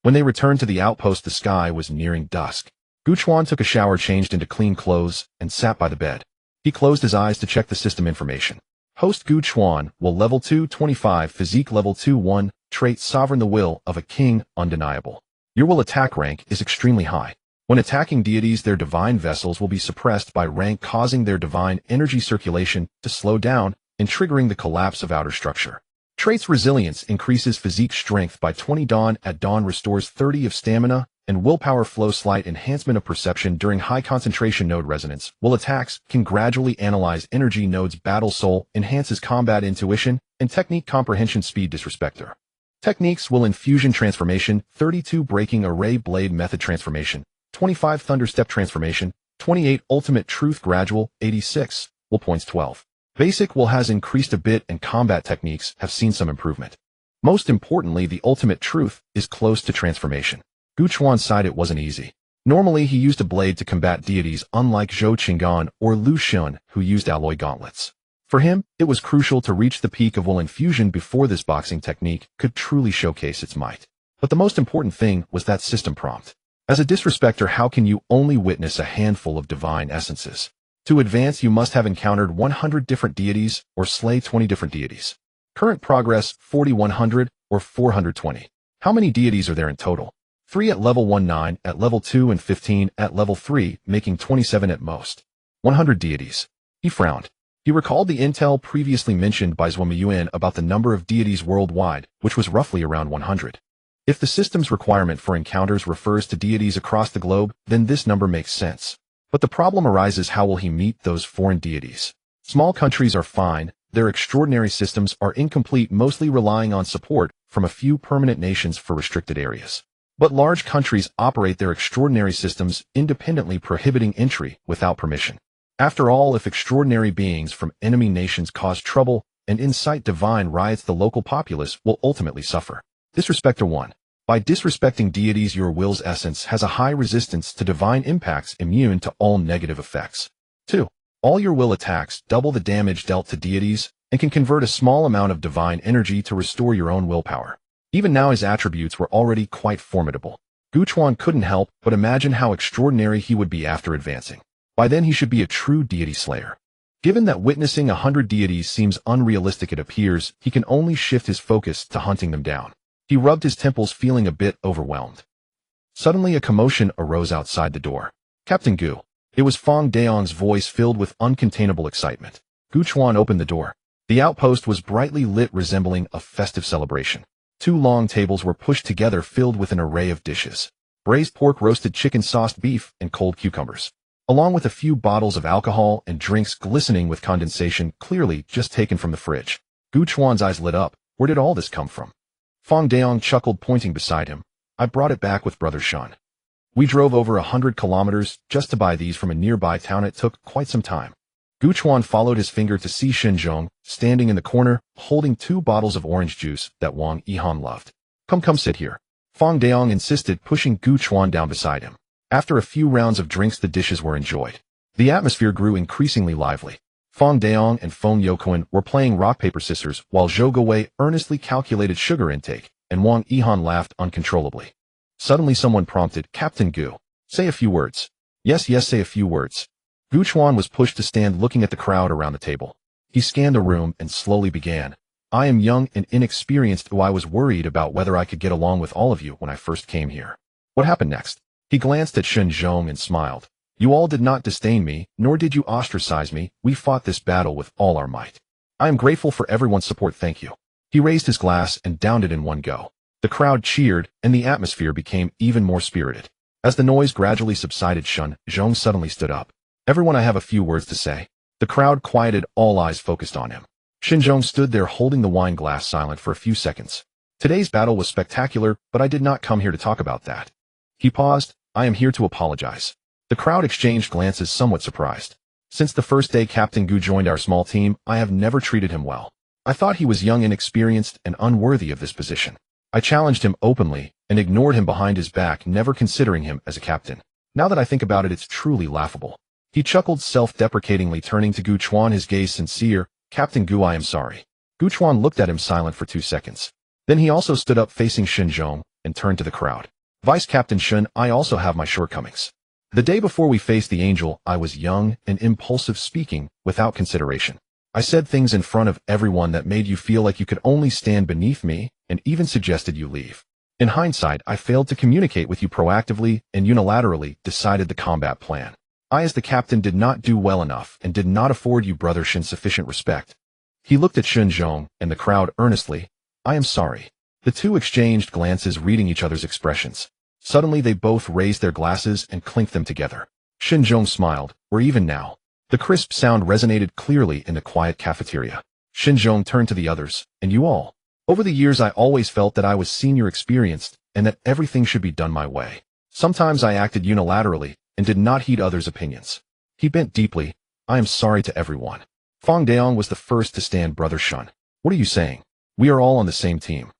When they returned to the outpost, the sky was nearing dusk. Gu Chuan took a shower, changed into clean clothes, and sat by the bed. He closed his eyes to check the system information. Host Gu Chuan, will level 225, physique level 2-1, trait sovereign, the will of a king, undeniable. Your will attack rank is extremely high. When attacking deities, their divine vessels will be suppressed by rank, causing their divine energy circulation to slow down and triggering the collapse of outer structure. Traits resilience increases physique strength by 20, dawn at dawn restores 30 of stamina, and willpower flow slight enhancement of perception during high concentration node resonance. Will attacks can gradually analyze energy nodes. Battle soul enhances combat intuition and technique comprehension speed. Disrespecter. Techniques will infusion transformation, 32 breaking array blade method transformation, 25 thunder step transformation, 28 ultimate truth gradual, 86 will points 12. Basic will has increased a bit and combat techniques have seen some improvement. Most importantly, the ultimate truth is close to transformation. Gu Chuan sighed, it wasn't easy. Normally he used a blade to combat deities, unlike Zhou Qinggan or Lu Xun, who used alloy gauntlets. For him, it was crucial to reach the peak of will infusion before this boxing technique could truly showcase its might. But the most important thing was that system prompt. As a disrespecter, how can you only witness a handful of divine essences? To advance, you must have encountered 100 different deities or slay 20 different deities. Current progress, 4100 or 420. How many deities are there in total? 3 at level 1, 9 at level 2, and 15 at level 3, making 27 at most. 100 deities. He frowned. He recalled the intel previously mentioned by Zhuo Yuan about the number of deities worldwide, which was roughly around 100. If the system's requirement for encounters refers to deities across the globe, then this number makes sense. But the problem arises, how will he meet those foreign deities? Small countries are fine, their extraordinary systems are incomplete, mostly relying on support from a few permanent nations for restricted areas. But large countries operate their extraordinary systems independently, prohibiting entry without permission. After all, if extraordinary beings from enemy nations cause trouble and incite divine riots, the local populace will ultimately suffer. Disrespecter 1. By disrespecting deities, your will's essence has a high resistance to divine impacts, immune to all negative effects. 2. All your will attacks double the damage dealt to deities and can convert a small amount of divine energy to restore your own willpower. Even now his attributes were already quite formidable. Gu Chuan couldn't help but imagine how extraordinary he would be after advancing. By then he should be a true deity slayer. Given that witnessing 100 deities seems unrealistic, it appears he can only shift his focus to hunting them down. He rubbed his temples, feeling a bit overwhelmed. Suddenly a commotion arose outside the door. Captain Gu. It was Fong Daong's voice, filled with uncontainable excitement. Gu Chuan opened the door. The outpost was brightly lit, resembling a festive celebration. 2 long tables were pushed together, filled with an array of dishes. Braised pork, roasted chicken, sauced beef, and cold cucumbers, along with a few bottles of alcohol and drinks glistening with condensation, clearly just taken from the fridge. Gu Chuan's eyes lit up. Where did all this come from? Fong Daong chuckled, pointing beside him. I brought it back with Brother Shun. We drove over 100 kilometers just to buy these from a nearby town. It took quite some time. Gu Chuan followed his finger to see Shenzhong standing in the corner, holding 2 bottles of orange juice that Wang Yihan loved. Come sit here. Fong Daong insisted, pushing Gu Chuan down beside him. After a few rounds of drinks, the dishes were enjoyed. The atmosphere grew increasingly lively. Fong Daong and Feng Youquan were playing rock, paper, scissors, while Zhou Guwei earnestly calculated sugar intake, and Wang Yihan laughed uncontrollably. Suddenly someone prompted, Captain Gu, say a few words. Yes, say a few words. Gu Chuan was pushed to stand, looking at the crowd around the table. He scanned the room and slowly began. I am young and inexperienced. I was worried about whether I could get along with all of you when I first came here. What happened next? He glanced at Shenzhong and smiled. You all did not disdain me, nor did you ostracize me. We fought this battle with all our might. I am grateful for everyone's support. Thank you. He raised his glass and downed it in one go. The crowd cheered, and the atmosphere became even more spirited. As the noise gradually subsided, Shenzhong suddenly stood up. Everyone, I have a few words to say. The crowd quieted, all eyes focused on him. Shenzhong stood there holding the wine glass, silent for a few seconds. Today's battle was spectacular, but I did not come here to talk about that. He paused. I am here to apologize. The crowd exchanged glances, somewhat surprised. Since the first day Captain Gu joined our small team, I have never treated him well. I thought he was young, inexperienced, and unworthy of this position. I challenged him openly and ignored him behind his back, never considering him as a captain. Now that I think about it, it's truly laughable. He chuckled self-deprecatingly, turning to Gu Chuan, his gaze sincere. Captain Gu, I am sorry. Gu Chuan looked at him, silent for 2 seconds. Then he also stood up, facing Shenzhong, and turned to the crowd. Vice Captain Shun, I also have my shortcomings. The day before we faced the angel, I was young and impulsive, speaking without consideration. I said things in front of everyone that made you feel like you could only stand beneath me, and even suggested you leave. In hindsight, I failed to communicate with you proactively and unilaterally decided the combat plan. I, as the captain, did not do well enough and did not afford you, Brother Shin, sufficient respect. He looked at Shenzhong and the crowd earnestly. I am sorry. The two exchanged glances, reading each other's expressions. Suddenly they both raised their glasses and clinked them together. Shenzhong smiled. We're even now. The crisp sound resonated clearly in the quiet cafeteria. Shenzhong turned to the others. And you all. Over the years I always felt that I was senior, experienced, and that everything should be done my way. Sometimes I acted unilaterally and did not heed others' opinions. He bent deeply. I am sorry to everyone. Fong Daong was the first to stand. Brother Shun. What are you saying? We are all on the same team.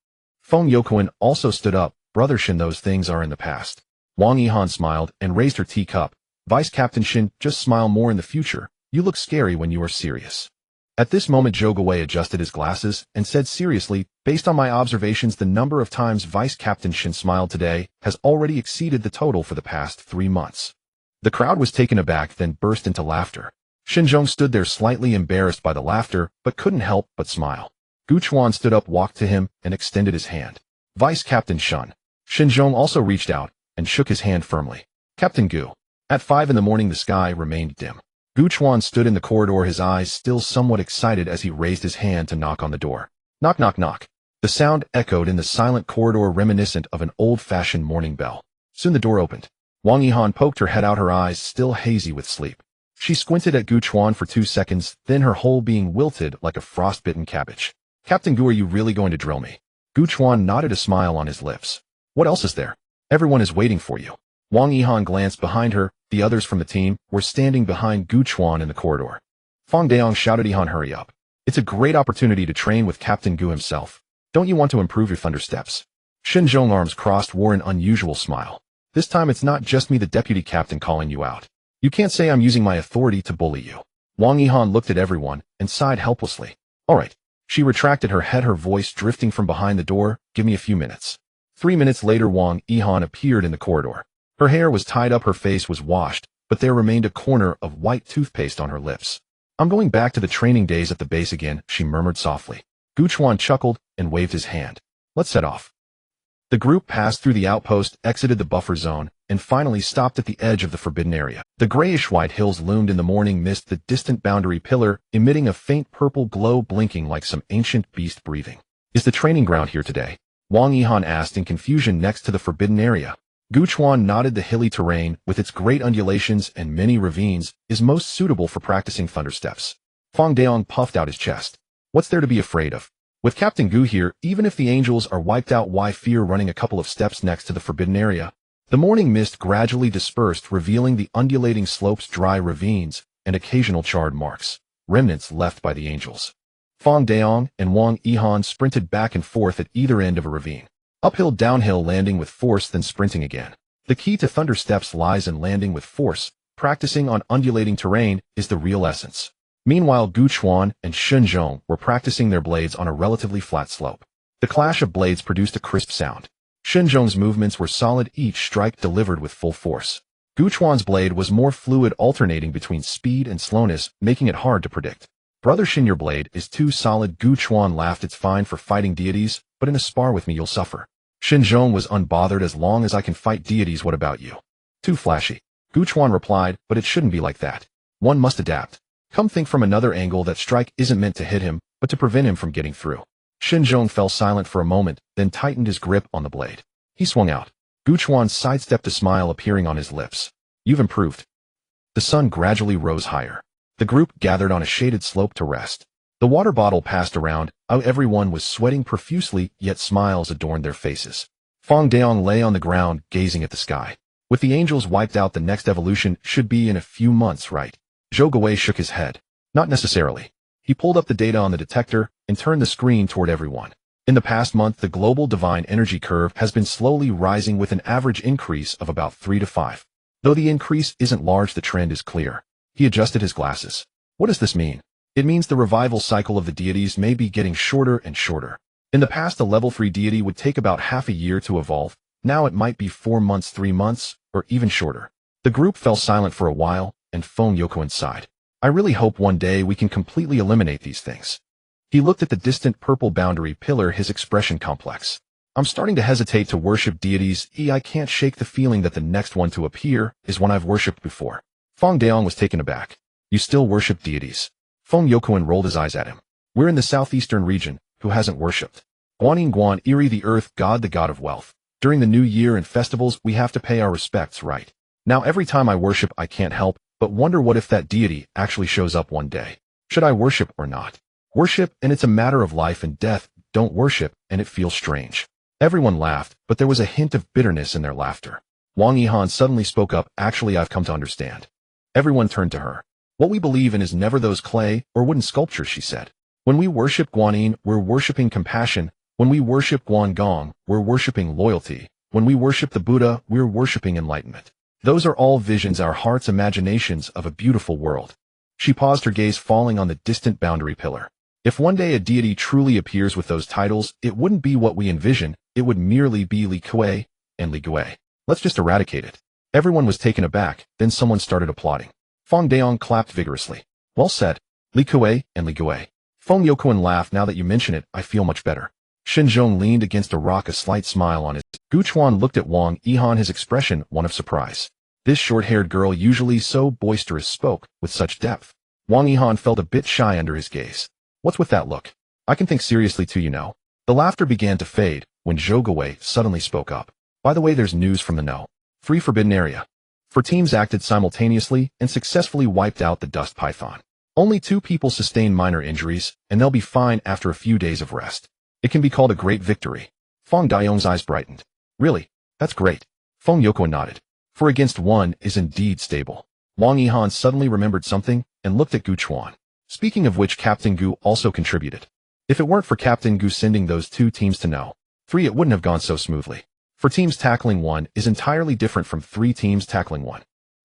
Feng Youquan also stood up. Brother Shin, those things are in the past. Wang Yihan smiled and raised her teacup. Vice Captain Shin, just smile more in the future. You look scary when you are serious. At this moment Zhou Guwei adjusted his glasses and said seriously, based on my observations, the number of times Vice Captain Shin smiled today has already exceeded the total for the past 3 months. The crowd was taken aback, then burst into laughter. Shenzhong stood there slightly embarrassed by the laughter, but couldn't help but smile. Gu Chuan stood up, walked to him, and extended his hand. Vice Captain Shun. Shenzhong also reached out and shook his hand firmly. Captain Gu. At 5 in the morning the sky remained dim. Gu Chuan stood in the corridor, his eyes still somewhat excited as he raised his hand to knock on the door. Knock, knock, knock. The sound echoed in the silent corridor, reminiscent of an old-fashioned morning bell. Soon the door opened. Wang Yihan poked her head out, her eyes still hazy with sleep. She squinted at Gu Chuan for 2 seconds, then her whole being wilted like a frostbitten cabbage. Captain Gu, are you really going to drill me? Gu Chuan nodded, a smile on his lips. What else is there? Everyone is waiting for you. Wang Yihan glanced behind her. The others from the team were standing behind Gu Chuan in the corridor. Fong Daong shouted, Yihan, hurry up. It's a great opportunity to train with Captain Gu himself. Don't you want to improve your thunder steps? Zhong's arms crossed, wore an unusual smile. This time it's not just me, the deputy captain, calling you out. You can't say I'm using my authority to bully you. Wang Yihan looked at everyone and sighed helplessly. All right. She retracted her head, her voice drifting from behind the door. Give me a few minutes. 3 minutes later, Wang Yihan appeared in the corridor. Her hair was tied up, her face was washed, but there remained a corner of white toothpaste on her lips. I'm going back to the training days at the base again, she murmured softly. Gu Chuan chuckled and waved his hand. Let's set off. The group passed through the outpost, exited the buffer zone, and finally stopped at the edge of the forbidden area. The grayish-white hills loomed in the morning mist, the distant boundary pillar emitting a faint purple glow, blinking like some ancient beast breathing. Is the training ground here today? Wang Yihan asked in confusion. Next to the forbidden area. Gu Chuan nodded. The hilly terrain, with its great undulations and many ravines, is most suitable for practicing thunder steps. Fang Daong puffed out his chest. What's there to be afraid of? With Captain Gu here, even if the angels are wiped out, why fear running a couple of steps next to the forbidden area? The morning mist gradually dispersed, revealing the undulating slopes, dry ravines, and occasional charred marks, remnants left by the angels. Fang Daong and Wang Yihan sprinted back and forth at either end of a ravine. Uphill, downhill, landing with force, then sprinting again. The key to thunder steps lies in landing with force. Practicing on undulating terrain is the real essence. Meanwhile, Gu Chuan and Zhong were practicing their blades on a relatively flat slope. The clash of blades produced a crisp sound. Zhong's movements were solid, each strike delivered with full force. Gu Chuan's blade was more fluid, alternating between speed and slowness, making it hard to predict. Brother Shin, your blade is too solid. Gu Chuan laughed. It's fine for fighting deities, but in a spar with me you'll suffer. Zhong was unbothered. As long as I can fight deities, what about you? Too flashy. Gu Chuan replied, but it shouldn't be like that. One must adapt. Come think from another angle. That strike isn't meant to hit him, but to prevent him from getting through. Zhong fell silent for a moment, then tightened his grip on the blade. He swung out. Gu Chuan sidestepped, a smile appearing on his lips. You've improved. The sun gradually rose higher. The group gathered on a shaded slope to rest. The water bottle passed around. Everyone was sweating profusely, yet smiles adorned their faces. Fang Daong lay on the ground, gazing at the sky. With the angels wiped out, the next evolution should be in a few months, right? Zhou Guwei shook his head. Not necessarily. He pulled up the data on the detector and turned the screen toward everyone. In the past month, the global divine energy curve has been slowly rising with an average increase of about 3 to 5. Though the increase isn't large, the trend is clear. He adjusted his glasses. What does this mean? It means the revival cycle of the deities may be getting shorter and shorter. In the past, a level 3 deity would take about half a year to evolve. Now it might be 4 months, 3 months, or even shorter. The group fell silent for a while, and Feng Youquan sighed. I really hope one day we can completely eliminate these things. He looked at the distant purple boundary pillar, his expression complex. I'm starting to hesitate to worship deities. I can't shake the feeling that the next one to appear is one I've worshipped before. Fang Daong was taken aback. You still worship deities? Feng Youquan rolled his eyes at him. We're in the southeastern region. Who hasn't worshipped? Guanyin Guan, Iri the earth god, the god of wealth. During the new year and festivals, we have to pay our respects, right? Now every time I worship, I can't help but wonder, what if that deity actually shows up one day? Should I worship or not? Worship, and it's a matter of life and death. Don't worship, and it feels strange. Everyone laughed, but there was a hint of bitterness in their laughter. Wang Yihan suddenly spoke up. Actually, I've come to understand. Everyone turned to her. What we believe in is never those clay or wooden sculptures, she said. When we worship Guanyin, we're worshiping compassion. When we worship Guangong, we're worshiping loyalty. When we worship the Buddha, we're worshiping enlightenment. Those are all visions, our heart's imaginations of a beautiful world. She paused, her gaze falling on the distant boundary pillar. If one day a deity truly appears with those titles, it wouldn't be what we envision. It would merely be Li Kuei and Li Guei. Let's just eradicate it. Everyone was taken aback, then someone started applauding. Fang Daong clapped vigorously. Well said. Li Kuei and Li Guei. Feng Youquan laughed. Now that you mention it, I feel much better. Zhong leaned against a rock, a slight smile on his. Gu Chuan looked at Wang Yihan, his expression one of surprise. This short-haired girl, usually so boisterous, spoke with such depth. Wang Yihan felt a bit shy under his gaze. What's with that look? I can think seriously too, you know. The laughter began to fade when Zhou Guwei suddenly spoke up. By the way, there's news from the No. 3 Forbidden Area. 4 teams acted simultaneously and successfully wiped out the dust python. Only 2 people sustained minor injuries, and they'll be fine after a few days of rest. It can be called a great victory. Fang Daong's eyes brightened. Really? That's great. Feng Youquan nodded. 4 against 1 is indeed stable. Wang Yihan suddenly remembered something and looked at Gu Chuan. Speaking of which, Captain Gu also contributed. If it weren't for Captain Gu sending those 2 teams to No. 3 it wouldn't have gone so smoothly. For teams tackling 1 is entirely different from 3 teams tackling 1.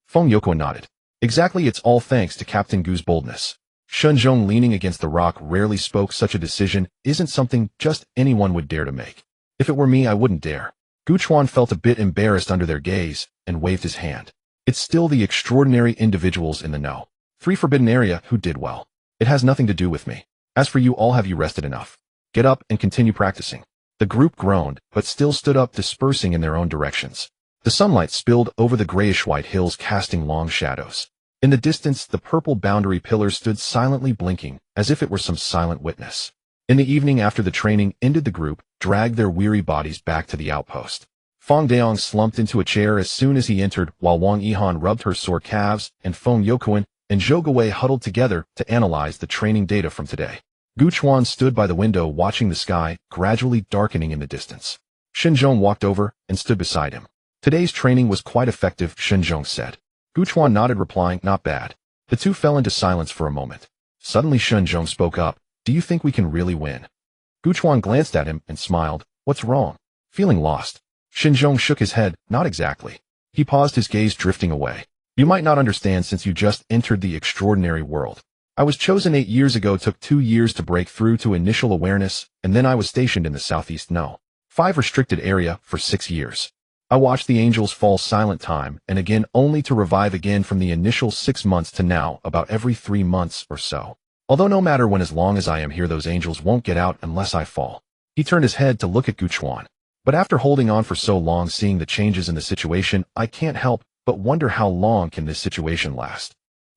Feng Youquan nodded. Exactly, it's all thanks to Captain Gu's boldness. Shenzhong, leaning against the rock, rarely spoke. Such a decision isn't something just anyone would dare to make. If it were me, I wouldn't dare. Gu Chuan felt a bit embarrassed under their gaze and waved his hand. It's still the extraordinary individuals in the know. 3 forbidden area who did well. It has nothing to do with me. As for you all, have you rested enough? Get up and continue practicing. The group groaned, but still stood up, dispersing in their own directions. The sunlight spilled over the grayish-white hills, casting long shadows. In the distance, the purple boundary pillar stood silently blinking, as if it were some silent witness. In the evening after the training ended, the group dragged their weary bodies back to the outpost. Fang Daong slumped into a chair as soon as he entered, while Wang Yihan rubbed her sore calves, and Feng Youquan and Zhou Guwei huddled together to analyze the training data from today. Gu Chuan stood by the window watching the sky gradually darkening in the distance. Shenzhong walked over and stood beside him. Today's training was quite effective, Shenzhong said. Gu Chuan nodded, replying, not bad. The two fell into silence for a moment. Suddenly Shenzhong spoke up. Do you think we can really win? Gu Chuan glanced at him and smiled. What's wrong? Feeling lost? Shenzhong shook his head. Not exactly. He paused, his gaze drifting away. You might not understand since you just entered the extraordinary world. I was chosen 8 years ago, took 2 years to break through to initial awareness, and then I was stationed in the Southeast No. 5 restricted area for 6 years. I watched the angels fall silent time and again, only to revive again from the initial 6 months to now, about every 3 months or so. Although no matter when, as long as I am here, those angels won't get out unless I fall. He turned his head to look at Gu Chuan. But after holding on for so long, seeing the changes in the situation, I can't help but wonder how long can this situation last.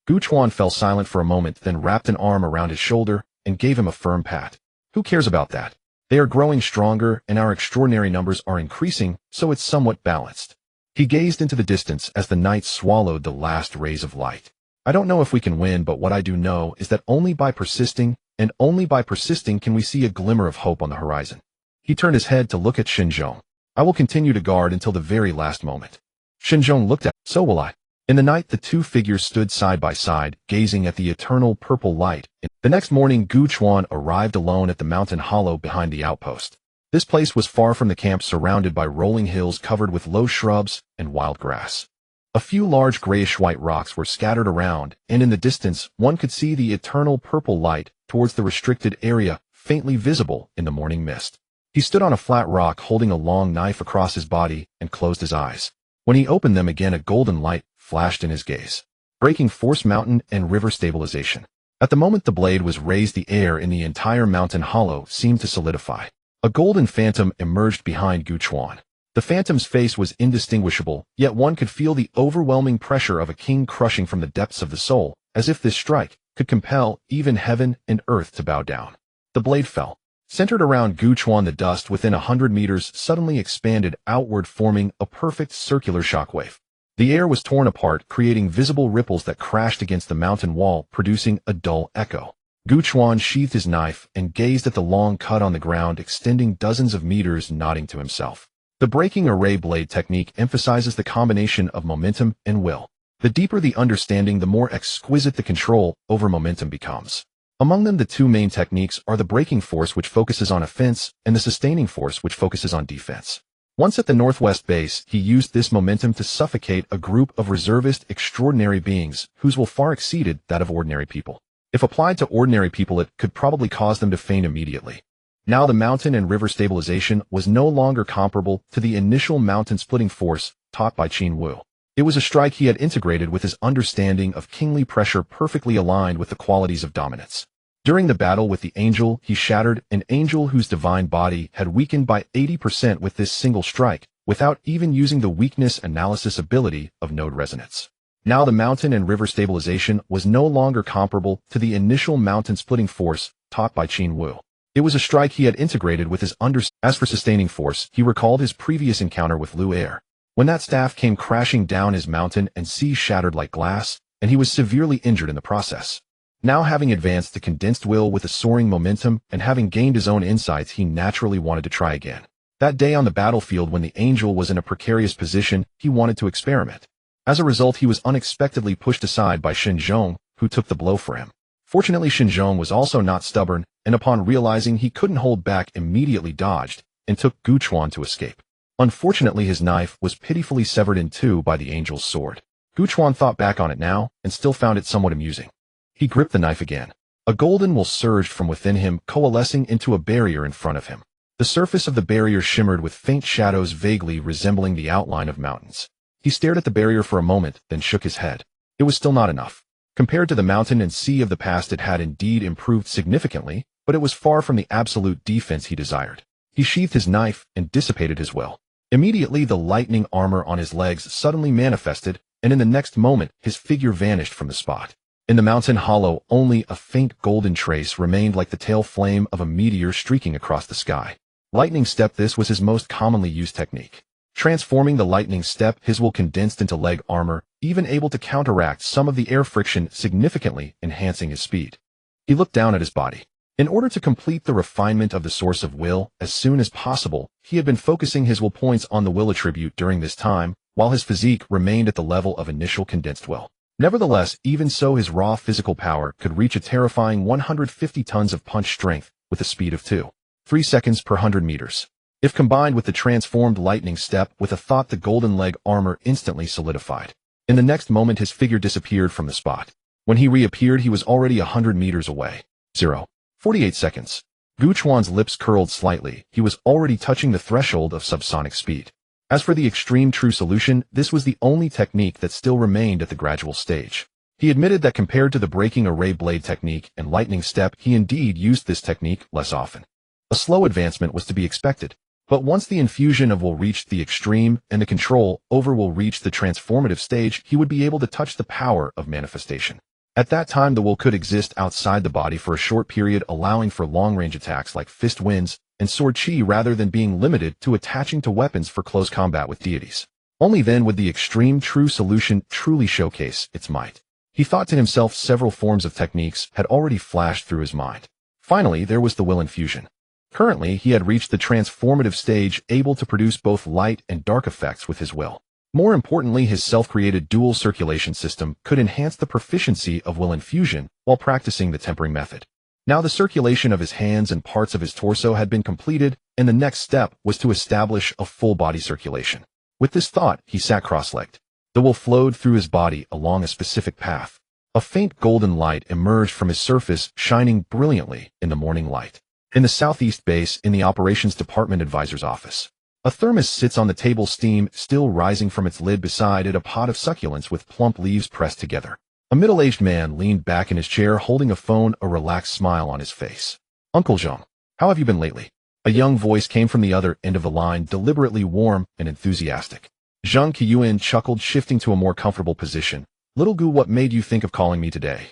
Gu Chuan fell silent for a moment, then wrapped an arm around his shoulder and gave him a firm pat. Who cares about that? They are growing stronger and our extraordinary numbers are increasing, so it's somewhat balanced. He gazed into the distance as the night swallowed the last rays of light. I don't know if we can win, but what I do know is that only by persisting, and only by persisting, can we see a glimmer of hope on the horizon. He turned his head to look at Shenzhong. I will continue to guard until the very last moment. Shenzhong looked at, so will I. In the night, the two figures stood side by side, gazing at the eternal purple light. The next morning, Gu Chuan arrived alone at the mountain hollow behind the outpost. This place was far from the camp, surrounded by rolling hills covered with low shrubs and wild grass. A few large grayish-white rocks were scattered around, and in the distance, one could see the eternal purple light towards the restricted area, faintly visible in the morning mist. He stood on a flat rock, holding a long knife across his body, and closed his eyes. When he opened them again, a golden light flashed in his gaze. Breaking force, mountain and river stabilization. At the moment the blade was raised, the air in the entire mountain hollow seemed to solidify. A golden phantom emerged behind Gu Chuan. The phantom's face was indistinguishable, yet one could feel the overwhelming pressure of a king crushing from the depths of the soul, as if this strike could compel even heaven and earth to bow down. The blade fell. Centered around Gu Chuan, the dust within 100 meters suddenly expanded outward, forming a perfect circular shockwave. The air was torn apart, creating visible ripples that crashed against the mountain wall, producing a dull echo. Gu Chuan sheathed his knife and gazed at the long cut on the ground, extending dozens of meters, nodding to himself. The breaking array blade technique emphasizes the combination of momentum and will. The deeper the understanding, the more exquisite the control over momentum becomes. Among them, the two main techniques are the breaking force, which focuses on offense, and the sustaining force, which focuses on defense. Once at the northwest base, he used this momentum to suffocate a group of reservist extraordinary beings whose will far exceeded that of ordinary people. If applied to ordinary people, it could probably cause them to faint immediately. Now the mountain and river stabilization was no longer comparable to the initial mountain splitting force taught by Qin Wu. It was a strike he had integrated with his understanding of kingly pressure, perfectly aligned with the qualities of dominance. During the battle with the angel, he shattered an angel whose divine body had weakened by 80% with this single strike, without even using the weakness analysis ability of node resonance. Now the mountain and river stabilization was no longer comparable to the initial mountain splitting force taught by Qin Wu. It was a strike he had integrated with his As for sustaining force, he recalled his previous encounter with Lu Er. When that staff came crashing down, his mountain and sea shattered like glass, and he was severely injured in the process. Now, having advanced the condensed will with a soaring momentum and having gained his own insights, he naturally wanted to try again. That day on the battlefield, when the angel was in a precarious position, he wanted to experiment. As a result, he was unexpectedly pushed aside by Shenzhong, who took the blow for him. Fortunately, Shenzhong was also not stubborn, and upon realizing he couldn't hold back, immediately dodged and took Gu Chuan to escape. Unfortunately, his knife was pitifully severed in two by the angel's sword. Gu Chuan thought back on it now and still found it somewhat amusing. He gripped the knife again. A golden will surged from within him, coalescing into a barrier in front of him. The surface of the barrier shimmered with faint shadows vaguely resembling the outline of mountains. He stared at the barrier for a moment, then shook his head. It was still not enough. Compared to the mountain and sea of the past, it had indeed improved significantly, but it was far from the absolute defense he desired. He sheathed his knife and dissipated his will. Immediately, the lightning armor on his legs suddenly manifested, and in the next moment, his figure vanished from the spot. In the mountain hollow, only a faint golden trace remained, like the tail flame of a meteor streaking across the sky. Lightning step. This was his most commonly used technique. Transforming the lightning step, his will condensed into leg armor, even able to counteract some of the air friction, significantly enhancing his speed. He looked down at his body. In order to complete the refinement of the source of will as soon as possible, he had been focusing his will points on the will attribute during this time, while his physique remained at the level of initial condensed will. Nevertheless, even so, his raw physical power could reach a terrifying 150 tons of punch strength with a speed of 2.3 seconds per 100 meters. If combined with the transformed lightning step, with a thought, the golden leg armor instantly solidified. In the next moment, his figure disappeared from the spot. When he reappeared, he was already 100 meters away. 0.48 seconds. Gu Chuan's lips curled slightly. He was already touching the threshold of subsonic speed. As for the extreme true solution, this was the only technique that still remained at the gradual stage. He admitted that compared to the breaking array blade technique and lightning step, he indeed used this technique less often. A slow advancement was to be expected, but once the infusion of will reached the extreme and the control over will reached the transformative stage, he would be able to touch the power of manifestation. At that time, the will could exist outside the body for a short period, allowing for long-range attacks like fist winds and sword chi rather than being limited to attaching to weapons for close combat with deities. Only then would the extreme true solution truly showcase its might. He thought to himself. Several forms of techniques had already flashed through his mind. Finally, there was the will infusion. Currently, he had reached the transformative stage, able to produce both light and dark effects with his will. More importantly, his self-created dual circulation system could enhance the proficiency of will infusion while practicing the tempering method. Now the circulation of his hands and parts of his torso had been completed, and the next step was to establish a full body circulation. With this thought, he sat cross-legged. The will flowed through his body along a specific path. A faint golden light emerged from his surface, shining brilliantly in the morning light. In the southeast base, in the operations department advisor's office, a thermos sits on the table, steam still rising from its lid. Beside it, a pot of succulents with plump leaves pressed together. A middle-aged man leaned back in his chair, holding a phone, a relaxed smile on his face. "Uncle Zhang, how have you been lately?" A young voice came from the other end of the line, deliberately warm and enthusiastic. Zhang Qiuan chuckled, shifting to a more comfortable position. "Little Gu, what made you think of calling me today?"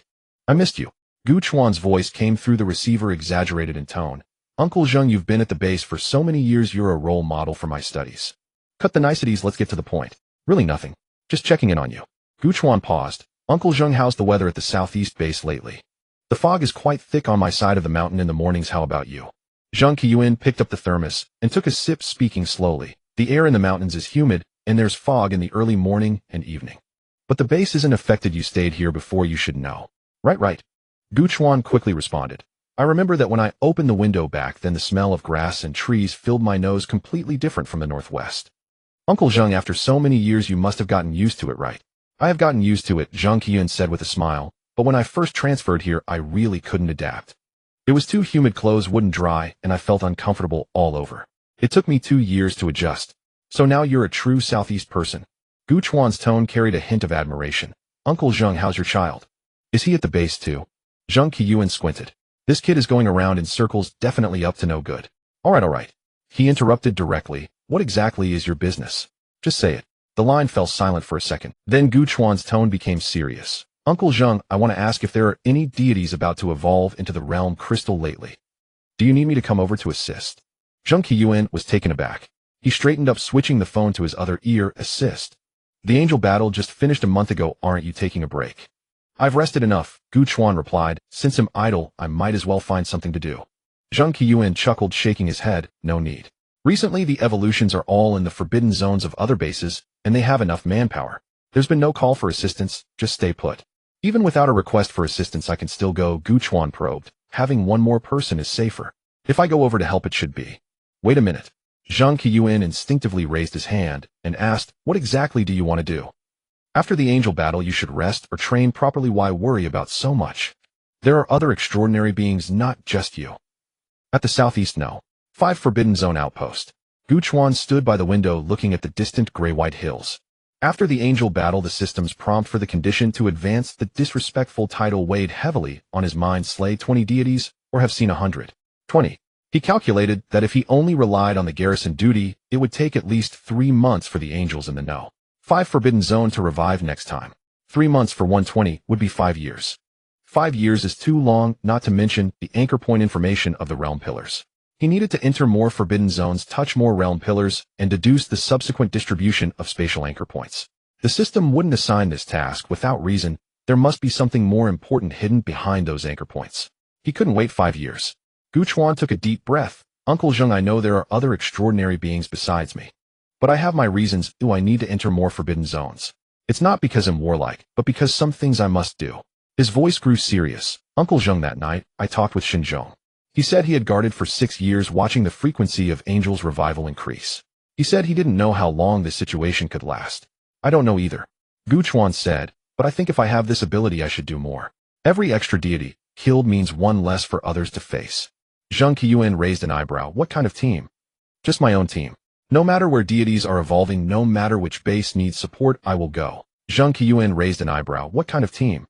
"I missed you." Gu Chuan's voice came through the receiver, exaggerated in tone. "Uncle Zhang, you've been at the base for so many years, you're a role model for my studies." "Cut the niceties, let's get to the point." "Really nothing. Just checking in on you." Gu Chuan paused. "Uncle Zhang, how's the weather at the southeast base lately?" "The fog is quite thick on my side of the mountain in the mornings, how about you?" Zhang Qiuan picked up the thermos and took a sip, speaking slowly. "The air in the mountains is humid, and there's fog in the early morning and evening. But the base isn't affected. You stayed here before, you should know." Right. Gu Chuan quickly responded. "I remember that when I opened the window back then, the smell of grass and trees filled my nose, completely different from the northwest." "Uncle Zhang, after so many years you must have gotten used to it, right?" "I have gotten used to it," Zhang Qiuan said with a smile, "but when I first transferred here, I really couldn't adapt. It was too humid, clothes wouldn't dry, and I felt uncomfortable all over. It took me 2 years to adjust. So now you're a true southeast person." Gu Chuan's tone carried a hint of admiration. "Uncle Zhang, how's your child? Is he at the base too?" Zhang Qiuan squinted. "This kid is going around in circles, definitely up to no good." All right. He interrupted directly. "What exactly is your business? Just say it." The line fell silent for a second. Then Gu Chuan's tone became serious. "Uncle Zhang, I want to ask if there are any deities about to evolve into the realm crystal lately. Do you need me to come over to assist?" Zhang Qiuan was taken aback. He straightened up, switching the phone to his other ear. "Assist? The angel battle just finished a month ago. Aren't you taking a break?" "I've rested enough," Gu Chuan replied. "Since I'm idle, I might as well find something to do." Zhang Qiuan chuckled, shaking his head. "No need. Recently, the evolutions are all in the forbidden zones of other bases, and they have enough manpower. There's been no call for assistance, just stay put." "Even without a request for assistance, I can still go," Gu Chuan probed. "Having one more person is safer. If I go over to help, it should be." "Wait a minute." Zhang Qiuan instinctively raised his hand and asked, "What exactly do you want to do? After the angel battle, you should rest or train properly. Why worry about so much? There are other extraordinary beings, not just you." At the southeast No. 5 Forbidden Zone outpost, Gu Chuan stood by the window looking at the distant gray-white hills. After the angel battle, the system's prompt for the condition to advance the disrespectful title weighed heavily on his mind: slay 20 deities or have seen 120. He calculated that if he only relied on the garrison duty, it would take at least 3 months for the angels in the No. 5 Forbidden Zone to revive next time. 3 months for 120 would be 5 years. 5 years is too long, not to mention the anchor point information of the realm pillars. He needed to enter more forbidden zones, touch more realm pillars, and deduce the subsequent distribution of spatial anchor points. The system wouldn't assign this task without reason. There must be something more important hidden behind those anchor points. He couldn't wait 5 years. Gu Chuan took a deep breath. "Uncle Zheng, I know there are other extraordinary beings besides me. But I have my reasons. Do I need to enter more forbidden zones? It's not because I'm warlike, but because some things I must do." His voice grew serious. "Uncle Zheng, that night, I talked with Xinzhong. He said he had guarded for 6 years, watching the frequency of angels' revival increase. He said he didn't know how long this situation could last." "I don't know either," Gu Chuan said, "but I think if I have this ability, I should do more. Every extra deity killed means one less for others to face." Zhang Qiuan raised an eyebrow. "What kind of team?" "Just my own team. No matter where deities are evolving, no matter which base needs support, I will go." Zhang Qiuan raised an eyebrow. "What kind of team?"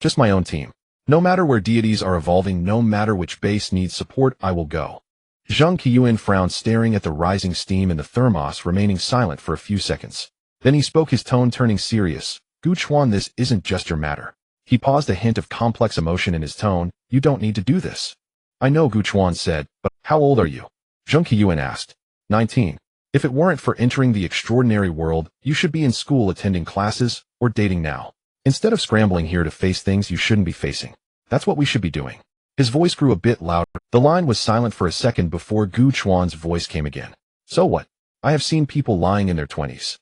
"Just my own team. No matter where deities are evolving, no matter which base needs support, I will go." Zhang Qiuan frowned, staring at the rising steam in the thermos, remaining silent for a few seconds. Then he spoke, his tone turning serious. "Gu Chuan, this isn't just your matter." He paused, a hint of complex emotion in his tone. "You don't need to do this." "I know," Gu Chuan said, "but how old are you?" Zhang Qiuan asked. 19. "If it weren't for entering the extraordinary world, you should be in school, attending classes, or dating now. Instead of scrambling here to face things you shouldn't be facing. That's what we should be doing." His voice grew a bit louder. The line was silent for a second before Gu Chuan's voice came again. "So what? I have seen people lying in their 20s.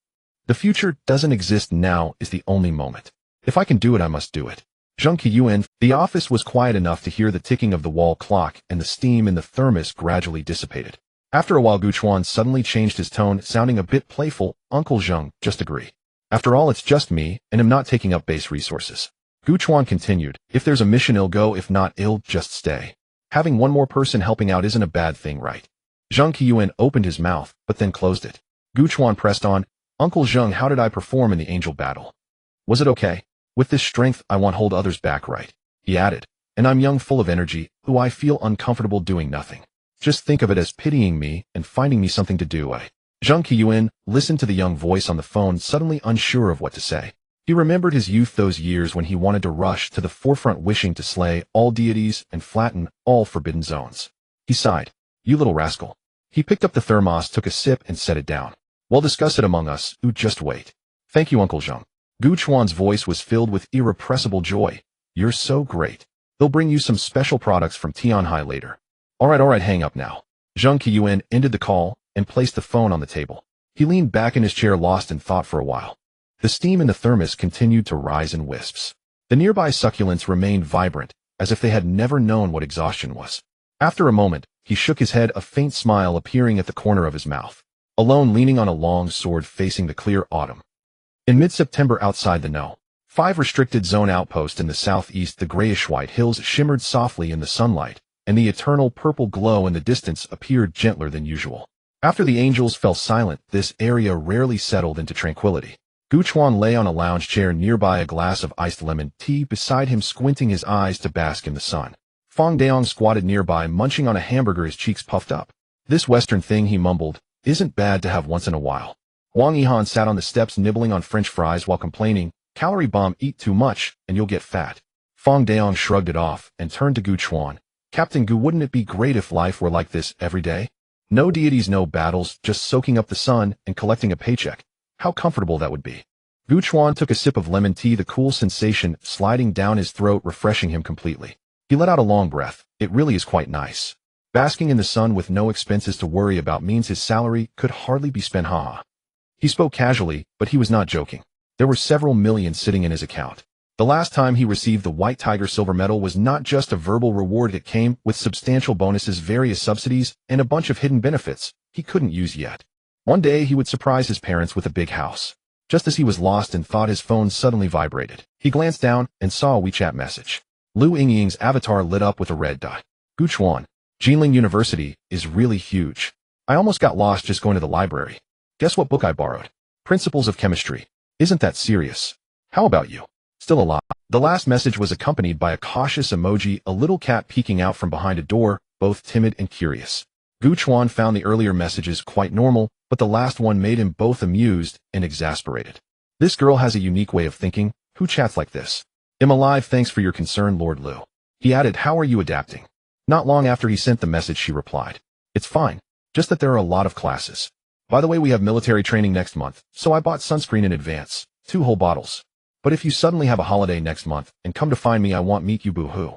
The future doesn't exist, now is the only moment. If I can do it, I must do it." Zhang Qiuan. The office was quiet enough to hear the ticking of the wall clock, and the steam in the thermos gradually dissipated. After a while, Gu Chuan suddenly changed his tone, sounding a bit playful. "Uncle Zheng, just agree. After all, it's just me, and I'm not taking up base resources." Gu Chuan continued, "If there's a mission, I'll go. If not, I'll just stay. Having one more person helping out isn't a bad thing, right?" Zhang Qiuan opened his mouth, but then closed it. Gu Chuan pressed on, "Uncle Zheng, how did I perform in the angel battle? Was it okay? With this strength, I won't hold others back, right?" He added, "And I'm young, full of energy, who I feel uncomfortable doing nothing. Just think of it as pitying me and finding me something to do." Zhang Qiuan listened to the young voice on the phone, suddenly unsure of what to say. He remembered his youth, those years when he wanted to rush to the forefront, wishing to slay all deities and flatten all forbidden zones. He sighed. "You little rascal." He picked up the thermos, took a sip, and set it down. "We'll discuss it among us. Just wait." "Thank you, Uncle Zheng." Gu Chuan's voice was filled with irrepressible joy. "You're so great. They'll bring you some special products from Tianhai later." All right, hang up now." Zhang Qiuan ended the call and placed the phone on the table. He leaned back in his chair, lost in thought for a while. The steam in the thermos continued to rise in wisps. The nearby succulents remained vibrant, as if they had never known what exhaustion was. After a moment, he shook his head, a faint smile appearing at the corner of his mouth. Alone, leaning on a long sword, facing the clear autumn. In mid-September, outside the No. 5 restricted zone outpost in the southeast, the grayish-white hills shimmered softly in the sunlight, and the eternal purple glow in the distance appeared gentler than usual. After the angels fell silent, this area rarely settled into tranquility. Gu Chuan lay on a lounge chair nearby, a glass of iced lemon tea beside him, squinting his eyes to bask in the sun. Fang Daong squatted nearby, munching on a hamburger, his cheeks puffed up. "This Western thing," he mumbled, "isn't bad to have once in a while." Wang Yihan sat on the steps nibbling on French fries while complaining, "Calorie bomb, eat too much, and you'll get fat." Fang Daong shrugged it off and turned to Gu Chuan. "Captain Gu, wouldn't it be great if life were like this every day? No deities, no battles, just soaking up the sun and collecting a paycheck. How comfortable that would be." Gu Chuan took a sip of lemon tea, the cool sensation sliding down his throat refreshing him completely. He let out a long breath. "It really is quite nice. Basking in the sun with no expenses to worry about means his salary could hardly be spent, haha." He spoke casually, but he was not joking. There were several million sitting in his account. The last time he received the White Tiger Silver Medal was not just a verbal reward, it came with substantial bonuses, various subsidies, and a bunch of hidden benefits. he couldn't use yet. One day he would surprise his parents with a big house. Just as he was lost and thought his phone suddenly vibrated, he glanced down and saw a WeChat message. Lu Yingying's avatar lit up with a red dot. Gu Chuan, Jinling University is really huge. I almost got lost just going to the library. Guess what book I borrowed? Principles of Chemistry. Isn't that serious? How about you? Still alive? The last message was accompanied by a cautious emoji, a little cat peeking out from behind a door, both timid and curious. Gu Chuan found the earlier messages quite normal, but the last one made him both amused and exasperated. This girl has a unique way of thinking. Who chats like this? I'm alive, thanks for your concern, Lord Lu. He added, how are you adapting? Not long after he sent the message, she replied, it's fine, just that there are a lot of classes. By the way, we have military training next month, so I bought sunscreen in advance, 2 whole bottles. But if you suddenly have a holiday next month and come to find me, I won't meet you, boo-hoo.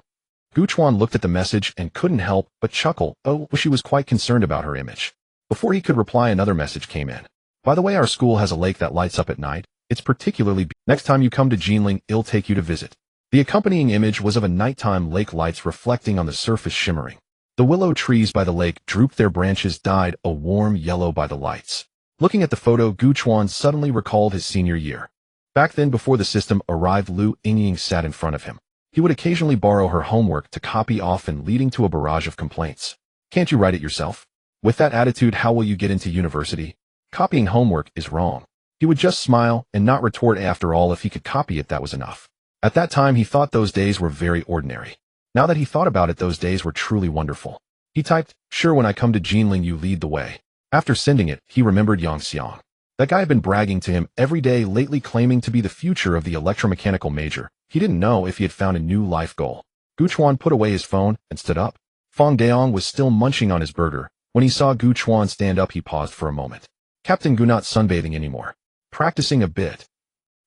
Gu Chuan looked at the message and couldn't help but chuckle. Oh, she was quite concerned about her image. Before he could reply, another message came in. By the way, our school has a lake that lights up at night. It's particularly next time you come to Jinling, I'll take you to visit. The accompanying image was of a nighttime lake, lights reflecting on the surface shimmering. The willow trees by the lake drooped, their branches dyed a warm yellow by the lights. Looking at the photo, Gu Chuan suddenly recalled his senior year. Back then, before the system arrived, Lu Yingying sat in front of him. He would occasionally borrow her homework to copy, often leading to a barrage of complaints. Can't you write it yourself? With that attitude, how will you get into university? Copying homework is wrong. He would just smile and not retort. After all, if he could copy it, that was enough. At that time, he thought those days were very ordinary. Now that he thought about it, those days were truly wonderful. He typed, sure, when I come to Jinling, you lead the way. After sending it, he remembered Yang Xiang. That guy had been bragging to him every day lately, claiming to be the future of the electromechanical major. He didn't know if he had found a new life goal. Gu Chuan put away his phone and stood up. Fong Daong was still munching on his burger. When he saw Gu Chuan stand up, he paused for a moment. Captain Gu, not sunbathing anymore. Practicing a bit.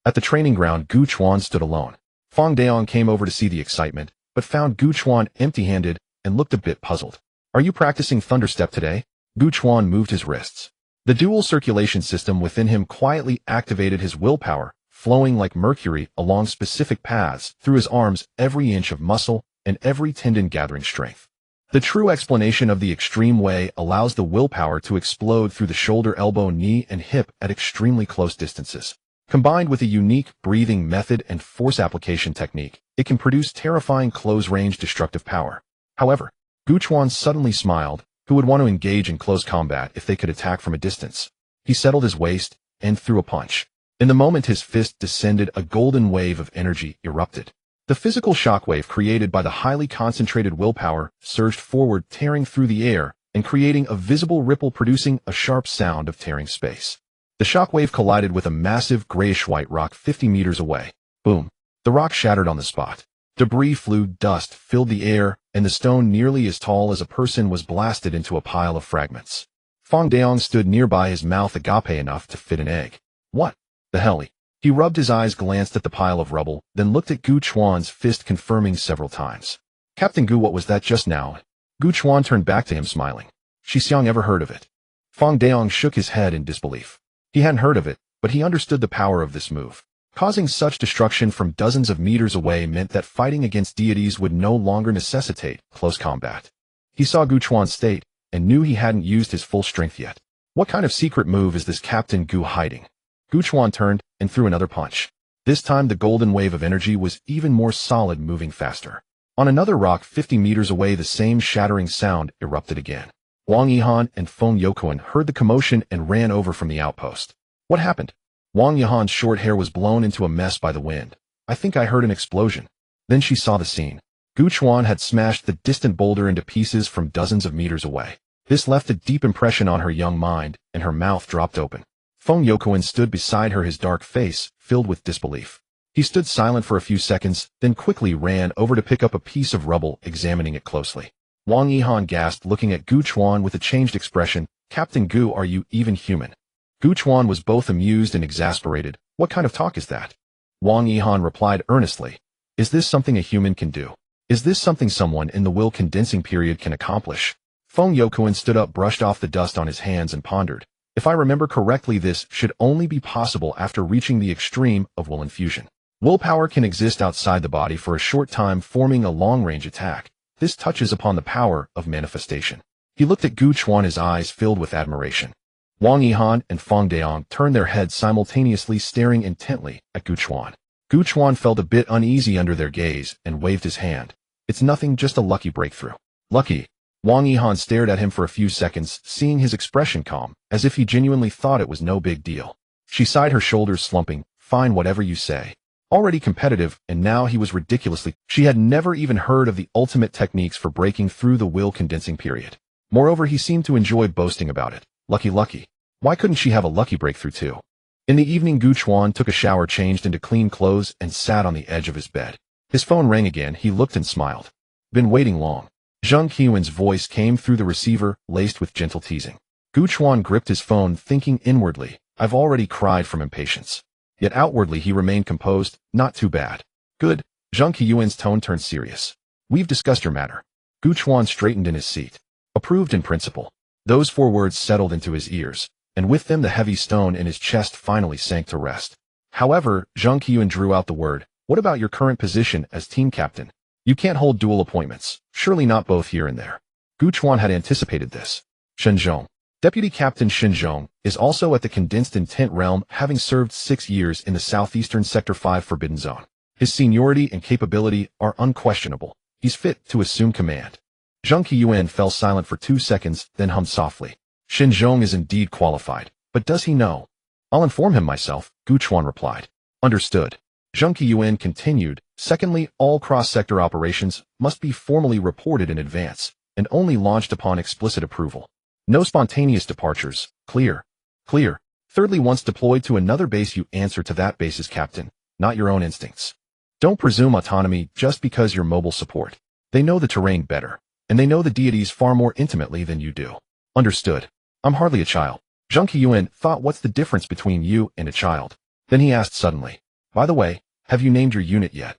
At the training ground, Gu Chuan stood alone. Fong Daong came over to see the excitement, but found Gu Chuan empty-handed and looked a bit puzzled. Are you practicing thunderstep today? Gu Chuan moved his wrists. The dual circulation system within him quietly activated his willpower, flowing like mercury along specific paths through his arms, every inch of muscle and every tendon gathering strength. The true explanation of the extreme way allows the willpower to explode through the shoulder, elbow, knee, and hip at extremely close distances. Combined with a unique breathing method and force application technique, it can produce terrifying close-range destructive power. However, Gu Chuan suddenly smiled. Who would want to engage in close combat if they could attack from a distance? He settled his waist and threw a punch. In the moment his fist descended, a golden wave of energy erupted. The physical shockwave created by the highly concentrated willpower surged forward, tearing through the air and creating a visible ripple, producing a sharp sound of tearing space. The shockwave collided with a massive grayish-white rock 50 meters away. Boom! The rock shattered on the spot. Debris flew, dust filled the air, and the stone, nearly as tall as a person, was blasted into a pile of fragments. Fong Daong stood nearby, his mouth agape enough to fit an egg. What the hell? He rubbed his eyes, glanced at the pile of rubble, then looked at Gu Chuan's fist, confirming several times. Captain Gu, what was that just now? Gu Chuan turned back to him, smiling. Xixiang, ever heard of it? Fong Daong shook his head in disbelief. He hadn't heard of it, but he understood the power of this move. Causing such destruction from dozens of meters away meant that fighting against deities would no longer necessitate close combat. He saw Gu Chuan's state and knew he hadn't used his full strength yet. What kind of secret move is this Captain Gu hiding? Gu Chuan turned and threw another punch. This time the golden wave of energy was even more solid, moving faster. On another rock 50 meters away, the same shattering sound erupted again. Wang Yihan and Feng Youquan heard the commotion and ran over from the outpost. What happened? Wang Yihan's short hair was blown into a mess by the wind. I think I heard an explosion. Then she saw the scene. Gu Chuan had smashed the distant boulder into pieces from dozens of meters away. This left a deep impression on her young mind, and her mouth dropped open. Feng Youquan stood beside her, his dark face filled with disbelief. He stood silent for a few seconds, then quickly ran over to pick up a piece of rubble, examining it closely. Wang Yihan gasped, looking at Gu Chuan with a changed expression. Captain Gu, are you even human? Gu Chuan was both amused and exasperated. What kind of talk is that? Wang Yihan replied earnestly. Is this something a human can do? Is this something someone in the will condensing period can accomplish? Feng Youquan stood up, brushed off the dust on his hands, and pondered. If I remember correctly, this should only be possible after reaching the extreme of will infusion. Willpower can exist outside the body for a short time, forming a long-range attack. This touches upon the power of manifestation. He looked at Gu Chuan, his eyes filled with admiration. Wang Yihan and Feng Daong turned their heads simultaneously, staring intently at Gu Chuan. Gu Chuan felt a bit uneasy under their gaze and waved his hand. It's nothing, just a lucky breakthrough. Lucky? Wang Yihan stared at him for a few seconds, seeing his expression calm, as if he genuinely thought it was no big deal. She sighed, her shoulders slumping. Fine, whatever you say. Already competitive, and now he was ridiculously. She had never even heard of the ultimate techniques for breaking through the will condensing period. Moreover, he seemed to enjoy boasting about it. Lucky. Why couldn't she have a lucky breakthrough too? In the evening, Gu Chuan took a shower, changed into clean clothes, and sat on the edge of his bed. His phone rang again. He looked and smiled. Been waiting long. Zhang Qiyuan's voice came through the receiver, laced with gentle teasing. Gu Chuan gripped his phone, thinking inwardly, I've already cried from impatience. Yet outwardly he remained composed. Not too bad. Good. Zhang Qiyuan's tone turned serious. We've discussed your matter. Gu Chuan straightened in his seat. Approved in principle. Those 4 words settled into his ears, and with them the heavy stone in his chest finally sank to rest. However, Zhang Qiyuan drew out the word. What about your current position as team captain? You can't hold dual appointments, surely not both here and there. Gu Chuan had anticipated this. Shenzhong. Deputy Captain Shenzhong is also at the Condensed Intent Realm, having served 6 years in the southeastern Sector 5 Forbidden Zone. His seniority and capability are unquestionable. He's fit to assume command. Zhang Qiyuan fell silent for 2 seconds, then hummed softly. Shenzhong is indeed qualified, but does he know? I'll inform him myself, Gu Chuan replied. Understood. Zhang Qiyuan continued. Secondly, all cross-sector operations must be formally reported in advance, and only launched upon explicit approval. No spontaneous departures. Clear. Clear. Thirdly, once deployed to another base, you answer to that base's captain, not your own instincts. Don't presume autonomy just because you're mobile support. They know the terrain better, and they know the deities far more intimately than you do. Understood. I'm hardly a child. Zhang Qiyuan thought, what's the difference between you and a child? Then he asked suddenly, by the way, have you named your unit yet?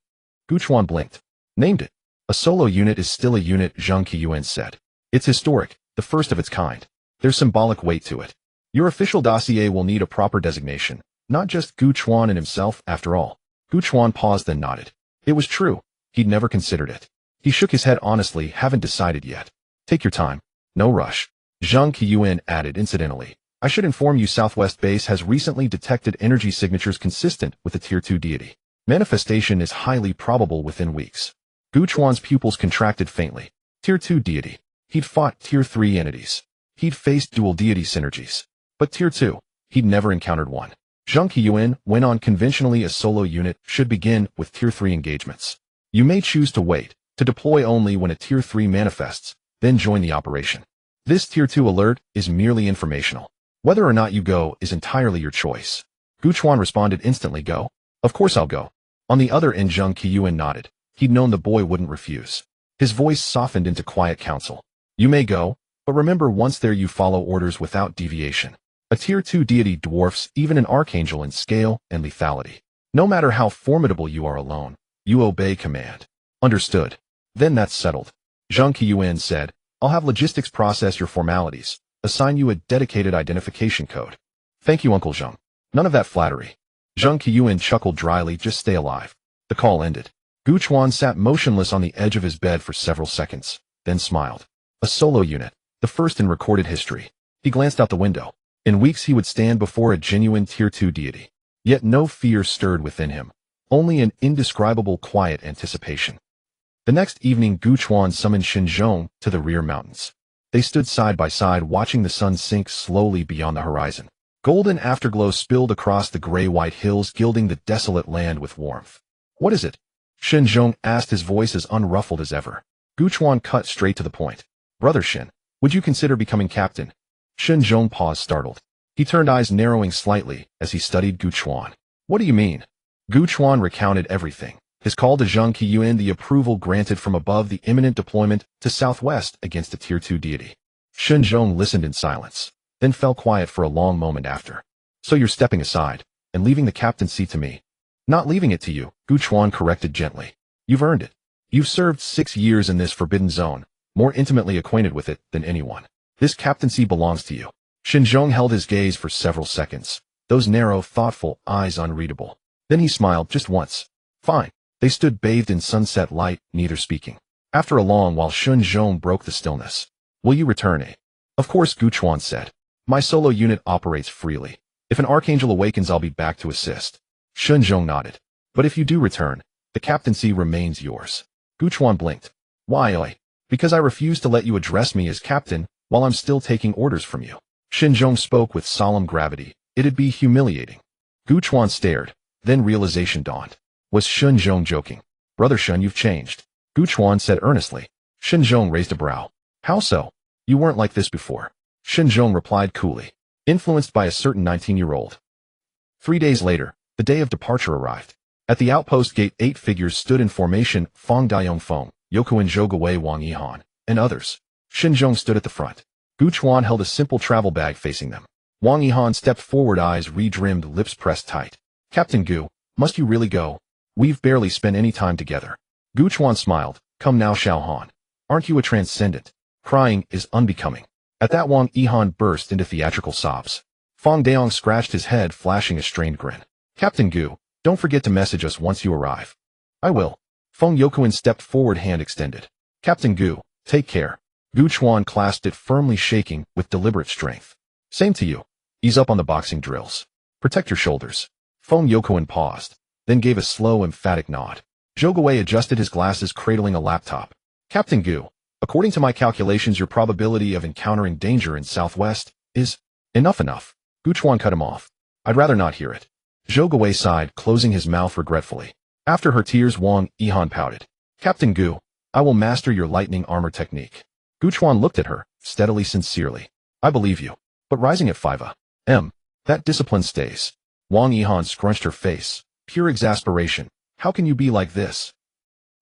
Gu Chuan blinked. Named it. A solo unit is still a unit, Zhang Qiyuan said. It's historic, the first of its kind. There's symbolic weight to it. Your official dossier will need a proper designation, not just Gu Chuan and himself, after all. Gu Chuan paused, then nodded. It was true. He'd never considered it. He shook his head honestly. Haven't decided yet. Take your time. No rush. Zhang Qiyuan added incidentally. I should inform you, Southwest Base has recently detected energy signatures consistent with a Tier 2 deity. Manifestation is highly probable within weeks. Gu Chuan's pupils contracted faintly. Tier 2 deity. He'd fought Tier 3 entities. He'd faced dual deity synergies. But Tier 2, he'd never encountered one. Zhang Qiyuan went on. Conventionally, a solo unit should begin with Tier 3 engagements. You may choose to wait, to deploy only when a Tier 3 manifests, then join the operation. This Tier 2 alert is merely informational. Whether or not you go is entirely your choice. Gu Chuan responded instantly. Go? Of course I'll go. On the other end, Zhang Qiyuan nodded. He'd known the boy wouldn't refuse. His voice softened into quiet counsel. You may go, but remember, once there you follow orders without deviation. A Tier 2 deity dwarfs even an archangel in scale and lethality. No matter how formidable you are alone, you obey command. Understood. Then that's settled. Zhang Qiyuan said, I'll have logistics process your formalities, assign you a dedicated identification code. Thank you, Uncle Zhang. None of that flattery. Zhang Qiyuan chuckled dryly. Just stay alive. The call ended. Gu Chuan sat motionless on the edge of his bed for several seconds, then smiled. A solo unit, the first in recorded history. He glanced out the window. In weeks he would stand before a genuine Tier 2 deity. Yet no fear stirred within him, only an indescribable quiet anticipation. The next evening, Gu Chuan summoned Shenzhong to the rear mountains. They stood side by side, watching the sun sink slowly beyond the horizon. Golden afterglow spilled across the gray-white hills, gilding the desolate land with warmth. What is it? Shenzhong asked, his voice as unruffled as ever. Gu Chuan cut straight to the point. Brother Shen, would you consider becoming captain? Shenzhong paused, startled. He turned, eyes narrowing slightly as he studied Gu Chuan. What do you mean? Gu Chuan recounted everything. His call to Zhang Qiyuan, the approval granted from above, the imminent deployment to Southwest against a Tier 2 deity. Shenzhong listened in silence, then fell quiet for a long moment after. So you're stepping aside and leaving the captaincy to me? Not leaving it to you, Gu Chuan corrected gently. You've earned it. You've served 6 years in this forbidden zone, more intimately acquainted with it than anyone. This captaincy belongs to you. Shenzhong held his gaze for several seconds, those narrow, thoughtful eyes unreadable. Then he smiled just once. Fine. They stood bathed in sunset light, neither speaking. After a long while, Shenzhong broke the stillness. Will you return, eh? Of course, Gu Chuan said. My solo unit operates freely. If an archangel awakens, I'll be back to assist. Shun Zhong nodded. But if you do return, the captaincy remains yours. Gu Chuan blinked. Why, oi? Because I refuse to let you address me as captain while I'm still taking orders from you. Shin Zhong spoke with solemn gravity. It'd be humiliating. Gu Chuan stared. Then realization dawned. Was Shun Zhong joking? Brother Shun, you've changed. Gu Chuan said earnestly. Shin Zhong raised a brow. How so? You weren't like this before. Shin Zhong replied coolly. Influenced by a certain 19-year-old. 3 days later, the day of departure arrived. At the outpost gate, 8 figures stood in formation: Fong Dayongfeng, Yokuin Zhouguwei, Wang Yihan, and others. Shin Zhong stood at the front. Gu Chuan held a simple travel bag facing them. Wang Yihan stepped forward, eyes re-drimmed, lips pressed tight. Captain Gu, must you really go? We've barely spent any time together. Gu Chuan smiled. Come now, Xiao Han. Aren't you a transcendent? Crying is unbecoming. At that, Wang Yihan burst into theatrical sobs. Fong Daong scratched his head, flashing a strained grin. Captain Gu, don't forget to message us once you arrive. I will. Feng Yokuin stepped forward, hand extended. Captain Gu, take care. Gu Chuan clasped it firmly, shaking with deliberate strength. Same to you. Ease up on the boxing drills. Protect your shoulders. Feng Yokuin paused, then gave a slow, emphatic nod. Zhouguwei adjusted his glasses, cradling a laptop. Captain Gu, according to my calculations, your probability of encountering danger in Southwest is... Enough. Gu Chuan cut him off. I'd rather not hear it. Zhouguwei sighed, closing his mouth regretfully. After her tears, Wang Yihan pouted. Captain Gu, I will master your lightning armor technique. Gu Chuan looked at her, steadily, sincerely. I believe you. But rising at 5 a.m., that discipline stays. Wang Yihan scrunched her face. Pure exasperation. How can you be like this?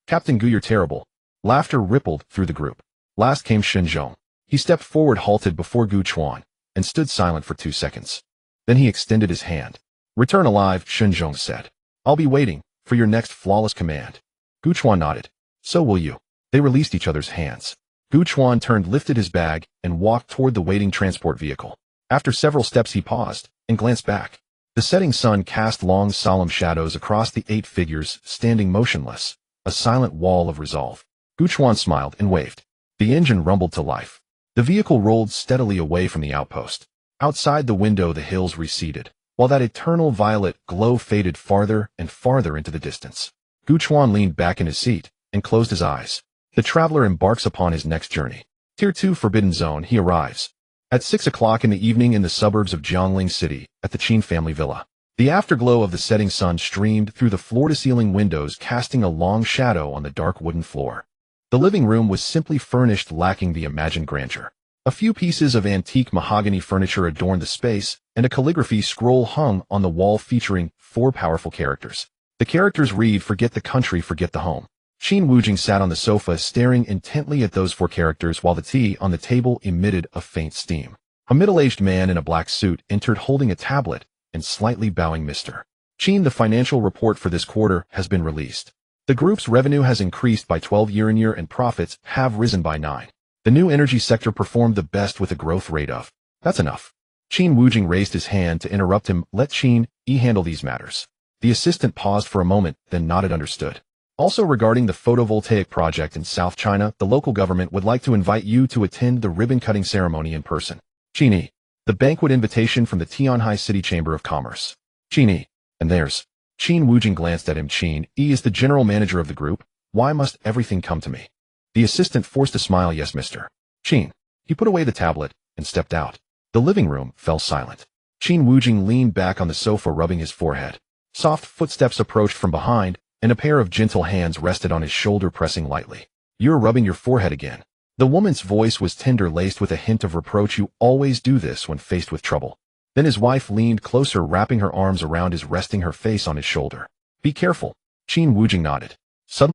Captain Gu, you're terrible. Laughter rippled through the group. Last came Shin Zhong. He stepped forward, halted before Gu Chuan, and stood silent for 2 seconds. Then he extended his hand. Return alive, Shin Zhong said. I'll be waiting for your next flawless command. Gu Chuan nodded. So will you. They released each other's hands. Gu Chuan turned, lifted his bag, and walked toward the waiting transport vehicle. After several steps, he paused and glanced back. The setting sun cast long, solemn shadows across the 8 figures standing motionless, a silent wall of resolve. Gu Chuan smiled and waved. The engine rumbled to life. The vehicle rolled steadily away from the outpost. Outside the window, the hills receded, while that eternal violet glow faded farther and farther into the distance. Gu Chuan leaned back in his seat and closed his eyes. The traveler embarks upon his next journey. Tier 2 Forbidden Zone. He arrives at 6 o'clock in the evening in the suburbs of Jiangling City at the Qin family villa. The afterglow of the setting sun streamed through the floor-to-ceiling windows, casting a long shadow on the dark wooden floor. The living room was simply furnished, lacking the imagined grandeur. A few pieces of antique mahogany furniture adorned the space, and a calligraphy scroll hung on the wall featuring 4 powerful characters. The characters read, "Forget the country, forget the home." Qin Wujing sat on the sofa, staring intently at those 4 characters while the tea on the table emitted a faint steam. A middle-aged man in a black suit entered, holding a tablet and slightly bowing. Mr. Qin, the financial report for this quarter has been released. The group's revenue has increased by 12 year-on-year and profits have risen by 9. The new energy sector performed the best with a growth rate of... That's enough. Qin Wujing raised his hand to interrupt him. Let Qin handle these matters. The assistant paused for a moment, then nodded understood. Also, regarding the photovoltaic project in South China, the local government would like to invite you to attend the ribbon-cutting ceremony in person. Qin, the banquet invitation from the Tianhai City Chamber of Commerce. Qin, and there's... Qin Wujing glanced at him. Qin is the general manager of the group. Why must everything come to me? The assistant forced a smile. Yes, Mr. Qin. He put away the tablet and stepped out. The living room fell silent. Qin Wujing leaned back on the sofa, rubbing his forehead. Soft footsteps approached from behind, and a pair of gentle hands rested on his shoulder, pressing lightly. You're rubbing your forehead again. The woman's voice was tender, laced with a hint of reproach. You always do this when faced with trouble. Then his wife leaned closer, wrapping her arms around his, resting her face on his shoulder. Be careful. Qin Wujing nodded.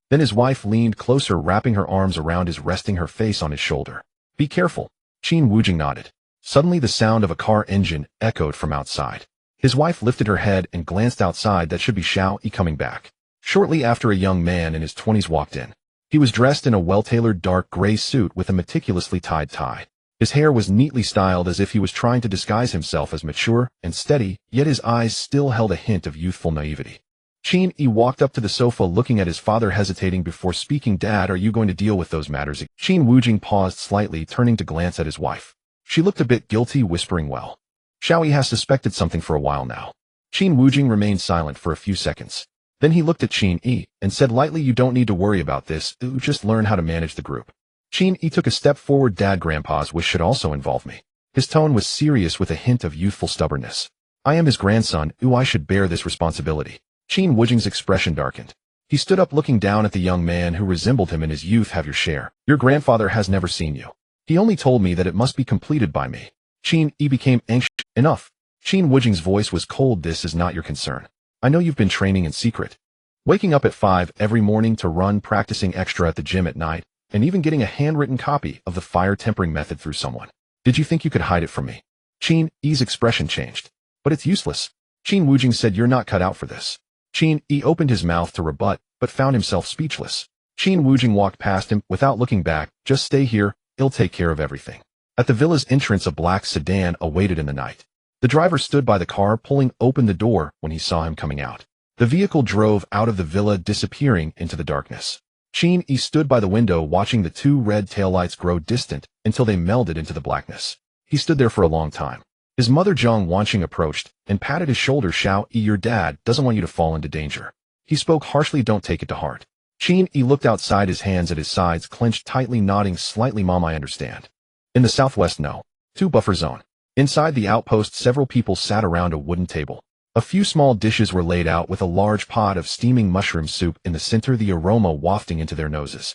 Then his wife leaned closer, wrapping her arms around his, resting her face on his shoulder. Be careful. Qin Wujing nodded. Suddenly the sound of a car engine echoed from outside. His wife lifted her head and glanced outside. That should be Xiao Yi coming back. Shortly after, a young man in his 20s walked in. He was dressed in a well-tailored dark gray suit with a meticulously tied tie. His hair was neatly styled, as if he was trying to disguise himself as mature and steady, yet his eyes still held a hint of youthful naivety. Qin Yi walked up to the sofa looking at his father hesitating before speaking. Dad, are you going to deal with those matters? Qin Wujing paused slightly, turning to glance at his wife. She looked a bit guilty, whispering, well, Xiaoyi has suspected something for a while now. Qin Wujing remained silent for a few seconds. Then he looked at Qin Yi and said lightly, you don't need to worry about this, just learn how to manage the group. Qin Yi took a step forward. Dad, Grandpa's wish should also involve me. His tone was serious with a hint of youthful stubbornness. I am his grandson, I should bear this responsibility. Qin Wujing's expression darkened. He stood up looking down at the young man who resembled him in his youth. Have your share. Your grandfather has never seen you. He only told me that it must be completed by me. Qin Yi became anxious. Enough. Qin Wujing's voice was cold. This is not your concern. I know you've been training in secret. Waking up at 5 every morning to run, practicing extra at the gym at night, and even getting a handwritten copy of the fire tempering method through someone. Did you think you could hide it from me? Qin Yi's expression changed. But it's useless. Qin Wujing said, you're not cut out for this. Qin Yi opened his mouth to rebut, but found himself speechless. Qin Wujing walked past him without looking back. Just stay here, he'll take care of everything. At the villa's entrance, a black sedan awaited in the night. The driver stood by the car, pulling open the door when he saw him coming out. The vehicle drove out of the villa, disappearing into the darkness. Qin Yi stood by the window watching the two red taillights grow distant until they melded into the blackness. He stood there for a long time. His mother Zhang Wanqing approached and patted his shoulder. Xiao Yi, your dad doesn't want you to fall into danger. He spoke harshly. Don't take it to heart. Qin Yi looked outside, his hands at his sides clenched tightly, nodding slightly. Mom, I understand. In the southwest, no. 2 buffer zone. Inside the outpost, several people sat around a wooden table. A few small dishes were laid out with a large pot of steaming mushroom soup in the center, the aroma wafting into their noses.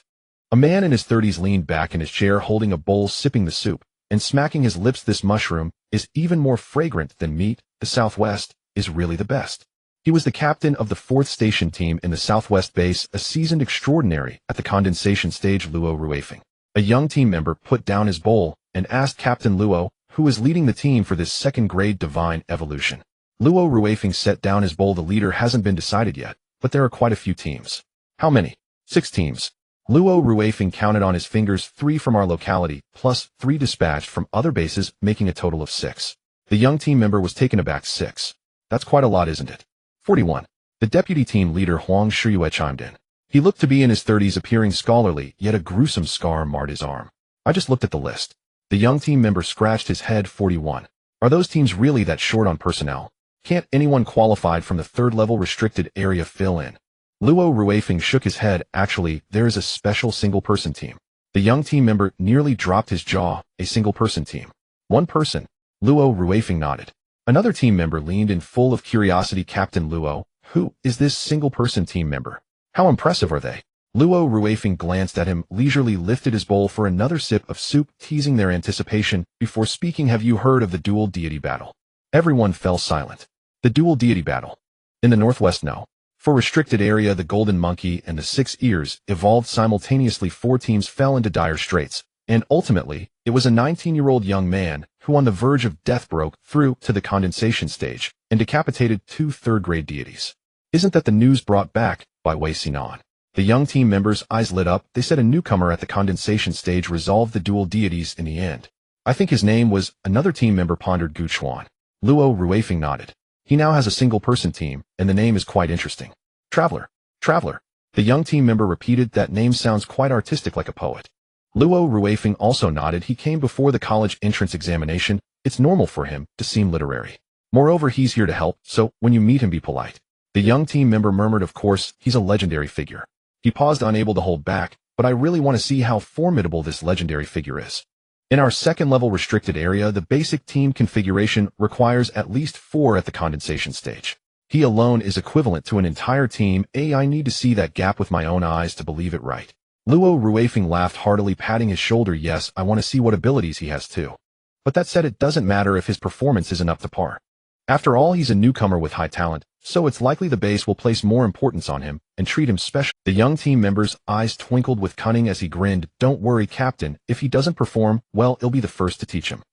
A man in his 30s leaned back in his chair holding a bowl, sipping the soup and smacking his lips. This mushroom is even more fragrant than meat. The Southwest is really the best. He was the captain of the 4th station team in the Southwest base, a seasoned extraordinary at the condensation stage. Luo Ruifeng, a young team member, put down his bowl and asked Captain Luo, who was leading the team for this 2nd-grade divine evolution. Luo Ruifeng set down his bowl. The leader hasn't been decided yet, but there are quite a few teams. How many? 6 teams. Luo Ruifeng counted on his fingers. 3 from our locality, plus 3 dispatched from other bases, making a total of 6. The young team member was taken aback. 6. That's quite a lot, isn't it? 41. The deputy team leader Huang Shiyue chimed in. He looked to be in his 30s, appearing scholarly, yet a gruesome scar marred his arm. I just looked at the list. The young team member scratched his head. 41. Are those teams really that short on personnel? Can't anyone qualified from the 3rd level restricted area fill in? Luo Ruifeng shook his head. Actually, there is a special single-person team. The young team member nearly dropped his jaw. A single-person team. 1 person. Luo Ruifeng nodded. Another team member leaned in, full of curiosity. Captain Luo, who is this single-person team member? How impressive are they? Luo Ruifeng glanced at him, leisurely lifted his bowl for another sip of soup, teasing their anticipation before speaking. Have you heard of the dual deity battle? Everyone fell silent. The dual deity battle. In the Northwest, no. For restricted area, the golden monkey and the 6 ears evolved simultaneously. 4 teams fell into dire straits, and ultimately, it was a 19-year-old young man who on the verge of death broke through to the condensation stage and decapitated 2 3rd-grade deities. Isn't that the news brought back by Wei Sinan? The young team members' eyes lit up. They said a newcomer at the condensation stage resolved the dual deities in the end. I think his name was. Another team member pondered. Gu Chuan. Luo Ruifeng nodded. He now has a single-person team, and the name is quite interesting. Traveler. Traveler. The young team member repeated. That name sounds quite artistic, like a poet. Luo Ruifeng also nodded. He came before the college entrance examination. It's normal for him to seem literary. Moreover, he's here to help, so when you meet him, be polite. The young team member murmured, of course, he's a legendary figure. He paused, unable to hold back, but I really want to see how formidable this legendary figure is. In our 2nd-level restricted area, the basic team configuration requires at least 4 at the condensation stage. He alone is equivalent to an entire team. I need to see that gap with my own eyes to believe it right. Luo Ruifeng laughed heartily, patting his shoulder. Yes, I want to see what abilities he has too. But that said, it doesn't matter if his performance isn't up to par. After all, he's a newcomer with high talent, so it's likely the base will place more importance on him and treat him special. The young team member's eyes twinkled with cunning as he grinned. Don't worry, Captain. If he doesn't perform, well, I'll be the first to teach him.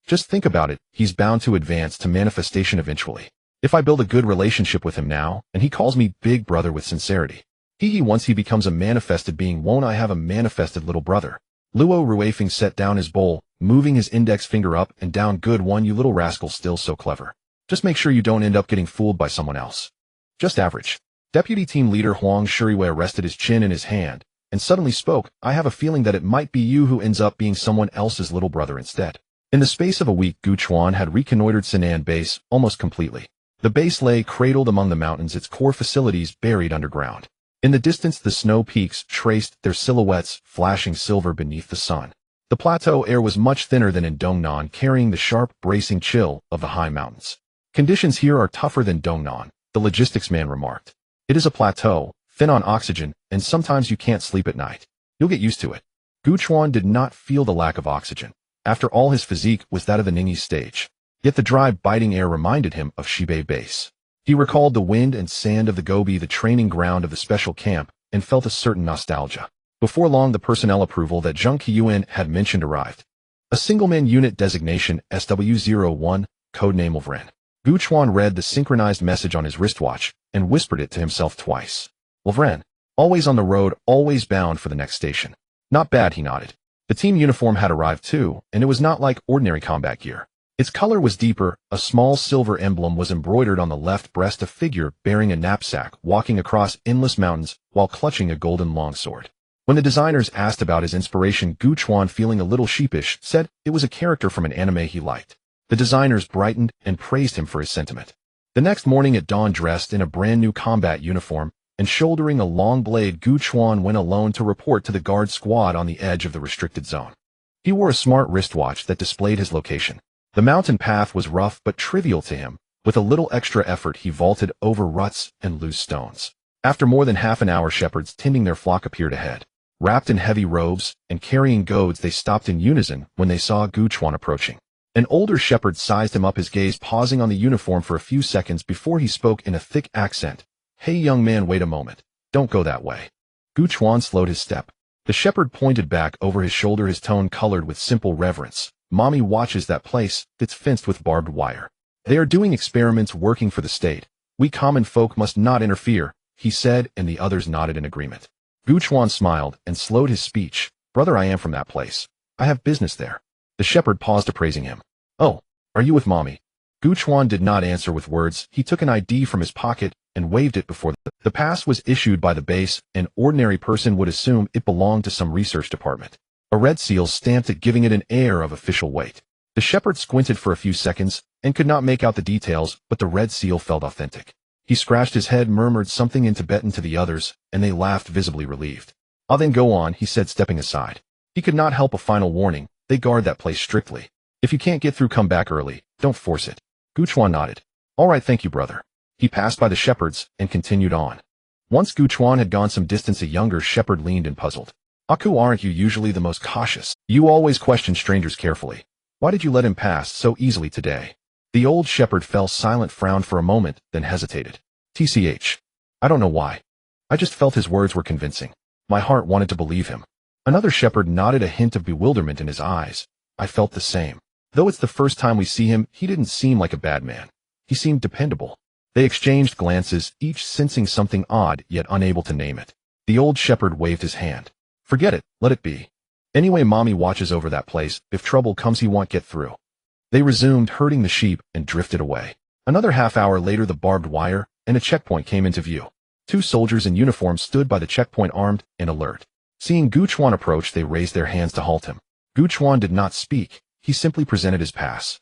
Just think about it. He's bound to advance to manifestation eventually. If I build a good relationship with him now, and he calls me big brother with sincerity, once he becomes a manifested being, won't I have a manifested little brother? Luo Ruifeng set down his bowl, moving his index finger up and down. Good one, you little rascal, still so clever. Just make sure you don't end up getting fooled by someone else. Just average. Deputy Team Leader Huang Shuriwei rested his chin in his hand and suddenly spoke. I have a feeling that it might be you who ends up being someone else's little brother instead. In the space of a week, Gu Chuan had reconnoitered Sinan Base almost completely. The base lay cradled among the mountains, its core facilities buried underground. In the distance, the snow peaks traced their silhouettes flashing silver beneath the sun. The plateau air was much thinner than in Dongnan, carrying the sharp, bracing chill of the high mountains. Conditions here are tougher than Dongnan, the logistics man remarked. It is a plateau, thin on oxygen, and sometimes you can't sleep at night. You'll get used to it. Gu Chuan did not feel the lack of oxygen. After all, his physique was that of the Ningyi stage. Yet the dry, biting air reminded him of Shibei Base. He recalled the wind and sand of the Gobi, the training ground of the special camp, and felt a certain nostalgia. Before long, the personnel approval that Zheng Qiyuan had mentioned arrived. A single-man unit designation, SW-01, codename Wolveren. Gu Chuan read the synchronized message on his wristwatch and whispered it to himself twice. Wolveren. Always on the road, always bound for the next station. Not bad, he nodded. The team uniform had arrived too, and it was not like ordinary combat gear. Its color was deeper. A small silver emblem was embroidered on the left breast, a figure bearing a knapsack walking across endless mountains while clutching a golden longsword. When the designers asked about his inspiration, Gu Chuan, feeling a little sheepish, said it was a character from an anime he liked. The designers brightened and praised him for his sentiment. The next morning at dawn, dressed in a brand new combat uniform and shouldering a long blade, Gu Chuan went alone to report to the guard squad on the edge of the restricted zone. He wore a smart wristwatch that displayed his location. The mountain path was rough but trivial to him. With a little extra effort, he vaulted over ruts and loose stones. After more than half an hour, shepherds tending their flock appeared ahead. Wrapped in heavy robes and carrying goads, they stopped in unison when they saw Gu Chuan approaching. An older shepherd sized him up, his gaze pausing on the uniform for a few seconds before he spoke in a thick accent. Hey young man, wait a moment. Don't go that way. Gu Chuan slowed his step. The shepherd pointed back over his shoulder, his tone colored with simple reverence. Mommy watches that place. It's fenced with barbed wire. They are doing experiments working for the state. We common folk must not interfere, he said, and the others nodded in agreement. Gu Chuan smiled and slowed his speech. Brother, I am from that place. I have business there. The shepherd paused, appraising him. Oh, are you with Mommy? Gu Chuan did not answer with words. He took an ID from his pocket and waved it before them. The pass was issued by the base. An ordinary person would assume it belonged to some research department. A red seal stamped it, giving it an air of official weight. The shepherd squinted for a few seconds and could not make out the details, but the red seal felt authentic. He scratched his head, murmured something in Tibetan to the others, and they laughed, visibly relieved. I'll then go on, he said, stepping aside. He could not help a final warning. They guard that place strictly. If you can't get through, come back early. Don't force it. Gu Chuan nodded. All right, thank you, brother. He passed by the shepherds and continued on. Once Gu Chuan had gone some distance, a younger shepherd leaned and puzzled. Aku, aren't you usually the most cautious? You always question strangers carefully. Why did you let him pass so easily today? The old shepherd fell silent, frowned for a moment, then hesitated. TCH. I don't know why. I just felt his words were convincing. My heart wanted to believe him. Another shepherd nodded, a hint of bewilderment in his eyes. I felt the same. Though it's the first time we see him, he didn't seem like a bad man. He seemed dependable. They exchanged glances, each sensing something odd, yet unable to name it. The old shepherd waved his hand. Forget it, let it be. Anyway, Mommy watches over that place. If trouble comes, he won't get through. They resumed herding the sheep and drifted away. Another half hour later, the barbed wire and a checkpoint came into view. Two soldiers in uniform stood by the checkpoint, armed and alert. Seeing Gu Chuan approach, they raised their hands to halt him. Gu Chuan did not speak. He simply presented his pass.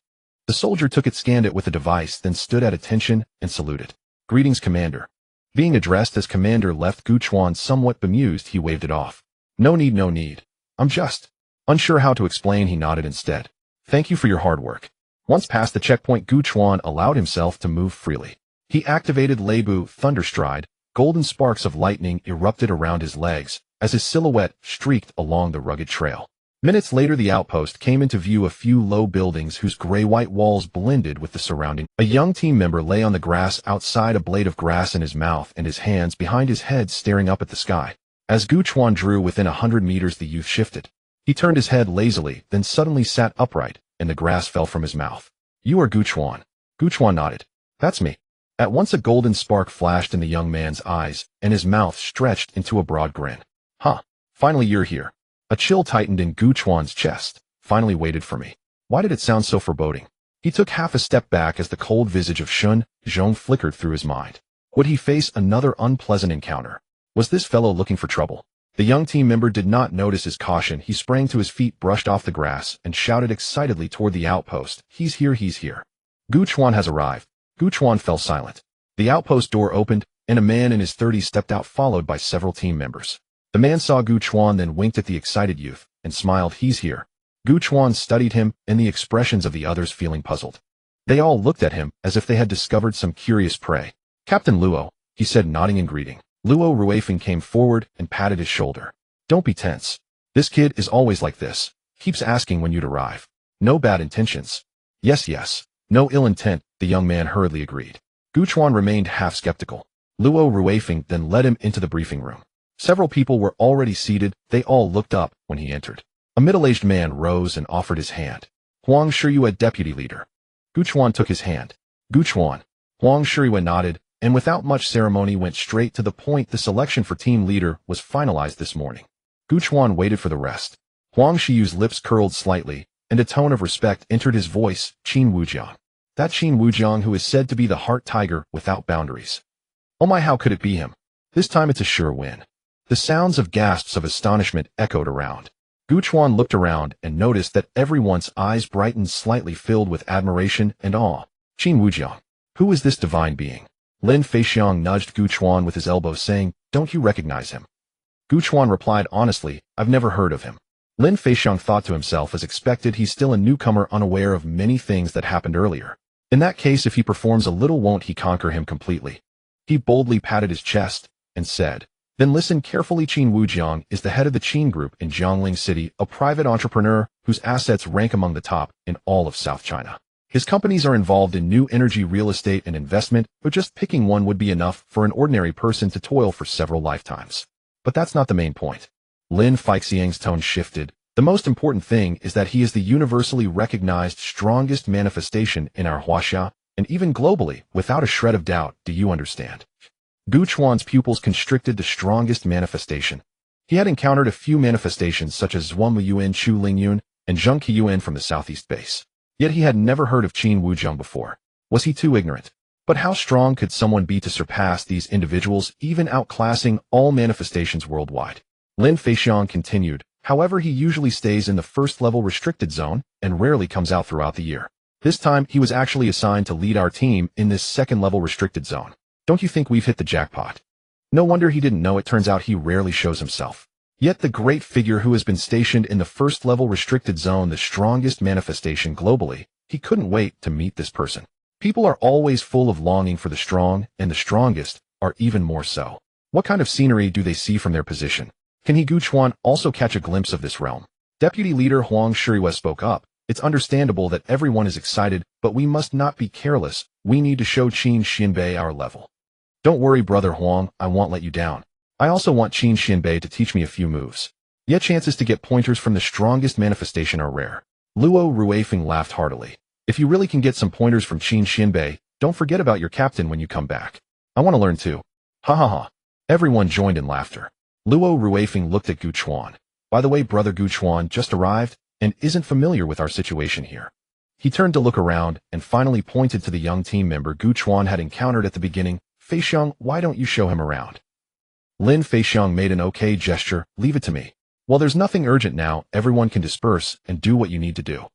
The soldier took it, scanned it with a device, then stood at attention and saluted. Greetings, Commander. Being addressed as Commander left Gu Chuan somewhat bemused. He waved it off. No need, no need. I'm just unsure how to explain, he nodded instead. Thank you for your hard work. Once past the checkpoint, Gu Chuan allowed himself to move freely. He activated Leibu Thunderstride. Golden sparks of lightning erupted around his legs as his silhouette streaked along the rugged trail. Minutes later, the outpost came into view, a few low buildings whose gray-white walls blended with the surrounding. A young team member lay on the grass outside, a blade of grass in his mouth and his hands behind his head, staring up at the sky. As Gu Chuan drew within 100 meters, the youth shifted. He turned his head lazily, then suddenly sat upright, and the grass fell from his mouth. You are Gu Chuan. Gu Chuan nodded. That's me. At once a golden spark flashed in the young man's eyes, and his mouth stretched into a broad grin. Huh. Finally you're here. A chill tightened in Gu Chuan's chest. Finally waited for me. Why did it sound so foreboding? He took half a step back as the cold visage of Shun Zhong flickered through his mind. Would he face another unpleasant encounter? Was this fellow looking for trouble? The young team member did not notice his caution. He sprang to his feet, brushed off the grass, and shouted excitedly toward the outpost. He's here, he's here. Gu Chuan has arrived. Gu Chuan fell silent. The outpost door opened, and a man in his 30s stepped out, followed by several team members. The man saw Gu Chuan, then winked at the excited youth, and smiled. He's here. Gu Chuan studied him, and the expressions of the others feeling puzzled. They all looked at him as if they had discovered some curious prey. Captain Luo, he said, nodding in greeting. Luo Ruifeng came forward and patted his shoulder. Don't be tense. This kid is always like this. Keeps asking when you'd arrive. No bad intentions. Yes, yes. No ill intent, the young man hurriedly agreed. Gu Chuan remained half skeptical. Luo Ruifeng then led him into the briefing room. Several people were already seated. They all looked up when he entered. A middle-aged man rose and offered his hand. Huang Shiyue, deputy leader. Gu Chuan took his hand. Gu Chuan. Huang Shiyue nodded, and without much ceremony went straight to the point. The selection for team leader was finalized this morning. Gu Chuan waited for the rest. Huang Shiyue's lips curled slightly, and a tone of respect entered his voice. Qin Wujiang. That Qin Wujiang who is said to be the heart tiger without boundaries. Oh my, how could it be him? This time it's a sure win. The sounds of gasps of astonishment echoed around. Gu Chuan looked around and noticed that everyone's eyes brightened slightly, filled with admiration and awe. Qin Wujiang. Who is this divine being? Lin Feixiang nudged Gu Chuan with his elbow, saying, don't you recognize him? Gu Chuan replied honestly, I've never heard of him. Lin Feixiang thought to himself, as expected, he's still a newcomer, unaware of many things that happened earlier. In that case, if he performs a little, won't he conquer him completely? He boldly patted his chest and said, then listen carefully. Qin Wujiang is the head of the Qin Group in Jiangling City, a private entrepreneur whose assets rank among the top in all of South China. His companies are involved in new energy, real estate, and investment, but just picking one would be enough for an ordinary person to toil for several lifetimes. But that's not the main point. Lin Feixiang's tone shifted. The most important thing is that he is the universally recognized strongest manifestation in our Huaxia, and even globally, without a shred of doubt. Do you understand? Gu Chuan's pupils constricted. The strongest manifestation. He had encountered a few manifestations such as Zhuangmu Yuan, Chu Lingyun, and Zheng Qiyuan from the southeast base. Yet he had never heard of Qin Wujiang before. Was he too ignorant? But how strong could someone be to surpass these individuals, even outclassing all manifestations worldwide? Lin Feixiang continued. However, he usually stays in the first-level restricted zone and rarely comes out throughout the year. This time, he was actually assigned to lead our team in this second-level restricted zone. Don't you think we've hit the jackpot? No wonder he didn't know. It turns out he rarely shows himself. Yet the great figure who has been stationed in the first-level restricted zone, the strongest manifestation globally, he couldn't wait to meet this person. People are always full of longing for the strong, and the strongest are even more so. What kind of scenery do they see from their position? Can Gu Chuan also catch a glimpse of this realm? Deputy leader Huang Shiyue spoke up. It's understandable that everyone is excited, but we must not be careless. We need to show Qin Xianbei our level. Don't worry, brother Huang, I won't let you down. I also want Qin Xianbei to teach me a few moves. Yet chances to get pointers from the strongest manifestation are rare. Luo Ruifeng laughed heartily. If you really can get some pointers from Qin Xianbei, don't forget about your captain when you come back. I want to learn too. Ha ha ha. Everyone joined in laughter. Luo Ruifeng looked at Gu Chuan. By the way, brother Gu Chuan just arrived and isn't familiar with our situation here. He turned to look around and finally pointed to the young team member Gu Chuan had encountered at the beginning. Feixiang, why don't you show him around? Lin Feixiang made an okay gesture. Leave it to me. Well, there's nothing urgent now. Everyone can disperse and do what you need to do.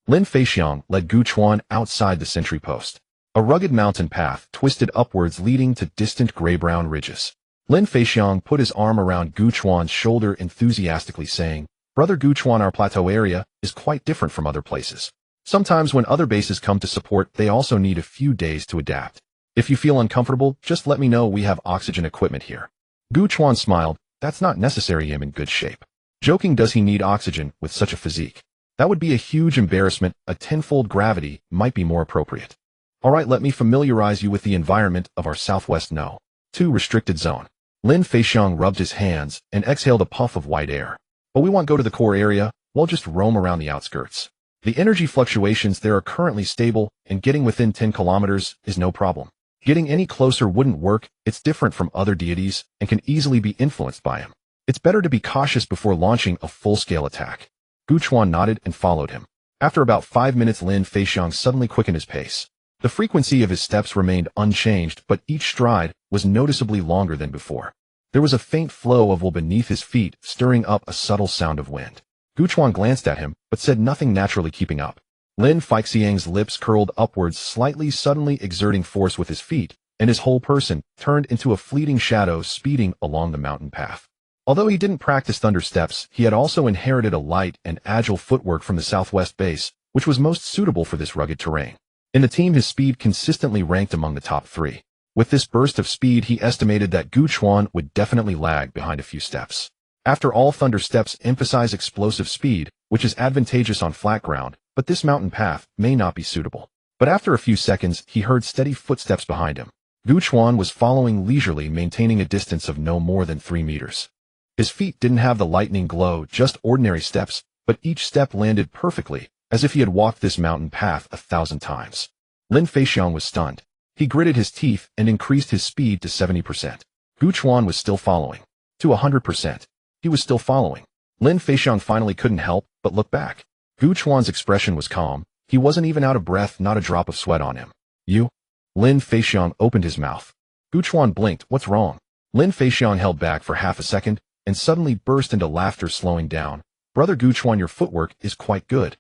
Lin Feixiang led Gu Chuan outside the sentry post. A rugged mountain path twisted upwards, leading to distant gray-brown ridges. Lin Feixiang put his arm around Gu Chuan's shoulder enthusiastically, saying, Brother Gu Chuan, our plateau area is quite different from other places. Sometimes when other bases come to support, they also need a few days to adapt. If you feel uncomfortable, just let me know. We have oxygen equipment here. Gu Chuan smiled. That's not necessary. I'm in good shape. Joking, does he need oxygen with such a physique? That would be a huge embarrassment. A tenfold gravity might be more appropriate. All right, let me familiarize you with the environment of our southwest No. 2 restricted zone. Lin Feixiang rubbed his hands and exhaled a puff of white air. But we won't go to the core area. We'll just roam around the outskirts. The energy fluctuations there are currently stable, and getting within 10 kilometers is no problem. Getting any closer wouldn't work. It's different from other deities and can easily be influenced by him. It's better to be cautious before launching a full-scale attack. Gu Chuan nodded and followed him. After about 5 minutes, Lin Feixiang suddenly quickened his pace. The frequency of his steps remained unchanged, but each stride was noticeably longer than before. There was a faint flow of wool beneath his feet, stirring up a subtle sound of wind. Gu Chuan glanced at him, but said nothing, naturally keeping up. Lin Feixiang's lips curled upwards slightly, suddenly exerting force with his feet, and his whole person turned into a fleeting shadow speeding along the mountain path. Although he didn't practice thunder steps, he had also inherited a light and agile footwork from the southwest base, which was most suitable for this rugged terrain. In the team, his speed consistently ranked among the top 3. With this burst of speed, he estimated that Gu Chuan would definitely lag behind a few steps. After all, thunder steps emphasize explosive speed, which is advantageous on flat ground, but this mountain path may not be suitable. But after a few seconds, he heard steady footsteps behind him. Gu Chuan was following leisurely, maintaining a distance of no more than 3 meters. His feet didn't have the lightning glow, just ordinary steps, but each step landed perfectly, as if he had walked this mountain path 1,000 times. Lin Feixiang was stunned. He gritted his teeth and increased his speed to 70%. Gu Chuan was still following. To 100%. He was still following. Lin Feixiang finally couldn't help but look back. Gu Chuan's expression was calm. He wasn't even out of breath, not a drop of sweat on him. You? Lin Feixiang opened his mouth. Gu Chuan blinked. What's wrong? Lin Feixiang held back for half a second, and suddenly burst into laughter, slowing down. Brother Gu Chuan, your footwork is quite good.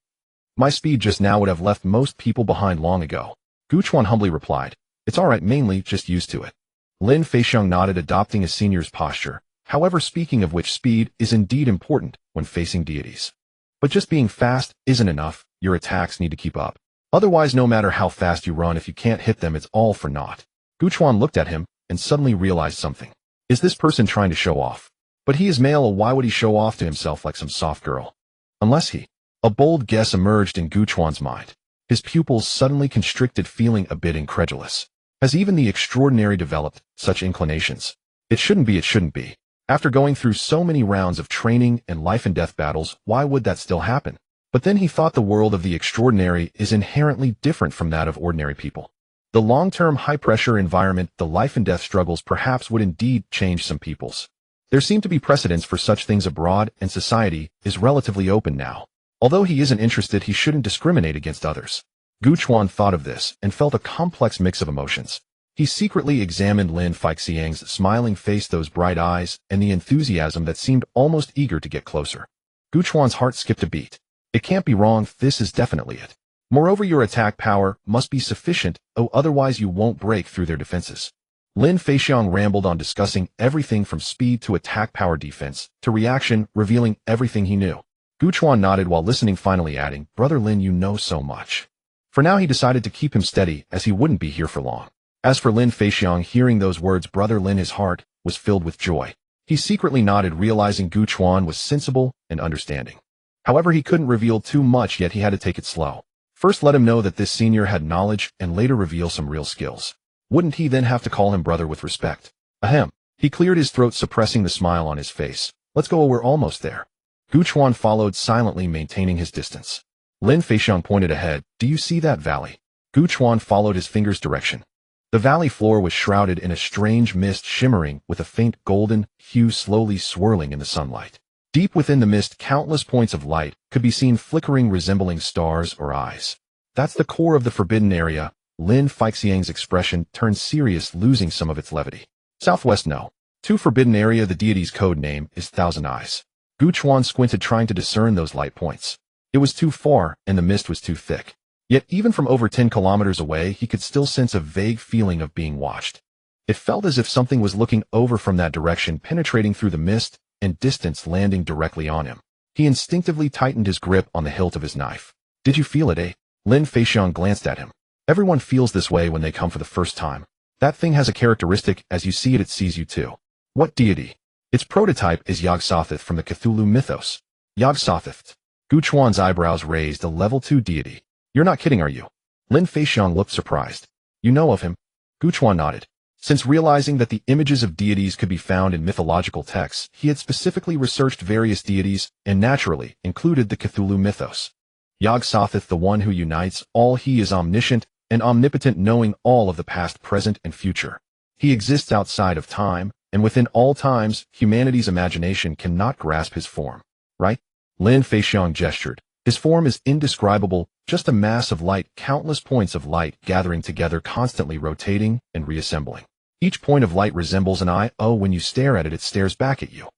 My speed just now would have left most people behind long ago. Gu Chuan humbly replied. It's alright, mainly just used to it. Lin Feixiang nodded, adopting a senior's posture. However, speaking of which, speed is indeed important when facing deities. But just being fast isn't enough, your attacks need to keep up. Otherwise, no matter how fast you run, if you can't hit them, it's all for naught. Gu Chuan looked at him and suddenly realized something. Is this person trying to show off? But he is male, why would he show off to himself like some soft girl? Unless he... A bold guess emerged in Gu Chuan's mind. His pupils suddenly constricted, feeling a bit incredulous. Has even the extraordinary developed such inclinations? It shouldn't be. After going through so many rounds of training and life and death battles, why would that still happen? But then he thought the world of the extraordinary is inherently different from that of ordinary people. The long-term high-pressure environment, the life and death struggles perhaps would indeed change some peoples. There seem to be precedents for such things abroad, and society is relatively open now. Although he isn't interested, he shouldn't discriminate against others. Gu Chuan thought of this and felt a complex mix of emotions. He secretly examined Lin Feixiang's smiling face, those bright eyes, and the enthusiasm that seemed almost eager to get closer. Gu Chuan's heart skipped a beat. It can't be wrong, this is definitely it. Moreover, your attack power must be sufficient, otherwise you won't break through their defenses. Lin Feixiang rambled on, discussing everything from speed to attack power, defense to reaction, revealing everything he knew. Gu Chuan nodded while listening, finally adding, Brother Lin, you know so much. For now, he decided to keep him steady, as he wouldn't be here for long. As for Lin Feixiang, hearing those words, Brother Lin, his heart was filled with joy. He secretly nodded, realizing Gu Chuan was sensible and understanding. However, he couldn't reveal too much yet. He had to take it slow. First, let him know that this senior had knowledge, and later reveal some real skills. Wouldn't he then have to call him brother with respect? Ahem. He cleared his throat, suppressing the smile on his face. Let's go, we're almost there. Gu Chuan followed silently, maintaining his distance. Lin Feixiang pointed ahead. Do you see that valley? Gu Chuan followed his finger's direction. The valley floor was shrouded in a strange mist, shimmering with a faint golden hue, slowly swirling in the sunlight. Deep within the mist, countless points of light could be seen, flickering, resembling stars or eyes. That's the core of the forbidden area. Lin Feixiang's expression turned serious, losing some of its levity. Southwest, no. To forbidden area, the deity's code name is Thousand Eyes. Gu Chuan squinted, trying to discern those light points. It was too far, and the mist was too thick. Yet even from over 10 kilometers away, he could still sense a vague feeling of being watched. It felt as if something was looking over from that direction, penetrating through the mist and distance, landing directly on him. He instinctively tightened his grip on the hilt of his knife. Did you feel it, eh? Lin Feixiang glanced at him. Everyone feels this way when they come for the first time. That thing has a characteristic: as you see it, it sees you too. What deity? Its prototype is Yog-Sothoth from the Cthulhu mythos. Yog-Sothoth. Gu Chuan's eyebrows raised. A level 2 deity. You're not kidding, are you? Lin Feixiang looked surprised. You know of him? Gu Chuan nodded. Since realizing that the images of deities could be found in mythological texts, he had specifically researched various deities and naturally included the Cthulhu mythos. Yog-Sothoth, the one who unites all, he is omniscient and omnipotent, knowing all of the past, present, and future. He exists outside of time, and within all times, humanity's imagination cannot grasp his form. Right? Lin Feixiang gestured. His form is indescribable, just a mass of light, countless points of light gathering together, constantly rotating and reassembling. Each point of light resembles an eye. Oh, when you stare at it, it stares back at you.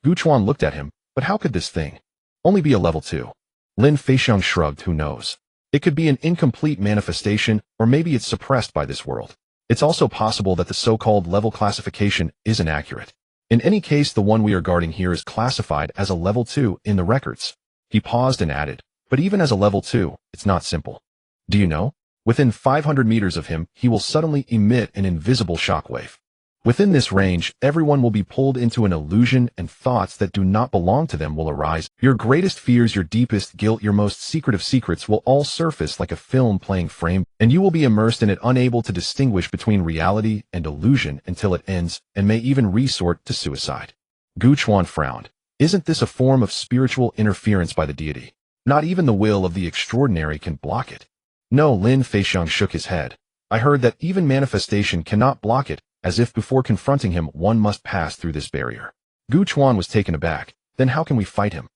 Gu Chuan looked at him, but how could this thing only be a level 2? Lin Feixiang shrugged. Who knows? It could be an incomplete manifestation, or maybe it's suppressed by this world. It's also possible that the so-called level classification isn't accurate. In any case, the one we are guarding here is classified as a level 2 in the records. He paused and added, but even as a level 2, it's not simple. Do you know? Within 500 meters of him, he will suddenly emit an invisible shockwave. Within this range, everyone will be pulled into an illusion, and thoughts that do not belong to them will arise. Your greatest fears, your deepest guilt, your most secretive secrets will all surface like a film playing frame, and you will be immersed in it, unable to distinguish between reality and illusion until it ends, and may even resort to suicide. Gu Chuan frowned. Isn't this a form of spiritual interference by the deity? Not even the will of the extraordinary can block it. No, Lin Feixiang shook his head. I heard that even manifestation cannot block it, as if before confronting him one must pass through this barrier. Gu Chuan was taken aback. Then how can we fight him?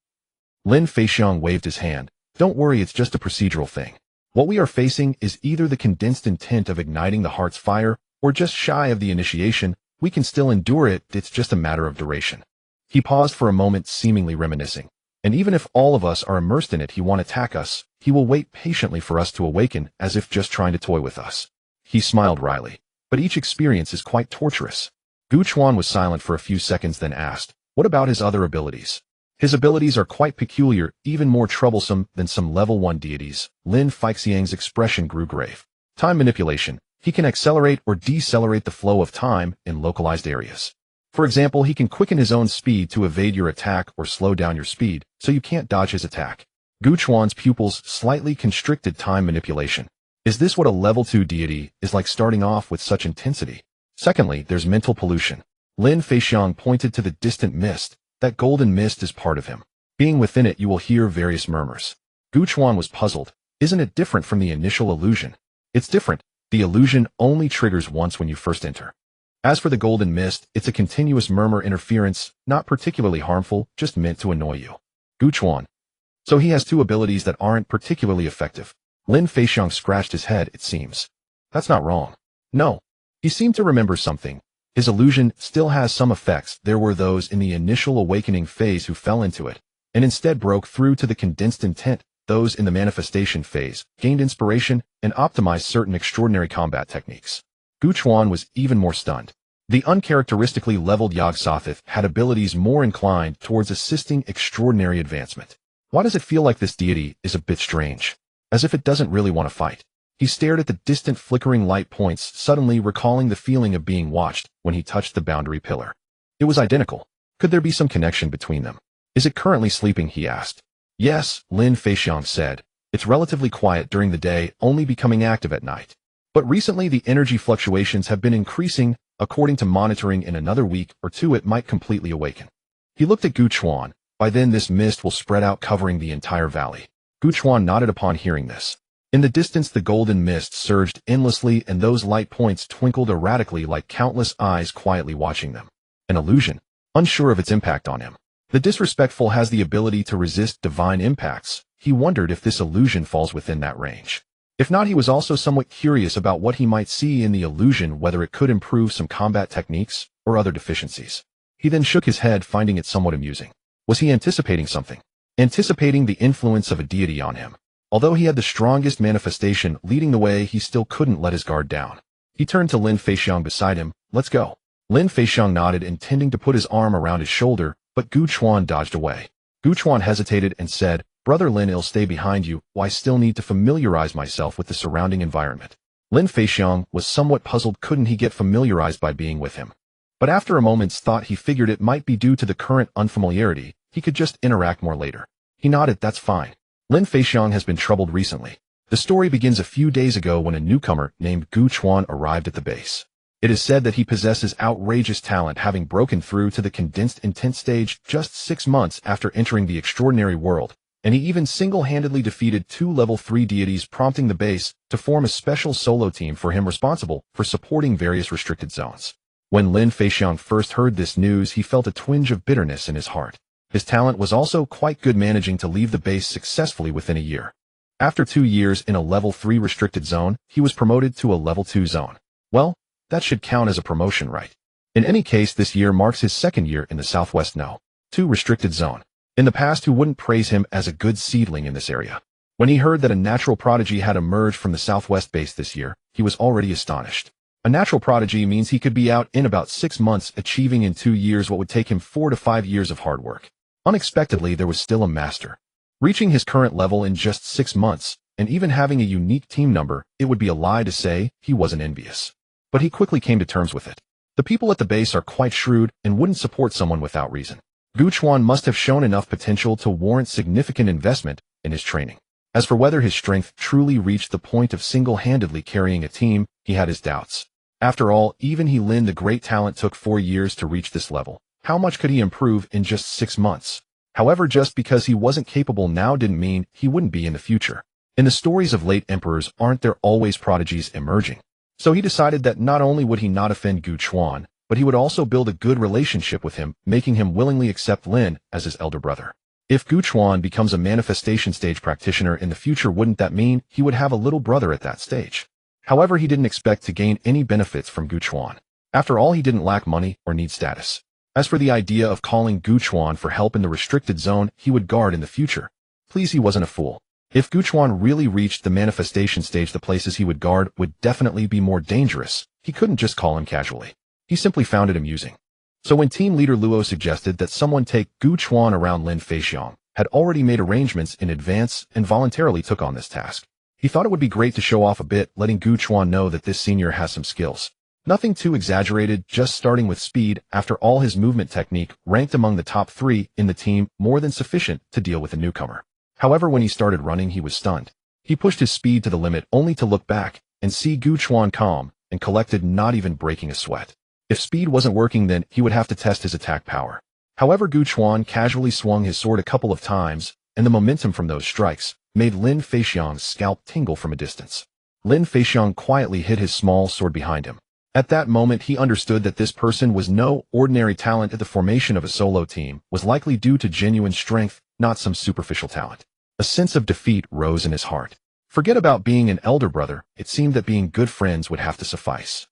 Lin Feixiang waved his hand. Don't worry, it's just a procedural thing. What we are facing is either the condensed intent of igniting the heart's fire, or just shy of the initiation. We can still endure it, it's just a matter of duration. He paused for a moment, seemingly reminiscing. And even if all of us are immersed in it, he won't attack us. He will wait patiently for us to awaken, as if just trying to toy with us. He smiled wryly. But each experience is quite torturous. Gu Chuan was silent for a few seconds, then asked, what about his other abilities? His abilities are quite peculiar, even more troublesome than some level 1 deities. Lin Feixiang's expression grew grave. Time manipulation. He can accelerate or decelerate the flow of time in localized areas. For example, he can quicken his own speed to evade your attack or slow down your speed, so you can't dodge his attack. Gu Chuan's pupils slightly constricted. Time manipulation. Is this what a level 2 deity is like, starting off with such intensity? Secondly, there's mental pollution. Lin Feixiang pointed to the distant mist. That golden mist is part of him. Being within it, you will hear various murmurs. Gu Chuan was puzzled. Isn't it different from the initial illusion? It's different. The illusion only triggers once when you first enter. As for the golden mist, it's a continuous murmur interference, not particularly harmful, just meant to annoy you. Gu Chuan. So he has 2 abilities that aren't particularly effective. Lin Feixiang scratched his head. It seems. That's not wrong. No. He seemed to remember something. His illusion still has some effects. There were those in the initial awakening phase who fell into it, and instead broke through to the condensed intent. Those in the manifestation phase gained inspiration and optimized certain extraordinary combat techniques. Gu Chuan was even more stunned. The uncharacteristically leveled Yog-Sothoth had abilities more inclined towards assisting extraordinary advancement. Why does it feel like this deity is a bit strange? As if it doesn't really want to fight. He stared at the distant flickering light points, suddenly recalling the feeling of being watched when he touched the boundary pillar. It was identical. Could there be some connection between them? Is it currently sleeping? He asked. Yes, Lin Feixiang said. It's relatively quiet during the day, only becoming active at night. But recently the energy fluctuations have been increasing. According to monitoring, in another week or 2 it might completely awaken. He looked at Gu Chuan. By then this mist will spread out, covering the entire valley. Gu Chuan nodded upon hearing this. In the distance the golden mist surged endlessly, and those light points twinkled erratically like countless eyes quietly watching them. An illusion. Unsure of its impact on him. The disrespectful has the ability to resist divine impacts. He wondered if this illusion falls within that range. If not, he was also somewhat curious about what he might see in the illusion, whether it could improve some combat techniques or other deficiencies. He then shook his head, finding it somewhat amusing. Was he anticipating something? Anticipating the influence of a deity on him. Although he had the strongest manifestation leading the way, he still couldn't let his guard down. He turned to Lin Feixiang beside him. Let's go. Lin Feixiang nodded, intending to put his arm around his shoulder, but Gu Chuan dodged away. Gu Chuan hesitated and said, Brother Lin, I'll stay behind you. I still need to familiarize myself with the surrounding environment. Lin Feixiang was somewhat puzzled. Couldn't he get familiarized by being with him? But after a moment's thought, he figured it might be due to the current unfamiliarity. He could just interact more later. He nodded. That's fine. Lin Feixiang has been troubled recently. The story begins a few days ago when a newcomer named Gu Chuan arrived at the base. It is said that he possesses outrageous talent, having broken through to the condensed intent stage just 6 months after entering the extraordinary world, and he even single-handedly defeated 2 level 3 deities, prompting the base to form a special solo team for him, responsible for supporting various restricted zones. When Lin Feixiang first heard this news, he felt a twinge of bitterness in his heart. His talent was also quite good, managing to leave the base successfully within a year. After 2 years in a level 3 restricted zone, he was promoted to a level 2 zone. Well, that should count as a promotion, right? In any case, this year marks his second year in the Southwest No. 2 restricted zone. In the past, who wouldn't praise him as a good seedling in this area? When he heard that a natural prodigy had emerged from the Southwest base this year, he was already astonished. A natural prodigy means he could be out in about 6 months, achieving in 2 years what would take him 4 to 5 years of hard work. Unexpectedly, there was still a master. Reaching his current level in just 6 months, and even having a unique team number, it would be a lie to say he wasn't envious. But he quickly came to terms with it. The people at the base are quite shrewd and wouldn't support someone without reason. Gu Chuan must have shown enough potential to warrant significant investment in his training. As for whether his strength truly reached the point of single-handedly carrying a team, he had his doubts. After all, even Lin the great talent took 4 years to reach this level. How much could he improve in just 6 months? However, just because he wasn't capable now didn't mean he wouldn't be in the future. In the stories of late emperors, aren't there always prodigies emerging? So he decided that not only would he not offend Gu Chuan, but he would also build a good relationship with him, making him willingly accept Lin as his elder brother. If Gu Chuan becomes a manifestation stage practitioner in the future, wouldn't that mean he would have a little brother at that stage? However, he didn't expect to gain any benefits from Gu Chuan. After all, he didn't lack money or need status. As for the idea of calling Gu Chuan for help in the restricted zone he would guard in the future, please, he wasn't a fool. If Gu Chuan really reached the manifestation stage, the places he would guard would definitely be more dangerous. He couldn't just call him casually. He simply found it amusing. So when team leader Luo suggested that someone take Gu Chuan around, Lin Feixiang had already made arrangements in advance and voluntarily took on this task. He thought it would be great to show off a bit, letting Gu Chuan know that this senior has some skills. Nothing too exaggerated, just starting with speed. After all, his movement technique ranked among the top 3 in the team, more than sufficient to deal with a newcomer. However, when he started running, he was stunned. He pushed his speed to the limit only to look back and see Gu Chuan calm and collected, not even breaking a sweat. If speed wasn't working, then he would have to test his attack power. However, Gu Chuan casually swung his sword a couple of times, and the momentum from those strikes made Lin Feixiang's scalp tingle from a distance. Lin Feixiang quietly hid his small sword behind him. At that moment, he understood that this person was no ordinary talent. At the formation of a solo team was likely due to genuine strength, not some superficial talent. A sense of defeat rose in his heart. Forget about being an elder brother, it seemed that being good friends would have to suffice.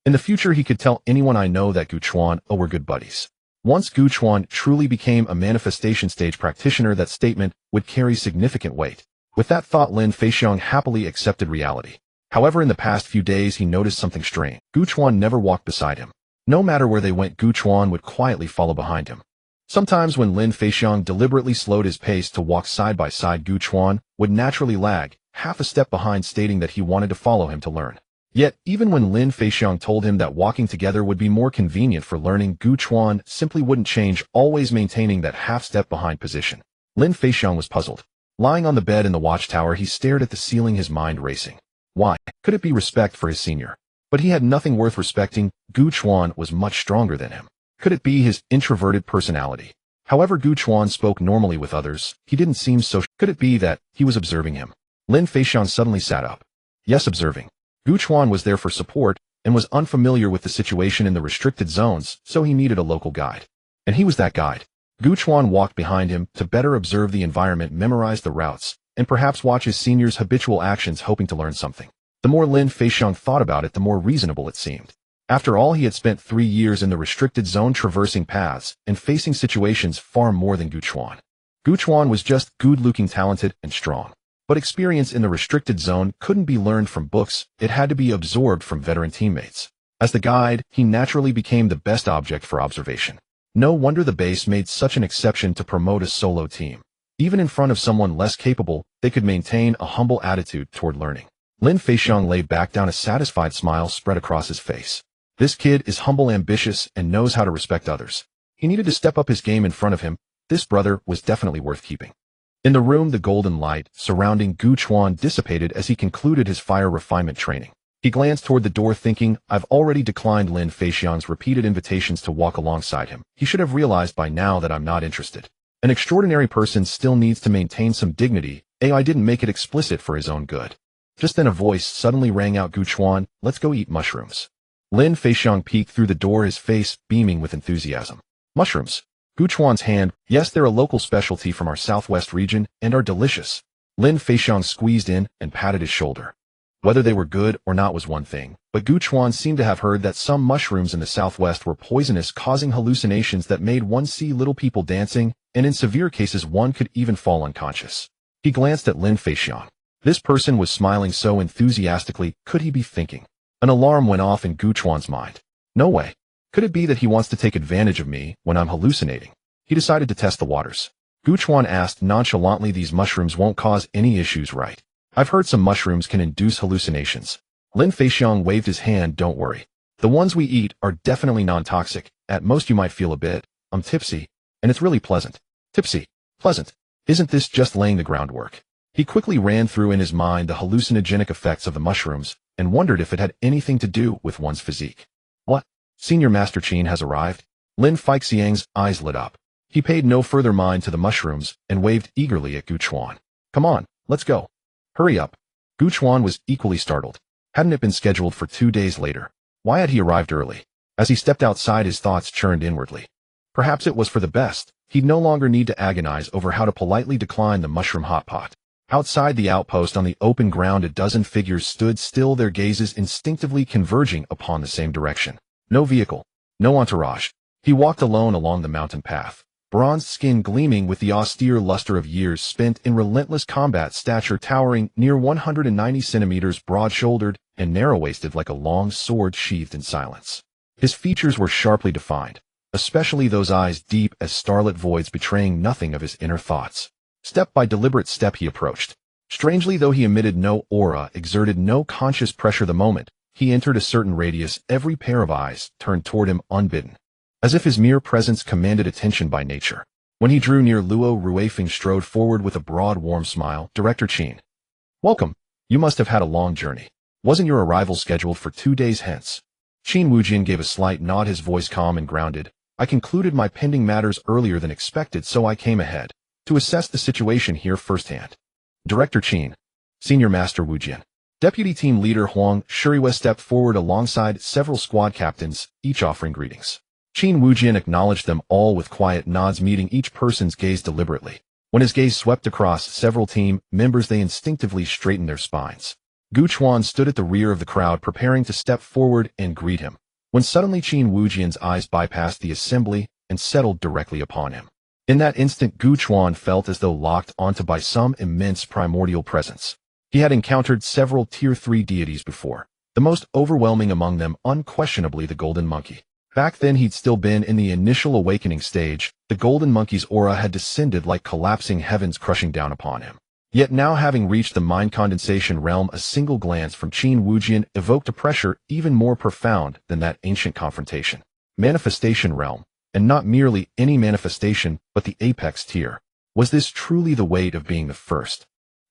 In the future, he could tell anyone I know that Gu Chuan, oh, we're good buddies. Once Gu Chuan truly became a manifestation stage practitioner, that statement would carry significant weight. With that thought, Lin Feixiang happily accepted reality. However, in the past few days, he noticed something strange. Gu Chuan never walked beside him. No matter where they went, Gu Chuan would quietly follow behind him. Sometimes when Lin Feixiang deliberately slowed his pace to walk side by side, Gu Chuan would naturally lag, half a step behind, stating that he wanted to follow him to learn. Yet, even when Lin Feixiang told him that walking together would be more convenient for learning, Gu Chuan simply wouldn't change, always maintaining that half-step behind position. Lin Feixiang was puzzled. Lying on the bed in the watchtower, he stared at the ceiling, his mind racing. Why? Could it be respect for his senior? But he had nothing worth respecting. Gu Chuan was much stronger than him. Could it be his introverted personality? However, Gu Chuan spoke normally with others. He didn't seem so. Could it be that he was observing him? Lin Feixiang suddenly sat up. Yes, observing. Gu Chuan was there for support and was unfamiliar with the situation in the restricted zones, so he needed a local guide. And he was that guide. Gu Chuan walked behind him to better observe the environment, memorize the routes, and perhaps watch his senior's habitual actions, hoping to learn something. The more Lin Feixiang thought about it, the more reasonable it seemed. After all, he had spent 3 years in the restricted zone, traversing paths and facing situations far more than Gu Chuan. Gu Chuan was just good-looking, talented, and strong. But experience in the restricted zone couldn't be learned from books, it had to be absorbed from veteran teammates. As the guide, he naturally became the best object for observation. No wonder the base made such an exception to promote a solo team. Even in front of someone less capable, they could maintain a humble attitude toward learning. Lin Feixiang lay back down, a satisfied smile spread across his face. This kid is humble, ambitious, and knows how to respect others. He needed to step up his game in front of him. This brother was definitely worth keeping. In the room, the golden light surrounding Gu Chuan dissipated as he concluded his fire refinement training. He glanced toward the door, thinking, I've already declined Lin Feixiang's repeated invitations to walk alongside him. He should have realized by now that I'm not interested. An extraordinary person still needs to maintain some dignity. I didn't make it explicit for his own good. Just then a voice suddenly rang out, Gu Chuan, let's go eat mushrooms. Lin Feixiang peeked through the door, his face beaming with enthusiasm. Mushrooms? Gu Chuan's hand, yes, they're a local specialty from our southwest region and are delicious. Lin Feixiang squeezed in and patted his shoulder. Whether they were good or not was one thing, but Gu Chuan seemed to have heard that some mushrooms in the southwest were poisonous, causing hallucinations that made one see little people dancing, and in severe cases one could even fall unconscious. He glanced at Lin Feixiang. This person was smiling so enthusiastically, could he be thinking? An alarm went off in Gu Chuan's mind. No way. Could it be that he wants to take advantage of me when I'm hallucinating? He decided to test the waters. Gu Chuan asked nonchalantly, these mushrooms won't cause any issues, right? I've heard some mushrooms can induce hallucinations. Lin Feixiang waved his hand, don't worry. The ones we eat are definitely non-toxic. At most you might feel a bit, tipsy, and it's really pleasant. Tipsy. Pleasant. Isn't this just laying the groundwork? He quickly ran through in his mind the hallucinogenic effects of the mushrooms and wondered if it had anything to do with one's physique. What? Senior Master Qin has arrived? Lin Feixiang's eyes lit up. He paid no further mind to the mushrooms and waved eagerly at Gu Chuan. Come on, let's go. Hurry up. Gu Chuan was equally startled. Hadn't it been scheduled for 2 days later? Why had he arrived early? As he stepped outside, his thoughts churned inwardly. Perhaps it was for the best. He'd no longer need to agonize over how to politely decline the mushroom hot pot. Outside the outpost on the open ground, a dozen figures stood still, their gazes instinctively converging upon the same direction. No vehicle, no entourage. He walked alone along the mountain path, bronzed skin gleaming with the austere luster of years spent in relentless combat, stature towering near 190 centimeters, broad-shouldered and narrow-waisted like a long sword sheathed in silence. His features were sharply defined, especially those eyes deep as starlit voids betraying nothing of his inner thoughts. Step by deliberate step he approached. Strangely, though he emitted no aura, exerted no conscious pressure the moment he entered a certain radius, every pair of eyes turned toward him unbidden, as if his mere presence commanded attention by nature. When he drew near, Luo Ruifeng strode forward with a broad, warm smile. Director Qin. Welcome. You must have had a long journey. Wasn't your arrival scheduled for 2 days hence? Qin Wujian gave a slight nod, his voice calm and grounded. I concluded my pending matters earlier than expected, so I came ahead to assess the situation here firsthand. Director Qin. Senior Master Wujian. Deputy Team Leader Huang Shuriwa stepped forward alongside several squad captains, each offering greetings. Qin Wujian acknowledged them all with quiet nods, meeting each person's gaze deliberately. When his gaze swept across several team members, they instinctively straightened their spines. Gu Chuan stood at the rear of the crowd, preparing to step forward and greet him, when suddenly Qin Wujian's eyes bypassed the assembly and settled directly upon him. In that instant, Gu Chuan felt as though locked onto by some immense primordial presence. He had encountered several Tier 3 deities before, the most overwhelming among them unquestionably the Golden Monkey. Back then he'd still been in the initial awakening stage. The Golden Monkey's aura had descended like collapsing heavens, crushing down upon him. Yet now, having reached the mind condensation realm, a single glance from Qin Wujian evoked a pressure even more profound than that ancient confrontation. Manifestation realm, and not merely any manifestation, but the apex tier. Was this truly the weight of being the first?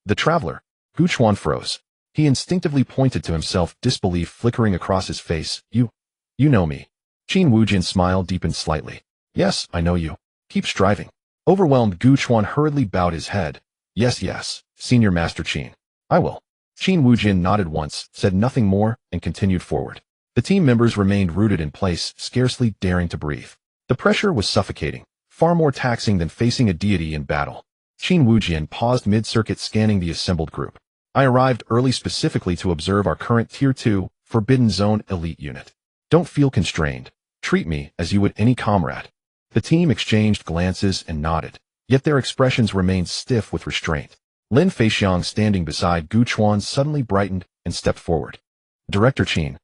The traveler. Gu Chuan froze. He instinctively pointed to himself, disbelief flickering across his face. You know me. Qin Wujian's smile deepened slightly. Yes, I know you. Keep striving. Overwhelmed, Gu Chuan hurriedly bowed his head. Yes, Senior Master Qin. I will. Qin Wujian nodded once, said nothing more, and continued forward. The team members remained rooted in place, scarcely daring to breathe. The pressure was suffocating, far more taxing than facing a deity in battle. Qin Wujian paused mid-circuit, scanning the assembled group. I arrived early specifically to observe our current Tier 2 Forbidden Zone elite unit. Don't feel constrained. Treat me as you would any comrade. The team exchanged glances and nodded, yet their expressions remained stiff with restraint. Lin Feixiang, standing beside Gu Chuan, suddenly brightened and stepped forward. Director Qin,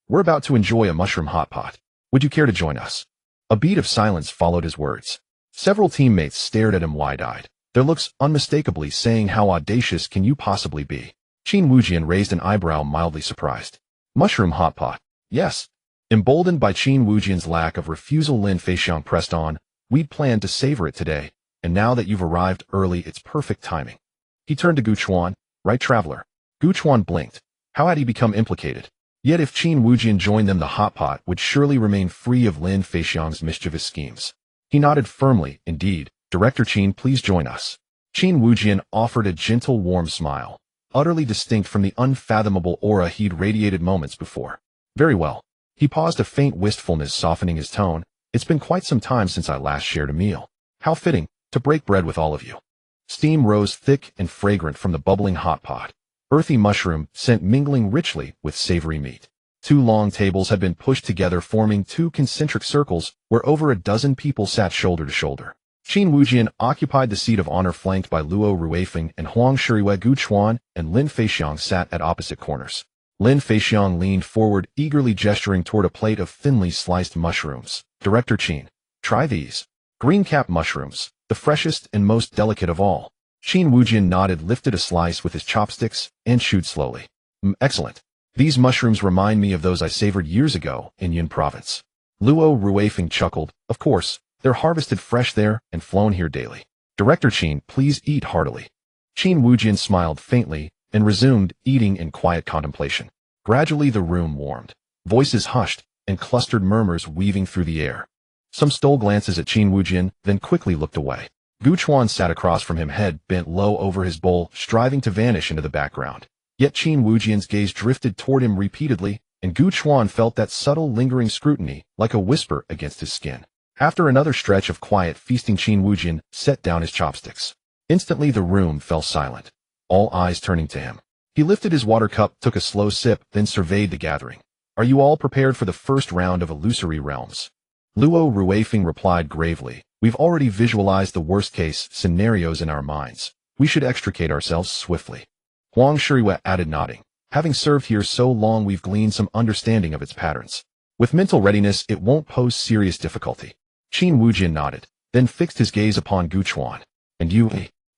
we're about to enjoy a mushroom hot pot. Would you care to join us? A beat of silence followed his words. Several teammates stared at him wide-eyed, their looks unmistakably saying, how audacious can you possibly be? Qin Wujian raised an eyebrow, mildly surprised. Mushroom hot pot. Yes. Emboldened by Qin Wujian's lack of refusal, Lin Feixiang pressed on. We'd planned to savor it today, and now that you've arrived early, it's perfect timing. He turned to Gu Chuan. Right, traveler? Gu Chuan blinked. How had he become implicated? Yet if Qin Wujian joined them, the hot pot would surely remain free of Lin Feixiang's mischievous schemes. He nodded firmly. Indeed. Director Qin, please join us. Qin Wujian offered a gentle, warm smile, utterly distinct from the unfathomable aura he'd radiated moments before. Very well. He paused, a faint wistfulness softening his tone. It's been quite some time since I last shared a meal. How fitting to break bread with all of you. Steam rose thick and fragrant from the bubbling hot pot, earthy mushroom scent mingling richly with savory meat. 2 long tables had been pushed together, forming 2 concentric circles where over a dozen people sat shoulder to shoulder. Qin Wujian occupied the seat of honor, flanked by Luo Ruifeng and Huang Shiriwei. Gu Chuan and Lin Feixiang sat at opposite corners. Lin Feixiang leaned forward, eagerly gesturing toward a plate of thinly sliced mushrooms. Director Qin, try these. Green cap mushrooms, the freshest and most delicate of all. Qin Wujian nodded, lifted a slice with his chopsticks, and chewed slowly. Excellent. These mushrooms remind me of those I savored years ago in Yun province. Luo Ruifeng chuckled. Of course, they're harvested fresh there and flown here daily. Director Qin, please eat heartily. Qin Wujian smiled faintly and resumed eating in quiet contemplation. Gradually the room warmed. Voices hushed, and clustered murmurs weaving through the air. Some stole glances at Qin Wujian, then quickly looked away. Gu Chuan sat across from him, head bent low over his bowl, striving to vanish into the background. Yet Qin Wujian's gaze drifted toward him repeatedly, and Gu Chuan felt that subtle, lingering scrutiny, like a whisper against his skin. After another stretch of quiet feasting, Qin Wujian set down his chopsticks. Instantly the room fell silent, all eyes turning to him. He lifted his water cup, took a slow sip, then surveyed the gathering. Are you all prepared for the first round of illusory realms? Luo Ruifeng replied gravely. We've already visualized the worst-case scenarios in our minds. We should extricate ourselves swiftly. Huang Shiriwei added, nodding. Having served here so long, we've gleaned some understanding of its patterns. With mental readiness, it won't pose serious difficulty. Qin Wujian nodded, then fixed his gaze upon Gu Chuan. And you,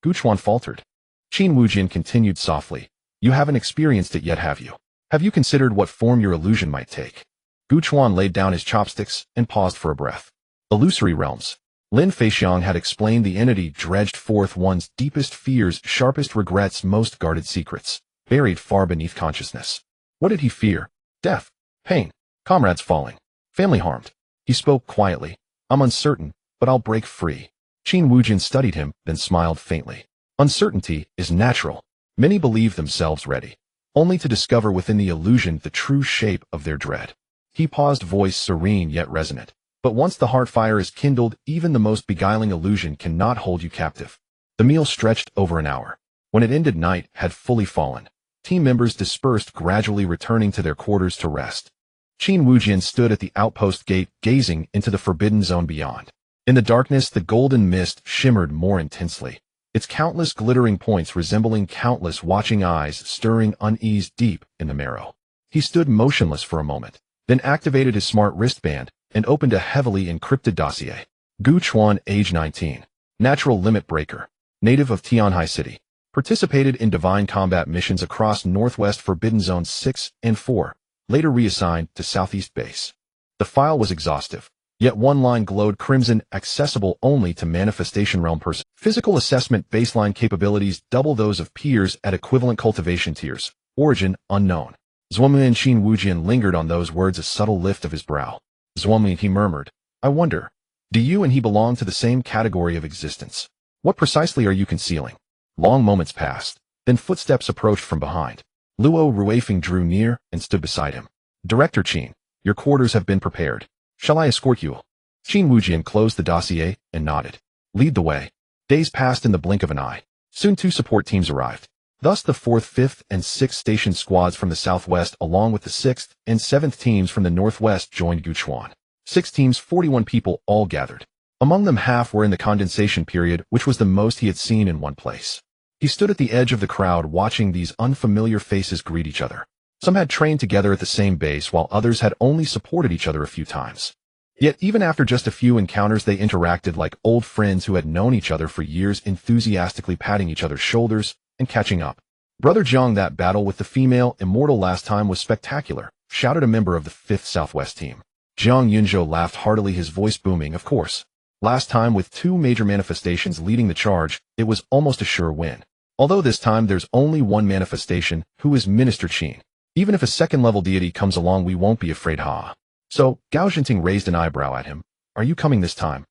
Gu Chuan faltered. Qin Wujian continued softly. You haven't experienced it yet, have you? Have you considered what form your illusion might take? Gu Chuan laid down his chopsticks and paused for a breath. Illusory realms. Lin Feixiang had explained the entity dredged forth one's deepest fears, sharpest regrets, most guarded secrets, buried far beneath consciousness. What did he fear? Death, pain, comrades falling, family harmed. He spoke quietly. I'm uncertain, but I'll break free. Qin Wujian studied him, then smiled faintly. Uncertainty is natural. Many believe themselves ready, only to discover within the illusion the true shape of their dread. He paused, voice serene yet resonant. But once the heart fire is kindled, even the most beguiling illusion cannot hold you captive. The meal stretched over an hour. When it ended, night had fully fallen. Team members dispersed, gradually returning to their quarters to rest. Qin Wujian stood at the outpost gate, gazing into the forbidden zone beyond. In the darkness, the golden mist shimmered more intensely, its countless glittering points resembling countless watching eyes, stirring unease deep in the marrow. He stood motionless for a moment, then activated his smart wristband and opened a heavily encrypted dossier. Gu Chuan, age 19. Natural limit breaker. Native of Tianhai City. Participated in divine combat missions across Northwest Forbidden Zones 6 and 4. Later reassigned to Southeast Base. The file was exhaustive, yet one line glowed crimson, accessible only to Manifestation Realm person. Physical assessment baseline capabilities double those of peers at equivalent cultivation tiers. Origin unknown. Zhuomi and Qin Wujian lingered on those words, a subtle lift of his brow. Zhuomi, he murmured. I wonder, do you and he belong to the same category of existence? What precisely are you concealing? Long moments passed, then footsteps approached from behind. Luo Ruifeng drew near and stood beside him. Director Qin, your quarters have been prepared. Shall I escort you? Qin Wujian closed the dossier and nodded. Lead the way. Days passed in the blink of an eye. Soon 2 support teams arrived. Thus the 4th, 5th, and 6th station squads from the southwest, along with the 6th and 7th teams from the northwest, joined Gu Chuan. 6 teams, 41 people, all gathered. Among them, half were in the condensation period, which was the most he had seen in one place. He stood at the edge of the crowd, watching these unfamiliar faces greet each other. Some had trained together at the same base, while others had only supported each other a few times. Yet even after just a few encounters, they interacted like old friends who had known each other for years, enthusiastically patting each other's shoulders and catching up. Brother Zhang, that battle with the female immortal last time was spectacular, shouted a member of the 5th Southwest team. Zhang Yunzhou laughed heartily, his voice booming. Of course. Last time, with 2 major manifestations leading the charge, it was almost a sure win. Although this time there's only one manifestation, who is Minister Qin. Even if a second-level deity comes along, we won't be afraid, ha. So, Gao Zhenting raised an eyebrow at him. Are you coming this time?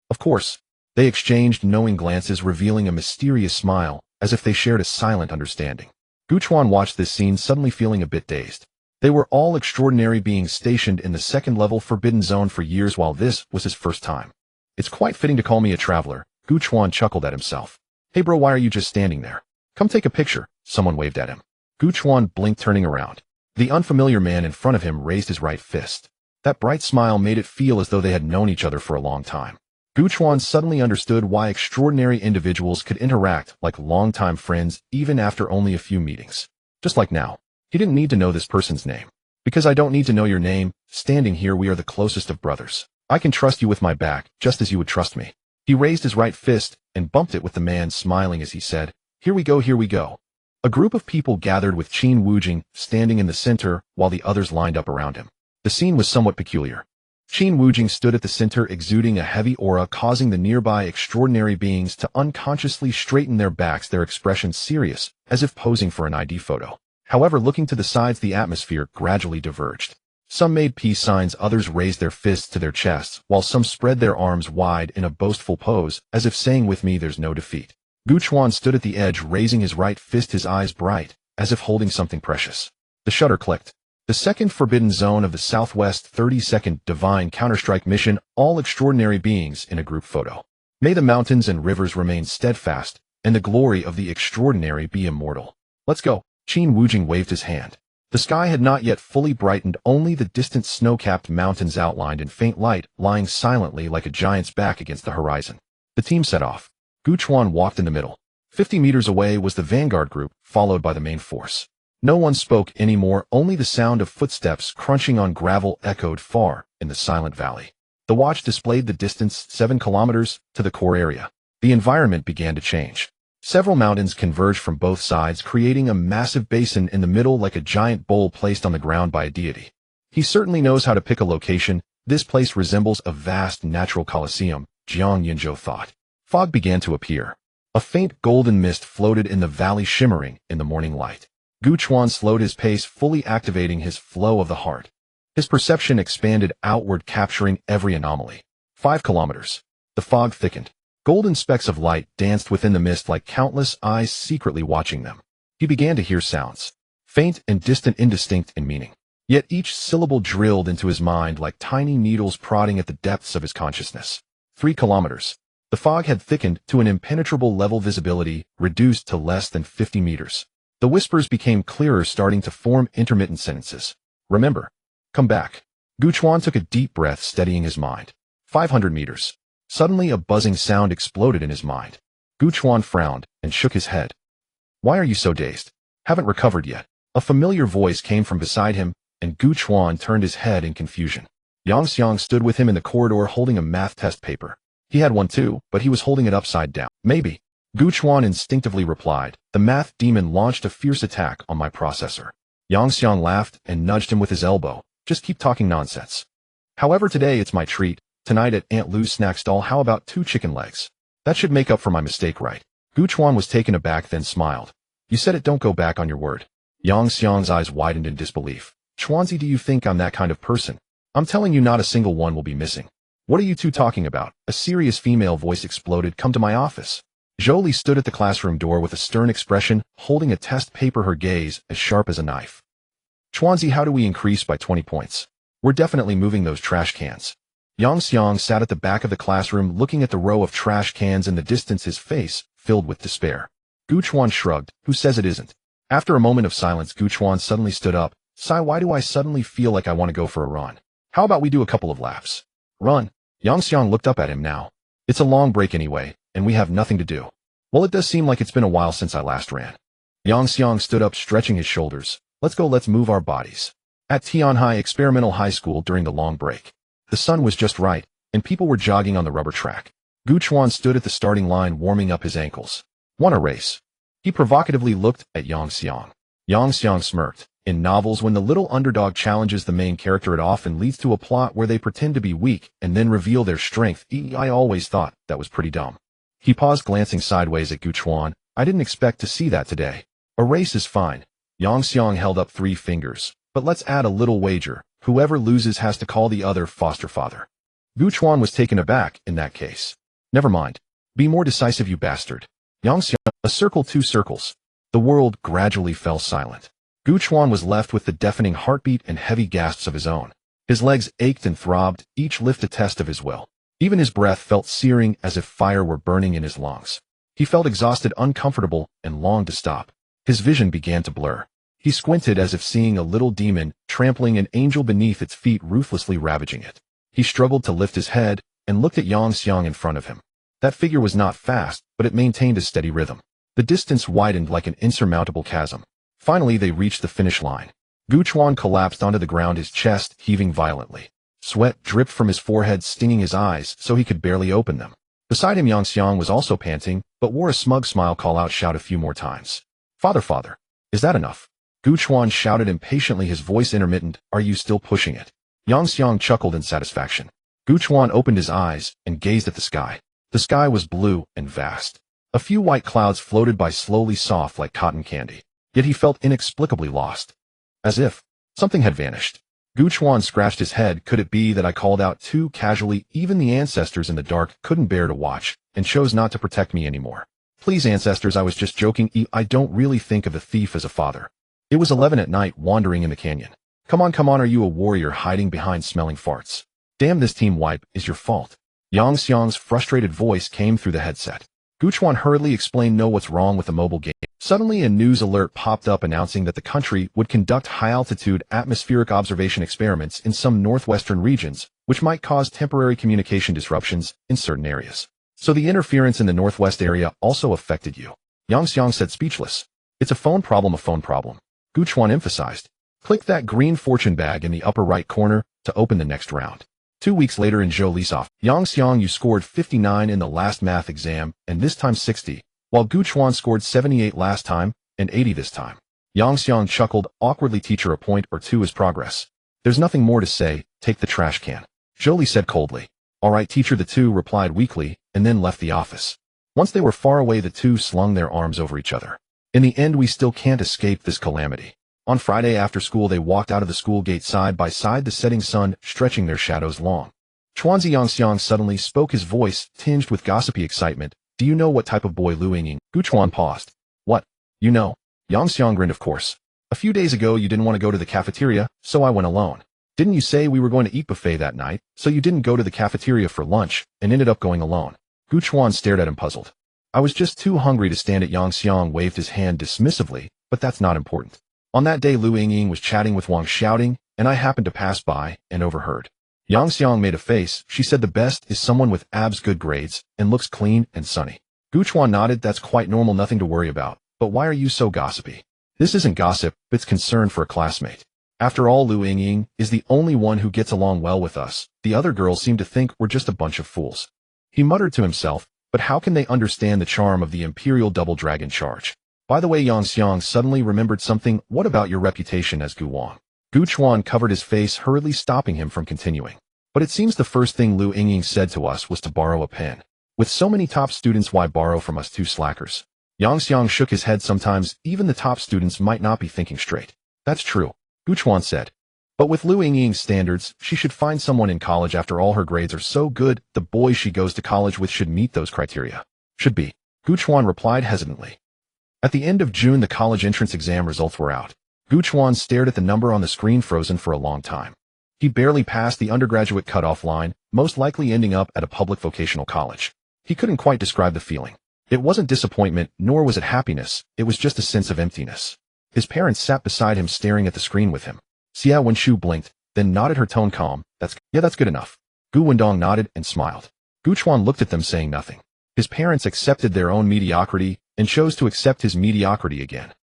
Of course. They exchanged knowing glances, revealing a mysterious smile, as if they shared a silent understanding. Gu Chuan watched this scene, suddenly feeling a bit dazed. They were all extraordinary beings stationed in the second level forbidden zone for years while this was his first time. It's quite fitting to call me a traveler, Gu Chuan chuckled at himself. Hey bro, why are you just standing there? Come take a picture, someone waved at him. Gu Chuan blinked, turning around. The unfamiliar man in front of him raised his right fist. That bright smile made it feel as though they had known each other for a long time. Gu Chuan suddenly understood why extraordinary individuals could interact like longtime friends even after only a few meetings. Just like now. He didn't need to know this person's name. Because I don't need to know your name, standing here we are the closest of brothers. I can trust you with my back, just as you would trust me. He raised his right fist and bumped it with the man, smiling as he said, Here we go, here we go. A group of people gathered with Qin Wujing standing in the center while the others lined up around him. The scene was somewhat peculiar. Qin Wujing stood at the center, exuding a heavy aura, causing the nearby extraordinary beings to unconsciously straighten their backs, their expressions serious, as if posing for an ID photo. However, looking to the sides, the atmosphere gradually diverged. Some made peace signs, others raised their fists to their chests, while some spread their arms wide in a boastful pose, as if saying, with me there's no defeat. Gu Chuan stood at the edge, raising his right fist, his eyes bright, as if holding something precious. The shutter clicked. The second forbidden zone of the Southwest 32nd Divine Counterstrike Mission, all extraordinary beings in a group photo. May the mountains and rivers remain steadfast, and the glory of the extraordinary be immortal. Let's go. Qin Wujing waved his hand. The sky had not yet fully brightened, only the distant snow-capped mountains outlined in faint light, lying silently like a giant's back against the horizon. The team set off. Gu Chuan walked in the middle. 50 meters away was the vanguard group, followed by the main force. No one spoke anymore, only the sound of footsteps crunching on gravel echoed far in the silent valley. The watch displayed the distance, 7 kilometers, to the core area. The environment began to change. Several mountains converged from both sides, creating a massive basin in the middle like a giant bowl placed on the ground by a deity. He certainly knows how to pick a location. This place resembles a vast natural coliseum, Jiang Yinzhou thought. Fog began to appear. A faint golden mist floated in the valley, shimmering in the morning light. Gu Chuan slowed his pace, fully activating his flow of the heart. His perception expanded outward, capturing every anomaly. 5 kilometers. The fog thickened. Golden specks of light danced within the mist like countless eyes secretly watching them. He began to hear sounds. Faint and distant, indistinct in meaning. Yet each syllable drilled into his mind like tiny needles prodding at the depths of his consciousness. 3 kilometers. The fog had thickened to an impenetrable level, visibility reduced to less than 50 meters. The whispers became clearer, starting to form intermittent sentences. Remember. Come back. Gu Chuan took a deep breath, steadying his mind. 500 meters. Suddenly a buzzing sound exploded in his mind. Gu Chuan frowned and shook his head. Why are you so dazed? Haven't recovered yet. A familiar voice came from beside him, and Gu Chuan turned his head in confusion. Yang Xiang stood with him in the corridor holding a math test paper. He had one too, but he was holding it upside down. Maybe. Gu Chuan instinctively replied. The math demon launched a fierce attack on my processor. Yang Xiang laughed and nudged him with his elbow. Just keep talking nonsense. However, today it's my treat. Tonight at Aunt Lou's snack stall, how about 2 chicken legs? That should make up for my mistake, right? Gu Chuan was taken aback, then smiled. You said it, don't go back on your word. Yang Xiang's eyes widened in disbelief. Chuanzi, do you think I'm that kind of person? I'm telling you, not a single one will be missing. What are you two talking about? A serious female voice exploded. Come to my office. Jolie stood at the classroom door with a stern expression, holding a test paper, her gaze as sharp as a knife. Chuanzi, how do we increase by 20 points? We're definitely moving those trash cans. Yang Xiang sat at the back of the classroom looking at the row of trash cans in the distance, his face filled with despair. Gu Chuan shrugged. Who says it isn't? After a moment of silence, Gu Chuan suddenly stood up. Sai, why do I suddenly feel like I want to go for a run? How about we do a couple of laps? Run. Yang Xiang looked up at him now. It's a long break anyway, and we have nothing to do. Well, it does seem like it's been a while since I last ran. Yang Xiang stood up, stretching his shoulders. Let's go, let's move our bodies. At Tianhai Experimental High School during the long break. The sun was just right, and people were jogging on the rubber track. Gu Chuan stood at the starting line, warming up his ankles. Want a race? He provocatively looked at Yang Xiang. Yang Xiang smirked. In novels, when the little underdog challenges the main character, it often leads to a plot where they pretend to be weak and then reveal their strength. I always thought that was pretty dumb. He paused, glancing sideways at Gu Chuan. I didn't expect to see that today. A race is fine. Yang Xiang held up 3 fingers. But let's add a little wager. Whoever loses has to call the other foster father. Gu Chuan was taken aback. In that case. Never mind. Be more decisive, you bastard. Yang Xiang, a circle, 2 circles. The world gradually fell silent. Gu Chuan was left with the deafening heartbeat and heavy gasps of his own. His legs ached and throbbed, each lift a test of his will. Even his breath felt searing as if fire were burning in his lungs. He felt exhausted, uncomfortable, and longed to stop. His vision began to blur. He squinted as if seeing a little demon trampling an angel beneath its feet, ruthlessly ravaging it. He struggled to lift his head and looked at Yang Xiang in front of him. That figure was not fast, but it maintained a steady rhythm. The distance widened like an insurmountable chasm. Finally, they reached the finish line. Gu Chuan collapsed onto the ground, his chest heaving violently. Sweat dripped from his forehead, stinging his eyes so he could barely open them. Beside him, Yang Xiang was also panting, but wore a smug smile. Call out, shout a few more times. Father, is that enough? Gu Chuan shouted impatiently, his voice intermittent. Are you still pushing it? Yang Xiang chuckled in satisfaction. Gu Chuan opened his eyes and gazed at the sky. The sky was blue and vast. A few white clouds floated by, slowly, soft like cotton candy. Yet he felt inexplicably lost. As if something had vanished. Gu Chuan scratched his head. Could it be that I called out too casually? Even the ancestors in the dark couldn't bear to watch, and chose not to protect me anymore. Please, ancestors, I was just joking. I don't really think of a thief as a father. It was 11 at night, wandering in the canyon. Come on, are you a warrior hiding behind smelling farts? Damn, this team wipe is your fault. Yang Xiang's frustrated voice came through the headset. Gu Chuan hurriedly explained, no, what's wrong with the mobile game? Suddenly a news alert popped up announcing that the country would conduct high-altitude atmospheric observation experiments in some northwestern regions, which might cause temporary communication disruptions in certain areas. So the interference in the northwest area also affected you. Yang Xiang said, speechless. It's a phone problem, Gu Chuan emphasized. Click that green fortune bag in the upper right corner to open the next round. 2 weeks later in Zhou Lisoff, Yang Xiang, you scored 59 in the last math exam, and this time 60, while Gu Chuan scored 78 last time, and 80 this time. Yang Xiang chuckled, awkwardly, teacher, a point or two is progress. There's nothing more to say, take the trash can. Zhou Li said coldly. All right, teacher, the two replied weakly, and then left the office. Once they were far away, the two slung their arms over each other. In the end, we still can't escape this calamity. On Friday after school, they walked out of the school gate side by side, the setting sun stretching their shadows long. Chuanzi. Yang Xiang suddenly spoke, his voice tinged with gossipy excitement. Do you know what type of boy Lu Yingying? Gu Chuan paused. What? You know? Yang Xiang grinned, of course. A few days ago you didn't want to go to the cafeteria, so I went alone. Didn't you say we were going to eat buffet that night, so you didn't go to the cafeteria for lunch, and ended up going alone? Gu Chuan stared at him, puzzled. I was just too hungry to stand it. Yang Xiang waved his hand dismissively, but that's not important. On that day, Lu Yingying was chatting with Wang, shouting, and I happened to pass by and overheard. Yang Xiang made a face. She said the best is someone with abs, good grades, and looks clean and sunny. Gu Chuan nodded. That's quite normal, nothing to worry about. But why are you so gossipy? This isn't gossip, it's concern for a classmate. After all, Lu Yingying is the only one who gets along well with us. The other girls seem to think we're just a bunch of fools. He muttered to himself, but how can they understand the charm of the Imperial Double Dragon charge? By the way, Yang Xiang suddenly remembered something. What about your reputation as Gu Wang? Gu Chuan covered his face, hurriedly stopping him from continuing. But it seems the first thing Lu Yingying said to us was to borrow a pen. With so many top students, why borrow from us two slackers? Yang Xiang shook his head. Sometimes even the top students might not be thinking straight. That's true, Gu Chuan said. But with Lu Yingying's standards, she should find someone in college. After all, her grades are so good, the boys she goes to college with should meet those criteria. Should be, Gu Chuan replied hesitantly. At the end of June, the college entrance exam results were out. Gu Chuan stared at the number on the screen, frozen for a long time. He barely passed the undergraduate cutoff line, most likely ending up at a public vocational college. He couldn't quite describe the feeling. It wasn't disappointment, nor was it happiness, it was just a sense of emptiness. His parents sat beside him, staring at the screen with him. Xia Wenshu blinked, then nodded, her tone calm. That's good enough. Gu Wendong nodded and smiled. Gu Chuan looked at them, saying nothing. His parents accepted their own mediocrity and chose to accept his mediocrity again.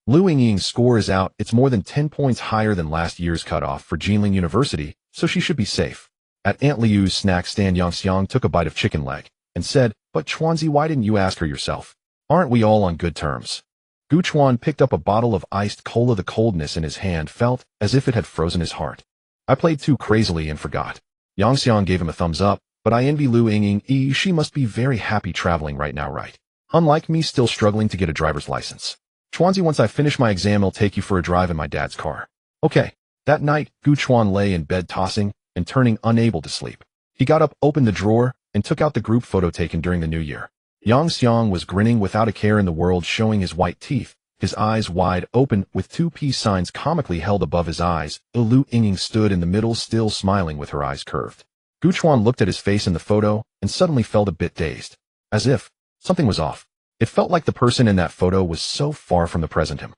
Lu Yingying's score is out. It's more than 10 points higher than last year's cutoff for Jinling University, so she should be safe. At Aunt Liu's snack stand, Yang Xiang took a bite of chicken leg and said, but Chuanzi, why didn't you ask her yourself? Aren't we all on good terms? Gu Chuan picked up a bottle of iced cola. The coldness in his hand felt as if it had frozen his heart. I played too crazily and forgot. Yang Xiang gave him a thumbs up, but I envy Lu Yingying. She must be very happy traveling right now, right? Unlike me, still struggling to get a driver's license. Chuanzi, once I finish my exam, I'll take you for a drive in my dad's car. Okay. That night, Gu Chuan lay in bed, tossing and turning, unable to sleep. He got up, opened the drawer, and took out the group photo taken during the New Year. Yang Xiang was grinning without a care in the world, showing his white teeth, his eyes wide open with two peace signs comically held above his eyes. Lu Yinging stood in the middle, still smiling with her eyes curved. Gu Chuan looked at his face in the photo and suddenly felt a bit dazed. As if something was off. It felt like the person in that photo was so far from the present him.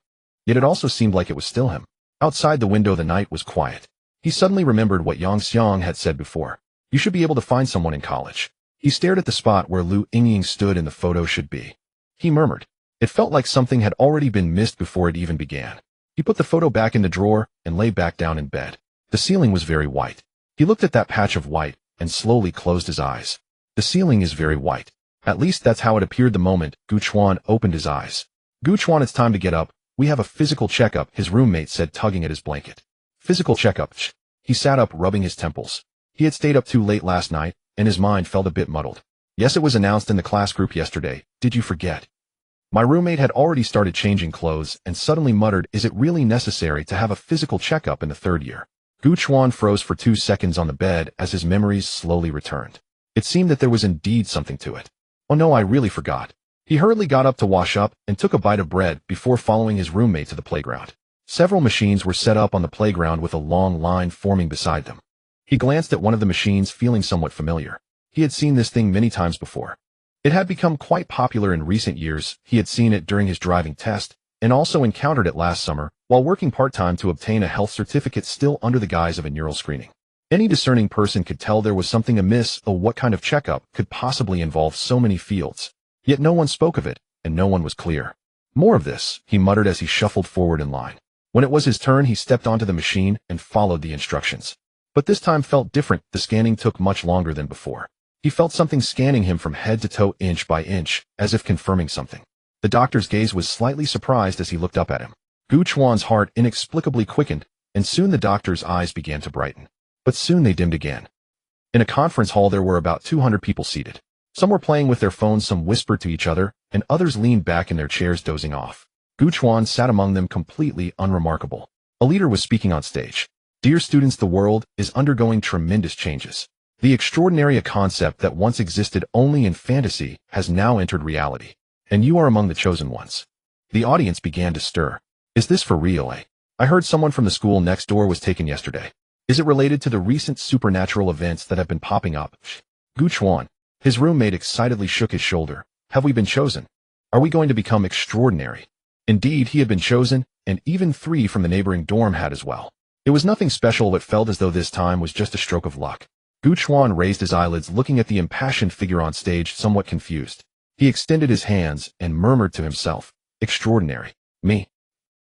Yet it also seemed like it was still him. Outside the window the night was quiet. He suddenly remembered what Yang Xiang had said before. You should be able to find someone in college. He stared at the spot where Lu Yinging stood in the photo should be. He murmured. It felt like something had already been missed before it even began. He put the photo back in the drawer and lay back down in bed. The ceiling was very white. He looked at that patch of white and slowly closed his eyes. The ceiling is very white. At least that's how it appeared the moment Gu Chuan opened his eyes. Gu Chuan, it's time to get up. We have a physical checkup, his roommate said, tugging at his blanket. Physical checkup. He sat up, rubbing his temples. He had stayed up too late last night, and his mind felt a bit muddled. Yes, it was announced in the class group yesterday. Did you forget? My roommate had already started changing clothes and suddenly muttered, is it really necessary to have a physical checkup in the third year? Gu Chuan froze for 2 seconds on the bed as his memories slowly returned. It seemed that there was indeed something to it. Oh no, I really forgot. He hurriedly got up to wash up and took a bite of bread before following his roommate to the playground. Several machines were set up on the playground with a long line forming beside them. He glanced at one of the machines, feeling somewhat familiar. He had seen this thing many times before. It had become quite popular in recent years. He had seen it during his driving test and also encountered it last summer while working part-time to obtain a health certificate, still under the guise of a neural screening. Any discerning person could tell there was something amiss. What kind of checkup could possibly involve so many fields? Yet no one spoke of it, and no one was clear. More of this, he muttered as he shuffled forward in line. When it was his turn, he stepped onto the machine and followed the instructions. But this time felt different. The scanning took much longer than before. He felt something scanning him from head to toe, inch by inch, as if confirming something. The doctor's gaze was slightly surprised as he looked up at him. Gu Chuan's heart inexplicably quickened, and soon the doctor's eyes began to brighten. But soon they dimmed again. In a conference hall there were about 200 people seated. Some were playing with their phones, some whispered to each other, and others leaned back in their chairs dozing off. Gu Chuan sat among them, completely unremarkable. A leader was speaking on stage. Dear students, the world is undergoing tremendous changes. The extraordinary, a concept that once existed only in fantasy, has now entered reality. And you are among the chosen ones. The audience began to stir. Is this for real, eh? I heard someone from the school next door was taken yesterday. Is it related to the recent supernatural events that have been popping up? Gu Chuan. His roommate excitedly shook his shoulder. Have we been chosen? Are we going to become extraordinary? Indeed, he had been chosen, and even 3 from the neighboring dorm had as well. It was nothing special. It felt as though this time was just a stroke of luck. Gu Chuan raised his eyelids, looking at the impassioned figure on stage, somewhat confused. He extended his hands and murmured to himself, extraordinary. Me.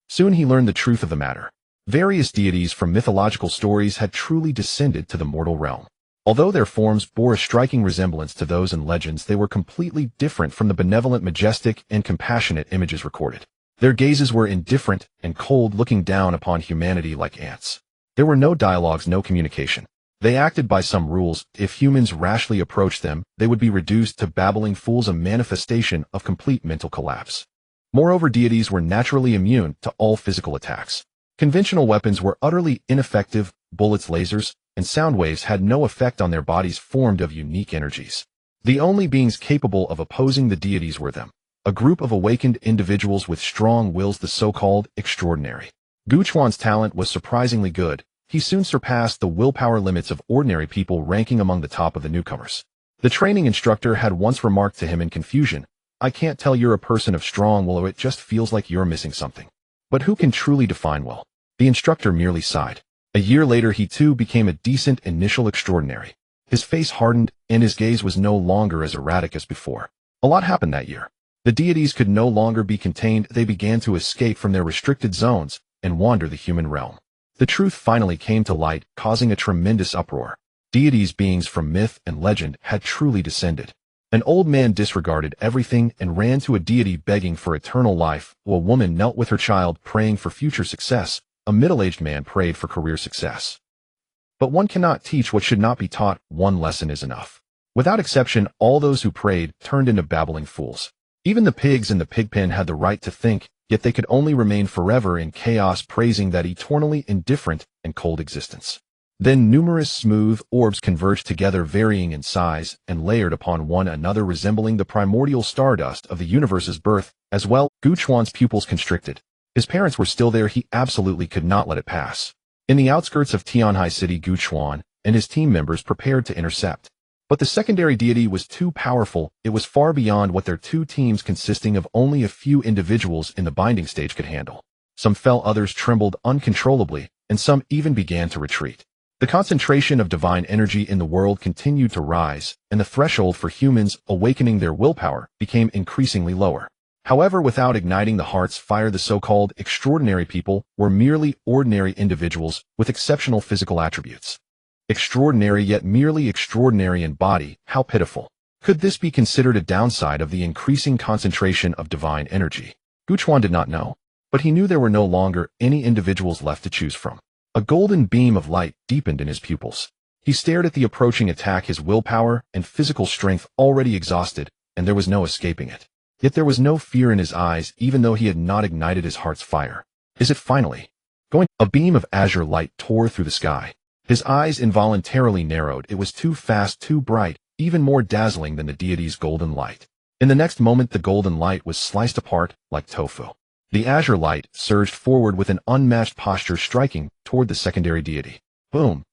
Soon he learned the truth of the matter. Various deities from mythological stories had truly descended to the mortal realm. Although their forms bore a striking resemblance to those in legends, they were completely different from the benevolent, majestic, and compassionate images recorded. Their gazes were indifferent and cold, looking down upon humanity like ants. There were no dialogues, no communication. They acted by some rules. If humans rashly approached them, they would be reduced to babbling fools, a manifestation of complete mental collapse. Moreover, deities were naturally immune to all physical attacks. Conventional weapons were utterly ineffective. Bullets, lasers, and sound waves had no effect on their bodies formed of unique energies. The only beings capable of opposing the deities were them, a group of awakened individuals with strong wills, the so-called extraordinary. Gu Chuan's talent was surprisingly good. He soon surpassed the willpower limits of ordinary people, ranking among the top of the newcomers. The training instructor had once remarked to him in confusion, I can't tell you're a person of strong will, it just feels like you're missing something. But who can truly define will? The instructor merely sighed. A year later he too became a decent initial extraordinary. His face hardened, and his gaze was no longer as erratic as before. A lot happened that year. The deities could no longer be contained. They began to escape from their restricted zones and wander the human realm. The truth finally came to light, causing a tremendous uproar. Deities, beings from myth and legend, had truly descended. An old man disregarded everything and ran to a deity begging for eternal life. A woman knelt with her child praying for future success. A middle-aged man prayed for career success. But one cannot teach what should not be taught. One lesson is enough. Without exception, all those who prayed turned into babbling fools. Even the pigs in the pigpen had the right to think, yet they could only remain forever in chaos, praising that eternally indifferent and cold existence. Then numerous smooth orbs converged together, varying in size and layered upon one another, resembling the primordial stardust of the universe's birth. As well, Gu Chuan's pupils constricted. His parents were still there. He absolutely could not let it pass. In the outskirts of Tianhai City, Gu Chuan and his team members prepared to intercept. But the secondary deity was too powerful. It was far beyond what their two teams, consisting of only a few individuals in the binding stage, could handle. Some fell, others trembled uncontrollably, and some even began to retreat. The concentration of divine energy in the world continued to rise, and the threshold for humans awakening their willpower became increasingly lower. However, without igniting the heart's fire, the so-called extraordinary people were merely ordinary individuals with exceptional physical attributes. Extraordinary, yet merely extraordinary in body. How pitiful. Could this be considered a downside of the increasing concentration of divine energy? Gu Chuan did not know, but he knew there were no longer any individuals left to choose from. A golden beam of light deepened in his pupils. He stared at the approaching attack, his willpower and physical strength already exhausted, and there was no escaping it. Yet there was no fear in his eyes, even though he had not ignited his heart's fire. Is it finally going? A beam of azure light tore through the sky. His eyes involuntarily narrowed. It was too fast, too bright, even more dazzling than the deity's golden light. In the next moment, the golden light was sliced apart like tofu. The azure light surged forward with an unmatched posture, striking toward the secondary deity. Boom!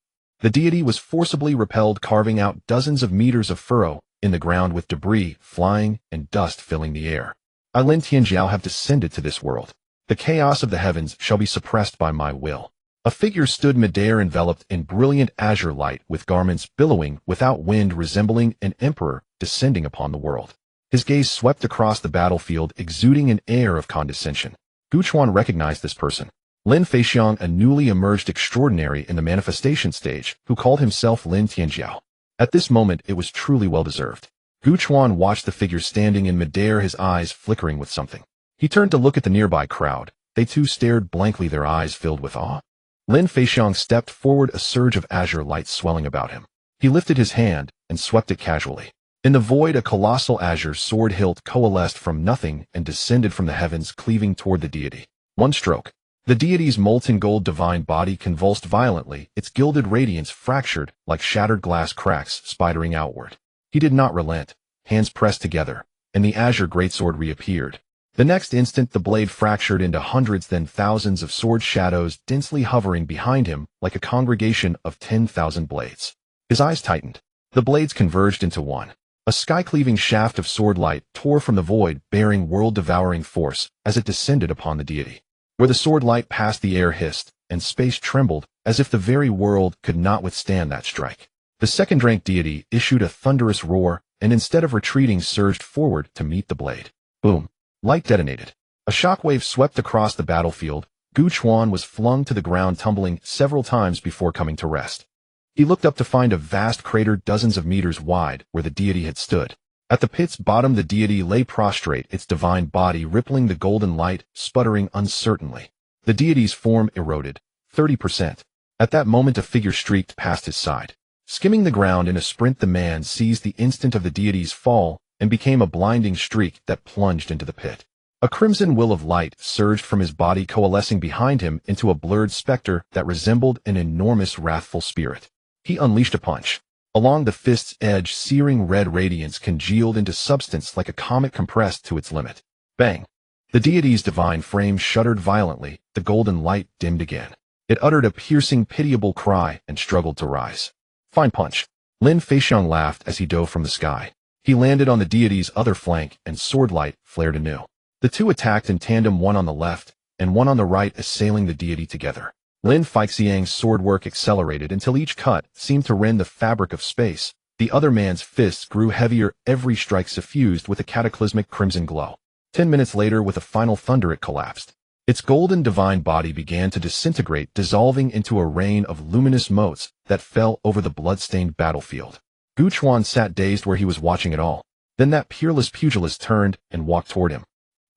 The deity was forcibly repelled, carving out dozens of meters of furrow in the ground, with debris flying and dust filling the air. I, Lin Tianjiao, have descended to this world. The chaos of the heavens shall be suppressed by my will. A figure stood midair, enveloped in brilliant azure light, with garments billowing without wind, resembling an emperor descending upon the world. His gaze swept across the battlefield, exuding an air of condescension. Gu Chuan recognized this person. Lin Feixiang, a newly emerged extraordinary in the manifestation stage, who called himself Lin Tianjiao. At this moment, it was truly well-deserved. Gu Chuan watched the figure standing in midair, his eyes flickering with something. He turned to look at the nearby crowd. They too stared blankly, their eyes filled with awe. Lin Feixiang stepped forward, a surge of azure light swelling about him. He lifted his hand and swept it casually. In the void, a colossal azure sword hilt coalesced from nothing and descended from the heavens, cleaving toward the deity. One stroke. The deity's molten gold divine body convulsed violently, its gilded radiance fractured like shattered glass cracks spidering outward. He did not relent. Hands pressed together, and the azure greatsword reappeared. The next instant, the blade fractured into hundreds, then thousands of sword shadows densely hovering behind him like a congregation of 10,000 blades. His eyes tightened. The blades converged into one. A sky-cleaving shaft of sword light tore from the void, bearing world-devouring force as it descended upon the deity. Where the sword light passed, the air hissed, and space trembled, as if the very world could not withstand that strike. The second-rank deity issued a thunderous roar, and instead of retreating, surged forward to meet the blade. Boom! Light detonated. A shockwave swept across the battlefield. Gu Chuan was flung to the ground, tumbling several times before coming to rest. He looked up to find a vast crater dozens of meters wide where the deity had stood. At the pit's bottom, the deity lay prostrate, its divine body rippling the golden light, sputtering uncertainly. The deity's form eroded 30%. At that moment, a figure streaked past his side. Skimming the ground in a sprint, the man seized the instant of the deity's fall and became a blinding streak that plunged into the pit. A crimson will of light surged from his body, coalescing behind him into a blurred specter that resembled an enormous wrathful spirit. He unleashed a punch. Along the fist's edge, searing red radiance congealed into substance like a comet compressed to its limit. Bang! The deity's divine frame shuddered violently, the golden light dimmed again. It uttered a piercing, pitiable cry and struggled to rise. Fine punch. Lin Feixiang laughed as he dove from the sky. He landed on the deity's other flank, and sword light flared anew. The two attacked in tandem, one on the left and one on the right, assailing the deity together. Lin Feixiang's swordwork accelerated until each cut seemed to rend the fabric of space. The other man's fists grew heavier, every strike suffused with a cataclysmic crimson glow. 10 minutes later, with a final thunder, it collapsed. Its golden divine body began to disintegrate, dissolving into a rain of luminous motes that fell over the blood-stained battlefield. Gu Chuan sat dazed where he was watching it all. Then that peerless pugilist turned and walked toward him.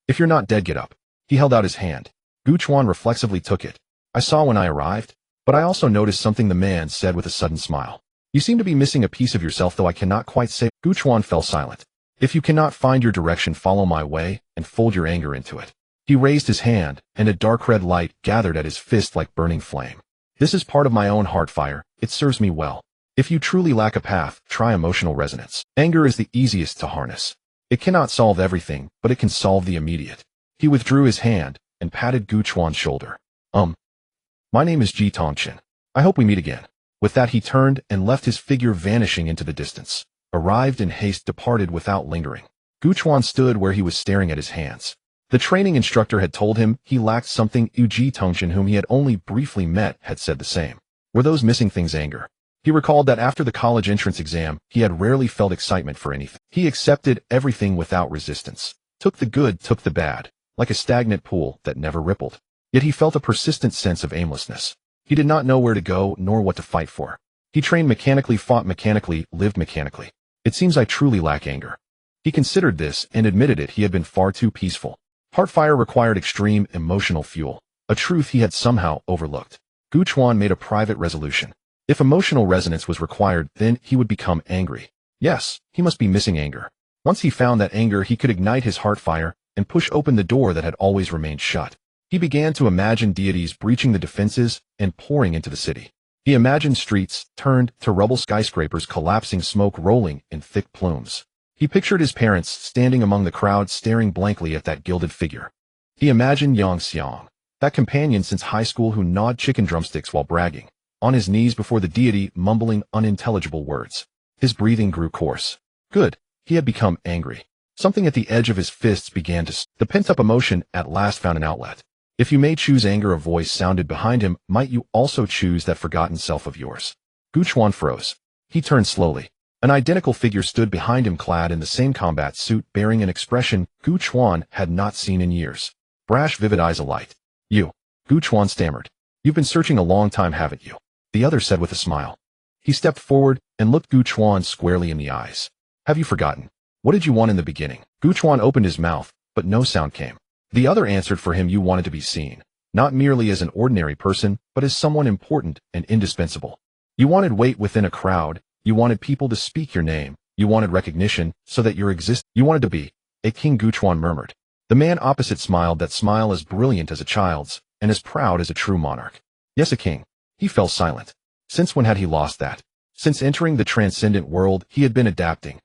"If you're not dead, get up." He held out his hand. Gu Chuan reflexively took it. "I saw when I arrived, but I also noticed something," the man said with a sudden smile. "You seem to be missing a piece of yourself, though I cannot quite say." Gu Chuan fell silent. "If you cannot find your direction, follow my way and fold your anger into it." He raised his hand, and a dark red light gathered at his fist like burning flame. "This is part of my own heart fire. It serves me well. If you truly lack a path, try emotional resonance. Anger is the easiest to harness. It cannot solve everything, but it can solve the immediate. He withdrew his hand and patted Gu Chuan's shoulder. My name is Ji Tongqin. I hope we meet again. With that he turned and left, his figure vanishing into the distance. Arrived in haste, departed without lingering. Gu Chuan stood where he was, staring at his hands. The training instructor had told him he lacked something. Ji Tongqin, whom he had only briefly met, had said the same. Were those missing things anger? He recalled that after the college entrance exam, he had rarely felt excitement for anything. He accepted everything without resistance. Took the good, took the bad, like a stagnant pool that never rippled. Yet he felt a persistent sense of aimlessness. He did not know where to go nor what to fight for. He trained mechanically, fought mechanically, lived mechanically. It seems I truly lack anger. He considered this and admitted it. He had been far too peaceful. Heartfire required extreme emotional fuel, a truth he had somehow overlooked. Gu Chuan made a private resolution. If emotional resonance was required, then he would become angry. Yes, he must be missing anger. Once he found that anger, he could ignite his heartfire and push open the door that had always remained shut. He began to imagine deities breaching the defenses and pouring into the city. He imagined streets turned to rubble, skyscrapers collapsing, smoke rolling in thick plumes. He pictured his parents standing among the crowd, staring blankly at that gilded figure. He imagined Yang Xiang, that companion since high school who gnawed chicken drumsticks while bragging, on his knees before the deity, mumbling unintelligible words. His breathing grew coarse. Good. He had become angry. Something at the edge of his fists began to The pent-up emotion at last found an outlet. If you may choose anger, a voice sounded behind him. Might you also choose that forgotten self of yours? Gu Chuan froze. He turned slowly. An identical figure stood behind him, clad in the same combat suit, bearing an expression Gu Chuan had not seen in years. Brash, vivid eyes alight. You. Gu Chuan stammered. You've been searching a long time, haven't you? The other said with a smile. He stepped forward and looked Gu Chuan squarely in the eyes. Have you forgotten? What did you want in the beginning? Gu Chuan opened his mouth, but no sound came. The other answered for him. You wanted to be seen, not merely as an ordinary person, but as someone important and indispensable. You wanted weight within a crowd. You wanted people to speak your name. You wanted recognition so that you wanted to be a king, Gu Chuan murmured. The man opposite smiled, that smile as brilliant as a child's and as proud as a true monarch. Yes, a king. He fell silent. Since when had he lost that? Since entering the transcendent world, he had been adapting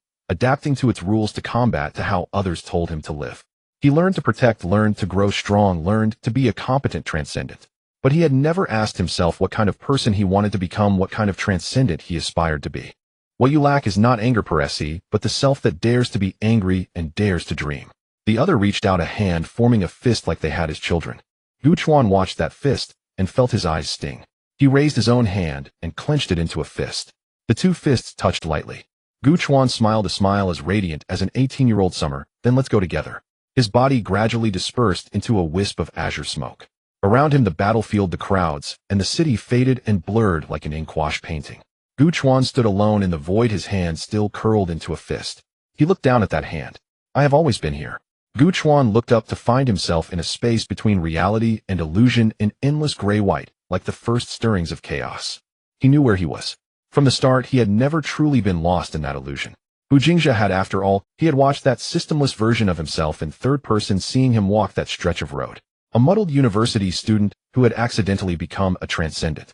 to its rules, to combat, to how others told him to live. He learned to protect, learned to grow strong, learned to be a competent transcendent. But he had never asked himself what kind of person he wanted to become, what kind of transcendent he aspired to be. What you lack is not anger, Peresi, but the self that dares to be angry and dares to dream. The other reached out a hand, forming a fist like they had as children. Gu Chuan watched that fist and felt his eyes sting. He raised his own hand and clenched it into a fist. The two fists touched lightly. Gu Chuan smiled, a smile as radiant as an 18-year-old summer. Then let's go together. His body gradually dispersed into a wisp of azure smoke. Around him the battlefield, the crowds, and the city faded and blurred like an ink-wash painting. Gu Chuan stood alone in the void, his hand still curled into a fist. He looked down at that hand. I have always been here. Gu Chuan looked up to find himself in a space between reality and illusion, in endless gray-white, like the first stirrings of chaos. He knew where he was. From the start, he had never truly been lost in that illusion. Hu Jingjia had, after all. He had watched that systemless version of himself in third person, seeing him walk that stretch of road. A muddled university student who had accidentally become a transcendent.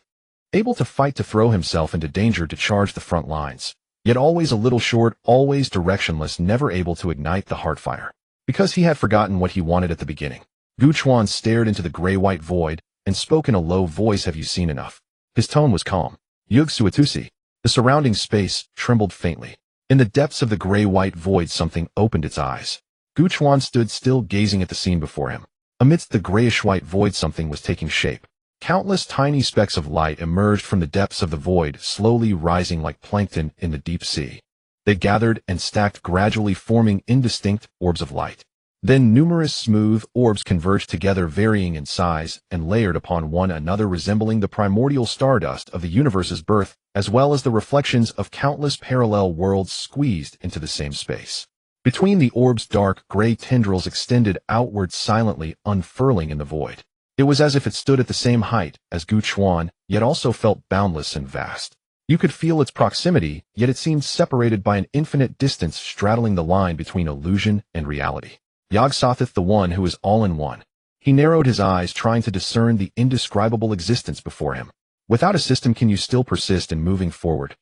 Able to fight, to throw himself into danger, to charge the front lines. Yet always a little short, always directionless, never able to ignite the heart fire. Because he had forgotten what he wanted at the beginning. Gu Chuan stared into the gray-white void and spoke in a low voice. Have you seen enough? His tone was calm. Yug Suatusi. The surrounding space trembled faintly. In the depths of the gray-white void, something opened its eyes. Gu Chuan stood still, gazing at the scene before him. Amidst the grayish-white void, something was taking shape. Countless tiny specks of light emerged from the depths of the void, slowly rising like plankton in the deep sea. They gathered and stacked, gradually forming indistinct orbs of light. Then numerous smooth orbs converged together, varying in size and layered upon one another, resembling the primordial stardust of the universe's birth, as well as the reflections of countless parallel worlds squeezed into the same space. Between the orbs, dark gray tendrils extended outward, silently unfurling in the void. It was as if it stood at the same height as Gu Chuan, yet also felt boundless and vast. You could feel its proximity, yet it seemed separated by an infinite distance, straddling the line between illusion and reality. Yog-Sothoth, the one who is all in one. He narrowed his eyes, trying to discern the indescribable existence before him. Without a system, can you still persist in moving forward?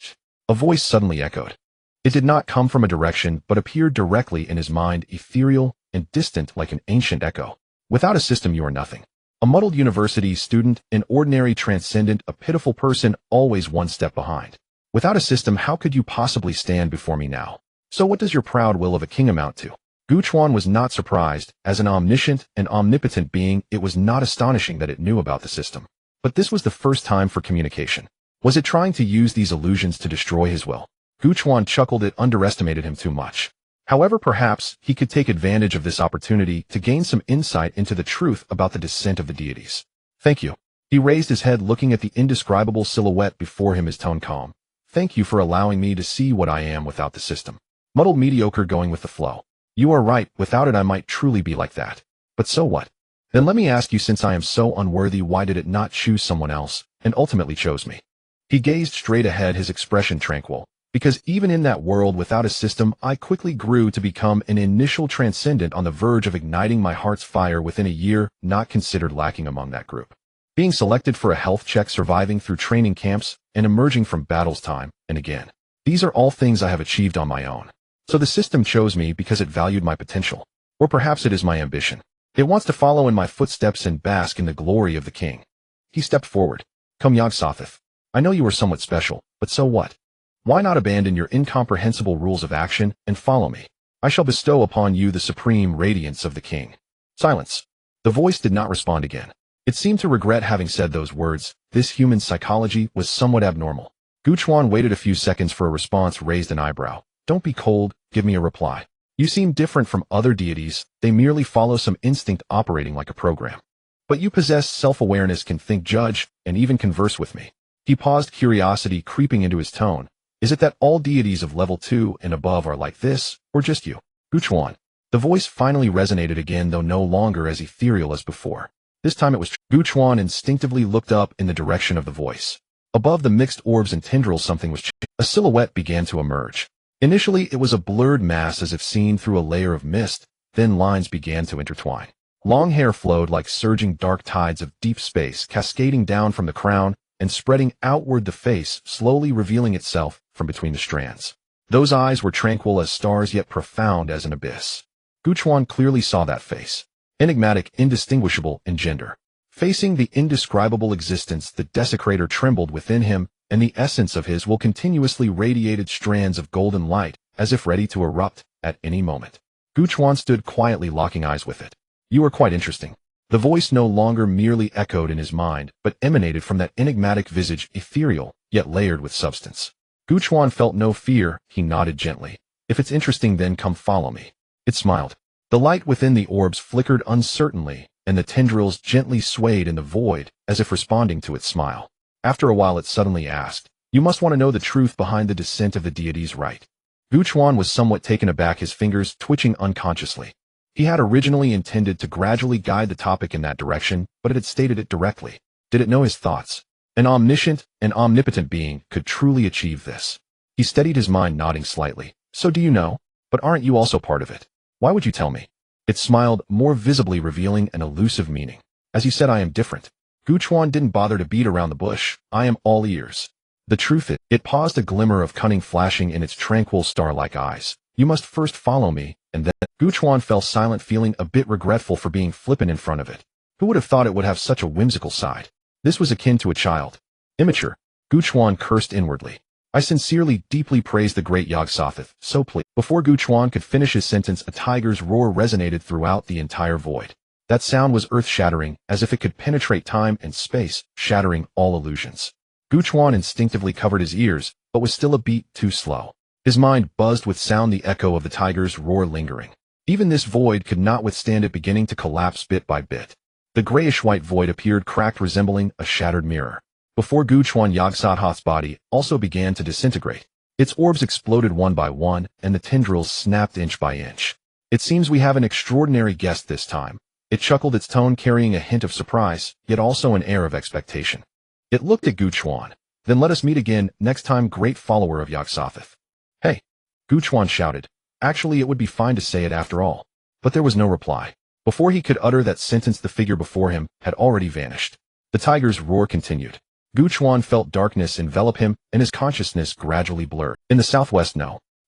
A voice suddenly echoed. It did not come from a direction, but appeared directly in his mind, ethereal and distant like an ancient echo. Without a system, you are nothing. A muddled university student, an ordinary transcendent, a pitiful person, always one step behind. Without a system, how could you possibly stand before me now? So what does your proud will of a king amount to? Gu Chuan was not surprised. As an omniscient and omnipotent being, it was not astonishing that it knew about the system. But this was the first time for communication. Was it trying to use these illusions to destroy his will? Gu Chuan chuckled. It underestimated him too much. However, perhaps he could take advantage of this opportunity to gain some insight into the truth about the descent of the deities. Thank you. He raised his head, looking at the indescribable silhouette before him, his tone calm. Thank you for allowing me to see what I am without the system. Muddled mediocre, going with the flow. You are right, without it I might truly be like that. But so what? Then let me ask you, since I am so unworthy, why did it not choose someone else, and ultimately chose me? He gazed straight ahead, his expression tranquil. Because even in that world without a system, I quickly grew to become an initial transcendent on the verge of igniting my heart's fire within a year, not considered lacking among that group. Being selected for a health check, surviving through training camps, and emerging from battles time and again. These are all things I have achieved on my own. So the system chose me because it valued my potential. Or perhaps it is my ambition. It wants to follow in my footsteps and bask in the glory of the king. He stepped forward. Come, Yog-Sothoth. I know you are somewhat special, but so what? Why not abandon your incomprehensible rules of action and follow me? I shall bestow upon you the supreme radiance of the king. Silence. The voice did not respond again. It seemed to regret having said those words. This human psychology was somewhat abnormal. Gu Chuan waited a few seconds for a response, raised an eyebrow. Don't be cold, give me a reply. You seem different from other deities, they merely follow some instinct operating like a program. But you possess self-awareness, can think, judge, and even converse with me. He paused, curiosity creeping into his tone. Is it that all deities of level 2 and above are like this, or just you? Gu Chuan. The voice finally resonated again, though no longer as ethereal as before. This time it was Gu Chuan instinctively looked up in the direction of the voice. Above the mixed orbs and tendrils, something was changing. A silhouette began to emerge. Initially, it was a blurred mass as if seen through a layer of mist, then lines began to intertwine. Long hair flowed like surging dark tides of deep space, cascading down from the crown and spreading outward the face, slowly revealing itself from between the strands. Those eyes were tranquil as stars, yet profound as an abyss. Gu Chuan clearly saw that face. Enigmatic, indistinguishable in gender. Facing the indescribable existence, the desecrator trembled within him, and the essence of his will continuously radiated strands of golden light, as if ready to erupt at any moment. Gu Chuan stood quietly, locking eyes with it. You are quite interesting. The voice no longer merely echoed in his mind, but emanated from that enigmatic visage, ethereal, yet layered with substance. Gu Chuan felt no fear. He nodded gently. If it's interesting, then come follow me. It smiled. The light within the orbs flickered uncertainly, and the tendrils gently swayed in the void, as if responding to its smile. After a while it suddenly asked, You must want to know the truth behind the descent of the deities, right? Gu Chuan was somewhat taken aback, his fingers twitching unconsciously. He had originally intended to gradually guide the topic in that direction, but it had stated it directly. Did it know his thoughts? An omniscient and omnipotent being could truly achieve this. He steadied his mind, nodding slightly. So do you know? But aren't you also part of it? Why would you tell me? It smiled, more visibly revealing an elusive meaning. As you said, I am different. Gu Chuan didn't bother to beat around the bush. I am all ears. The truth is, it paused, a glimmer of cunning flashing in its tranquil star-like eyes. You must first follow me, and then... Gu Chuan fell silent, feeling a bit regretful for being flippant in front of it. Who would have thought it would have such a whimsical side? This was akin to a child. Immature. Gu Chuan cursed inwardly. I sincerely, deeply praise the great Yog-Sothoth, so please. Before Gu Chuan could finish his sentence, a tiger's roar resonated throughout the entire void. That sound was earth-shattering, as if it could penetrate time and space, shattering all illusions. Gu Chuan instinctively covered his ears, but was still a beat too slow. His mind buzzed with sound, the echo of the tiger's roar lingering. Even this void could not withstand it, beginning to collapse bit by bit. The grayish-white void appeared cracked, resembling a shattered mirror. Before Gu Chuan, Yog-Sothoth's body also began to disintegrate. Its orbs exploded one by one, and the tendrils snapped inch by inch. It seems we have an extraordinary guest this time. It chuckled, its tone carrying a hint of surprise, yet also an air of expectation. It looked at Gu Chuan. Then let us meet again, next time, great follower of Yog-Sothoth. Hey! Gu Chuan shouted. Actually, it would be fine to say it after all. But there was no reply. Before he could utter that sentence, the figure before him had already vanished. The tiger's roar continued. Gu Chuan felt darkness envelop him, and his consciousness gradually blurred. In the southwest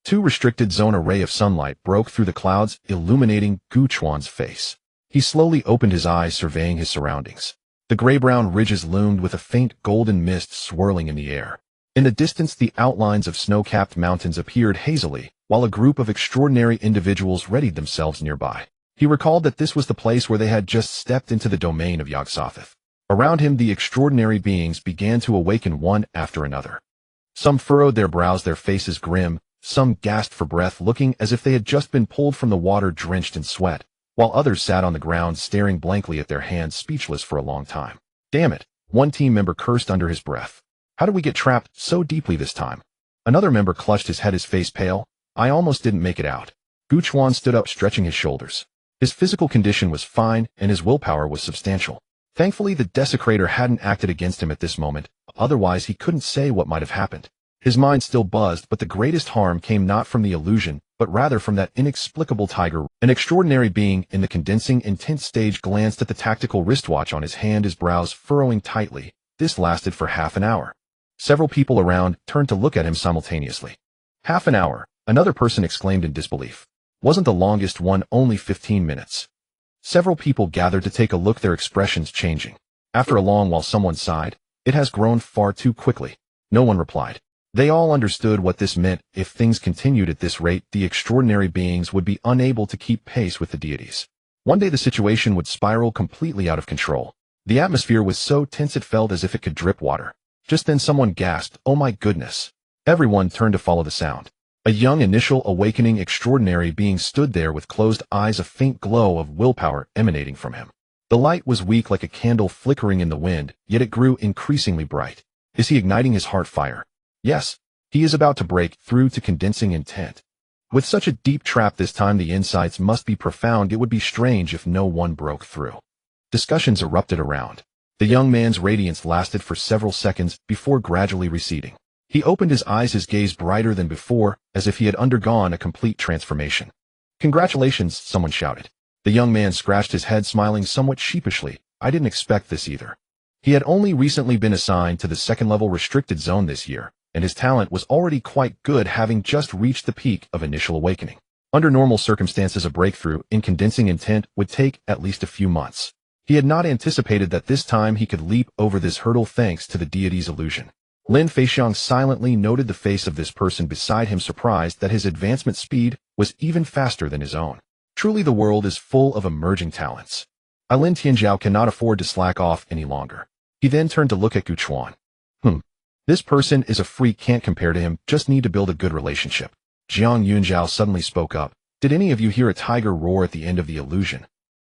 two restricted zone, a ray of sunlight broke through the clouds, illuminating Gu Chuan's face. He slowly opened his eyes, surveying his surroundings. The gray-brown ridges loomed with a faint golden mist swirling in the air. In the distance, the outlines of snow-capped mountains appeared hazily, while a group of extraordinary individuals readied themselves nearby. He recalled that this was the place where they had just stepped into the domain of Yog-Sothoth. Around him, the extraordinary beings began to awaken one after another. Some furrowed their brows, their faces grim, some gasped for breath, looking as if they had just been pulled from the water drenched in sweat, while others sat on the ground staring blankly at their hands, speechless for a long time. Damn it, one team member cursed under his breath. How did we get trapped so deeply this time? Another member clutched his head, his face pale. I almost didn't make it out. Gu Chuan stood up, stretching his shoulders. His physical condition was fine, and his willpower was substantial. Thankfully, the desecrator hadn't acted against him at this moment, otherwise he couldn't say what might have happened. His mind still buzzed, but the greatest harm came not from the illusion, but rather from that inexplicable tiger. An extraordinary being in the condensing intense stage glanced at the tactical wristwatch on his hand, his brows furrowing tightly. This lasted for half an hour. Several people around turned to look at him simultaneously. Half an hour, another person exclaimed in disbelief. Wasn't the longest one only 15 minutes? Several people gathered to take a look, their expressions changing. After a long while, someone sighed. It has grown far too quickly. No one replied. They all understood what this meant. If things continued at this rate, the extraordinary beings would be unable to keep pace with the deities. One day the situation would spiral completely out of control. The atmosphere was so tense it felt as if it could drip water. Just then someone gasped, "Oh my goodness." Everyone turned to follow the sound. A young initial awakening extraordinary being stood there with closed eyes, a faint glow of willpower emanating from him. The light was weak, like a candle flickering in the wind, yet it grew increasingly bright. Is he igniting his heart fire? Yes, he is about to break through to condensing intent. With such a deep trap this time, the insights must be profound. It would be strange if no one broke through. Discussions erupted around. The young man's radiance lasted for several seconds before gradually receding. He opened his eyes, his gaze brighter than before, as if he had undergone a complete transformation. "Congratulations," someone shouted. The young man scratched his head, smiling somewhat sheepishly. "I didn't expect this either." He had only recently been assigned to the second-level restricted zone this year, and his talent was already quite good, having just reached the peak of initial awakening. Under normal circumstances, a breakthrough in condensing intent would take at least a few months. He had not anticipated that this time he could leap over this hurdle thanks to the deity's illusion. Lin Feixiang silently noted the face of this person beside him, surprised that his advancement speed was even faster than his own. Truly, the world is full of emerging talents. Lin Tianzhao cannot afford to slack off any longer. He then turned to look at Gu Chuan. This person is a freak, can't compare to him, just need to build a good relationship. Jiang Yunzhao suddenly spoke up. Did any of you hear a tiger roar at the end of the illusion?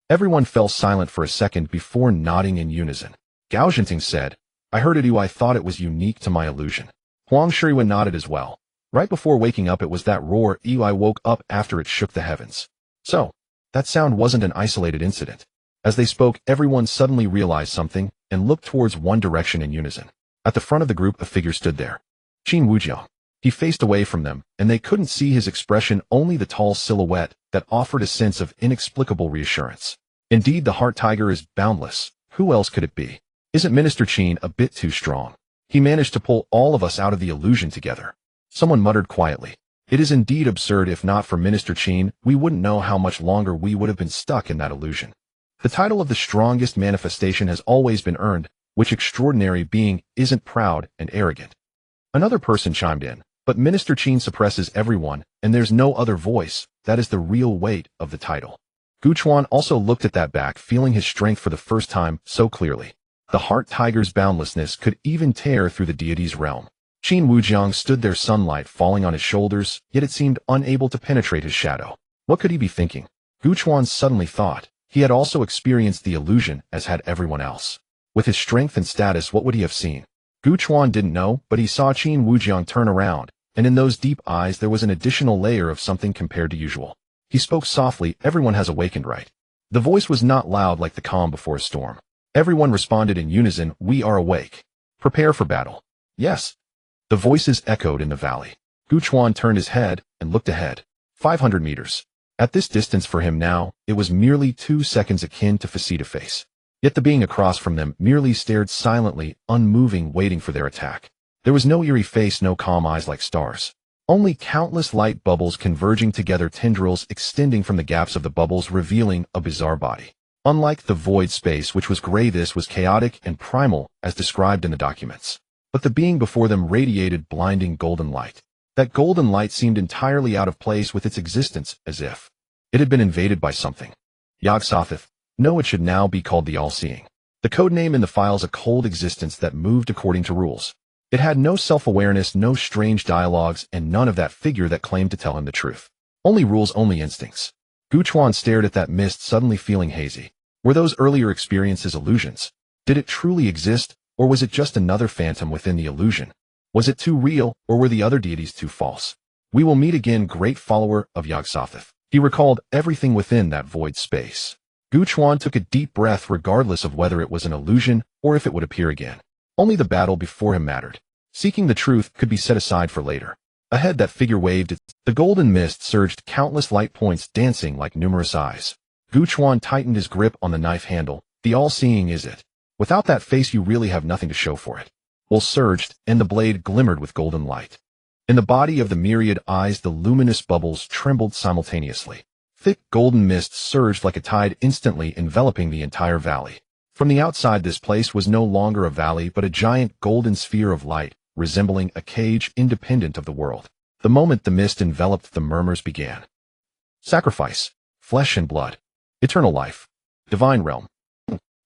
Everyone fell silent for a second before nodding in unison. Gao Zhenting said, I heard it. I thought it was unique to my illusion. Huang Shiriwen nodded as well. Right before waking up, it was that roar. I woke up after it shook the heavens. So, that sound wasn't an isolated incident. As they spoke, everyone suddenly realized something and looked towards one direction in unison. At the front of the group, a figure stood there. Qin Wujiang. He faced away from them, and they couldn't see his expression, only the tall silhouette that offered a sense of inexplicable reassurance. Indeed, the heart tiger is boundless. Who else could it be? Isn't Minister Qin a bit too strong? He managed to pull all of us out of the illusion together. Someone muttered quietly. It is indeed absurd. If not for Minister Qin, we wouldn't know how much longer we would have been stuck in that illusion. The title of the strongest manifestation has always been earned. Which extraordinary being isn't proud and arrogant? Another person chimed in. But Minister Qin suppresses everyone, and there's no other voice. That is the real weight of the title. Gu Chuan also looked at that back, feeling his strength for the first time so clearly. The heart tiger's boundlessness could even tear through the deity's realm. Qin Wujiang stood there, sunlight falling on his shoulders, yet it seemed unable to penetrate his shadow. What could he be thinking? Gu Chuan suddenly thought. He had also experienced the illusion, as had everyone else. With his strength and status, what would he have seen? Gu Chuan didn't know, but he saw Qin Wujiang turn around, and in those deep eyes there was an additional layer of something compared to usual. He spoke softly. Everyone has awakened, right? The voice was not loud like the calm before a storm. Everyone responded in unison. We are awake. Prepare for battle. Yes. The voices echoed in the valley. Gu Chuan turned his head and looked ahead. 500 meters. At this distance for him now, it was merely 2 seconds, akin to face-to-face. Yet the being across from them merely stared silently, unmoving, waiting for their attack. There was no eerie face, no calm eyes like stars. Only countless light bubbles converging together, tendrils extending from the gaps of the bubbles, revealing a bizarre body. Unlike the void space, which was gray, this was chaotic and primal, as described in the documents. But the being before them radiated blinding golden light. That golden light seemed entirely out of place with its existence, as if it had been invaded by something. Yog-Sothoth. No, it should now be called the All-Seeing. The code name in the files, a cold existence that moved according to rules. It had no self-awareness, no strange dialogues, and none of that figure that claimed to tell him the truth. Only rules, only instincts. Gu Chuan stared at that mist, suddenly feeling hazy. Were those earlier experiences illusions? Did it truly exist, or was it just another phantom within the illusion? Was it too real, or were the other deities too false? We will meet again, great follower of Yog-Sothoth. He recalled everything within that void space. Gu Chuan took a deep breath, regardless of whether it was an illusion or if it would appear again. Only the battle before him mattered. Seeking the truth could be set aside for later. Ahead, that figure waved. The golden mist surged, countless light points dancing like numerous eyes. Gu Chuan tightened his grip on the knife handle. The all-seeing is it. Without that face, you really have nothing to show for it. Will surged, and the blade glimmered with golden light. In the body of the myriad eyes, the luminous bubbles trembled simultaneously. Thick golden mist surged like a tide, instantly enveloping the entire valley. From the outside, this place was no longer a valley, but a giant golden sphere of light, resembling a cage independent of the world. The moment the mist enveloped, the murmurs began. Sacrifice, flesh and blood, eternal life, divine realm.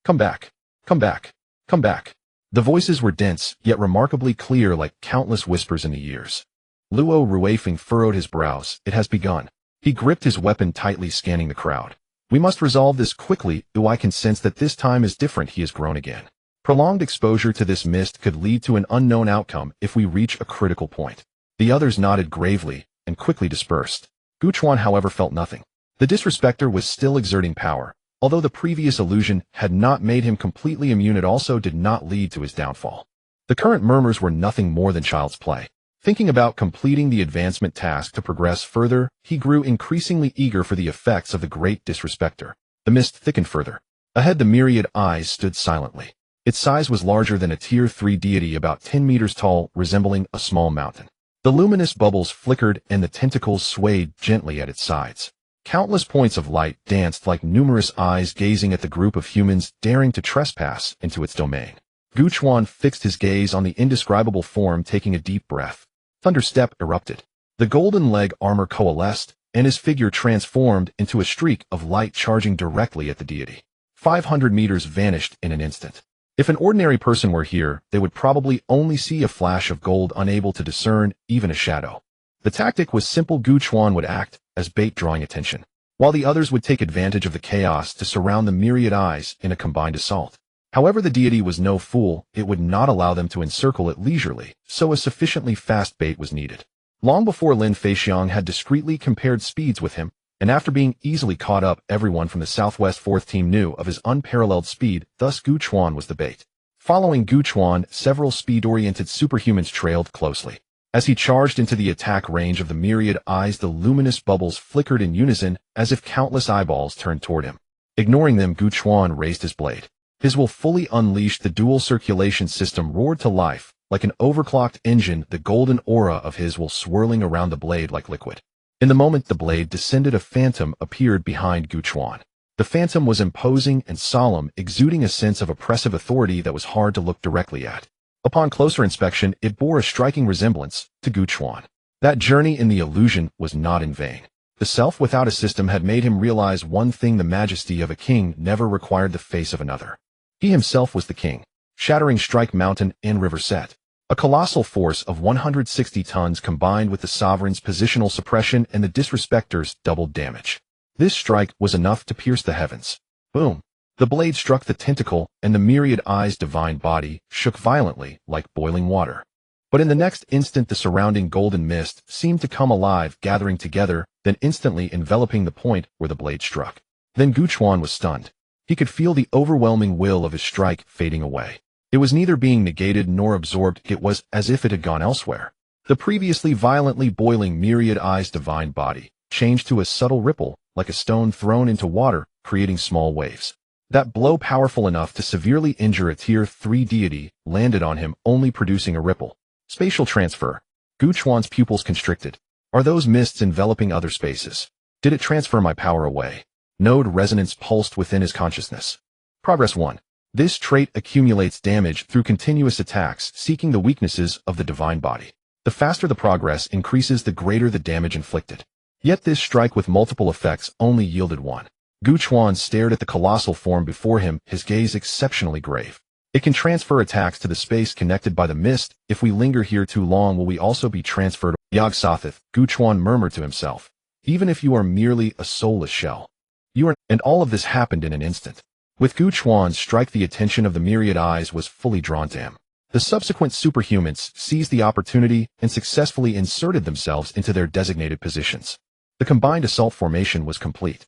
Come back, come back, come back. The voices were dense, yet remarkably clear, like countless whispers in the ears. Luo Ruifeng furrowed his brows. It has begun. He gripped his weapon tightly, scanning the crowd. We must resolve this quickly. I can sense that this time is different. He has grown again. Prolonged exposure to this mist could lead to an unknown outcome if we reach a critical point. The others nodded gravely and quickly dispersed. Gu Chuan, however, felt nothing. The disrespecter was still exerting power. Although the previous illusion had not made him completely immune, it also did not lead to his downfall. The current murmurs were nothing more than child's play. Thinking about completing the advancement task to progress further, he grew increasingly eager for the effects of the great disrespecter. The mist thickened further. Ahead, the myriad eyes stood silently. Its size was larger than a Tier 3 deity, about 10 meters tall, resembling a small mountain. The luminous bubbles flickered and the tentacles swayed gently at its sides. Countless points of light danced like numerous eyes gazing at the group of humans daring to trespass into its domain. Gu Chuan fixed his gaze on the indescribable form, taking a deep breath. Thunderstep erupted. The golden leg armor coalesced, and his figure transformed into a streak of light charging directly at the deity. 500 meters vanished in an instant. If an ordinary person were here, they would probably only see a flash of gold, unable to discern even a shadow. The tactic was simple. Gu Chuan would act as bait, drawing attention, while the others would take advantage of the chaos to surround the myriad eyes in a combined assault. However, the deity was no fool. It would not allow them to encircle it leisurely, so a sufficiently fast bait was needed. Long before Lin Feixiang had discreetly compared speeds with him, and after being easily caught up, everyone from the Southwest 4th Team knew of his unparalleled speed. Thus, Gu Chuan was the bait. Following Gu Chuan, several speed-oriented superhumans trailed closely. As he charged into the attack range of the myriad eyes, the luminous bubbles flickered in unison, as if countless eyeballs turned toward him. Ignoring them, Gu Chuan raised his blade. His will fully unleashed. The dual circulation system roared to life. Like an overclocked engine, the golden aura of his will swirling around the blade like liquid. In the moment the blade descended, a phantom appeared behind Gu Chuan. The phantom was imposing and solemn, exuding a sense of oppressive authority that was hard to look directly at. Upon closer inspection, it bore a striking resemblance to Gu Chuan. That journey in the illusion was not in vain. The self without a system had made him realize one thing: the majesty of a king never required the face of another. He himself was the king, shattering Strike Mountain and River Set. A colossal force of 160 tons combined with the sovereign's positional suppression and the disrespecter's doubled damage. This strike was enough to pierce the heavens. Boom! The blade struck the tentacle, and the myriad eyes' divine body shook violently like boiling water. But in the next instant the surrounding golden mist seemed to come alive, gathering together, then instantly enveloping the point where the blade struck. Then Gu Chuan was stunned. He could feel the overwhelming will of his strike fading away. It was neither being negated nor absorbed. It was as if it had gone elsewhere. The previously violently boiling myriad eyes' divine body changed to a subtle ripple, like a stone thrown into water, creating small waves. That blow, powerful enough to severely injure a Tier 3 deity, landed on him, only producing a ripple. Spatial transfer. Gu Chuan's pupils constricted. Are those mists enveloping other spaces? Did it transfer my power away? Node resonance pulsed within his consciousness. Progress 1. This trait accumulates damage through continuous attacks, seeking the weaknesses of the divine body. The faster the progress increases, the greater the damage inflicted. Yet this strike with multiple effects only yielded one. Gu Chuan stared at the colossal form before him, his gaze exceptionally grave. It can transfer attacks to the space connected by the mist. If we linger here too long, will we also be transferred? Yog Sothoth, Gu Chuan murmured to himself. Even if you are merely a soulless shell. You are, and all of this happened in an instant. With Gu Chuan's strike, the attention of the myriad eyes was fully drawn to him. The subsequent superhumans seized the opportunity and successfully inserted themselves into their designated positions. The combined assault formation was complete.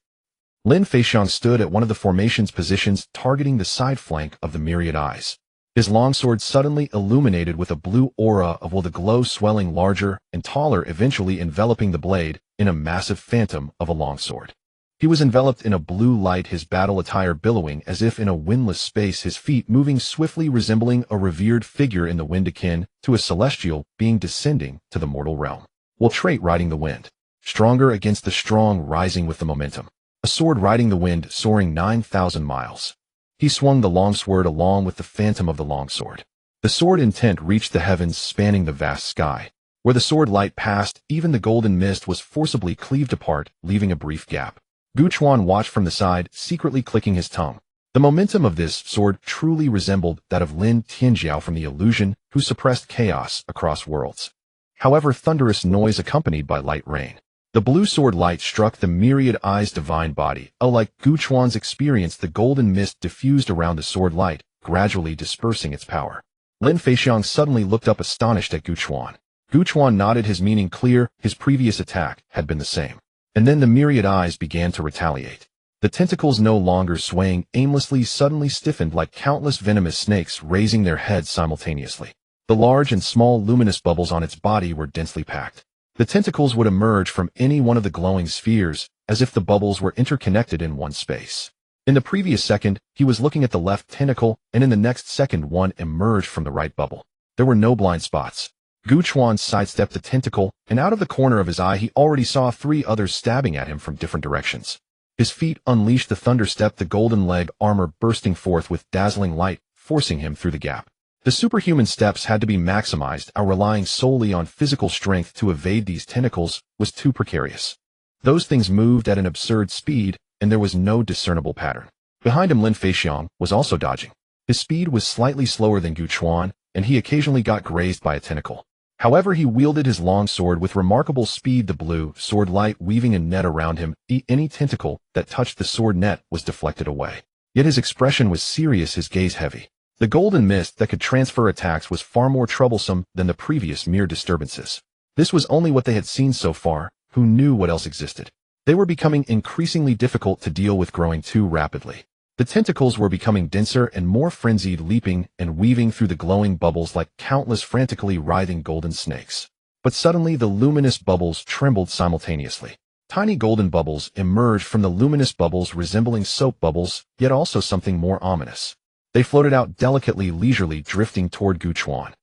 Lin Feixiang stood at one of the formation's positions, targeting the side flank of the myriad eyes. His longsword suddenly illuminated with a blue aura of will, the glow swelling larger and taller, eventually enveloping the blade in a massive phantom of a longsword. He was enveloped in a blue light, his battle attire billowing as if in a windless space, his feet moving swiftly, resembling a revered figure in the wind, akin to a celestial being descending to the mortal realm. Will trait riding the wind. Stronger against the strong, rising with the momentum. A sword riding the wind, soaring 9,000 miles. He swung the longsword along with the phantom of the longsword. The sword intent reached the heavens, spanning the vast sky. Where the sword light passed, even the golden mist was forcibly cleaved apart, leaving a brief gap. Gu Chuan watched from the side, secretly clicking his tongue. The momentum of this sword truly resembled that of Lin Tianjiao from the illusion, who suppressed chaos across worlds. However, thunderous noise accompanied by light rain. The blue sword light struck the myriad eyes' divine body. Like Gu Chuan's experience, the golden mist diffused around the sword light, gradually dispersing its power. Lin Feixiang suddenly looked up, astonished at Gu Chuan. Gu Chuan nodded, his meaning clear. His previous attack had been the same. And then the myriad eyes began to retaliate. The tentacles, no longer swaying aimlessly, suddenly stiffened like countless venomous snakes, raising their heads simultaneously. The large and small luminous bubbles on its body were densely packed. The tentacles would emerge from any one of the glowing spheres, as if the bubbles were interconnected in one space. In the previous second, he was looking at the left tentacle, and in the next second one emerged from the right bubble. There were no blind spots. Gu Chuan sidestepped the tentacle, and out of the corner of his eye he already saw 3 others stabbing at him from different directions. His feet unleashed the thunder step, the golden leg armor bursting forth with dazzling light, forcing him through the gap. The superhuman steps had to be maximized, relying solely on physical strength to evade these tentacles was too precarious. Those things moved at an absurd speed, and there was no discernible pattern. Behind him, Lin Feixiang was also dodging. His speed was slightly slower than Gu Chuan, and he occasionally got grazed by a tentacle. However, he wielded his long sword with remarkable speed, the blue sword light weaving a net around him. Any tentacle that touched the sword net was deflected away. Yet his expression was serious, his gaze heavy. The golden mist that could transfer attacks was far more troublesome than the previous mere disturbances. This was only what they had seen so far. Who knew what else existed? They were becoming increasingly difficult to deal with, growing too rapidly. The tentacles were becoming denser and more frenzied, leaping and weaving through the glowing bubbles like countless frantically writhing golden snakes. But suddenly the luminous bubbles trembled simultaneously. Tiny golden bubbles emerged from the luminous bubbles, resembling soap bubbles, yet also something more ominous. They floated out delicately, leisurely, drifting toward Gu Chuan.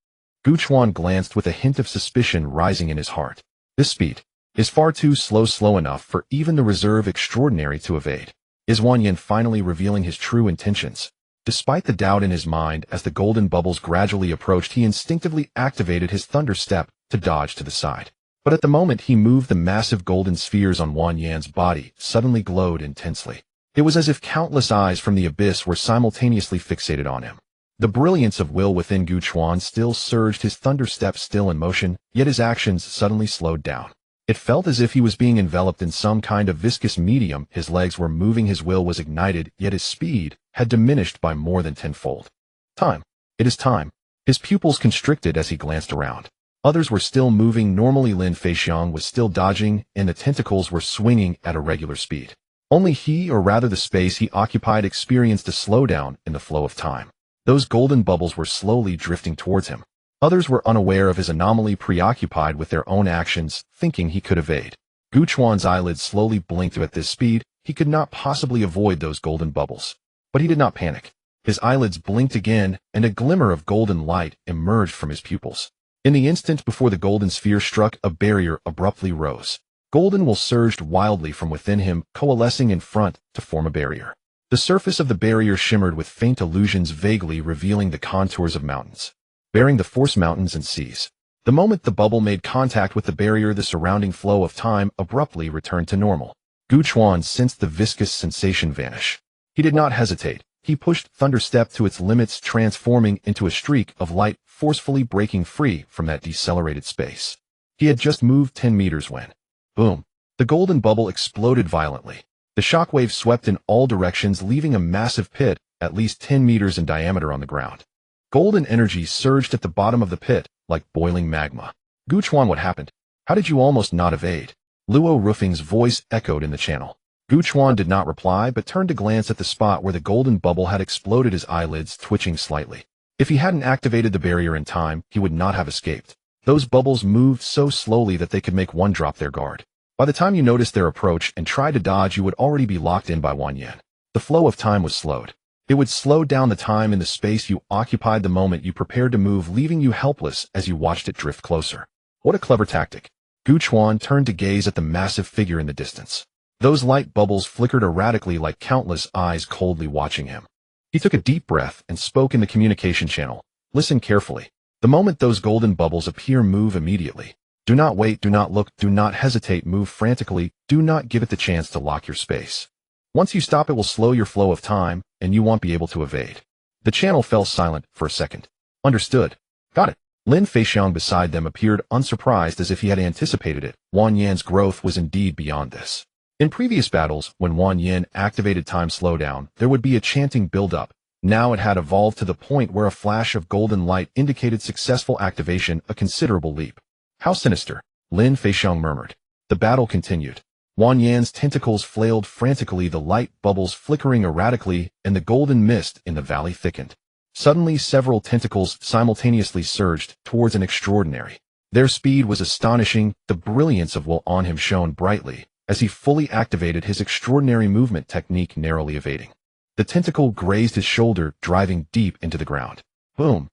Gu Chuan glanced with a hint of suspicion rising in his heart. This speed is far too slow enough for even the reserve extraordinary to evade. Is Wang Yan finally revealing his true intentions? Despite the doubt in his mind, as the golden bubbles gradually approached, he instinctively activated his thunder step to dodge to the side. But at the moment he moved, the massive golden spheres on Wang Yan's body suddenly glowed intensely. It was as if countless eyes from the abyss were simultaneously fixated on him. The brilliance of will within Gu Chuan still surged, his thunder step still in motion, yet his actions suddenly slowed down. It felt as if he was being enveloped in some kind of viscous medium. His legs were moving, his will was ignited, yet his speed had diminished by more than tenfold. Time. It is time. His pupils constricted as he glanced around. Others were still moving normally. Lin Feixiang was still dodging, and the tentacles were swinging at a regular speed. Only he, or rather the space he occupied, experienced a slowdown in the flow of time. Those golden bubbles were slowly drifting towards him. Others were unaware of his anomaly, preoccupied with their own actions, thinking he could evade. Gu Chuan's eyelids slowly blinked. At this speed, he could not possibly avoid those golden bubbles. But he did not panic. His eyelids blinked again, and a glimmer of golden light emerged from his pupils. In the instant before the golden sphere struck, a barrier abruptly rose. Golden wool surged wildly from within him, coalescing in front to form a barrier. The surface of the barrier shimmered with faint illusions, vaguely revealing the contours of mountains, bearing the force mountains and seas. The moment the bubble made contact with the barrier, the surrounding flow of time abruptly returned to normal. Gu Chuan sensed the viscous sensation vanish. He did not hesitate. He pushed Thunderstep to its limits, transforming into a streak of light, forcefully breaking free from that decelerated space. He had just moved 10 meters when, boom, the golden bubble exploded violently. The shockwave swept in all directions, leaving a massive pit, at least 10 meters in diameter, on the ground. Golden energy surged at the bottom of the pit, like boiling magma. Gu Chuan, what happened? How did you almost not evade? Luo Rufing's voice echoed in the channel. Gu Chuan did not reply, but turned to glance at the spot where the golden bubble had exploded, his eyelids twitching slightly. If he hadn't activated the barrier in time, he would not have escaped. Those bubbles moved so slowly that they could make one drop their guard. By the time you noticed their approach and tried to dodge, you would already be locked in by Wang Yan. The flow of time was slowed. It would slow down the time in the space you occupied the moment you prepared to move, leaving you helpless as you watched it drift closer. What a clever tactic. Gu Chuan turned to gaze at the massive figure in the distance. Those light bubbles flickered erratically like countless eyes coldly watching him. He took a deep breath and spoke in the communication channel. Listen carefully. The moment those golden bubbles appear, move immediately. Do not wait, do not look, do not hesitate, move frantically, do not give it the chance to lock your space. Once you stop, it will slow your flow of time, and you won't be able to evade. The channel fell silent for a second. Understood. Got it. Lin Feixiang beside them appeared unsurprised, as if he had anticipated it. Wang Yan's growth was indeed beyond this. In previous battles, when Wang Yan activated time slowdown, there would be a chanting build-up. Now it had evolved to the point where a flash of golden light indicated successful activation, a considerable leap. How sinister, Lin Feixiang murmured. The battle continued. Wang Yan's tentacles flailed frantically, the light bubbles flickering erratically, and the golden mist in the valley thickened. Suddenly, several tentacles simultaneously surged towards an extraordinary. Their speed was astonishing. The brilliance of will on him shone brightly as he fully activated his extraordinary movement technique, narrowly evading. The tentacle grazed his shoulder, driving deep into the ground. Boom!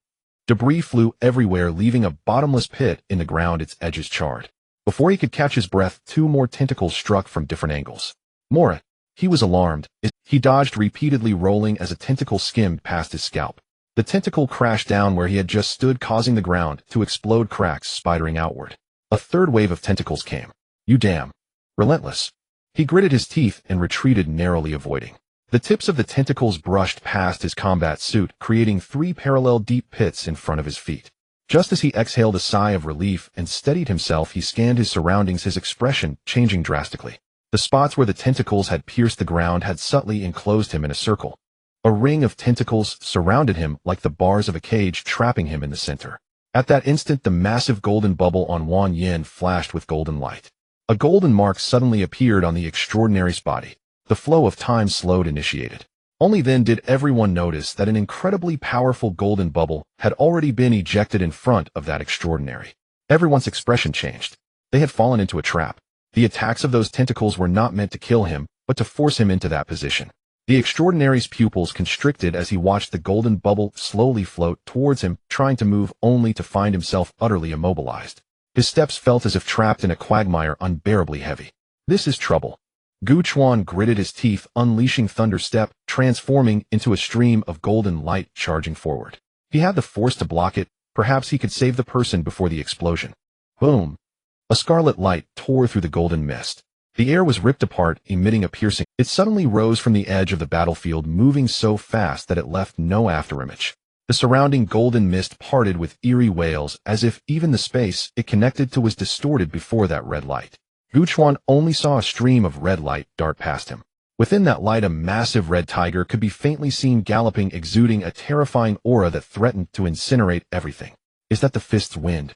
Debris flew everywhere, leaving a bottomless pit in the ground, its edges charred. Before he could catch his breath, two more tentacles struck from different angles. Mora! He was alarmed. He dodged repeatedly, rolling as a tentacle skimmed past his scalp. The tentacle crashed down where he had just stood, causing the ground to explode, cracks spidering outward. A third wave of tentacles came. You damn! Relentless! He gritted his teeth and retreated, narrowly avoiding. The tips of the tentacles brushed past his combat suit, creating 3 parallel deep pits in front of his feet. Just as he exhaled a sigh of relief and steadied himself, he scanned his surroundings, his expression changing drastically. The spots where the tentacles had pierced the ground had subtly enclosed him in a circle. A ring of tentacles surrounded him like the bars of a cage, trapping him in the center. At that instant, the massive golden bubble on Wang Yan flashed with golden light. A golden mark suddenly appeared on the extraordinary's body. The flow of time slowed, initiated. Only then did everyone notice that an incredibly powerful golden bubble had already been ejected in front of that extraordinary. Everyone's expression changed. They had fallen into a trap. The attacks of those tentacles were not meant to kill him, but to force him into that position. The extraordinary's pupils constricted as he watched the golden bubble slowly float towards him, trying to move only to find himself utterly immobilized. His steps felt as if trapped in a quagmire, unbearably heavy. This is trouble. Gu Chuan gritted his teeth, unleashing Thunderstep, transforming into a stream of golden light charging forward. He had the force to block it. Perhaps he could save the person before the explosion. Boom! A scarlet light tore through the golden mist. The air was ripped apart, emitting a piercing. It suddenly rose from the edge of the battlefield, moving so fast that it left no afterimage. The surrounding golden mist parted with eerie wails, as if even the space it connected to was distorted before that red light. Gu Chuan only saw a stream of red light dart past him. Within that light, a massive red tiger could be faintly seen galloping, exuding a terrifying aura that threatened to incinerate everything. Is that the fist's wind?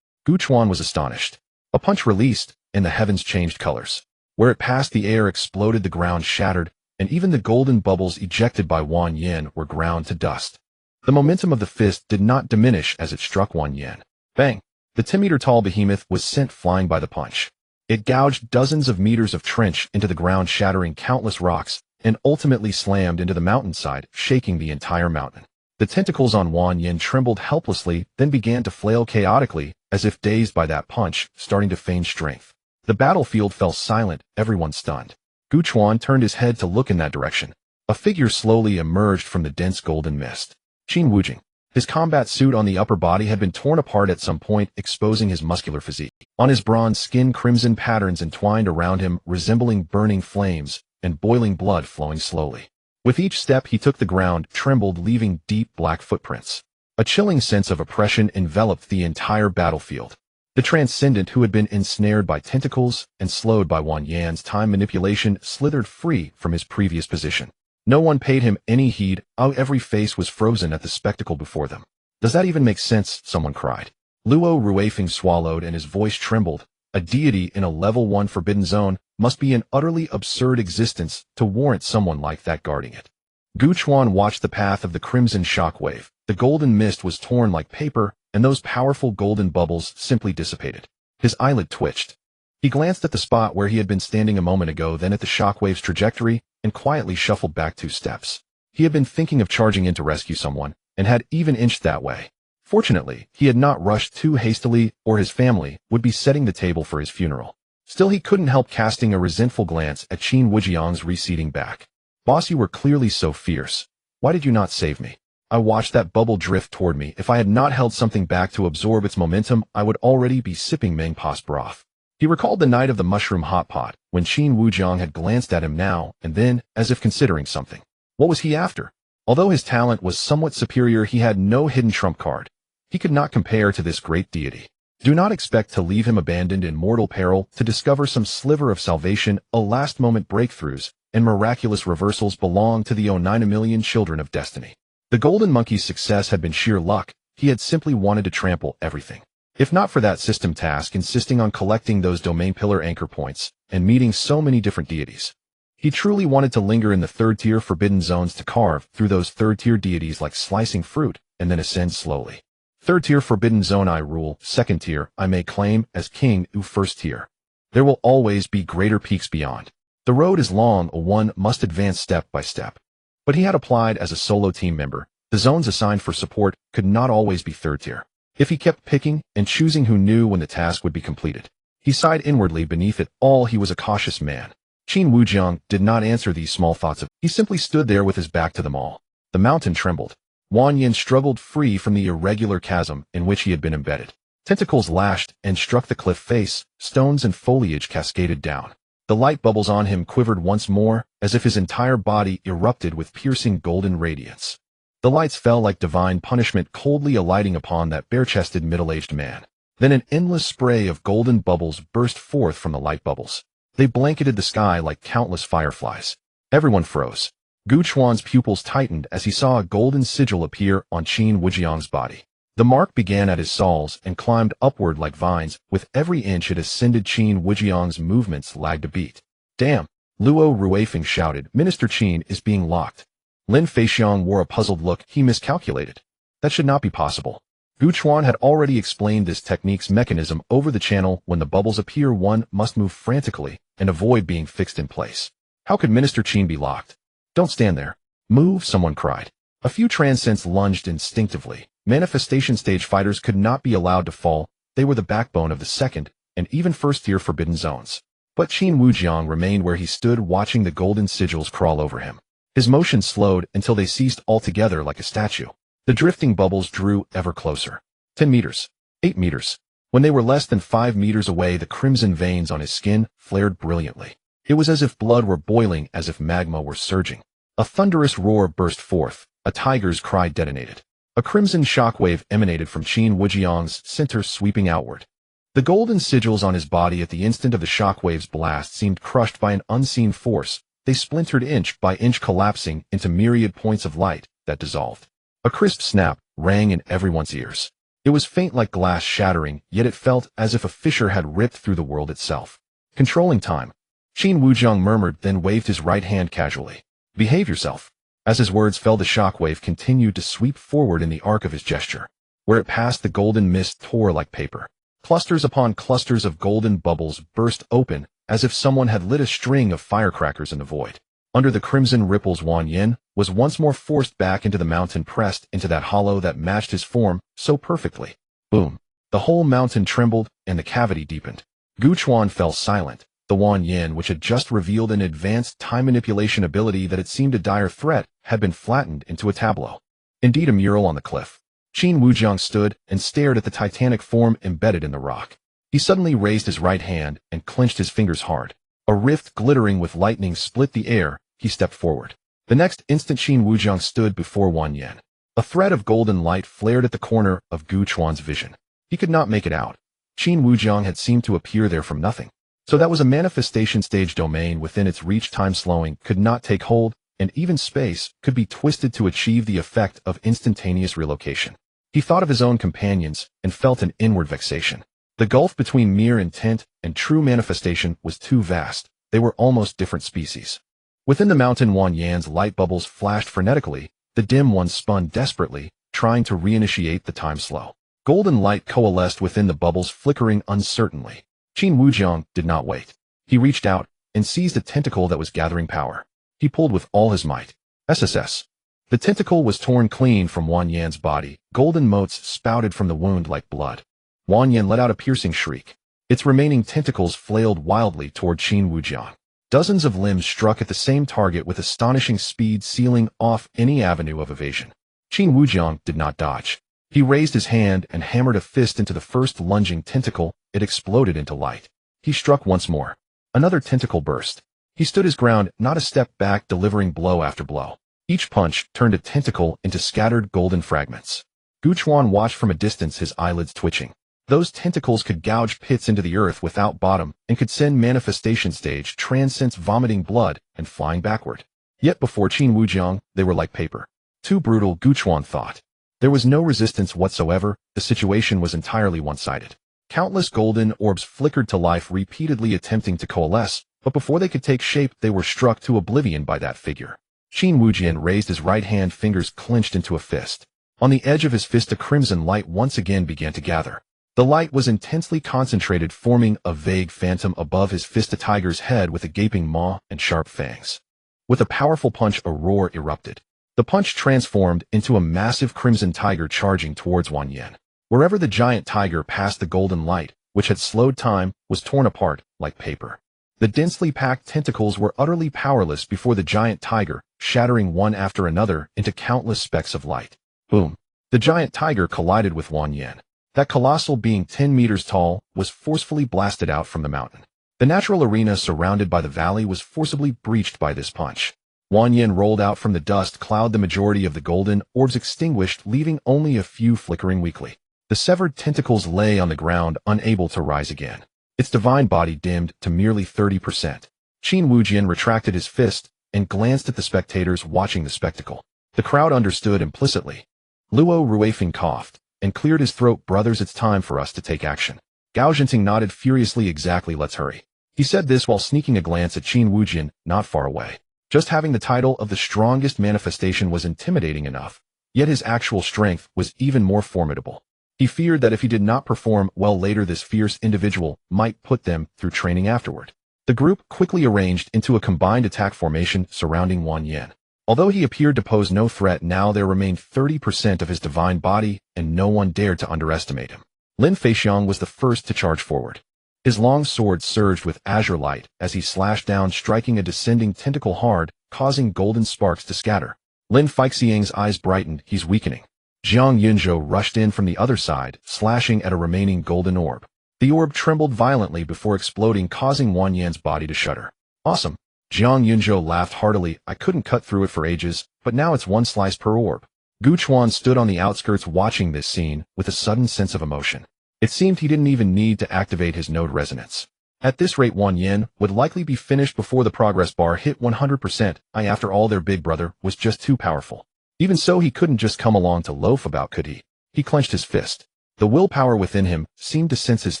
Gu Chuan was astonished. A punch released, and the heavens changed colors. Where it passed, the air exploded, the ground shattered, and even the golden bubbles ejected by Wang Yan were ground to dust. The momentum of the fist did not diminish as it struck Wang Yan. Bang! The 10-meter-tall behemoth was sent flying by the punch. It gouged dozens of meters of trench into the ground, shattering countless rocks and ultimately slammed into the mountainside, shaking the entire mountain. The tentacles on Wang Yin trembled helplessly, then began to flail chaotically, as if dazed by that punch, starting to feign strength. The battlefield fell silent, everyone stunned. Gu Chuan turned his head to look in that direction. A figure slowly emerged from the dense golden mist. Qin Wujing. His combat suit on the upper body had been torn apart at some point, exposing his muscular physique. On his bronze skin, crimson patterns entwined around him, resembling burning flames, and boiling blood flowing slowly. With each step he took, the ground trembled, leaving deep black footprints. A chilling sense of oppression enveloped the entire battlefield. The transcendent, who had been ensnared by tentacles and slowed by Wang Yan's time manipulation, slithered free from his previous position. No one paid him any heed. Every face was frozen at the spectacle before them. "Does that even make sense?" someone cried. Luo Ruifeng swallowed and his voice trembled. A deity in a level 1 forbidden zone must be an utterly absurd existence to warrant someone like that guarding it. Gu Chuan watched the path of the crimson shockwave. The golden mist was torn like paper, and those powerful golden bubbles simply dissipated. His eyelid twitched. He glanced at the spot where he had been standing a moment ago, then at the shockwave's trajectory, and quietly shuffled back 2 steps. He had been thinking of charging in to rescue someone, and had even inched that way. Fortunately, he had not rushed too hastily, or his family would be setting the table for his funeral. Still, he couldn't help casting a resentful glance at Qin Wujiang's receding back. "Boss, you were clearly so fierce. Why did you not save me? I watched that bubble drift toward me. If I had not held something back to absorb its momentum, I would already be sipping Mengpa's broth." He recalled the night of the mushroom hot pot, when Qin Wujiang had glanced at him now and then, as if considering something. What was he after? Although his talent was somewhat superior, he had no hidden trump card. He could not compare to this great deity. Do not expect to leave him abandoned in mortal peril. To discover some sliver of salvation, last-moment breakthroughs, and miraculous reversals belong to the 9 million children of destiny. The Golden Monkey's success had been sheer luck. He had simply wanted to trample everything. If not for that system task insisting on collecting those domain pillar anchor points and meeting so many different deities, he truly wanted to linger in the 3rd-tier forbidden zones to carve through those 3rd-tier deities like slicing fruit and then ascend slowly. 3rd-tier forbidden zone, I rule. 2nd tier, I may claim as king. 1st tier. There will always be greater peaks beyond. The road is long, one must advance step by step. But he had applied as a solo team member. The zones assigned for support could not always be 3rd tier. If he kept picking and choosing, who knew when the task would be completed? He sighed inwardly. Beneath it all, he was a cautious man. Qin Wujiang did not answer these small thoughts. He simply stood there with his back to them all. The mountain trembled. Wang Yin struggled free from the irregular chasm in which he had been embedded. Tentacles lashed and struck the cliff face. Stones and foliage cascaded down. The light bubbles on him quivered once more, as if his entire body erupted with piercing golden radiance. The lights fell like divine punishment, coldly alighting upon that bare-chested middle-aged man. Then an endless spray of golden bubbles burst forth from the light bubbles. They blanketed the sky like countless fireflies. Everyone froze. Gu Chuan's pupils tightened as he saw a golden sigil appear on Qin Wujiang's body. The mark began at his soles and climbed upward like vines. With every inch it ascended, Qin Wujiang's movements lagged a beat. "Damn!" Luo Ruifeng shouted. "Minister Qin is being locked." Lin Feixiang wore a puzzled look. He miscalculated. That should not be possible. Gu Chuan had already explained this technique's mechanism over the channel. When the bubbles appear, one must move frantically and avoid being fixed in place. How could Minister Qin be locked? "Don't stand there. Move," someone cried. A few transcends lunged instinctively. Manifestation stage fighters could not be allowed to fall. They were the backbone of the 2nd and even 1st-tier forbidden zones. But Qin Wujiang remained where he stood, watching the golden sigils crawl over him. His motion slowed until they ceased altogether, like a statue. The drifting bubbles drew ever closer. 10 meters. 8 meters. When they were less than 5 meters away, the crimson veins on his skin flared brilliantly. It was as if blood were boiling, as if magma were surging. A thunderous roar burst forth. A tiger's cry detonated. A crimson shockwave emanated from Qin Wujiang's center, sweeping outward. The golden sigils on his body at the instant of the shockwave's blast seemed crushed by an unseen force. They splintered inch by inch, collapsing into myriad points of light that dissolved. A crisp snap rang in everyone's ears. It was faint, like glass shattering, yet it felt as if a fissure had ripped through the world itself. "Controlling time," Qin Wujiang murmured, then waved his right hand casually. "Behave yourself." As his words fell, the shockwave continued to sweep forward in the arc of his gesture. Where it passed, the golden mist tore like paper. Clusters upon clusters of golden bubbles burst open, as if someone had lit a string of firecrackers in the void. Under the crimson ripples, Wan Yin was once more forced back into the mountain, pressed into that hollow that matched his form so perfectly. Boom. The whole mountain trembled, and the cavity deepened. Gu Chuan fell silent. The Wan Yin, which had just revealed an advanced time manipulation ability that had seemed a dire threat, had been flattened into a tableau. Indeed, a mural on the cliff. Qin Wujiang stood and stared at the titanic form embedded in the rock. He suddenly raised his right hand and clenched his fingers hard. A rift glittering with lightning split the air. He stepped forward. The next instant, Qin Wujiang stood before Wan Yin. A thread of golden light flared at the corner of Gu Chuan's vision. He could not make it out. Qin Wujiang had seemed to appear there from nothing. So that was a manifestation stage domain within its reach. Time slowing could not take hold, and even space could be twisted to achieve the effect of instantaneous relocation. He thought of his own companions and felt an inward vexation. The gulf between mere intent and true manifestation was too vast. They were almost different species. Within the mountain, Wan Yin's light bubbles flashed frenetically. The dim one spun desperately, trying to reinitiate the time slow. Golden light coalesced within the bubbles, flickering uncertainly. Qin Wujiang did not wait. He reached out and seized a tentacle that was gathering power. He pulled with all his might. SSS. The tentacle was torn clean from Wan Yin's body. Golden motes spouted from the wound like blood. Wan Yin let out a piercing shriek. Its remaining tentacles flailed wildly toward Qin Wujiang. Dozens of limbs struck at the same target with astonishing speed, sealing off any avenue of evasion. Qin Wujiang did not dodge. He raised his hand and hammered a fist into the first lunging tentacle. It exploded into light. He struck once more. Another tentacle burst. He stood his ground, not a step back, delivering blow after blow. Each punch turned a tentacle into scattered golden fragments. Gu Chuan watched from a distance, his eyelids twitching. Those tentacles could gouge pits into the earth without bottom and could send manifestation stage transcends, vomiting blood and flying backward. Yet before Qin Wujiang, they were like paper. Too brutal, Gu Chuan thought. There was no resistance whatsoever. The situation was entirely one-sided. Countless golden orbs flickered to life, repeatedly attempting to coalesce, but before they could take shape, they were struck to oblivion by that figure. Qin Wujiang raised his right hand, fingers clenched into a fist. On the edge of his fist, a crimson light once again began to gather. The light was intensely concentrated, forming a vague phantom above his fist, a tiger's head with a gaping maw and sharp fangs. With a powerful punch, a roar erupted. The punch transformed into a massive crimson tiger charging towards Wan Yin. Wherever the giant tiger passed, the golden light, which had slowed time, was torn apart like paper. The densely packed tentacles were utterly powerless before the giant tiger, shattering one after another into countless specks of light. Boom! The giant tiger collided with Wan Yin. That colossal being 10 meters tall was forcefully blasted out from the mountain. The natural arena surrounded by the valley was forcibly breached by this punch. Wan Yin rolled out from the dust cloud, the majority of the golden orbs extinguished, leaving only a few flickering weakly. The severed tentacles lay on the ground, unable to rise again. Its divine body dimmed to merely 30%. Qin Wujiang retracted his fist and glanced at the spectators watching the spectacle. The crowd understood implicitly. Luo Ruifeng coughed and cleared his throat. Brothers, it's time for us to take action. Gao Jinting nodded furiously. Exactly, let's hurry. He said this while sneaking a glance at Qin Wujiang, not far away. Just having the title of the strongest manifestation was intimidating enough, yet his actual strength was even more formidable. He feared that if he did not perform well later, this fierce individual might put them through training afterward. The group quickly arranged into a combined attack formation surrounding Wan Yin. Although he appeared to pose no threat now, there remained 30% of his divine body, and no one dared to underestimate him. Lin Feixiang was the first to charge forward. His long sword surged with azure light as he slashed down, striking a descending tentacle hard, causing golden sparks to scatter. Lin Feixiang's eyes brightened. He's weakening. Jiang Yunzhou rushed in from the other side, slashing at a remaining golden orb. The orb trembled violently before exploding, causing Wan Yin's body to shudder. Awesome. Jiang Yunzhou laughed heartily. I couldn't cut through it for ages, but now it's one slice per orb. Gu Chuan stood on the outskirts watching this scene with a sudden sense of emotion. It seemed he didn't even need to activate his node resonance. At this rate, Wan Yin would likely be finished before the progress bar hit 100%. After all, their big brother was just too powerful. Even so, he couldn't just come along to loaf about, could he? He clenched his fist. The willpower within him seemed to sense his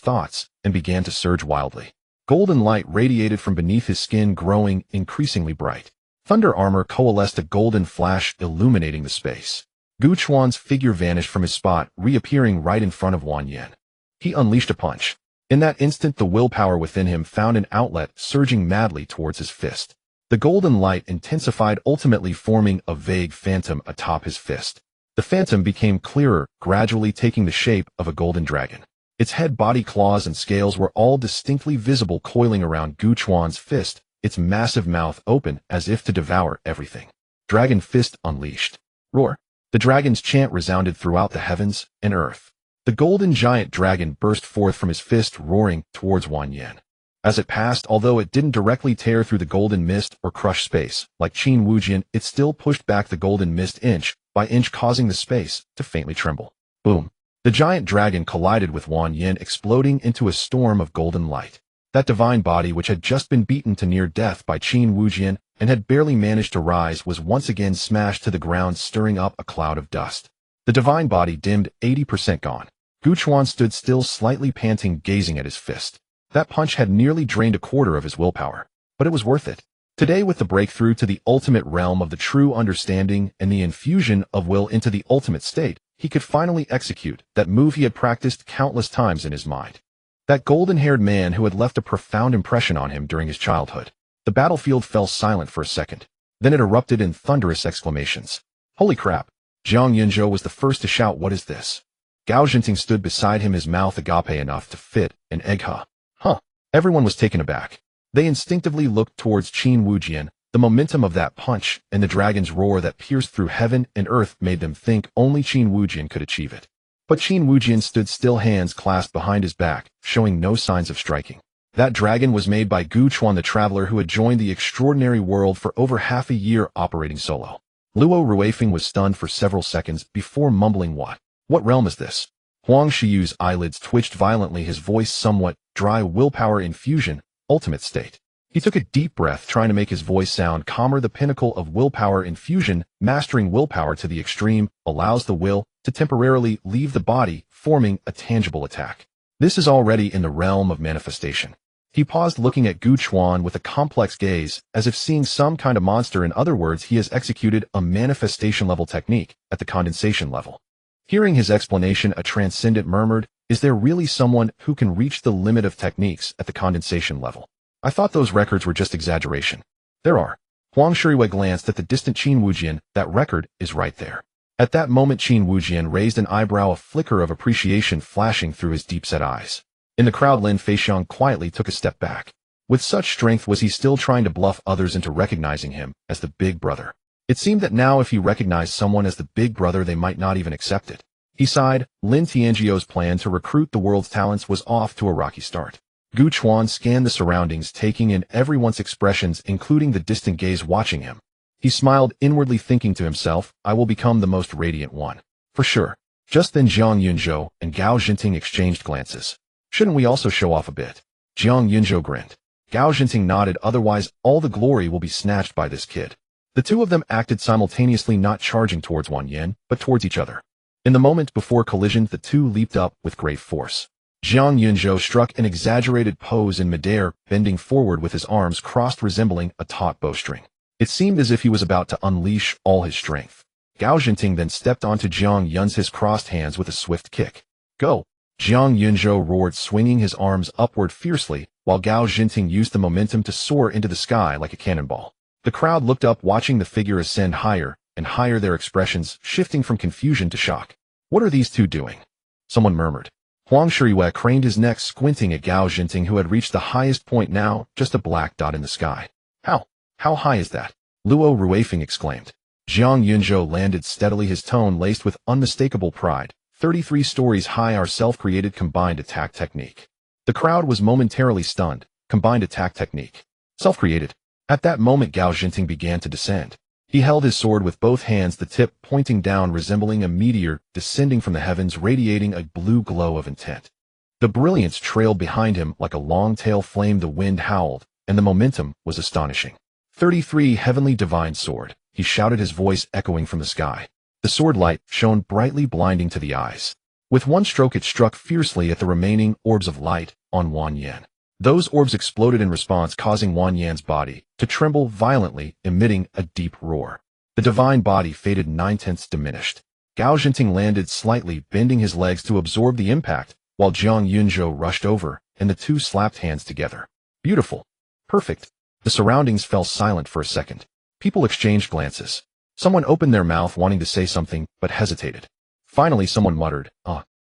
thoughts and began to surge wildly. Golden light radiated from beneath his skin, growing increasingly bright. Thunder armor coalesced, a golden flash illuminating the space. Gu Chuan's figure vanished from his spot, reappearing right in front of Wan Yin. He unleashed a punch. In that instant, the willpower within him found an outlet, surging madly towards his fist. The golden light intensified, ultimately forming a vague phantom atop his fist. The phantom became clearer, gradually taking the shape of a golden dragon. Its head, body, claws, and scales were all distinctly visible, coiling around Gu Chuan's fist, its massive mouth open as if to devour everything. Dragon fist unleashed. Roar. The dragon's chant resounded throughout the heavens and earth. The golden giant dragon burst forth from his fist, roaring towards Wang Yan. As it passed, although it didn't directly tear through the golden mist or crush space, like Qin Wujian, it still pushed back the golden mist inch by inch, causing the space to faintly tremble. Boom. The giant dragon collided with Wang Yan, exploding into a storm of golden light. That divine body, which had just been beaten to near death by Qin Wujian and had barely managed to rise, was once again smashed to the ground, stirring up a cloud of dust. The divine body dimmed, 80% gone. Gu Chuan stood still, slightly panting, gazing at his fist. That punch had nearly drained a quarter of his willpower, but it was worth it. Today, with the breakthrough to the ultimate realm of the true understanding and the infusion of will into the ultimate state, he could finally execute that move he had practiced countless times in his mind. That golden-haired man who had left a profound impression on him during his childhood. The battlefield fell silent for a second. Then it erupted in thunderous exclamations. Holy crap! Jiang Yunzhou was the first to shout, "What is this?" Gao Jinting stood beside him, his mouth agape enough to fit an egg. Huh. Everyone was taken aback. They instinctively looked towards Qin Wujian. The momentum of that punch and the dragon's roar that pierced through heaven and earth made them think only Qin Wujian could achieve it. But Qin Wujian stood still, hands clasped behind his back, showing no signs of striking. That dragon was made by Gu Chuan, the traveler who had joined the extraordinary world for over half a year, operating solo. Luo Ruifeng was stunned for several seconds before mumbling, What realm is this?" Huang Shiyu's eyelids twitched violently, his voice somewhat dry. "Willpower infusion, ultimate state." He took a deep breath, trying to make his voice sound calmer. "The pinnacle of willpower infusion, mastering willpower to the extreme, allows the will to temporarily leave the body, forming a tangible attack. This is already in the realm of manifestation." He paused, looking at Gu Chuan with a complex gaze, as if seeing some kind of monster. In other words, he has executed a manifestation-level technique at the condensation level. Hearing his explanation, a transcendent murmured, "Is there really someone who can reach the limit of techniques at the condensation level? I thought those records were just exaggeration." "There are." Huang Shirui glanced at the distant Qin Wujian. "That record is right there." At that moment, Qin Wujian raised an eyebrow, a flicker of appreciation flashing through his deep-set eyes. In the crowd, Lin Feixiang quietly took a step back. With such strength was he still trying to bluff others into recognizing him as the big brother. It seemed that now if he recognized someone as the big brother, they might not even accept it. He sighed. Lin Tianjiu's plan to recruit the world's talents was off to a rocky start. Gu Chuan scanned the surroundings, taking in everyone's expressions, including the distant gaze watching him. He smiled, inwardly thinking to himself, "I will become the most radiant one. For sure." Just then Jiang Yunzhou and Gao Jinting exchanged glances. "Shouldn't we also show off a bit?" Jiang Yunzhou grinned. Gao Jinting nodded. "Otherwise, all the glory will be snatched by this kid." The two of them acted simultaneously, not charging towards Wang Yan, but towards each other. In the moment before collision, the two leaped up with great force. Jiang Yunzhou struck an exaggerated pose in midair, bending forward with his arms crossed, resembling a taut bowstring. It seemed as if he was about to unleash all his strength. Gao Jinting then stepped onto Jiang Yun's his crossed hands with a swift kick. "Go!" Jiang Yunzhou roared, swinging his arms upward fiercely, while Gao Jinting used the momentum to soar into the sky like a cannonball. The crowd looked up, watching the figure ascend higher and higher, their expressions shifting from confusion to shock. "What are these two doing?" someone murmured. Huang Shirui craned his neck, squinting at Gao Jinting, who had reached the highest point, now just a black dot in the sky. How high is that?" Luo Ruifeng exclaimed. Jiang Yunzhou landed steadily, his tone laced with unmistakable pride. 33 stories high, our self-created combined attack technique." The crowd was momentarily stunned. Combined attack technique. Self-created. At that moment, Gao Jinting began to descend. He held his sword with both hands, the tip pointing down, resembling a meteor descending from the heavens, radiating a blue glow of intent. The brilliance trailed behind him like a long-tail flame. The wind howled, and the momentum was astonishing. 33 heavenly divine sword, he shouted, his voice echoing from the sky. The sword light shone brightly, blinding to the eyes. With one stroke, it struck fiercely at the remaining orbs of light on Wang Yan. Those orbs exploded in response, causing Wang Yan's body to tremble violently, emitting a deep roar. The divine body faded, 9/10 diminished. Gao Jinting landed slightly, bending his legs to absorb the impact, while Jiang Yunzhou rushed over, and the two slapped hands together. "Beautiful. Perfect." The surroundings fell silent for a second. People exchanged glances. Someone opened their mouth wanting to say something, but hesitated. Finally, someone muttered,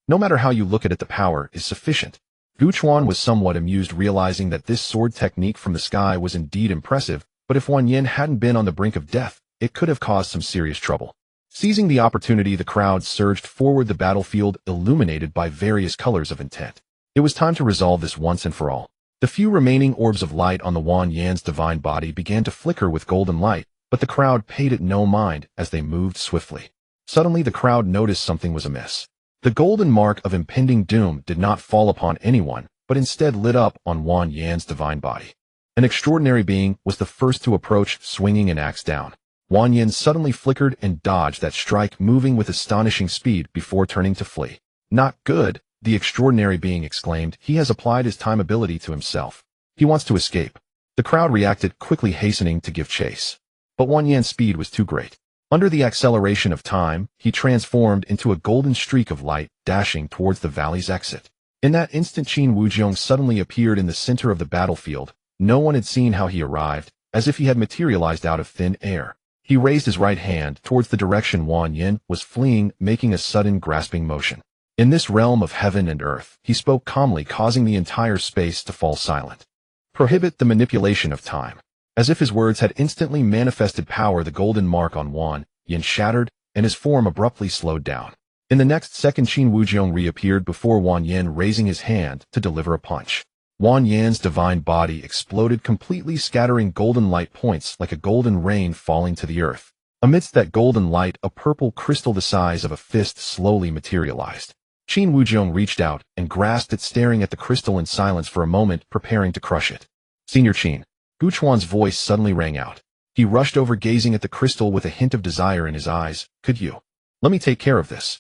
no matter how you look at it, the power is sufficient. Gu Chuan was somewhat amused, realizing that this sword technique from the sky was indeed impressive, but if Wang Yin hadn't been on the brink of death, it could have caused some serious trouble. Seizing the opportunity, the crowd surged forward, the battlefield illuminated by various colors of intent. It was time to resolve this once and for all. The few remaining orbs of light on the Wang Yan's divine body began to flicker with golden light, but the crowd paid it no mind as they moved swiftly. Suddenly, the crowd noticed something was amiss. The golden mark of impending doom did not fall upon anyone, but instead lit up on Wang Yan's divine body. An extraordinary being was the first to approach, swinging an axe down. Wang Yan suddenly flickered and dodged that strike, moving with astonishing speed before turning to flee. Not good, the extraordinary being exclaimed. He has applied his time ability to himself. He wants to escape. The crowd reacted, quickly hastening to give chase. But Wang Yan's speed was too great. Under the acceleration of time, he transformed into a golden streak of light, dashing towards the valley's exit. In that instant, Qin Wujiang suddenly appeared in the center of the battlefield. No one had seen how he arrived, as if he had materialized out of thin air. He raised his right hand towards the direction Wang Yin was fleeing, making a sudden grasping motion. In this realm of heaven and earth, he spoke calmly, causing the entire space to fall silent. Prohibit the manipulation of time. As if his words had instantly manifested power, the golden mark on Wang Yin shattered, and his form abruptly slowed down. In the next second, Qin Wujiang reappeared before Wang Yin, raising his hand to deliver a punch. Wang Yan's divine body exploded completely, scattering golden light points like a golden rain falling to the earth. Amidst that golden light, a purple crystal the size of a fist slowly materialized. Qin Wujiang reached out and grasped it, staring at the crystal in silence for a moment, preparing to crush it. Senior Qin. Gu Chuan's voice suddenly rang out. He rushed over, gazing at the crystal with a hint of desire in his eyes. Could you? Let me take care of this.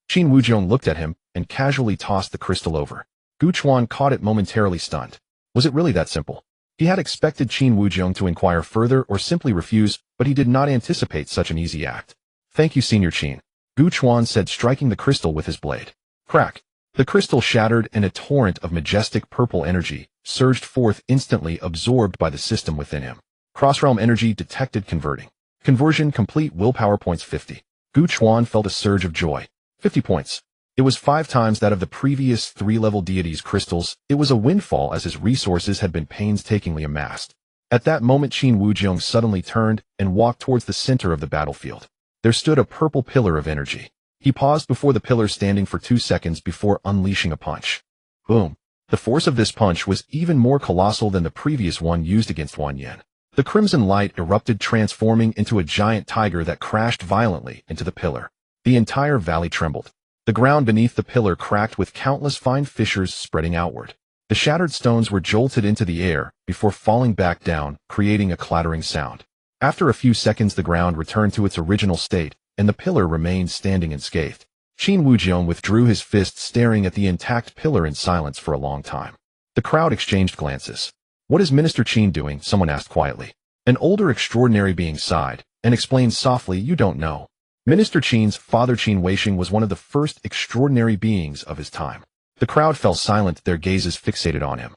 Qin Wujiang looked at him and casually tossed the crystal over. Gu Chuan caught it, momentarily stunned. Was it really that simple? He had expected Qin Wujiang to inquire further or simply refuse, but he did not anticipate such an easy act. Thank you, Senior Qin, Gu Chuan said, striking the crystal with his blade. Crack! The crystal shattered, and a torrent of majestic purple energy surged forth, instantly absorbed by the system within him. Cross-realm energy detected. Converting. Conversion complete. Willpower points 50. Gu Chuan felt a surge of joy. 50 points. It was 5 times that of the previous 3-level deities' crystals. It was a windfall, as his resources had been painstakingly amassed. At that moment, Qin Wujiang suddenly turned and walked towards the center of the battlefield. There stood a purple pillar of energy. He paused before the pillar, standing for 2 seconds before unleashing a punch. Boom! The force of this punch was even more colossal than the previous one used against Wang Yin. The crimson light erupted, transforming into a giant tiger that crashed violently into the pillar. The entire valley trembled. The ground beneath the pillar cracked, with countless fine fissures spreading outward. The shattered stones were jolted into the air before falling back down, creating a clattering sound. After a few seconds, the ground returned to its original state, and the pillar remained standing unscathed. Qin Wujiang withdrew his fist, staring at the intact pillar in silence for a long time. The crowd exchanged glances. What is Minister Qin doing? Someone asked quietly. An older extraordinary being sighed and explained softly, you don't know. Minister Qin's father, Qin Weisheng, was one of the first extraordinary beings of his time. The crowd fell silent, their gazes fixated on him.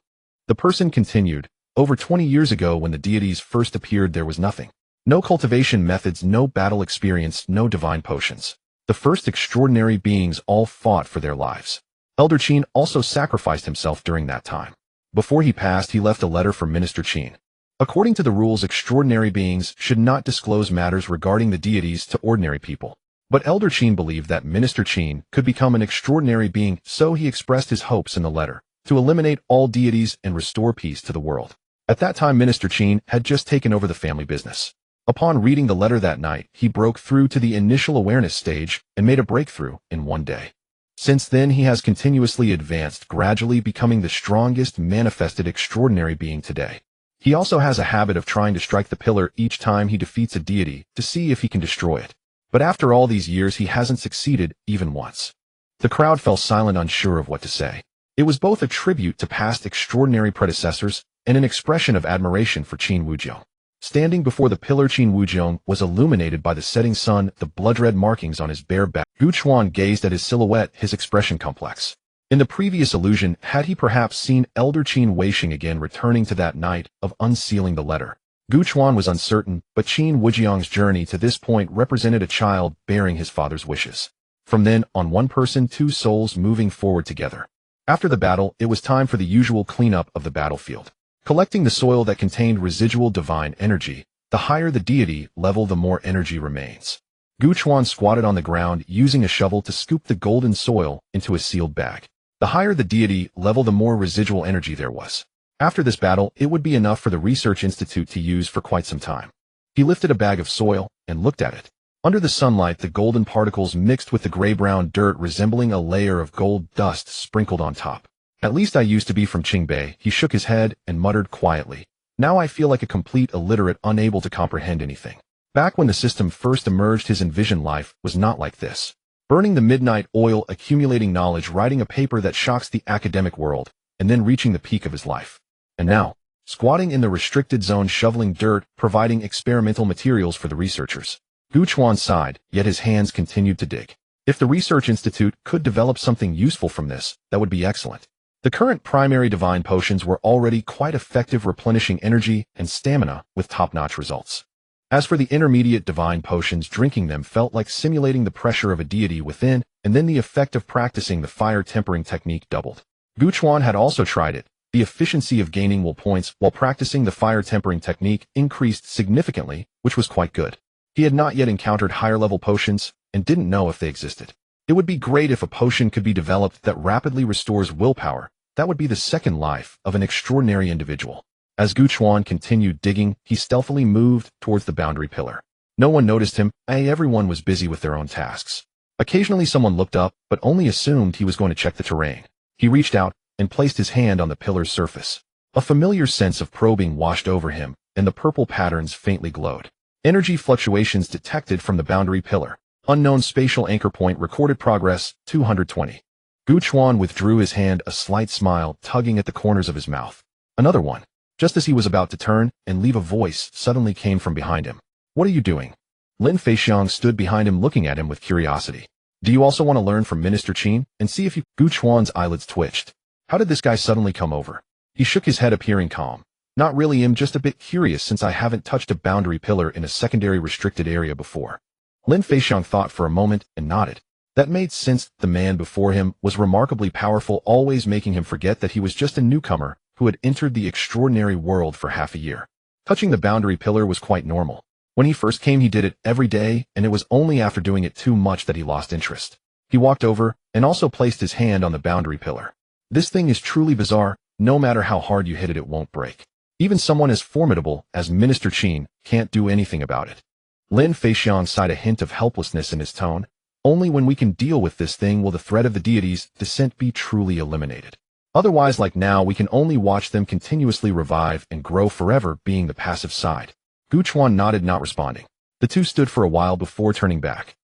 The person continued, over 20 years ago, when the deities first appeared, there was nothing. No cultivation methods, no battle experience, no divine potions. The first extraordinary beings all fought for their lives. Elder Qin also sacrificed himself during that time. Before he passed, he left a letter for Minister Qin. According to the rules, extraordinary beings should not disclose matters regarding the deities to ordinary people. But Elder Qin believed that Minister Qin could become an extraordinary being, so he expressed his hopes in the letter to eliminate all deities and restore peace to the world. At that time, Minister Qin had just taken over the family business. Upon reading the letter that night, he broke through to the initial awareness stage and made a breakthrough in one day. Since then, he has continuously advanced, gradually becoming the strongest manifested extraordinary being today. He also has a habit of trying to strike the pillar each time he defeats a deity to see if he can destroy it. But after all these years, he hasn't succeeded even once. The crowd fell silent, unsure of what to say. It was both a tribute to past extraordinary predecessors and an expression of admiration for Qin Wujiang. Standing before the pillar, Qin Wujiang was illuminated by the setting sun, the blood-red markings on his bare back. Gu Chuan gazed at his silhouette, his expression complex. In the previous illusion, had he perhaps seen Elder Qin Weixing again returning to that night of unsealing the letter? Gu Chuan was uncertain, but Qin Wujiang's journey to this point represented a child bearing his father's wishes. From then on, one person, two souls moving forward together. After the battle, it was time for the usual cleanup of the battlefield. Collecting the soil that contained residual divine energy, the higher the deity level, the more energy remains. Gu Chuan squatted on the ground using a shovel to scoop the golden soil into a sealed bag. The higher the deity level, the more residual energy there was. After this battle, it would be enough for the research institute to use for quite some time. He lifted a bag of soil and looked at it. Under the sunlight, the golden particles mixed with the gray-brown dirt, resembling a layer of gold dust sprinkled on top. At least I used to be from Qingbei. He shook his head and muttered quietly. Now I feel like a complete illiterate, unable to comprehend anything. Back when the system first emerged, his envisioned life was not like this. Burning the midnight oil, accumulating knowledge, writing a paper that shocks the academic world, and then reaching the peak of his life. And now, squatting in the restricted zone, shoveling dirt, providing experimental materials for the researchers. Gu Chuan sighed, yet his hands continued to dig. If the research institute could develop something useful from this, that would be excellent. The current primary divine potions were already quite effective, replenishing energy and stamina with top-notch results. As for the intermediate divine potions, drinking them felt like simulating the pressure of a deity within, and then the effect of practicing the fire tempering technique doubled. Gu Chuan had also tried it. The efficiency of gaining will points while practicing the fire tempering technique increased significantly, which was quite good. He had not yet encountered higher-level potions and didn't know if they existed. It would be great if a potion could be developed that rapidly restores willpower. That would be the second life of an extraordinary individual. As Gu Chuan continued digging, he stealthily moved towards the boundary pillar. No one noticed him, everyone was busy with their own tasks. Occasionally someone looked up, but only assumed he was going to check the terrain. He reached out and placed his hand on the pillar's surface. A familiar sense of probing washed over him, and the purple patterns faintly glowed. Energy fluctuations detected from the boundary pillar. Unknown spatial anchor point, recorded progress, 220. Gu Chuan withdrew his hand, a slight smile tugging at the corners of his mouth. Another one. Just as he was about to turn and leave, a voice suddenly came from behind him. What are you doing? Lin Feixiang stood behind him, looking at him with curiosity. Do you also want to learn from Minister Qin and see if you... Gu Chuan's eyelids twitched. How did this guy suddenly come over? He shook his head, appearing calm. Not really, I'm just a bit curious since I haven't touched a boundary pillar in a secondary restricted area before. Lin Feixiang thought for a moment and nodded. That made sense. The man before him was remarkably powerful, always making him forget that he was just a newcomer who had entered the extraordinary world for half a year. Touching the boundary pillar was quite normal. When he first came, he did it every day, and it was only after doing it too much that he lost interest. He walked over and also placed his hand on the boundary pillar. This thing is truly bizarre. No matter how hard you hit it, it won't break. Even someone as formidable as Minister Qin can't do anything about it. Lin Feixiang sighed, a hint of helplessness in his tone. Only when we can deal with this thing will the threat of the deity's descent be truly eliminated. Otherwise, like now, we can only watch them continuously revive and grow forever, being the passive side. Gu Chuan nodded, not responding. The two stood for a while before turning back.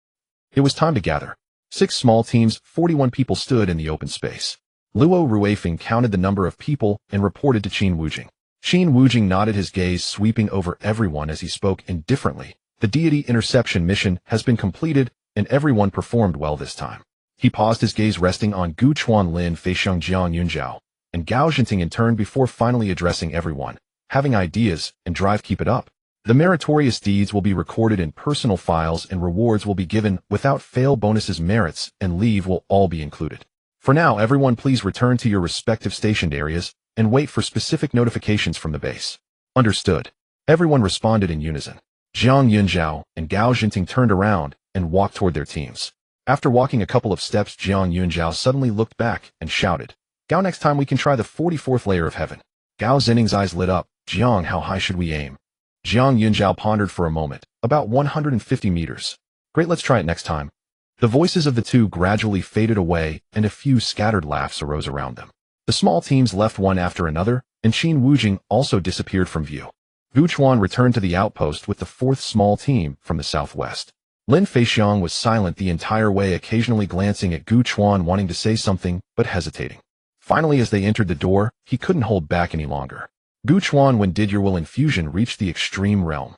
It was time to gather. 6 small teams, 41 people stood in the open space. Luo Ruifeng counted the number of people and reported to Qin Wujing. Qin Wujing nodded, his gaze sweeping over everyone as he spoke indifferently. The deity interception mission has been completed, and everyone performed well this time. He paused, his gaze resting on Gu Chuan, Lin Feixiang, Jiang Yunjiao, and Gao Jinting in turn before finally addressing everyone. Having ideas and drive, keep it up. The meritorious deeds will be recorded in personal files and rewards will be given without fail. Bonuses, merits, and leave will all be included. For now, everyone please return to your respective stationed areas and wait for specific notifications from the base. Understood. Everyone responded in unison. Jiang Yunjiao and Gao Jinting turned around and walked toward their teams. After walking a couple of steps, Jiang Yunjiao suddenly looked back and shouted, Gao, next time we can try the 44th layer of heaven. Gao Zining's eyes lit up. Jiang, how high should we aim? Jiang Yunjiao pondered for a moment. About 150 meters. Great, let's try it next time. The voices of the two gradually faded away, and a few scattered laughs arose around them. The small teams left one after another, and Qin Wujing also disappeared from view. Gu Chuan returned to the outpost with the 4th small team from the southwest. Lin Feixiang was silent the entire way, occasionally glancing at Gu Chuan, wanting to say something, but hesitating. Finally, as they entered the door, he couldn't hold back any longer. Gu Chuan, when did your will infusion reach the extreme realm?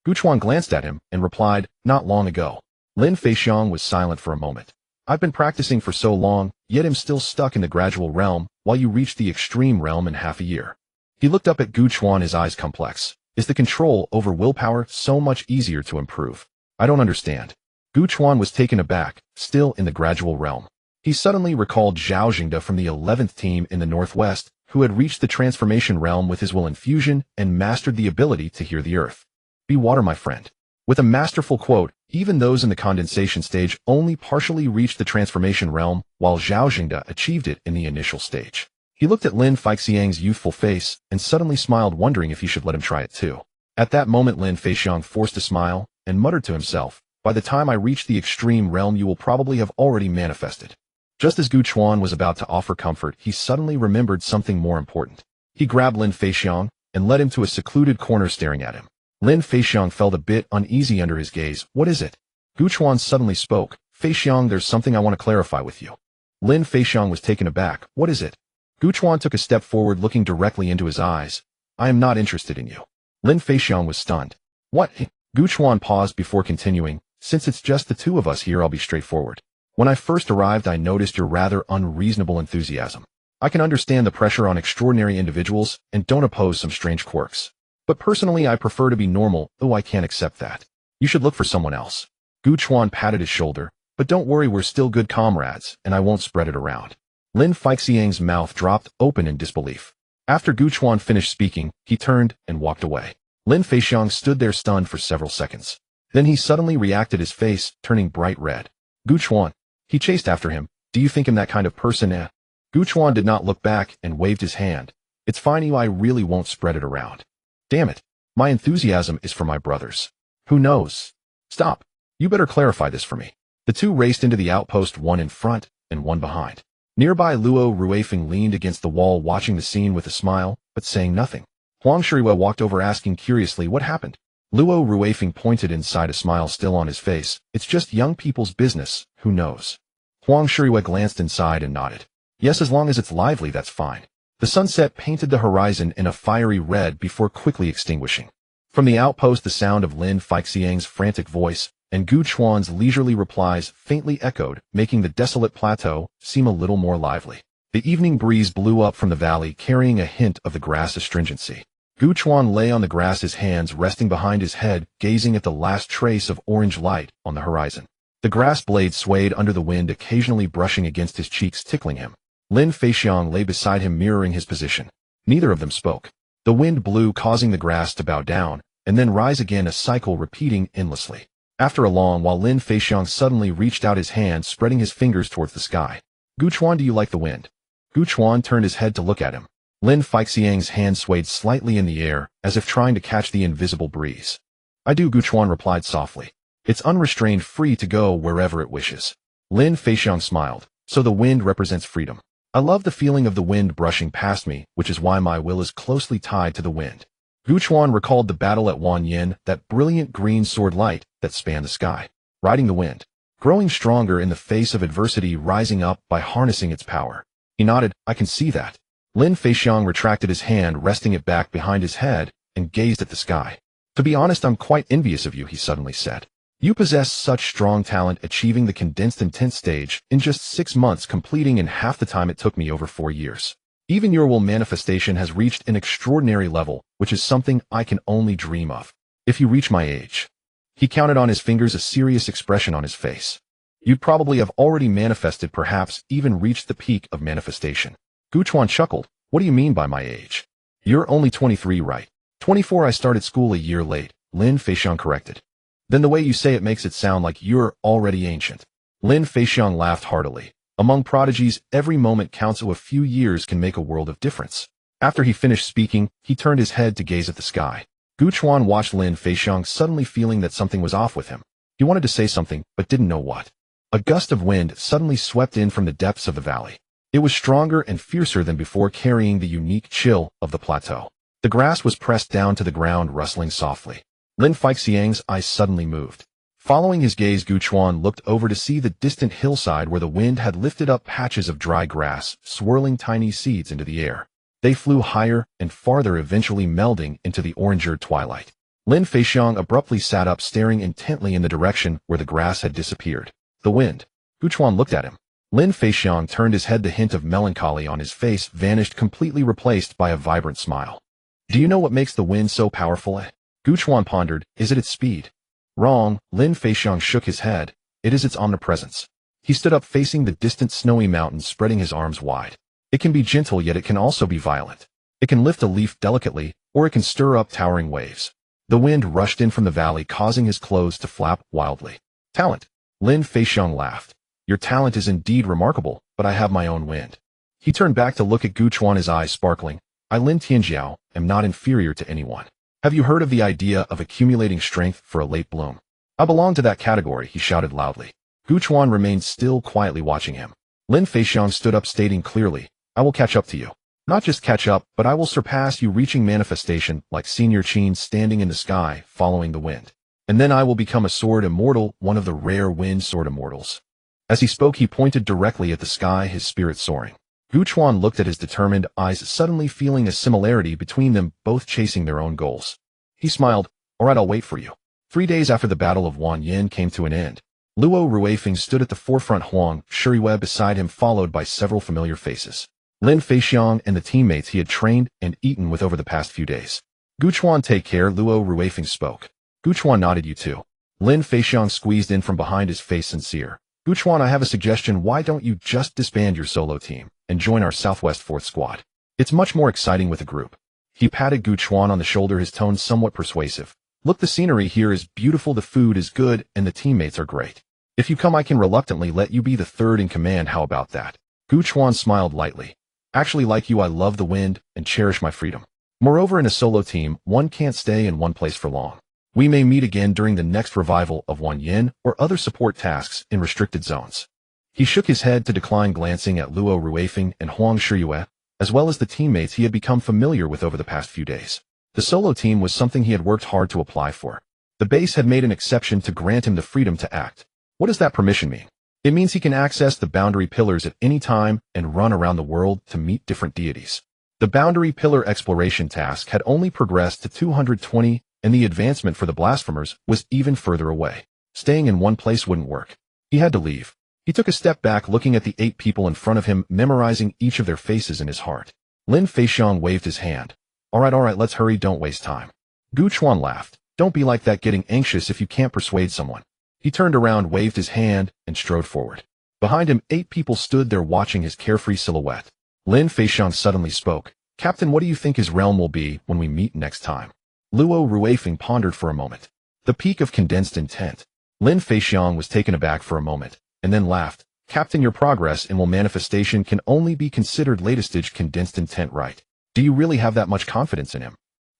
Gu Chuan glanced at him and replied, not long ago. Lin Feixiang was silent for a moment. I've been practicing for so long, yet am still stuck in the gradual realm, while you reach the extreme realm in half a year. He looked up at Gu Chuan, his eyes complex. Is the control over willpower so much easier to improve? I don't understand. Gu Chuan was taken aback, still in the gradual realm. He suddenly recalled Zhao Jingde from the 11th team in the Northwest, who had reached the transformation realm with his will infusion and mastered the ability to hear the earth. Be water, my friend. With a masterful quote, even those in the condensation stage only partially reached the transformation realm, while Zhao Jingde achieved it in the initial stage. He looked at Lin Feixiang's youthful face and suddenly smiled, wondering if he should let him try it too. At that moment, Lin Feixiang forced a smile and muttered to himself, by the time I reach the extreme realm, you will probably have already manifested. Just as Gu Chuan was about to offer comfort, he suddenly remembered something more important. He grabbed Lin Feixiang and led him to a secluded corner, staring at him. Lin Feixiang felt a bit uneasy under his gaze. What is it? Gu Chuan suddenly spoke. Feixiang, there's something I want to clarify with you. Lin Feixiang was taken aback. What is it? Gu Chuan took a step forward, looking directly into his eyes. I am not interested in you. Lin Feixiang was stunned. What? Gu Chuan paused before continuing. Since it's just the two of us here, I'll be straightforward. When I first arrived, I noticed your rather unreasonable enthusiasm. I can understand the pressure on extraordinary individuals and don't oppose some strange quirks. But personally, I prefer to be normal, though I can't accept that. You should look for someone else. Gu Chuan patted his shoulder. But don't worry, we're still good comrades, and I won't spread it around. Lin Feixiang's mouth dropped open in disbelief. After Gu Chuan finished speaking, he turned and walked away. Lin Feixiang stood there stunned for several seconds. Then he suddenly reacted, his face turning bright red. Gu Chuan. He chased after him. Do you think I'm that kind of person, eh? Gu Chuan did not look back and waved his hand. It's fine, I really won't spread it around. Damn it. My enthusiasm is for my brothers. Who knows? Stop. You better clarify this for me. The two raced into the outpost, one in front and one behind. Nearby, Luo Ruifeng leaned against the wall, watching the scene with a smile, but saying nothing. Huang Shiriwa walked over, asking curiously, what happened? Luo Ruifeng pointed inside, a smile still on his face. It's just young people's business, who knows? Huang Shiriwa glanced inside and nodded. Yes, as long as it's lively, that's fine. The sunset painted the horizon in a fiery red before quickly extinguishing. From the outpost, the sound of Lin Feixiang's frantic voice and Gu Chuan's leisurely replies faintly echoed, making the desolate plateau seem a little more lively. The evening breeze blew up from the valley, carrying a hint of the grass astringency. Gu Chuan lay on the grass, his hands resting behind his head, gazing at the last trace of orange light on the horizon. The grass blades swayed under the wind, occasionally brushing against his cheeks, tickling him. Lin Feixiang lay beside him, mirroring his position. Neither of them spoke. The wind blew, causing the grass to bow down, and then rise again, a cycle repeating endlessly. After a long while, Lin Feixiang suddenly reached out his hand, spreading his fingers towards the sky. Gu Chuan, do you like the wind? Gu Chuan turned his head to look at him. Lin Feixiang's hand swayed slightly in the air, as if trying to catch the invisible breeze. I do, Gu Chuan replied softly. It's unrestrained, free to go wherever it wishes. Lin Feixiang smiled. So the wind represents freedom. I love the feeling of the wind brushing past me, which is why my will is closely tied to the wind. Gu Chuan recalled the battle at Wanyin, that brilliant green sword light that spanned the sky. Riding the wind. Growing stronger in the face of adversity, rising up by harnessing its power. He nodded. I can see that. Lin Feixiang retracted his hand, resting it back behind his head, and gazed at the sky. To be honest, I'm quite envious of you, he suddenly said. You possess such strong talent, achieving the condensed intense stage in just 6 months, completing in half the time it took me over 4 years. Even your will manifestation has reached an extraordinary level, which is something I can only dream of. If you reach my age. He counted on his fingers, a serious expression on his face. You'd probably have already manifested, perhaps even reached the peak of manifestation. Gu Chuan chuckled. What do you mean by my age? You're only 23, right? 24, I started school a year late, Lin Feixiang corrected. Then the way you say it makes it sound like you're already ancient. Lin Feixiang laughed heartily. Among prodigies, every moment counts, so a few years can make a world of difference. After he finished speaking, he turned his head to gaze at the sky. Gu Chuan watched Lin Feixiang, suddenly feeling that something was off with him. He wanted to say something, but didn't know what. A gust of wind suddenly swept in from the depths of the valley. It was stronger and fiercer than before, carrying the unique chill of the plateau. The grass was pressed down to the ground, rustling softly. Lin Feixiang's eyes suddenly moved. Following his gaze, Gu Chuan looked over to see the distant hillside where the wind had lifted up patches of dry grass, swirling tiny seeds into the air. They flew higher and farther, eventually melding into the orange twilight. Lin Feixiang abruptly sat up, staring intently in the direction where the grass had disappeared. The wind. Gu Chuan looked at him. Lin Feixiang turned his head. The hint of melancholy on his face vanished, completely replaced by a vibrant smile. Do you know what makes the wind so powerful? Gu Chuan pondered. Is it its speed? Wrong. Lin Feixiang shook his head. It is its omnipresence. He stood up, facing the distant snowy mountains, spreading his arms wide. It can be gentle, yet it can also be violent. It can lift a leaf delicately, or it can stir up towering waves. The wind rushed in from the valley, causing his clothes to flap wildly. Talent. Lin Feixiang laughed. Your talent is indeed remarkable, but I have my own wind. He turned back to look at Gu Chuan, his eyes sparkling. I, Lin Tianjiao, am not inferior to anyone. Have you heard of the idea of accumulating strength for a late bloom? I belong to that category, he shouted loudly. Gu Chuan remained still, quietly watching him. Lin Feixiang stood up, stating clearly, I will catch up to you. Not just catch up, but I will surpass you, reaching manifestation like Senior Qin standing in the sky, following the wind. And then I will become a sword immortal, one of the rare wind sword immortals. As he spoke, he pointed directly at the sky, his spirit soaring. Gu Chuan looked at his determined eyes, suddenly feeling a similarity between them, both chasing their own goals. He smiled. All right, I'll wait for you. 3 days after the Battle of Wanyin came to an end, Luo Ruifeng stood at the forefront, Huang Shuriwei beside him, followed by several familiar faces. Lin Feixiang and the teammates he had trained and eaten with over the past few days. Gu Chuan, take care, Luo Ruifeng spoke. Gu Chuan nodded. You too. Lin Feixiang squeezed in from behind, his face sincere. Gu Chuan, I have a suggestion. Why don't you just disband your solo team and join our Southwest 4th Squad? It's much more exciting with a group. He patted Gu Chuan on the shoulder, his tone somewhat persuasive. Look, the scenery here is beautiful, the food is good, and the teammates are great. If you come, I can reluctantly let you be the third in command. How about that? Gu Chuan smiled lightly. Actually, like you, I love the wind and cherish my freedom. Moreover, in a solo team, one can't stay in one place for long. We may meet again during the next revival of Wanyin or other support tasks in restricted zones. He shook his head to decline, glancing at Luo Ruifeng and Huang Shuyue, as well as the teammates he had become familiar with over the past few days. The solo team was something he had worked hard to apply for. The base had made an exception to grant him the freedom to act. What does that permission mean? It means he can access the boundary pillars at any time and run around the world to meet different deities. The boundary pillar exploration task had only progressed to 220, and the advancement for the blasphemers was even further away. Staying in one place wouldn't work. He had to leave. He took a step back, looking at the 8 people in front of him, memorizing each of their faces in his heart. Lin Feixiang waved his hand. All right, let's hurry, don't waste time. Gu Chuan laughed. Don't be like that, getting anxious if you can't persuade someone. He turned around, waved his hand, and strode forward. Behind him, 8 people stood there watching his carefree silhouette. Lin Feixiang suddenly spoke. Captain, what do you think his realm will be when we meet next time? Luo Ruifeng pondered for a moment. The peak of condensed intent. Lin Feixiang was taken aback for a moment, and then laughed. Captain, your progress in will manifestation can only be considered latest-stage condensed intent, right? Do you really have that much confidence in him?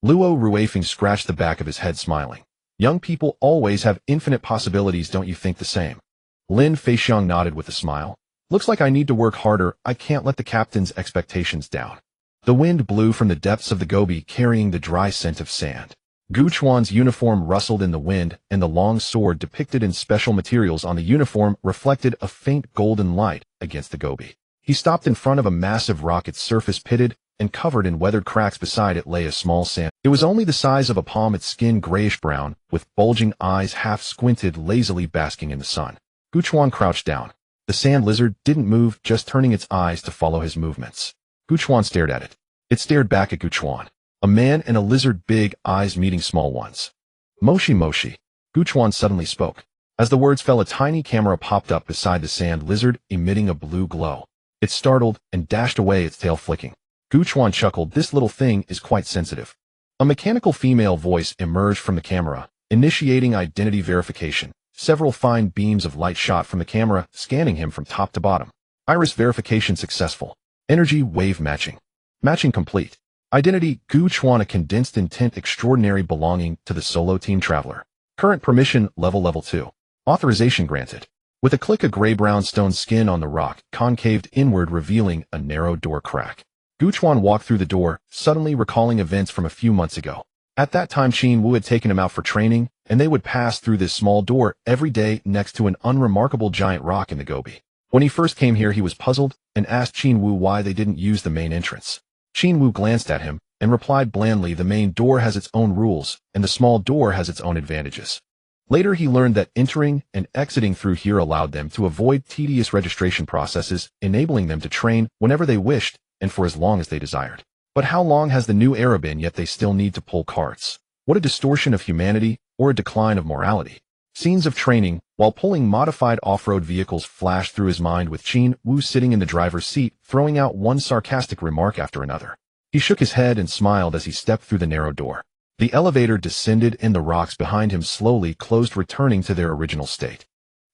Luo Ruifeng scratched the back of his head, smiling. Young people always have infinite possibilities, don't you think the same? Lin Feixiang nodded with a smile. Looks like I need to work harder. I can't let the captain's expectations down. The wind blew from the depths of the gobi, carrying the dry scent of sand. Gu Chuan's uniform rustled in the wind, and the long sword depicted in special materials on the uniform reflected a faint golden light against the gobi. He stopped in front of a massive rock, its surface pitted and covered in weathered cracks. Beside it lay a small sand. It was only the size of a palm, its skin grayish-brown, with bulging eyes half squinted, lazily basking in the sun. Gu Chuan crouched down. The sand lizard didn't move, just turning its eyes to follow his movements. Gu Chuan stared at it. It stared back at Gu Chuan. A man and a lizard, big eyes meeting small ones. Moshi Moshi. Gu Chuan suddenly spoke. As the words fell, a tiny camera popped up beside the sand lizard, emitting a blue glow. It startled and dashed away, its tail flicking. Gu Chuan chuckled. This little thing is quite sensitive. A mechanical female voice emerged from the camera, initiating identity verification. Several fine beams of light shot from the camera, scanning him from top to bottom. Iris verification successful. Energy wave matching. Matching complete. Identity Gu Chuan, a condensed intent extraordinary belonging to the solo team traveler. Current permission level 2. Authorization granted. With a click, a gray-brown stone skin on the rock concaved inward, revealing a narrow door crack. Gu Chuan walked through the door, suddenly recalling events from a few months ago. At that time, Qin Wu had taken him out for training, and they would pass through this small door every day next to an unremarkable giant rock in the gobi. When he first came here, he was puzzled and asked Qin Wu why they didn't use the main entrance. Qin Wu glanced at him and replied blandly, the main door has its own rules, and the small door has its own advantages. Later he learned that entering and exiting through here allowed them to avoid tedious registration processes, enabling them to train whenever they wished and for as long as they desired. But how long has the new era been, yet they still need to pull carts? What a distortion of humanity, or a decline of morality. Scenes of training, while pulling modified off-road vehicles, flashed through his mind with Qin Wu sitting in the driver's seat, throwing out one sarcastic remark after another. He shook his head and smiled as he stepped through the narrow door. The elevator descended and the rocks behind him slowly closed, returning to their original state.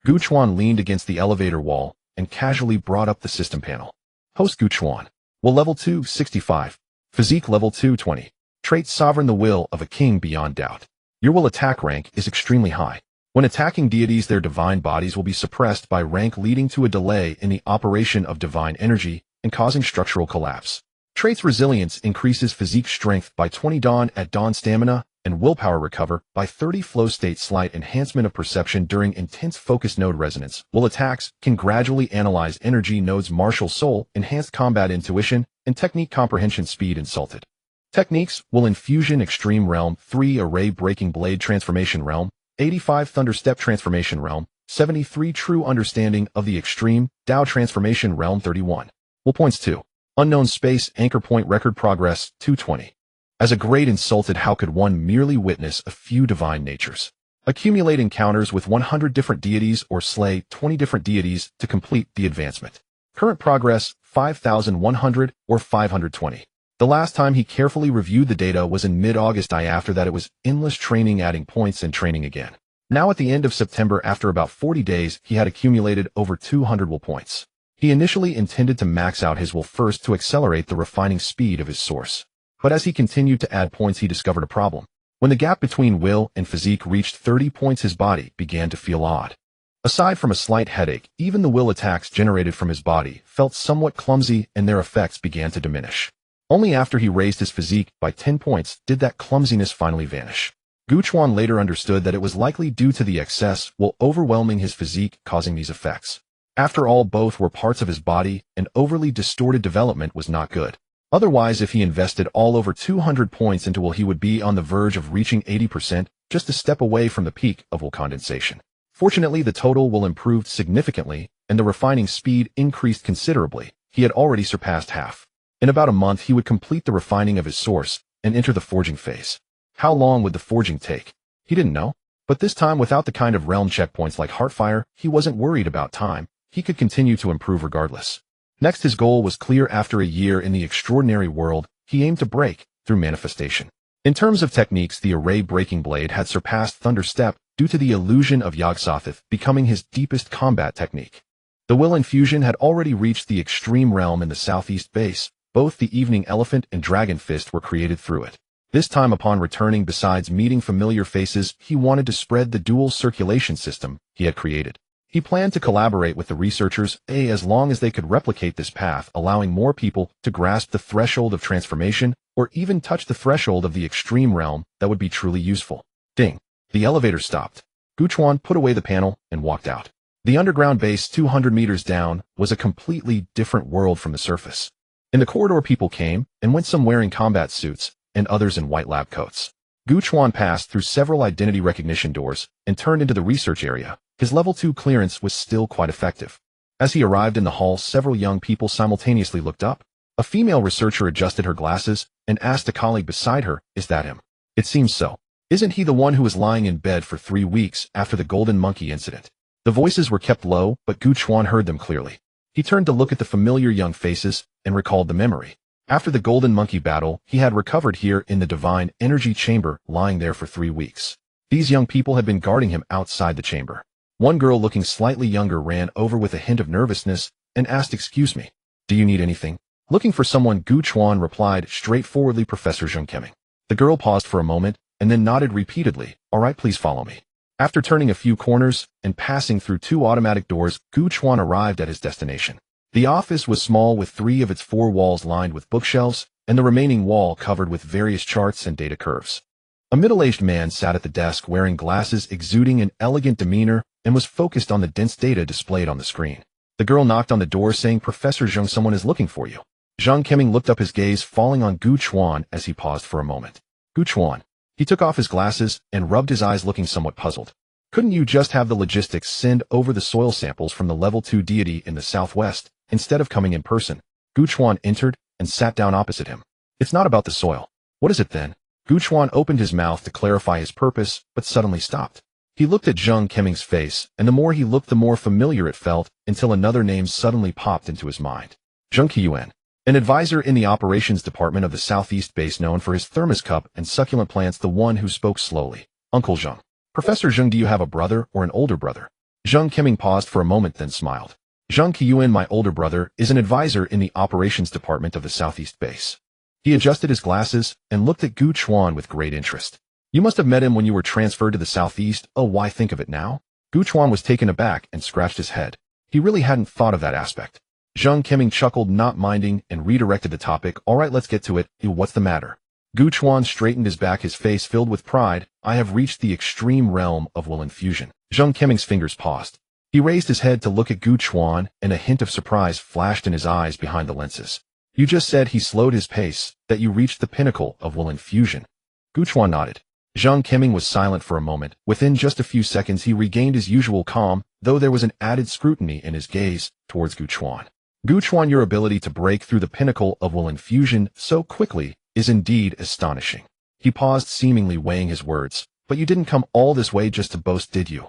Gu Chuan leaned against the elevator wall and casually brought up the system panel. Host Gu Chuan. Will level 2, 65. Physique level 220. Trait sovereign, the will of a king beyond doubt. Your will attack rank is extremely high. When attacking deities, their divine bodies will be suppressed by rank, leading to a delay in the operation of divine energy and causing structural collapse. Traits resilience increases physique strength by 20, dawn at dawn stamina, and willpower recover by 30, flow state slight enhancement of perception during intense focus node resonance. Will attacks can gradually analyze energy nodes, martial soul, enhanced combat intuition, and technique comprehension speed insulted. Techniques will infusion extreme realm 3 array breaking blade transformation realm 85 thunderstep transformation realm 73 true understanding of the extreme Dao transformation realm 31. Will points 2. Unknown space anchor point record progress 220. As a great insulted, how could one merely witness a few divine natures? Accumulate encounters with 100 different deities or slay 20 different deities to complete the advancement. Current progress 5,100 or 520. The last time he carefully reviewed the data was in mid-August. After that it was endless training, adding points and training again. Now at the end of September, after about 40 days, he had accumulated over 200 will points. He initially intended to max out his will first to accelerate the refining speed of his source. But as he continued to add points, he discovered a problem. When the gap between will and physique reached 30 points, his body began to feel odd. Aside from a slight headache, even the will attacks generated from his body felt somewhat clumsy and their effects began to diminish. Only after he raised his physique by 10 points did that clumsiness finally vanish. Gu Chuan later understood that it was likely due to the excess will overwhelming his physique, causing these effects. After all, both were parts of his body, and overly distorted development was not good. Otherwise, if he invested all over 200 points into will, he would be on the verge of reaching 80%, just a step away from the peak of will condensation. Fortunately, the total will improved significantly, and the refining speed increased considerably. He had already surpassed half. In about a month, he would complete the refining of his source and enter the forging phase. How long would the forging take? He didn't know. But this time, without the kind of realm checkpoints like Heartfire, he wasn't worried about time. He could continue to improve regardless. Next, his goal was clear. After a year in the extraordinary world, he aimed to break through manifestation. In terms of techniques, the array breaking blade had surpassed Thunderstep due to the illusion of Yog-Sothoth becoming his deepest combat technique. The will infusion had already reached the extreme realm in the southeast base. Both the Evening Elephant and Dragon Fist were created through it. This time, upon returning, besides meeting familiar faces, he wanted to spread the dual circulation system he had created. He planned to collaborate with the researchers, as long as they could replicate this path, allowing more people to grasp the threshold of transformation, or even touch the threshold of the extreme realm. That would be truly useful. Ding. The elevator stopped. Gu Chuan put away the panel and walked out. The underground base 200 meters down was a completely different world from the surface. In the corridor, people came and went, some wearing combat suits and others in white lab coats. Gu Chuan passed through several identity recognition doors and turned into the research area. His level 2 clearance was still quite effective. As he arrived in the hall, several young people simultaneously looked up. A female researcher adjusted her glasses and asked a colleague beside her, "Is that him?" "It seems so. Isn't he the one who was lying in bed for 3 weeks after the golden monkey incident?" The voices were kept low, but Gu Chuan heard them clearly. He turned to look at the familiar young faces and recalled the memory. After the golden monkey battle, he had recovered here in the divine energy chamber, lying there for 3 weeks. These young people had been guarding him outside the chamber. One girl, looking slightly younger, ran over with a hint of nervousness and asked, "Excuse me, do you need anything?" "Looking for someone," Gu Chuan replied straightforwardly. "Professor Zheng Keming." The girl paused for a moment and then nodded repeatedly. "All right, please follow me." After turning a few corners and passing through 2 automatic doors, Gu Chuan arrived at his destination. The office was small, with 3 of its 4 walls lined with bookshelves and the remaining wall covered with various charts and data curves. A middle-aged man sat at the desk wearing glasses, exuding an elegant demeanor, and was focused on the dense data displayed on the screen. The girl knocked on the door, saying, "Professor Zheng, someone is looking for you." Zheng Keming looked up, his gaze falling on Gu Chuan as he paused for a moment. "Gu Chuan." He took off his glasses and rubbed his eyes, looking somewhat puzzled. Couldn't you just have the logistics send over the soil samples from the level 2 deity in the southwest, instead of coming in person? Gu Chuan entered and sat down opposite him. It's not about the soil. What is it then? Gu Chuan opened his mouth to clarify his purpose, but suddenly stopped. He looked at Zheng Keming's face, and the more he looked the more familiar it felt, until another name suddenly popped into his mind. Zheng Qiuan, an advisor in the operations department of the Southeast base known for his thermos cup and succulent plants, the one who spoke slowly. Uncle Zheng. Professor Zheng, do you have a brother or an older brother? Zheng Keming paused for a moment then smiled. Zheng Qiuan, my older brother, is an advisor in the operations department of the Southeast base. He adjusted his glasses and looked at Gu Chuan with great interest. You must have met him when you were transferred to the Southeast. Oh, why think of it now? Gu Chuan was taken aback and scratched his head. He really hadn't thought of that aspect. Zheng Keming chuckled, not minding, and redirected the topic. All right, let's get to it. What's the matter? Gu Chuan straightened his back, his face filled with pride. I have reached the extreme realm of will infusion. Zheng Keming's fingers paused. He raised his head to look at Gu Chuan, and a hint of surprise flashed in his eyes behind the lenses. You just said, he slowed his pace, that you reached the pinnacle of will infusion. Gu Chuan nodded. Zheng Keming was silent for a moment. Within just a few seconds he regained his usual calm, though there was an added scrutiny in his gaze towards Gu Chuan. Gu Chuan, your ability to break through the pinnacle of will infusion so quickly is indeed astonishing. He paused, seemingly weighing his words. But you didn't come all this way just to boast, did you?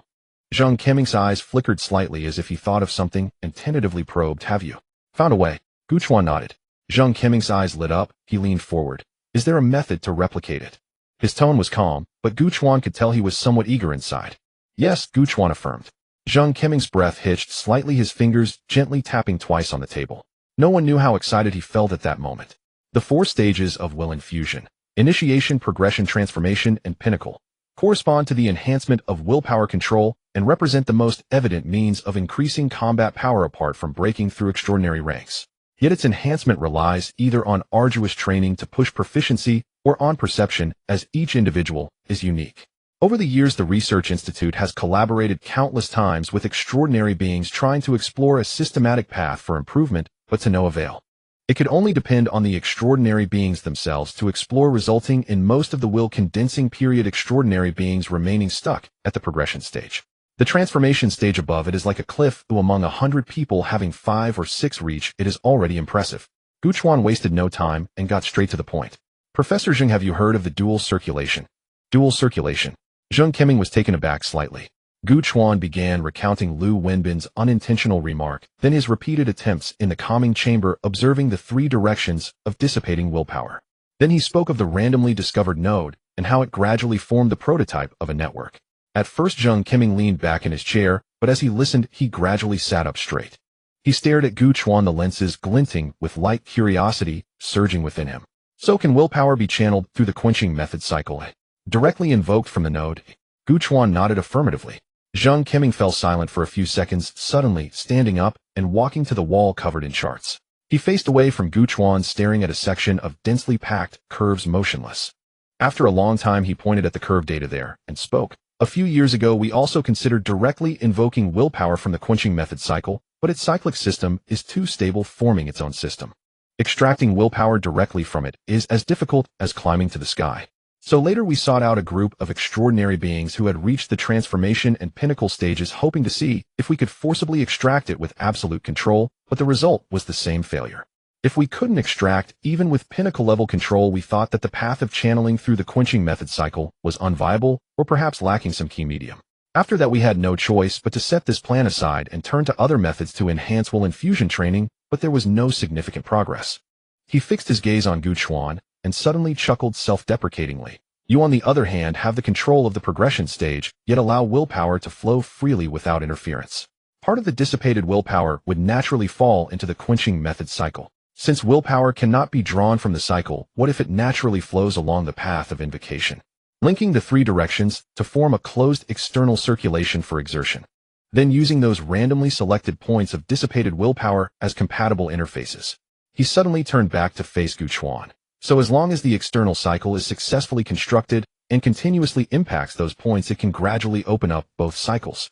Zheng Keming's eyes flickered slightly as if he thought of something and tentatively probed. Have you found a way? Gu Chuan nodded. Zheng Keming's eyes lit up. He leaned forward. Is there a method to replicate it? His tone was calm, but Gu Chuan could tell he was somewhat eager inside. Yes, Gu Chuan affirmed. Zheng Keming's breath hitched slightly, his fingers gently tapping twice on the table. No one knew how excited he felt at that moment. The 4 stages of will infusion, initiation, progression, transformation, and pinnacle, correspond to the enhancement of willpower control and represent the most evident means of increasing combat power apart from breaking through extraordinary ranks. Yet its enhancement relies either on arduous training to push proficiency or on perception, as each individual is unique. Over the years, the Research Institute has collaborated countless times with extraordinary beings trying to explore a systematic path for improvement, but to no avail. It could only depend on the extraordinary beings themselves to explore, resulting in most of the will condensing period extraordinary beings remaining stuck at the progression stage. The transformation stage above it is like a cliff, though among 100 people having 5 or 6 reach it is already impressive. Gu Chuan wasted no time and got straight to the point. Professor Zheng, have you heard of the dual circulation? Dual circulation. Zheng Keming was taken aback slightly. Gu Chuan began recounting Lu Wenbin's unintentional remark, then his repeated attempts in the calming chamber, observing the 3 directions of dissipating willpower. Then he spoke of the randomly discovered node and how it gradually formed the prototype of a network. At first Zheng Keming leaned back in his chair, but as he listened, he gradually sat up straight. He stared at Gu Chuan, the lenses glinting with light curiosity surging within him. So can willpower be channeled through the quenching method cycle, directly invoked from the node? Gu Chuan nodded affirmatively. Zheng Keming fell silent for a few seconds, suddenly standing up and walking to the wall covered in charts. He faced away from Gu Chuan, staring at a section of densely packed curves motionless. After a long time he pointed at the curve data there and spoke. A few years ago we also considered directly invoking willpower from the quenching method cycle, but its cyclic system is too stable, forming its own system. Extracting willpower directly from it is as difficult as climbing to the sky. So later we sought out a group of extraordinary beings who had reached the transformation and pinnacle stages, hoping to see if we could forcibly extract it with absolute control, but the result was the same failure. If we couldn't extract, even with pinnacle-level control, we thought that the path of channeling through the quenching method cycle was unviable, or perhaps lacking some key medium. After that we had no choice but to set this plan aside and turn to other methods to enhance will infusion training, but there was no significant progress. He fixed his gaze on Gu Chuan, and suddenly chuckled self-deprecatingly. You, on the other hand, have the control of the progression stage, yet allow willpower to flow freely without interference. Part of the dissipated willpower would naturally fall into the quenching method cycle. Since willpower cannot be drawn from the cycle, what if it naturally flows along the path of invocation, linking the 3 directions to form a closed external circulation for exertion, then using those randomly selected points of dissipated willpower as compatible interfaces? He suddenly turned back to face Gu Chuan. So as long as the external cycle is successfully constructed and continuously impacts those points, it can gradually open up both cycles.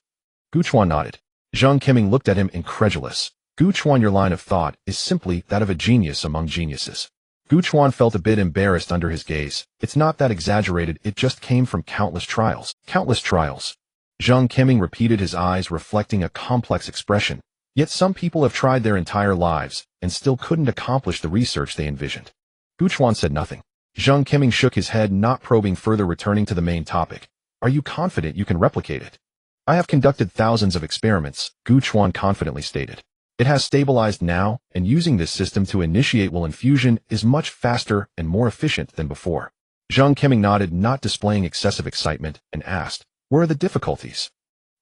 Gu Chuan nodded. Zheng Keming looked at him incredulous. Gu Chuan, your line of thought is simply that of a genius among geniuses. Gu Chuan felt a bit embarrassed under his gaze. It's not that exaggerated, it just came from countless trials. Countless trials. Zhang Keming repeated, his eyes reflecting a complex expression. Yet some people have tried their entire lives and still couldn't accomplish the research they envisioned. Gu Chuan said nothing. Zhang Keming shook his head, not probing further, returning to the main topic. Are you confident you can replicate it? I have conducted thousands of experiments, Gu Chuan confidently stated. It has stabilized now, and using this system to initiate will infusion is much faster and more efficient than before. Zhang Keming nodded, not displaying excessive excitement, and asked, where are the difficulties?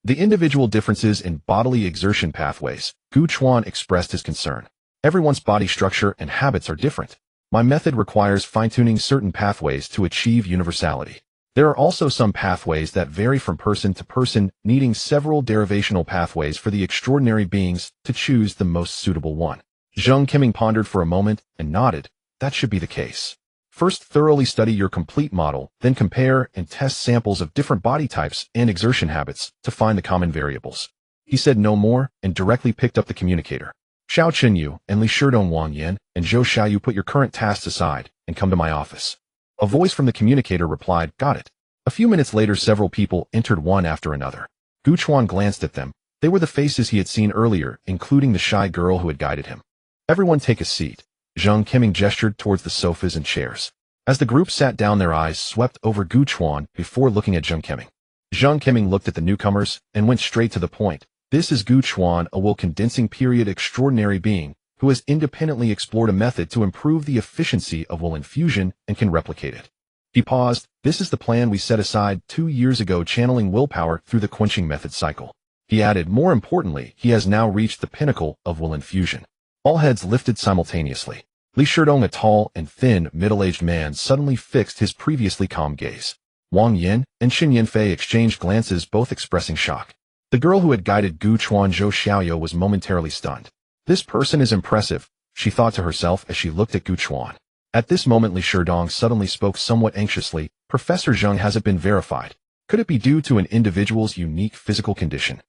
The individual differences in bodily exertion pathways, Gu Chuan expressed his concern. Everyone's body structure and habits are different. My method requires fine-tuning certain pathways to achieve universality. There are also some pathways that vary from person to person, needing several derivational pathways for the extraordinary beings to choose the most suitable one. Zhang Keming pondered for a moment and nodded. That should be the case. First, thoroughly study your complete model, then compare and test samples of different body types and exertion habits to find the common variables. He said no more and directly picked up the communicator. Xiao Chenyu and Li Shidong Wang Yan and Zhou Xiaoyu, put your current tasks aside and come to my office. A voice from the communicator replied, got it. A few minutes later, several people entered one after another. Gu Chuan glanced at them. They were the faces he had seen earlier, including the shy girl who had guided him. Everyone take a seat. Zhang Keming gestured towards the sofas and chairs. As the group sat down, their eyes swept over Gu Chuan before looking at Zhang Keming. Zhang Keming looked at the newcomers and went straight to the point. This is Gu Chuan, a will condensing period extraordinary being, who has independently explored a method to improve the efficiency of will infusion and can replicate it. He paused. This is the plan we set aside 2 years ago, channeling willpower through the quenching method cycle. He added, more importantly, he has now reached the pinnacle of will infusion. All heads lifted simultaneously. Li Shidong, a tall and thin, middle-aged man, suddenly fixed his previously calm gaze. Wang Yin and Xin Yanfei exchanged glances, both expressing shock. The girl who had guided Gu Chuan, Zhou Xiaoyu, was momentarily stunned. This person is impressive, she thought to herself as she looked at Gu Chuan. At this moment, Li Shidong suddenly spoke somewhat anxiously. Professor Zhang, has it been verified? Could it be due to an individual's unique physical condition?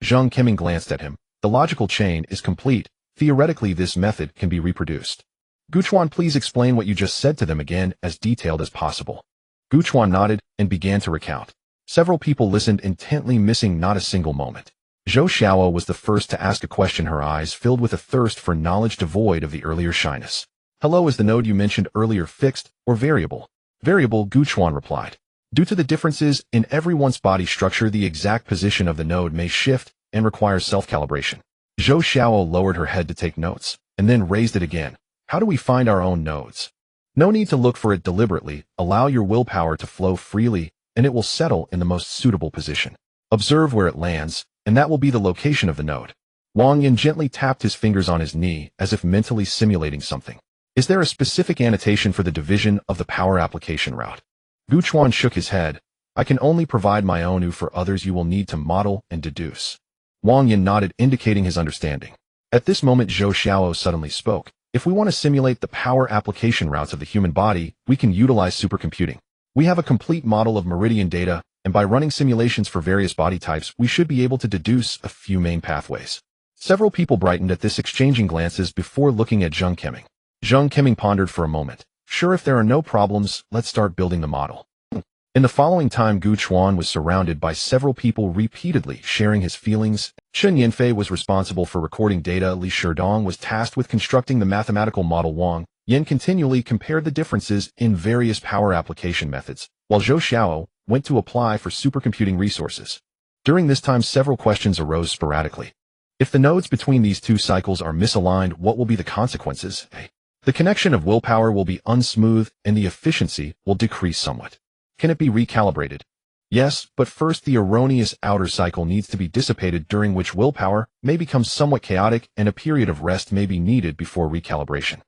Zhang Keming glanced at him. The logical chain is complete. Theoretically, this method can be reproduced. Gu Chuan, please explain what you just said to them again, as detailed as possible. Gu Chuan nodded and began to recount. Several people listened intently, missing not a single moment. Zhou Xiaoyu was the first to ask a question, her eyes filled with a thirst for knowledge devoid of the earlier shyness. Hello, is the node you mentioned earlier fixed or variable? Variable, Gu Chuan replied. Due to the differences in everyone's body structure, the exact position of the node may shift and require self-calibration. Zhou Xiaoyu lowered her head to take notes, and then raised it again. How do we find our own nodes? No need to look for it deliberately. Allow your willpower to flow freely, and it will settle in the most suitable position. Observe where it lands, and that will be the location of the node. Wang Yin gently tapped his fingers on his knee, as if mentally simulating something. Is there a specific annotation for the division of the power application route? Gu Chuan shook his head. I can only provide my own. For others, you will need to model and deduce. Wang Yin nodded, indicating his understanding. At this moment, Zhou Xiaoyu suddenly spoke. If we want to simulate the power application routes of the human body, we can utilize supercomputing. We have a complete model of meridian data, and by running simulations for various body types, we should be able to deduce a few main pathways. Several people brightened at this, exchanging glances before looking at Zhang Keming. Zhang Keming pondered for a moment. Sure, if there are no problems, let's start building the model. In the following time, Gu Chuan was surrounded by several people, repeatedly sharing his feelings. Xin Yanfei was responsible for recording data. Li Shidong was tasked with constructing the mathematical model. Wang Yin continually compared the differences in various power application methods, while Zhou Xiaoyu went to apply for supercomputing resources. During this time, several questions arose sporadically. If the nodes between these two cycles are misaligned, what will be the consequences? The connection of willpower will be unsmooth, and the efficiency will decrease somewhat. Can it be recalibrated? Yes, but first the erroneous outer cycle needs to be dissipated, during which willpower may become somewhat chaotic and a period of rest may be needed before recalibration.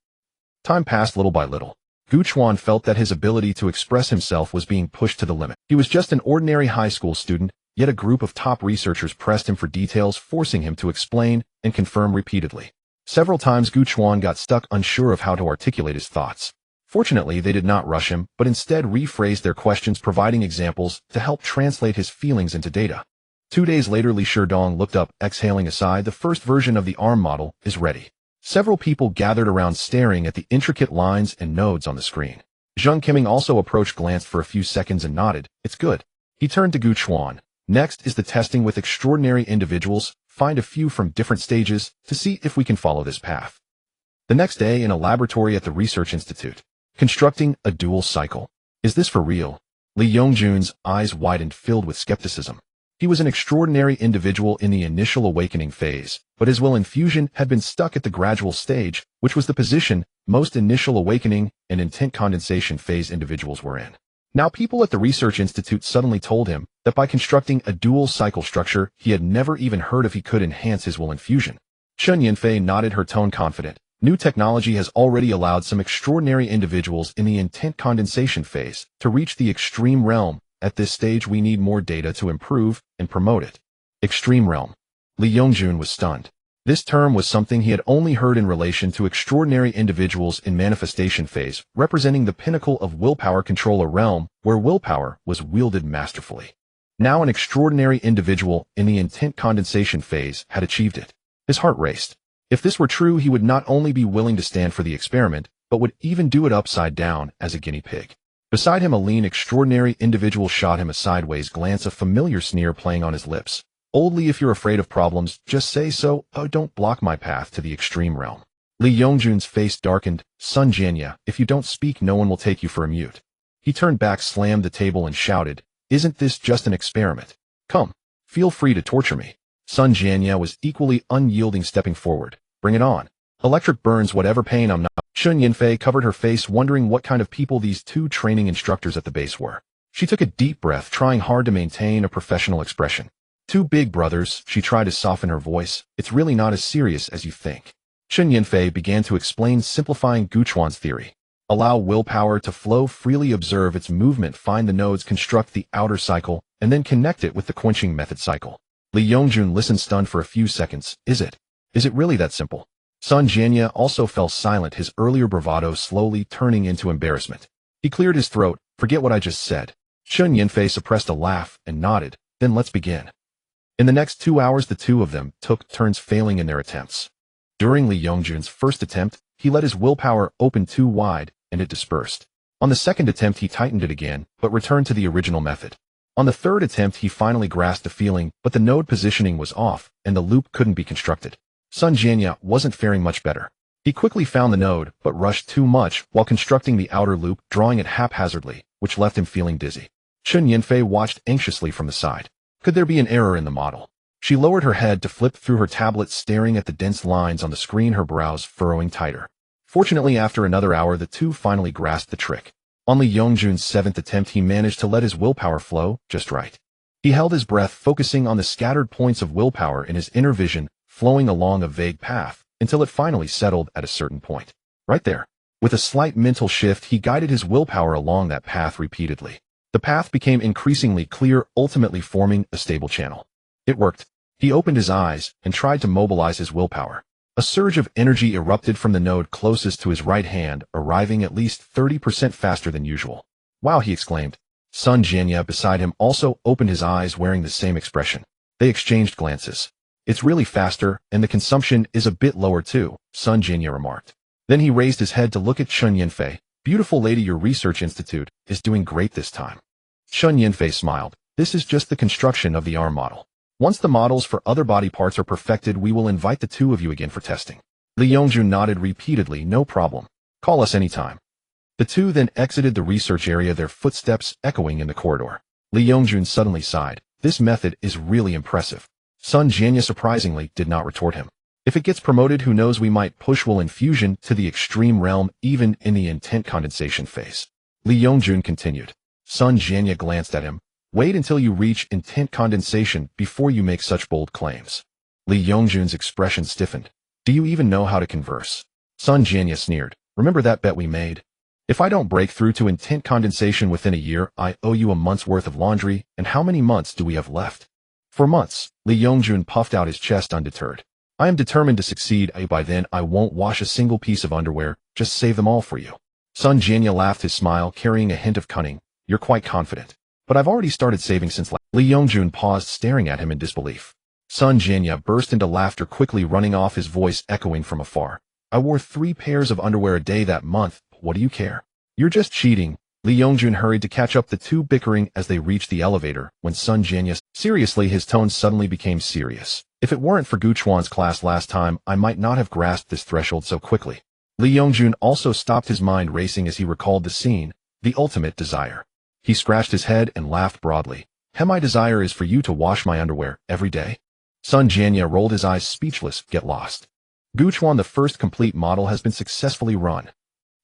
Time passed little by little. Gu Chuan felt that his ability to express himself was being pushed to the limit. He was just an ordinary high school student, yet a group of top researchers pressed him for details, forcing him to explain and confirm repeatedly. Several times Gu Chuan got stuck, unsure of how to articulate his thoughts. Fortunately, they did not rush him, but instead rephrased their questions, providing examples to help translate his feelings into data. 2 days later, Li Shidong looked up, exhaling a sigh. The first version of the ARM model is ready. Several people gathered around, staring at the intricate lines and nodes on the screen. Zhang Keming also approached, glanced for a few seconds, and nodded. It's good. He turned to Gu Chuan. Next is the testing with extraordinary individuals. Find a few from different stages to see if we can follow this path. The next day in a laboratory at the Research Institute. Constructing a dual cycle. Is this for real? Lee Yongjun's eyes widened, filled with skepticism. He was an extraordinary individual in the initial awakening phase, but his will infusion had been stuck at the gradual stage, which was the position most initial awakening and intent condensation phase individuals were in. Now people at the Research Institute suddenly told him that by constructing a dual cycle structure he had never even heard of, he could enhance his will infusion. Chen Yunfei nodded, her tone confident. New technology has already allowed some extraordinary individuals in the intent condensation phase to reach the extreme realm. At this stage we need more data to improve and promote it. Extreme realm. Lee Yongjun was stunned. This term was something he had only heard in relation to extraordinary individuals in manifestation phase, representing the pinnacle of willpower control, a realm where willpower was wielded masterfully. Now an extraordinary individual in the intent condensation phase had achieved it. His heart raced. If this were true, he would not only be willing to stand for the experiment, but would even do it upside down as a guinea pig. Beside him, a lean, extraordinary individual shot him a sideways glance, a familiar sneer playing on his lips. Oldly, if you're afraid of problems, just say so. Oh, don't block my path to the extreme realm. Lee Yongjun's face darkened. Sun Jianya, if you don't speak, no one will take you for a mute. He turned back, slammed the table, and shouted, "Isn't this just an experiment? Come, feel free to torture me." Sun Jianya was equally unyielding, stepping forward. "Bring it on. Electric burns, whatever pain I'm not." Chen Yunfei covered her face, wondering what kind of people these two training instructors at the base were. She took a deep breath, trying hard to maintain a professional expression. "Two big brothers," she tried to soften her voice. "It's really not as serious as you think." Chen Yunfei began to explain, simplifying Gu Chuan's theory. Allow willpower to flow freely, observe its movement, find the nodes, construct the outer cycle, and then connect it with the quenching method cycle. Lee Yongjun listened, stunned for a few seconds. Is it really that simple? Sun Jianya also fell silent, his earlier bravado slowly turning into embarrassment. He cleared his throat. "Forget what I just said." Chen Yunfei suppressed a laugh and nodded. "Then let's begin." In the next 2 hours, the two of them took turns failing in their attempts. During Lee Yongjun's first attempt, he let his willpower open too wide, and it dispersed. On the second attempt, he tightened it again, but returned to the original method. On the third attempt, he finally grasped the feeling, but the node positioning was off, and the loop couldn't be constructed. Sun Jianya wasn't faring much better. He quickly found the node, but rushed too much while constructing the outer loop, drawing it haphazardly, which left him feeling dizzy. Chen Yunfei watched anxiously from the side. Could there be an error in the model? She lowered her head to flip through her tablet, staring at the dense lines on the screen, her brows furrowing tighter. Fortunately, after another hour, the two finally grasped the trick. On Lee Yongjun's seventh attempt, he managed to let his willpower flow just right. He held his breath, focusing on the scattered points of willpower in his inner vision, flowing along a vague path, until it finally settled at a certain point. Right there. With a slight mental shift, he guided his willpower along that path repeatedly. The path became increasingly clear, ultimately forming a stable channel. It worked. He opened his eyes and tried to mobilize his willpower. A surge of energy erupted from the node closest to his right hand, arriving at least 30% faster than usual. "Wow," he exclaimed. Sun Jianya beside him also opened his eyes, wearing the same expression. They exchanged glances. "It's really faster, and the consumption is a bit lower too," Sun Jianya remarked. Then he raised his head to look at Chen Yunfei. "Beautiful lady, your research institute is doing great this time." Chen Yunfei smiled. "This is just the construction of the arm model. Once the models for other body parts are perfected, we will invite the two of you again for testing." Lee Yongjun nodded repeatedly. "No problem. Call us anytime." The two then exited the research area, their footsteps echoing in the corridor. Lee Yongjun suddenly sighed. "This method is really impressive." Sun Jianya surprisingly did not retort him. "If it gets promoted, who knows, we might push will infusion to the extreme realm even in the intent condensation phase." Lee Yongjun continued. Sun Jianya glanced at him. "Wait until you reach intent condensation before you make such bold claims." Lee Yongjun's expression stiffened. "Do you even know how to converse?" Sun Jianya sneered. "Remember that bet we made? If I don't break through to intent condensation within a year, I owe you a month's worth of laundry, and how many months do we have left?" "4 months." Lee Yongjun puffed out his chest, undeterred. "I am determined to succeed. By then, I won't wash a single piece of underwear, just save them all for you." Sun Jianya laughed, his smile carrying a hint of cunning. "You're quite confident. But I've already started saving since last." Lee Yongjun paused, staring at him in disbelief. Sun Jianya burst into laughter, quickly running off, his voice echoing from afar. "I wore 3 pairs of underwear a day that month. What do you care? You're just cheating. Li Yongjun hurried to catch up the two, bickering as they reached the elevator when Sun Jianya. Seriously, his tone suddenly became serious. If it weren't for Gu Chuan's class last time, I might not have grasped this threshold so quickly. Li Yongjun also stopped, his mind racing as he recalled the scene, the ultimate desire. He scratched his head and laughed broadly. My desire is for you to wash my underwear every day? Sun Jianya rolled his eyes, speechless. Get lost. Gu Chuan, the first complete model has been successfully run.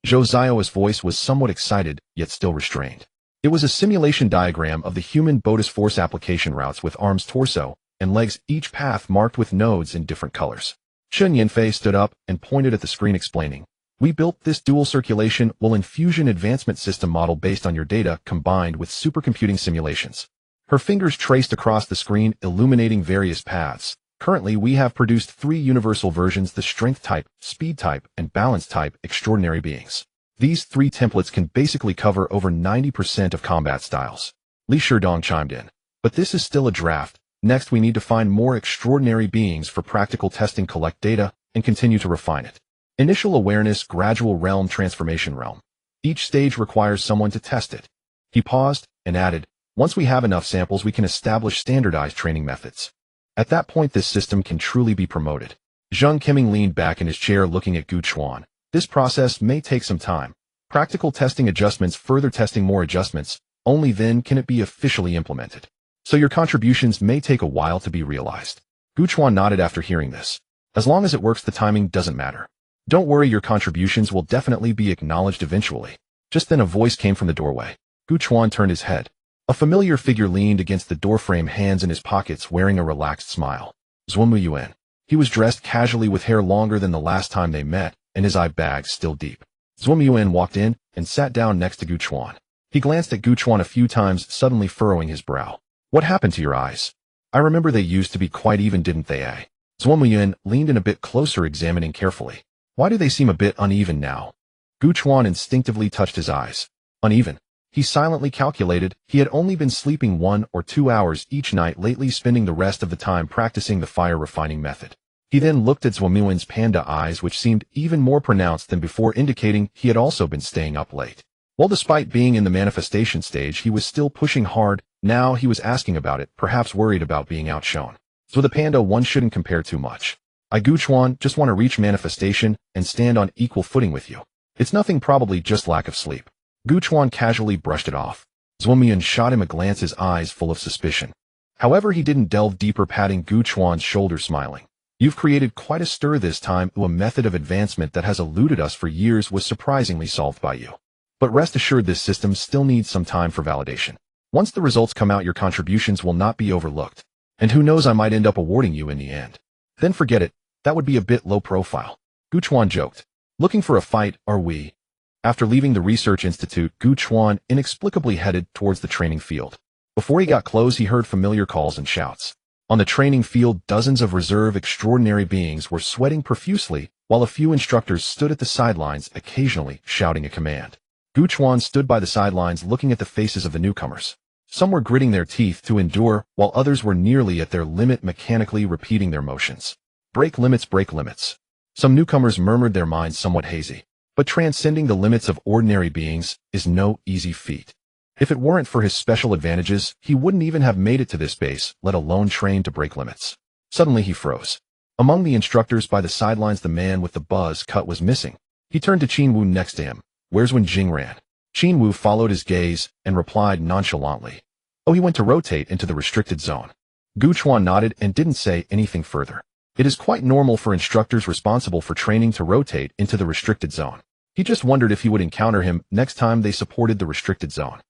Zhou Zio's voice was somewhat excited, yet still restrained. It was a simulation diagram of the human Bodis force application routes with arms, torso, and legs, each path marked with nodes in different colors. Chen Yanfei stood up and pointed at the screen, explaining, "We built this dual circulation will infusion advancement system model based on your data combined with supercomputing simulations." Her fingers traced across the screen, illuminating various paths. Currently, we have produced 3 universal versions: the strength type, speed type, and balance type extraordinary beings. These 3 templates can basically cover over 90% of combat styles. Li Shidong chimed in. But this is still a draft. Next, we need to find more extraordinary beings for practical testing, collect data, and continue to refine it. Initial awareness, gradual realm, transformation realm. Each stage requires someone to test it. He paused and added, once we have enough samples, we can establish standardized training methods. At that point, this system can truly be promoted. Zheng Qiming leaned back in his chair, looking at Gu Chuan. This process may take some time. Practical testing, adjustments, further testing, more adjustments. Only then can it be officially implemented. So your contributions may take a while to be realized. Gu Chuan nodded after hearing this. As long as it works, the timing doesn't matter. Don't worry, your contributions will definitely be acknowledged eventually. Just then a voice came from the doorway. Gu Chuan turned his head. A familiar figure leaned against the doorframe, hands in his pockets, wearing a relaxed smile. Zhuomu Yuan. He was dressed casually with hair longer than the last time they met, and his eye bags still deep. Zhuomu Yuan walked in and sat down next to Gu Chuan. He glanced at Gu Chuan a few times, suddenly furrowing his brow. What happened to your eyes? I remember they used to be quite even, didn't they, eh? Zhuomu Yuan leaned in a bit closer, examining carefully. Why do they seem a bit uneven now? Gu Chuan instinctively touched his eyes. Uneven. He silently calculated he had only been sleeping 1 or 2 hours each night lately, spending the rest of the time practicing the fire refining method. He then looked at Zhuomuan's panda eyes, which seemed even more pronounced than before, indicating he had also been staying up late. While despite being in the manifestation stage, he was still pushing hard. Now he was asking about it, perhaps worried about being outshone. So the panda, one shouldn't compare too much. I, Gu Chuan, just want to reach manifestation and stand on equal footing with you. It's nothing, probably just lack of sleep. Gu Chuan casually brushed it off. Zhuomuan shot him a glance, his eyes full of suspicion. However, he didn't delve deeper, patting Gu Chuan's shoulder, smiling. You've created quite a stir this time. A method of advancement that has eluded us for years was surprisingly solved by you. But rest assured, this system still needs some time for validation. Once the results come out, your contributions will not be overlooked. And who knows, I might end up awarding you in the end. Then forget it. That would be a bit low profile. Gu Chuan joked. Looking for a fight, are we? After leaving the research institute, Gu Chuan inexplicably headed towards the training field. Before he got close, he heard familiar calls and shouts. On the training field, dozens of reserve extraordinary beings were sweating profusely, while a few instructors stood at the sidelines, occasionally shouting a command. Gu Chuan stood by the sidelines, looking at the faces of the newcomers. Some were gritting their teeth to endure, while others were nearly at their limit, mechanically repeating their motions. Break limits, break limits. Some newcomers murmured, their minds somewhat hazy. But transcending the limits of ordinary beings is no easy feat. If it weren't for his special advantages, he wouldn't even have made it to this base, let alone train to break limits. Suddenly he froze. Among the instructors by the sidelines, the man with the buzz cut was missing. He turned to Qin Wu next to him. Where's Wen Jingran? Qin Wu followed his gaze and replied nonchalantly. Oh, he went to rotate into the restricted zone. Gu Chuan nodded and didn't say anything further. It is quite normal for instructors responsible for training to rotate into the restricted zone. He just wondered if he would encounter him next time they supported the restricted zone.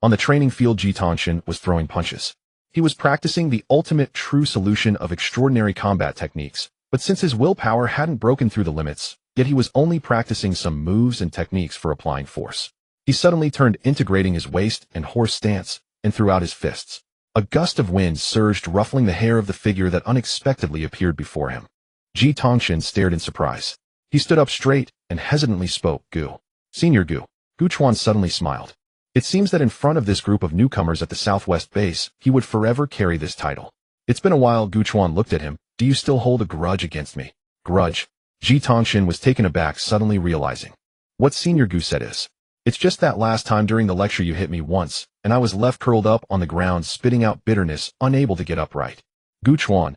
On the training field, Ji Tongshan was throwing punches. He was practicing the ultimate true solution of extraordinary combat techniques, but since his willpower hadn't broken through the limits, yet he was only practicing some moves and techniques for applying force. He suddenly turned, integrating his waist and horse stance, and threw out his fists. A gust of wind surged, ruffling the hair of the figure that unexpectedly appeared before him. Ji Tongshan stared in surprise. He stood up straight and hesitantly spoke, Gu. Senior Gu. Gu Chuan suddenly smiled. It seems that in front of this group of newcomers at the southwest base, he would forever carry this title. It's been a while. Gu Chuan looked at him. Do you still hold a grudge against me? Grudge? Ji Tongshan was taken aback, suddenly realizing. What Senior Gu said is. It's just that last time during the lecture you hit me once, and I was left curled up on the ground spitting out bitterness, unable to get upright. Gu Chuan.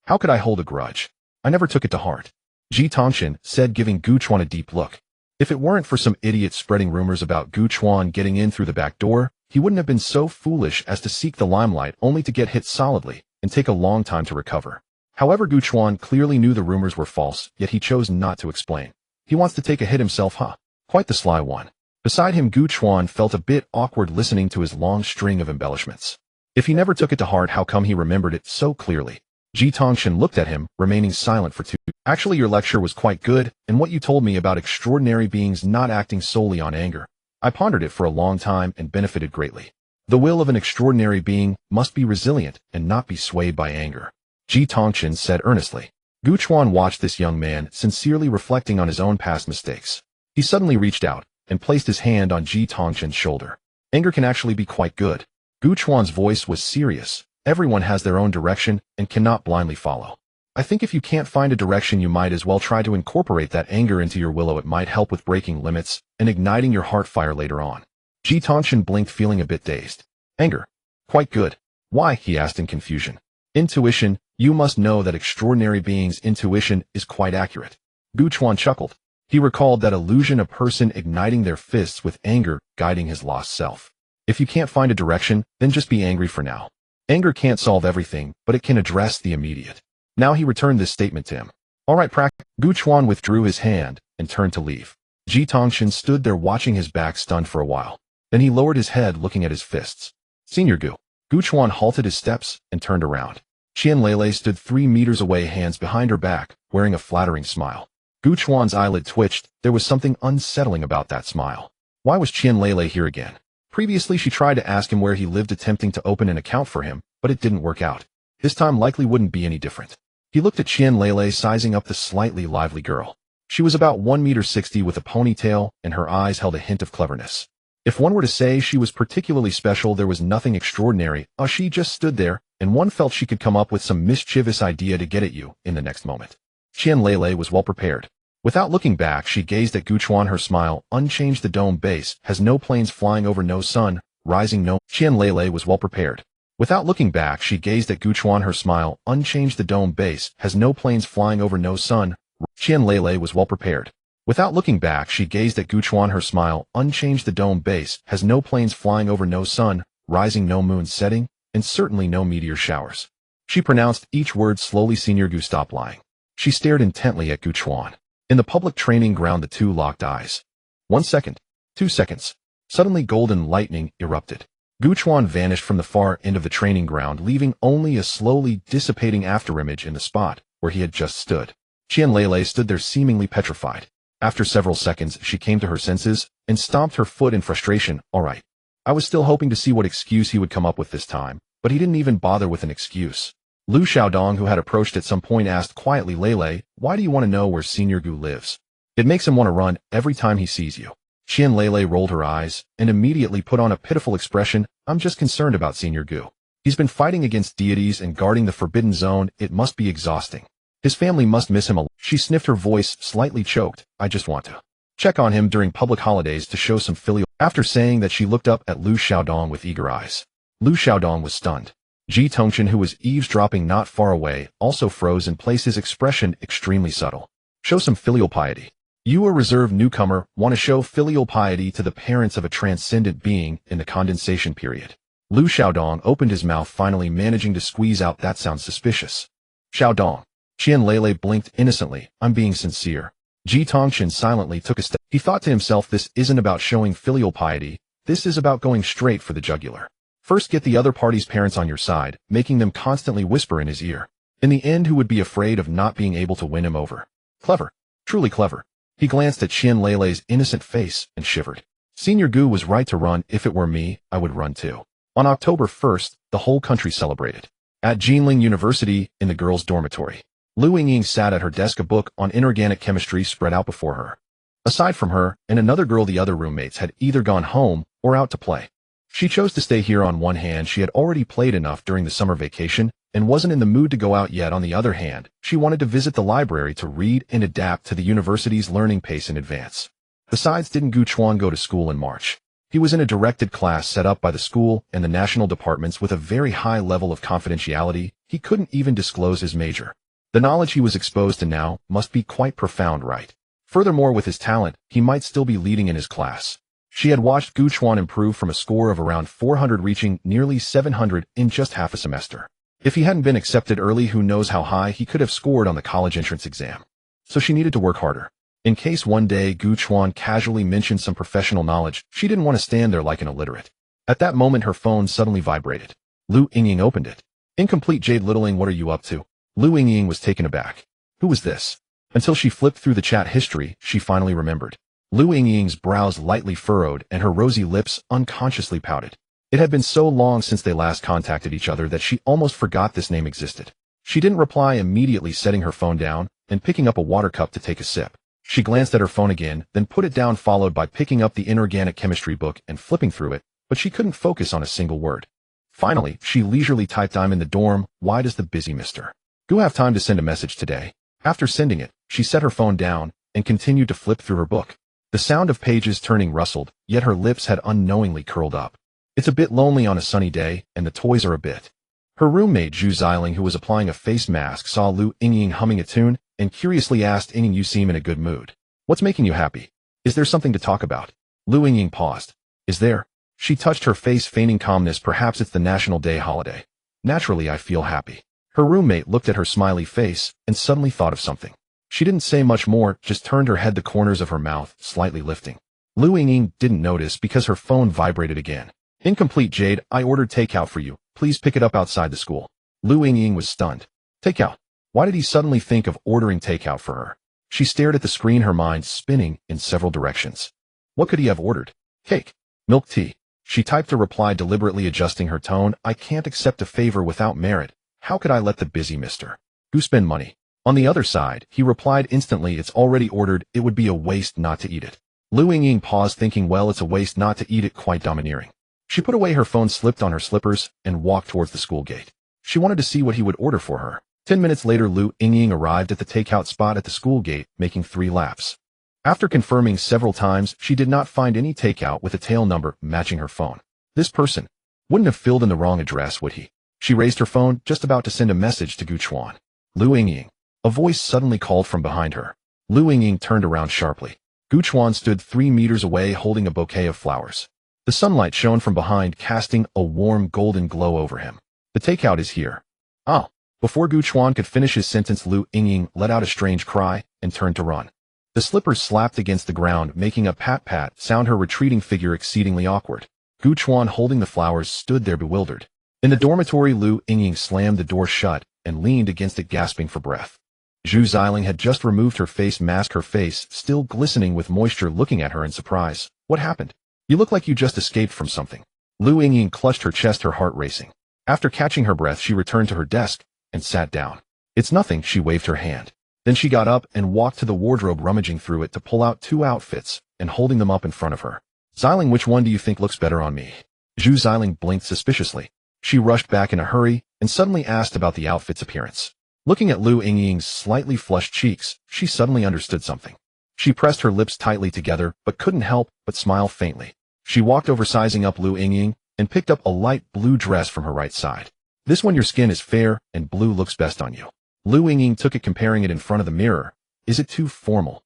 How could I hold a grudge? I never took it to heart. Ji Tongxin said, giving Gu Chuan a deep look. If it weren't for some idiot spreading rumors about Gu Chuan getting in through the back door, he wouldn't have been so foolish as to seek the limelight only to get hit solidly and take a long time to recover. However, Gu Chuan clearly knew the rumors were false, yet he chose not to explain. He wants to take a hit himself, huh? Quite the sly one. Beside him, Gu Chuan felt a bit awkward listening to his long string of embellishments. If he never took it to heart, how come he remembered it so clearly? Ji Tongxin looked at him, remaining silent for 2. Actually, your lecture was quite good, and what you told me about extraordinary beings not acting solely on anger. I pondered it for a long time and benefited greatly. The will of an extraordinary being must be resilient and not be swayed by anger. Ji Tongxin said earnestly. Gu Chuan watched this young man, sincerely reflecting on his own past mistakes. He suddenly reached out and placed his hand on Ji Tongxin's shoulder. Anger can actually be quite good. Gu Chuan's voice was serious. Everyone has their own direction and cannot blindly follow. I think if you can't find a direction, you might as well try to incorporate that anger into your willow. It might help with breaking limits and igniting your heart fire later on. Ji Tongxin blinked, feeling a bit dazed. Anger. Quite good. Why? He asked in confusion. Intuition. You must know that extraordinary beings' intuition is quite accurate. Gu Chuan chuckled. He recalled that illusion, a person igniting their fists with anger, guiding his lost self. If you can't find a direction, then just be angry for now. Anger can't solve everything, but it can address the immediate. Now he returned this statement to him. All right, practice. Gu Chuan withdrew his hand and turned to leave. Ji Tongxin stood there watching his back, stunned for a while. Then he lowered his head, looking at his fists. Senior Gu. Gu Chuan halted his steps and turned around. Qian Lele stood 3 meters away, hands behind her back, wearing a flattering smile. Gu Chuan's eyelid twitched. There was something unsettling about that smile. Why was Qian Lele here again? Previously, she tried to ask him where he lived, attempting to open an account for him, but it didn't work out. This time likely wouldn't be any different. He looked at Qian Lele, sizing up the slightly lively girl. She was about 1.60 meters with a ponytail, and her eyes held a hint of cleverness. If one were to say she was particularly special, there was nothing extraordinary. She just stood there, and one felt she could come up with some mischievous idea to get at you in the next moment. Qian Lele was well prepared. Without looking back, she gazed at Gu Chuan. Her smile unchanged. The dome base has no planes flying over, no sun rising, no. Qian Lele was well prepared. Without looking back, she gazed at Gu Chuan. Her smile unchanged. The dome base has no planes flying over, no sun. Qian Lele was well prepared. Without looking back, she gazed at Gu Chuan. Her smile unchanged. The dome base has no planes flying over, no sun rising, no moon setting, and certainly no meteor showers. She pronounced each word slowly. Senior Gu, stop lying. She stared intently at Gu Chuan. In the public training ground, the two locked eyes. 1 second. 2 seconds. Suddenly, golden lightning erupted. Gu Chuan vanished from the far end of the training ground, leaving only a slowly dissipating afterimage in the spot where he had just stood. Qian Lele stood there seemingly petrified. After several seconds, she came to her senses and stomped her foot in frustration. All right. I was still hoping to see what excuse he would come up with this time, but he didn't even bother with an excuse. Lu Xiaodong, who had approached at some point, asked quietly, Lele, why do you want to know where Senior Gu lives? It makes him want to run every time he sees you. Qian Lele rolled her eyes and immediately put on a pitiful expression. I'm just concerned about Senior Gu. He's been fighting against deities and guarding the forbidden zone. It must be exhausting. His family must miss him a lot. She sniffed, her voice slightly choked. I just want to check on him during public holidays to show some filial. After saying that, she looked up at Lu Xiaodong with eager eyes. Lu Xiaodong was stunned. Ji Tongxin, who was eavesdropping not far away, also froze in place, his expression extremely subtle. Show some filial piety. You, a reserved newcomer, want to show filial piety to the parents of a transcendent being in the condensation period. Lu Xiaodong opened his mouth, finally managing to squeeze out, that sounds suspicious. Xiaodong. Qian Lele blinked innocently. I'm being sincere. Ji Tongxin silently took a step. He thought to himself, this isn't about showing filial piety. This is about going straight for the jugular. First, get the other party's parents on your side, making them constantly whisper in his ear. In the end, who would be afraid of not being able to win him over? Clever. Truly clever. He glanced at Qian Lele's innocent face and shivered. Senior Gu was right to run. If it were me, I would run too. On October 1st, the whole country celebrated. At Jinling University, in the girls' dormitory, Lu Yingying sat at her desk, a book on inorganic chemistry spread out before her. Aside from her and another girl, the other roommates had either gone home or out to play. She chose to stay here. On one hand, she had already played enough during the summer vacation and wasn't in the mood to go out yet. On the other hand, she wanted to visit the library to read and adapt to the university's learning pace in advance. Besides, didn't Gu Chuan go to school in March? He was in a directed class set up by the school and the national departments with a very high level of confidentiality. He couldn't even disclose his major. The knowledge he was exposed to now must be quite profound, right? Furthermore, with his talent, he might still be leading in his class. She had watched Gu Chuan improve from a score of around 400 reaching nearly 700 in just half a semester. If he hadn't been accepted early, who knows how high he could have scored on the college entrance exam. So she needed to work harder. In case one day Gu Chuan casually mentioned some professional knowledge, she didn't want to stand there like an illiterate. At that moment, her phone suddenly vibrated. Lu Yingying opened it. Incomplete. Jade Littling, what are you up to? Lu Yingying was taken aback. Who was this? Until she flipped through the chat history, she finally remembered. Lu Yingying's brows lightly furrowed and her rosy lips unconsciously pouted. It had been so long since they last contacted each other that she almost forgot this name existed. She didn't reply immediately, setting her phone down and picking up a water cup to take a sip. She glanced at her phone again, then put it down, followed by picking up the inorganic chemistry book and flipping through it, but she couldn't focus on a single word. Finally, she leisurely typed, I'm in the dorm, why does the busy Mr. Gu have time to send a message today? After sending it, she set her phone down and continued to flip through her book. The sound of pages turning rustled, yet her lips had unknowingly curled up. It's a bit lonely on a sunny day, and the toys are a bit. Her roommate Zhu Xiling, who was applying a face mask, saw Lu Yingying humming a tune and curiously asked, Yingying, you seem in a good mood. What's making you happy? Is there something to talk about? Lu Yingying paused. Is there? She touched her face, feigning calmness. Perhaps it's the National Day holiday. Naturally, I feel happy. Her roommate looked at her smiley face and suddenly thought of something. She didn't say much more, just turned her head, the corners of her mouth slightly lifting. Lu Yingying didn't notice because her phone vibrated again. Incomplete. Jade, I ordered takeout for you. Please pick it up outside the school. Lu Yingying was stunned. Takeout? Why did he suddenly think of ordering takeout for her? She stared at the screen, her mind spinning in several directions. What could he have ordered? Cake? Milk tea? She typed a reply, deliberately adjusting her tone. I can't accept a favor without merit. How could I let the busy Mr. Gu spend money? On the other side, he replied instantly, it's already ordered. It would be a waste not to eat it. Lu Yingying paused, thinking, well, it's a waste not to eat it, quite domineering. She put away her phone, slipped on her slippers, and walked towards the school gate. She wanted to see what he would order for her. 10 minutes later, Lu Yingying arrived at the takeout spot at the school gate, making 3 laps. After confirming several times, she did not find any takeout with a tail number matching her phone. This person wouldn't have filled in the wrong address, would he? She raised her phone, just about to send a message to Gu Chuan. Lu Yingying. A voice suddenly called from behind her. Lu Yingying turned around sharply. Gu Chuan stood 3 meters away, holding a bouquet of flowers. The sunlight shone from behind, casting a warm golden glow over him. The takeout is here. Ah. Before Gu Chuan could finish his sentence, Lu Yingying let out a strange cry and turned to run. The slippers slapped against the ground, making a pat-pat sound, her retreating figure exceedingly awkward. Gu Chuan, holding the flowers, stood there bewildered. In the dormitory, Lu Yingying slammed the door shut and leaned against it, gasping for breath. Zhu Xiling had just removed her face mask, her face still glistening with moisture, looking at her in surprise. What happened? You look like you just escaped from something. Lu Yingying clutched her chest, her heart racing. After catching her breath, she returned to her desk and sat down. It's nothing, she waved her hand. Then she got up and walked to the wardrobe, rummaging through it to pull out 2 outfits and holding them up in front of her. Xiling, which one do you think looks better on me? Zhu Xiling blinked suspiciously. She rushed back in a hurry and suddenly asked about the outfit's appearance. Looking at Lu Yingying's slightly flushed cheeks, she suddenly understood something. She pressed her lips tightly together, but couldn't help but smile faintly. She walked over, sizing up Lu Yingying, and picked up a light blue dress from her right side. This one, your skin is fair, and blue looks best on you. Lu Yingying took it, comparing it in front of the mirror. Is it too formal?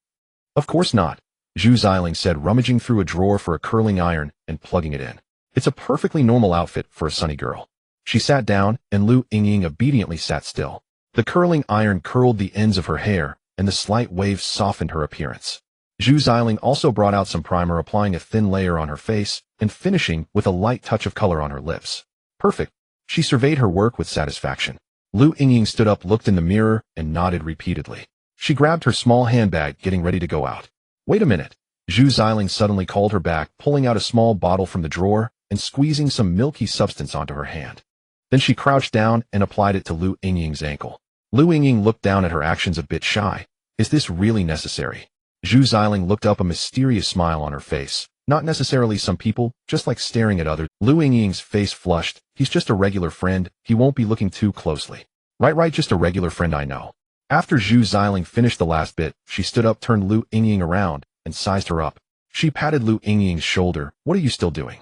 Of course not, Zhu Xiling said, rummaging through a drawer for a curling iron and plugging it in. It's a perfectly normal outfit for a sunny girl. She sat down, and Lu Yingying obediently sat still. The curling iron curled the ends of her hair, and the slight waves softened her appearance. Zhu Xiling also brought out some primer, applying a thin layer on her face and finishing with a light touch of color on her lips. Perfect. She surveyed her work with satisfaction. Lu Yingying stood up, looked in the mirror, and nodded repeatedly. She grabbed her small handbag, getting ready to go out. Wait a minute. Zhu Xiling suddenly called her back, pulling out a small bottle from the drawer and squeezing some milky substance onto her hand. Then she crouched down and applied it to Lu Yingying's ankle. Lu Yingying looked down at her actions, a bit shy. Is this really necessary? Zhu Xiling looked up, a mysterious smile on her face. Not necessarily, some people just like staring at others. Lu Yingying's face flushed. He's just a regular friend. He won't be looking too closely. Right, just a regular friend, I know. After Zhu Xiling finished the last bit, she stood up, turned Lu Yingying around, and sized her up. She patted Lu Yingying's shoulder. What are you still doing?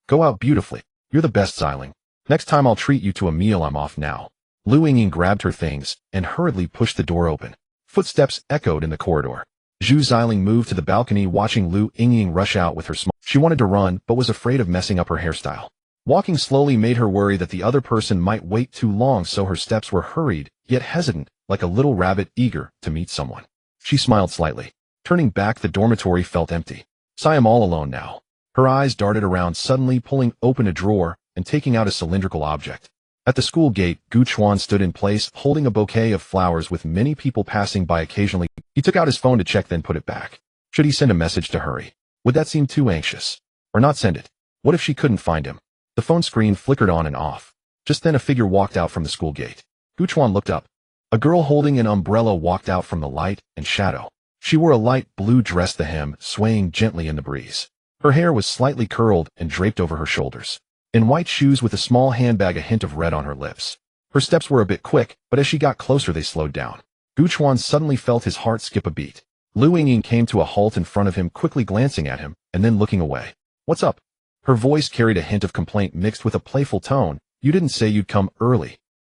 Go out beautifully. You're the best, Xiling. Next time I'll treat you to a meal. I'm off now. Lu Yingying grabbed her things and hurriedly pushed the door open. Footsteps echoed in the corridor. Zhu Xiling moved to the balcony, watching Lu Yingying rush out with her smile. She wanted to run, but was afraid of messing up her hairstyle. Walking slowly made her worry that the other person might wait too long, so her steps were hurried, yet hesitant, like a little rabbit eager to meet someone. She smiled slightly. Turning back, the dormitory felt empty. I am all alone now. Her eyes darted around, suddenly pulling open a drawer and taking out a cylindrical object. At the school gate, Gu Chuan stood in place, holding a bouquet of flowers with many people passing by occasionally. He took out his phone to check, then put it back. Should he send a message to hurry? Would that seem too anxious? Or not send it? What if she couldn't find him? The phone screen flickered on and off. Just then a figure walked out from the school gate. Gu Chuan looked up. A girl holding an umbrella walked out from the light and shadow. She wore a light blue dress, the hem swaying gently in the breeze. Her hair was slightly curled and draped over her shoulders. In white shoes with a small handbag, a hint of red on her lips. Her steps were a bit quick, but as she got closer they slowed down. Gu Chuan suddenly felt his heart skip a beat. Lu Yingying came to a halt in front of him, quickly glancing at him, and then looking away. What's up? Her voice carried a hint of complaint mixed with a playful tone. You didn't say you'd come early.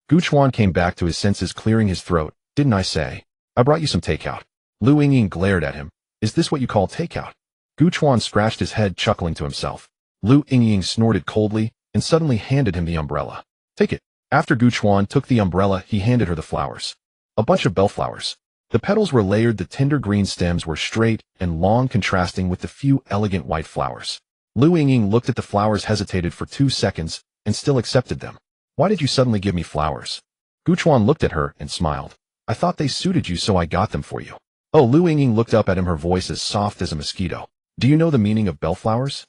Gu Chuan came back to his senses, clearing his throat. Didn't I say? I brought you some takeout. Lu Yingying glared at him. Is this what you call takeout? Gu Chuan scratched his head, chuckling to himself. Lu Yingying snorted coldly and suddenly handed him the umbrella. Take it. After Gu Chuan took the umbrella, he handed her the flowers. A bunch of bellflowers. The petals were layered, the tender green stems were straight and long, contrasting with the few elegant white flowers. Lu Yingying looked at the flowers, hesitated for 2 seconds, and still accepted them. Why did you suddenly give me flowers? Gu Chuan looked at her and smiled. I thought they suited you, so I got them for you. Oh, Lu Yingying looked up at him, her voice as soft as a mosquito. Do you know the meaning of bellflowers?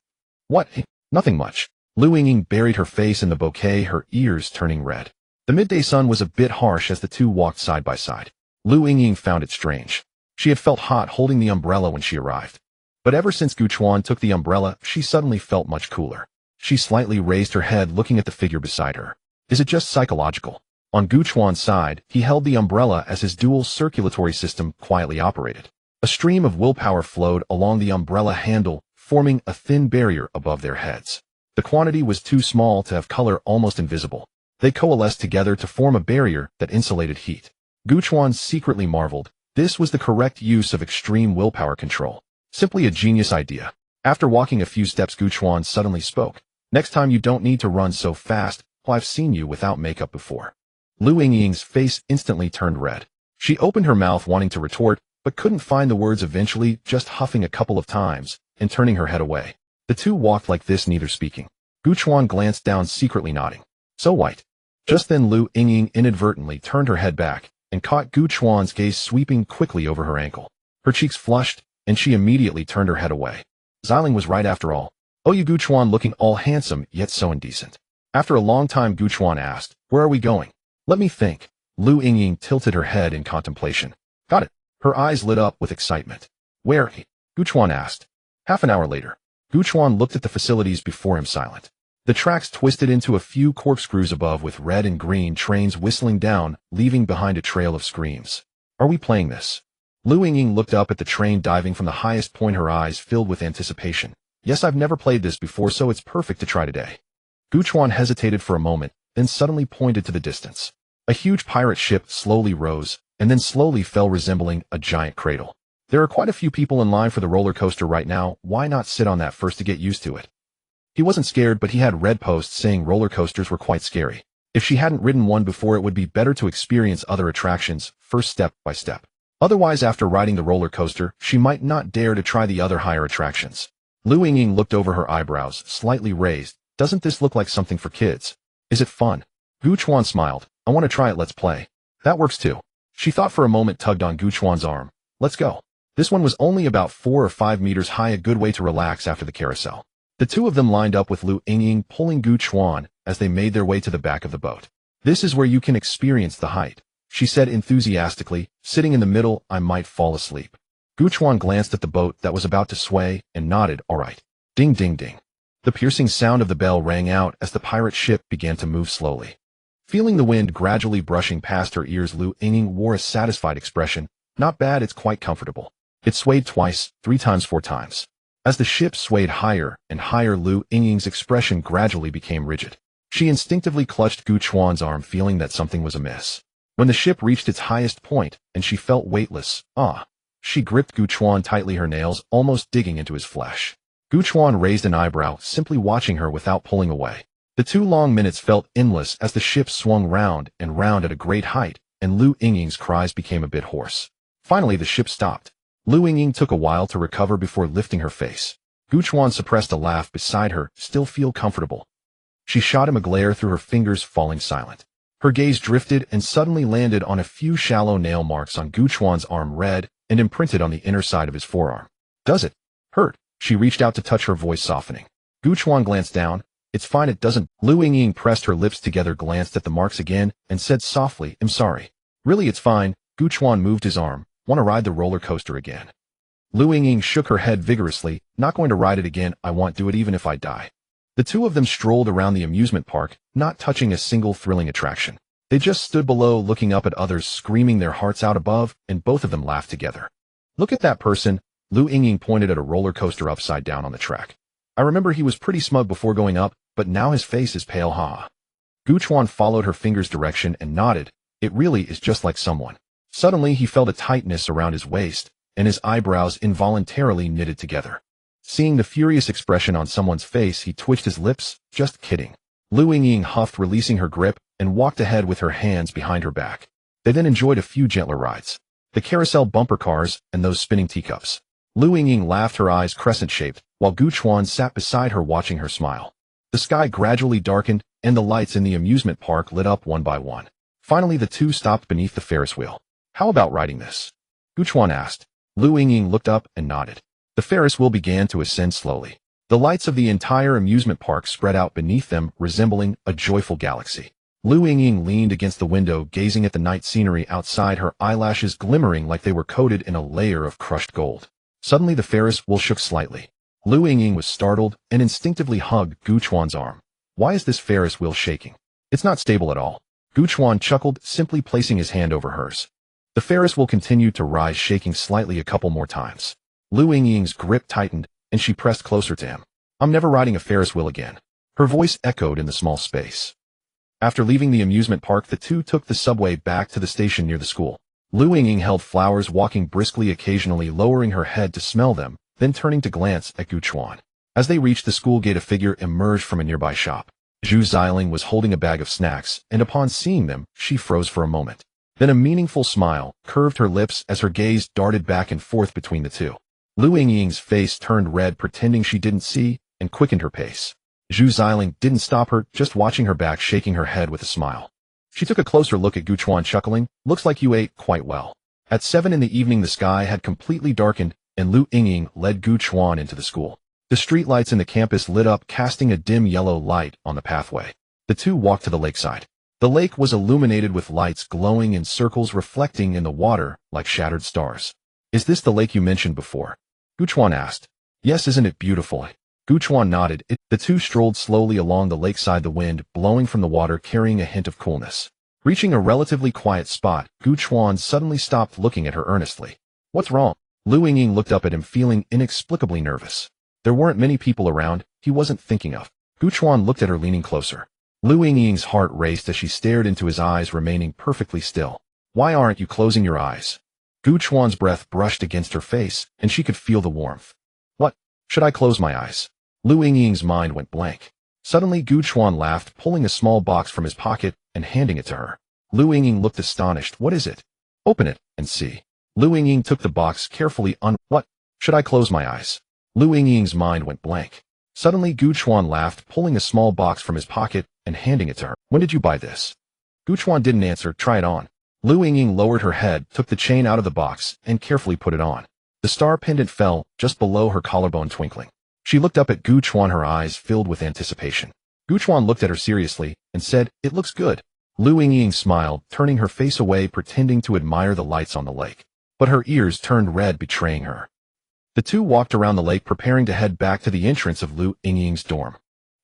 What? Nothing much. Lu Yingying buried her face in the bouquet, her ears turning red. The midday sun was a bit harsh as the two walked side by side. Lu Yingying found it strange. She had felt hot holding the umbrella when she arrived. But ever since Gu Chuan took the umbrella, she suddenly felt much cooler. She slightly raised her head, looking at the figure beside her. Is it just psychological? On Gu Chuan's side, he held the umbrella as his dual circulatory system quietly operated. A stream of willpower flowed along the umbrella handle, forming a thin barrier above their heads. The quantity was too small to have color, almost invisible. They coalesced together to form a barrier that insulated heat. Gu Chuan secretly marveled. This was the correct use of extreme willpower control. Simply a genius idea. After walking a few steps, Gu Chuan suddenly spoke. Next time you don't need to run so fast. I've seen you without makeup before. Lu Yingying's face instantly turned red. She opened her mouth wanting to retort, but couldn't find the words, eventually just huffing a couple of times and turning her head away. The two walked like this, neither speaking. Gu Chuan glanced down, secretly nodding. So white. Just then Lu Yingying inadvertently turned her head back and caught Gu Chuan's gaze sweeping quickly over her ankle. Her cheeks flushed, and she immediately turned her head away. Xiling was right after all. Oh, you, Gu Chuan, looking all handsome, yet so indecent. After a long time, Gu Chuan asked, where are we going? Let me think. Lu Yingying tilted her head in contemplation. Got it. Her eyes lit up with excitement. Where? Gu Chuan asked. Half an hour later. Gu Chuan looked at the facilities before him, silent. The tracks twisted into a few corkscrews above, with red and green trains whistling down, leaving behind a trail of screams. Are we playing this? Lu Yingying looked up at the train diving from the highest point, her eyes filled with anticipation. Yes, I've never played this before, so it's perfect to try today. Gu Chuan hesitated for a moment, then suddenly pointed to the distance. A huge pirate ship slowly rose, and then slowly fell, resembling a giant cradle. There are quite a few people in line for the roller coaster right now. Why not sit on that first to get used to it? He wasn't scared, but he had read posts saying roller coasters were quite scary. If she hadn't ridden one before, it would be better to experience other attractions, first step by step. Otherwise, after riding the roller coaster, she might not dare to try the other higher attractions. Lu Yingying looked over, her eyebrows slightly raised. Doesn't this look like something for kids? Is it fun? Gu Chuan smiled. I want to try it, let's play. That works too. She thought for a moment, tugged on Gu Chuan's arm. Let's go. This one was only about 4 or 5 meters high, a good way to relax after the carousel. The two of them lined up, with Lu Yingying pulling Gu Chuan as they made their way to the back of the boat. This is where you can experience the height, she said enthusiastically. Sitting in the middle, I might fall asleep. Gu Chuan glanced at the boat that was about to sway and nodded. All right. Ding, ding, ding. The piercing sound of the bell rang out as the pirate ship began to move slowly. Feeling the wind gradually brushing past her ears, Lu Yingying wore a satisfied expression. Not bad, it's quite comfortable. It swayed twice, 3 times, 4 times. As the ship swayed higher and higher, Lu Yingying's expression gradually became rigid. She instinctively clutched Gu Chuan's arm, feeling that something was amiss. When the ship reached its highest point and she felt weightless, she gripped Gu Chuan tightly, her nails almost digging into his flesh. Gu Chuan raised an eyebrow, simply watching her without pulling away. The 2 long minutes felt endless as the ship swung round and round at a great height, and Lu Yingying's cries became a bit hoarse. Finally, the ship stopped. Lu Yingying took a while to recover before lifting her face. Gu Chuan suppressed a laugh beside her, still feel comfortable. She shot him a glare through her fingers, falling silent. Her gaze drifted and suddenly landed on a few shallow nail marks on Gu Chuan's arm, red and imprinted on the inner side of his forearm. Does it hurt? She reached out to touch, her voice softening. Gu Chuan glanced down. It's fine, it doesn't. Lu Yingying pressed her lips together, glanced at the marks again, and said softly, I'm sorry. Really, it's fine. Gu Chuan moved his arm. Want to ride the roller coaster again? Lu Yingying shook her head vigorously. Not going to ride it again. I won't do it even if I die. The 2 of them strolled around the amusement park, not touching a single thrilling attraction. They just stood below, looking up at others, screaming their hearts out above, and both of them laughed together. Look at that person. Lu Yingying pointed at a roller coaster upside down on the track. I remember he was pretty smug before going up, but now his face is pale. Gu Chuan followed her finger's direction and nodded. It really is just like someone. Suddenly he felt a tightness around his waist, and his eyebrows involuntarily knitted together. Seeing the furious expression on someone's face, he twitched his lips. Just kidding. Lu Yingying huffed, releasing her grip, and walked ahead with her hands behind her back. They then enjoyed a few gentler rides. The carousel bumper cars and those spinning teacups. Lu Yingying laughed, her eyes crescent-shaped, while Gu Chuan sat beside her watching her smile. The sky gradually darkened, and the lights in the amusement park lit up one by one. Finally, the 2 stopped beneath the Ferris wheel. How about riding this? Gu Chuan asked. Lu Yingying looked up and nodded. The Ferris wheel began to ascend slowly. The lights of the entire amusement park spread out beneath them, resembling a joyful galaxy. Lu Yingying leaned against the window, gazing at the night scenery outside, her eyelashes glimmering like they were coated in a layer of crushed gold. Suddenly, the Ferris wheel shook slightly. Lu Yingying was startled and instinctively hugged Gu Chuan's arm. Why is this Ferris wheel shaking? It's not stable at all. Gu Chuan chuckled, simply placing his hand over hers. The Ferris wheel continued to rise, shaking slightly a couple more times. Lu Yingying's grip tightened, and she pressed closer to him. I'm never riding a Ferris wheel again. Her voice echoed in the small space. After leaving the amusement park, the 2 took the subway back to the station near the school. Lu Yingying held flowers, walking briskly, occasionally lowering her head to smell them, then turning to glance at Gu Chuan. As they reached the school gate, a figure emerged from a nearby shop. Zhu Xiling was holding a bag of snacks, and upon seeing them, she froze for a moment. Then a meaningful smile curved her lips as her gaze darted back and forth between the 2. Lu Yingying's face turned red, pretending she didn't see, and quickened her pace. Zhu Xiling didn't stop her, just watching her back, shaking her head with a smile. She took a closer look at Gu Chuan, chuckling. Looks like you ate quite well. At 7 in the evening, the sky had completely darkened, and Lu Yingying led Gu Chuan into the school. The streetlights in the campus lit up, casting a dim yellow light on the pathway. The 2 walked to the lakeside. The lake was illuminated with lights glowing in circles, reflecting in the water like shattered stars. Is this the lake you mentioned before? Gu Chuan asked. Yes, isn't it beautiful? Gu Chuan nodded. The 2 strolled slowly along the lakeside, the wind blowing from the water, carrying a hint of coolness. Reaching a relatively quiet spot, Gu Chuan suddenly stopped, looking at her earnestly. What's wrong? Lu Yingying looked up at him, feeling inexplicably nervous. There weren't many people around, he wasn't thinking of. Gu Chuan looked at her, leaning closer. Lu Yingying's heart raced as she stared into his eyes, remaining perfectly still. Why aren't you closing your eyes? Gu Chuan's breath brushed against her face, and she could feel the warmth. What? Should I close my eyes? Lu Yingying's mind went blank. Suddenly, Gu Chuan laughed, pulling a small box from his pocket and handing it to her. Lu Yingying looked astonished. What is it? Open it and see. Lu Yingying took the box carefully. What? Should I close my eyes? Lu Yingying's mind went blank. Suddenly, Gu Chuan laughed, pulling a small box from his pocket and handing it to her. When did you buy this? Gu Chuan didn't answer. Try it on. Lu Yingying lowered her head, took the chain out of the box, and carefully put it on. The star pendant fell just below her collarbone, twinkling. She looked up at Gu Chuan, her eyes filled with anticipation. Gu Chuan looked at her seriously and said, "It looks good." Lu Yingying smiled, turning her face away, pretending to admire the lights on the lake. But her ears turned red, betraying her. The 2 walked around the lake, preparing to head back to the entrance of Lu Yingying's dorm.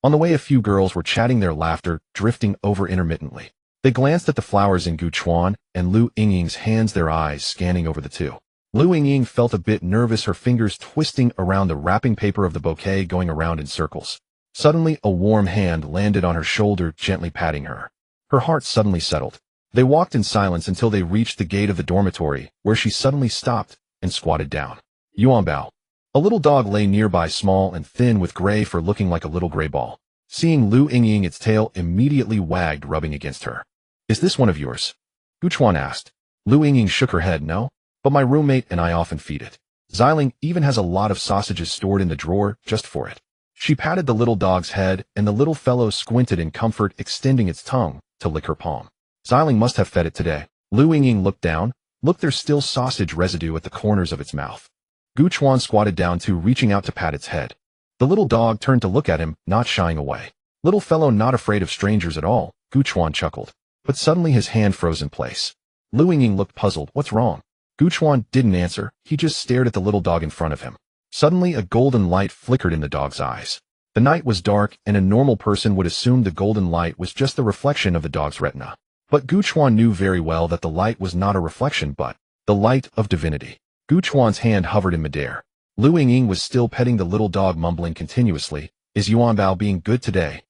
On the way, a few girls were chatting, their laughter drifting over intermittently. They glanced at the flowers in Gu Chuan and Lu Yingying's hands, their eyes scanning over the 2. Lu Yingying felt a bit nervous, her fingers twisting around the wrapping paper of the bouquet, going around in circles. Suddenly, a warm hand landed on her shoulder, gently patting her. Her heart suddenly settled. They walked in silence until they reached the gate of the dormitory, where she suddenly stopped and squatted down. Yuanbao. A little dog lay nearby, small and thin with gray fur, looking like a little gray ball. Seeing Lu Yingying, its tail immediately wagged, rubbing against her. "Is this one of yours?" Gu Chuan asked. Lu Yingying shook her head. "No, but my roommate and I often feed it. Xiling even has a lot of sausages stored in the drawer just for it." She patted the little dog's head, and the little fellow squinted in comfort, extending its tongue to lick her palm. "Xiling must have fed it today." Lu Yingying looked down. Look, there's still sausage residue at the corners of its mouth. Gu Chuan squatted down too, reaching out to pat its head. The little dog turned to look at him, not shying away. "Little fellow not afraid of strangers at all," Gu Chuan chuckled. But suddenly his hand froze in place. Lu Yingying looked puzzled. "What's wrong?" Gu Chuan didn't answer. He just stared at the little dog in front of him. Suddenly, a golden light flickered in the dog's eyes. The night was dark, and a normal person would assume the golden light was just the reflection of the dog's retina. But Gu Chuan knew very well that the light was not a reflection but the light of divinity. Gu Chuan's hand hovered in midair. Lu Yingying was still petting the little dog, mumbling continuously, "Is Yuanbao being good today?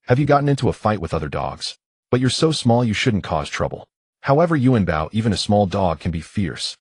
Have you gotten into a fight with other dogs? But you're so small you shouldn't cause trouble. However, Yuanbao, even a small dog can be fierce.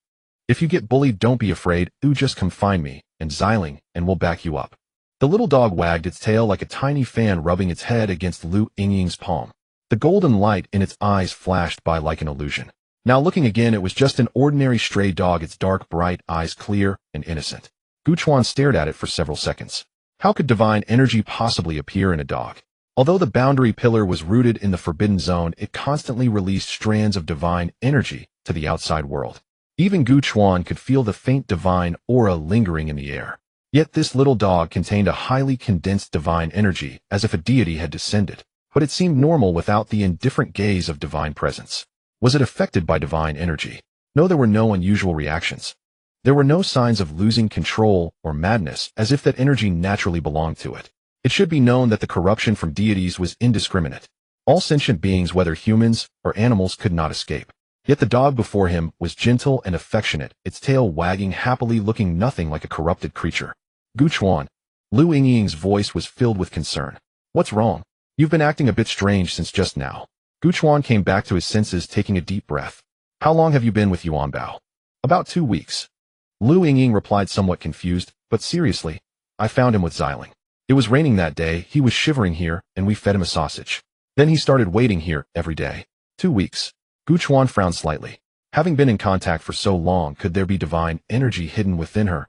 If you get bullied, don't be afraid, just come find me and Xiling, and we'll back you up." The little dog wagged its tail like a tiny fan, rubbing its head against Lu Yingying's palm. The golden light in its eyes flashed by like an illusion. Now looking again, it was just an ordinary stray dog, its dark, bright eyes clear and innocent. Gu Chuan stared at it for several seconds. How could divine energy possibly appear in a dog? Although the boundary pillar was rooted in the forbidden zone, it constantly released strands of divine energy to the outside world. Even Gu Chuan could feel the faint divine aura lingering in the air. Yet this little dog contained a highly condensed divine energy, as if a deity had descended. But it seemed normal without the indifferent gaze of divine presence. Was it affected by divine energy? No, there were no unusual reactions. There were no signs of losing control or madness, as if that energy naturally belonged to it. It should be known that the corruption from deities was indiscriminate. All sentient beings, whether humans or animals, could not escape. Yet the dog before him was gentle and affectionate, its tail wagging happily, looking nothing like a corrupted creature. "Gu Chuan." Lu Yingying's voice was filled with concern. "What's wrong? You've been acting a bit strange since just now." Gu Chuan came back to his senses, taking a deep breath. "How long have you been with Yuanbao?" "About 2 weeks. Lu Yingying replied, somewhat confused, but seriously. "I found him with Xiling. It was raining that day, he was shivering here, and we fed him a sausage. Then he started waiting here every day." 2 weeks. Gu Chuan frowned slightly. Having been in contact for so long, could there be divine energy hidden within her?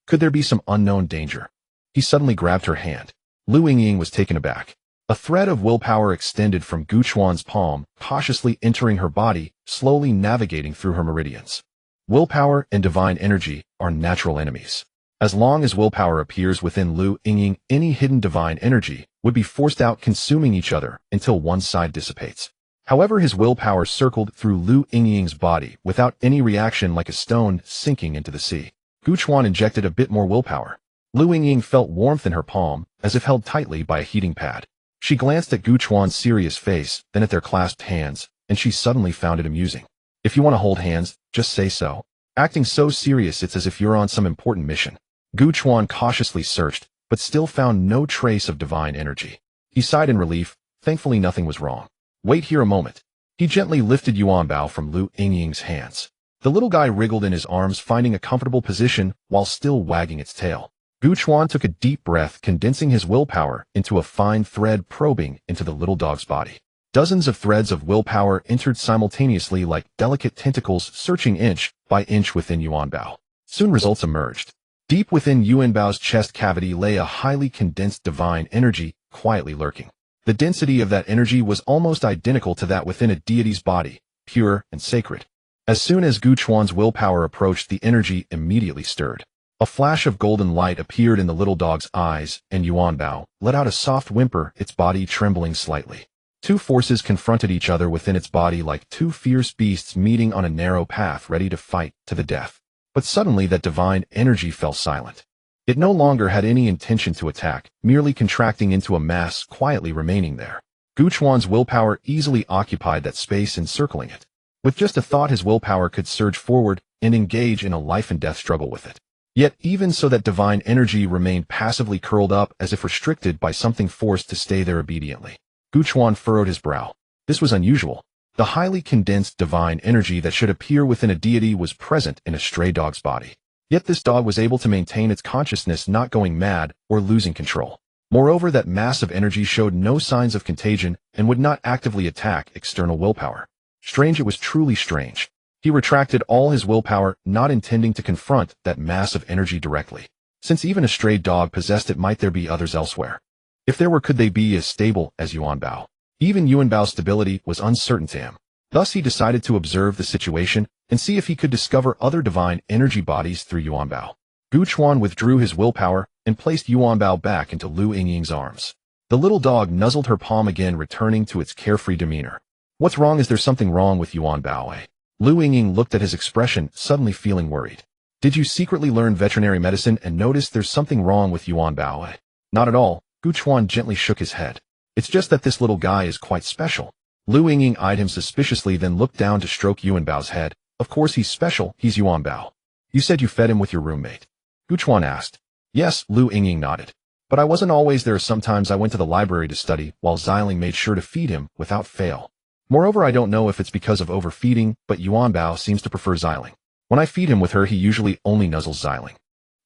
Could there be some unknown danger? He suddenly grabbed her hand. Lu Yingying was taken aback. A thread of willpower extended from Gu Chuan's palm, cautiously entering her body, slowly navigating through her meridians. Willpower and divine energy are natural enemies. As long as willpower appears within Lu Yingying, any hidden divine energy would be forced out, consuming each other until one side dissipates. However, his willpower circled through Lu Yingying's body without any reaction, like a stone sinking into the sea. Gu Chuan injected a bit more willpower. Lu Yingying felt warmth in her palm, as if held tightly by a heating pad. She glanced at Gu Chuan's serious face, then at their clasped hands, and she suddenly found it amusing. "If you want to hold hands, just say so. Acting so serious, it's as if you're on some important mission." Gu Chuan cautiously searched, but still found no trace of divine energy. He sighed in relief. Thankfully, nothing was wrong. "Wait here a moment." He gently lifted Yuanbao from Lu Yingying's hands. The little guy wriggled in his arms, finding a comfortable position while still wagging its tail. Gu Chuan took a deep breath, condensing his willpower into a fine thread, probing into the little dog's body. Dozens of threads of willpower entered simultaneously like delicate tentacles, searching inch by inch within Yuanbao. Soon results emerged. Deep within Yuanbao's chest cavity lay a highly condensed divine energy, quietly lurking. The density of that energy was almost identical to that within a deity's body, pure and sacred. As soon as Gu Chuan's willpower approached, the energy immediately stirred. A flash of golden light appeared in the little dog's eyes, and Yuanbao let out a soft whimper, its body trembling slightly. Two forces confronted each other within its body like two fierce beasts meeting on a narrow path, ready to fight to the death. But suddenly that divine energy fell silent. It no longer had any intention to attack, merely contracting into a mass, quietly remaining there. Gu Chuan's willpower easily occupied that space, encircling it. With just a thought, his willpower could surge forward, and engage in a life-and-death struggle with it. Yet even so, that divine energy remained passively curled up as if restricted by something forced to stay there obediently. Gu Chuan furrowed his brow. This was unusual. The highly condensed divine energy that should appear within a deity was present in a stray dog's body. Yet this dog was able to maintain its consciousness, not going mad or losing control. Moreover, that mass of energy showed no signs of contagion and would not actively attack external willpower. Strange, it was truly strange. He retracted all his willpower, not intending to confront that mass of energy directly. Since even a stray dog possessed it, might there be others elsewhere? If there were, could they be as stable as Yuanbao? Even Yuanbao's stability was uncertain to him. Thus he decided to observe the situation and see if he could discover other divine energy bodies through Yuanbao. Gu Chuan withdrew his willpower and placed Yuanbao back into Lu Yingying's arms. The little dog nuzzled her palm again, returning to its carefree demeanor. What's wrong? Is there something wrong with Yuanbao? Lu Yingying looked at his expression, suddenly feeling worried. Did you secretly learn veterinary medicine and notice there's something wrong with Yuanbao? Not at all. Gu Chuan gently shook his head. It's just that this little guy is quite special. Lu Yingying eyed him suspiciously, then looked down to stroke Yuanbao's head. Of course he's special, he's Yuanbao. You said you fed him with your roommate? Gu Chuan asked. Yes, Lu Yingying nodded. But I wasn't always there. Sometimes I went to the library to study, while Xiling made sure to feed him without fail. Moreover, I don't know if it's because of overfeeding, but Yuanbao seems to prefer Xiling. When I feed him with her, he usually only nuzzles Xiling.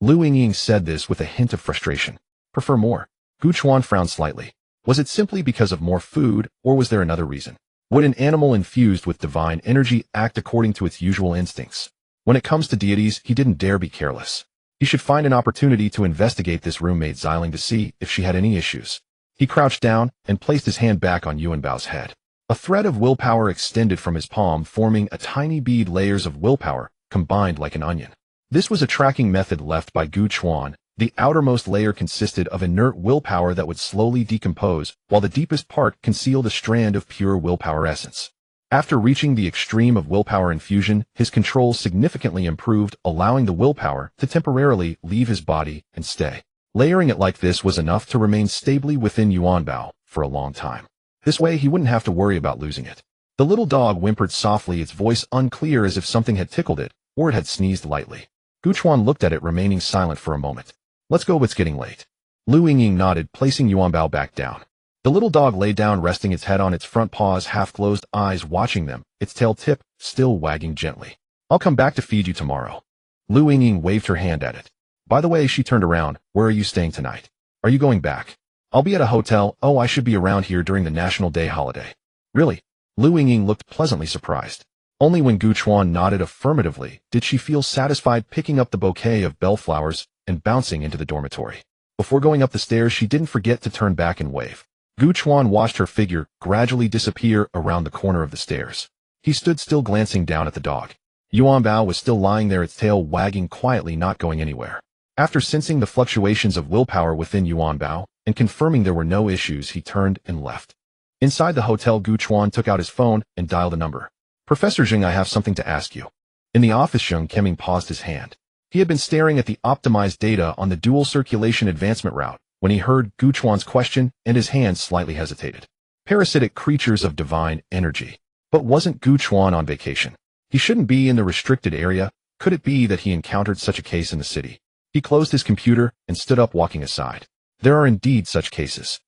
Lu Yingying said this with a hint of frustration. Prefer more? Gu Chuan frowned slightly. Was it simply because of more food, or was there another reason? Would an animal infused with divine energy act according to its usual instincts? When it comes to deities, he didn't dare be careless. He should find an opportunity to investigate this roommate Xiling to see if she had any issues. He crouched down and placed his hand back on Yuanbao's head. A thread of willpower extended from his palm, forming a tiny bead, layers of willpower, combined like an onion. This was a tracking method left by Gu Chuan. The outermost layer consisted of inert willpower that would slowly decompose, while the deepest part concealed a strand of pure willpower essence. After reaching the extreme of willpower infusion, his control significantly improved, allowing the willpower to temporarily leave his body and stay. Layering it like this was enough to remain stably within Yuanbao for a long time. This way he wouldn't have to worry about losing it. The little dog whimpered softly, its voice unclear, as if something had tickled it, or it had sneezed lightly. Gu Chuan looked at it, remaining silent for a moment. Let's go, it's getting late. Lu Yingying nodded, placing Yuanbao back down. The little dog lay down, resting its head on its front paws, half-closed eyes watching them, its tail tip still wagging gently. I'll come back to feed you tomorrow. Lu Yingying waved her hand at it. By the way, she turned around, where are you staying tonight? Are you going back? I'll be at a hotel. Oh, I should be around here during the National Day holiday. Really? Lu Yingying looked pleasantly surprised. Only when Gu Chuan nodded affirmatively did she feel satisfied, picking up the bouquet of bellflowers and bouncing into the dormitory. Before going up the stairs, she didn't forget to turn back and wave. Gu Chuan watched her figure gradually disappear around the corner of the stairs. He stood still, glancing down at the dog. Yuanbao was still lying there, its tail wagging quietly, not going anywhere. After sensing the fluctuations of willpower within Yuanbao and confirming there were no issues, he turned and left. Inside the hotel, Gu Chuan took out his phone and dialed a number. Professor Zheng, I have something to ask you. In the office, Zheng Keming paused his hand. He had been staring at the optimized data on the dual circulation advancement route when he heard Gu Chuan's question, and his hand slightly hesitated. Parasitic creatures of divine energy. But wasn't Gu Chuan on vacation? He shouldn't be in the restricted area. Could it be that he encountered such a case in the city? He closed his computer and stood up, walking aside. There are indeed such cases.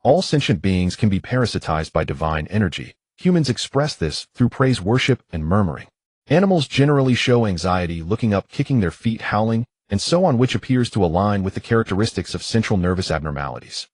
All sentient beings can be parasitized by divine energy. Humans express this through praise, worship, and murmuring. Animals generally show anxiety, looking up, kicking their feet, howling, and so on, which appears to align with the characteristics of central nervous abnormalities.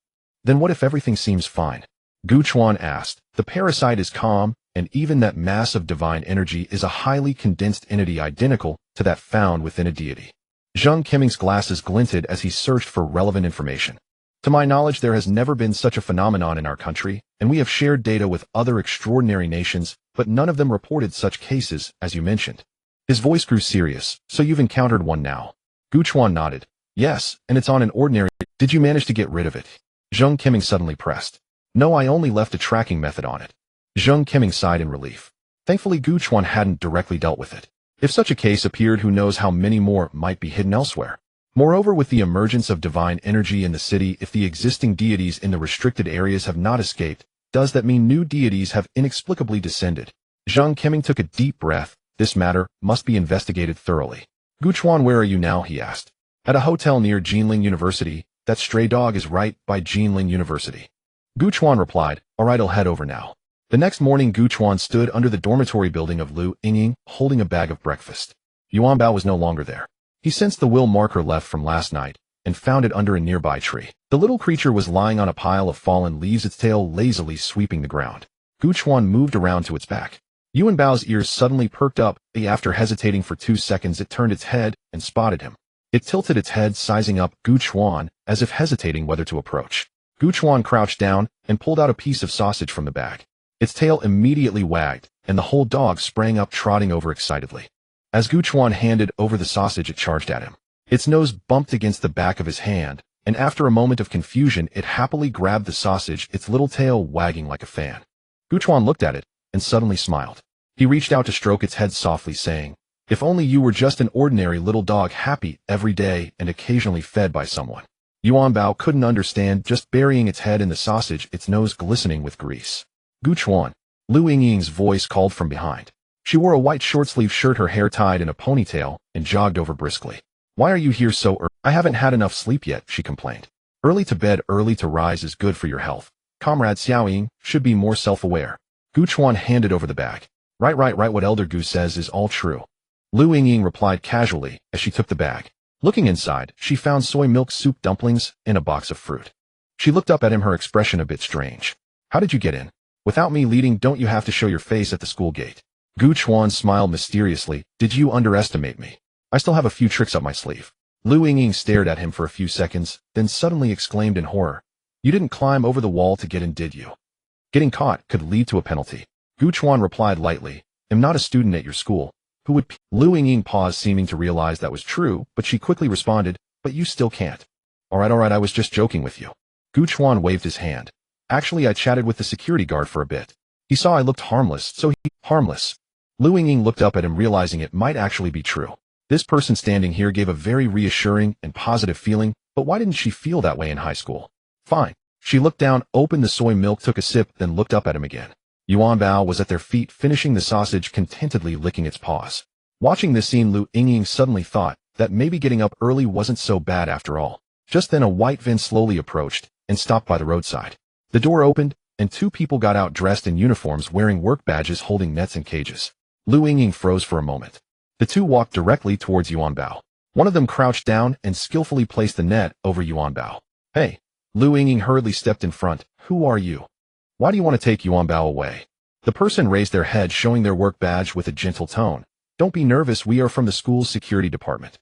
Then what if everything seems fine? Gu Chuan asked. The parasite is calm, and even that mass of divine energy is a highly condensed entity identical to that found within a deity. Zheng Keming's glasses glinted as he searched for relevant information. To my knowledge, there has never been such a phenomenon in our country, and we have shared data with other extraordinary nations, but none of them reported such cases as you mentioned. His voice grew serious. So you've encountered one now? Gu Chuan nodded. Yes, and it's on an ordinary. Did you manage to get rid of it? Zheng Keming suddenly pressed. No, I only left a tracking method on it. Zheng Keming sighed in relief. Thankfully, Gu Chuan hadn't directly dealt with it. If such a case appeared, who knows how many more might be hidden elsewhere. Moreover, with the emergence of divine energy in the city, if the existing deities in the restricted areas have not escaped, does that mean new deities have inexplicably descended? Zheng Keming took a deep breath, This matter must be investigated thoroughly. Gu Chuan, where are you now? He asked. At a hotel near Jinling University. That stray dog is right by Jinling University. Gu Chuan replied, alright, I'll head over now. The next morning, Gu Chuan stood under the dormitory building of Lu Yingying, holding a bag of breakfast. Yuan Bao was no longer there. He sensed the will marker left from last night and found it under a nearby tree. The little creature was lying on a pile of fallen leaves, its tail lazily sweeping the ground. Gu Chuan moved around to its back. Yuan Bao's ears suddenly perked up. After hesitating for 2 seconds, it turned its head and spotted him. It tilted its head, sizing up Gu Chuan, as if hesitating whether to approach. Gu Chuan crouched down and pulled out a piece of sausage from the bag. Its tail immediately wagged, and the whole dog sprang up, trotting over excitedly. As Gu Chuan handed over the sausage, it charged at him. Its nose bumped against the back of his hand, and after a moment of confusion, it happily grabbed the sausage, its little tail wagging like a fan. Gu Chuan looked at it and suddenly smiled. He reached out to stroke its head softly, saying, if only you were just an ordinary little dog, happy every day and occasionally fed by someone. Yuan Bao couldn't understand, just burying its head in the sausage, its nose glistening with grease. Gu Chuan. Lu Yingying's voice called from behind. She wore a white short-sleeved shirt, her hair tied in a ponytail, and jogged over briskly. Why are you here so early? I haven't had enough sleep yet, she complained. Early to bed, early to rise is good for your health. Comrade Xiaoying should be more self-aware. Gu Chuan handed over the bag. Right, what Elder Gu says is all true. Lu Yingying replied casually as she took the bag. Looking inside, she found soy milk soup dumplings and a box of fruit. She looked up at him, her expression a bit strange. How did you get in? Without me leading, don't you have to show your face at the school gate? Gu Chuan smiled mysteriously. Did you underestimate me? I still have a few tricks up my sleeve. Lu Yingying stared at him for a few seconds, then suddenly exclaimed in horror. You didn't climb over the wall to get in, did you? Getting caught could lead to a penalty. Gu Chuan replied lightly. I'm not a student at your school. Who would? Lu Yingying paused, seeming to realize that was true, but she quickly responded, but you still can't. Alright, I was just joking with you. Gu Chuan waved his hand. Actually, I chatted with the security guard for a bit. He saw I looked harmless, so he... Harmless. Lu Yingying looked up at him, realizing it might actually be true. This person standing here gave a very reassuring and positive feeling, but why didn't she feel that way in high school? Fine. She looked down, opened the soy milk, took a sip, then looked up at him again. Yuan Bao was at their feet, finishing the sausage, contentedly licking its paws. Watching this scene, Lu Yingying suddenly thought that maybe getting up early wasn't so bad after all. Just then a white van slowly approached and stopped by the roadside. The door opened, and 2 people got out dressed in uniforms, wearing work badges, holding nets and cages. Lu Yingying froze for a moment. The 2 walked directly towards Yuan Bao. One of them crouched down and skillfully placed the net over Yuan Bao. Hey! Lu Yingying hurriedly stepped in front. Who are you? Why do you want to take Yuan Bao away? The person raised their head, showing their work badge with a gentle tone. Don't be nervous, we are from the school's security department.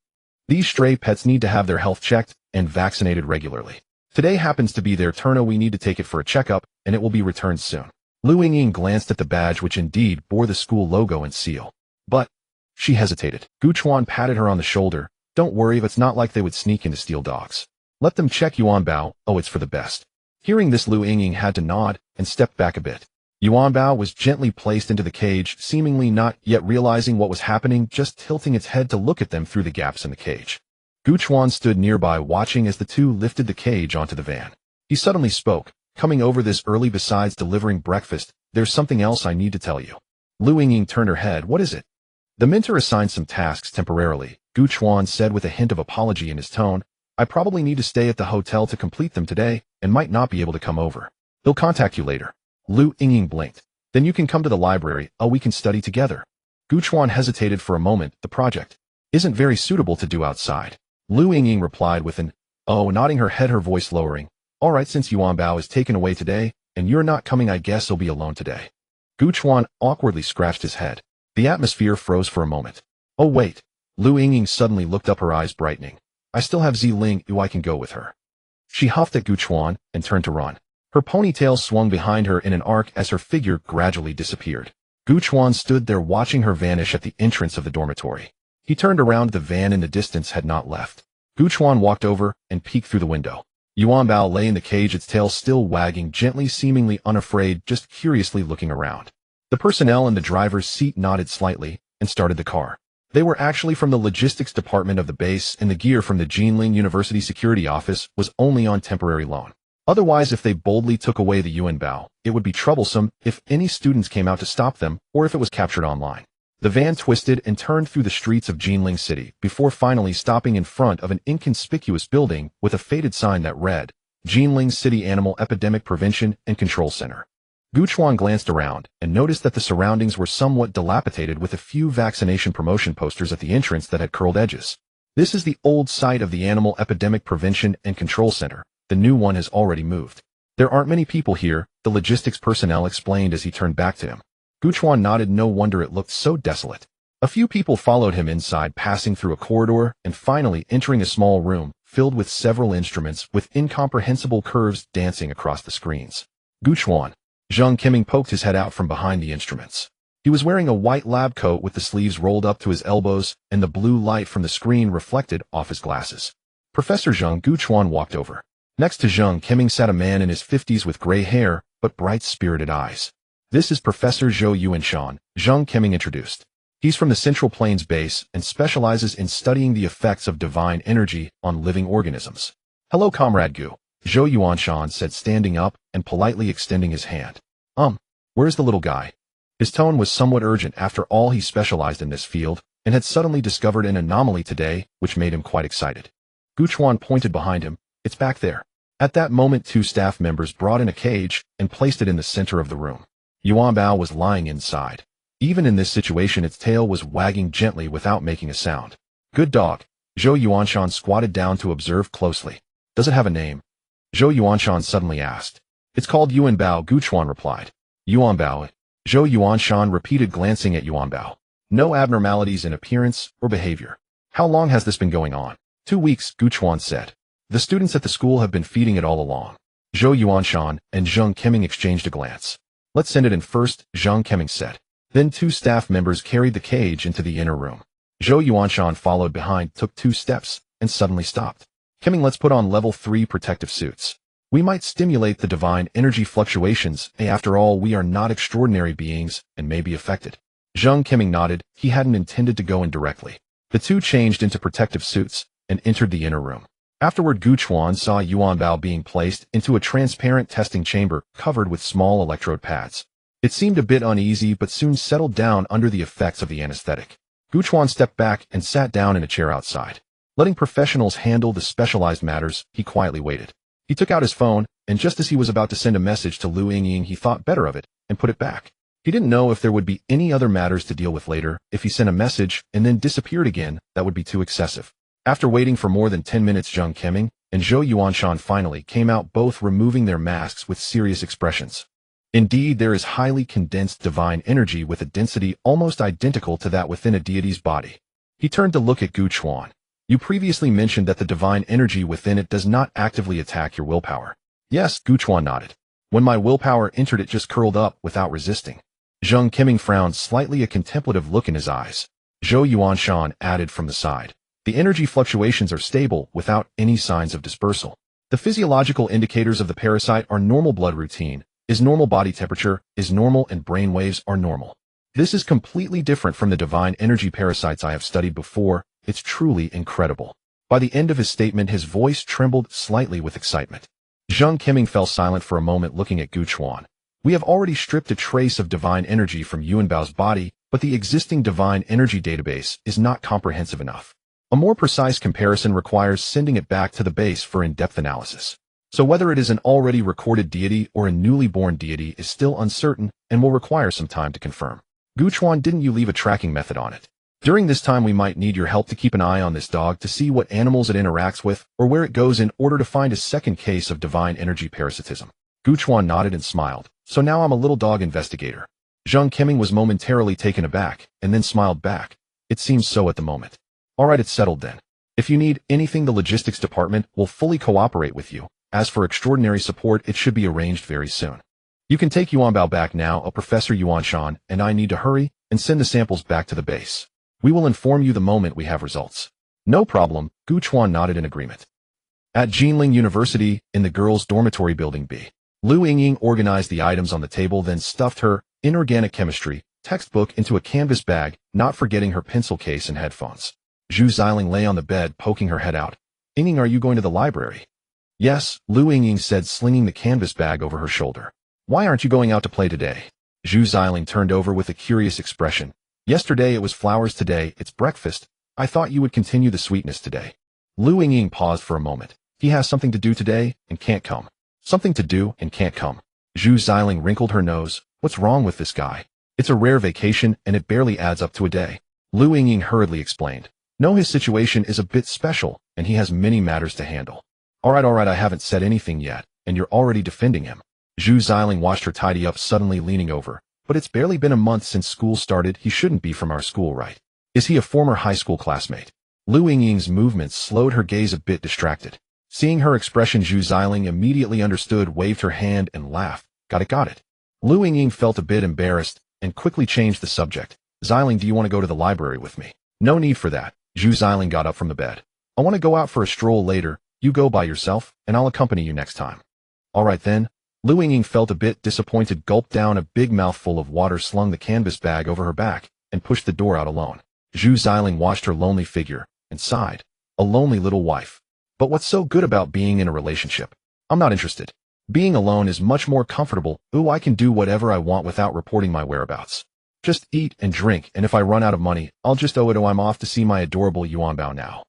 These stray pets need to have their health checked and vaccinated regularly. Today happens to be their turn. We need to take it for a checkup, and it will be returned soon. Lu Yingying glanced at the badge, which indeed bore the school logo and seal. But she hesitated. Gu Chuan patted her on the shoulder. Don't worry, it's not like they would sneak in to steal dogs. Let them check Yuan Bao. Oh, it's for the best. Hearing this, Lu Yingying had to nod and stepped back a bit. Yuan Bao was gently placed into the cage, seemingly not yet realizing what was happening, just tilting its head to look at them through the gaps in the cage. Gu Chuan stood nearby, watching as the 2 lifted the cage onto the van. He suddenly spoke. Coming over this early, besides delivering breakfast, there's something else I need to tell you. Lu Yingying turned her head. What is it? The mentor assigned some tasks temporarily, Gu Chuan said with a hint of apology in his tone. I probably need to stay at the hotel to complete them today, and might not be able to come over. He'll contact you later. Lu Yingying blinked. Then you can come to the library. Oh, we can study together. Gu Chuan hesitated for a moment. The project isn't very suitable to do outside. Lu Yingying replied with an oh, nodding her head, her voice lowering. Alright, since Yuan Bao is taken away today, and you're not coming, I guess I'll be alone today. Gu Chuan awkwardly scratched his head. The atmosphere froze for a moment. Oh wait. Lu Yingying suddenly looked up, her eyes brightening. I still have Ling, I can go with her. She huffed at Gu Chuan and turned to run. Her ponytail swung behind her in an arc as her figure gradually disappeared. Gu Chuan stood there watching her vanish at the entrance of the dormitory. He turned around. The van in the distance had not left. Gu Chuan walked over and peeked through the window. Yuan Bao lay in the cage, its tail still wagging gently, seemingly unafraid, just curiously looking around. The personnel in the driver's seat nodded slightly and started the car. They were actually from the logistics department of the base, and the gear from the Jinling University security office was only on temporary loan. Otherwise, if they boldly took away the Yuan Bao, it would be troublesome if any students came out to stop them, or if it was captured online. The van twisted and turned through the streets of Jinling City before finally stopping in front of an inconspicuous building with a faded sign that read, Jinling City Animal Epidemic Prevention and Control Center. Gu Chuan glanced around and noticed that the surroundings were somewhat dilapidated with a few vaccination promotion posters at the entrance that had curled edges. This is the old site of the Animal Epidemic Prevention and Control Center. The new one has already moved. There aren't many people here, the logistics personnel explained as he turned back to him. Gu Chuan nodded. No wonder it looked so desolate. A few people followed him inside, passing through a corridor and finally entering a small room filled with several instruments with incomprehensible curves dancing across the screens. Gu Chuan. Zhang Qiming poked his head out from behind the instruments. He was wearing a white lab coat with the sleeves rolled up to his elbows, and the blue light from the screen reflected off his glasses. Professor Zhang. Gu Chuan walked over. Next to Zhang Qiming sat a man in his 50s with gray hair but bright spirited eyes. This is Professor Zhou Yuanshan, Zhang Qiming introduced. He's from the Central Plains base and specializes in studying the effects of divine energy on living organisms. Hello, Comrade Gu, Zhou Yuanshan said, standing up and politely extending his hand. Where's the little guy? His tone was somewhat urgent. After all, he specialized in this field and had suddenly discovered an anomaly today, which made him quite excited. Gu Chuan pointed behind him. It's back there. At that moment, two staff members brought in a cage and placed it in the center of the room. Yuan Bao was lying inside. Even in this situation, its tail was wagging gently without making a sound. Good dog. Zhou Yuanshan squatted down to observe closely. Does it have a name? Zhou Yuanshan suddenly asked. It's called Yuan Bao, Gu Chuan replied. Yuan Bao. Zhou Yuanshan repeated, glancing at Yuan Bao. No abnormalities in appearance or behavior. How long has this been going on? 2 weeks, Gu Chuan said. The students at the school have been feeding it all along. Zhou Yuanshan and Zhang Qiming exchanged a glance. Let's send it in first, Zhang Qiming said. Then two staff members carried the cage into the inner room. Zhou Yuanshan followed behind, took 2 steps, and suddenly stopped. Qiming, let's put on level 3 protective suits. We might stimulate the divine energy fluctuations. After all, we are not extraordinary beings and may be affected. Zhang Qiming nodded. He hadn't intended to go in directly. The two changed into protective suits and entered the inner room. Afterward, Gu Chuan saw Yuan Bao being placed into a transparent testing chamber covered with small electrode pads. It seemed a bit uneasy but soon settled down under the effects of the anesthetic. Gu Chuan stepped back and sat down in a chair outside. Letting professionals handle the specialized matters, he quietly waited. He took out his phone, and just as he was about to send a message to Lu Yingying, he thought better of it and put it back. He didn't know if there would be any other matters to deal with later. If he sent a message and then disappeared again, that would be too excessive. After waiting for more than 10 minutes, Zhang Qiming and Zhou Yuanshan finally came out, both removing their masks with serious expressions. Indeed, there is highly condensed divine energy with a density almost identical to that within a deity's body. He turned to look at Gu Chuan. You previously mentioned that the divine energy within it does not actively attack your willpower. Yes, Gu Chuan nodded. When my willpower entered, it just curled up without resisting. Zhang Qiming frowned slightly, a contemplative look in his eyes. Zhou Yuanshan added from the side. The energy fluctuations are stable without any signs of dispersal. The physiological indicators of the parasite are normal blood routine, is normal body temperature, is normal, and brain waves are normal. This is completely different from the divine energy parasites I have studied before. It's truly incredible. By the end of his statement, his voice trembled slightly with excitement. Zhang Qiming fell silent for a moment, looking at Gu Chuan. We have already stripped a trace of divine energy from Yuan Bao's body, but the existing divine energy database is not comprehensive enough. A more precise comparison requires sending it back to the base for in-depth analysis. So whether it is an already recorded deity or a newly born deity is still uncertain and will require some time to confirm. Gu Chuan, didn't you leave a tracking method on it? During this time, we might need your help to keep an eye on this dog to see what animals it interacts with or where it goes in order to find a second case of divine energy parasitism. Gu Chuan nodded and smiled. So now I'm a little dog investigator. Zhang Qiming was momentarily taken aback and then smiled back. It seems so at the moment. All right, it's settled then. If you need anything, the logistics department will fully cooperate with you. As for extraordinary support, it should be arranged very soon. You can take Yuan Bao back now. Professor Yuanshan and I need to hurry and send the samples back to the base. We will inform you the moment we have results. No problem, Gu Chuan nodded in agreement. At Jinling University, in the girls' dormitory building B, Lu Yingying organized the items on the table, then stuffed her inorganic chemistry textbook into a canvas bag, not forgetting her pencil case and headphones. Zhu Xiling lay on the bed, poking her head out. Yingying, are you going to the library? Yes, Lu Yingying said, slinging the canvas bag over her shoulder. Why aren't you going out to play today? Zhu Xiling turned over with a curious expression. Yesterday it was flowers, today it's breakfast. I thought you would continue the sweetness today. Lu Yingying paused for a moment. He has something to do today and can't come. Something to do and can't come. Zhu Xiling wrinkled her nose. What's wrong with this guy? It's a rare vacation and it barely adds up to a day. Lu Yingying hurriedly explained. No, his situation is a bit special and he has many matters to handle. Alright, I haven't said anything yet, and you're already defending him. Zhu Xiling watched her tidy up, suddenly leaning over. But it's barely been a month since school started. He shouldn't be from our school, right? Is he a former high school classmate? Lu Yingying's movements slowed, her gaze a bit distracted. Seeing her expression, Zhu Xiling immediately understood, waved her hand and laughed. Got it. Lu Yingying felt a bit embarrassed and quickly changed the subject. Xiling, do you want to go to the library with me? No need for that. Zhu Xiling got up from the bed. I want to go out for a stroll later. You go by yourself, and I'll accompany you next time. Alright then. Lu Yingying felt a bit disappointed, gulped down a big mouthful of water, slung the canvas bag over her back, and pushed the door out alone. Zhu Xiling watched her lonely figure and sighed. A lonely little wife. But what's so good about being in a relationship? I'm not interested. Being alone is much more comfortable. Ooh, I can do whatever I want without reporting my whereabouts. Just eat and drink, and if I run out of money, I'll just owe it. Oh, I'm off to see my adorable Yuanbao now.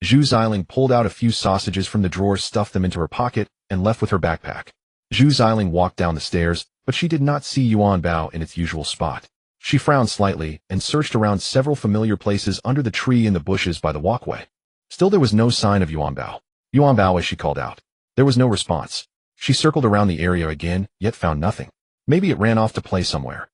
Zhu Xiling pulled out a few sausages from the drawer, stuffed them into her pocket, and left with her backpack. Zhu Xiling walked down the stairs, but she did not see Yuanbao in its usual spot. She frowned slightly and searched around several familiar places, under the tree, in the bushes, by the walkway. Still there was no sign of Yuanbao. Yuanbao, as she called out. There was no response. She circled around the area again, yet found nothing. Maybe it ran off to play somewhere.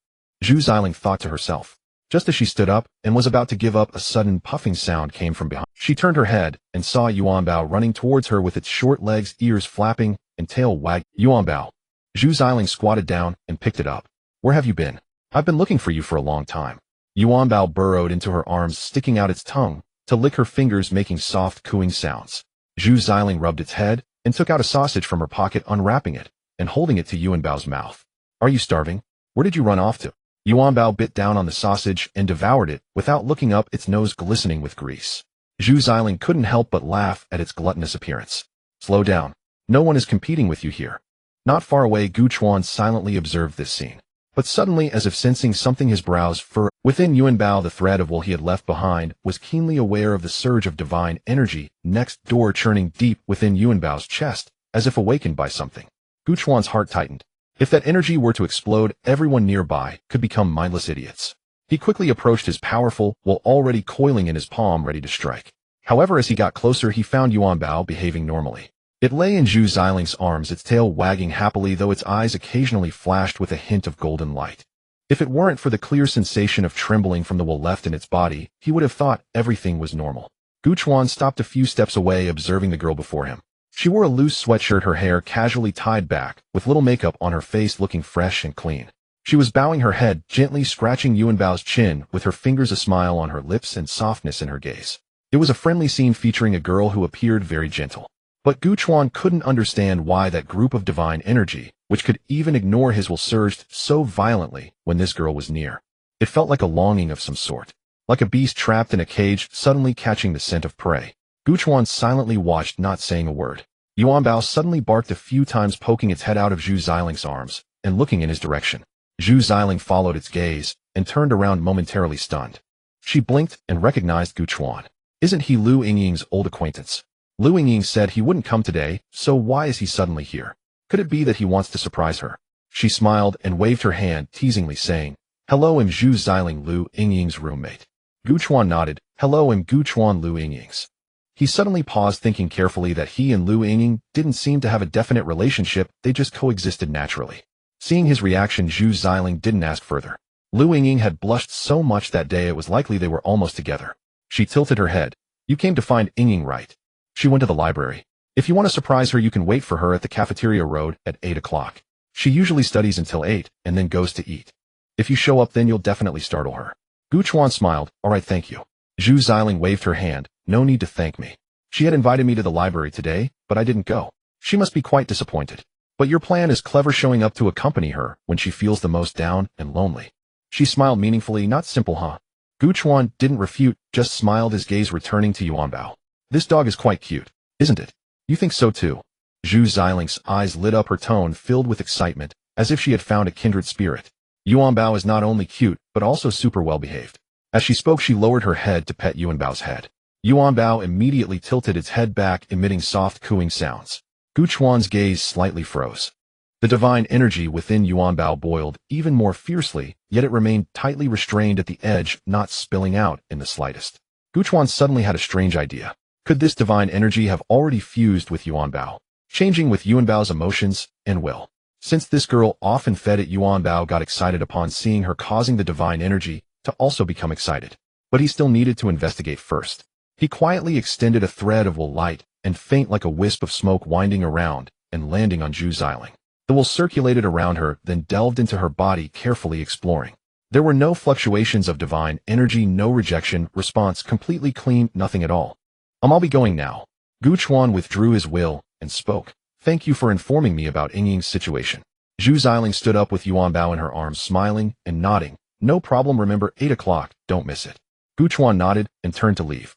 Zhu Xiling thought to herself. Just as she stood up and was about to give up, a sudden puffing sound came from behind. She turned her head and saw Yuanbao running towards her with its short legs, ears flapping, and tail wagging. Yuanbao. Zhu Xiling squatted down and picked it up. Where have you been? I've been looking for you for a long time. Yuanbao burrowed into her arms, sticking out its tongue to lick her fingers, making soft cooing sounds. Zhu Xiling rubbed its head and took out a sausage from her pocket, unwrapping it and holding it to Yuanbao's mouth. Are you starving? Where did you run off to? Yuanbao bit down on the sausage and devoured it without looking up, its nose glistening with grease. Zhu Xiling couldn't help but laugh at its gluttonous appearance. Slow down. No one is competing with you here. Not far away, Gu Chuan silently observed this scene. But suddenly, as if sensing something, his brows furrowed. Within Yuanbao, the thread of wool he had left behind was keenly aware of the surge of divine energy next door, churning deep within Yuanbao's chest, as if awakened by something. Gu Chuan's heart tightened. If that energy were to explode, everyone nearby could become mindless idiots. He quickly approached his powerful wool, already coiling in his palm, ready to strike. However, as he got closer, he found Yuanbao behaving normally. It lay in Zhu Xiling's arms, its tail wagging happily, though its eyes occasionally flashed with a hint of golden light. If it weren't for the clear sensation of trembling from the wool left in its body, he would have thought everything was normal. Gu Chuan stopped a few steps away, observing the girl before him. She wore a loose sweatshirt, her hair casually tied back, with little makeup on her face, looking fresh and clean. She was bowing her head, gently scratching Yuanbao's chin with her fingers, a smile on her lips and softness in her gaze. It was a friendly scene featuring a girl who appeared very gentle. But Gu Chuan couldn't understand why that group of divine energy, which could even ignore his will, surged so violently when this girl was near. It felt like a longing of some sort. Like a beast trapped in a cage, suddenly catching the scent of prey. Gu Chuan silently watched, not saying a word. Yuanbao suddenly barked a few times, poking its head out of Zhu Xiling's arms and looking in his direction. Zhu Xiling followed its gaze and turned around, momentarily stunned. She blinked and recognized Gu Chuan. Isn't he Lu Yingying's old acquaintance? Lu Yingying said he wouldn't come today, so why is he suddenly here? Could it be that he wants to surprise her? She smiled and waved her hand, teasingly saying, "Hello, I'm Zhu Xiling, Lu Yingying's roommate." Gu Chuan nodded. "Hello, I'm Gu Chuan, Lu Yingying's." He suddenly paused, thinking carefully that he and Lu Yingying didn't seem to have a definite relationship, they just coexisted naturally. Seeing his reaction, Zhu Xiling didn't ask further. Lu Yingying had blushed so much that day it was likely they were almost together. She tilted her head. "You came to find Yingying, right?" She went to the library. "If you want to surprise her, you can wait for her at the cafeteria road at 8 o'clock. She usually studies until 8 and then goes to eat. If you show up, then you'll definitely startle her." Gu Chuan smiled. "All right, thank you." Zhu Xiling waved her hand. "No need to thank me. She had invited me to the library today, but I didn't go. She must be quite disappointed. But your plan is clever, showing up to accompany her when she feels the most down and lonely." She smiled meaningfully. "Not simple, huh?" Gu Chuan didn't refute, just smiled, his gaze returning to Yuanbao. "This dog is quite cute, isn't it? You think so too?" Zhu Xiling's eyes lit up, her tone filled with excitement, as if she had found a kindred spirit. Yuanbao is not only cute, but also super well-behaved. As she spoke, she lowered her head to pet Yuanbao's head. Yuanbao immediately tilted its head back, emitting soft cooing sounds. Gu Chuan's gaze slightly froze. The divine energy within Yuanbao boiled even more fiercely, yet it remained tightly restrained at the edge, not spilling out in the slightest. Gu Chuan suddenly had a strange idea. Could this divine energy have already fused with Yuanbao, changing with Yuanbao's emotions and will? Since this girl often fed it, Yuanbao got excited upon seeing her, causing the divine energy to also become excited. But he still needed to investigate first. He quietly extended a thread of wool, light and faint like a wisp of smoke, winding around and landing on Zhu Xiling. The wool circulated around her, then delved into her body, carefully exploring. There were no fluctuations of divine energy, no rejection, response, completely clean, nothing at all. I'll be going now. Gu Chuan withdrew his will and spoke. Thank you for informing me about Yingying's situation. Zhu Xiling stood up with Yuanbao in her arms, smiling and nodding. No problem, remember 8 o'clock, don't miss it. Gu Chuan nodded and turned to leave.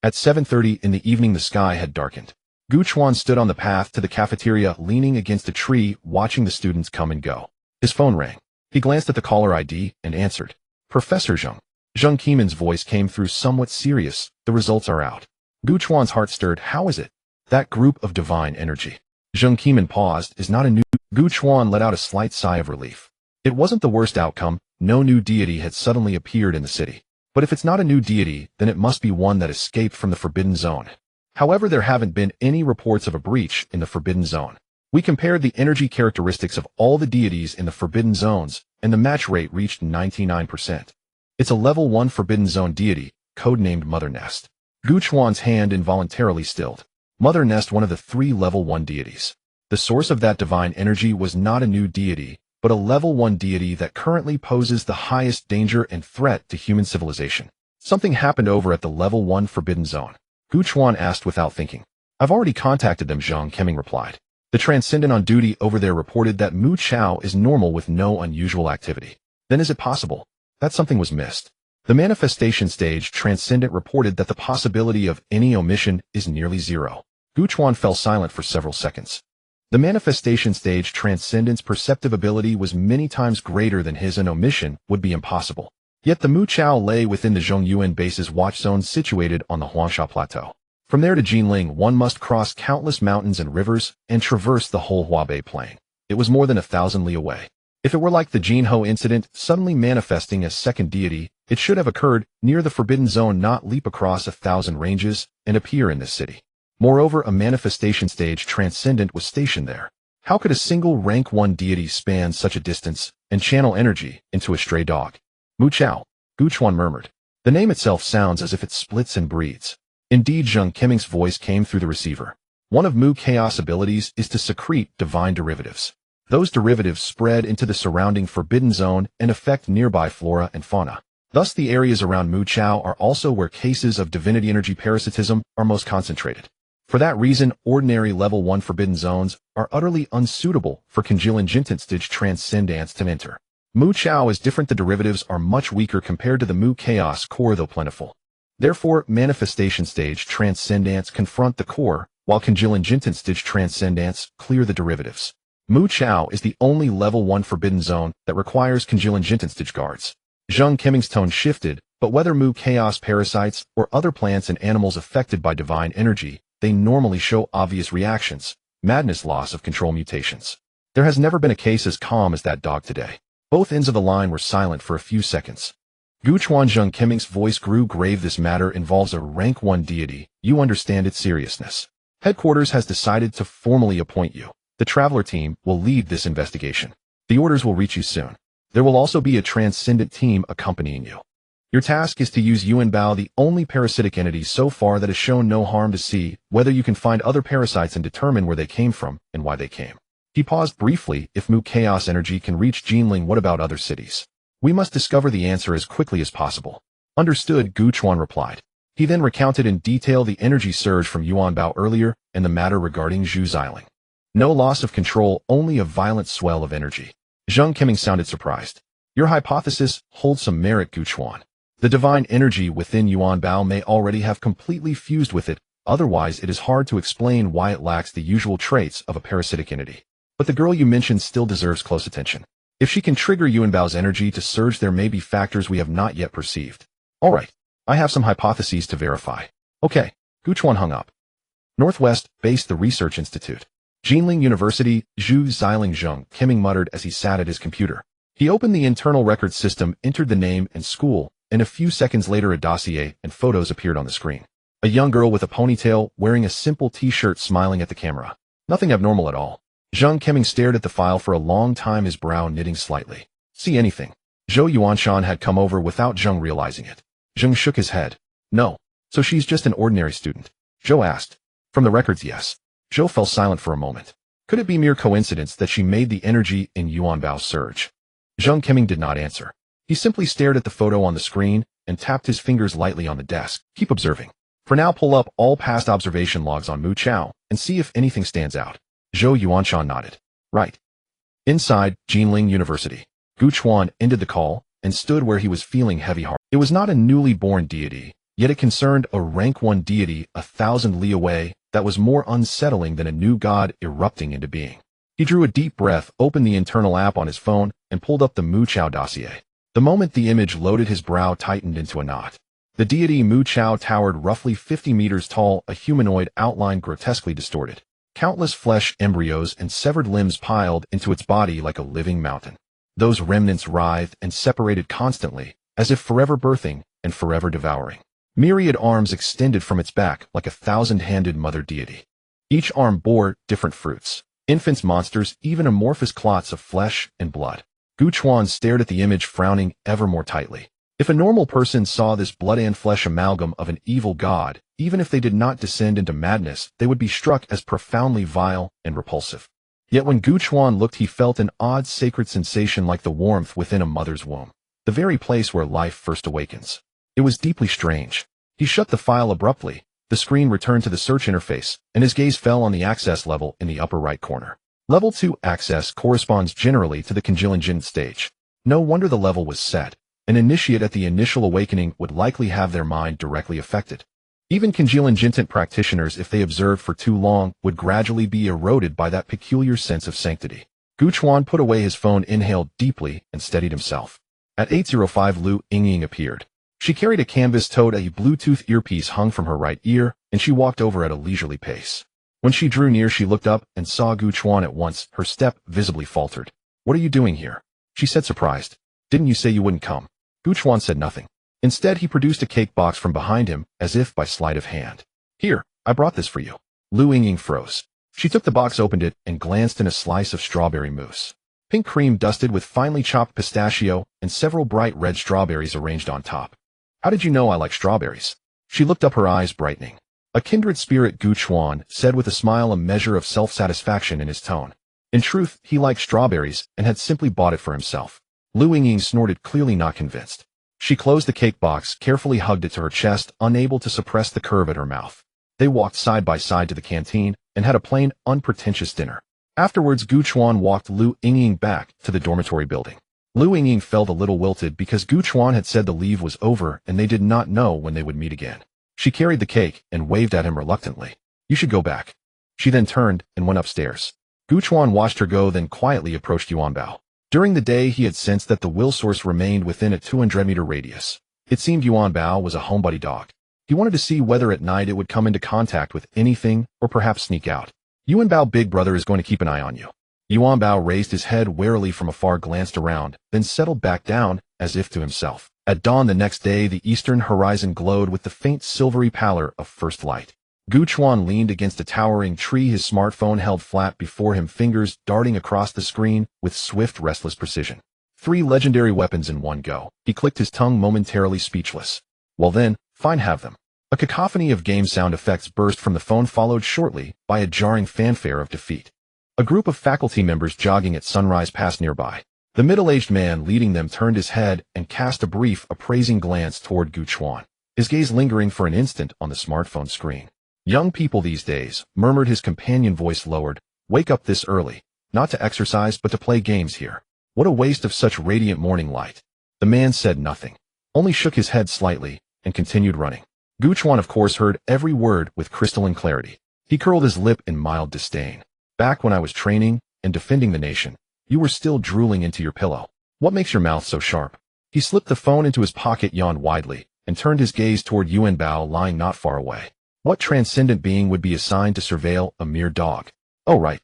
At 7:30 in the evening, the sky had darkened. Gu Chuan stood on the path to the cafeteria, leaning against a tree, watching the students come and go. His phone rang. He glanced at the caller ID and answered. Professor Zheng. Zheng Qimin's voice came through, somewhat serious. The results are out. Gu Chuan's heart stirred. How is it? That group of divine energy. Zheng Qimin paused. Is not a new... Gu Chuan let out a slight sigh of relief. It wasn't the worst outcome. No new deity had suddenly appeared in the city. But if it's not a new deity, then it must be one that escaped from the Forbidden Zone. However, there haven't been any reports of a breach in the Forbidden Zone. We compared the energy characteristics of all the deities in the Forbidden Zones, and the match rate reached 99%. It's a level 1 Forbidden Zone deity, codenamed Mother Nest. Gu Chuan's hand involuntarily stilled. Mother Nest, one of the 3 level 1 deities. The source of that divine energy was not a new deity, but a level 1 deity that currently poses the highest danger and threat to human civilization. Something happened over at the level 1 Forbidden Zone. Gu Chuan asked without thinking. I've already contacted them, Zhang Keming replied. The transcendent on duty over there reported that Mu Chao is normal with no unusual activity. Then is it possible that something was missed? The manifestation stage transcendent reported that the possibility of any omission is nearly 0. Gu Chuan fell silent for several seconds. The manifestation stage transcendent's perceptive ability was many times greater than his, and omission would be impossible. Yet the Mu Chao lay within the Zhongyuan base's watch zone situated on the Huangsha Plateau. From there to Jinling, one must cross countless mountains and rivers and traverse the whole Huabei plain. It was more than 1,000 li away. If it were like the Jinho incident, suddenly manifesting as second deity, it should have occurred near the Forbidden Zone, not leap across 1,000 ranges and appear in this city. Moreover, a manifestation stage transcendent was stationed there. How could a single rank 1 deity span such a distance and channel energy into a stray dog? Mu Chao, Gu Chuan murmured. The name itself sounds as if it splits and breeds. Indeed, Zheng Keming's voice came through the receiver. One of Mu Chaos' abilities is to secrete divine derivatives. Those derivatives spread into the surrounding Forbidden Zone and affect nearby flora and fauna. Thus, the areas around Mu Chao are also where cases of divinity energy parasitism are most concentrated. For that reason, ordinary level 1 Forbidden Zones are utterly unsuitable for congealing stage transcendence to enter. Mu Chao is different. The derivatives are much weaker compared to the Mu Chaos core, though plentiful. Therefore, manifestation stage transcendence confront the core, while congealing stage transcendence clear the derivatives. Mu Chao is the only level 1 Forbidden Zone that requires congealing stage guards. Zheng Keming's tone shifted, but whether Mu Chaos parasites or other plants and animals affected by divine energy, they normally show obvious reactions, madness, loss of control, mutations. There has never been a case as calm as that dog today. Both ends of the line were silent for a few seconds. Gu Chuan, Zheng Keming's voice grew grave. This matter involves a rank 1 deity. You understand its seriousness. Headquarters has decided to formally appoint you. The Traveler team will lead this investigation. The orders will reach you soon. There will also be a transcendent team accompanying you. Your task is to use Yuanbao, the only parasitic entity so far that has shown no harm, to see whether you can find other parasites and determine where they came from and why they came. He paused briefly. If Mu Chaos energy can reach Jinling, what about other cities? We must discover the answer as quickly as possible. Understood, Gu Chuan replied. He then recounted in detail the energy surge from Yuanbao earlier and the matter regarding Zhu Xiling. No loss of control, only a violent swell of energy. Zheng Keming sounded surprised. Your hypothesis holds some merit, Gu Chuan. The divine energy within Yuanbao may already have completely fused with it, otherwise it is hard to explain why it lacks the usual traits of a parasitic entity. But the girl you mentioned still deserves close attention. If she can trigger Yuanbao's energy to surge, there may be factors we have not yet perceived. Alright, I have some hypotheses to verify. Okay, Gu Chuan hung up. Northwest, based the Research Institute. Jinling University, Zhu Zilingzheng, Kimming muttered as he sat at his computer. He opened the internal records system, entered the name and school, and a few seconds later a dossier and photos appeared on the screen. A young girl with a ponytail, wearing a simple t-shirt, smiling at the camera. Nothing abnormal at all. Zheng Kemming stared at the file for a long time, his brow knitting slightly. See anything? Zhou Yuanshan had come over without Zheng realizing it. Zheng shook his head. No. So she's just an ordinary student? Zhou asked. From the records, yes. Zhou fell silent for a moment. Could it be mere coincidence that she made the energy in Yuanbao surge? Zheng Kemming did not answer. He simply stared at the photo on the screen and tapped his fingers lightly on the desk. Keep observing. For now, pull up all past observation logs on Mu Chao and see if anything stands out. Zhou Yuanshan nodded. Right. Inside Jinling University, Gu Chuan ended the call and stood where he was feeling heavy-hearted. It was not a newly born deity, yet it concerned a rank 1 deity 1,000 li away that was more unsettling than a new god erupting into being. He drew a deep breath, opened the internal app on his phone, and pulled up the Mu Chao dossier. The moment the image loaded, his brow tightened into a knot. The deity Mu Chao towered roughly 50 meters tall, a humanoid outline grotesquely distorted. Countless flesh embryos and severed limbs piled into its body like a living mountain. Those remnants writhed and separated constantly, as if forever birthing and forever devouring. Myriad arms extended from its back like a 1,000-handed mother deity. Each arm bore different fruits, infants, monsters, even amorphous clots of flesh and blood. Gu Chuan stared at the image, frowning ever more tightly. If a normal person saw this blood and flesh amalgam of an evil god, even if they did not descend into madness, they would be struck as profoundly vile and repulsive. Yet when Gu Chuan looked, he felt an odd sacred sensation like the warmth within a mother's womb, the very place where life first awakens. It was deeply strange. He shut the file abruptly, the screen returned to the search interface, and his gaze fell on the access level in the upper right corner. Level 2 access corresponds generally to the Conjilin stage. No wonder the level was set. An initiate at the initial awakening would likely have their mind directly affected. Even Conjilin practitioners, if they observed for too long, would gradually be eroded by that peculiar sense of sanctity. Gu Chuan put away his phone, inhaled deeply, and steadied himself. At 8:05, Lu Yingying appeared. She carried a canvas-toed, a Bluetooth earpiece hung from her right ear, and she walked over at a leisurely pace. When she drew near, she looked up and saw Gu Chuan at once. Her step visibly faltered. "What are you doing here?" she said, surprised. "Didn't you say you wouldn't come?" Gu Chuan said nothing. Instead, he produced a cake box from behind him, as if by sleight of hand. "Here, I brought this for you." Lu Yingying froze. She took the box, opened it, and glanced in a slice of strawberry mousse. Pink cream dusted with finely chopped pistachio and several bright red strawberries arranged on top. "How did you know I like strawberries?" She looked up, her eyes brightening. "A kindred spirit," Gu Chuan said with a smile, a measure of self-satisfaction in his tone. In truth, he liked strawberries and had simply bought it for himself. Lu Yingying snorted, clearly not convinced. She closed the cake box, carefully hugged it to her chest, unable to suppress the curve at her mouth. They walked side by side to the canteen and had a plain, unpretentious dinner. Afterwards, Gu Chuan walked Lu Yingying back to the dormitory building. Lu Yingying felt a little wilted because Gu Chuan had said the leave was over and they did not know when they would meet again. She carried the cake and waved at him reluctantly. "You should go back." She then turned and went upstairs. Gu Chuan watched her go, then quietly approached Yuanbao. During the day, he had sensed that the will source remained within a 200-meter radius. It seemed Yuanbao was a homebody dog. He wanted to see whether at night it would come into contact with anything or perhaps sneak out. "Yuanbao, big brother is going to keep an eye on you." Yuanbao raised his head warily from afar, glanced around, then settled back down, as if to himself. At dawn the next day, the eastern horizon glowed with the faint silvery pallor of first light. Gu Chuan leaned against a towering tree, his smartphone held flat before him, fingers darting across the screen with swift, restless precision. 3 legendary weapons in one go. He clicked, his tongue momentarily speechless. "Well then, fine, have them." A cacophony of game sound effects burst from the phone, followed shortly by a jarring fanfare of defeat. A group of faculty members jogging at sunrise passed nearby. The middle-aged man leading them turned his head and cast a brief, appraising glance toward Gu Chuan, his gaze lingering for an instant on the smartphone screen. "Young people these days," murmured his companion, voice lowered, "wake up this early, not to exercise but to play games here. What a waste of such radiant morning light." The man said nothing, only shook his head slightly and continued running. Gu Chuan, of course, heard every word with crystalline clarity. He curled his lip in mild disdain. "Back when I was training and defending the nation, You were still drooling into your pillow. What makes your mouth so sharp? He slipped the phone into his pocket, yawned widely, and turned his gaze toward Yuan Bao lying not far away. What transcendent being would be assigned to surveil a mere dog? Oh right,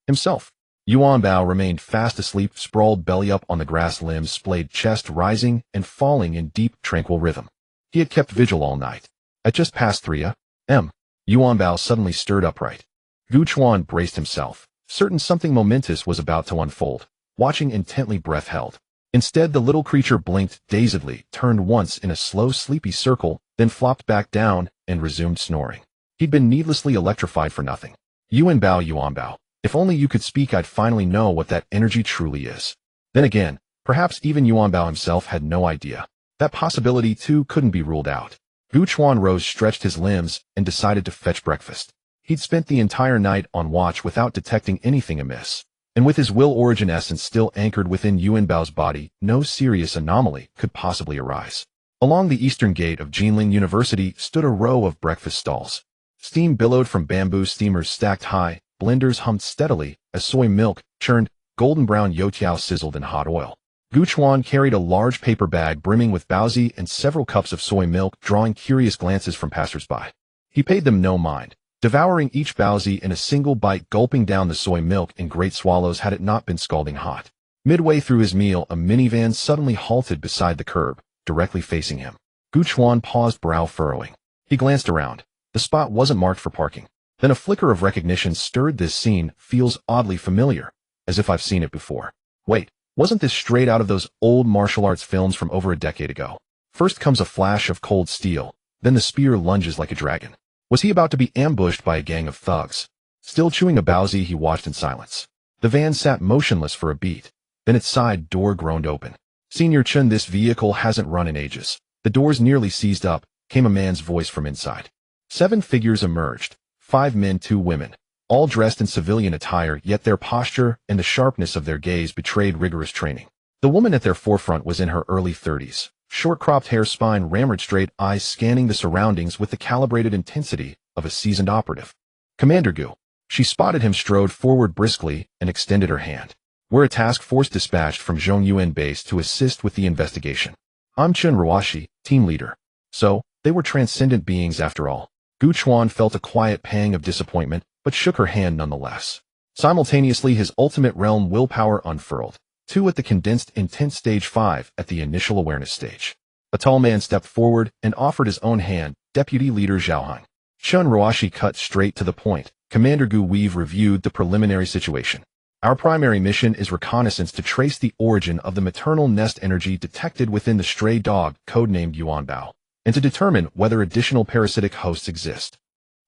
himself. Yuan Bao remained fast asleep, sprawled belly up on the grass, limbs splayed, chest rising and falling in deep, tranquil rhythm. He had kept vigil all night. At just past 3 a.m., Yuan Bao suddenly stirred upright. Gu Chuan braced himself, certain something momentous was about to unfold, watching intently, breath held. Instead, the little creature blinked dazedly, turned once in a slow, sleepy circle, then flopped back down and resumed snoring. He'd been needlessly electrified for nothing. Yuan Bao, if only you could speak, I'd finally know what that energy truly is. Then again, perhaps even Yuan Bao himself had no idea. That possibility, too, couldn't be ruled out. Gu Chuan rose, stretched his limbs, and decided to fetch breakfast. He'd spent the entire night on watch without detecting anything amiss. And with his will origin essence still anchored within Yuan Bao's body, no serious anomaly could possibly arise. Along the eastern gate of Jinling University stood a row of breakfast stalls. Steam billowed from bamboo steamers stacked high, blenders hummed steadily as soy milk churned, golden brown youtiao sizzled in hot oil. Gu Chuan carried a large paper bag brimming with baozi and several cups of soy milk, drawing curious glances from passersby. He paid them no mind, devouring each baozi in a single bite, gulping down the soy milk in great swallows had it not been scalding hot. Midway through his meal, a minivan suddenly halted beside the curb, directly facing him. Gu Chuan paused, brow furrowing. He glanced around. The spot wasn't marked for parking. Then a flicker of recognition stirred. This scene feels oddly familiar, as if I've seen it before. Wait, wasn't this straight out of those old martial arts films from over a decade ago? First comes a flash of cold steel, then the spear lunges like a dragon. Was he about to be ambushed by a gang of thugs? Still chewing a baozi, he watched in silence. The van sat motionless for a beat. Then its side door groaned open. Senior Chun, this vehicle hasn't run in ages. The doors nearly seized up, came a man's voice from inside. 7 figures emerged. 5 men, 2 women, all dressed in civilian attire, yet their posture and the sharpness of their gaze betrayed rigorous training. The woman at their forefront was in her early 30s, short-cropped hair, spine rammered straight, eyes scanning the surroundings with the calibrated intensity of a seasoned operative. Commander Gu. She spotted him, strode forward briskly, and extended her hand. We're a task force dispatched from Zhongyuan base to assist with the investigation. I'm Chun Ruashi, team leader. So, they were transcendent beings after all. Gu Chuan felt a quiet pang of disappointment, but shook her hand nonetheless. Simultaneously, his ultimate realm willpower unfurled. 2 at the condensed intent stage, 5 at the initial awareness stage. A tall man stepped forward and offered his own hand, Deputy Leader Zhaohang. Chun Ruashi cut straight to the point. Commander Gu, we've reviewed the preliminary situation. Our primary mission is reconnaissance to trace the origin of the maternal nest energy detected within the stray dog, codenamed Yuan Bao, and to determine whether additional parasitic hosts exist.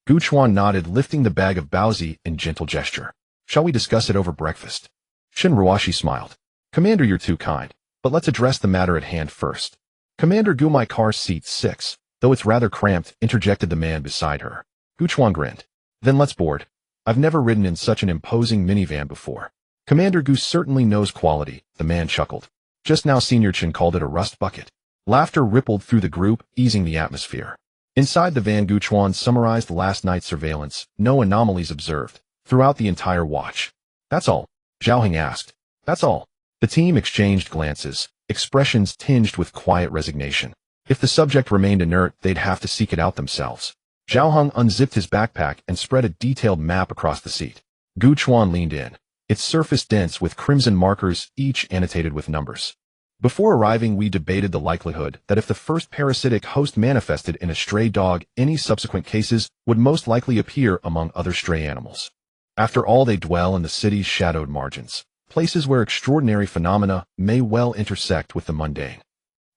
Gu Chuan nodded, lifting the bag of baozi in gentle gesture. Shall we discuss it over breakfast? Chun Ruashi smiled. Commander, you're too kind, but let's address the matter at hand first. Commander Gu, my car seats 6, though it's rather cramped, interjected the man beside her. Gu Chuan grinned. Then let's board. I've never ridden in such an imposing minivan before. Commander Gu certainly knows quality, the man chuckled. Just now Senior Chen called it a rust bucket. Laughter rippled through the group, easing the atmosphere. Inside the van, Gu Chuan summarized last night's surveillance, no anomalies observed, throughout the entire watch. That's all? Zhaohang asked. That's all. The team exchanged glances, expressions tinged with quiet resignation. If the subject remained inert, they'd have to seek it out themselves. Zhaohang unzipped his backpack and spread a detailed map across the seat. Gu Chuan leaned in, its surface dense with crimson markers, each annotated with numbers. Before arriving, we debated the likelihood that if the first parasitic host manifested in a stray dog, any subsequent cases would most likely appear among other stray animals. After all, they dwell in the city's shadowed margins, places where extraordinary phenomena may well intersect with the mundane.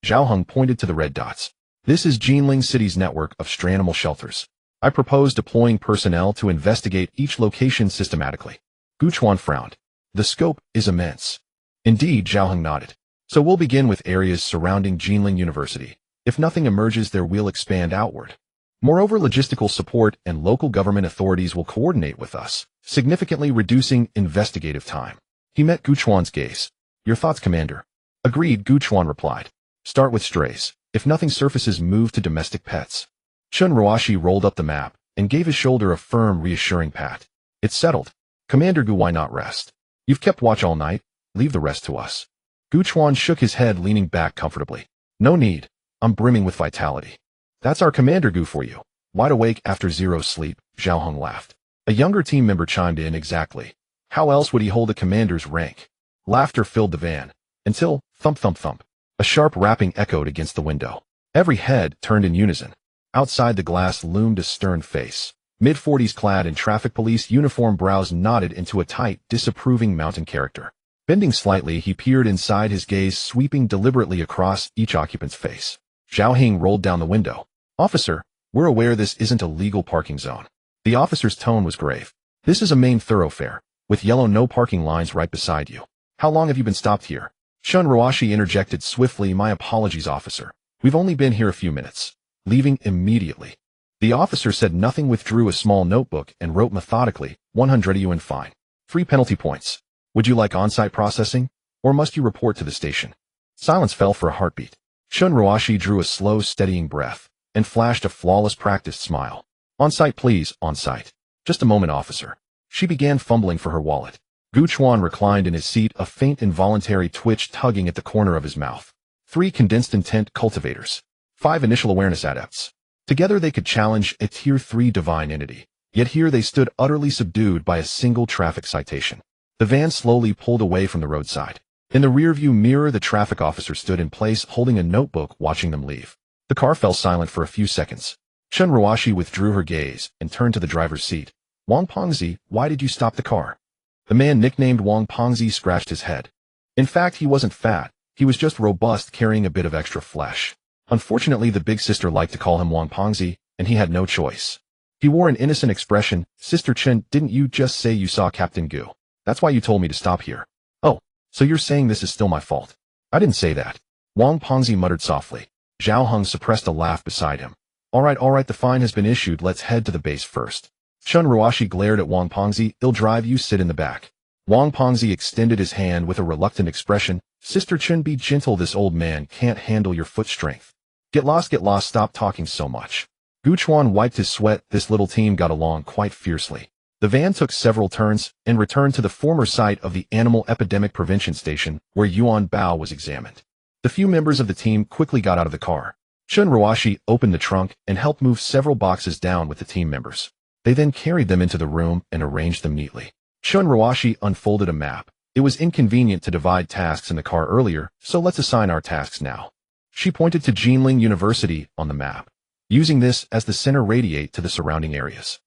Zhaohang pointed to the red dots. This is Jinling City's network of stray animal shelters. I propose deploying personnel to investigate each location systematically. Gu Chuan frowned. The scope is immense. Indeed, Zhaohang nodded. So we'll begin with areas surrounding Jinling University. If nothing emerges there, we'll expand outward. Moreover, logistical support and local government authorities will coordinate with us, significantly reducing investigative time. He met Gu Chuan's gaze. Your thoughts, Commander? Agreed, Gu Chuan replied. Start with strays. If nothing surfaces, move to domestic pets. Chun Ruashi rolled up the map and gave his shoulder a firm, reassuring pat. It's settled. Commander Gu, why not rest? You've kept watch all night. Leave the rest to us. Gu Chuan shook his head, leaning back comfortably. No need. I'm brimming with vitality. That's our commander Gu for you. Wide awake after zero sleep, Zhao Heng laughed. A younger team member chimed in. Exactly. How else would he hold a commander's rank? Laughter filled the van. Until, thump thump thump, a sharp rapping echoed against the window. Every head turned in unison. Outside the glass loomed a stern face. Mid-40s clad in traffic police uniform, brows knotted into a tight, disapproving mountain character. Bending slightly, he peered inside, his gaze sweeping deliberately across each occupant's face. Zhao Heng rolled down the window. Officer, we're aware this isn't a legal parking zone. The officer's tone was grave. This is a main thoroughfare, with yellow no parking lines right beside you. How long have you been stopped here? Shun Ruashi interjected swiftly. My apologies, officer. We've only been here a few minutes. Leaving immediately. The officer said nothing, withdrew a small notebook and wrote methodically, 100 yuan fine. 3 penalty points. Would you like on-site processing, or must you report to the station? Silence fell for a heartbeat. Shun Ruashi drew a slow, steadying breath and flashed a flawless, practiced smile. On-site, please, on-site. Just a moment, officer. She began fumbling for her wallet. Gu Chuan reclined in his seat, a faint involuntary twitch tugging at the corner of his mouth. 3 condensed intent cultivators. 5 initial awareness adepts. Together they could challenge a Tier 3 divine entity. Yet here they stood utterly subdued by a single traffic citation. The van slowly pulled away from the roadside. In the rearview mirror, the traffic officer stood in place, holding a notebook, watching them leave. The car fell silent for a few seconds. Shun Ruashi withdrew her gaze and turned to the driver's seat. Wang Pengzi, why did you stop the car? The man nicknamed Wang Pengzi scratched his head. In fact, he wasn't fat. He was just robust, carrying a bit of extra flesh. Unfortunately, the big sister liked to call him Wang Pengzi, and he had no choice. He wore an innocent expression. Sister Chen, didn't you just say you saw Captain Gu? That's why you told me to stop here. Oh, so you're saying this is still my fault? I didn't say that. Wang Pengzi muttered softly. Zhao Heng suppressed a laugh beside him. All right, the fine has been issued. Let's head to the base first. Shun Ruashi glared at Wang Pengzi. I'll drive you, sit in the back. Wang Pengzi extended his hand with a reluctant expression. Sister Chen, be gentle, this old man can't handle your foot strength. Get lost, stop talking so much. Gu Chuan wiped his sweat. This little team got along quite fiercely. The van took several turns and returned to the former site of the Animal Epidemic Prevention Station, where Yuan Bao was examined. The few members of the team quickly got out of the car. Shun Ruashi opened the trunk and helped move several boxes down with the team members. They then carried them into the room and arranged them neatly. Shun Ruashi unfolded a map. It was inconvenient to divide tasks in the car earlier, so let's assign our tasks now. She pointed to Jinling University on the map. Using this as the center, radiate to the surrounding areas.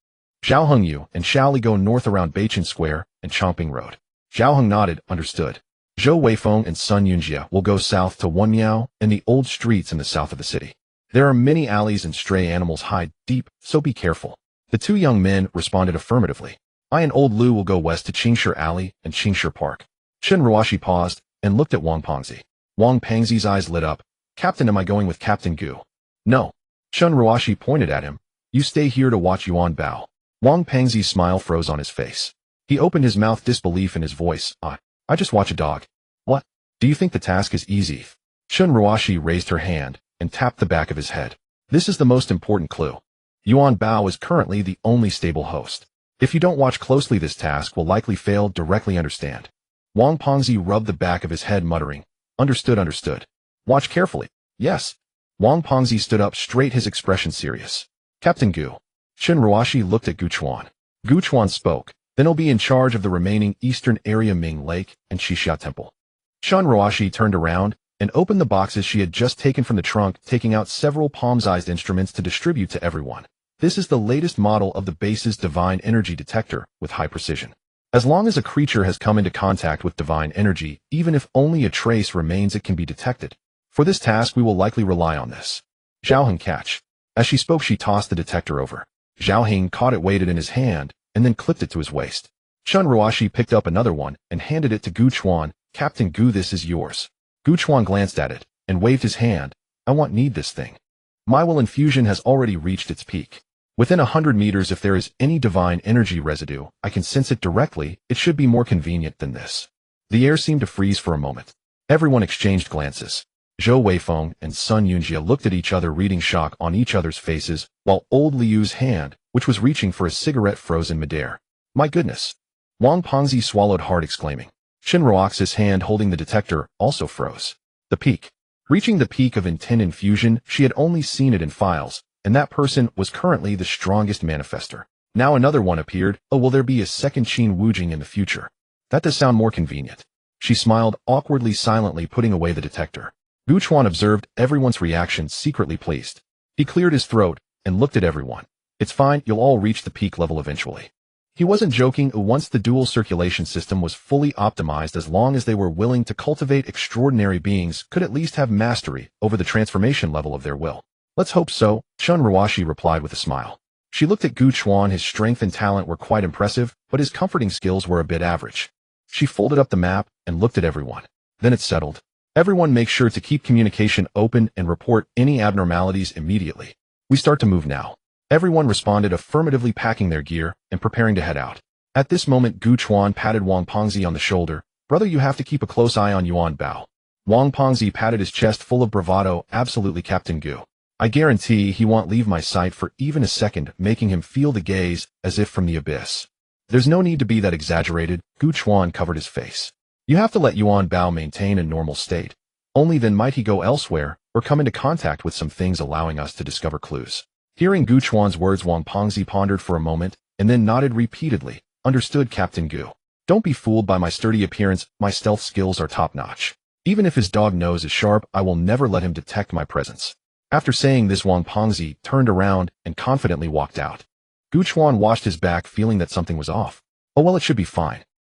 Zhao Hengyu and Shaoli go north around Beichen Square and Chongping Road. Zhao Heng nodded, understood. Zhou Weifeng and Sun Yunjie will go south to Wenmiao and the old streets in the south of the city. There are many alleys and stray animals hide deep, so be careful. The 2 young men responded affirmatively. I and Old Lu will go west to Qingshi Alley and Qingshi Park. Shun Ruashi paused and looked at Wang Pengzi. Wang Pengzi's eyes lit up. Captain, am I going with Captain Gu? No. Shun Ruashi pointed at him. You stay here to watch Yuan Bao. Wang Pengzi's smile froze on his face. He opened his mouth, disbelief in his voice. I just watch a dog. What? Do you think the task is easy? Shun Ruashi raised her hand and tapped the back of his head. This is the most important clue. Yuan Bao is currently the only stable host. If you don't watch closely, this task will likely fail. Directly understand. Wang Pengzi rubbed the back of his head, muttering, Understood. Watch carefully. Yes. Wang Pengzi stood up straight, his expression serious. Captain Gu. Shun Ruashi looked at Gu Chuan. Gu Chuan spoke. Then he'll be in charge of the remaining eastern area, Ming Lake and Xixia Temple. Shun Ruashi turned around and opened the boxes she had just taken from the trunk, taking out several palm-sized instruments to distribute to everyone. This is the latest model of the base's divine energy detector with high precision. As long as a creature has come into contact with divine energy, even if only a trace remains, it can be detected. For this task, we will likely rely on this. Zhao Heng, catch. As she spoke, she tossed the detector over. Zhao Heng caught it, weighted in his hand, and then clipped it to his waist. Shun Ruashi picked up another one and handed it to Gu Chuan. Captain Gu, this is yours. Gu Chuan glanced at it and waved his hand. Need this thing. My will infusion has already reached its peak. Within 100 meters, if there is any divine energy residue, I can sense it directly. It should be more convenient than this. The air seemed to freeze for a moment. Everyone exchanged glances. Zhou Weifeng and Sun Yunjie looked at each other, reading shock on each other's faces, while old Liu's hand, which was reaching for a cigarette, froze in midair. My goodness. Wang Pengzi swallowed hard, exclaiming. Shinrox's hand holding the detector also froze. The peak. Reaching the peak of intent infusion, she had only seen it in files, and that person was currently the strongest manifester. Now another one appeared. Oh, will there be a second Qin Wujing in the future? That does sound more convenient. She smiled, awkwardly silently putting away the detector. Gu Chuan observed everyone's reaction, secretly pleased. He cleared his throat and looked at everyone. It's fine, you'll all reach the peak level eventually. He wasn't joking. Once the dual circulation system was fully optimized, as long as they were willing to cultivate, extraordinary beings could at least have mastery over the transformation level of their will. Let's hope so, Shun Ruashi replied with a smile. She looked at Gu Chuan. His strength and talent were quite impressive, but his comforting skills were a bit average. She folded up the map and looked at everyone. Then it settled. Everyone make sure to keep communication open and report any abnormalities immediately. We start to move now. Everyone responded affirmatively, packing their gear and preparing to head out. At this moment, Gu Chuan patted Wang Pengzi on the shoulder. Brother, you have to keep a close eye on Yuan Bao. Wang Pengzi patted his chest, full of bravado. Absolutely, Captain Gu. I guarantee he won't leave my sight for even a second, making him feel the gaze as if from the abyss. There's no need to be that exaggerated. Gu Chuan covered his face. You have to let Yuan Bao maintain a normal state. Only then might he go elsewhere or come into contact with some things, allowing us to discover clues. Hearing Gu Chuan's words, Wang Pengzi pondered for a moment and then nodded repeatedly. Understood, Captain Gu. Don't be fooled by my sturdy appearance. My stealth skills are top-notch. Even if his dog nose is sharp, I will never let him detect my presence. After saying this, Wang Pengzi turned around and confidently walked out. Gu Chuan washed his back, feeling that something was off. Oh well, it should be fine.